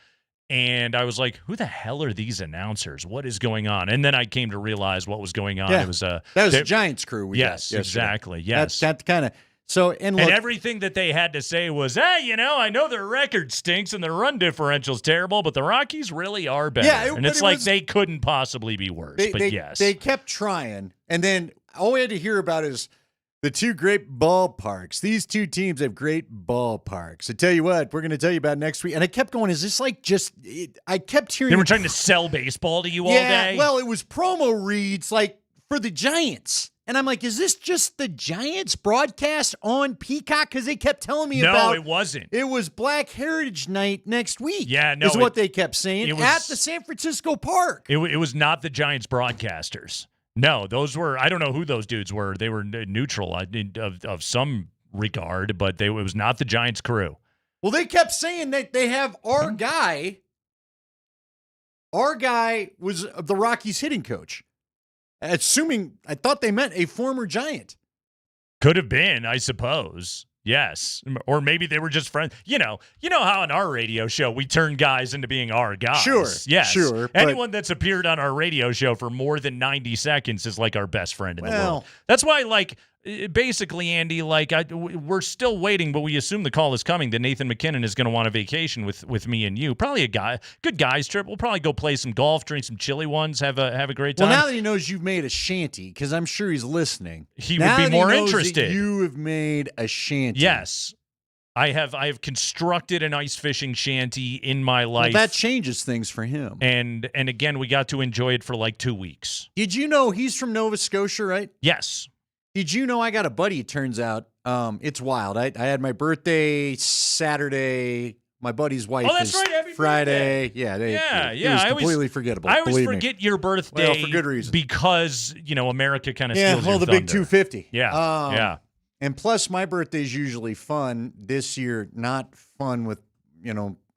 and I was like, who the hell are these announcers? What is going on? And then I came to realize what was going on. Yeah, it was that was the Giants crew. Yes, exactly. Yes. That's kind of. So, and everything that they had to say was, I know their record stinks and their run differential's terrible, but the Rockies really are better. Yeah, and it's like they couldn't possibly be worse. Yes. They kept trying. And then all we had to hear about is the two great ballparks. These two teams have great ballparks. I tell you what, we're going to tell you about next week. And I kept going, is this I kept hearing. They were trying to sell baseball to you all day? Well, it was promo reads for the Giants. And I'm like, is this just the Giants broadcast on Peacock? Because they kept telling me about. No, it wasn't. It was Black Heritage Night next week. Yeah, no. Is what they kept saying at the San Francisco Park. It was not the Giants broadcasters. No, those were, I don't know who those dudes were. They were neutral of some regard, but it was not the Giants crew. Well, they kept saying that they have our guy. Our guy was the Rockies hitting coach. I thought they meant a former Giant. Could have been, I suppose. Yes. Or maybe they were just friends. You know how on our radio show we turn guys into being our guys. Sure. Yes. Sure. Anyone that's appeared on our radio show for more than 90 seconds is like our best friend in the world. That's why, basically, Andy, like we're still waiting, but we assume the call is coming that Nathan McKinnon is going to want a vacation with me and you. Probably a good guys trip. We'll probably go play some golf, drink some chili ones, have a great time. Well, now that he knows you've made a shanty, because I'm sure he's listening, he would be more interested. You have made a shanty. Yes. I have constructed an ice fishing shanty in my life. Well, that changes things for him. And again, we got to enjoy it for like 2 weeks. Did you know he's from Nova Scotia, right? Yes. Did you know I got a buddy, it turns out? It's wild. I had my birthday Saturday. My buddy's wife is Happy Friday. Birthday. Yeah. It was completely forgettable. I always forget your birthday. Well, for good reason. Because, America kind of steals your the thunder. big 250. Yeah, yeah. And plus, my birthday's usually fun. This year, not fun with,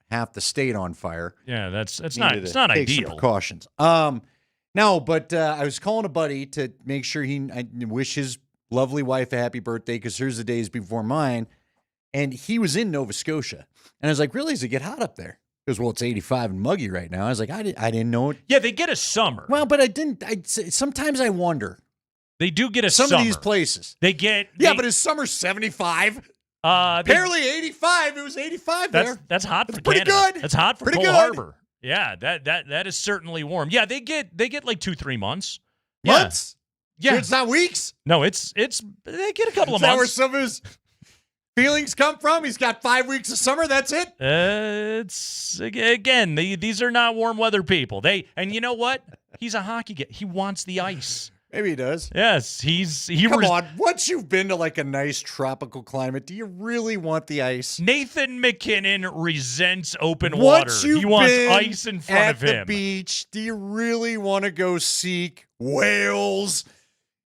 half the state on fire. Yeah, it's not take ideal. Some precautions. No, but I was calling a buddy to make sure I wish his lovely wife a happy birthday because hers the days before mine. And he was in Nova Scotia. And I was like, really? Does it get hot up there? He goes, well, it's 85 and muggy right now. I was like, I didn't know it. Yeah, they get a summer. Well, but I didn't. Sometimes I wonder. They do get some summer. of these places. They get. But is summer 75? Apparently 85. It was 85 there. That's hot for pretty Canada. good. That's hot for pretty Cole good. Harbor. Yeah, that is certainly warm. Yeah, they get like 2-3 months. Months? Yeah, it's not weeks. No, it's they get a couple of Is that months. where some of his feelings come from? He's got 5 weeks of summer. That's it. It's again. These are not warm weather people. And you know what? He's a hockey guy. He wants the ice. Maybe he does. Yes, Come on, once you've been to like a nice tropical climate, do you really want the ice? Nathan McKinnon resents open Once water. He wants ice in front of him. At the beach, do you really want to go seek whales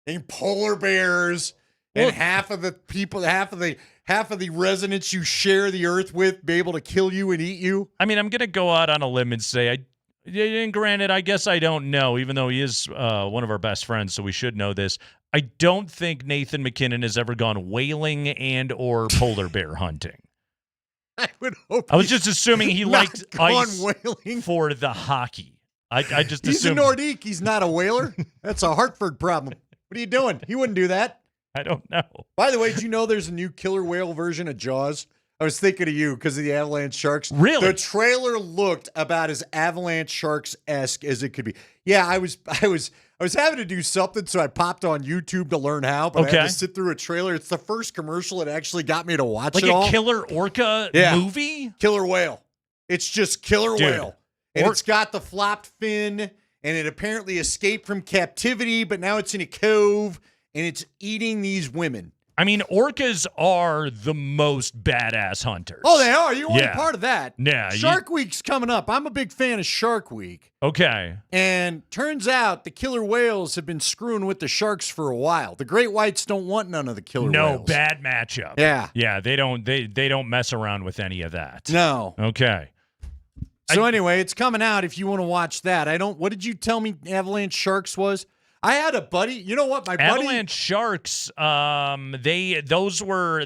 and polar bears and half of the people, half of the residents you share the earth with be able to kill you and eat you? I mean, I'm gonna go out on a limb and say and granted, I guess I don't know, even though he is one of our best friends, so we should know this. I don't think Nathan McKinnon has ever gone whaling and or polar bear hunting. I would hope. I was just assuming he liked ice whaling for the hockey. I just he's assumed. a Nordique. He's not a whaler. That's a Hartford problem. What are you doing? He wouldn't do that. I don't know. By the way, did you know there's a new killer whale version of Jaws? I was thinking of you because of the avalanche sharks. Really? The trailer looked about as avalanche sharks-esque as it could be. Yeah, I was having to do something, so I popped on YouTube to learn how, but I had to sit through a trailer. It's the first commercial that actually got me to watch it all. Like a killer orca movie? Killer whale. It's just killer whale. And it's got the flopped fin, and it apparently escaped from captivity, but now it's in a cove, and it's eating these women. I mean, orcas are the most badass hunters. Oh, they are. You want to be part of that. Yeah. Shark Week's coming up. I'm a big fan of Shark Week. Okay. And turns out the killer whales have been screwing with the sharks for a while. The great whites don't want none of the killer whales. No, bad matchup. Yeah. Yeah, they don't mess around with any of that. No. Okay. So anyway, it's coming out if you want to watch that. What did you tell me Avalanche Sharks was? I had a buddy. You know what? My buddy Avalanche Sharks. Those were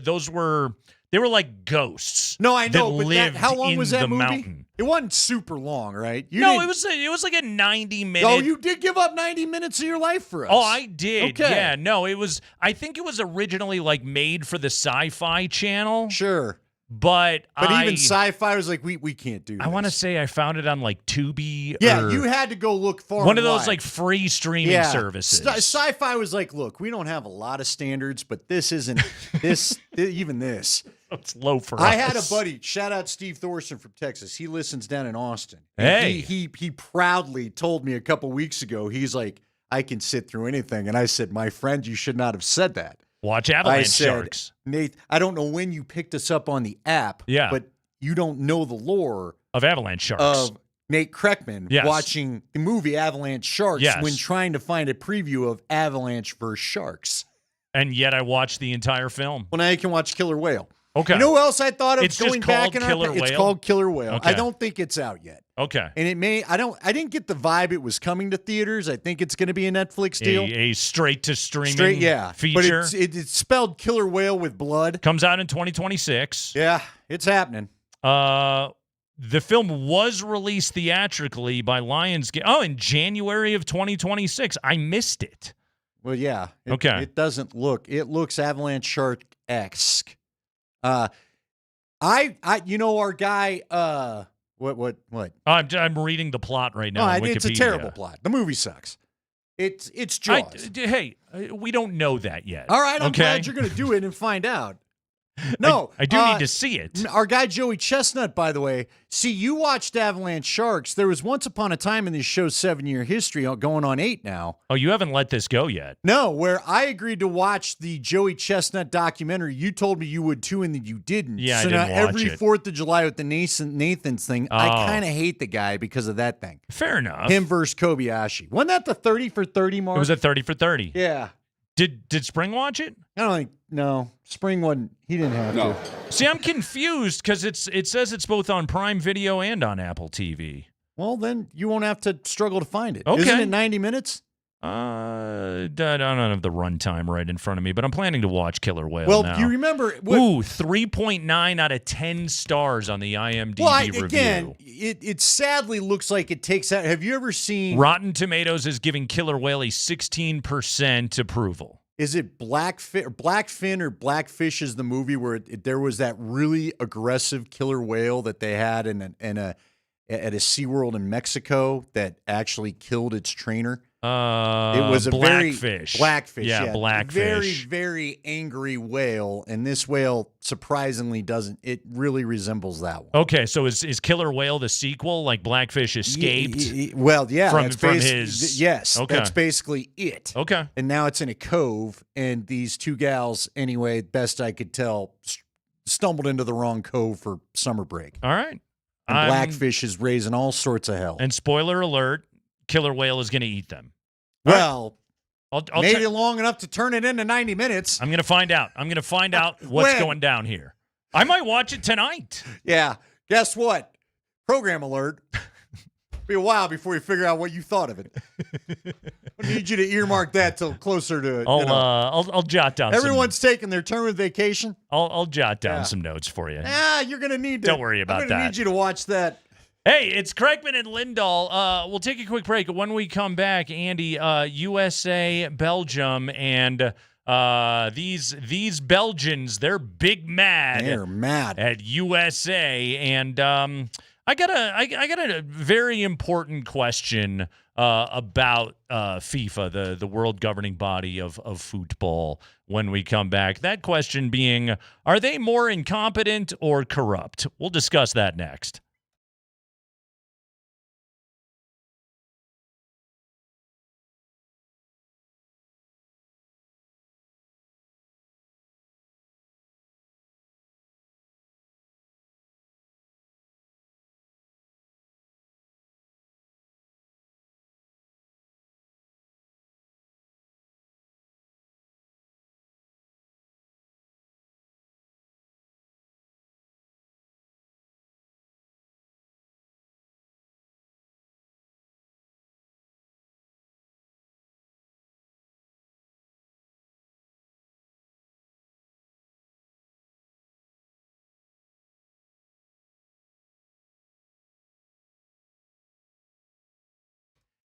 like ghosts. No, I know. That lived how long was that movie? Mountain. It wasn't super long, right? It was like a 90-minute. Oh, you did give up 90 minutes of your life for us. Oh, I did. Okay. Yeah. No, it was. I think it was originally like made for the Sci-Fi Channel. Sure. But even Sci-Fi was like, we can't do this. I want to say I found it on like Tubi. Yeah, you had to go look far. One of those like free streaming services. Sci-Fi was like, look, we don't have a lot of standards, but this isn't even this. It's low for us. I had a buddy. Shout out Steve Thorson from Texas. He listens down in Austin. Hey, he proudly told me a couple weeks ago. He's like, I can sit through anything, and I said, my friend, you should not have said that. Watch Avalanche Sharks. Nate, I don't know when you picked us up on the app, but you don't know the lore of Avalanche Sharks. Of Nate Kreckman watching the movie Avalanche Sharks when trying to find a preview of Avalanche vs. Sharks. And yet I watched the entire film. Well, now you can watch Killer Whale. Okay. You know who else I thought of it's going just back called in Killer Whale? It's called Killer Whale. Okay. I don't think it's out yet. Okay. And it may I didn't get the vibe it was coming to theaters. I think it's going to be a Netflix deal. A straight to streaming feature. But it's spelled Killer Whale with blood. Comes out in 2026. Yeah, it's happening. The film was released theatrically by Lionsgate. Oh, in January of 2026. I missed it. Well, yeah. Okay. It doesn't look. It looks Avalanche Shark-esque. Our guy. What? I'm reading the plot right now. On Wikipedia. It's a terrible plot. The movie sucks. It's Jaws. We don't know that yet. All right, I'm glad you're going to do it and find out. No, I do need to see it. Our guy Joey Chestnut, by the way. See, you watched Avalanche Sharks. There was once upon a time in this show's 7-year history, going on 8 now. Oh, you haven't let this go yet. No, where I agreed to watch the Joey Chestnut documentary. You told me you would too, and that you didn't. Yeah, so I didn't now watch every it. 4th of July with the Nathan's thing, I kind of hate the guy because of that thing. Fair enough. Him versus Kobayashi. Wasn't that the 30 for 30 mark? It was a 30 for 30. Yeah. Did Spring watch it? I don't think. No, Spring wasn't. He didn't have to. See, I'm confused because it says it's both on Prime Video and on Apple TV. Well, then you won't have to struggle to find it. Okay. Isn't it 90 minutes? I don't have the runtime right in front of me, but I'm planning to watch Killer Whale Well, now. do you remember? 3.9 out of 10 stars on the IMDb review. Again, it sadly looks like it takes out. Have you ever seen Rotten Tomatoes is giving Killer Whale a 16% approval. Is it Blackfin or Blackfish is the movie where there was that really aggressive killer whale that they had at a SeaWorld in Mexico that actually killed its trainer? It was a Blackfish. Blackfish. Yeah, Blackfish. Very, very angry whale, and this whale surprisingly doesn't. It really resembles that one. Okay, so is Killer Whale the sequel? Like Blackfish escaped? Well, yeah. From his. Yes. Okay. That's basically it. Okay. And now it's in a cove, and these two gals, anyway, best I could tell, stumbled into the wrong cove for summer break. All right. And Blackfish is raising all sorts of hell. And spoiler alert, Killer Whale is going to eat them. Well, I'll made it long enough to turn it into 90 minutes. I'm going to find out. I'm going to find out what's going down here. I might watch it tonight. Yeah. Guess what? Program alert. Be a while before you figure out what you thought of it. I need you to earmark that till closer to. I'll jot down. Everyone's taking their turn with vacation. I'll jot down some notes for you. You're gonna need to. Don't worry about I'm gonna that. Need you to watch that. Hey, it's Kreckman and Lindahl. We'll take a quick break. When we come back, Andy, USA, Belgium, and these Belgians, they're big mad. They're mad at USA, and I got a very important question about FIFA, the world governing body of football. When we come back, that question being: are they more incompetent or corrupt? We'll discuss that next.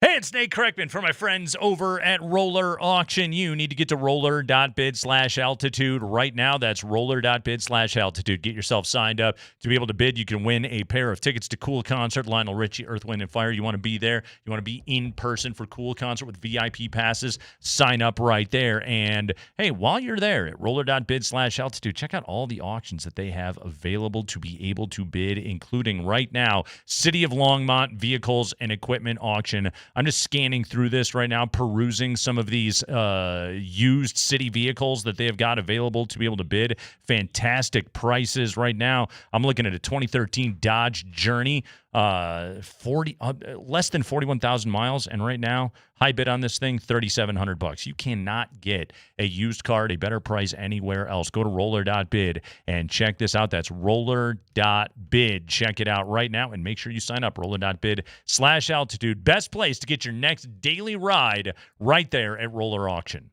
Hey, it's Nate Kreckman for my friends over at Roller Auction. You need to get to roller.bid/altitude right now. That's roller.bid/altitude. Get yourself signed up to be able to bid. You can win a pair of tickets to Cool Concert, Lionel Richie, Earth, Wind, and Fire. You want to be there? You want to be in person for Cool Concert with VIP passes? Sign up right there. And hey, while you're there at roller.bid/altitude, check out all the auctions that they have available to be able to bid, including right now, City of Longmont Vehicles and Equipment Auction. I'm just scanning through this right now, perusing some of these used city vehicles that they have got available to be able to bid. Fantastic prices right now. I'm looking at a 2013 Dodge Journey, less than 41,000 miles, and right now, high bid on this thing, $3,700. You cannot get a used car at a better price anywhere else. Go to roller.bid and check this out. That's roller.bid. Check it out right now and make sure you sign up. Roller.bid/altitude. Best place to get your next daily ride right there at Roller Auction.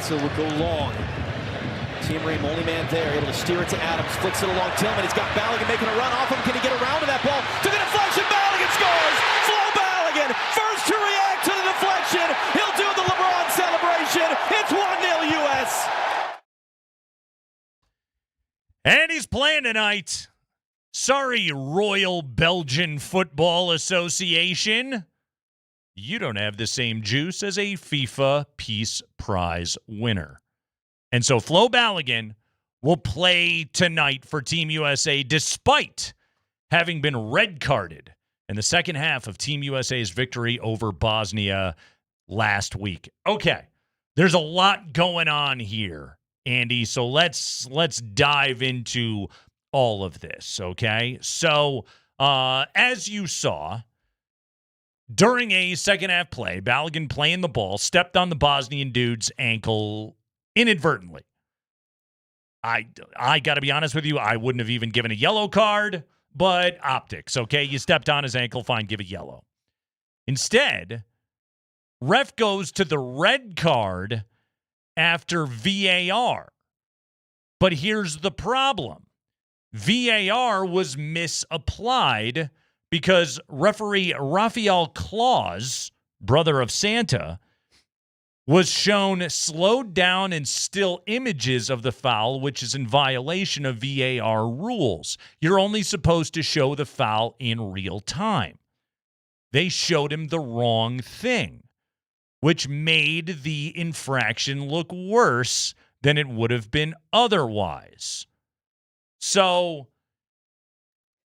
so it will go long. Team Ream, only man there, able to steer it to Adams, flicks it along Tillman. He's got Balogun making a run off him. Can he get around to that ball? To the deflection, Balogun scores! Flo Balogun, first to react to the deflection. He'll do the LeBron celebration. It's 1-0 U.S. And he's playing tonight. Sorry, Royal Belgian Football Association. You don't have the same juice as a FIFA Peace Prize winner. And so Flo Balogun will play tonight for Team USA despite having been red carded in the second half of Team USA's victory over Bosnia last week. Okay, there's a lot going on here, Andy, so let's dive into all of this, okay? So, as you saw, during a second-half play, Balogun playing the ball, stepped on the Bosnian dude's ankle inadvertently. I got to be honest with you, I wouldn't have even given a yellow card, but optics, okay? You stepped on his ankle, fine, give a yellow. Instead, ref goes to the red card after VAR. But here's the problem. VAR was misapplied because referee Rafael Claus, brother of Santa, was shown slowed down and still images of the foul, which is in violation of VAR rules. You're only supposed to show the foul in real time. They showed him the wrong thing, which made the infraction look worse than it would have been otherwise. So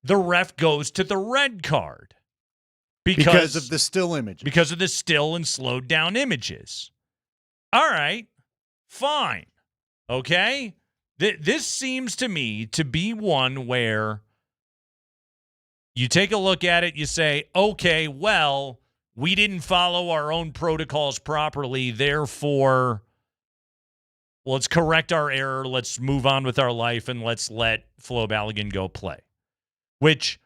the ref goes to the red card because of the still image. Because of the still and slowed down images. All right, fine. Okay? This seems to me to be one where you take a look at it, you say, okay, well, we didn't follow our own protocols properly, therefore, let's correct our error, let's move on with our life, and let's let Flo Balogun go play. Which,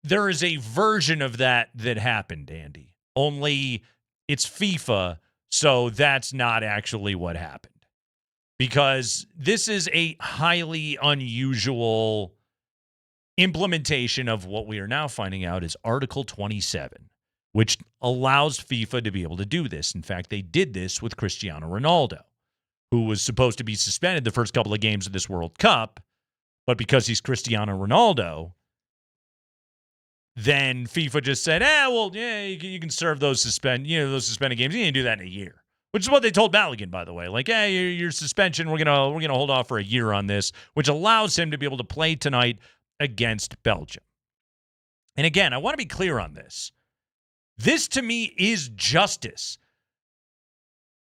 there is a version of that happened, Andy. Only it's FIFA, so that's not actually what happened. Because this is a highly unusual implementation of what we are now finding out is Article 27, which allows FIFA to be able to do this. In fact, they did this with Cristiano Ronaldo, who was supposed to be suspended the first couple of games of this World Cup, but because he's Cristiano Ronaldo, then FIFA just said, you can serve those suspended games. You can do that in a year, which is what they told Balogun, by the way. Like, your suspension, we're gonna hold off for a year on this, which allows him to be able to play tonight against Belgium. And again, I want to be clear on this. This, to me, is justice.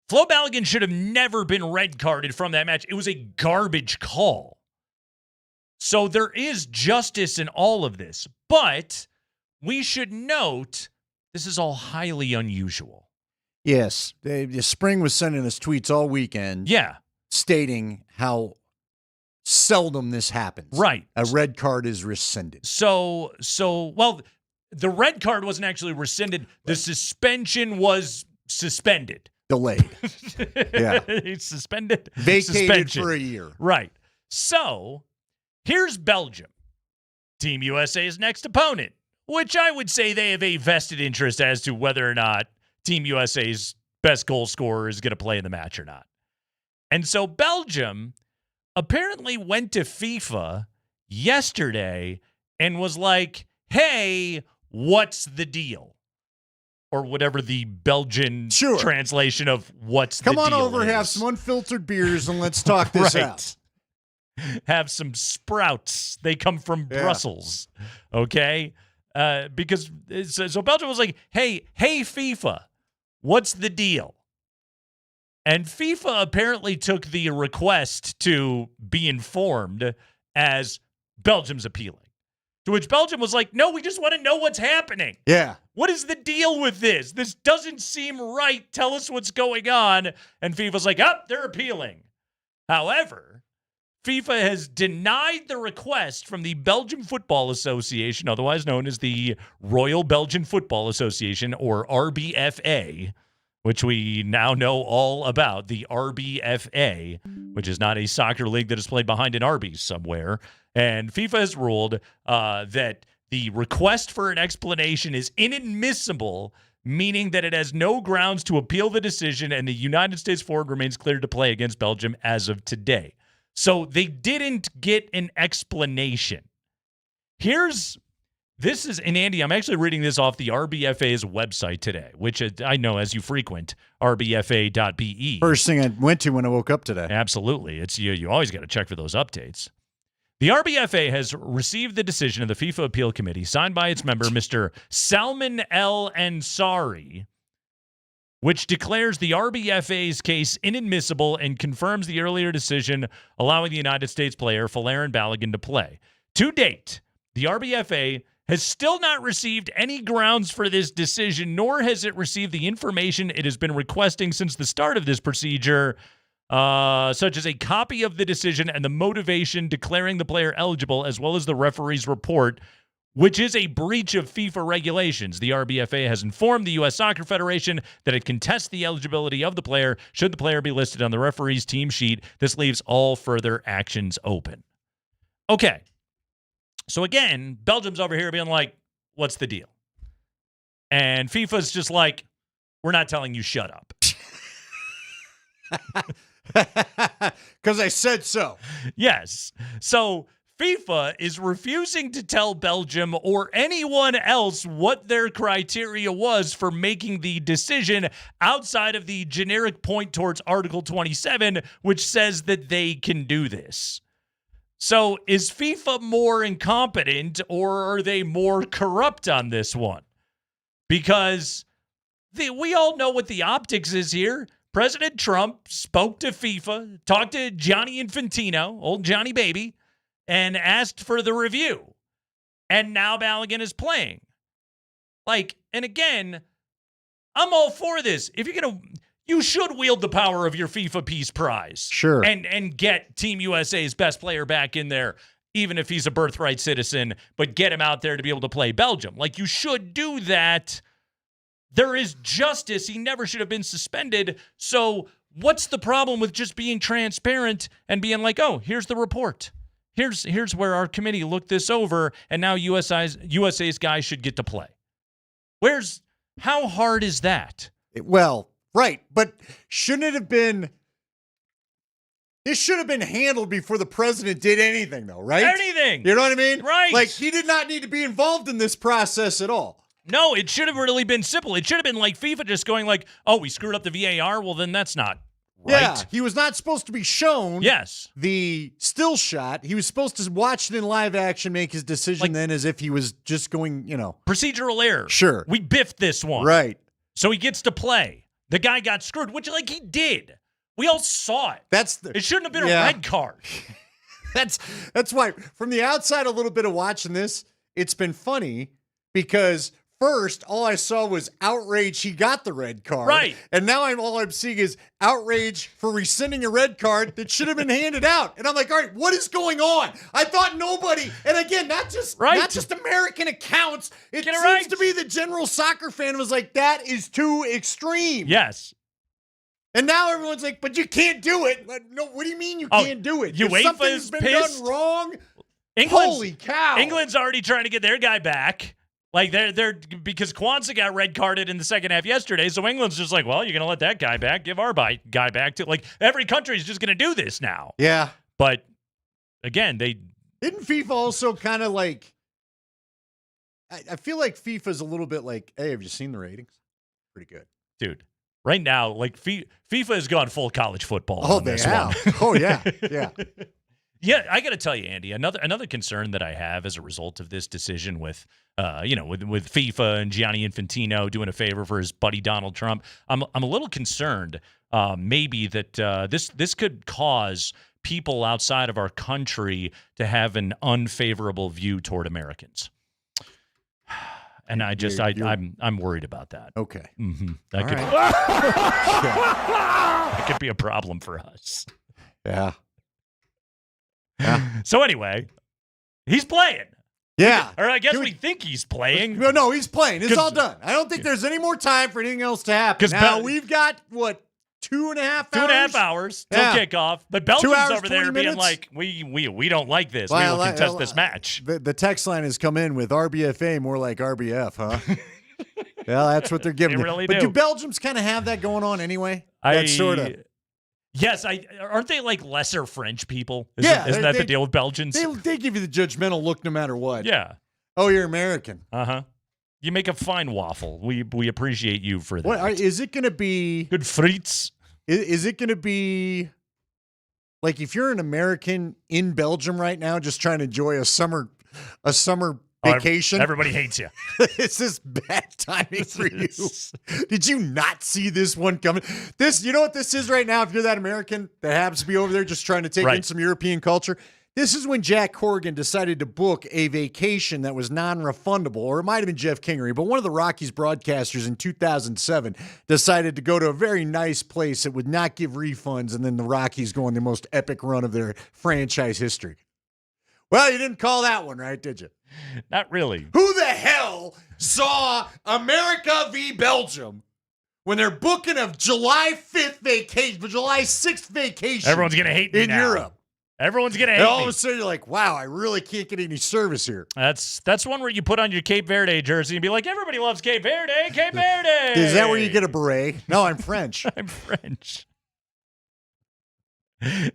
Flo Balogun should have never been red carded from that match. It was a garbage call. So there is justice in all of this. But we should note this is all highly unusual. Yes. Spring was sending us tweets all weekend. Yeah. Stating how seldom this happens. Right. A red card is rescinded. So, the red card wasn't actually rescinded. The suspension was suspended. Delayed. Yeah. It's suspended. Vacated suspension. for a year. Right. So, here's Belgium, Team USA's next opponent, which I would say they have a vested interest as to whether or not Team USA's best goal scorer is going to play in the match or not. And so Belgium apparently went to FIFA yesterday and was like, hey, what's the deal? Or whatever the Belgian translation of what's the deal Come on over, is. have some unfiltered beers, and let's talk this out. Have some sprouts. They come from Brussels. Okay? Because so Belgium was like, hey, FIFA, what's the deal? And FIFA apparently took the request to be informed as Belgium's appealing. To which Belgium was like, no, we just want to know what's happening. Yeah. What is the deal with this? This doesn't seem right. Tell us what's going on. And FIFA's like, they're appealing. However, FIFA has denied the request from the Belgian Football Association, otherwise known as the Royal Belgian Football Association, or RBFA, which we now know all about, the RBFA, which is not a soccer league that is played behind an Arby's somewhere. And FIFA has ruled that the request for an explanation is inadmissible, meaning that it has no grounds to appeal the decision, and the United States forward remains cleared to play against Belgium as of today. So they didn't get an explanation. And Andy, I'm actually reading this off the RBFA's website today, which I know as you frequent, rbfa.be. First thing I went to when I woke up today. Absolutely. It's you always got to check for those updates. The RBFA has received the decision of the FIFA Appeal Committee signed by its member, Mr. Salman El Ansari, which declares the RBFA's case inadmissible and confirms the earlier decision allowing the United States player Folarin Balogun to play. To date, the RBFA has still not received any grounds for this decision, nor has it received the information it has been requesting since the start of this procedure, such as a copy of the decision and the motivation declaring the player eligible, as well as the referee's report, which is a breach of FIFA regulations. The RBFA has informed the U.S. Soccer Federation that it contests the eligibility of the player should the player be listed on the referee's team sheet. This leaves all further actions open. Okay. So again, Belgium's over here being like, what's the deal? And FIFA's just like, we're not telling you shut up. Because I said so. Yes. So FIFA is refusing to tell Belgium or anyone else what their criteria was for making the decision outside of the generic point towards Article 27, which says that they can do this. So is FIFA more incompetent or are they more corrupt on this one? Because we all know what the optics is here. President Trump spoke to FIFA, talked to Johnny Infantino, old Johnny Baby, and asked for the review. And now Balogun is playing. And again, I'm all for this. If you're going to... You should wield the power of your FIFA Peace Prize. Sure. And get Team USA's best player back in there, even if he's a birthright citizen, but get him out there to be able to play Belgium. You should do that. There is justice. He never should have been suspended. So what's the problem with just being transparent and being like, oh, here's the report. Here's where our committee looked this over, and now USA's guys should get to play. How hard is that? Well, right, but shouldn't it have been... This should have been handled before the president did anything, though, right? Anything. You know what I mean? Right. He did not need to be involved in this process at all. No, it should have really been simple. It should have been like FIFA just going oh, we screwed up the VAR. Well, then that's not right. Yeah, he was not supposed to be shown the still shot. He was supposed to watch it in live action, make his decision then as if he was just going, Procedural error. Sure. We biffed this one. Right. So he gets to play. The guy got screwed, which he did. We all saw it. It shouldn't have been a red card. That's why, from the outside, a little bit of watching this, it's been funny because first, all I saw was outrage he got the red card. Right. And now all I'm seeing is outrage for rescinding a red card that should have been handed out. And I'm like, all right, what is going on? I thought nobody, and again, not just American accounts. It seems to be the general soccer fan was like, that is too extreme. Yes. And now everyone's like, but you can't do it. No, what do you mean you can't do it? UEFA if something's is been pissed. done wrong, holy cow. England's already trying to get their guy back. They're because Kwanzaa got red carded in the second half yesterday, so England's just like, well, you're gonna let that guy back, give our guy back to every country is just gonna do this now. Yeah. But again, didn't FIFA also kind of I feel like FIFA's a little bit hey, have you seen the ratings? Pretty good. Dude. Right now, FIFA has gone full college football. Oh, on this they have. One. Oh, yeah. Yeah. Yeah, I got to tell you, Andy, another concern that I have as a result of this decision with FIFA and Gianni Infantino doing a favor for his buddy Donald Trump, I'm a little concerned maybe that this could cause people outside of our country to have an unfavorable view toward Americans. And I'm worried about that. Okay. Mm-hmm. That could be a problem for us. Yeah. So anyway, he's playing. Yeah. Or I guess we think he's playing. No, he's playing. It's all done. I don't think there's any more time for anything else to happen. Now, we've got, 2.5 hours? 2.5 hours till kickoff. But Belgium's 2 hours, over there 20 being minutes? like, we don't like this. We will contest this match. The text line has come in with RBFA, more like RBF, huh? Well, that's what they're giving They you. really But do. Belgians kind of have that going on anyway? That sort of. Yes, aren't they like lesser French people? Yeah, Isn't that the deal with Belgians? They give you the judgmental look no matter what. Yeah. Oh, you're American. Uh-huh. You make a fine waffle. We appreciate you for that. What, is it going to be... Good frites? Is it going to be... Like, if you're an American in Belgium right now just trying to enjoy a summer vacation... Everybody hates you. Is this bad timing for you? Did you not see this one coming? You know what this is right now if you're that American that happens to be over there just trying to take in some European culture? This is when Jack Corrigan decided to book a vacation that was non-refundable, or it might have been Jeff Kingery, but one of the Rockies broadcasters in 2007 decided to go to a very nice place that would not give refunds, and then the Rockies go on the most epic run of their franchise history. Well, you didn't call that one right, did you? Not really. Who the hell saw America v. Belgium when they're booking a July 5th vacation, but July 6th vacation? Everyone's going to hate me in now. Europe. Everyone's going to hate And all me. of a sudden, you're like, wow, I really can't get any service here. That's one where you put on your Cape Verde jersey and be like, everybody loves Cape Verde, Cape Verde. Is that where you get a beret? No, I'm French. I'm French.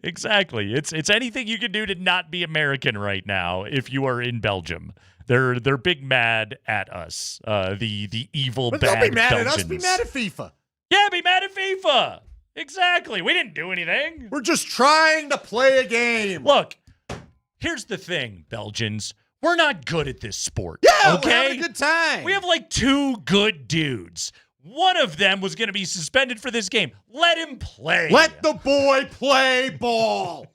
Exactly. It's anything you can do to not be American right now if you are in Belgium. They're big mad at us. The evil But bad they'll be mad Belgians. at us. Be mad at FIFA. Yeah, be mad at FIFA. Exactly. We didn't do anything. We're just trying to play a game. Look, here's the thing, Belgians. We're not good at this sport. Yeah, okay? we're having a good time. We have like 2 good dudes. One of them was going to be suspended for this game. Let him play. Let the boy play ball.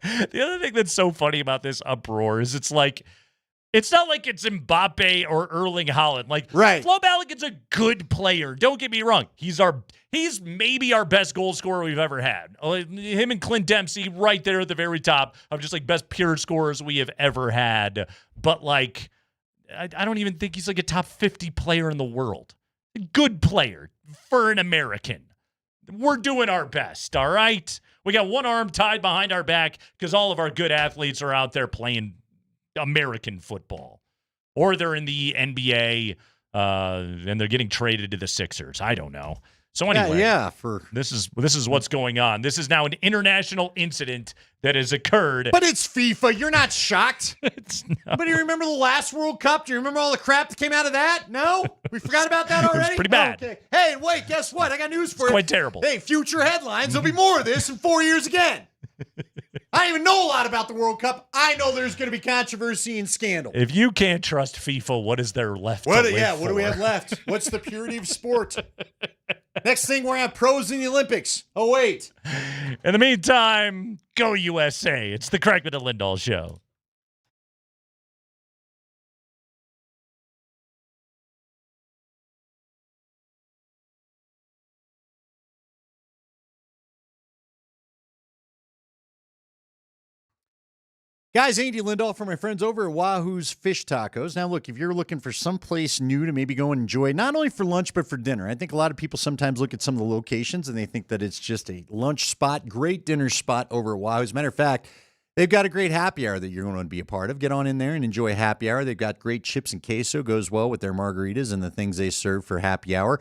The other thing that's so funny about this uproar is it's not like it's Mbappe or Erling Haaland. Like, right. Flo Balogun's a good player. Don't get me wrong. He's maybe our best goal scorer we've ever had. Him and Clint Dempsey right there at the very top of just like best pure scorers we have ever had. But like, I don't even think he's like a top 50 player in the world. A good player for an American. We're doing our best, all right? We got one arm tied behind our back because all of our good athletes are out there playing American football. Or they're in the NBA and they're getting traded to the Sixers. I don't know. So anyway, this is what's going on. This is now an international incident that has occurred. But it's FIFA. You're not shocked. It's not. But do you remember the last World Cup? Do you remember all the crap that came out of that? No? We forgot about that already? It was pretty bad. Okay. Hey, wait, guess what? I got news for you. Quite terrible. Hey, future headlines. There'll be more of this in 4 years again. I don't even know a lot about the World Cup. I know there's going to be controversy and scandal. If you can't trust FIFA, what is there left to live for? What do we have left? What's the purity of sport? Next thing, we're going to have pros in the Olympics. Oh, wait. In the meantime, go USA. It's the Kreckman and Lindahl Show. Guys, Andy Lindahl for my friends over at Wahoo's Fish Tacos. Now, look, if you're looking for someplace new to maybe go and enjoy, not only for lunch, but for dinner. I think a lot of people sometimes look at some of the locations and they think that it's just a lunch spot, great dinner spot over at Wahoo. As a matter of fact, they've got a great happy hour that you're going to be a part of. Get on in there and enjoy a happy hour. They've got great chips and queso, goes well with their margaritas and the things they serve for happy hour.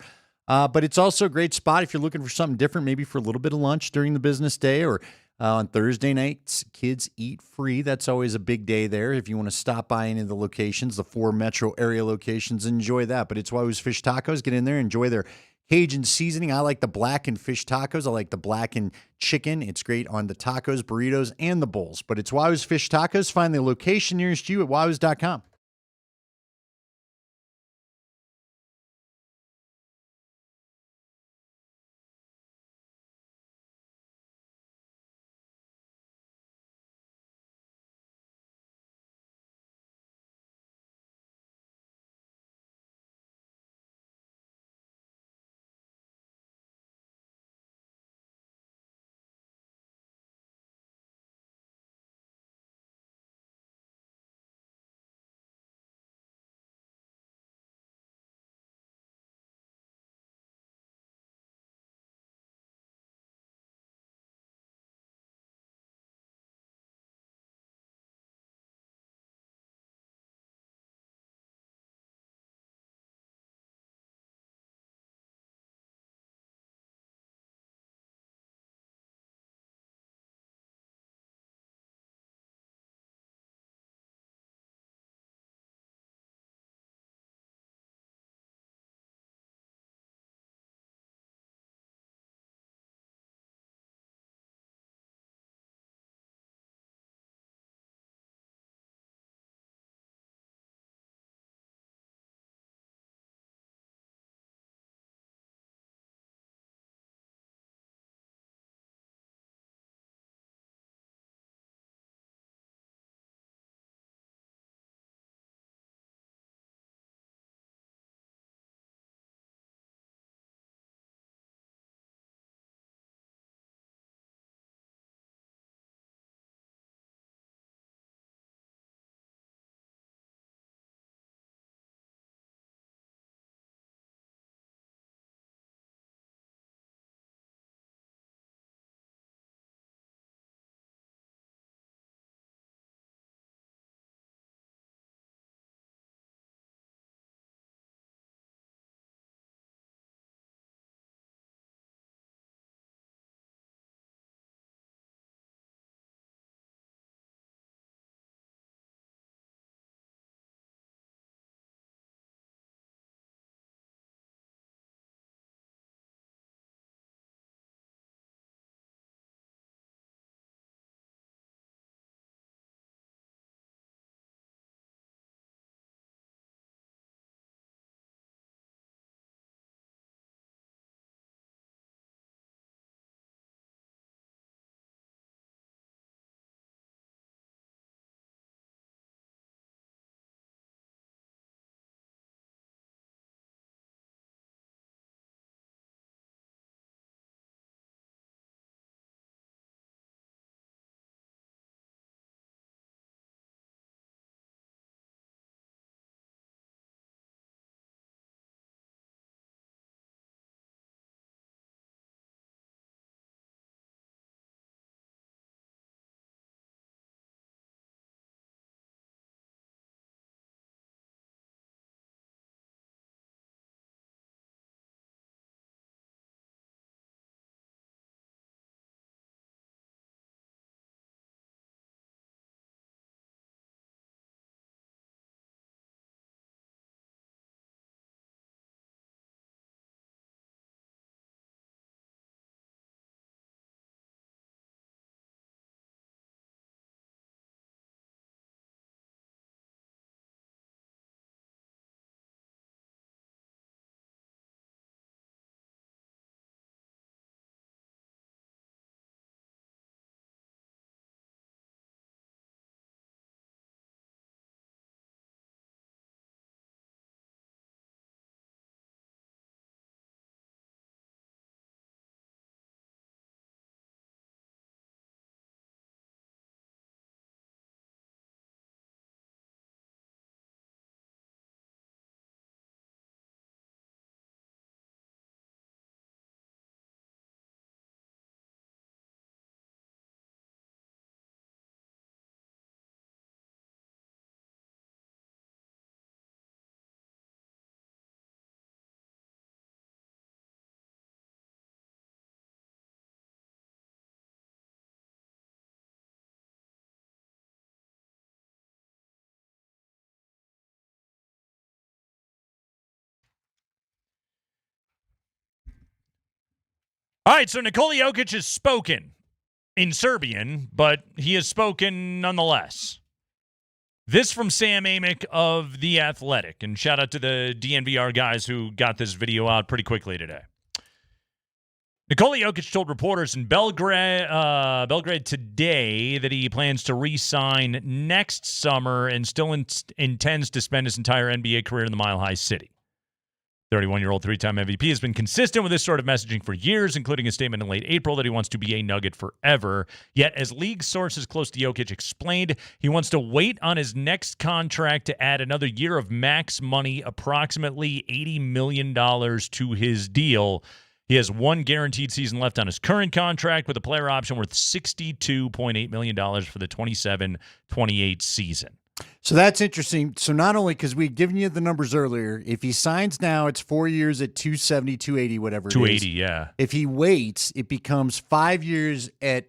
But it's also a great spot if you're looking for something different, maybe for a little bit of lunch during the business day, or on Thursday nights, kids eat free. That's always a big day there. If you want to stop by any of the locations, the 4 metro area locations, enjoy that. But it's Wahoo's Fish Tacos. Get in there, enjoy their Cajun seasoning. I like the blackened fish tacos. I like the blackened chicken. It's great on the tacos, burritos, and the bowls. But it's Wahoo's Fish Tacos. Find the location nearest you at wahoos.com. All right, so Nikola Jokic has spoken in Serbian, but he has spoken nonetheless. This from Sam Amick of The Athletic, and shout out to the DNVR guys who got this video out pretty quickly today. Nikola Jokic told reporters in Belgrade today that he plans to re-sign next summer and still intends to spend his entire NBA career in the Mile High City. 31-year-old three-time MVP has been consistent with this sort of messaging for years, including a statement in late April that he wants to be a Nugget forever. Yet, as league sources close to Jokic explained, he wants to wait on his next contract to add another year of max money, approximately $80 million to his deal. He has one guaranteed season left on his current contract with a player option worth $62.8 million for the 27-28 season. So that's interesting. So not only, because we'd given you the numbers earlier, if he signs now, it's 4 years at 270, 280, whatever it is. 280, yeah. If he waits, it becomes 5 years at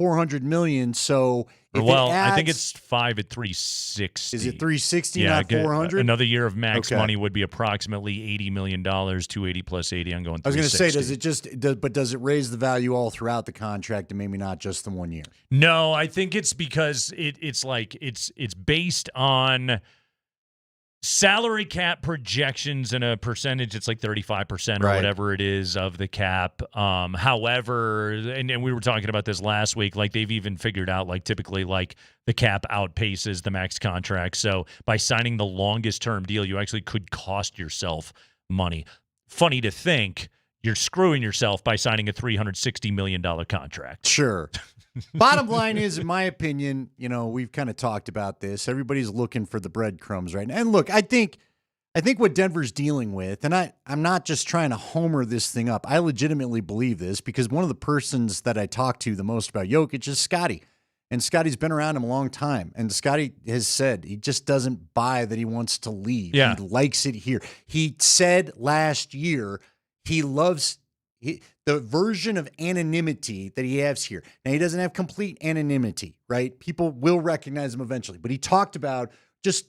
$400 million. So if I think it's 5 at 360. Is it 360, not 400? Another year of max money would be approximately $80 million, 280 plus 80. I'm going 360. I was going to say, does it raise the value all throughout the contract and maybe not just the 1 year? No, I think it's because it's based on salary cap projections and a percentage. It's like 35% or whatever it is of the cap. However, and we were talking about this last week, like they've even figured out like typically like the cap outpaces the max contract. So by signing the longest term deal, you actually could cost yourself money. Funny to think you're screwing yourself by signing a $360 million contract. Sure. Bottom line is, in my opinion, we've kind of talked about this. Everybody's looking for the breadcrumbs right now. And look, I think what Denver's dealing with, and I'm not just trying to homer this thing up. I legitimately believe this because one of the persons that I talk to the most about Jokic is Scotty. And Scotty's been around him a long time. And Scotty has said he just doesn't buy that he wants to leave. Yeah. He likes it here. He said last year he loves the version of anonymity that he has here. Now, he doesn't have complete anonymity, right? People will recognize him eventually. But he talked about just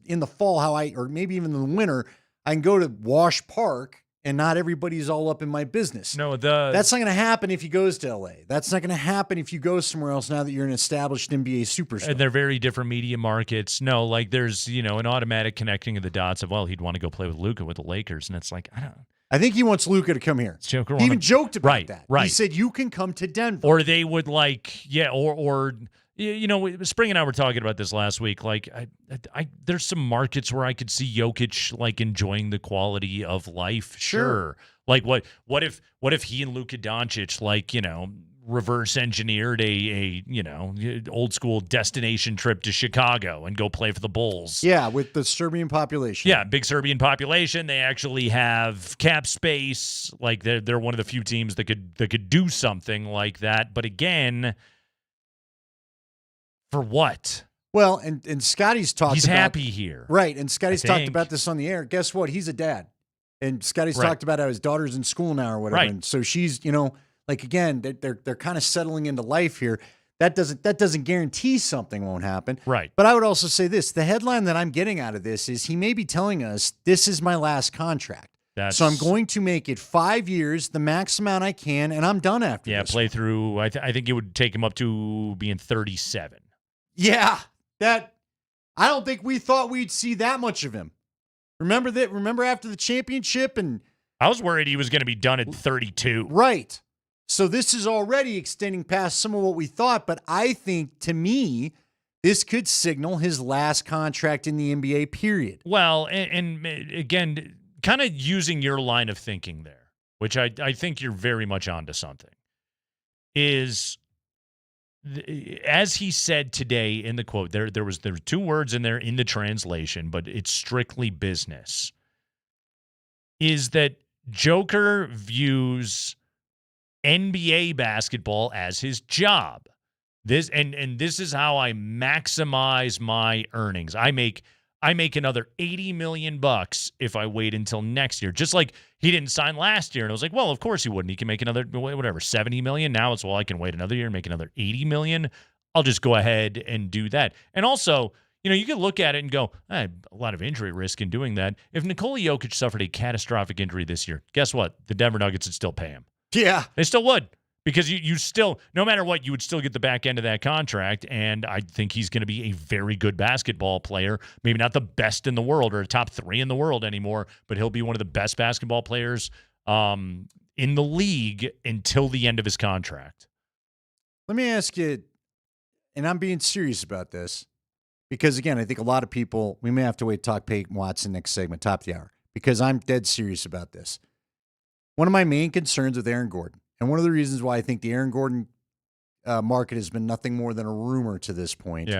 in the fall or maybe even in the winter, I can go to Wash Park and not everybody's all up in my business. No, that's not going to happen if he goes to LA. That's not going to happen if you go somewhere else now that you're an established NBA superstar. And they're very different media markets. No, like there's, an automatic connecting of the dots of, well, he'd want to go play with Luka with the Lakers. And it's like, I think he wants Luka to come here. Joker he even joked about that. Right. He said, you can come to Denver. Or they would Spring and I were talking about this last week. Like, I there's some markets where I could see Jokic like enjoying the quality of life. Sure. Like what if he and Luka Doncic reverse engineered a old school destination trip to Chicago and go play for the Bulls. Yeah, with the Serbian population. Yeah, big Serbian population. They actually have cap space. Like they're one of the few teams that could do something like that. But again, for what? Well, and Scotty's talked He's about... He's happy here. Right, and Scotty's talked about this on the air. Guess what? He's a dad. And Scotty's talked about how his daughter's in school now or whatever. Right. And so she's, like again, they're kind of settling into life here. That doesn't guarantee something won't happen. Right. But I would also say this: the headline that I'm getting out of this is he may be telling us this is my last contract. So I'm going to make it 5 years, the max amount I can, and I'm done after this. Yeah, play through. I think it would take him up to being 37. Yeah, I don't think we thought we'd see that much of him. Remember that? Remember after the championship, and I was worried he was going to be done at 32. Right. So this is already extending past some of what we thought, but I think, to me, this could signal his last contract in the NBA, period. Well, and again, kind of using your line of thinking there, which I think you're very much onto something, is, as he said today in the quote, there were two words in there in the translation, but it's strictly business, is that Joker views NBA basketball as his job. This is how I maximize my earnings. I make another $80 million if I wait until next year. Just like he didn't sign last year, and I was like, well, of course he wouldn't. He can make another $70 million. Now it's, well, I can wait another year and make another $80 million. I'll just go ahead and do that. And also, you can look at it and go, I had a lot of injury risk in doing that. If Nikola Jokic suffered a catastrophic injury this year, guess what? The Denver Nuggets would still pay him. Yeah. They still would. Because you still, no matter what, you would still get the back end of that contract, and I think he's going to be a very good basketball player. Maybe not the best in the world or a top 3 in the world anymore, but he'll be one of the best basketball players in the league until the end of his contract. Let me ask you, and I'm being serious about this, because, again, I think a lot of people, we may have to wait to talk Peyton Watson next segment, top of the hour, because I'm dead serious about this. One of my main concerns with Aaron Gordon, and one of the reasons why I think the Aaron Gordon market has been nothing more than a rumor to this point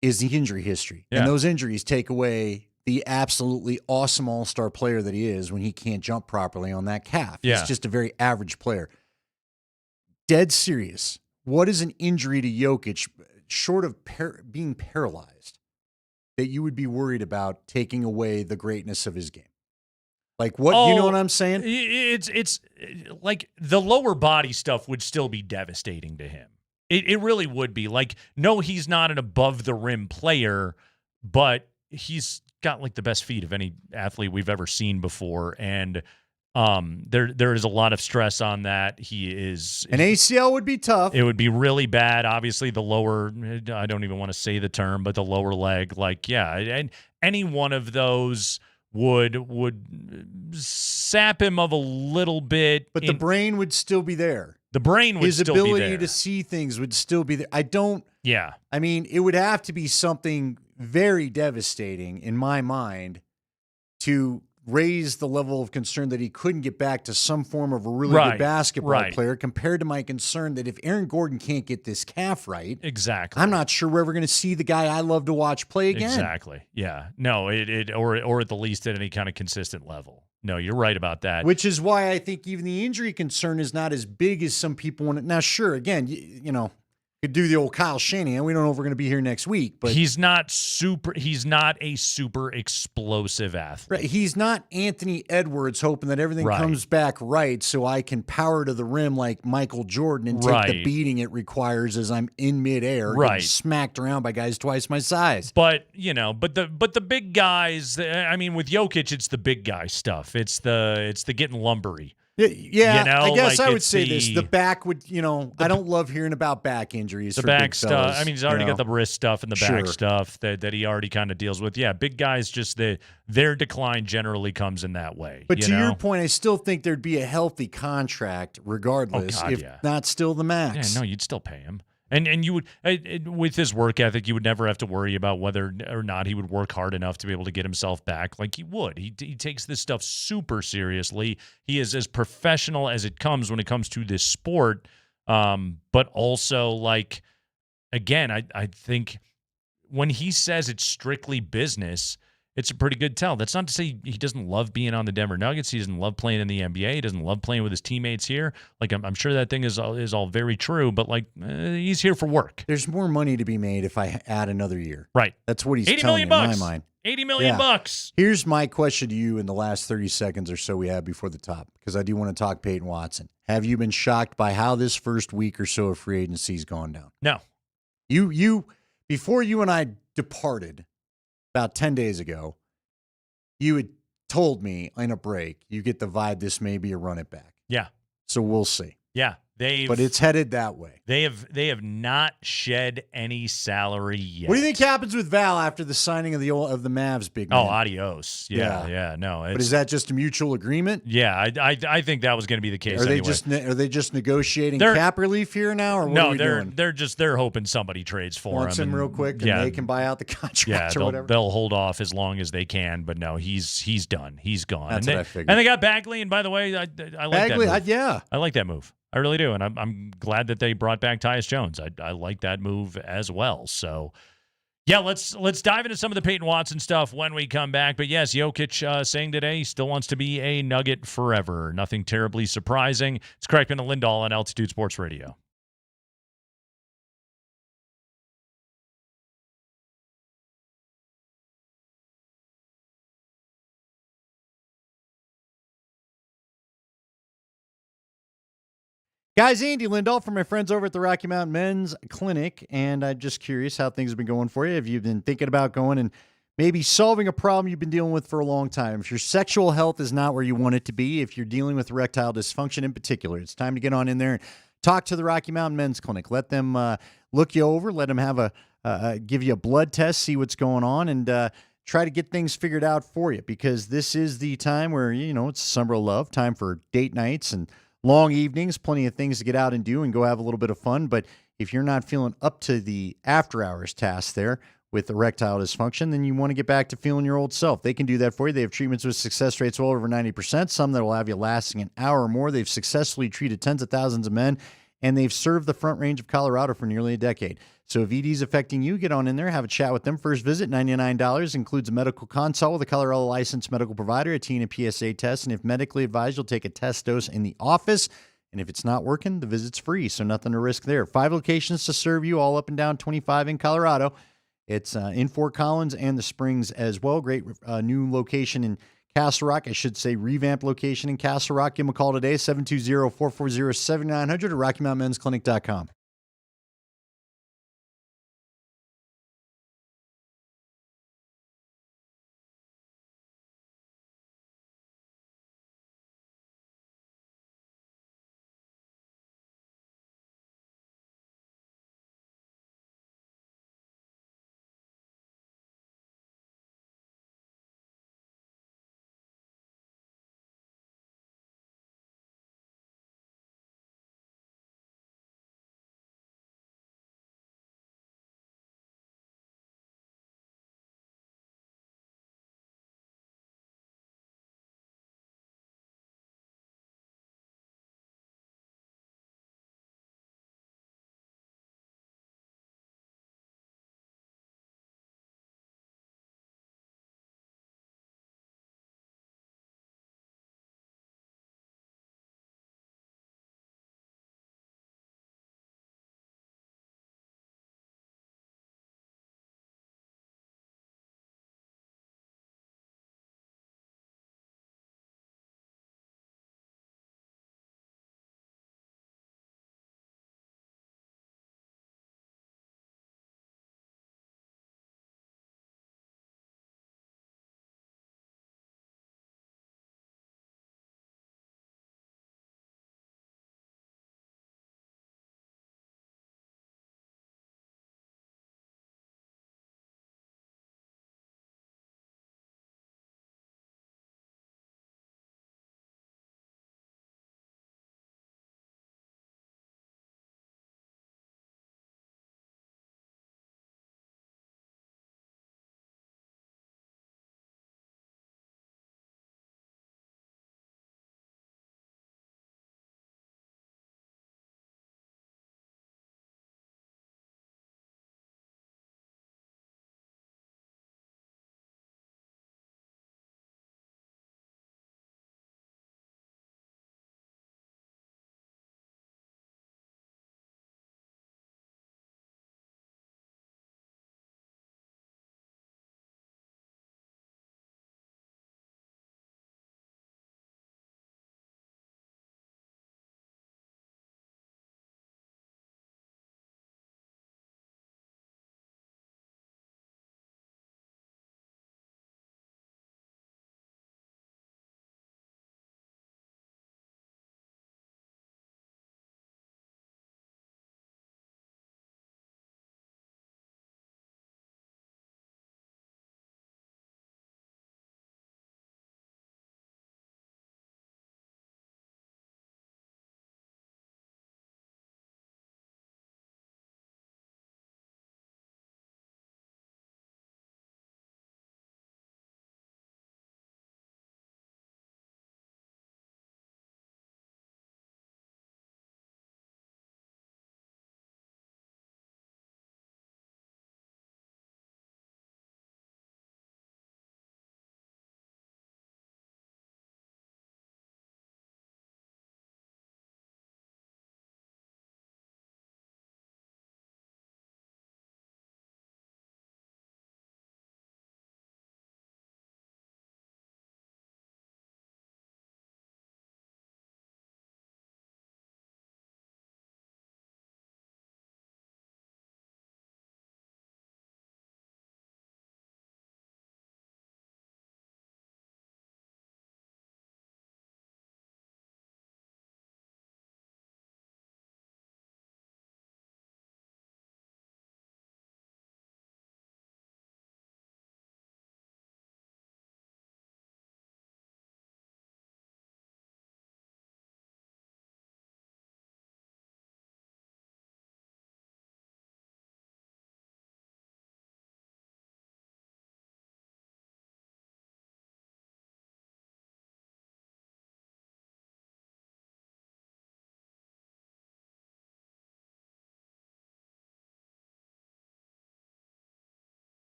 is the injury history. Yeah. And those injuries take away the absolutely awesome all-star player that he is when he can't jump properly on that calf. Yeah. He's just a very average player. Dead serious. What is an injury to Jokic, short of being paralyzed, that you would be worried about taking away the greatness of his game? Like what? You know what I'm saying? It's like the lower body stuff would still be devastating to him. It really would be. Like, no, he's not an above the rim player, but he's got like the best feet of any athlete we've ever seen before, and there is a lot of stress on that. He is an ACL would be tough. It would be really bad. Obviously, the lower, I don't even want to say the term, but the lower leg, like, yeah, and any one of those would sap him of a little bit. But the brain would still be there. The brain would still be there. His ability to see things would still be there. Yeah. I mean, it would have to be something very devastating in my mind to raise the level of concern that he couldn't get back to some form of a really good basketball player, compared to my concern that if Aaron Gordon can't get this calf right, exactly, I'm not sure we're ever going to see the guy I love to watch play again. Exactly. Yeah. No, or at the least at any kind of consistent level. No, you're right about that. Which is why I think even the injury concern is not as big as some people want it. Now, sure, again, you know, could do the old Kyle Shanahan. We don't know if we're going to be here next week, but he's not a super explosive athlete. Right. He's not Anthony Edwards hoping that everything comes back right so I can power to the rim like Michael Jordan and take the beating it requires as I'm in midair, getting smacked around by guys twice my size. But, you know, but the big guys, I mean, with Jokic, it's the big guy stuff. It's the getting lumbery. Yeah, you know, I guess like I would say this. The back would, you know, I don't love hearing about back injuries. The for back big stuff. fellas, I mean, he's already got the wrist stuff and the back Sure. stuff that he already kind of deals with. Yeah, big guys, just their decline generally comes in that way. But to your point, I still think there'd be a healthy contract regardless, if not still the max. Yeah, no, you'd still pay him. And you would, with his work ethic, you would never have to worry about whether or not he would work hard enough to be able to get himself back like he would. He takes this stuff super seriously. He is as professional as it comes when it comes to this sport. But also, like, again, I think when he says it's strictly business, it's a pretty good tell. That's not to say he doesn't love being on the Denver Nuggets. He doesn't love playing in the NBA. He doesn't love playing with his teammates here. Like, I'm sure that thing is all very true, but like, he's here for work. There's more money to be made if I add another year. Right. That's what he's $80 telling million me in my mind. $80 million bucks. Here's my question to you in the last 30 seconds or so we have before the top, because I do want to talk Peyton Watson. Have you been shocked by how this first week or so of free agency's gone down? No. You before you and I departed about 10 days ago, you had told me in a break, you get the vibe this may be a run it back. Yeah. So we'll see. Yeah. But it's headed that way. They have not shed any salary yet. What do you think happens with Val after the signing of the Mavs big man? Oh, adios. Yeah. No. But is that just a mutual agreement? Yeah, I think that was going to be the case. Are they anyway. just negotiating cap relief here now, or what are we doing? they're hoping somebody trades for Wants him real quick, and they can buy out the contract or whatever. They'll hold off as long as they can, but no, he's done. He's gone. That's what I figured. And they got Bagley, and by the way, I like Bagley, that move. yeah, I like that move. I really do, and I'm glad that they brought back Tyus Jones. I like that move as well. So, yeah, let's dive into some of the Peyton Watson stuff when we come back. But yes, Jokic saying today he still wants to be a Nugget forever. Nothing terribly surprising. It's Kreckman and Lindahl on Altitude Sports Radio. Guys, Andy Lindahl from my friends over at the Rocky Mountain Men's Clinic, and I'm just curious how things have been going for you. Have you been thinking about going and maybe solving a problem you've been dealing with for a long time. If your sexual health is not where you want it to be, if you're dealing with erectile dysfunction in particular, it's time to get on in there and talk to the Rocky Mountain Men's Clinic. Let them look you over, let them have give you a blood test, see what's going on, and try to get things figured out for you, because this is the time where, it's summer of love, time for date nights and long evenings, plenty of things to get out and do and go have a little bit of fun. But if you're not feeling up to the after hours task there with erectile dysfunction, then you want to get back to feeling your old self. They can do that for you. They have treatments with success rates well over 90%, some that will have you lasting an hour or more. They've successfully treated tens of thousands of men, and they've served the Front Range of Colorado for nearly a decade. So if ED is affecting you, get on in there, have a chat with them. First visit, $99, includes a medical consult with a Colorado licensed medical provider, a T and a PSA test, and if medically advised, you'll take a test dose in the office. And if it's not working, the visit's free, so nothing to risk there. 5 locations to serve you, all up and down 25 in Colorado. It's in Fort Collins and the Springs as well. Great new location in Castle Rock. I should say revamped location in Castle Rock. Give them a call today, 720-440-7900 or RockyMountainMen'sClinic.com.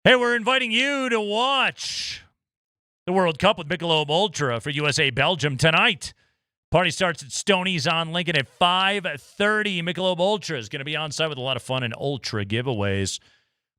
Hey, we're inviting you to watch the World Cup with Michelob Ultra for USA Belgium tonight. Party starts at Stoney's on Lincoln at 5:30. Michelob Ultra is going to be on site with a lot of fun and Ultra giveaways.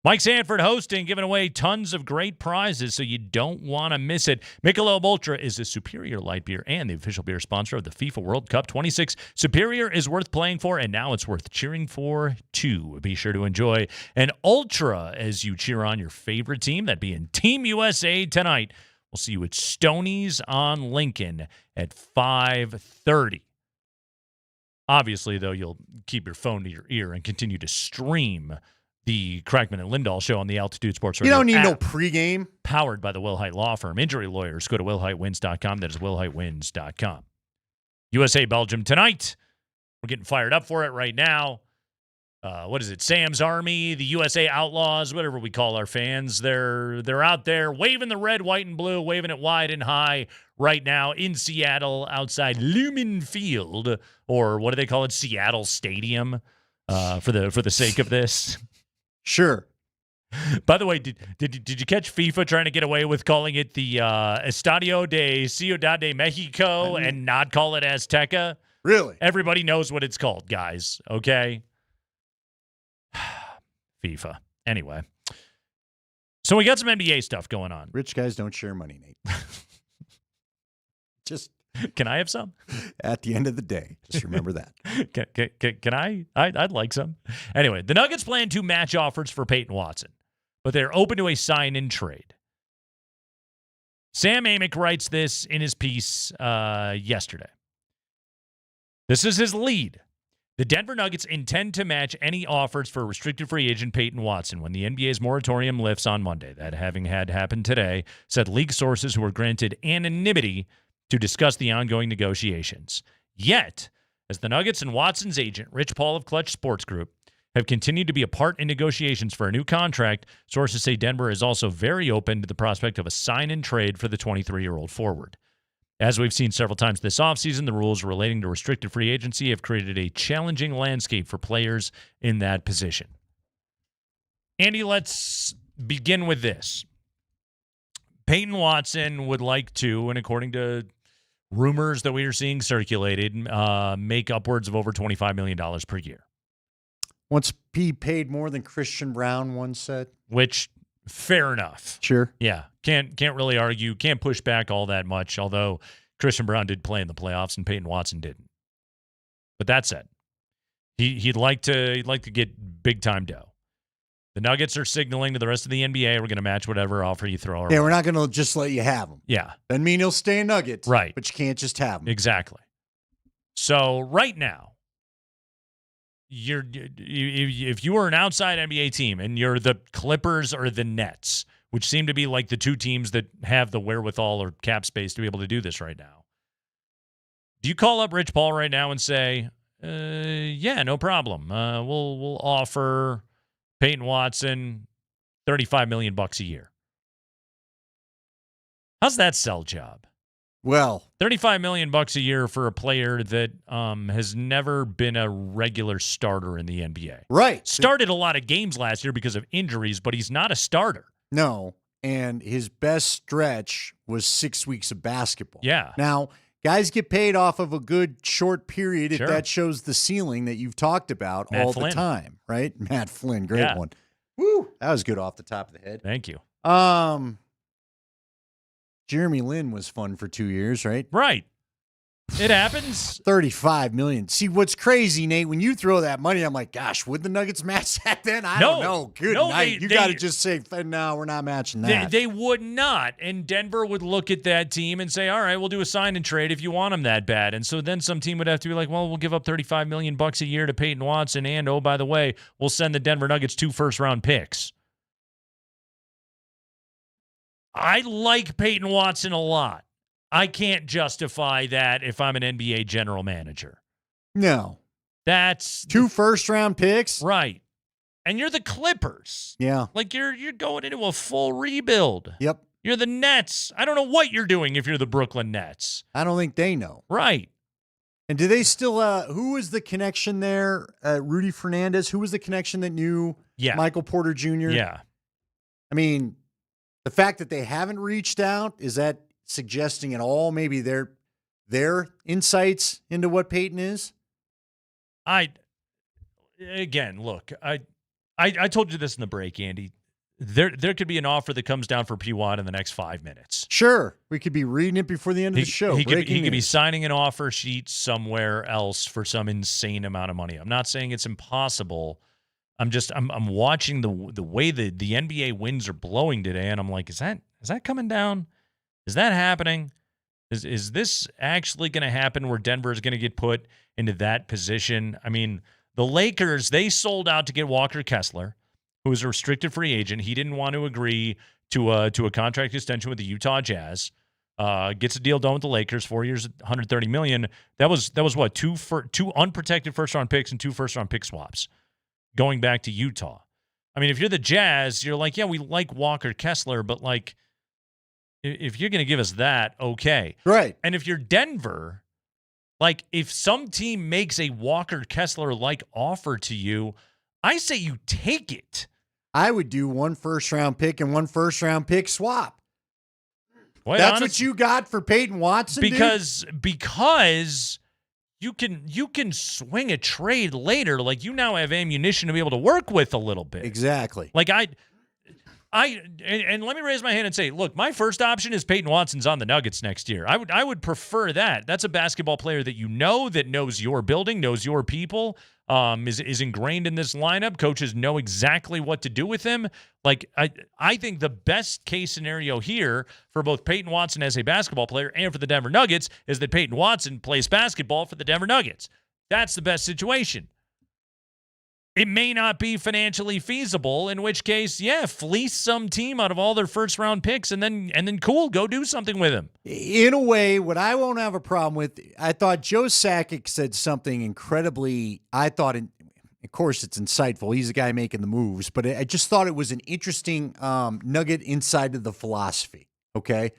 Mike Sanford hosting, giving away tons of great prizes, so you don't want to miss it. Michelob Ultra is a superior light beer and the official beer sponsor of the FIFA World Cup 26. Superior is worth playing for, and now it's worth cheering for, too. Be sure to enjoy an Ultra as you cheer on your favorite team. That'd be in Team USA tonight. We'll see you at Stoney's on Lincoln at 5:30. Obviously, though, you'll keep your phone to your ear and continue to stream the Kreckman and Lindahl show on the Altitude Sports Radio. You don't need app, no pregame. Powered by the Will Height Law Firm. Injury lawyers, go to willheightwins.com. That is willheightwins.com. USA Belgium tonight. We're getting fired up for it right now. What is it? Sam's Army, the USA Outlaws, whatever we call our fans. They're out there waving the red, white, and blue, waving it wide and high right now in Seattle outside Lumen Field, or what do they call it? Seattle Stadium, for the sake of this. Sure. By the way, did you catch FIFA trying to get away with calling it the Estadio de Ciudad de Mexico and not call it Azteca? Really? Everybody knows what it's called, guys. Okay. FIFA. Anyway. So we got some NBA stuff going on. Rich guys don't share money, Nate. Just can I have some? At the end of the day, just remember that. Can I? I'd like some. Anyway, the Nuggets plan to match offers for Peyton Watson, but they're open to a sign-in trade. Sam Amick writes this in his piece yesterday. This is his lead. The Denver Nuggets intend to match any offers for restricted free agent Peyton Watson when the NBA's moratorium lifts on Monday. That having had happened today, said league sources who were granted anonymity to discuss the ongoing negotiations. Yet, as the Nuggets and Watson's agent, Rich Paul of Clutch Sports Group, have continued to be a part in negotiations for a new contract, sources say Denver is also very open to the prospect of a sign-in trade for the 23-year-old forward. As we've seen several times this offseason, the rules relating to restricted free agency have created a challenging landscape for players in that position. Andy, let's begin with this. Peyton Watson would like to, and according to rumors that we are seeing circulated, make upwards of over $25 million per year. Once he paid more than Christian Brown once said. Which, fair enough. Sure. Yeah, can't really argue, can't push back all that much, although Christian Brown did play in the playoffs and Peyton Watson didn't. But that said, he'd like to get big-time dough. The Nuggets are signaling to the rest of the NBA, we're going to match whatever offer you throw our way. Yeah, we're not going to just let you have him. Yeah. Doesn't mean he'll stay a Nugget. Right. But you can't just have him. Exactly. So right now, if you were an outside NBA team and you're the Clippers or the Nets, which seem to be like the two teams that have the wherewithal or cap space to be able to do this right now, do you call up Rich Paul right now and say, yeah, no problem. We'll offer Peyton Watson $35 million a year. How's that sell job? Well, $35 million a year for a player that has never been a regular starter in the NBA. Right. Started a lot of games last year because of injuries, but he's not a starter. No. And his best stretch was 6 weeks of basketball. Yeah. Now, guys get paid off of a good short period if Sure. that shows the ceiling that you've talked about Matt all Flynn. the time, right? Matt Flynn, great Yeah. one. Woo, that was good off the top of the head. Thank you. Jeremy Lin was fun for 2 years, right? Right. It happens. $35 million. See, what's crazy, Nate, when you throw that money, I'm like, gosh, would the Nuggets match that then? I don't know. Good night. You got to just say, no, we're not matching that. They would not. And Denver would look at that team and say, all right, we'll do a sign and trade if you want him that bad. And so then some team would have to be like, well, we'll give up $35 million a year to Peyton Watson. And, oh, by the way, we'll send the Denver Nuggets 2 first-round picks. I like Peyton Watson a lot. I can't justify that if I'm an NBA general manager. No. That's 2 first-round picks? Right. And you're the Clippers. Yeah. Like you're going into a full rebuild. Yep. You're the Nets. I don't know what you're doing if you're the Brooklyn Nets. I don't think they know. Right. And do they still who was the connection there? Rudy Fernandez, who was the connection that knew Michael Porter Jr.? Yeah. I mean, the fact that they haven't reached out, is that suggesting at all maybe their insights into what Peyton is? Look, I told you this in the break, Andy. There could be an offer that comes down for P-Watt in the next 5 minutes. Sure. We could be reading it before the end of the show. He could be signing an offer sheet somewhere else for some insane amount of money. I'm not saying it's impossible. I'm watching the way the NBA winds are blowing today, and I'm like, is that coming down? Is that happening? Is this actually going to happen where Denver is going to get put into that position? I mean, the Lakers, they sold out to get Walker Kessler, who was a restricted free agent. He didn't want to agree to a contract extension with the Utah Jazz. Gets a deal done with the Lakers, 4 years, $130 million. That was what, two unprotected first-round picks and 2 first-round pick swaps going back to Utah. I mean, if you're the Jazz, you're like, yeah, we like Walker Kessler, but like, if you're going to give us that, okay. Right. And if you're Denver, like, if some team makes a Walker Kessler-like offer to you, I say you take it. I would do 1 first-round pick and 1 first-round pick swap. Well, That's what you got for Peyton Watson, because you can swing a trade later. Like, you now have ammunition to be able to work with a little bit. Exactly. Like, and let me raise my hand and say, look, my first option is Peyton Watson's on the Nuggets next year. I would prefer that. That's a basketball player that that knows your building, knows your people, is ingrained in this lineup. Coaches know exactly what to do with him. Like, I think the best case scenario here for both Peyton Watson as a basketball player and for the Denver Nuggets is that Peyton Watson plays basketball for the Denver Nuggets. That's the best situation. It may not be financially feasible, in which case, yeah, fleece some team out of all their first-round picks, and then cool, go do something with him. In a way, what I won't have a problem with, I thought Joe Sakic said something incredibly, of course it's insightful. He's the guy making the moves, but I just thought it was an interesting nugget inside of the philosophy, okay?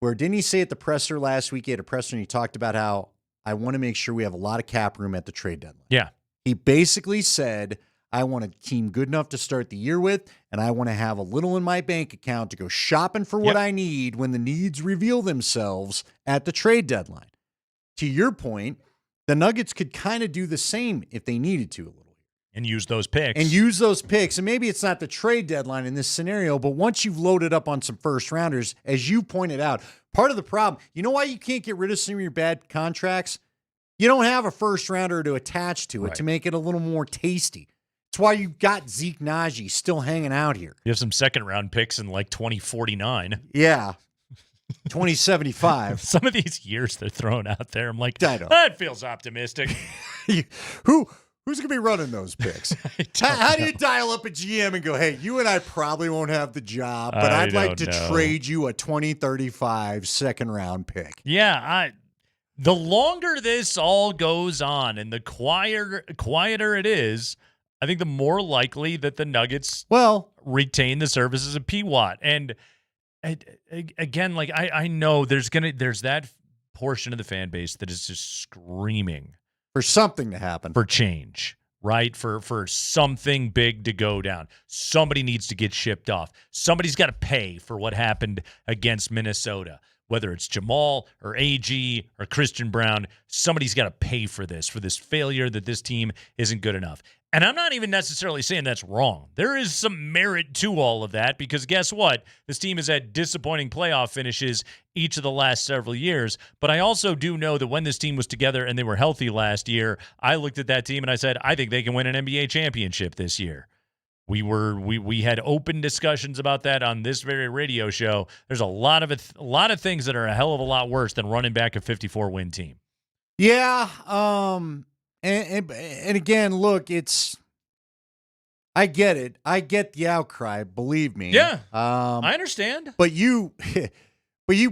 Where didn't he say at the presser last week, he had a presser and he talked about how I want to make sure we have a lot of cap room at the trade deadline. Yeah. He basically said, I want a team good enough to start the year with, and I want to have a little in my bank account to go shopping for what I need when the needs reveal themselves at the trade deadline. To your point, the Nuggets could kind of do the same if they needed to a little. And use those picks. And maybe it's not the trade deadline in this scenario, but once you've loaded up on some first rounders, as you pointed out, part of the problem, you know why you can't get rid of some of your bad contracts? You don't have a first rounder to attach to it to make it a little more tasty. That's why you got Zeke Naji still hanging out here. You have some second-round picks in like 2049. Yeah. 2075. Some of these years they're throwing out there, I'm like, that feels optimistic. Who's going to be running those picks? How do you dial up a GM and go, hey, you and I probably won't have the job, but I'd like to trade you a 2035 second-round pick. Yeah, the longer this all goes on and the quieter it is, I think the more likely that the Nuggets retain the services of P-Watt. And again, like I know there's that portion of the fan base that is just screaming for something to happen, for change, right? For something big to go down. Somebody needs to get shipped off. Somebody's got to pay for what happened against Minnesota. Whether it's Jamal or AG or Christian Brown, somebody's got to pay for this failure that this team isn't good enough. And I'm not even necessarily saying that's wrong. There is some merit to all of that because guess what? This team has had disappointing playoff finishes each of the last several years. But I also do know that when this team was together and they were healthy last year, I looked at that team and I said, I think they can win an NBA championship this year. We had open discussions about that on this very radio show. There's a lot of things that are a hell of a lot worse than running back a 54-win team. Yeah, and again, look, I get it. I get the outcry. Believe me. Yeah, I understand. But you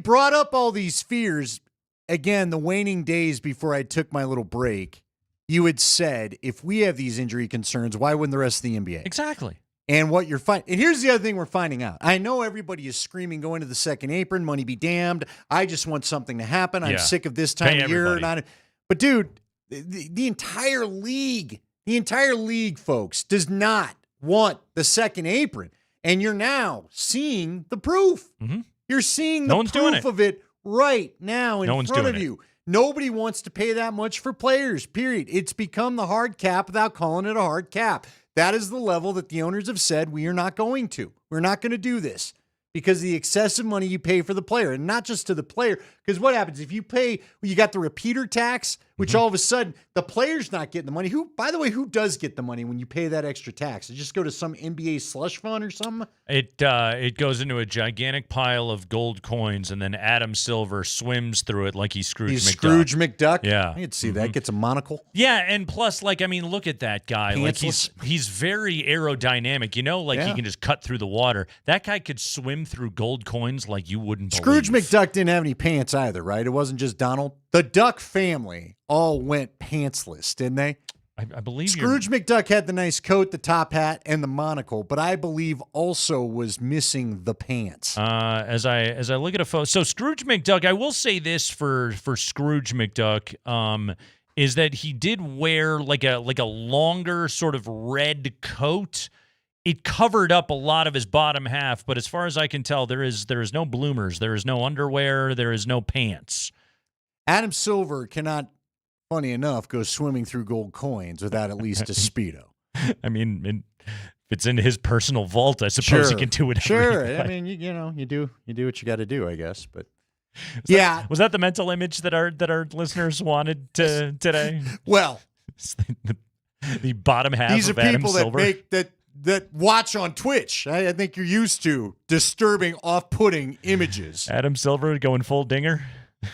brought up all these fears again. The waning days before I took my little break. You had said, if we have these injury concerns, why wouldn't the rest of the NBA? Exactly. And what you're finding, and here's the other thing we're finding out. I know everybody is screaming, going to the second apron, money be damned. I just want something to happen. I'm sick of this time of year. But dude, the entire league, folks, does not want the second apron. And you're now seeing the proof. Mm-hmm. You're seeing No the one's doing proof it. of it right now in No one's front of doing it. you. Nobody wants to pay that much for players, period. It's become the hard cap without calling it a hard cap. That is the level that the owners have said we are not going to. We're not going to do this because of the excessive money you pay for the player, and not just to the player. Because what happens if you pay, you got the repeater tax, which all of a sudden the player's not getting the money. Who, by the way, who does get the money when you pay that extra tax? It just go to some NBA slush fund or something? It goes into a gigantic pile of gold coins, and then Adam Silver swims through it like he's Scrooge McDuck. Scrooge McDuck? Yeah. I could see that. Gets a monocle. Yeah, and plus, like, I mean, look at that guy. Like, he's very aerodynamic. You know, like he can just cut through the water. That guy could swim through gold coins like you wouldn't Scrooge believe. McDuck didn't have any pants either, right? It wasn't just Donald. The Duck family all went pantsless, didn't they? I believe Scrooge McDuck had the nice coat, the top hat, and the monocle, but I believe also was missing the pants. As I look at a photo, so Scrooge McDuck, I will say this for Scrooge McDuck, is that he did wear like a longer sort of red coat. It covered up a lot of his bottom half, but as far as I can tell, there is no bloomers, there is no underwear, there is no pants. Adam Silver cannot, funny enough, go swimming through gold coins without at least a Speedo. I mean, if it's in his personal vault, I suppose he can do whatever. Sure. he I mean, you know, you do what you got to do, I guess. But was that the mental image that our listeners wanted today? Well, the bottom half. These of are Adam people Silver. that watch on Twitch. I think you're used to disturbing, off-putting images. Adam Silver going full dinger.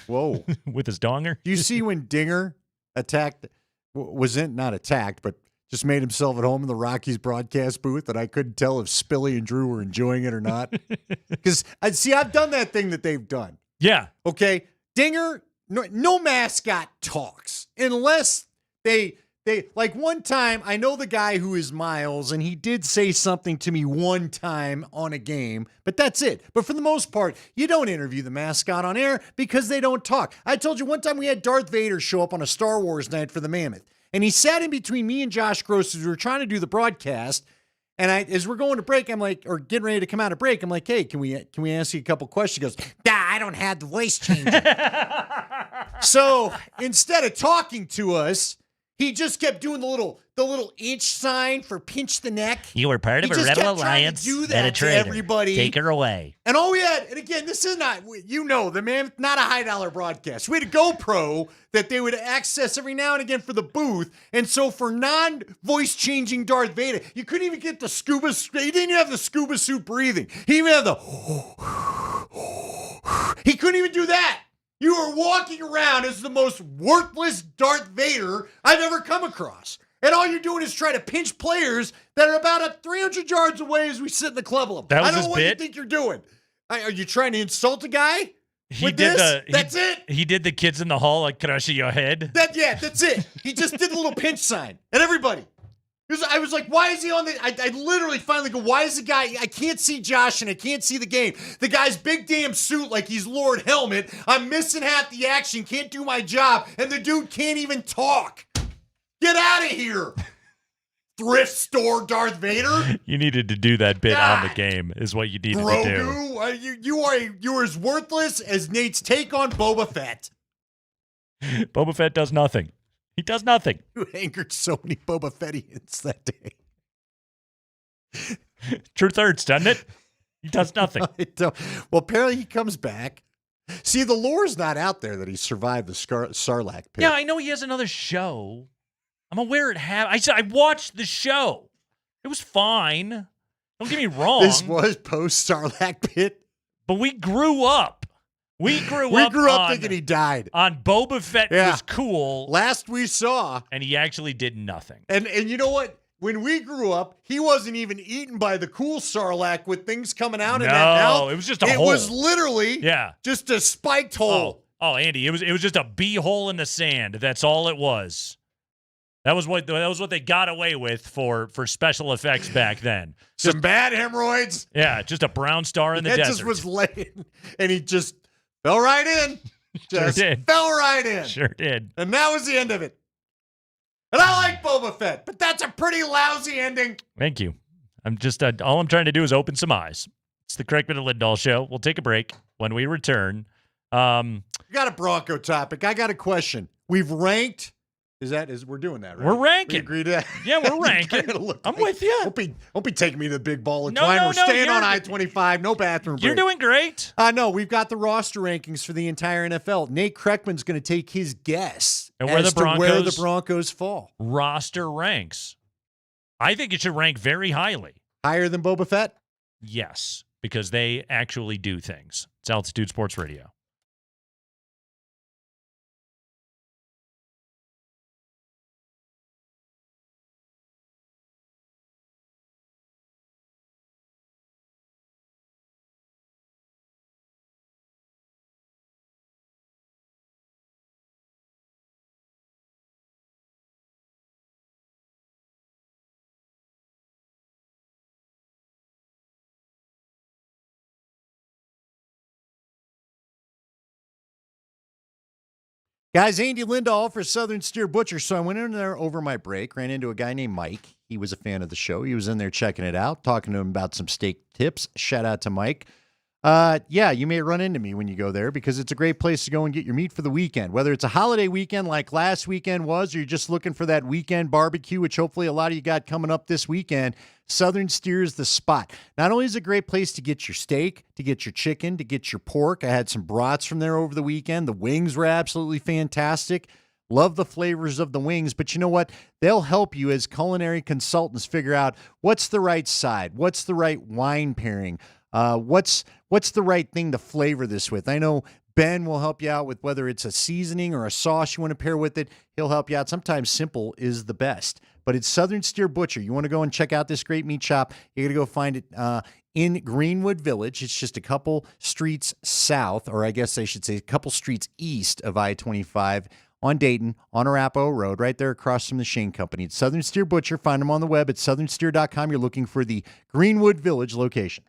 Whoa. With his donger. Do you see when Dinger not attacked, but just made himself at home in the Rockies broadcast booth, and I couldn't tell if Spilly and Drew were enjoying it or not? Because I've done that thing that they've done. Yeah. Okay. Dinger, no mascot talks unless they like one time, I know the guy who is Miles, and he did say something to me one time on a game, but that's it. But for the most part, you don't interview the mascot on air because they don't talk. I told you one time we had Darth Vader show up on a Star Wars night for the Mammoth, and he sat in between me and Josh Gross as we were trying to do the broadcast. And as we're going to break, I'm like, or getting ready to come out of break, I'm like, hey, can we ask you a couple questions? He goes, I don't have the voice changer. So instead of talking to us, he just kept doing the little inch sign for pinch the neck. You were part of a rebel alliance do that and a traitor. to everybody. Take her away. And all we had, and again, this is not, the man, not a high dollar broadcast. We had a GoPro that they would access every now and again for the booth. And so for non-voice changing Darth Vader, you couldn't even get the scuba, he didn't even have the scuba suit breathing. He even had he couldn't even do that. You are walking around as the most worthless Darth Vader I've ever come across. And all you're doing is trying to pinch players that are about 300 yards away as we sit in the club level. That was I don't his know what bit? you think you're doing. Are you trying to insult a guy? That's it? He did the kids in the hall like crushing your head. That's it. He just did a little pinch sign at everybody. I was like, why is he on the... I literally finally go, why is the guy... I can't see Josh and I can't see the game. The guy's big damn suit like he's Lord Helmet. I'm missing half the action, can't do my job, and the dude can't even talk. Get out of here. Thrift store Darth Vader. You needed to do that bit on the game is what you needed to do. Grogu, you are as worthless as Nate's take on Boba Fett. Boba Fett does nothing. He does nothing. You angered so many Boba Fettians that day. Truth hurts, doesn't it? He does nothing. Well, apparently he comes back. See, the lore's not out there that he survived the Sarlacc pit. Yeah, I know he has another show. I'm aware it happened. I watched the show. It was fine. Don't get me wrong. This was post-Sarlacc pit. But we grew up. We grew up thinking he died. On Boba Fett was cool. Last we saw. And he actually did nothing. And you know what? When we grew up, he wasn't even eaten by the cool Sarlacc with things coming out in that mouth. No, it was just a hole. It was literally just a spiked hole. Oh, Andy, it was just a bee hole in the sand. That's all it was. That was what they got away with for special effects back then. Some bad hemorrhoids. Yeah, just a brown star in the desert. It just was laying, and he just fell right in. Just sure did. Fell right in. Sure did. And that was the end of it. And I like Boba Fett, but that's a pretty lousy ending. Thank you. I'm just all I'm trying to do is open some eyes. It's the Kreckman and Lindahl show. We'll take a break. When we return, You got a Bronco topic. I got a question. We've ranked. We're doing that, right? We're ranking. We agreed to that. Yeah, we're ranking. I'm with you. Don't be taking me to the big ball of No, twine. no, We're no, staying on you're- I-25. No bathroom break. You're doing great. No, we've got the roster rankings for the entire NFL. Nate Kreckman's going to take his guess And where as the to where the Broncos- Broncos fall. Roster ranks. I think it should rank very highly. Higher than Boba Fett? Yes, because they actually do things. It's Altitude Sports Radio. Guys, Andy Lindahl for Southern Steer Butcher. So I went in there over my break, ran into a guy named Mike. He was a fan of the show. He was in there checking it out, talking to him about some steak tips. Shout out to Mike. Yeah, you may run into me when you go there because it's a great place to go and get your meat for the weekend. Whether it's a holiday weekend like last weekend was, or you're just looking for that weekend barbecue, which hopefully a lot of you got coming up this weekend, Southern Steer is the spot. Not only is it a great place to get your steak, to get your chicken, to get your pork. I had some brats from there over the weekend. The wings were absolutely fantastic. Love the flavors of the wings, but you know what? They'll help you as culinary consultants figure out what's the right side, what's the right wine pairing, what's the right thing to flavor this with. I know Ben will help you out with whether it's a seasoning or a sauce you want to pair with it. He'll help you out. Sometimes simple is the best, but it's Southern Steer Butcher. You want to go and check out this great meat shop, you're going to go find it in Greenwood Village. It's just a couple streets south, or I guess I should say a couple streets east of I-25 on Dayton, on Arapahoe Road, right there across from the Shane Company. It's Southern Steer Butcher. Find them on the web at southernsteer.com. You're looking for the Greenwood Village location.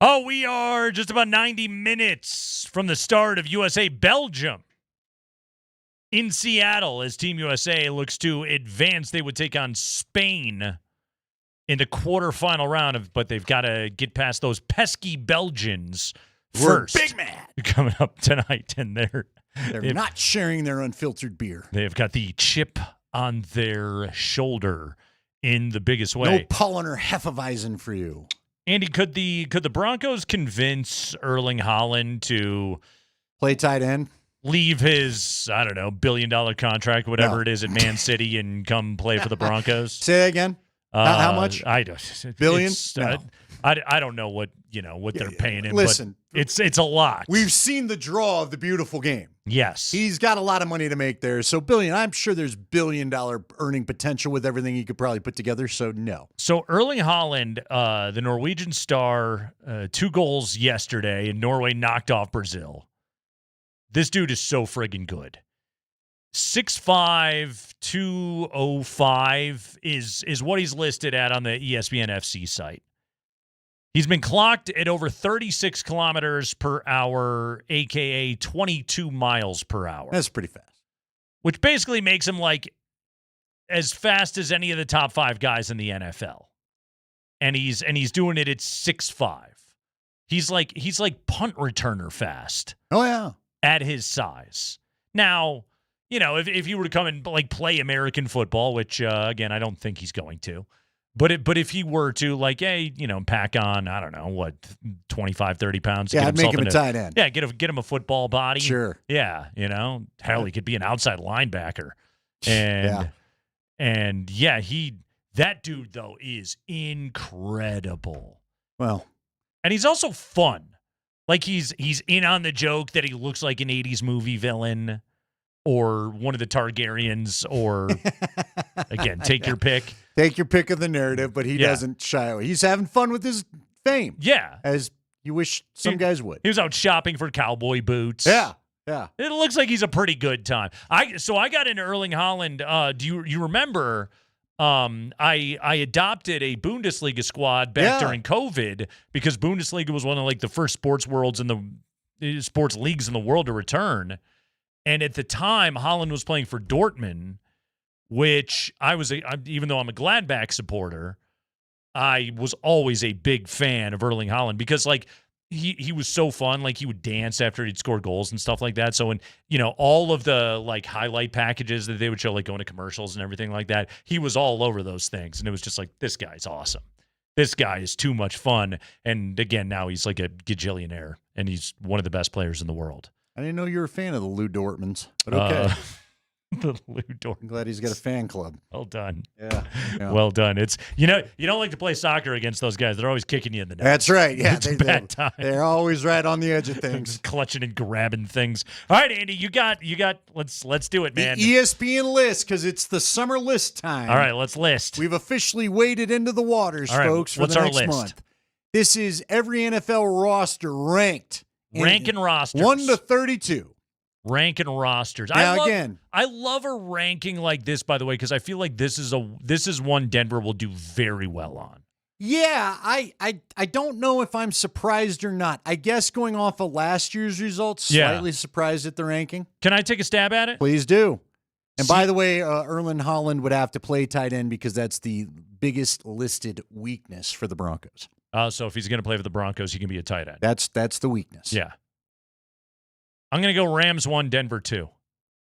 Oh, we are just about 90 minutes from the start of USA Belgium in Seattle as Team USA looks to advance. They would take on Spain in the quarterfinal round, but they've got to get past those pesky Belgians first. We're big mad. Coming up tonight, and they're not sharing their unfiltered beer. They've got the chip on their shoulder in the biggest way. No pollen or Hefeweizen for you. Andy, could the Broncos convince Erling Haaland to play tight end, leave his, I don't know, $1 billion contract, whatever it is, at Man City and come play for the Broncos? Say that again. How much? I don't. Billion? I don't know what they're paying him. Listen, but it's a lot. We've seen the draw of the beautiful game. Yes, he's got a lot of money to make there. So billion, I'm sure there's $1 billion earning potential with everything he could probably put together. So no. So Erling Haaland, the Norwegian star, 2 goals yesterday, and Norway knocked off Brazil. This dude is so friggin' good. 6'5", 205 is what he's listed at on the ESPN FC site. He's been clocked at over 36 kilometers per hour, a.k.a. 22 miles per hour. That's pretty fast. Which basically makes him like as fast as any of the top 5 guys in the NFL. And he's doing it at 6'5". He's like punt returner fast. Oh, yeah. At his size. Now, if he were to come and like play American football, which again I don't think he's going to, but if he were to pack on, I don't know, 25, 30 pounds. Yeah, I'd make him a tight end. Yeah, get him a football body. Sure. Yeah, hell, he could be an outside linebacker, and that dude though is incredible. Well, and he's also fun. Like he's in on the joke that he looks like an 80s movie villain or one of the Targaryens, or again, take your pick. Take your pick of the narrative, but he doesn't shy away. He's having fun with his fame. Yeah. As you wish some guys would. He was out shopping for cowboy boots. Yeah. It looks like he's a pretty good time. I got into Erling Haaland. Do you remember I adopted a Bundesliga squad back during COVID because Bundesliga was one of like the first sports leagues in the world to return. And at the time, Haaland was playing for Dortmund, which even though I'm a Gladbach supporter, I was always a big fan of Erling Haaland because like he was so fun. Like he would dance after he'd score goals and stuff like that. So when, all of the like highlight packages that they would show, like going to commercials and everything like that, he was all over those things. And it was just like, this guy's awesome. This guy is too much fun. And again, now he's like a gajillionaire and he's one of the best players in the world. I didn't know you were a fan of the Lou Dortmunds, but okay. The Lou Dortmund. I'm glad he's got a fan club. Well done. Yeah. Well done. It's you don't like to play soccer against those guys. They're always kicking you in the nuts. That's right. Yeah, it's a bad time. They're always right on the edge of things, clutching and grabbing things. All right, Andy, you got. Let's do it, man. The ESPN list because it's the summer list time. All right, let's list. We've officially waded into the waters, all right, folks. For what's the our next list? month. This is every NFL roster ranked. Ranking rosters 1 to 32. Ranking rosters. Now, I love a ranking like this, by the way, because I feel like this is one Denver will do very well on. Yeah, I don't know if I'm surprised or not. I guess going off of last year's results, slightly surprised at the ranking. Can I take a stab at it? Please do. And by the way, Erling Haaland would have to play tight end because that's the biggest listed weakness for the Broncos. So if he's going to play for the Broncos, he can be a tight end. That's the weakness. Yeah. I'm going to go Rams 1, Denver 2.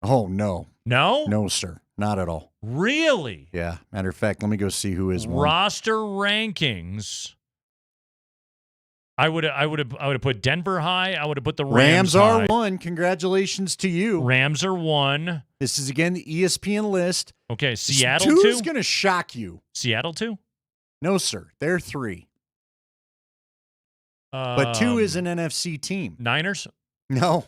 Oh, no. No? No, sir. Not at all. Really? Yeah. Matter of fact, let me go see who is one. Roster rankings. I would have put Denver high. I would have put the Rams are high. 1. Congratulations to you. Rams are 1. This is, again, the ESPN list. Okay, Seattle 2 2? is going to shock you. Seattle 2? No, sir. They're 3. But 2 is an NFC team. Niners? No.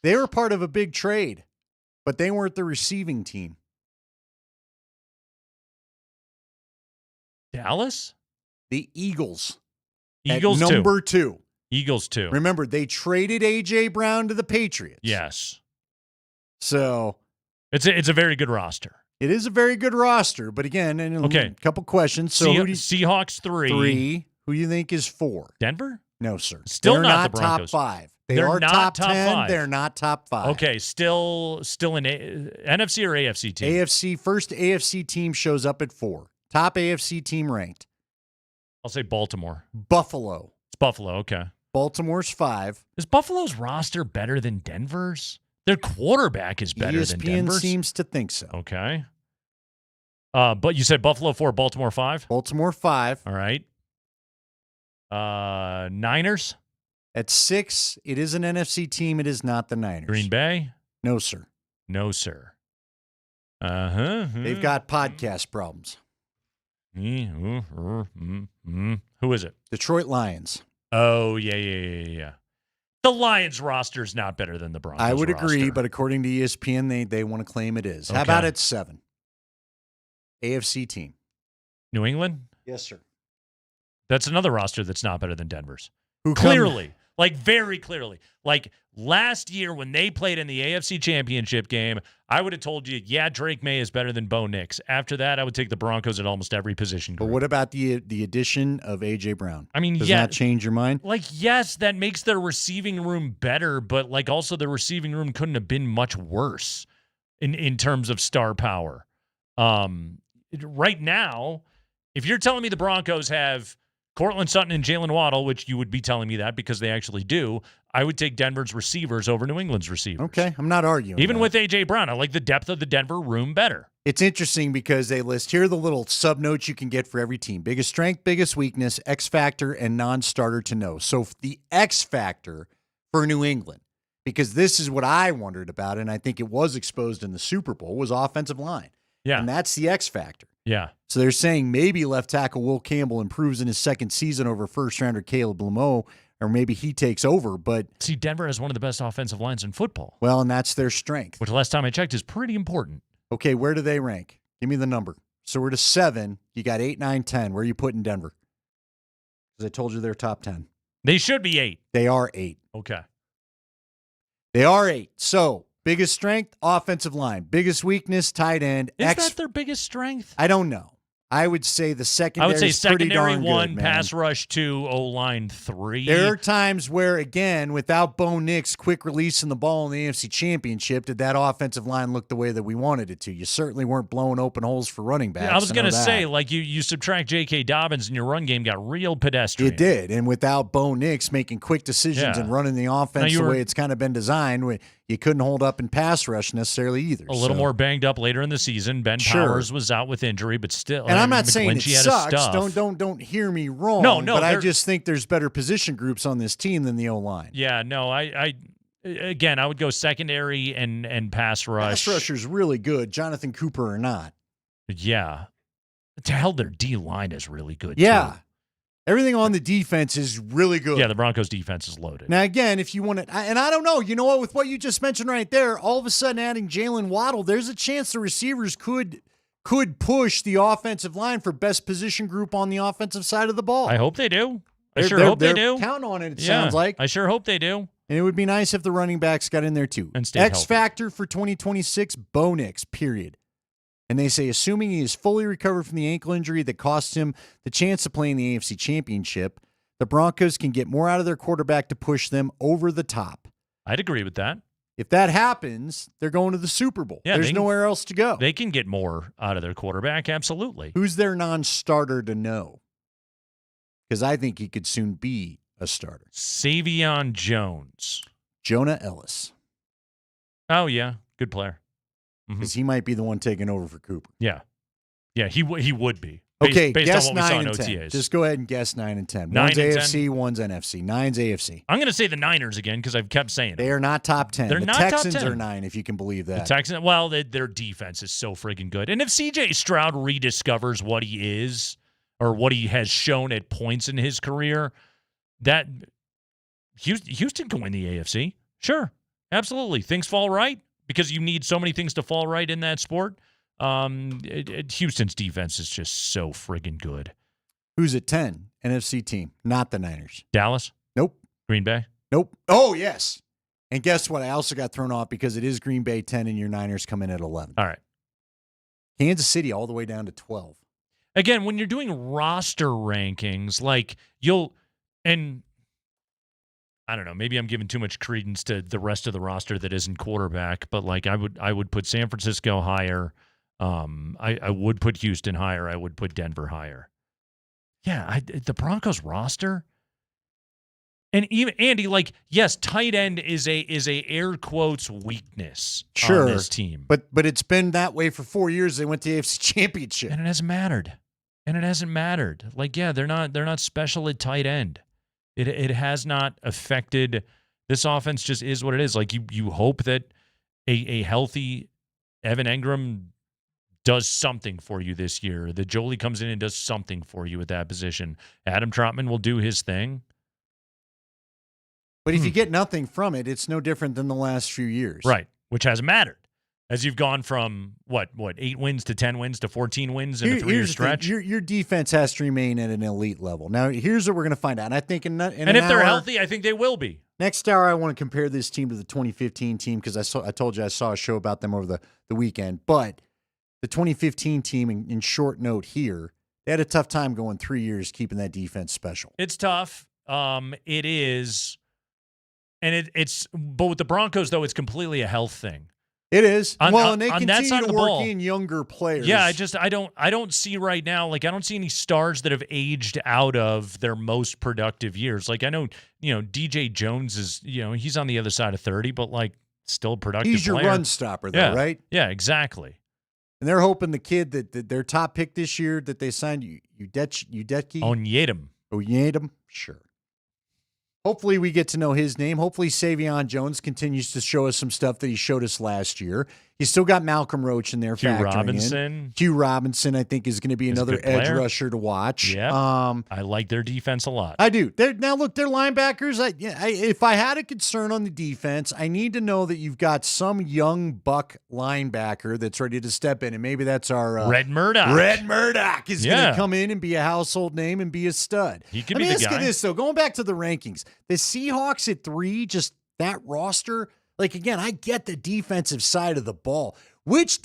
They were part of a big trade, but they weren't the receiving team. Dallas? The Eagles. Eagles at number 2. Eagles 2. Remember, they traded A.J. Brown to the Patriots. Yes. So it's a very good roster. It is a very good roster, but again, and a couple questions. So Seahawks 3. Who you think is 4? Denver? No, sir. Still They're not the top Broncos. 5. They're are not top top 10. 5. They're not top 5. Okay, still an NFC or AFC team? AFC, first AFC team shows up at 4. Top AFC team ranked. I'll say Baltimore. Buffalo. It's Buffalo, okay. Baltimore's 5. Is Buffalo's roster better than Denver's? Their quarterback is better than Denver's? ESPN seems to think so. Okay. But you said Buffalo 4, Baltimore 5? Baltimore 5. All right. Niners? At 6, it is an NFC team. It is not the Niners. Green Bay? No, sir. No, sir. Uh-huh. They've got podcast problems. Who is it? Detroit Lions. Oh, yeah. The Lions roster's not better than the Broncos I would agree, roster. but according to ESPN, they want to claim it is. How Okay. about at 7? AFC team. New England? Yes, sir. That's another roster that's not better than Denver's. Who clearly, like very clearly. Like last year when they played in the AFC Championship game, I would have told you, yeah, Drake May is better than Bo Nix. After that, I would take the Broncos at almost every position group. But what about the addition of A.J. Brown? I mean, Does yeah, that change your mind? Like, yes, that makes their receiving room better, but like also their receiving room couldn't have been much worse in terms of star power. Right now, if you're telling me the Broncos have Cortland Sutton and Jalen Waddle, which you would be telling me that because they actually do, I would take Denver's receivers over New England's receivers. Okay, I'm not arguing. Even that. with A.J. Brown, I like the depth of the Denver room better. It's interesting because they list here are the little sub notes you can get for every team: biggest strength, biggest weakness, X factor, and non-starter to know. So the X factor for New England, because this is what I wondered about, and I think it was exposed in the Super Bowl, was offensive line. Yeah, and that's the X factor. Yeah. So they're saying maybe left tackle Will Campbell improves in his second season over first rounder Caleb Lameau, or maybe he takes over. But see, Denver has one of the best offensive lines in football. Well, and that's their strength. Which last time I checked is pretty important. Okay, where do they rank? Give me the number. So we're to 7. You got 8, 9, 10. Where are you putting Denver? Because I told you they're top 10. They should be 8. They are 8. Okay. They are 8. So biggest strength, offensive line. Biggest weakness, tight end. Is that their biggest strength? I don't know. I would say the secondary. I would say is pretty secondary darn 1, good, man. pass rush 2, O-line 3. There are times where, again, without Bo Nix quick releasing the ball in the AFC Championship, did that offensive line look the way that we wanted it to? You certainly weren't blowing open holes for running backs. I was going to say, like, you subtract J.K. Dobbins and your run game got real pedestrian. It did. And without Bo Nix making quick decisions Yeah. and running the offense the way it's kind of been designed, you couldn't hold up in pass rush necessarily either. A little more banged up later in the season. Ben Powers was out with injury, but still. And I'm not saying it McGlinchey had his sucks. stuff. Don't hear me wrong. No, but I they're- just think there's better position groups on this team than the O-line. Yeah, no, I would go secondary and pass rush. Pass rusher's really good, Jonathan Cooper or not. Yeah. To hell, their D-line is really good, Yeah. too. Everything on the defense is really good. Yeah, the Broncos' defense is loaded. Now, again, if you want to, and I don't know, you know what, with what you just mentioned right there, all of a sudden adding Jalen Waddle, there's a chance the receivers could push the offensive line for best position group on the offensive side of the ball. I hope they do. I sure hope they do. Count on it, sounds like. I sure hope they do. And it would be nice if the running backs got in there too. And stay X healthy. factor for 2026, Bo Nix, period. And they say, assuming he is fully recovered from the ankle injury that cost him the chance to play in the AFC Championship, the Broncos can get more out of their quarterback to push them over the top. I'd agree with that. If that happens, they're going to the Super Bowl. Yeah, There's nowhere else to go. They can get more out of their quarterback, absolutely. Who's their non-starter to know? Because I think he could soon be a starter. Savion Jones. Jonah Ellis. Oh, yeah. Good player. Because he might be the one taking over for Cooper. Yeah. Yeah, he would be. Okay, based guess on what we 9 saw in and 10. OTAs. Just go ahead and guess 9 and 10. 9 One's and AFC, 10. one's NFC. 9's AFC. I'm going to say the Niners again because I've kept saying it. They are not top 10. They're the not top Texans 10. are 9, if you can believe that. The Texans, well, their defense is so friggin' good. And if C.J. Stroud rediscovers what he is or what he has shown at points in his career, that Houston can win the AFC. Sure, absolutely. Things fall right because you need so many things to fall right in that sport. Houston's defense is just so friggin' good. Who's at 10? NFC team, not the Niners. Dallas? Nope. Green Bay? Nope. Oh, yes. And guess what? I also got thrown off because it is Green Bay 10 and your Niners come in at 11. All right. Kansas City all the way down to 12. again, when you're doing roster rankings, like and I don't know, maybe I'm giving too much credence to the rest of the roster that isn't quarterback, but like I would put San Francisco higher. I would put Houston higher. I would put Denver higher. Yeah, the Broncos roster. And even Andy, like, yes, tight end is a air quotes weakness on this team. But it's been that way for 4 years. They went to the AFC Championship. And it hasn't mattered. Like, yeah, they're not special at tight end. It has not affected this offense. Just is what it is. Like you hope that a healthy Evan Engram does something for you this year. That Jolie comes in and does something for you at that position. Adam Trautman will do his thing. But if you get nothing from it, it's no different than the last few years. Right, which hasn't mattered. As you've gone from, 8 wins to 10 wins to 14 wins in a 3-year stretch? Your defense has to remain at an elite level. Now, here's what we're going to find out. And I think in and if they're healthy, I think they will be. Next hour, I want to compare this team to the 2015 team because I told you I saw a show about them over the weekend. But the 2015 team, in short note here, they had a tough time going 3 years keeping that defense special. It's tough. It is. And but with the Broncos, though, it's completely a health thing. It is. And they continue to work in younger players. Yeah, I don't see right now, like, I don't see any stars that have aged out of their most productive years. Like, I know, DJ Jones is, he's on the other side of 30, but, like, still a productive He's your player. run stopper, though, right? Yeah, exactly. And they're hoping the kid that their top pick this year that they signed, Udetki. Onyedem? Sure. Hopefully we get to know his name. Hopefully Savion Jones continues to show us some stuff that he showed us last year. He's still got Malcolm Roach in there factoring in. Hugh Robinson, I think, is going to be another edge rusher to watch. Yeah, I like their defense a lot. I do. Now, look, they're linebackers. If I had a concern on the defense, I need to know that you've got some young buck linebacker that's ready to step in, and maybe that's our Red Murdoch. Red Murdoch is going to come in and be a household name and be a stud. He could be the guy. Let me ask you this, though. Going back to the rankings, the Seahawks at 3, just that roster. Like, again, I get the defensive side of the ball. Which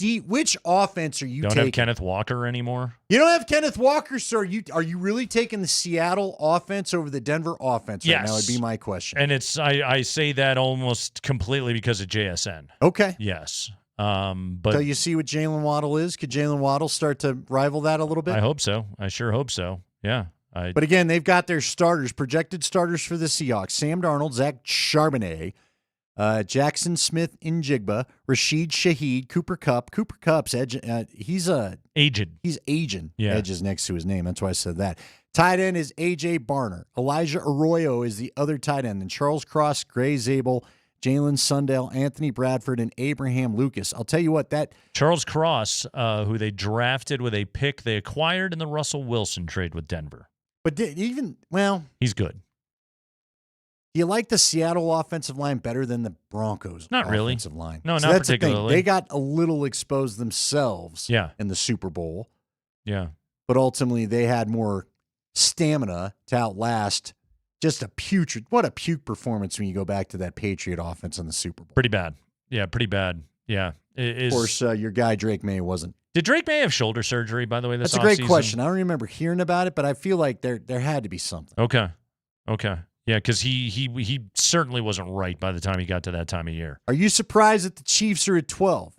offense are you taking? Don't have Kenneth Walker anymore? You don't have Kenneth Walker, sir. Are you really taking the Seattle offense over the Denver offense right now would be my question. And I say that almost completely because of JSN. Okay. Yes. But so you see what Jalen Waddle is? Could Jalen Waddle start to rival that a little bit? I hope so. I sure hope so. Yeah. But again, they've got their starters, projected starters for the Seahawks. Sam Darnold, Zach Charbonnet, Jackson Smith Njigba, Rashid Shaheed, Cooper Kupp. Cooper Kupp's edge. He's aged. He's aging. Yeah. Edge is next to his name. That's why I said that. Tight end is A.J. Barner. Elijah Arroyo is the other tight end. And Charles Cross, Gray Zabel, Jalen Sundell, Anthony Bradford, and Abraham Lucas. I'll tell you what, that Charles Cross, who they drafted with a pick they acquired in the Russell Wilson trade with Denver. But he's good. Do you like the Seattle offensive line better than the Broncos Not really. offensive line? No, so not that's particularly. The thing. They got a little exposed themselves in the Super Bowl. Yeah. But ultimately, they had more stamina to outlast just a puke performance when you go back to that Patriot offense in the Super Bowl. Pretty bad. Yeah, pretty bad. Yeah. Of course, your guy Drake May wasn't. Did Drake May have shoulder surgery, by the way, this That's a great question. I don't remember hearing about it, but I feel like there had to be something. Okay. Yeah, because he certainly wasn't right by the time he got to that time of year. Are you surprised that the Chiefs are at 12?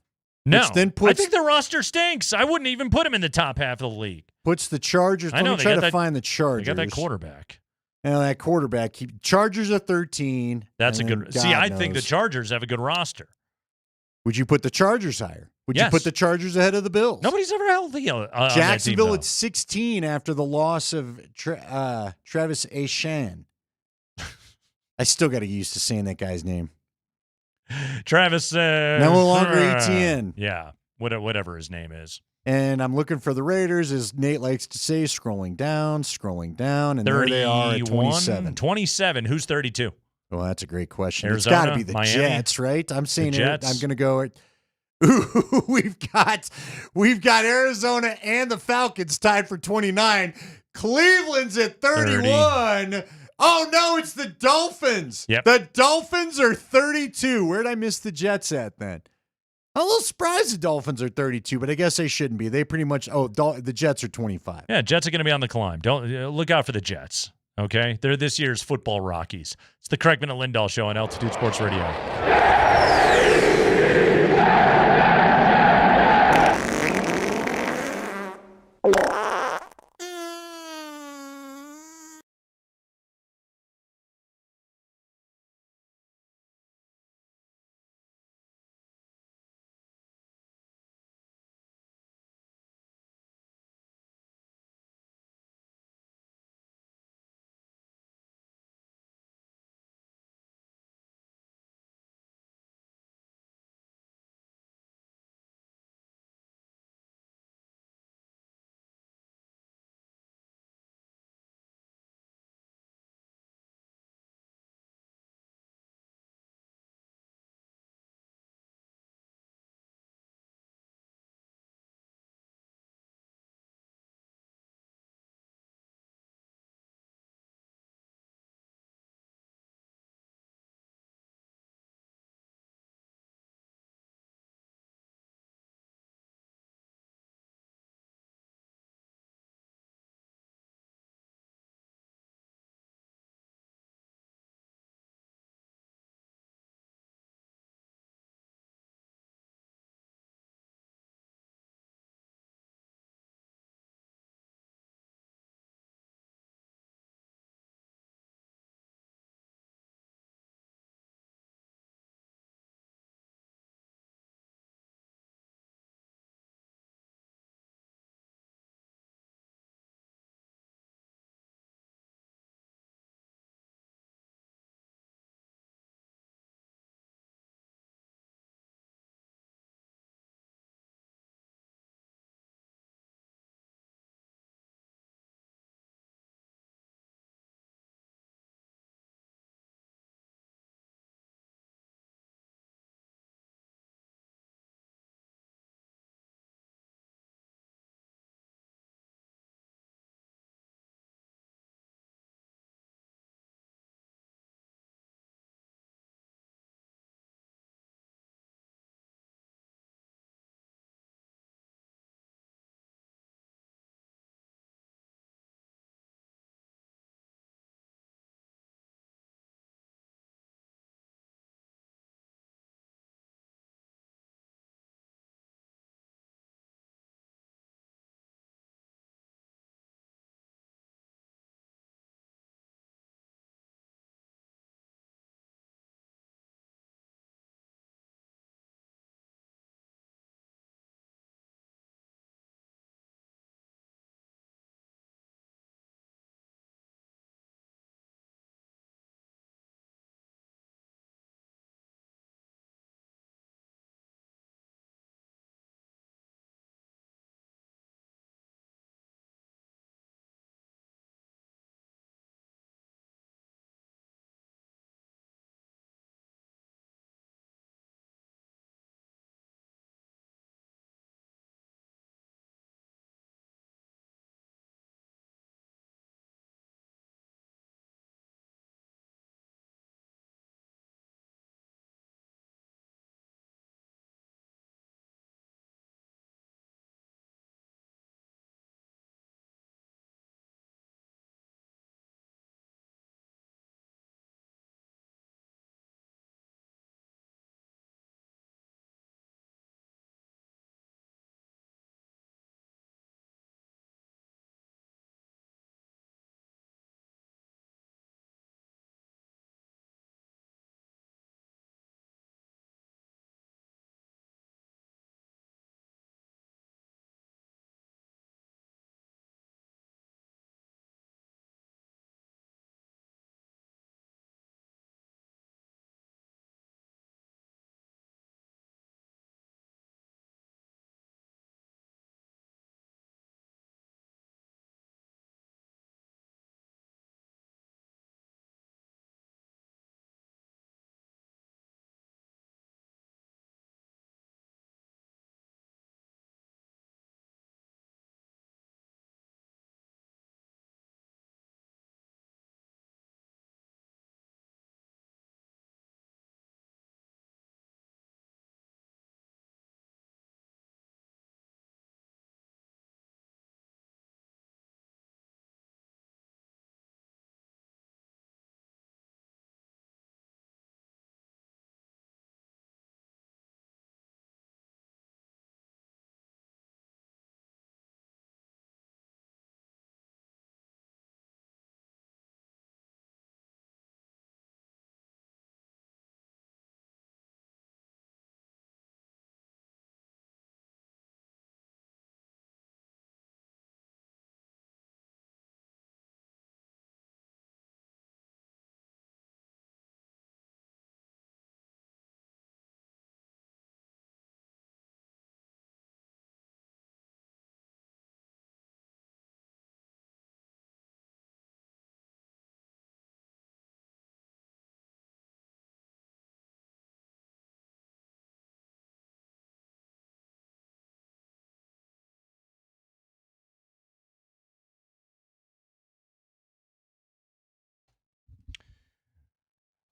No. I think the roster stinks. I wouldn't even put him in the top half of the league. Puts the Chargers. Let me try to find the Chargers. They got that quarterback. That quarterback. Chargers are 13. That's a good. I think the Chargers have a good roster. Would you put the Chargers higher? Would you put the Chargers ahead of the Bills? Nobody's ever held the Jacksonville at 16 after the loss of Travis Etienne. I still got to get used to saying that guy's name. Travis. No longer Etienne. Yeah, whatever his name is. And I'm looking for the Raiders, as Nate likes to say, scrolling down, and there they are at 27. 27. Who's 32? Well, that's a great question. Arizona, it's got to be the Miami? Jets, right? I'm saying Jets. I'm going to go at. Ooh, we've got Arizona and the Falcons tied for 29. Cleveland's at 31. 30. Oh no, it's the Dolphins. Yep. The Dolphins are 32. Where'd I miss the Jets at then? I'm a little surprised the Dolphins are 32, but I guess they shouldn't be. They pretty much. The Jets are 25. Yeah, Jets are going to be on the climb. Don't look out for the Jets. Okay, they're this year's football Rockies. It's the Kreckman and Lindahl Show on Altitude Sports Radio.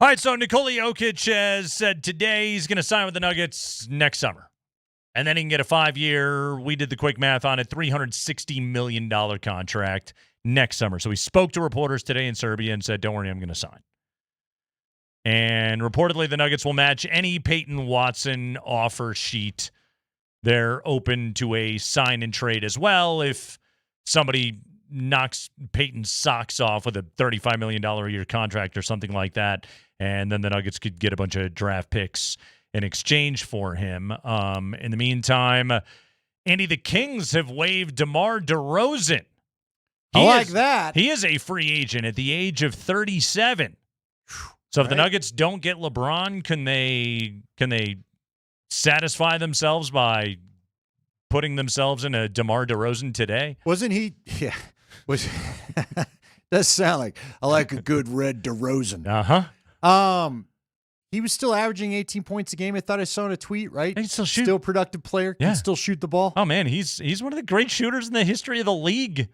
All right, so Nikola Jokic has said today he's going to sign with the Nuggets next summer. And then he can get a 5-year, we did the quick math on it, $360 million contract next summer. So he spoke to reporters today in Serbia and said, don't worry, I'm going to sign. And reportedly the Nuggets will match any Peyton Watson offer sheet. They're open to a sign and trade as well if somebody knocks Peyton's socks off with a $35 million a year contract or something like that. And then the Nuggets could get a bunch of draft picks in exchange for him. In the meantime, Andy, the Kings have waived DeMar DeRozan. I like that. He is a free agent at the age of 37. So if the Nuggets don't get LeBron, can they satisfy themselves by putting themselves in a DeMar DeRozan today? Wasn't he? Yeah. Does sound like I like a good red DeRozan. He was still averaging 18 points a game. I thought I saw in a tweet, right? He still shoot. Still productive player. Yeah. Can still shoot the ball. Oh man, he's one of the great shooters in the history of the league.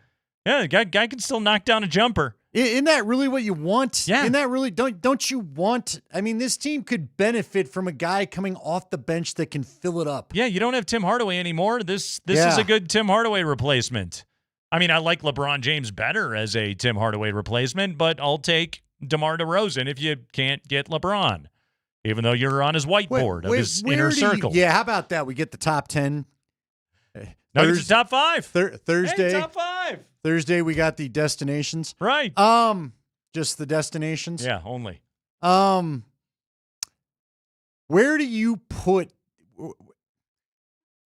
Yeah, the guy can still knock down a jumper. Isn't that really what you want? Yeah. Isn't that really don't you want? I mean, this team could benefit from a guy coming off the bench that can fill it up. Yeah, you don't have Tim Hardaway anymore. This is a good Tim Hardaway replacement. I mean, I like LeBron James better as a Tim Hardaway replacement, but I'll take DeMar DeRozan if you can't get LeBron, even though you're on his whiteboard of his inner circle. How about that? We get the top 10. Nuggets top 5. Thursday. Hey, top 5. Thursday, we got the destinations. Right. Just the destinations. Yeah, only. Where do you put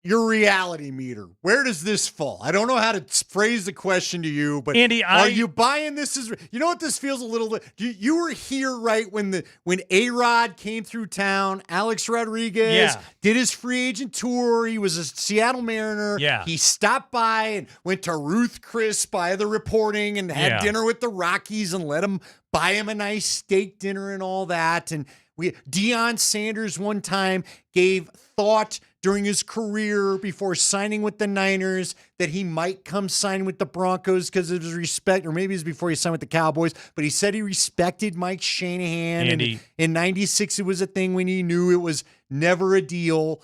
your reality meter? Where does this fall? I don't know how to phrase the question to you, but Andy, are you buying this? You know what this feels a little bit? You were here, right, when A-Rod came through town, Alex Rodriguez did his free agent tour. He was a Seattle Mariner. Yeah. He stopped by and went to Ruth Chris by the reporting and had dinner with the Rockies and let him buy him a nice steak dinner and all that. And Deion Sanders one time gave thought during his career before signing with the Niners that he might come sign with the Broncos because of his respect, or maybe it was before he signed with the Cowboys, but he said he respected Mike Shanahan. Andy. And in 96, it was a thing when he knew it was never a deal.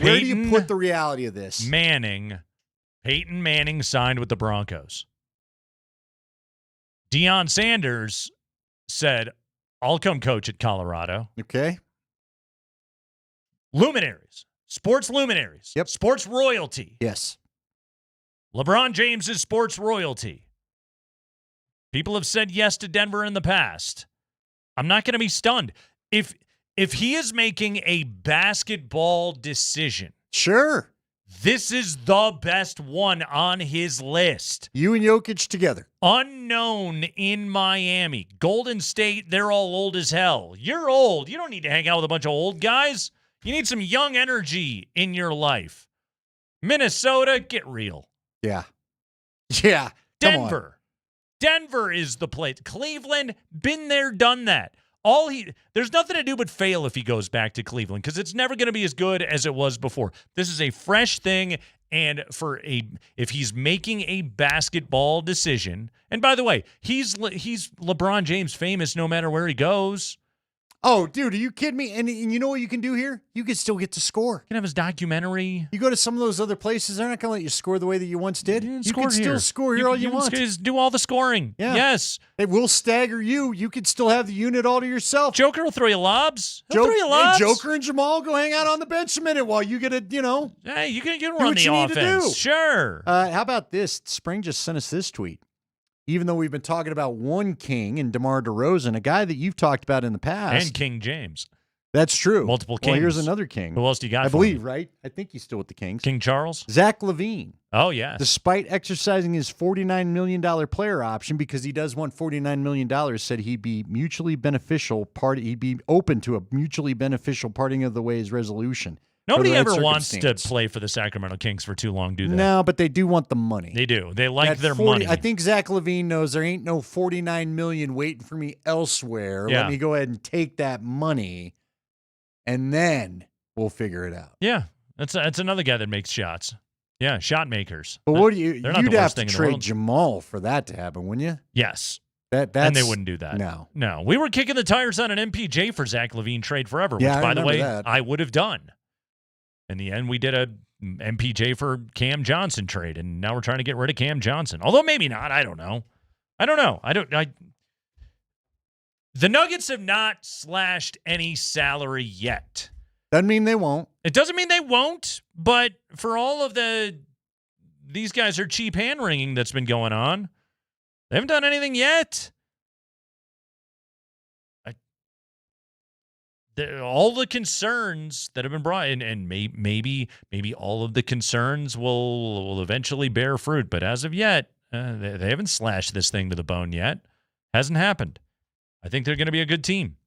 Where do you put the reality of this? Peyton Manning signed with the Broncos. Deion Sanders said, I'll come coach at Colorado. Okay. Luminaries. Sports luminaries. Yep. Sports royalty. Yes. LeBron James is sports royalty. People have said yes to Denver in the past. I'm not going to be stunned. If he is making a basketball decision. Sure. This is the best one on his list. You and Jokic together. Unknown in Miami. Golden State, they're all old as hell. You're old. You don't need to hang out with a bunch of old guys. You need some young energy in your life. Minnesota, get real. Yeah. Yeah. Denver. Denver is the place. Cleveland, been there, done that. There's nothing to do but fail if he goes back to Cleveland because it's never going to be as good as it was before. This is a fresh thing, and if he's making a basketball decision, and by the way, he's LeBron James famous no matter where he goes. Oh, dude, are you kidding me? And you know what you can do here? You can still get to score. You can have his documentary. You go to some of those other places, they're not going to let you score the way that you once did. You can still score here all you want. Do all the scoring. Yeah. Yes. It will stagger you. You could still have the unit all to yourself. Joker will throw you lobs. He'll throw you lobs. Hey, Joker and Jamal go hang out on the bench a minute while you get a, Hey, you can run the offense. Sure. How about this? Spring just sent us this tweet. Even though we've been talking about one king and DeMar DeRozan, a guy that you've talked about in the past. And King James. That's true. Multiple kings. Well, here's another king. Who else do you got? I believe, right? I think he's still with the Kings. King Charles? Zach LaVine. Oh, yeah. Despite exercising his $49 million player option because he does want $49 million, said he'd be mutually beneficial he'd be open to a mutually beneficial parting of the ways resolution. Nobody ever wants to play for the Sacramento Kings for too long, do they? No, but they do want the money. They do. They like their money. I think Zach LaVine knows there ain't no $49 million waiting for me elsewhere. Yeah. Let me go ahead and take that money, and then we'll figure it out. Yeah, that's another guy that makes shots. Yeah, shot makers. But what do you? They're not You'd the have worst to thing in the trade world. Jamal for that to happen, wouldn't you? Yes. And they wouldn't do that. No. We were kicking the tires on an MPJ for Zach LaVine trade forever, which, Yeah, by the way, that. I would have done. In the end, we did a MPJ for Cam Johnson trade, and now we're trying to get rid of Cam Johnson. Although maybe not. I don't know. The Nuggets have not slashed any salary yet. Doesn't mean they won't. It doesn't mean they won't, but for all of these guys are cheap hand-wringing that's been going on, they haven't done anything yet. All the concerns that have been brought in, and maybe all of the concerns will eventually bear fruit, but as of yet, they haven't slashed this thing to the bone yet. Hasn't happened. I think they're going to be a good team.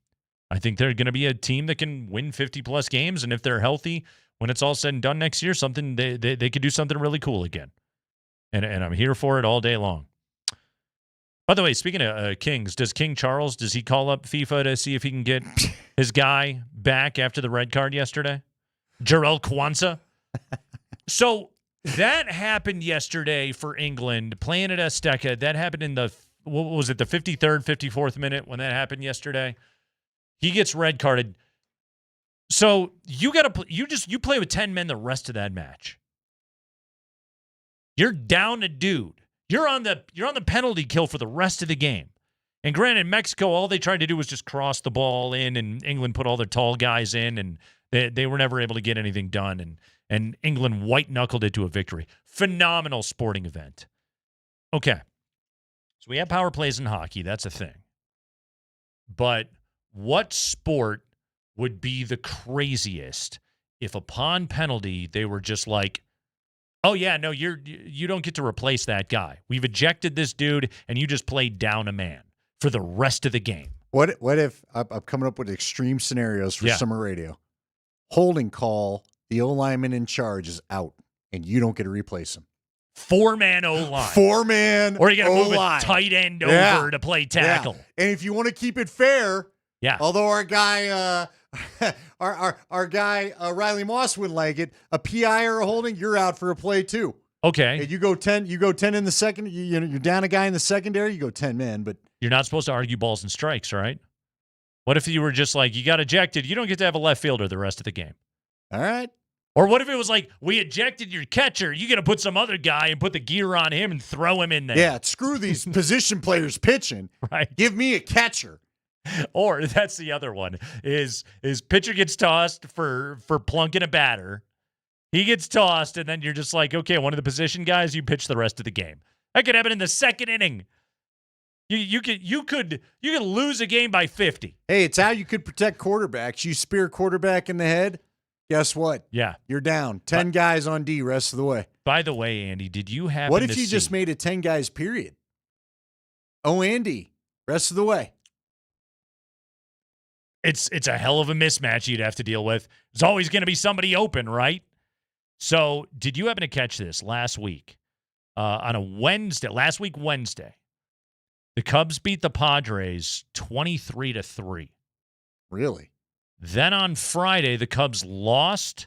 I think they're going to be a team that can win 50-plus games, and if they're healthy, when it's all said and done next year, they could do something really cool again. And I'm here for it all day long. By the way, speaking of Kings, does King Charles, does he call up FIFA to see if he can get his guy back after the red card yesterday? Jarrell Kwanzaa? So that happened yesterday for England, playing at Azteca. That happened in the 53rd, 54th minute when that happened yesterday? He gets red carded. So you play with 10 men the rest of that match. You're down a dude. You're on the penalty kill for the rest of the game. And granted, Mexico, all they tried to do was just cross the ball in, and England put all their tall guys in, and they were never able to get anything done. And England white-knuckled it to a victory. Phenomenal sporting event. Okay. So we have power plays in hockey. That's a thing. But what sport would be the craziest if upon penalty they were just like, oh, yeah, no, you don't get to replace that guy. We've ejected this dude, and you just played down a man for the rest of the game. What if I'm coming up with extreme scenarios for summer radio? Holding call, the O-lineman in charge is out, and you don't get to replace him. 4-man O-line. 4-man Or you got to move O-line. a tight end over to play tackle. Yeah. And if you want to keep it fair, although our guy Riley Moss wouldn't like it, a PI or a holding, you're out for a play too. Okay. And you go 10 in the second, you're down a guy in the secondary, you go 10 men, but you're not supposed to argue balls and strikes, right? What if you were just like, you got ejected, you don't get to have a left fielder the rest of the game? All right. Or what if it was like, we ejected your catcher, you got to put some other guy and put the gear on him and throw him in there? Yeah, screw these position players pitching. Right. Give me a catcher. Or that's the other one, is pitcher gets tossed for plunking a batter. He gets tossed, and then you're just like, okay, one of the position guys, you pitch the rest of the game. That could happen in the second inning. You could lose a game by 50. Hey, it's how you could protect quarterbacks. You spear quarterback in the head, guess what? Yeah. You're down. 10 guys on D rest of the way. By the way, Andy, did you happen What if to you see, just made it 10 guys, period? O and D, rest of the way. It's a hell of a mismatch you'd have to deal with. There's always going to be somebody open, right? So did you happen to catch this last week? On a Wednesday, last week Wednesday, the Cubs beat the Padres 23-3. Really? Then on Friday, the Cubs lost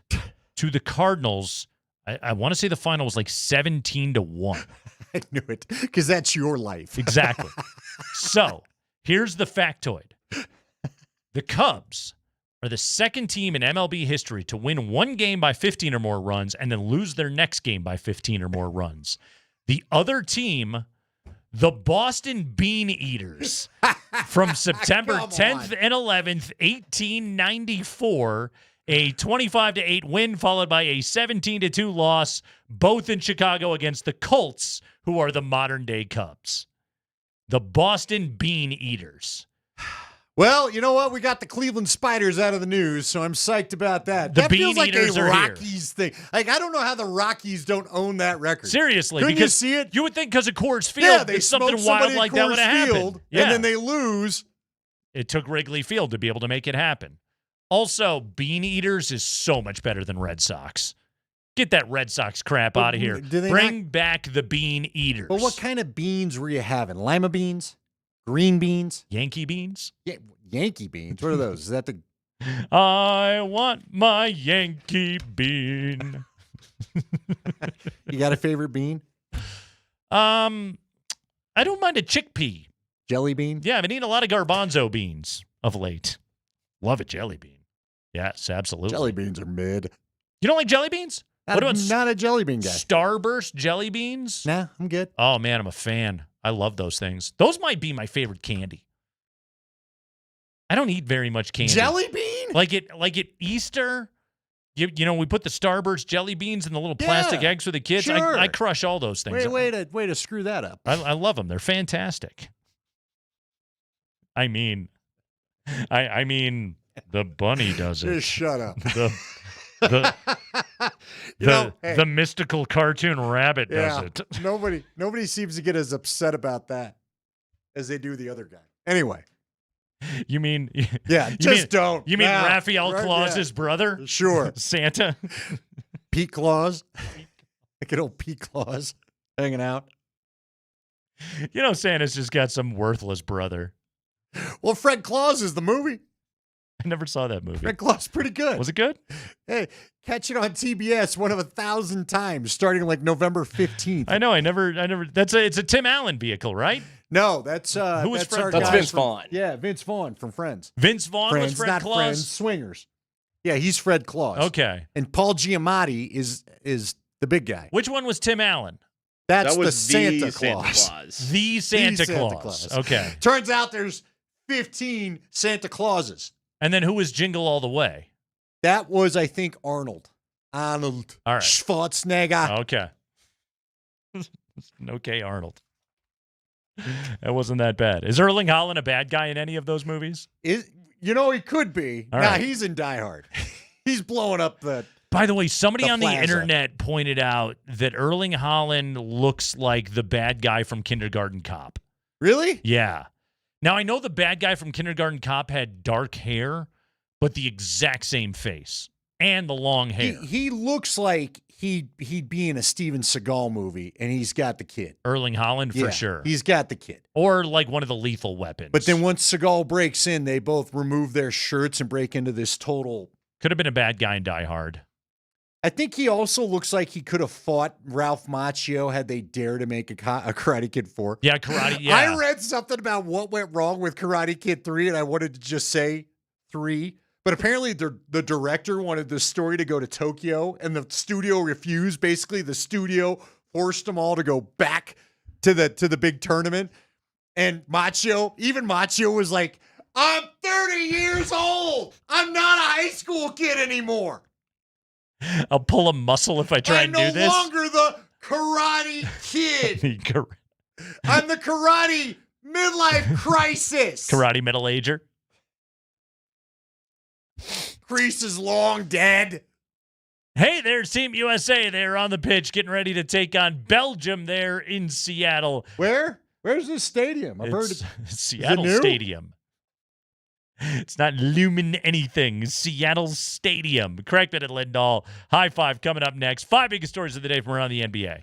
to the Cardinals. I want to say the final was like 17-1. I knew it, because that's your life. Exactly. So here's the factoid. The Cubs are the second team in MLB history to win one game by 15 or more runs and then lose their next game by 15 or more runs. The other team, the Boston Bean Eaters, from September 10th and 11th, 1894, a 25-8 win followed by a 17-2 loss, both in Chicago against the Colts, who are the modern-day Cubs. The Boston Bean Eaters. Well, you know what? We got the Cleveland Spiders out of the news, so I'm psyched about that. The that Bean feels like Eaters a are Rockies thing. Like, I don't know how the Rockies don't own that record. Seriously, Couldn't because you see it? You would think because of Coors Field, Yeah, they something smoked wild somebody like at that would Coors have Field, happened. Yeah. And then they lose. It took Wrigley Field to be able to make it happen. Also, Bean Eaters is so much better than Red Sox. Get that Red Sox crap out of here. Bring back the Bean Eaters. But what kind of beans were you having? Lima beans? Green beans? Yankee beans? Yeah, Yankee beans. What are those? Is that the... I want my Yankee bean. You got a favorite bean? I don't mind a chickpea. Jelly bean? Yeah, I've been eating a lot of garbanzo beans of late. Love a jelly bean. Yes, absolutely. Jelly beans are mid. You don't like jelly beans? What about not a jelly bean guy. Starburst jelly beans? Nah, I'm good. Oh, man, I'm a fan. I love those things. Those might be my favorite candy. I don't eat very much candy. Jelly bean? Like at Easter, you know, we put the Starburst jelly beans in the little plastic eggs for the kids. Sure. I crush all those things. Way to screw that up. I love them. They're fantastic. I mean, the bunny does it. Just shut up. The mystical cartoon rabbit does it. Nobody seems to get as upset about that as they do the other guy. Anyway. You mean don't. You mean Raphael Claus's brother? Sure. Santa? Pete Claus. Like an old Pete Claus hanging out. You know Santa's just got some worthless brother. Well, Fred Claus is the movie. I never saw that movie. Fred Claus pretty good. Was it good? Hey, catch it on TBS one of 1,000 times starting like November 15th. I know. I never. It's a Tim Allen vehicle, right? No, that's who was Fred? That's Vince Vaughn. Yeah, Vince Vaughn from Friends. Vince Vaughn was Fred not Claus. Friends, Swingers. Yeah, he's Fred Claus. Okay. And Paul Giamatti is the big guy. Which one was Tim Allen? That's that was the Santa Claus. The Santa Santa Claus. Claus. Okay. Turns out there's 15 Santa Clauses. And then who was Jingle All the Way? That was, I think, Arnold. All right. Schwarzenegger. Okay. Okay, Arnold. That wasn't that bad. Is Erling Haaland a bad guy in any of those movies? He could be. He's in Die Hard. He's blowing up the. By the way, somebody on the plaza. internet pointed out that Erling Haaland looks like the bad guy from Kindergarten Cop. Really? Yeah. Now, I know the bad guy from Kindergarten Cop had dark hair, but the exact same face and the long hair. He looks like he'd be in a Steven Seagal movie, and he's got the kid. Erling Haaland, for sure. He's got the kid. Or like one of the Lethal Weapons. But then once Seagal breaks in, they both remove their shirts and break into this total. Could have been a bad guy in Die Hard. I think he also looks like he could have fought Ralph Macchio had they dared to make a Karate Kid 4. Yeah, Karate, yeah. I read something about what went wrong with Karate Kid 3, and I wanted to just say 3. But apparently the director wanted the story to go to Tokyo, and the studio refused. Basically, the studio forced them all to go back to the big tournament. And Macchio was like, I'm 30 years old. I'm not a high school kid anymore. I'll pull a muscle if I try and do this. I'm no longer the Karate Kid. I'm the Karate Midlife Crisis. Karate Middle Ager. Kreese is long dead. Hey, there's Team USA. They're on the pitch getting ready to take on Belgium there in Seattle. Where? Where's this stadium? I've heard it's Seattle Stadium. It's not Lumen anything. Seattle Stadium. Kreckman and Lindahl. High five coming up next. 5 biggest stories of the day from around the NBA.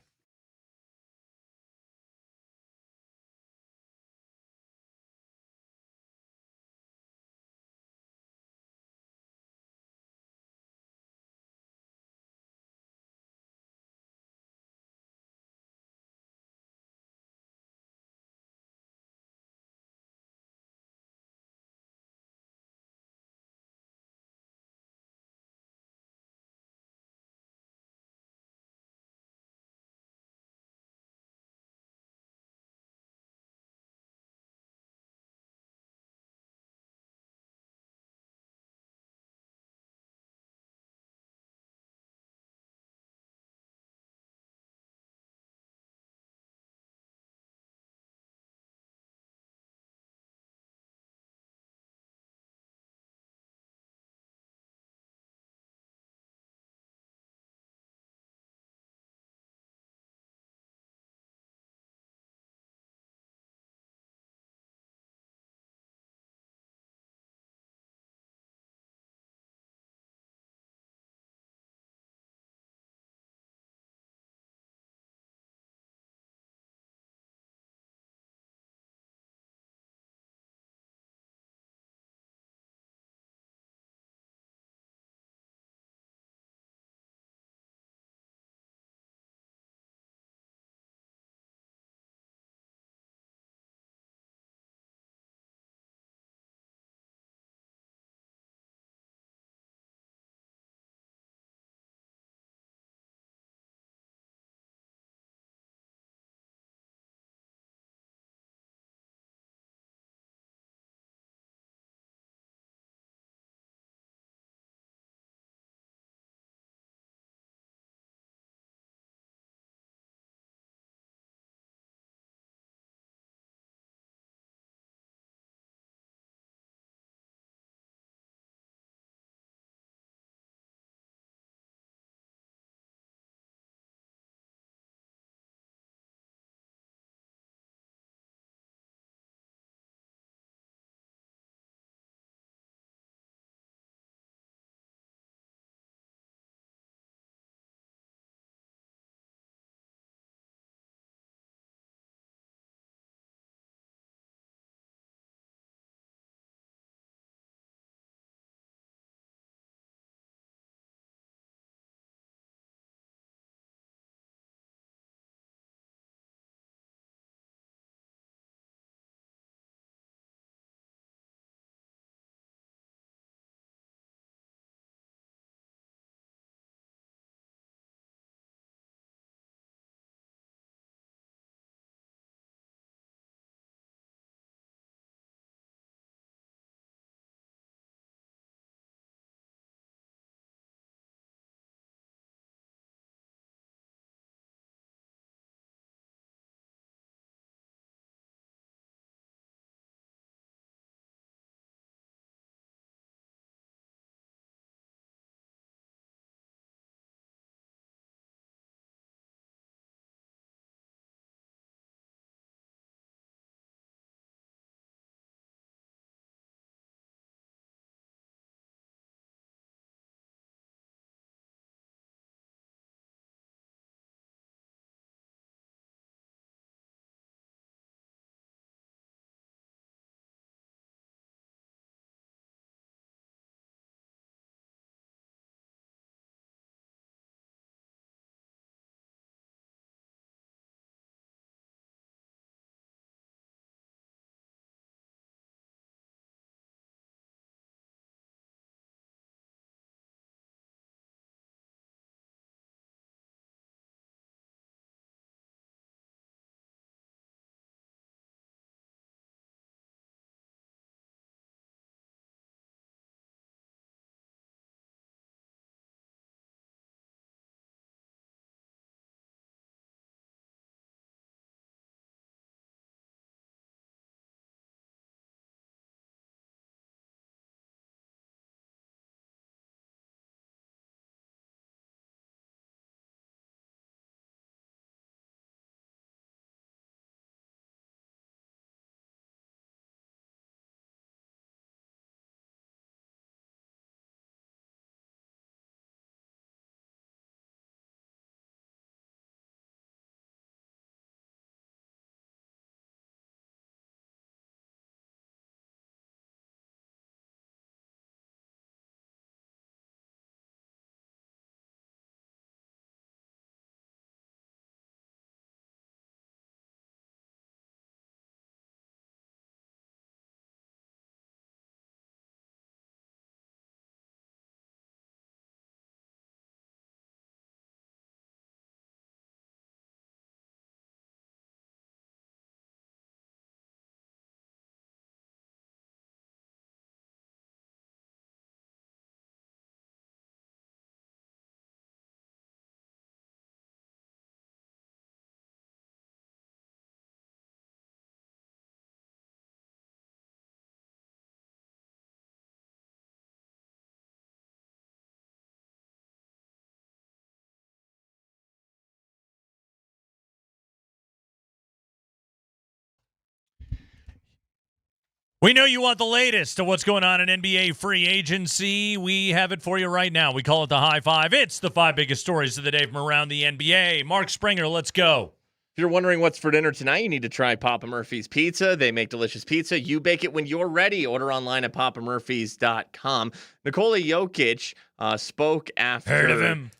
We know you want the latest of what's going on in NBA free agency. We have it for you right now. We call it the High Five. It's the 5 biggest stories of the day from around the NBA. Mark Springer, let's go. If you're wondering what's for dinner tonight, you need to try Papa Murphy's Pizza. They make delicious pizza. You bake it when you're ready. Order online at papamurphys.com. Nikola Jokic spoke after Heard of him.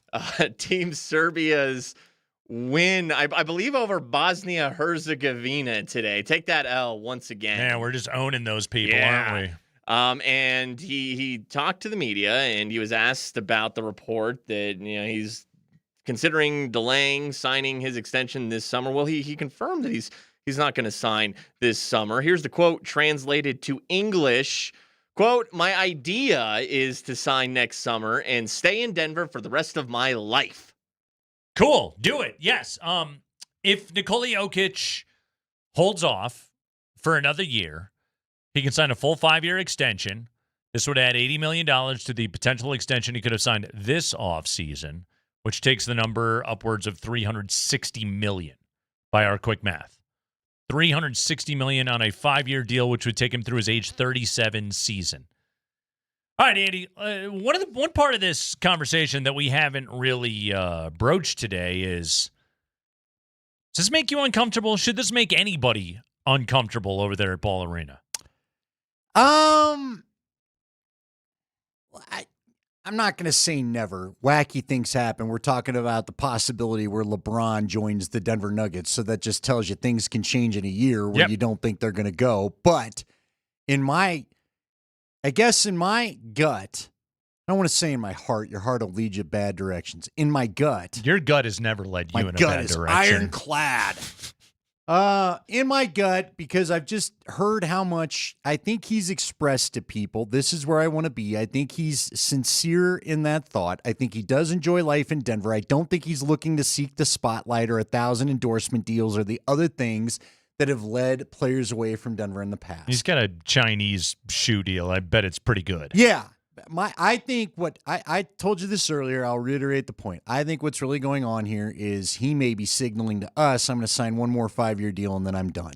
Team Serbia's win, I believe, over Bosnia-Herzegovina today. Take that L once again. Yeah, we're just owning those people, aren't we? And he talked to the media, and he was asked about the report that he's considering delaying signing his extension this summer. Well, he confirmed that he's not going to sign this summer. Here's the quote translated to English. Quote, "My idea is to sign next summer and stay in Denver for the rest of my life." Cool. Do it. Yes. If Nikola Jokic holds off for another year, he can sign a full 5-year extension. This would add $80 million to the potential extension he could have signed this offseason, which takes the number upwards of $360 million by our quick math. $360 million on a 5-year deal, which would take him through his age 37 season. All right, Andy, one part of this conversation that we haven't really broached today is, does this make you uncomfortable? Should this make anybody uncomfortable over there at Ball Arena? I'm not going to say never. Wacky things happen. We're talking about the possibility where LeBron joins the Denver Nuggets, so that just tells you things can change in a year where you don't think they're going to go. But I guess in my gut, I don't want to say in my heart. Your heart will lead you bad directions. In my gut. Your gut has never led you in a bad direction. My gut is ironclad. In my gut, because I've just heard how much I think he's expressed to people. This is where I want to be. I think he's sincere in that thought. I think he does enjoy life in Denver. I don't think he's looking to seek the spotlight or 1,000 endorsement deals or the other things that have led players away from Denver in the past. He's got a Chinese shoe deal. I bet it's pretty good. Yeah. I think what I told you this earlier, I'll reiterate the point. I think what's really going on here is he may be signaling to us, I'm going to sign one more 5-year deal and then I'm done.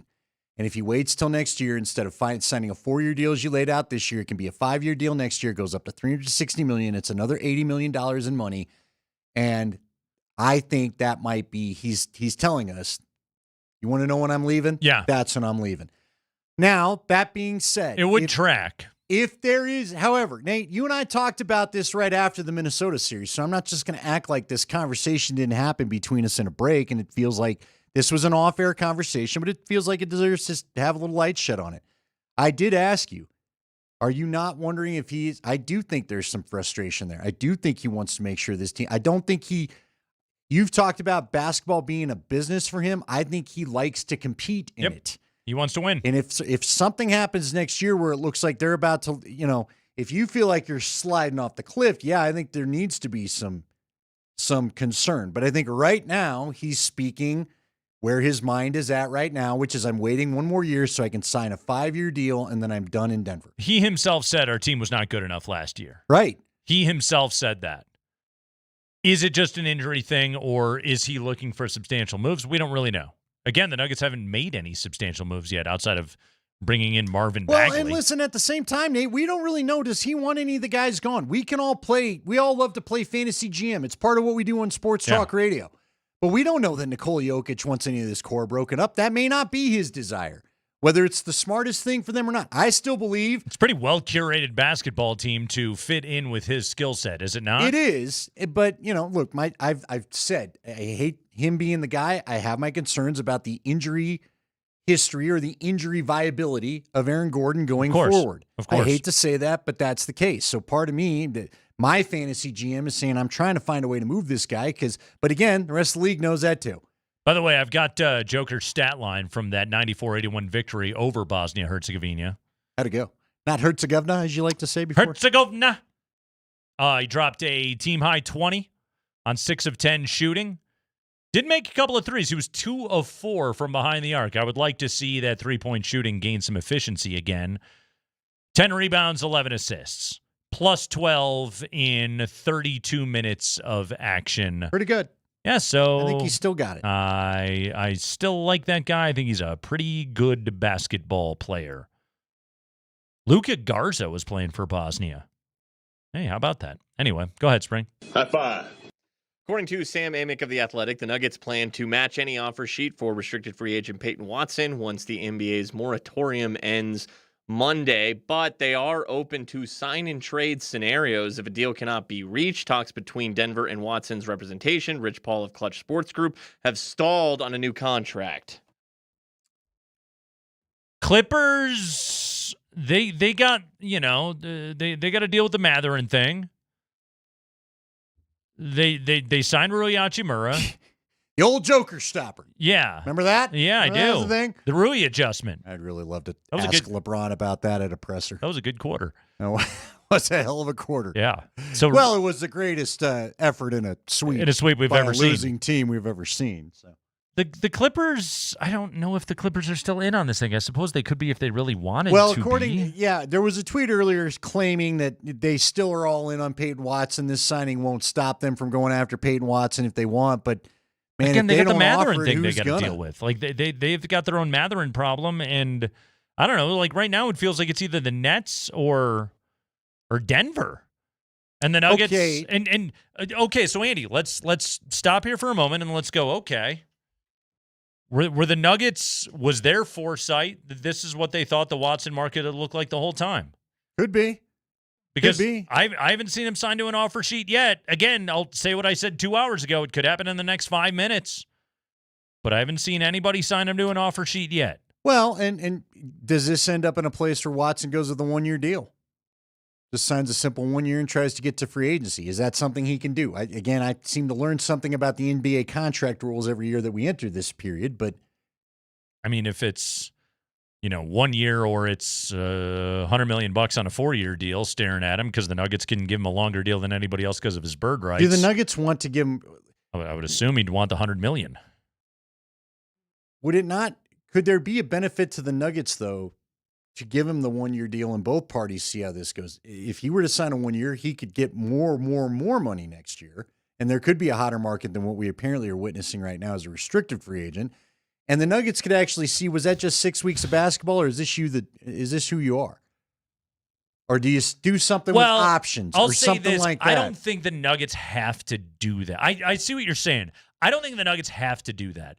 And if he waits till next year, instead of signing a 4-year deal as you laid out this year, it can be a 5-year deal next year. It goes up to $360 million. It's another $80 million in money. And I think that might be, he's telling us, you want to know when I'm leaving? Yeah. That's when I'm leaving. Now, that being said. It would track. If there is, however, Nate, you and I talked about this right after the Minnesota series, so I'm not just going to act like this conversation didn't happen between us in a break, and it feels like this was an off-air conversation, but it feels like it deserves to have a little light shed on it. I did ask you, are you not wondering if I do think there's some frustration there. I do think he wants to make sure this team, I don't think you've talked about basketball being a business for him. I think he likes to compete in it. He wants to win. And if something happens next year where it looks like they're about to, if you feel like you're sliding off the cliff, yeah, I think there needs to be some concern. But I think right now he's speaking where his mind is at right now, which is I'm waiting one more year so I can sign a 5-year deal and then I'm done in Denver. He himself said our team was not good enough last year. Right. He himself said that. Is it just an injury thing or is he looking for substantial moves? We don't really know. Again, the Nuggets haven't made any substantial moves yet outside of bringing in Marvin Bagley. Well, and listen, at the same time, Nate, we don't really know. Does he want any of the guys gone? We can all play. We all love to play fantasy GM. It's part of what we do on Sports Talk Radio. But we don't know that Nikola Jokic wants any of this core broken up. That may not be his desire. Whether it's the smartest thing for them or not, I still believe it's a pretty well-curated basketball team to fit in with his skill set, is it not? It is, but look, I've said I hate him being the guy. I have my concerns about the injury history or the injury viability of Aaron Gordon going forward. Of course, I hate to say that, but that's the case. So part of me, my fantasy GM is saying I'm trying to find a way to move this guy but again, the rest of the league knows that too. By the way, I've got Joker's stat line from that 94-81 victory over Bosnia-Herzegovina. How'd it go? Not Herzegovina, as you like to say before? Herzegovina. He dropped a team-high 20 on 6 of 10 shooting. Did make a couple of threes. He was 2 of 4 from behind the arc. I would like to see that three-point shooting gain some efficiency again. 10 rebounds, 11 assists. Plus 12 in 32 minutes of action. Pretty good. Yeah, so I think he's still got it. I still like that guy. I think he's a pretty good basketball player. Luka Garza was playing for Bosnia. Hey, how about that? Anyway, go ahead, Spring. High five. According to Sam Amick of The Athletic, the Nuggets plan to match any offer sheet for restricted free agent Peyton Watson once the NBA's moratorium ends Monday, but they are open to sign-and-trade scenarios if a deal cannot be reached. Talks between Denver and Watson's representation, Rich Paul of Clutch Sports Group, have stalled on a new contract. Clippers, they got, they got to deal with the Matherin thing. They signed Rui Hachimura. The old Joker stopper. Yeah. Remember that? Yeah, Remember I do. that was the thing? The Rui adjustment. I'd really love to was a ask good- LeBron about that at a presser. That was a good quarter. No, was a hell of a quarter. Yeah. So well, it was the greatest effort in a sweep. we've by ever a seen. losing team we've ever seen. So The Clippers, I don't know if the Clippers are still in on this thing. I suppose they could be if they really wanted well, to according, be. there was a tweet earlier claiming that they still are all in on Peyton Watson. This signing won't stop them from going after Peyton Watson if they want, but man, Again, if they got the don't Matherin offer it, thing they who's got to gonna? deal with. Like they've got their own Matherin problem, and I don't know. Like right now, it feels like it's either the Nets or Denver, and the Nuggets. Okay. And okay, so Andy, let's stop here for a moment and let's go. Okay, were the Nuggets, was their foresight that this is what they thought the Watson market would look like the whole time? Could be. Because Could be. I haven't seen him sign to an offer sheet yet. Again, I'll say what I said 2 hours ago. It could happen in the next 5 minutes. But I haven't seen anybody sign him to an offer sheet yet. Well, and does this end up in a place where Watson goes with a 1-year deal? Just signs a simple 1 year and tries to get to free agency. Is that something he can do? I seem to learn something about the NBA contract rules every year that we enter this period, but I mean, if it's 1 year or it's $100 million on a 4-year deal staring at him because the Nuggets can give him a longer deal than anybody else because of his bird rights. do the Nuggets want to give him? I would assume he'd want the $100 million. Would it not? Could there be a benefit to the Nuggets, though, to give him the 1-year deal and both parties see how this goes? If he were to sign a 1 year, he could get more money next year. And there could be a hotter market than what we apparently are witnessing right now as a restricted free agent. And the Nuggets could actually see, was that just 6 weeks of basketball, or is this who you are? Or do you do something with options I'll or say something this, like that? I don't think the Nuggets have to do that. I see what you're saying. I don't think the Nuggets have to do that.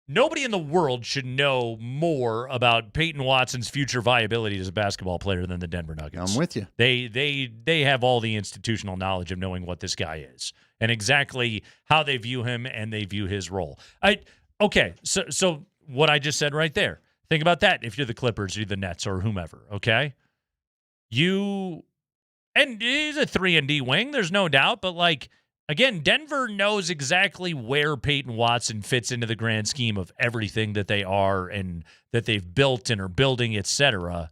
Nobody in the world should know more about Peyton Watson's future viability as a basketball player than the Denver Nuggets. I'm with you. They have all the institutional knowledge of knowing what this guy is and exactly how they view him and they view his role. Okay, so what I just said right there. Think about that if you're the Clippers or the Nets or whomever, okay? And he's a 3-and-D wing, there's no doubt, but again, Denver knows exactly where Peyton Watson fits into the grand scheme of everything that they are and that they've built and are building, etc.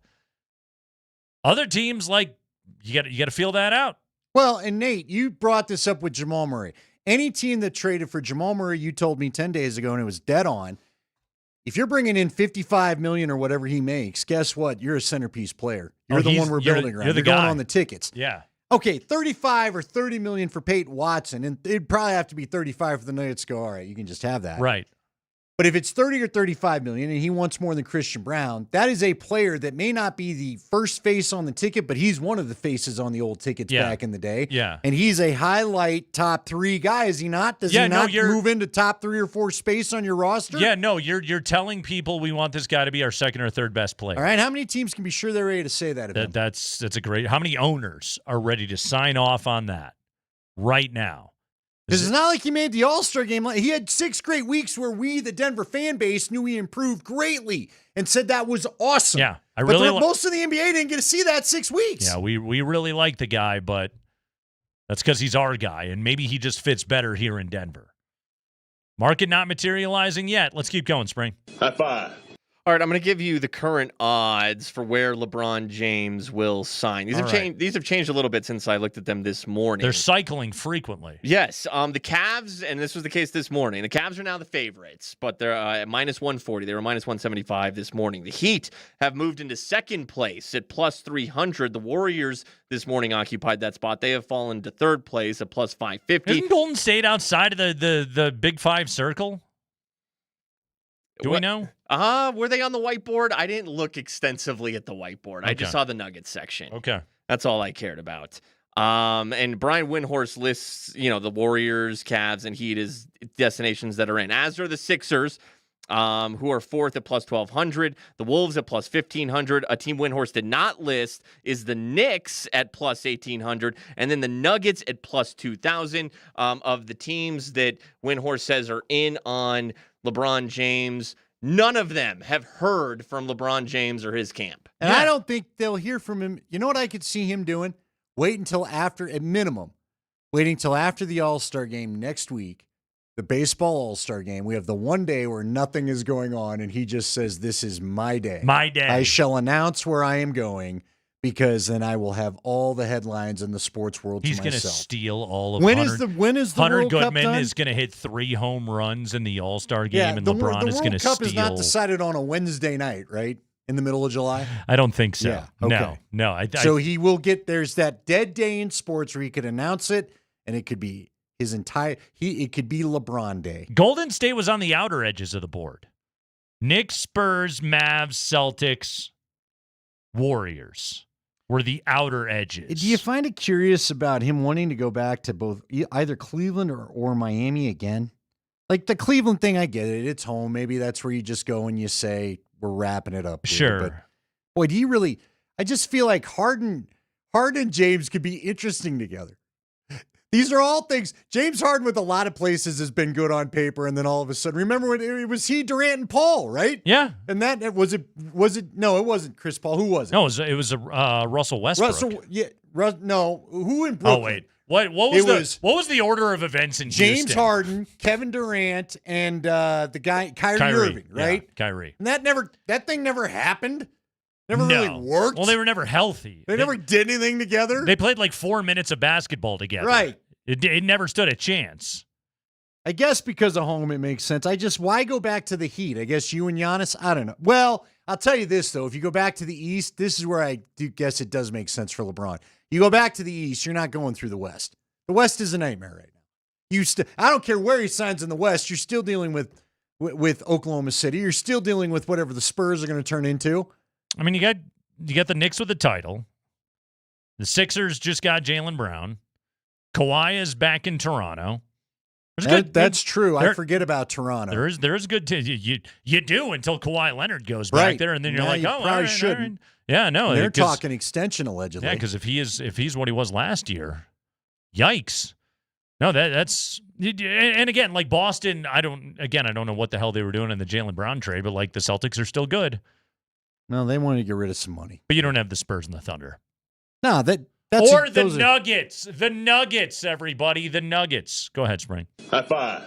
Other teams, you got to feel that out. Well, and Nate, you brought this up with Jamal Murray. Any team that traded for Jamal Murray, you told me 10 days ago, and it was dead on. If you're bringing in $55 million or whatever he makes, guess what? You're a centerpiece player. You're the one we're building around. You're the going guy on the tickets. Yeah. Okay, 35 or 30 million for Peyton Watson, and it'd probably have to be 35 for the Nuggets to go, all right, you can just have that. Right. But if it's 30 or 35 million and he wants more than Christian Brown, that is a player that may not be the first face on the ticket, but he's one of the faces on the old tickets back in the day. Yeah. And he's a highlight top 3 guy, is he not? Does he not move into top 3 or 4 space on your roster? Yeah, no, you're telling people we want this guy to be our second or third best player. All right, how many teams can be sure they're ready to say that of him? That's a great. How many owners are ready to sign off on that right now? Because it's not like he made the All-Star game. He had 6 great weeks where we, the Denver fan base, knew he improved greatly and said that was awesome. Yeah, most of the NBA didn't get to see that 6 weeks. Yeah, we really like the guy, but that's because he's our guy, and maybe he just fits better here in Denver. Market not materializing yet. Let's keep going, Spring. High five. All right, I'm going to give you the current odds for where LeBron James will sign. These have changed a little bit since I looked at them this morning. They're cycling frequently. Yes, the Cavs, and this was the case this morning. The Cavs are now the favorites, but they're at minus 140. They were minus 175 this morning. The Heat have moved into second place at plus 300. The Warriors this morning occupied that spot. They have fallen to third place at plus 550. Isn't Golden State outside of the Big Five circle? Do we know? Were they on the whiteboard? I didn't look extensively at the whiteboard. I just saw the Nuggets section. Okay. That's all I cared about. And Brian Windhorst lists, the Warriors, Cavs, and Heat as destinations that are in. As are the Sixers, who are fourth at plus 1,200. The Wolves at plus 1,500. A team Windhorst did not list is the Knicks at plus 1,800. And then the Nuggets at plus 2,000. Of the teams that Windhorst says are in on LeBron James, none of them have heard from LeBron James or his camp. And I don't think they'll hear from him. You know what I could see him doing? Wait until after, at minimum, waiting until after the All-Star game next week, the baseball All-Star game. We have the one day where nothing is going on, and he just says, this is my day. My day. I shall announce where I am going, because then I will have all the headlines in the sports world He's to myself. He's going to steal all of when Hunter. Is the Hunter World Goodman Cup done? is going to hit 3 home runs in the All-Star game, and the LeBron is going to steal. The World Cup is not decided on a Wednesday night, right? In the middle of July? I don't think so. Yeah, okay. No. So he will get, there's that dead day in sports where he could announce it, and it could be his entire, it could be LeBron Day. Golden State was on the outer edges of the board. Knicks, Spurs, Mavs, Celtics, Warriors were the outer edges. Do you find it curious about him wanting to go back to both either Cleveland or Miami again? Like the Cleveland thing, I get it. It's home. Maybe that's where you just go and you say, we're wrapping it up here. Sure. But boy, do you really, I just feel like Harden and James could be interesting together. These are all things. James Harden with a lot of places has been good on paper, and then all of a sudden, remember when it was Durant and Paul, right? Yeah. And that was it. No, it wasn't Chris Paul. Who was it? No, it was Russell Westbrook. No, who in Brooklyn? Oh wait, what was the order of events in James Houston? Harden, Kevin Durant, and the guy Kyrie Irving, right? Yeah, Kyrie. And that thing never happened. Never really worked. Well, they were never healthy. They never did anything together. They played like 4 minutes of basketball together. Right. It never stood a chance. I guess because of home, it makes sense. Why go back to the Heat? I guess you and Giannis, I don't know. Well, I'll tell you this, though. If you go back to the East, this is where I do guess it does make sense for LeBron. You go back to the East, you're not going through the West. The West is a nightmare right now. I don't care where he signs in the West, you're still dealing with Oklahoma City. You're still dealing with whatever the Spurs are going to turn into. I mean, you got the Knicks with the title. The Sixers just got Jaylen Brown. Kawhi is back in Toronto. That's true. I forget about Toronto. There's good. You do until Kawhi Leonard goes back there, and then you're like, you oh, probably shouldn't. All right. Yeah, no, they're talking extension allegedly. Yeah, because if he's what he was last year, yikes. No, that's and again, like Boston. I don't know what the hell they were doing in the Jaylen Brown trade, but like the Celtics are still good. No, they wanted to get rid of some money, but you don't have the Spurs and the Thunder. No, the Nuggets. The Nuggets, everybody. The Nuggets. Go ahead, Spring. High five.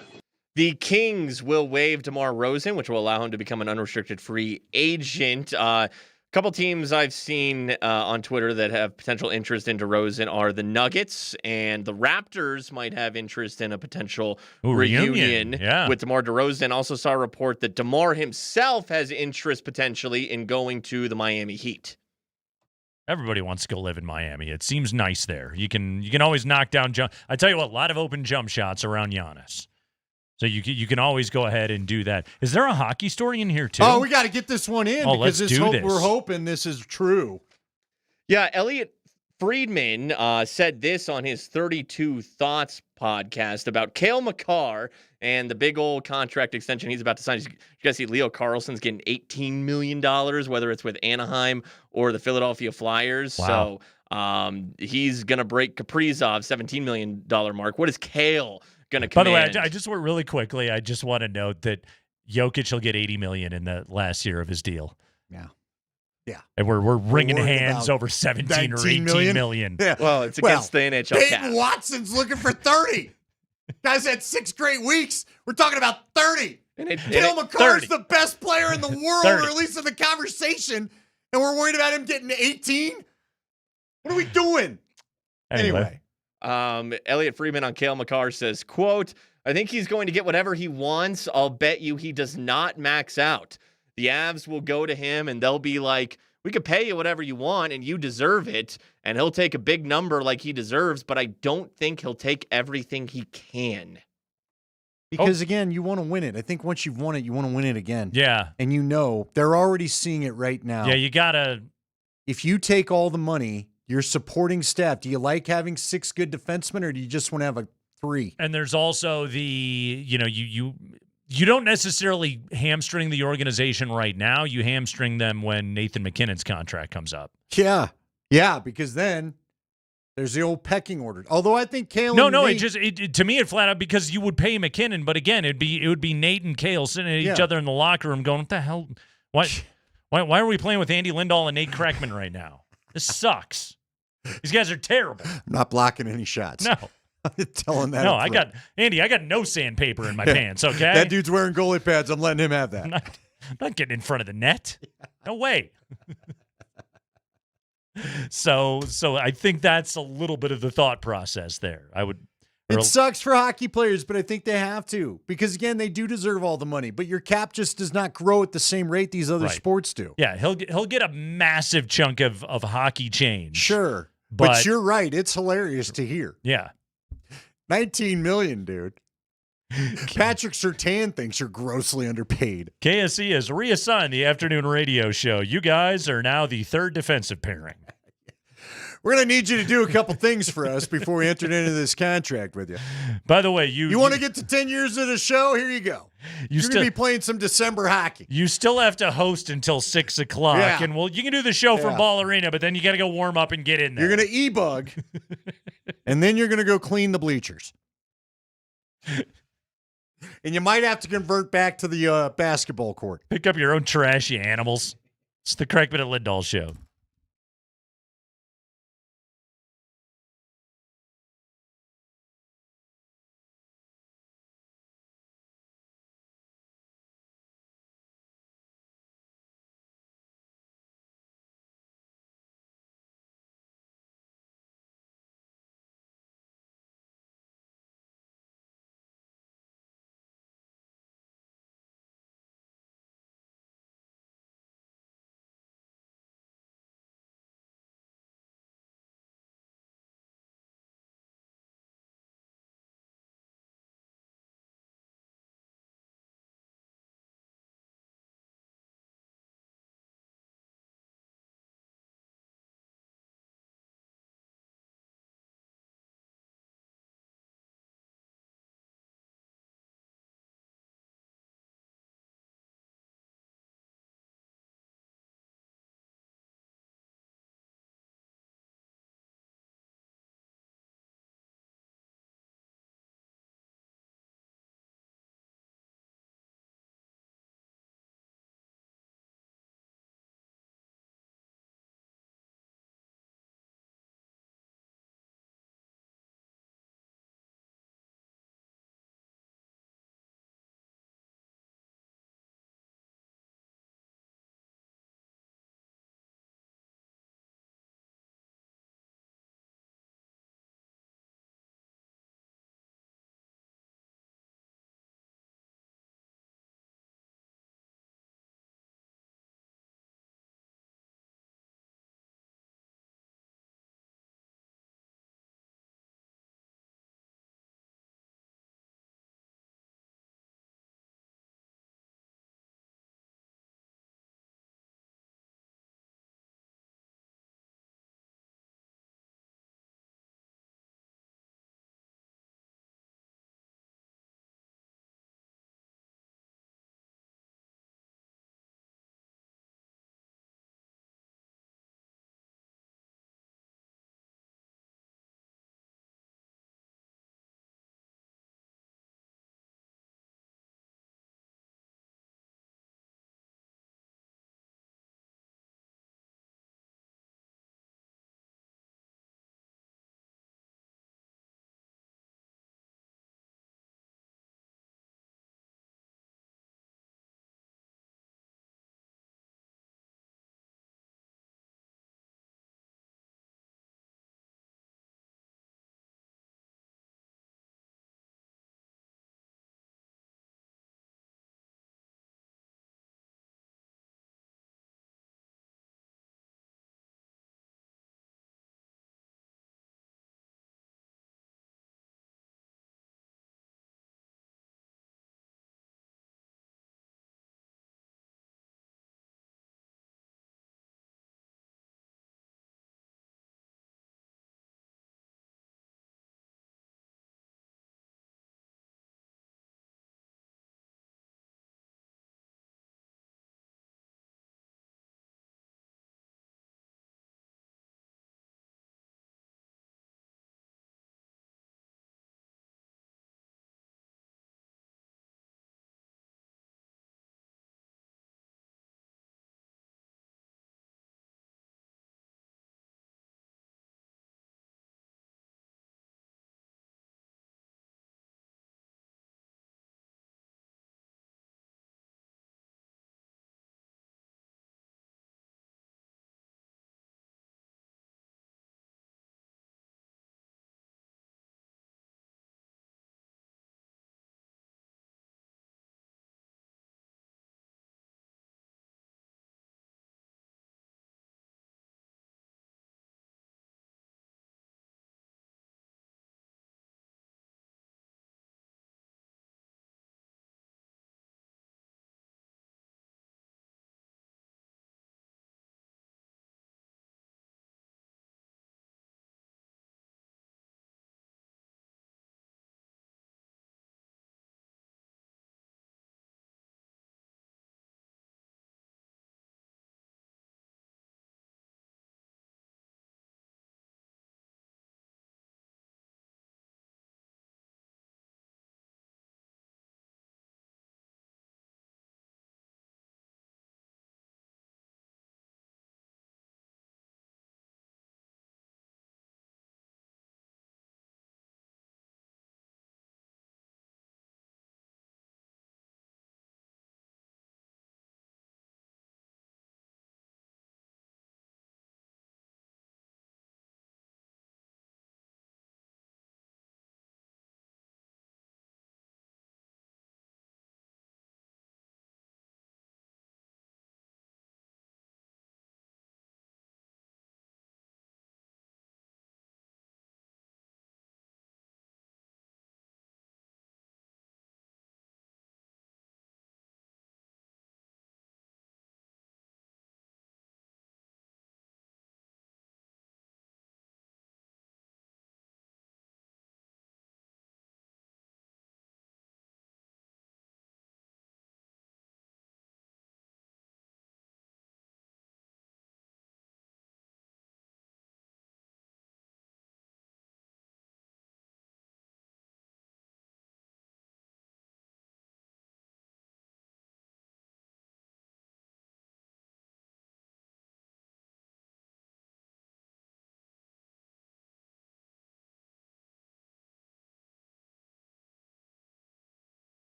The Kings will waive DeMar DeRozan, which will allow him to become an unrestricted free agent. A couple teams I've seen on Twitter that have potential interest in DeRozan are the Nuggets, and the Raptors might have interest in a potential reunion with DeMar DeRozan. Also saw a report that DeMar himself has interest potentially in going to the Miami Heat. Everybody wants to go live in Miami. It seems nice there. You can always knock down jump. I tell you what, a lot of open jump shots around Giannis. So you can always go ahead and do that. Is there a hockey story in here too? Oh, we got to get this one in because let's do this. We're hoping this is true. Yeah, Elliot Friedman said this on his 32 Thoughts podcast about Cale Makar and the big old contract extension he's about to sign. You guys see Leo Carlson's getting $18 million, whether it's with Anaheim or the Philadelphia Flyers. Wow. So he's going to break Kaprizov's $17 million mark. What is Cale going to command? By the way, I just really quickly, I just want to note that Jokic will get $80 million in the last year of his deal. Yeah. And we're wringing hands over 17 or 18 million. Yeah. Well, it's against the NHL cap. Peyton Watson's looking for 30. Guys had 6 great weeks. We're talking about 30. Cale Makar's the best player in the world, 30. or at least in the conversation, and we're worried about him getting 18? What are we doing? Anyway. Elliot Friedman on Cale Makar says, quote, I think he's going to get whatever he wants. I'll bet you he does not max out. The Avs will go to him and they'll be like, we could pay you whatever you want and you deserve it. And he'll take a big number like he deserves, but I don't think he'll take everything he can. Because, again, you want to win it. I think once you've won it, you want to win it again. Yeah. And they're already seeing it right now. Yeah, you got to. If you take all the money, your supporting staff, do you like having 6 good defensemen or do you just want to have a 3? And there's also you don't necessarily hamstring the organization right now. You hamstring them when Nathan McKinnon's contract comes up. Yeah. Yeah, because then there's the old pecking order. Although I think Kale. No, to me it flat out because you would pay McKinnon, but again, it would be Nate and Kale sitting at each other in the locker room going, "What the hell? Why are we playing with Andy Lindahl and Nate Kreckman right now? This sucks. These guys are terrible." I'm not blocking any shots. No. I'm telling that. No, I got no sandpaper in my pants. Okay, that dude's wearing goalie pads. I'm letting him have that. I'm not getting in front of the net. No way. So I think that's a little bit of the thought process there. It sucks for hockey players, but I think they have to because, again, they do deserve all the money. But your cap just does not grow at the same rate these other sports do. Yeah, he'll get a massive chunk of hockey change. Sure, but you're right. It's hilarious to hear. Yeah. $19 million, dude. Patrick Surtain thinks you're grossly underpaid. KSE has reassigned the afternoon radio show. You guys are now the third defensive pairing. We're going to need you to do a couple things for us before we entered into this contract with you. By the way, you want to get to 10 years of the show? Here you go. You're going to be playing some December hockey. You still have to host until 6 o'clock. Yeah. And you can do the show from Ball Arena, but then you got to go warm up and get in there. You're going to e-bug, and then you're going to go clean the bleachers. And you might have to convert back to the basketball court. Pick up your own trash, you animals. It's the Kreckman and Lindahl show.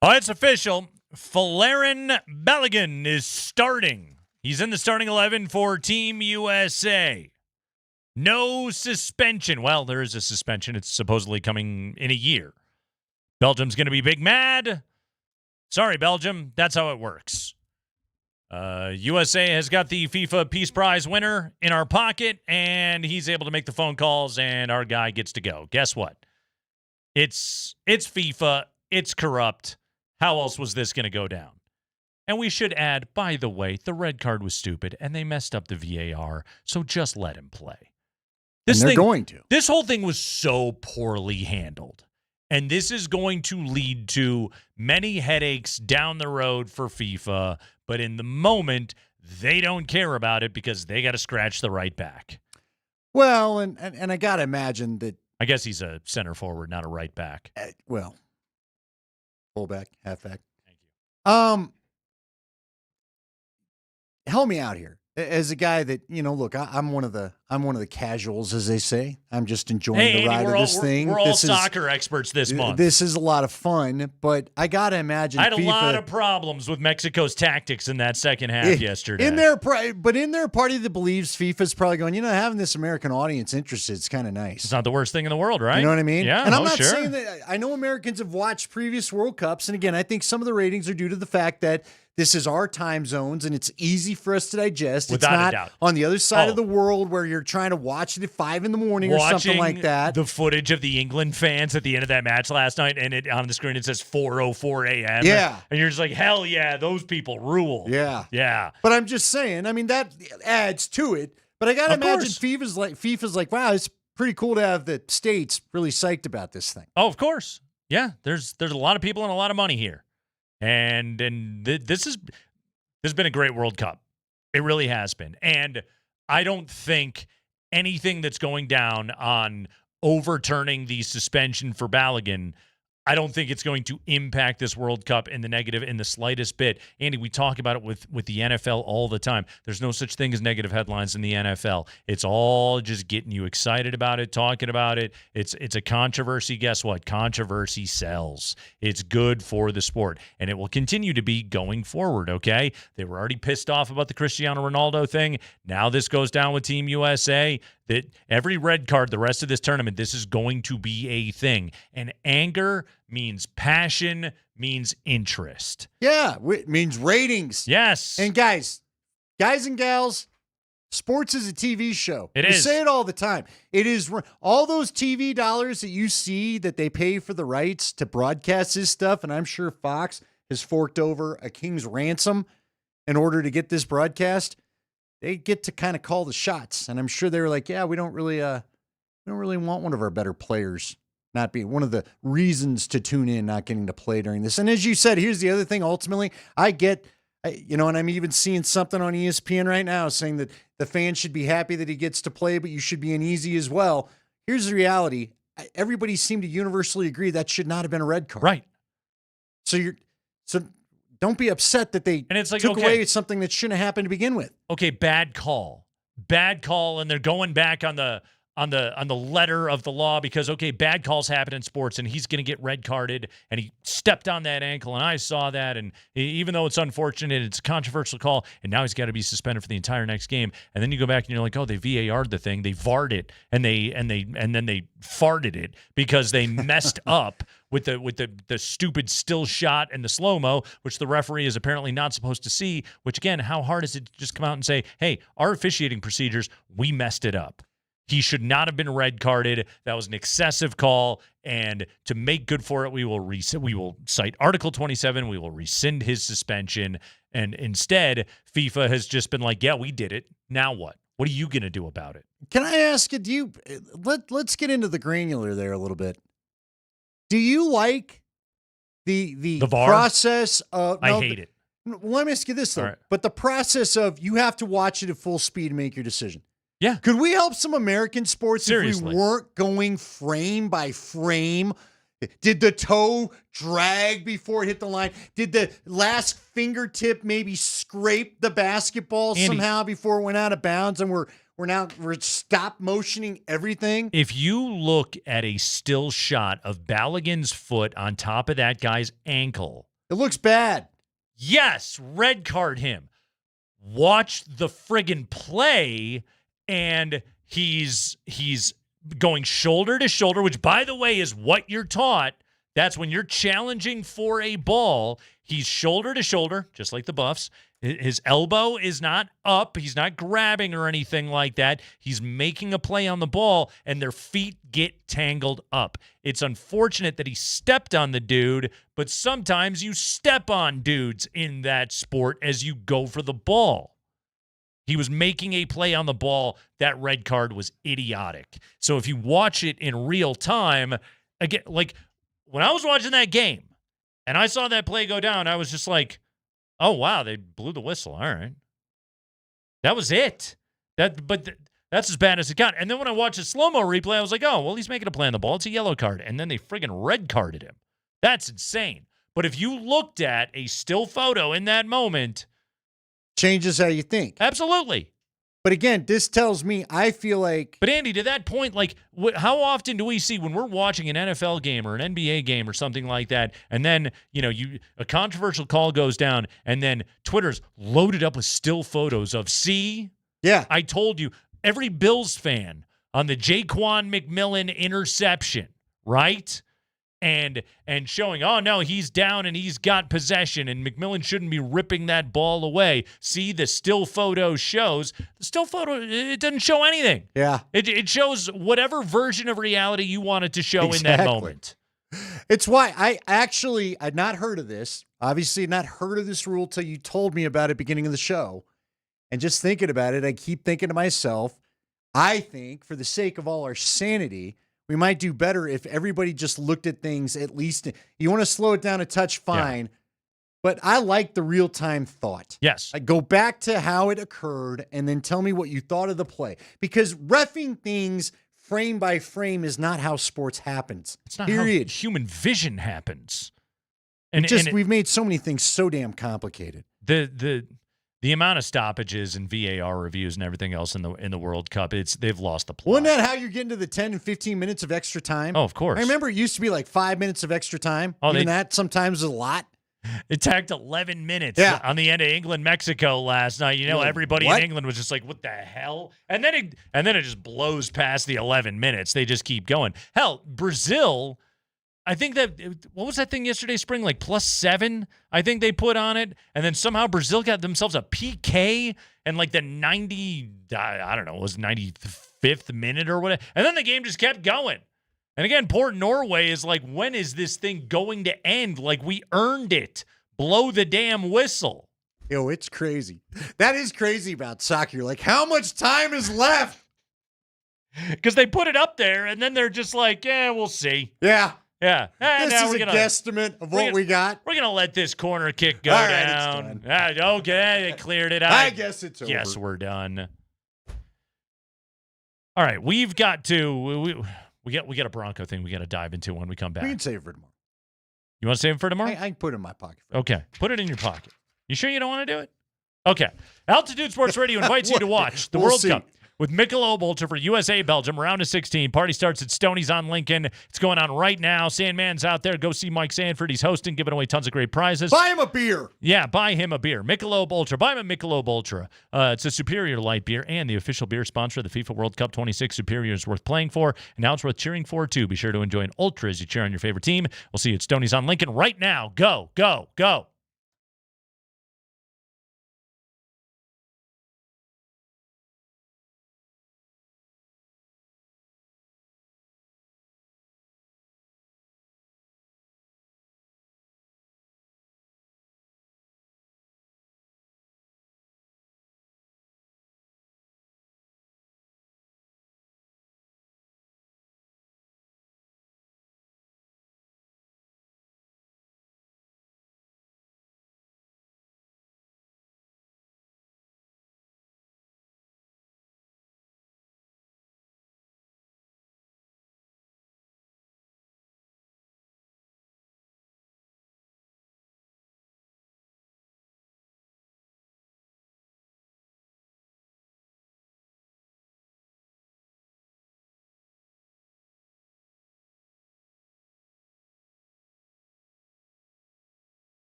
Oh, it's official. Folarin Balogun is starting. He's in the starting 11 for Team USA. No suspension. Well, there is a suspension. It's supposedly coming in a year. Belgium's going to be big mad. Sorry, Belgium. That's how it works. USA has got the FIFA Peace Prize winner in our pocket, and he's able to make the phone calls, and our guy gets to go. Guess what? It's FIFA. It's corrupt. How else was this going to go down? And we should add, by the way, the red card was stupid, and they messed up the VAR, so just let him play. Going to. This whole thing was so poorly handled. And this is going to lead to many headaches down the road for FIFA. But in the moment, they don't care about it because they got to scratch the right back. Well, and I got to imagine that. I guess he's a center forward, not a right back. Well, fullback, halfback. Thank you. Help me out here. As a guy that, look, I'm one of the casuals, as they say. I'm just enjoying the ride of this thing. We're all soccer experts this month. This is a lot of fun, but I got to imagine I had FIFA, a lot of problems with Mexico's tactics in that second half yesterday. In their party that believes FIFA's probably going, having this American audience interested, it's kind of nice. It's not the worst thing in the world, right? You know what I mean? Yeah, and I'm not saying that. I know Americans have watched previous World Cups, and again, I think some of the ratings are due to the fact that this is our time zones, and it's easy for us to digest. Without it's not a doubt. On the other side of the world where you're trying to watch it at 5 a.m. or something like that. The footage of the England fans at the end of that match last night, and on the screen it says 4:04 a.m. Yeah. And you're just like, hell yeah, those people rule. Yeah. Yeah. But I'm just saying, that adds to it. But I got to imagine FIFA's like, wow, it's pretty cool to have the States really psyched about this thing. Oh, of course. Yeah, there's a lot of people and a lot of money here. And this has been a great World Cup. It really has been. And I don't think anything that's going down on overturning the suspension for Balogun, I don't think it's going to impact this World Cup in the negative in the slightest bit. Andy, we talk about it with the NFL all the time. There's no such thing as negative headlines in the NFL. It's all just getting you excited about it, talking about it. It's a controversy. Guess what? Controversy sells. It's good for the sport, and it will continue to be going forward, okay? They were already pissed off about the Cristiano Ronaldo thing. Now this goes down with Team USA. That every red card the rest of this tournament, this is going to be a thing. And anger means passion, means interest. Yeah, it means ratings. Yes. And guys and gals, sports is a TV show. It we is. say it all the time. It is all those TV dollars that you see that they pay for the rights to broadcast this stuff, and I'm sure Fox has forked over a king's ransom in order to get this broadcast. They get to kind of call the shots, and I'm sure they were like, "Yeah, we don't really want one of our better players not being one of the reasons to tune in, not getting to play during this." And as you said, here's the other thing. Ultimately, and I'm even seeing something on ESPN right now saying that the fans should be happy that he gets to play, but you should be uneasy as well. Here's the reality: everybody seemed to universally agree that should not have been a red card. Right. So don't be upset that they took away something that shouldn't have happened to begin with. Okay, bad call, and they're going back on the letter of the law because bad calls happen in sports, and he's going to get red carded, and he stepped on that ankle, and I saw that, and even though it's unfortunate, it's a controversial call, and now he's got to be suspended for the entire next game, and then you go back and you're like, oh, they VAR'd the thing, they VAR'd it, and then they farted it because they messed up with the stupid still shot and the slow-mo, which the referee is apparently not supposed to see, which, again, how hard is it to just come out and say, hey, our officiating procedures, we messed it up. He should not have been red carded. That was an excessive call, and to make good for it, we will cite Article 27. We will rescind his suspension, and instead, FIFA has just been like, yeah, we did it. Now what? What are you going to do about it? Can I ask you? Let's get into the granular there a little bit. Do you like the VAR? Process of? I hate it. Well, let me ask you this though. Right. But the process of you have to watch it at full speed and make your decision. Yeah. Could we help some American sports Seriously. if we weren't going frame by frame? Did the toe drag before it hit the line? Did the last fingertip maybe scrape the basketball somehow before it went out of bounds? And we're stop motioning everything. If you look at a still shot of Balogun's foot on top of that guy's ankle, It looks bad. Yes, red card him. Watch the friggin' play, and he's going shoulder to shoulder, which, by the way, is what you're taught. That's when you're challenging for a ball. He's shoulder to shoulder, just like the Buffs. His elbow is not up. He's not grabbing or anything like that. He's making a play on the ball, and their feet get tangled up. It's unfortunate that he stepped on the dude, but sometimes you step on dudes in that sport as you go for the ball. He was making a play on the ball. That red card was idiotic. So if you watch it in real time, again, like when I was watching that game and I saw that play go down, I was just like, oh, wow, they blew the whistle. All right. That was it. That's as bad as it got. And then when I watched the slow-mo replay, I was like, oh, well, he's making a play on the ball. It's a yellow card. And then they friggin' red carded him. That's insane. But if you looked at a still photo in that moment, changes how you think. Absolutely. But again, this tells me, I feel like... But Andy, to that point, like, how often do we see when we're watching an NFL game or an NBA game or something like that, and then, a controversial call goes down, and then Twitter's loaded up with still photos of, see? Yeah. I told you, every Bills fan on the Jaquan McMillan interception, right? And showing, oh, no, he's down and he's got possession and McMillan shouldn't be ripping that ball away. See, the still photo shows. The still photo, it doesn't show anything. Yeah. It shows whatever version of reality you want it to show in that moment. It's why I'd not heard of this. Obviously, not heard of this rule till you told me about it beginning of the show. And just thinking about it, I keep thinking to myself, I think for the sake of all our sanity, we might do better if everybody just looked at things at least. You want to slow it down a touch, fine. Yeah. But I like the real-time thought. Yes. Like, go back to how it occurred and then tell me what you thought of the play. Because reffing things frame by frame is not how sports happens. It's not how human vision happens. And we've made so many things so damn complicated. The amount of stoppages and VAR reviews and everything else in the World Cup, they've lost the plot. Wasn't that how you're getting to the 10 and 15 minutes of extra time? Oh, of course. I remember it used to be like 5 minutes of extra time. Even that sometimes is a lot. It tacked 11 minutes Yeah. on the end of England-Mexico last night. Everybody what? in England was just like, what the hell? And then it just blows past the 11 minutes. They just keep going. Hell, Brazil... I think what was that thing yesterday, Spring? Like +7, I think they put on it. And then somehow Brazil got themselves a PK and like the 95th minute or whatever. And then the game just kept going. And again, poor Norway is like, when is this thing going to end? Like, we earned it. Blow the damn whistle. Yo, it's crazy. That is crazy about soccer. Like, how much time is left? Because they put it up there and then they're just like, yeah, we'll see. Yeah. Yeah. This is a guesstimate of what we got. We're going to let this corner kick go All right, down. it's done. Okay, they cleared it out. I guess it's over. Yes, we're done. All right, we've got to we got a Bronco thing we got to dive into when we come back. We can save it for tomorrow. You want to save it for tomorrow? I can put it in my pocket. Okay, put it in your pocket. You sure you don't want to do it? Okay. Altitude Sports Radio invites you to watch the World Cup with Michelob Ultra for USA Belgium, round of 16. Party starts at Stoney's on Lincoln. It's going on right now. Sandman's out there. Go see Mike Sanford. He's hosting, giving away tons of great prizes. Buy him a beer. Yeah, buy him a beer. Michelob Ultra. Buy him a Michelob Ultra. It's a superior light beer and the official beer sponsor of the FIFA World Cup 26. Superior is worth playing for, and now it's worth cheering for, too. Be sure to enjoy an Ultra as you cheer on your favorite team. We'll see you at Stoney's on Lincoln right now. Go, go, go.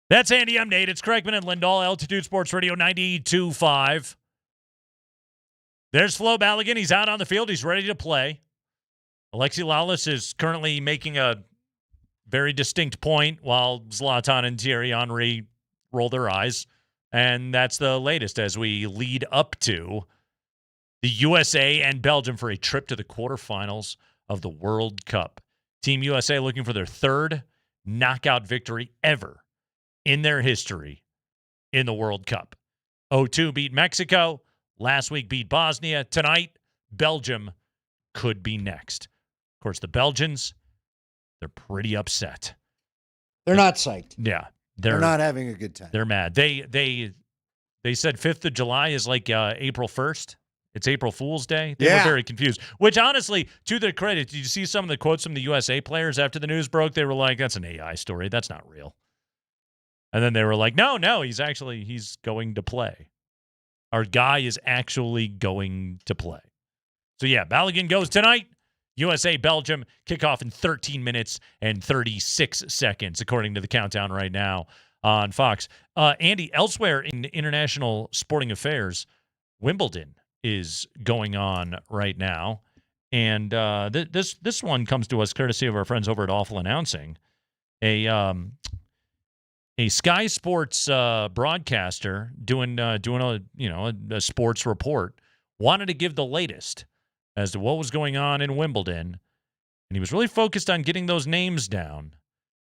That's Andy. I'm Nate. It's Kreckman and Lindahl, Altitude Sports Radio 92.5. There's Flo Balogun. He's out on the field. He's ready to play. Alexi Lalas is currently making a very distinct point while Zlatan and Thierry Henry roll their eyes. And that's the latest as we lead up to the USA and Belgium for a trip to the quarterfinals of the World Cup. Team USA looking for their third knockout victory ever in their history in the World Cup. 0-2 beat Mexico. Last week beat Bosnia. Tonight, Belgium could be next. Of course, the Belgians, they're pretty upset. They're not psyched. Yeah. They're not having a good time. They're mad. They said 5th of July is like April 1st. It's April Fool's Day. They were very confused. Which, honestly, to their credit, did you see some of the quotes from the USA players after the news broke? They were like, that's an AI story. That's not real. And then they were like, no, he's going to play. Our guy is actually going to play. So, yeah, Balogun goes tonight. USA, Belgium, kickoff in 13 minutes and 36 seconds, according to the countdown right now on Fox. Andy, elsewhere in international sporting affairs, Wimbledon is going on right now. And this one comes to us courtesy of our friends over at Awful Announcing. A Sky Sports broadcaster doing a sports report wanted to give the latest as to what was going on in Wimbledon, and he was really focused on getting those names down,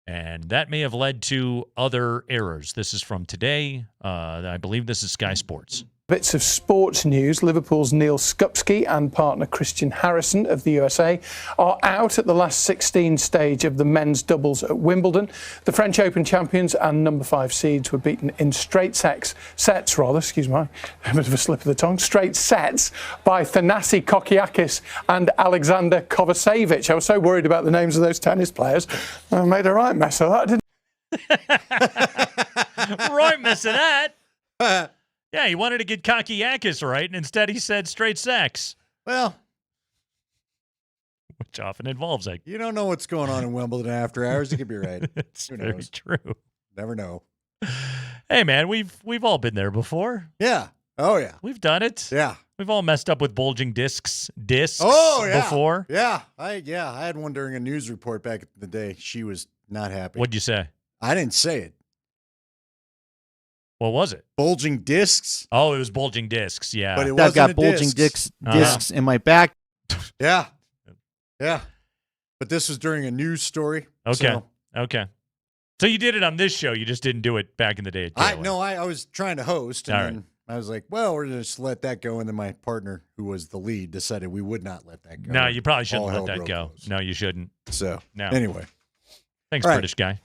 and that may have led to other errors. This is from today. I believe this is Sky Sports. Bits of sports news. Liverpool's Neil Skupski and partner Christian Harrison of the USA are out at the last 16 stage of the men's doubles at Wimbledon. The French Open champions and number 5 seeds were beaten in straight sets, a bit of a slip of the tongue, straight sets by Thanasi Kokiakis and Alexander Kovacevic. I was so worried about the names of those tennis players. I made a right mess of that, didn't Right mess of that. Yeah, he wanted to get Kokiakis right, and instead he said straight sex. Well, which often involves like you don't know what's going on in Wimbledon after hours. It could be right. It's very true. Never know. Hey, man, we've all been there before. Yeah. Oh yeah. We've done it. Yeah. We've all messed up with bulging discs yeah. before. Yeah. I had one during a news report back in the day. She was not happy. What'd you say? I didn't say it. What was it? Bulging discs. Oh, it was bulging discs. Yeah, but it I've wasn't got a bulging disc. discs in my back. Yeah. But this was during a news story. Okay. So you did it on this show. You just didn't do it back in the day. I was trying to host, and then I was like, well, we're going to just let that go. And then my partner, who was the lead, decided we would not let that go. No, you probably shouldn't let that go. No, you shouldn't. So, no. Anyway. Thanks, British guy.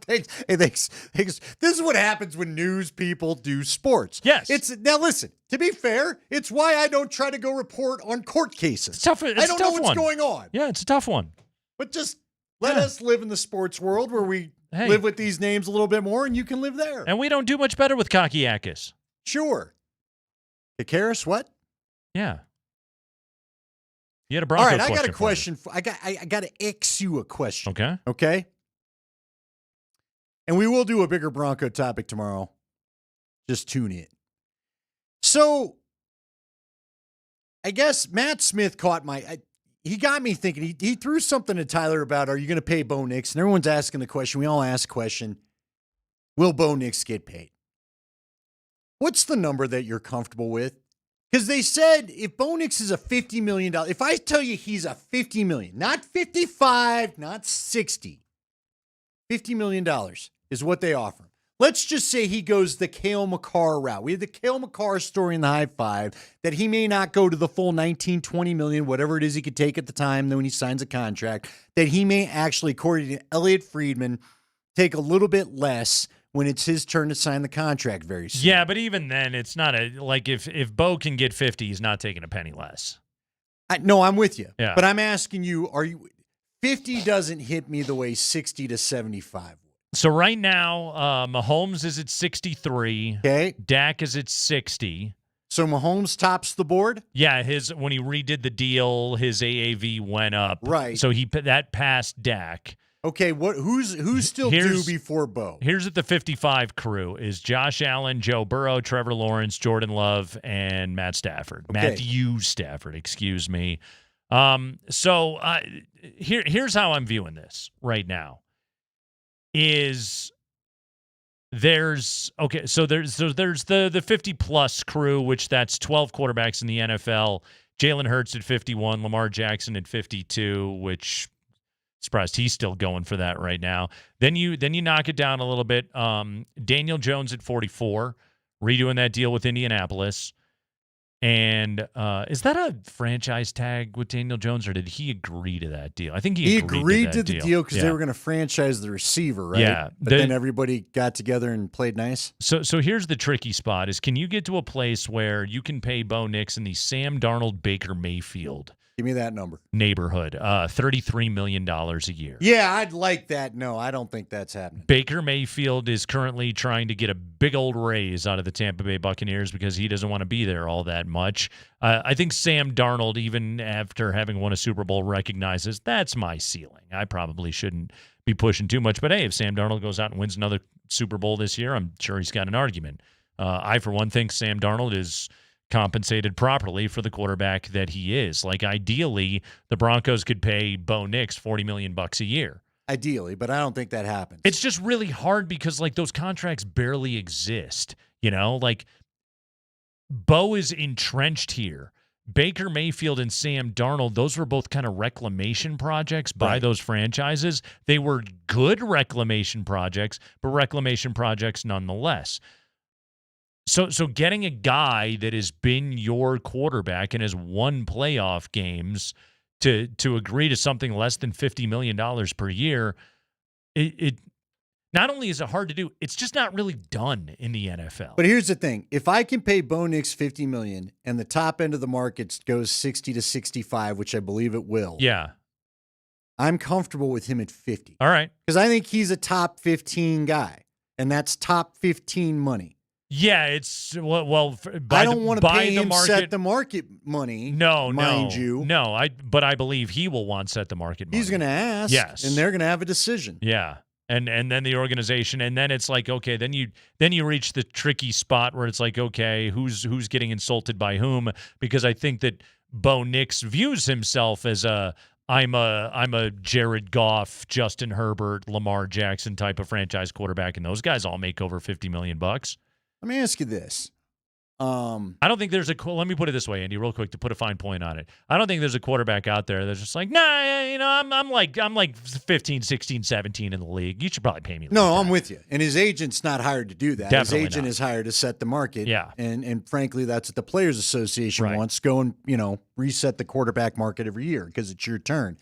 Thanks. Hey, thanks. This is what happens when news people do sports. Yes. Now listen, to be fair, it's why I don't try to go report on court cases. It's tough. I don't know what's going on. Yeah, it's a tough one. But just let us live in the sports world where we live with these names a little bit more, and you can live there. And we don't do much better with Kokiakis. Sure. Kakaris, what? Yeah. You had a Broncos All right, I got a question. I got to ask you a question. Okay. Okay. And we will do a bigger Bronco topic tomorrow. Just tune in. So, I guess Matt Smith caught he got me thinking. He threw something to Tyler about, are you going to pay Bo Nix? And everyone's asking the question. We all ask the question, will Bo Nix get paid? What's the number that you're comfortable with? Because they said if Bo Nix is a $50 million, if I tell you he's a $50 million, not 55, not 60, $50 million is what they offer him. Let's just say he goes the Cale Makar route. We had the Cale Makar story in the high five that he may not go to the full 19, 20 million, whatever it is he could take at the time when he signs a contract, that he may actually, according to Elliot Friedman, take a little bit less when it's his turn to sign the contract very soon. Yeah, but even then, it's not if Bo can get 50, he's not taking a penny less. No, I'm with you. Yeah. But I'm asking you, 50 doesn't hit me the way 60 to 75 would. So right now, Mahomes is at 63. Okay. Dak is at 60. So Mahomes tops the board? Yeah, when he redid the deal, his AAV went up. Right. So that passed Dak. Okay, who's still due before Bo? Here's at the 55 crew is Josh Allen, Joe Burrow, Trevor Lawrence, Jordan Love, and Matt Stafford. Okay. Matthew Stafford, excuse me. Here's how I'm viewing this right now. There's the 50 plus crew, which that's 12 quarterbacks in the NFL. Jalen Hurts at 51, Lamar Jackson at 52, which surprised he's still going for that right now. Then you knock it down a little bit. Daniel Jones at 44, redoing that deal with Indianapolis. And is that a franchise tag with Daniel Jones, or did he agree to that deal? I think he agreed to the deal because they were going to franchise the receiver, right? Yeah. But then everybody got together and played nice. So here's the tricky spot: is can you get to a place where you can pay Bo Nix in the Sam Darnold, Baker Mayfield Give me that number. neighborhood, $33 million a year? Yeah, I'd like that. No, I don't think that's happening. Baker Mayfield is currently trying to get a big old raise out of the Tampa Bay Buccaneers because he doesn't want to be there all that much. I think Sam Darnold, even after having won a Super Bowl, recognizes that's my ceiling. I probably shouldn't be pushing too much. But, hey, if Sam Darnold goes out and wins another Super Bowl this year, I'm sure he's got an argument. I, for one, think Sam Darnold is compensated properly for the quarterback that he is. Like, ideally, the Broncos could pay Bo Nix $40 million a year. Ideally, but I don't think that happens. It's just really hard because, like, those contracts barely exist. You know, like, Bo is entrenched here. Baker Mayfield and Sam Darnold, those were both kind of reclamation projects by those franchises. They were good reclamation projects, but reclamation projects nonetheless. So getting a guy that has been your quarterback and has won playoff games to agree to something less than $50 million per year, it not only is it hard to do, it's just not really done in the NFL. But here's the thing. If I can pay Bo Nix $50 million and the top end of the market goes 60 to 65, which I believe it will. Yeah. I'm comfortable with him at 50. All right. Because I think he's a top 15 guy, and that's top 15 money. Yeah, it's I don't want to pay him set the market money. Mind you. No, but I believe he will want set the market money. He's going to ask. Yes. And they're going to have a decision. Yeah. And then the organization, and then it's like, okay, then you reach the tricky spot where it's like, okay, who's getting insulted by whom? Because I think that Bo Nix views himself as I'm a Jared Goff, Justin Herbert, Lamar Jackson type of franchise quarterback, and those guys all make over $50 million. Let me ask you this. I don't think there's let me put it this way, Andy, real quick, to put a fine point on it. I don't think there's a quarterback out there that's just like, nah, I'm like 15, 16, 17 in the league. You should probably pay me. No, I'm with you. And his agent's not hired to do that. Definitely his agent not. is hired to set the market. Yeah. And frankly, that's what the Players Association wants. Go and, reset the quarterback market every year because it's your turn.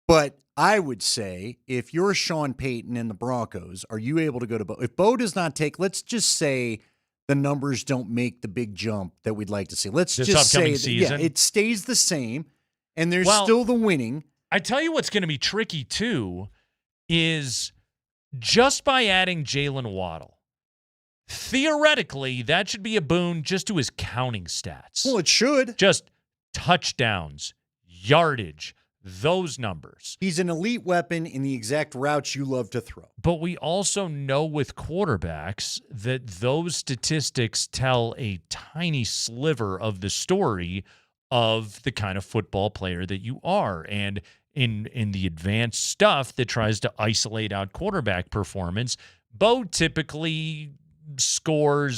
But I would say if you're Sean Payton and the Broncos, are you able to go to Bo? If Bo does not take, let's just say the numbers don't make the big jump that we'd like to see. Let's This just say season? it stays the same and there's still the winning. I tell you what's going to be tricky too is just by adding Jalen Waddle. Theoretically, that should be a boon just to his counting stats. Well, it should. Just touchdowns, yardage, those numbers. He's an elite weapon in the exact routes you love to throw. But we also know with quarterbacks that those statistics tell a tiny sliver of the story of the kind of football player that you are. And in the advanced stuff that tries to isolate out quarterback performance, Bo typically scores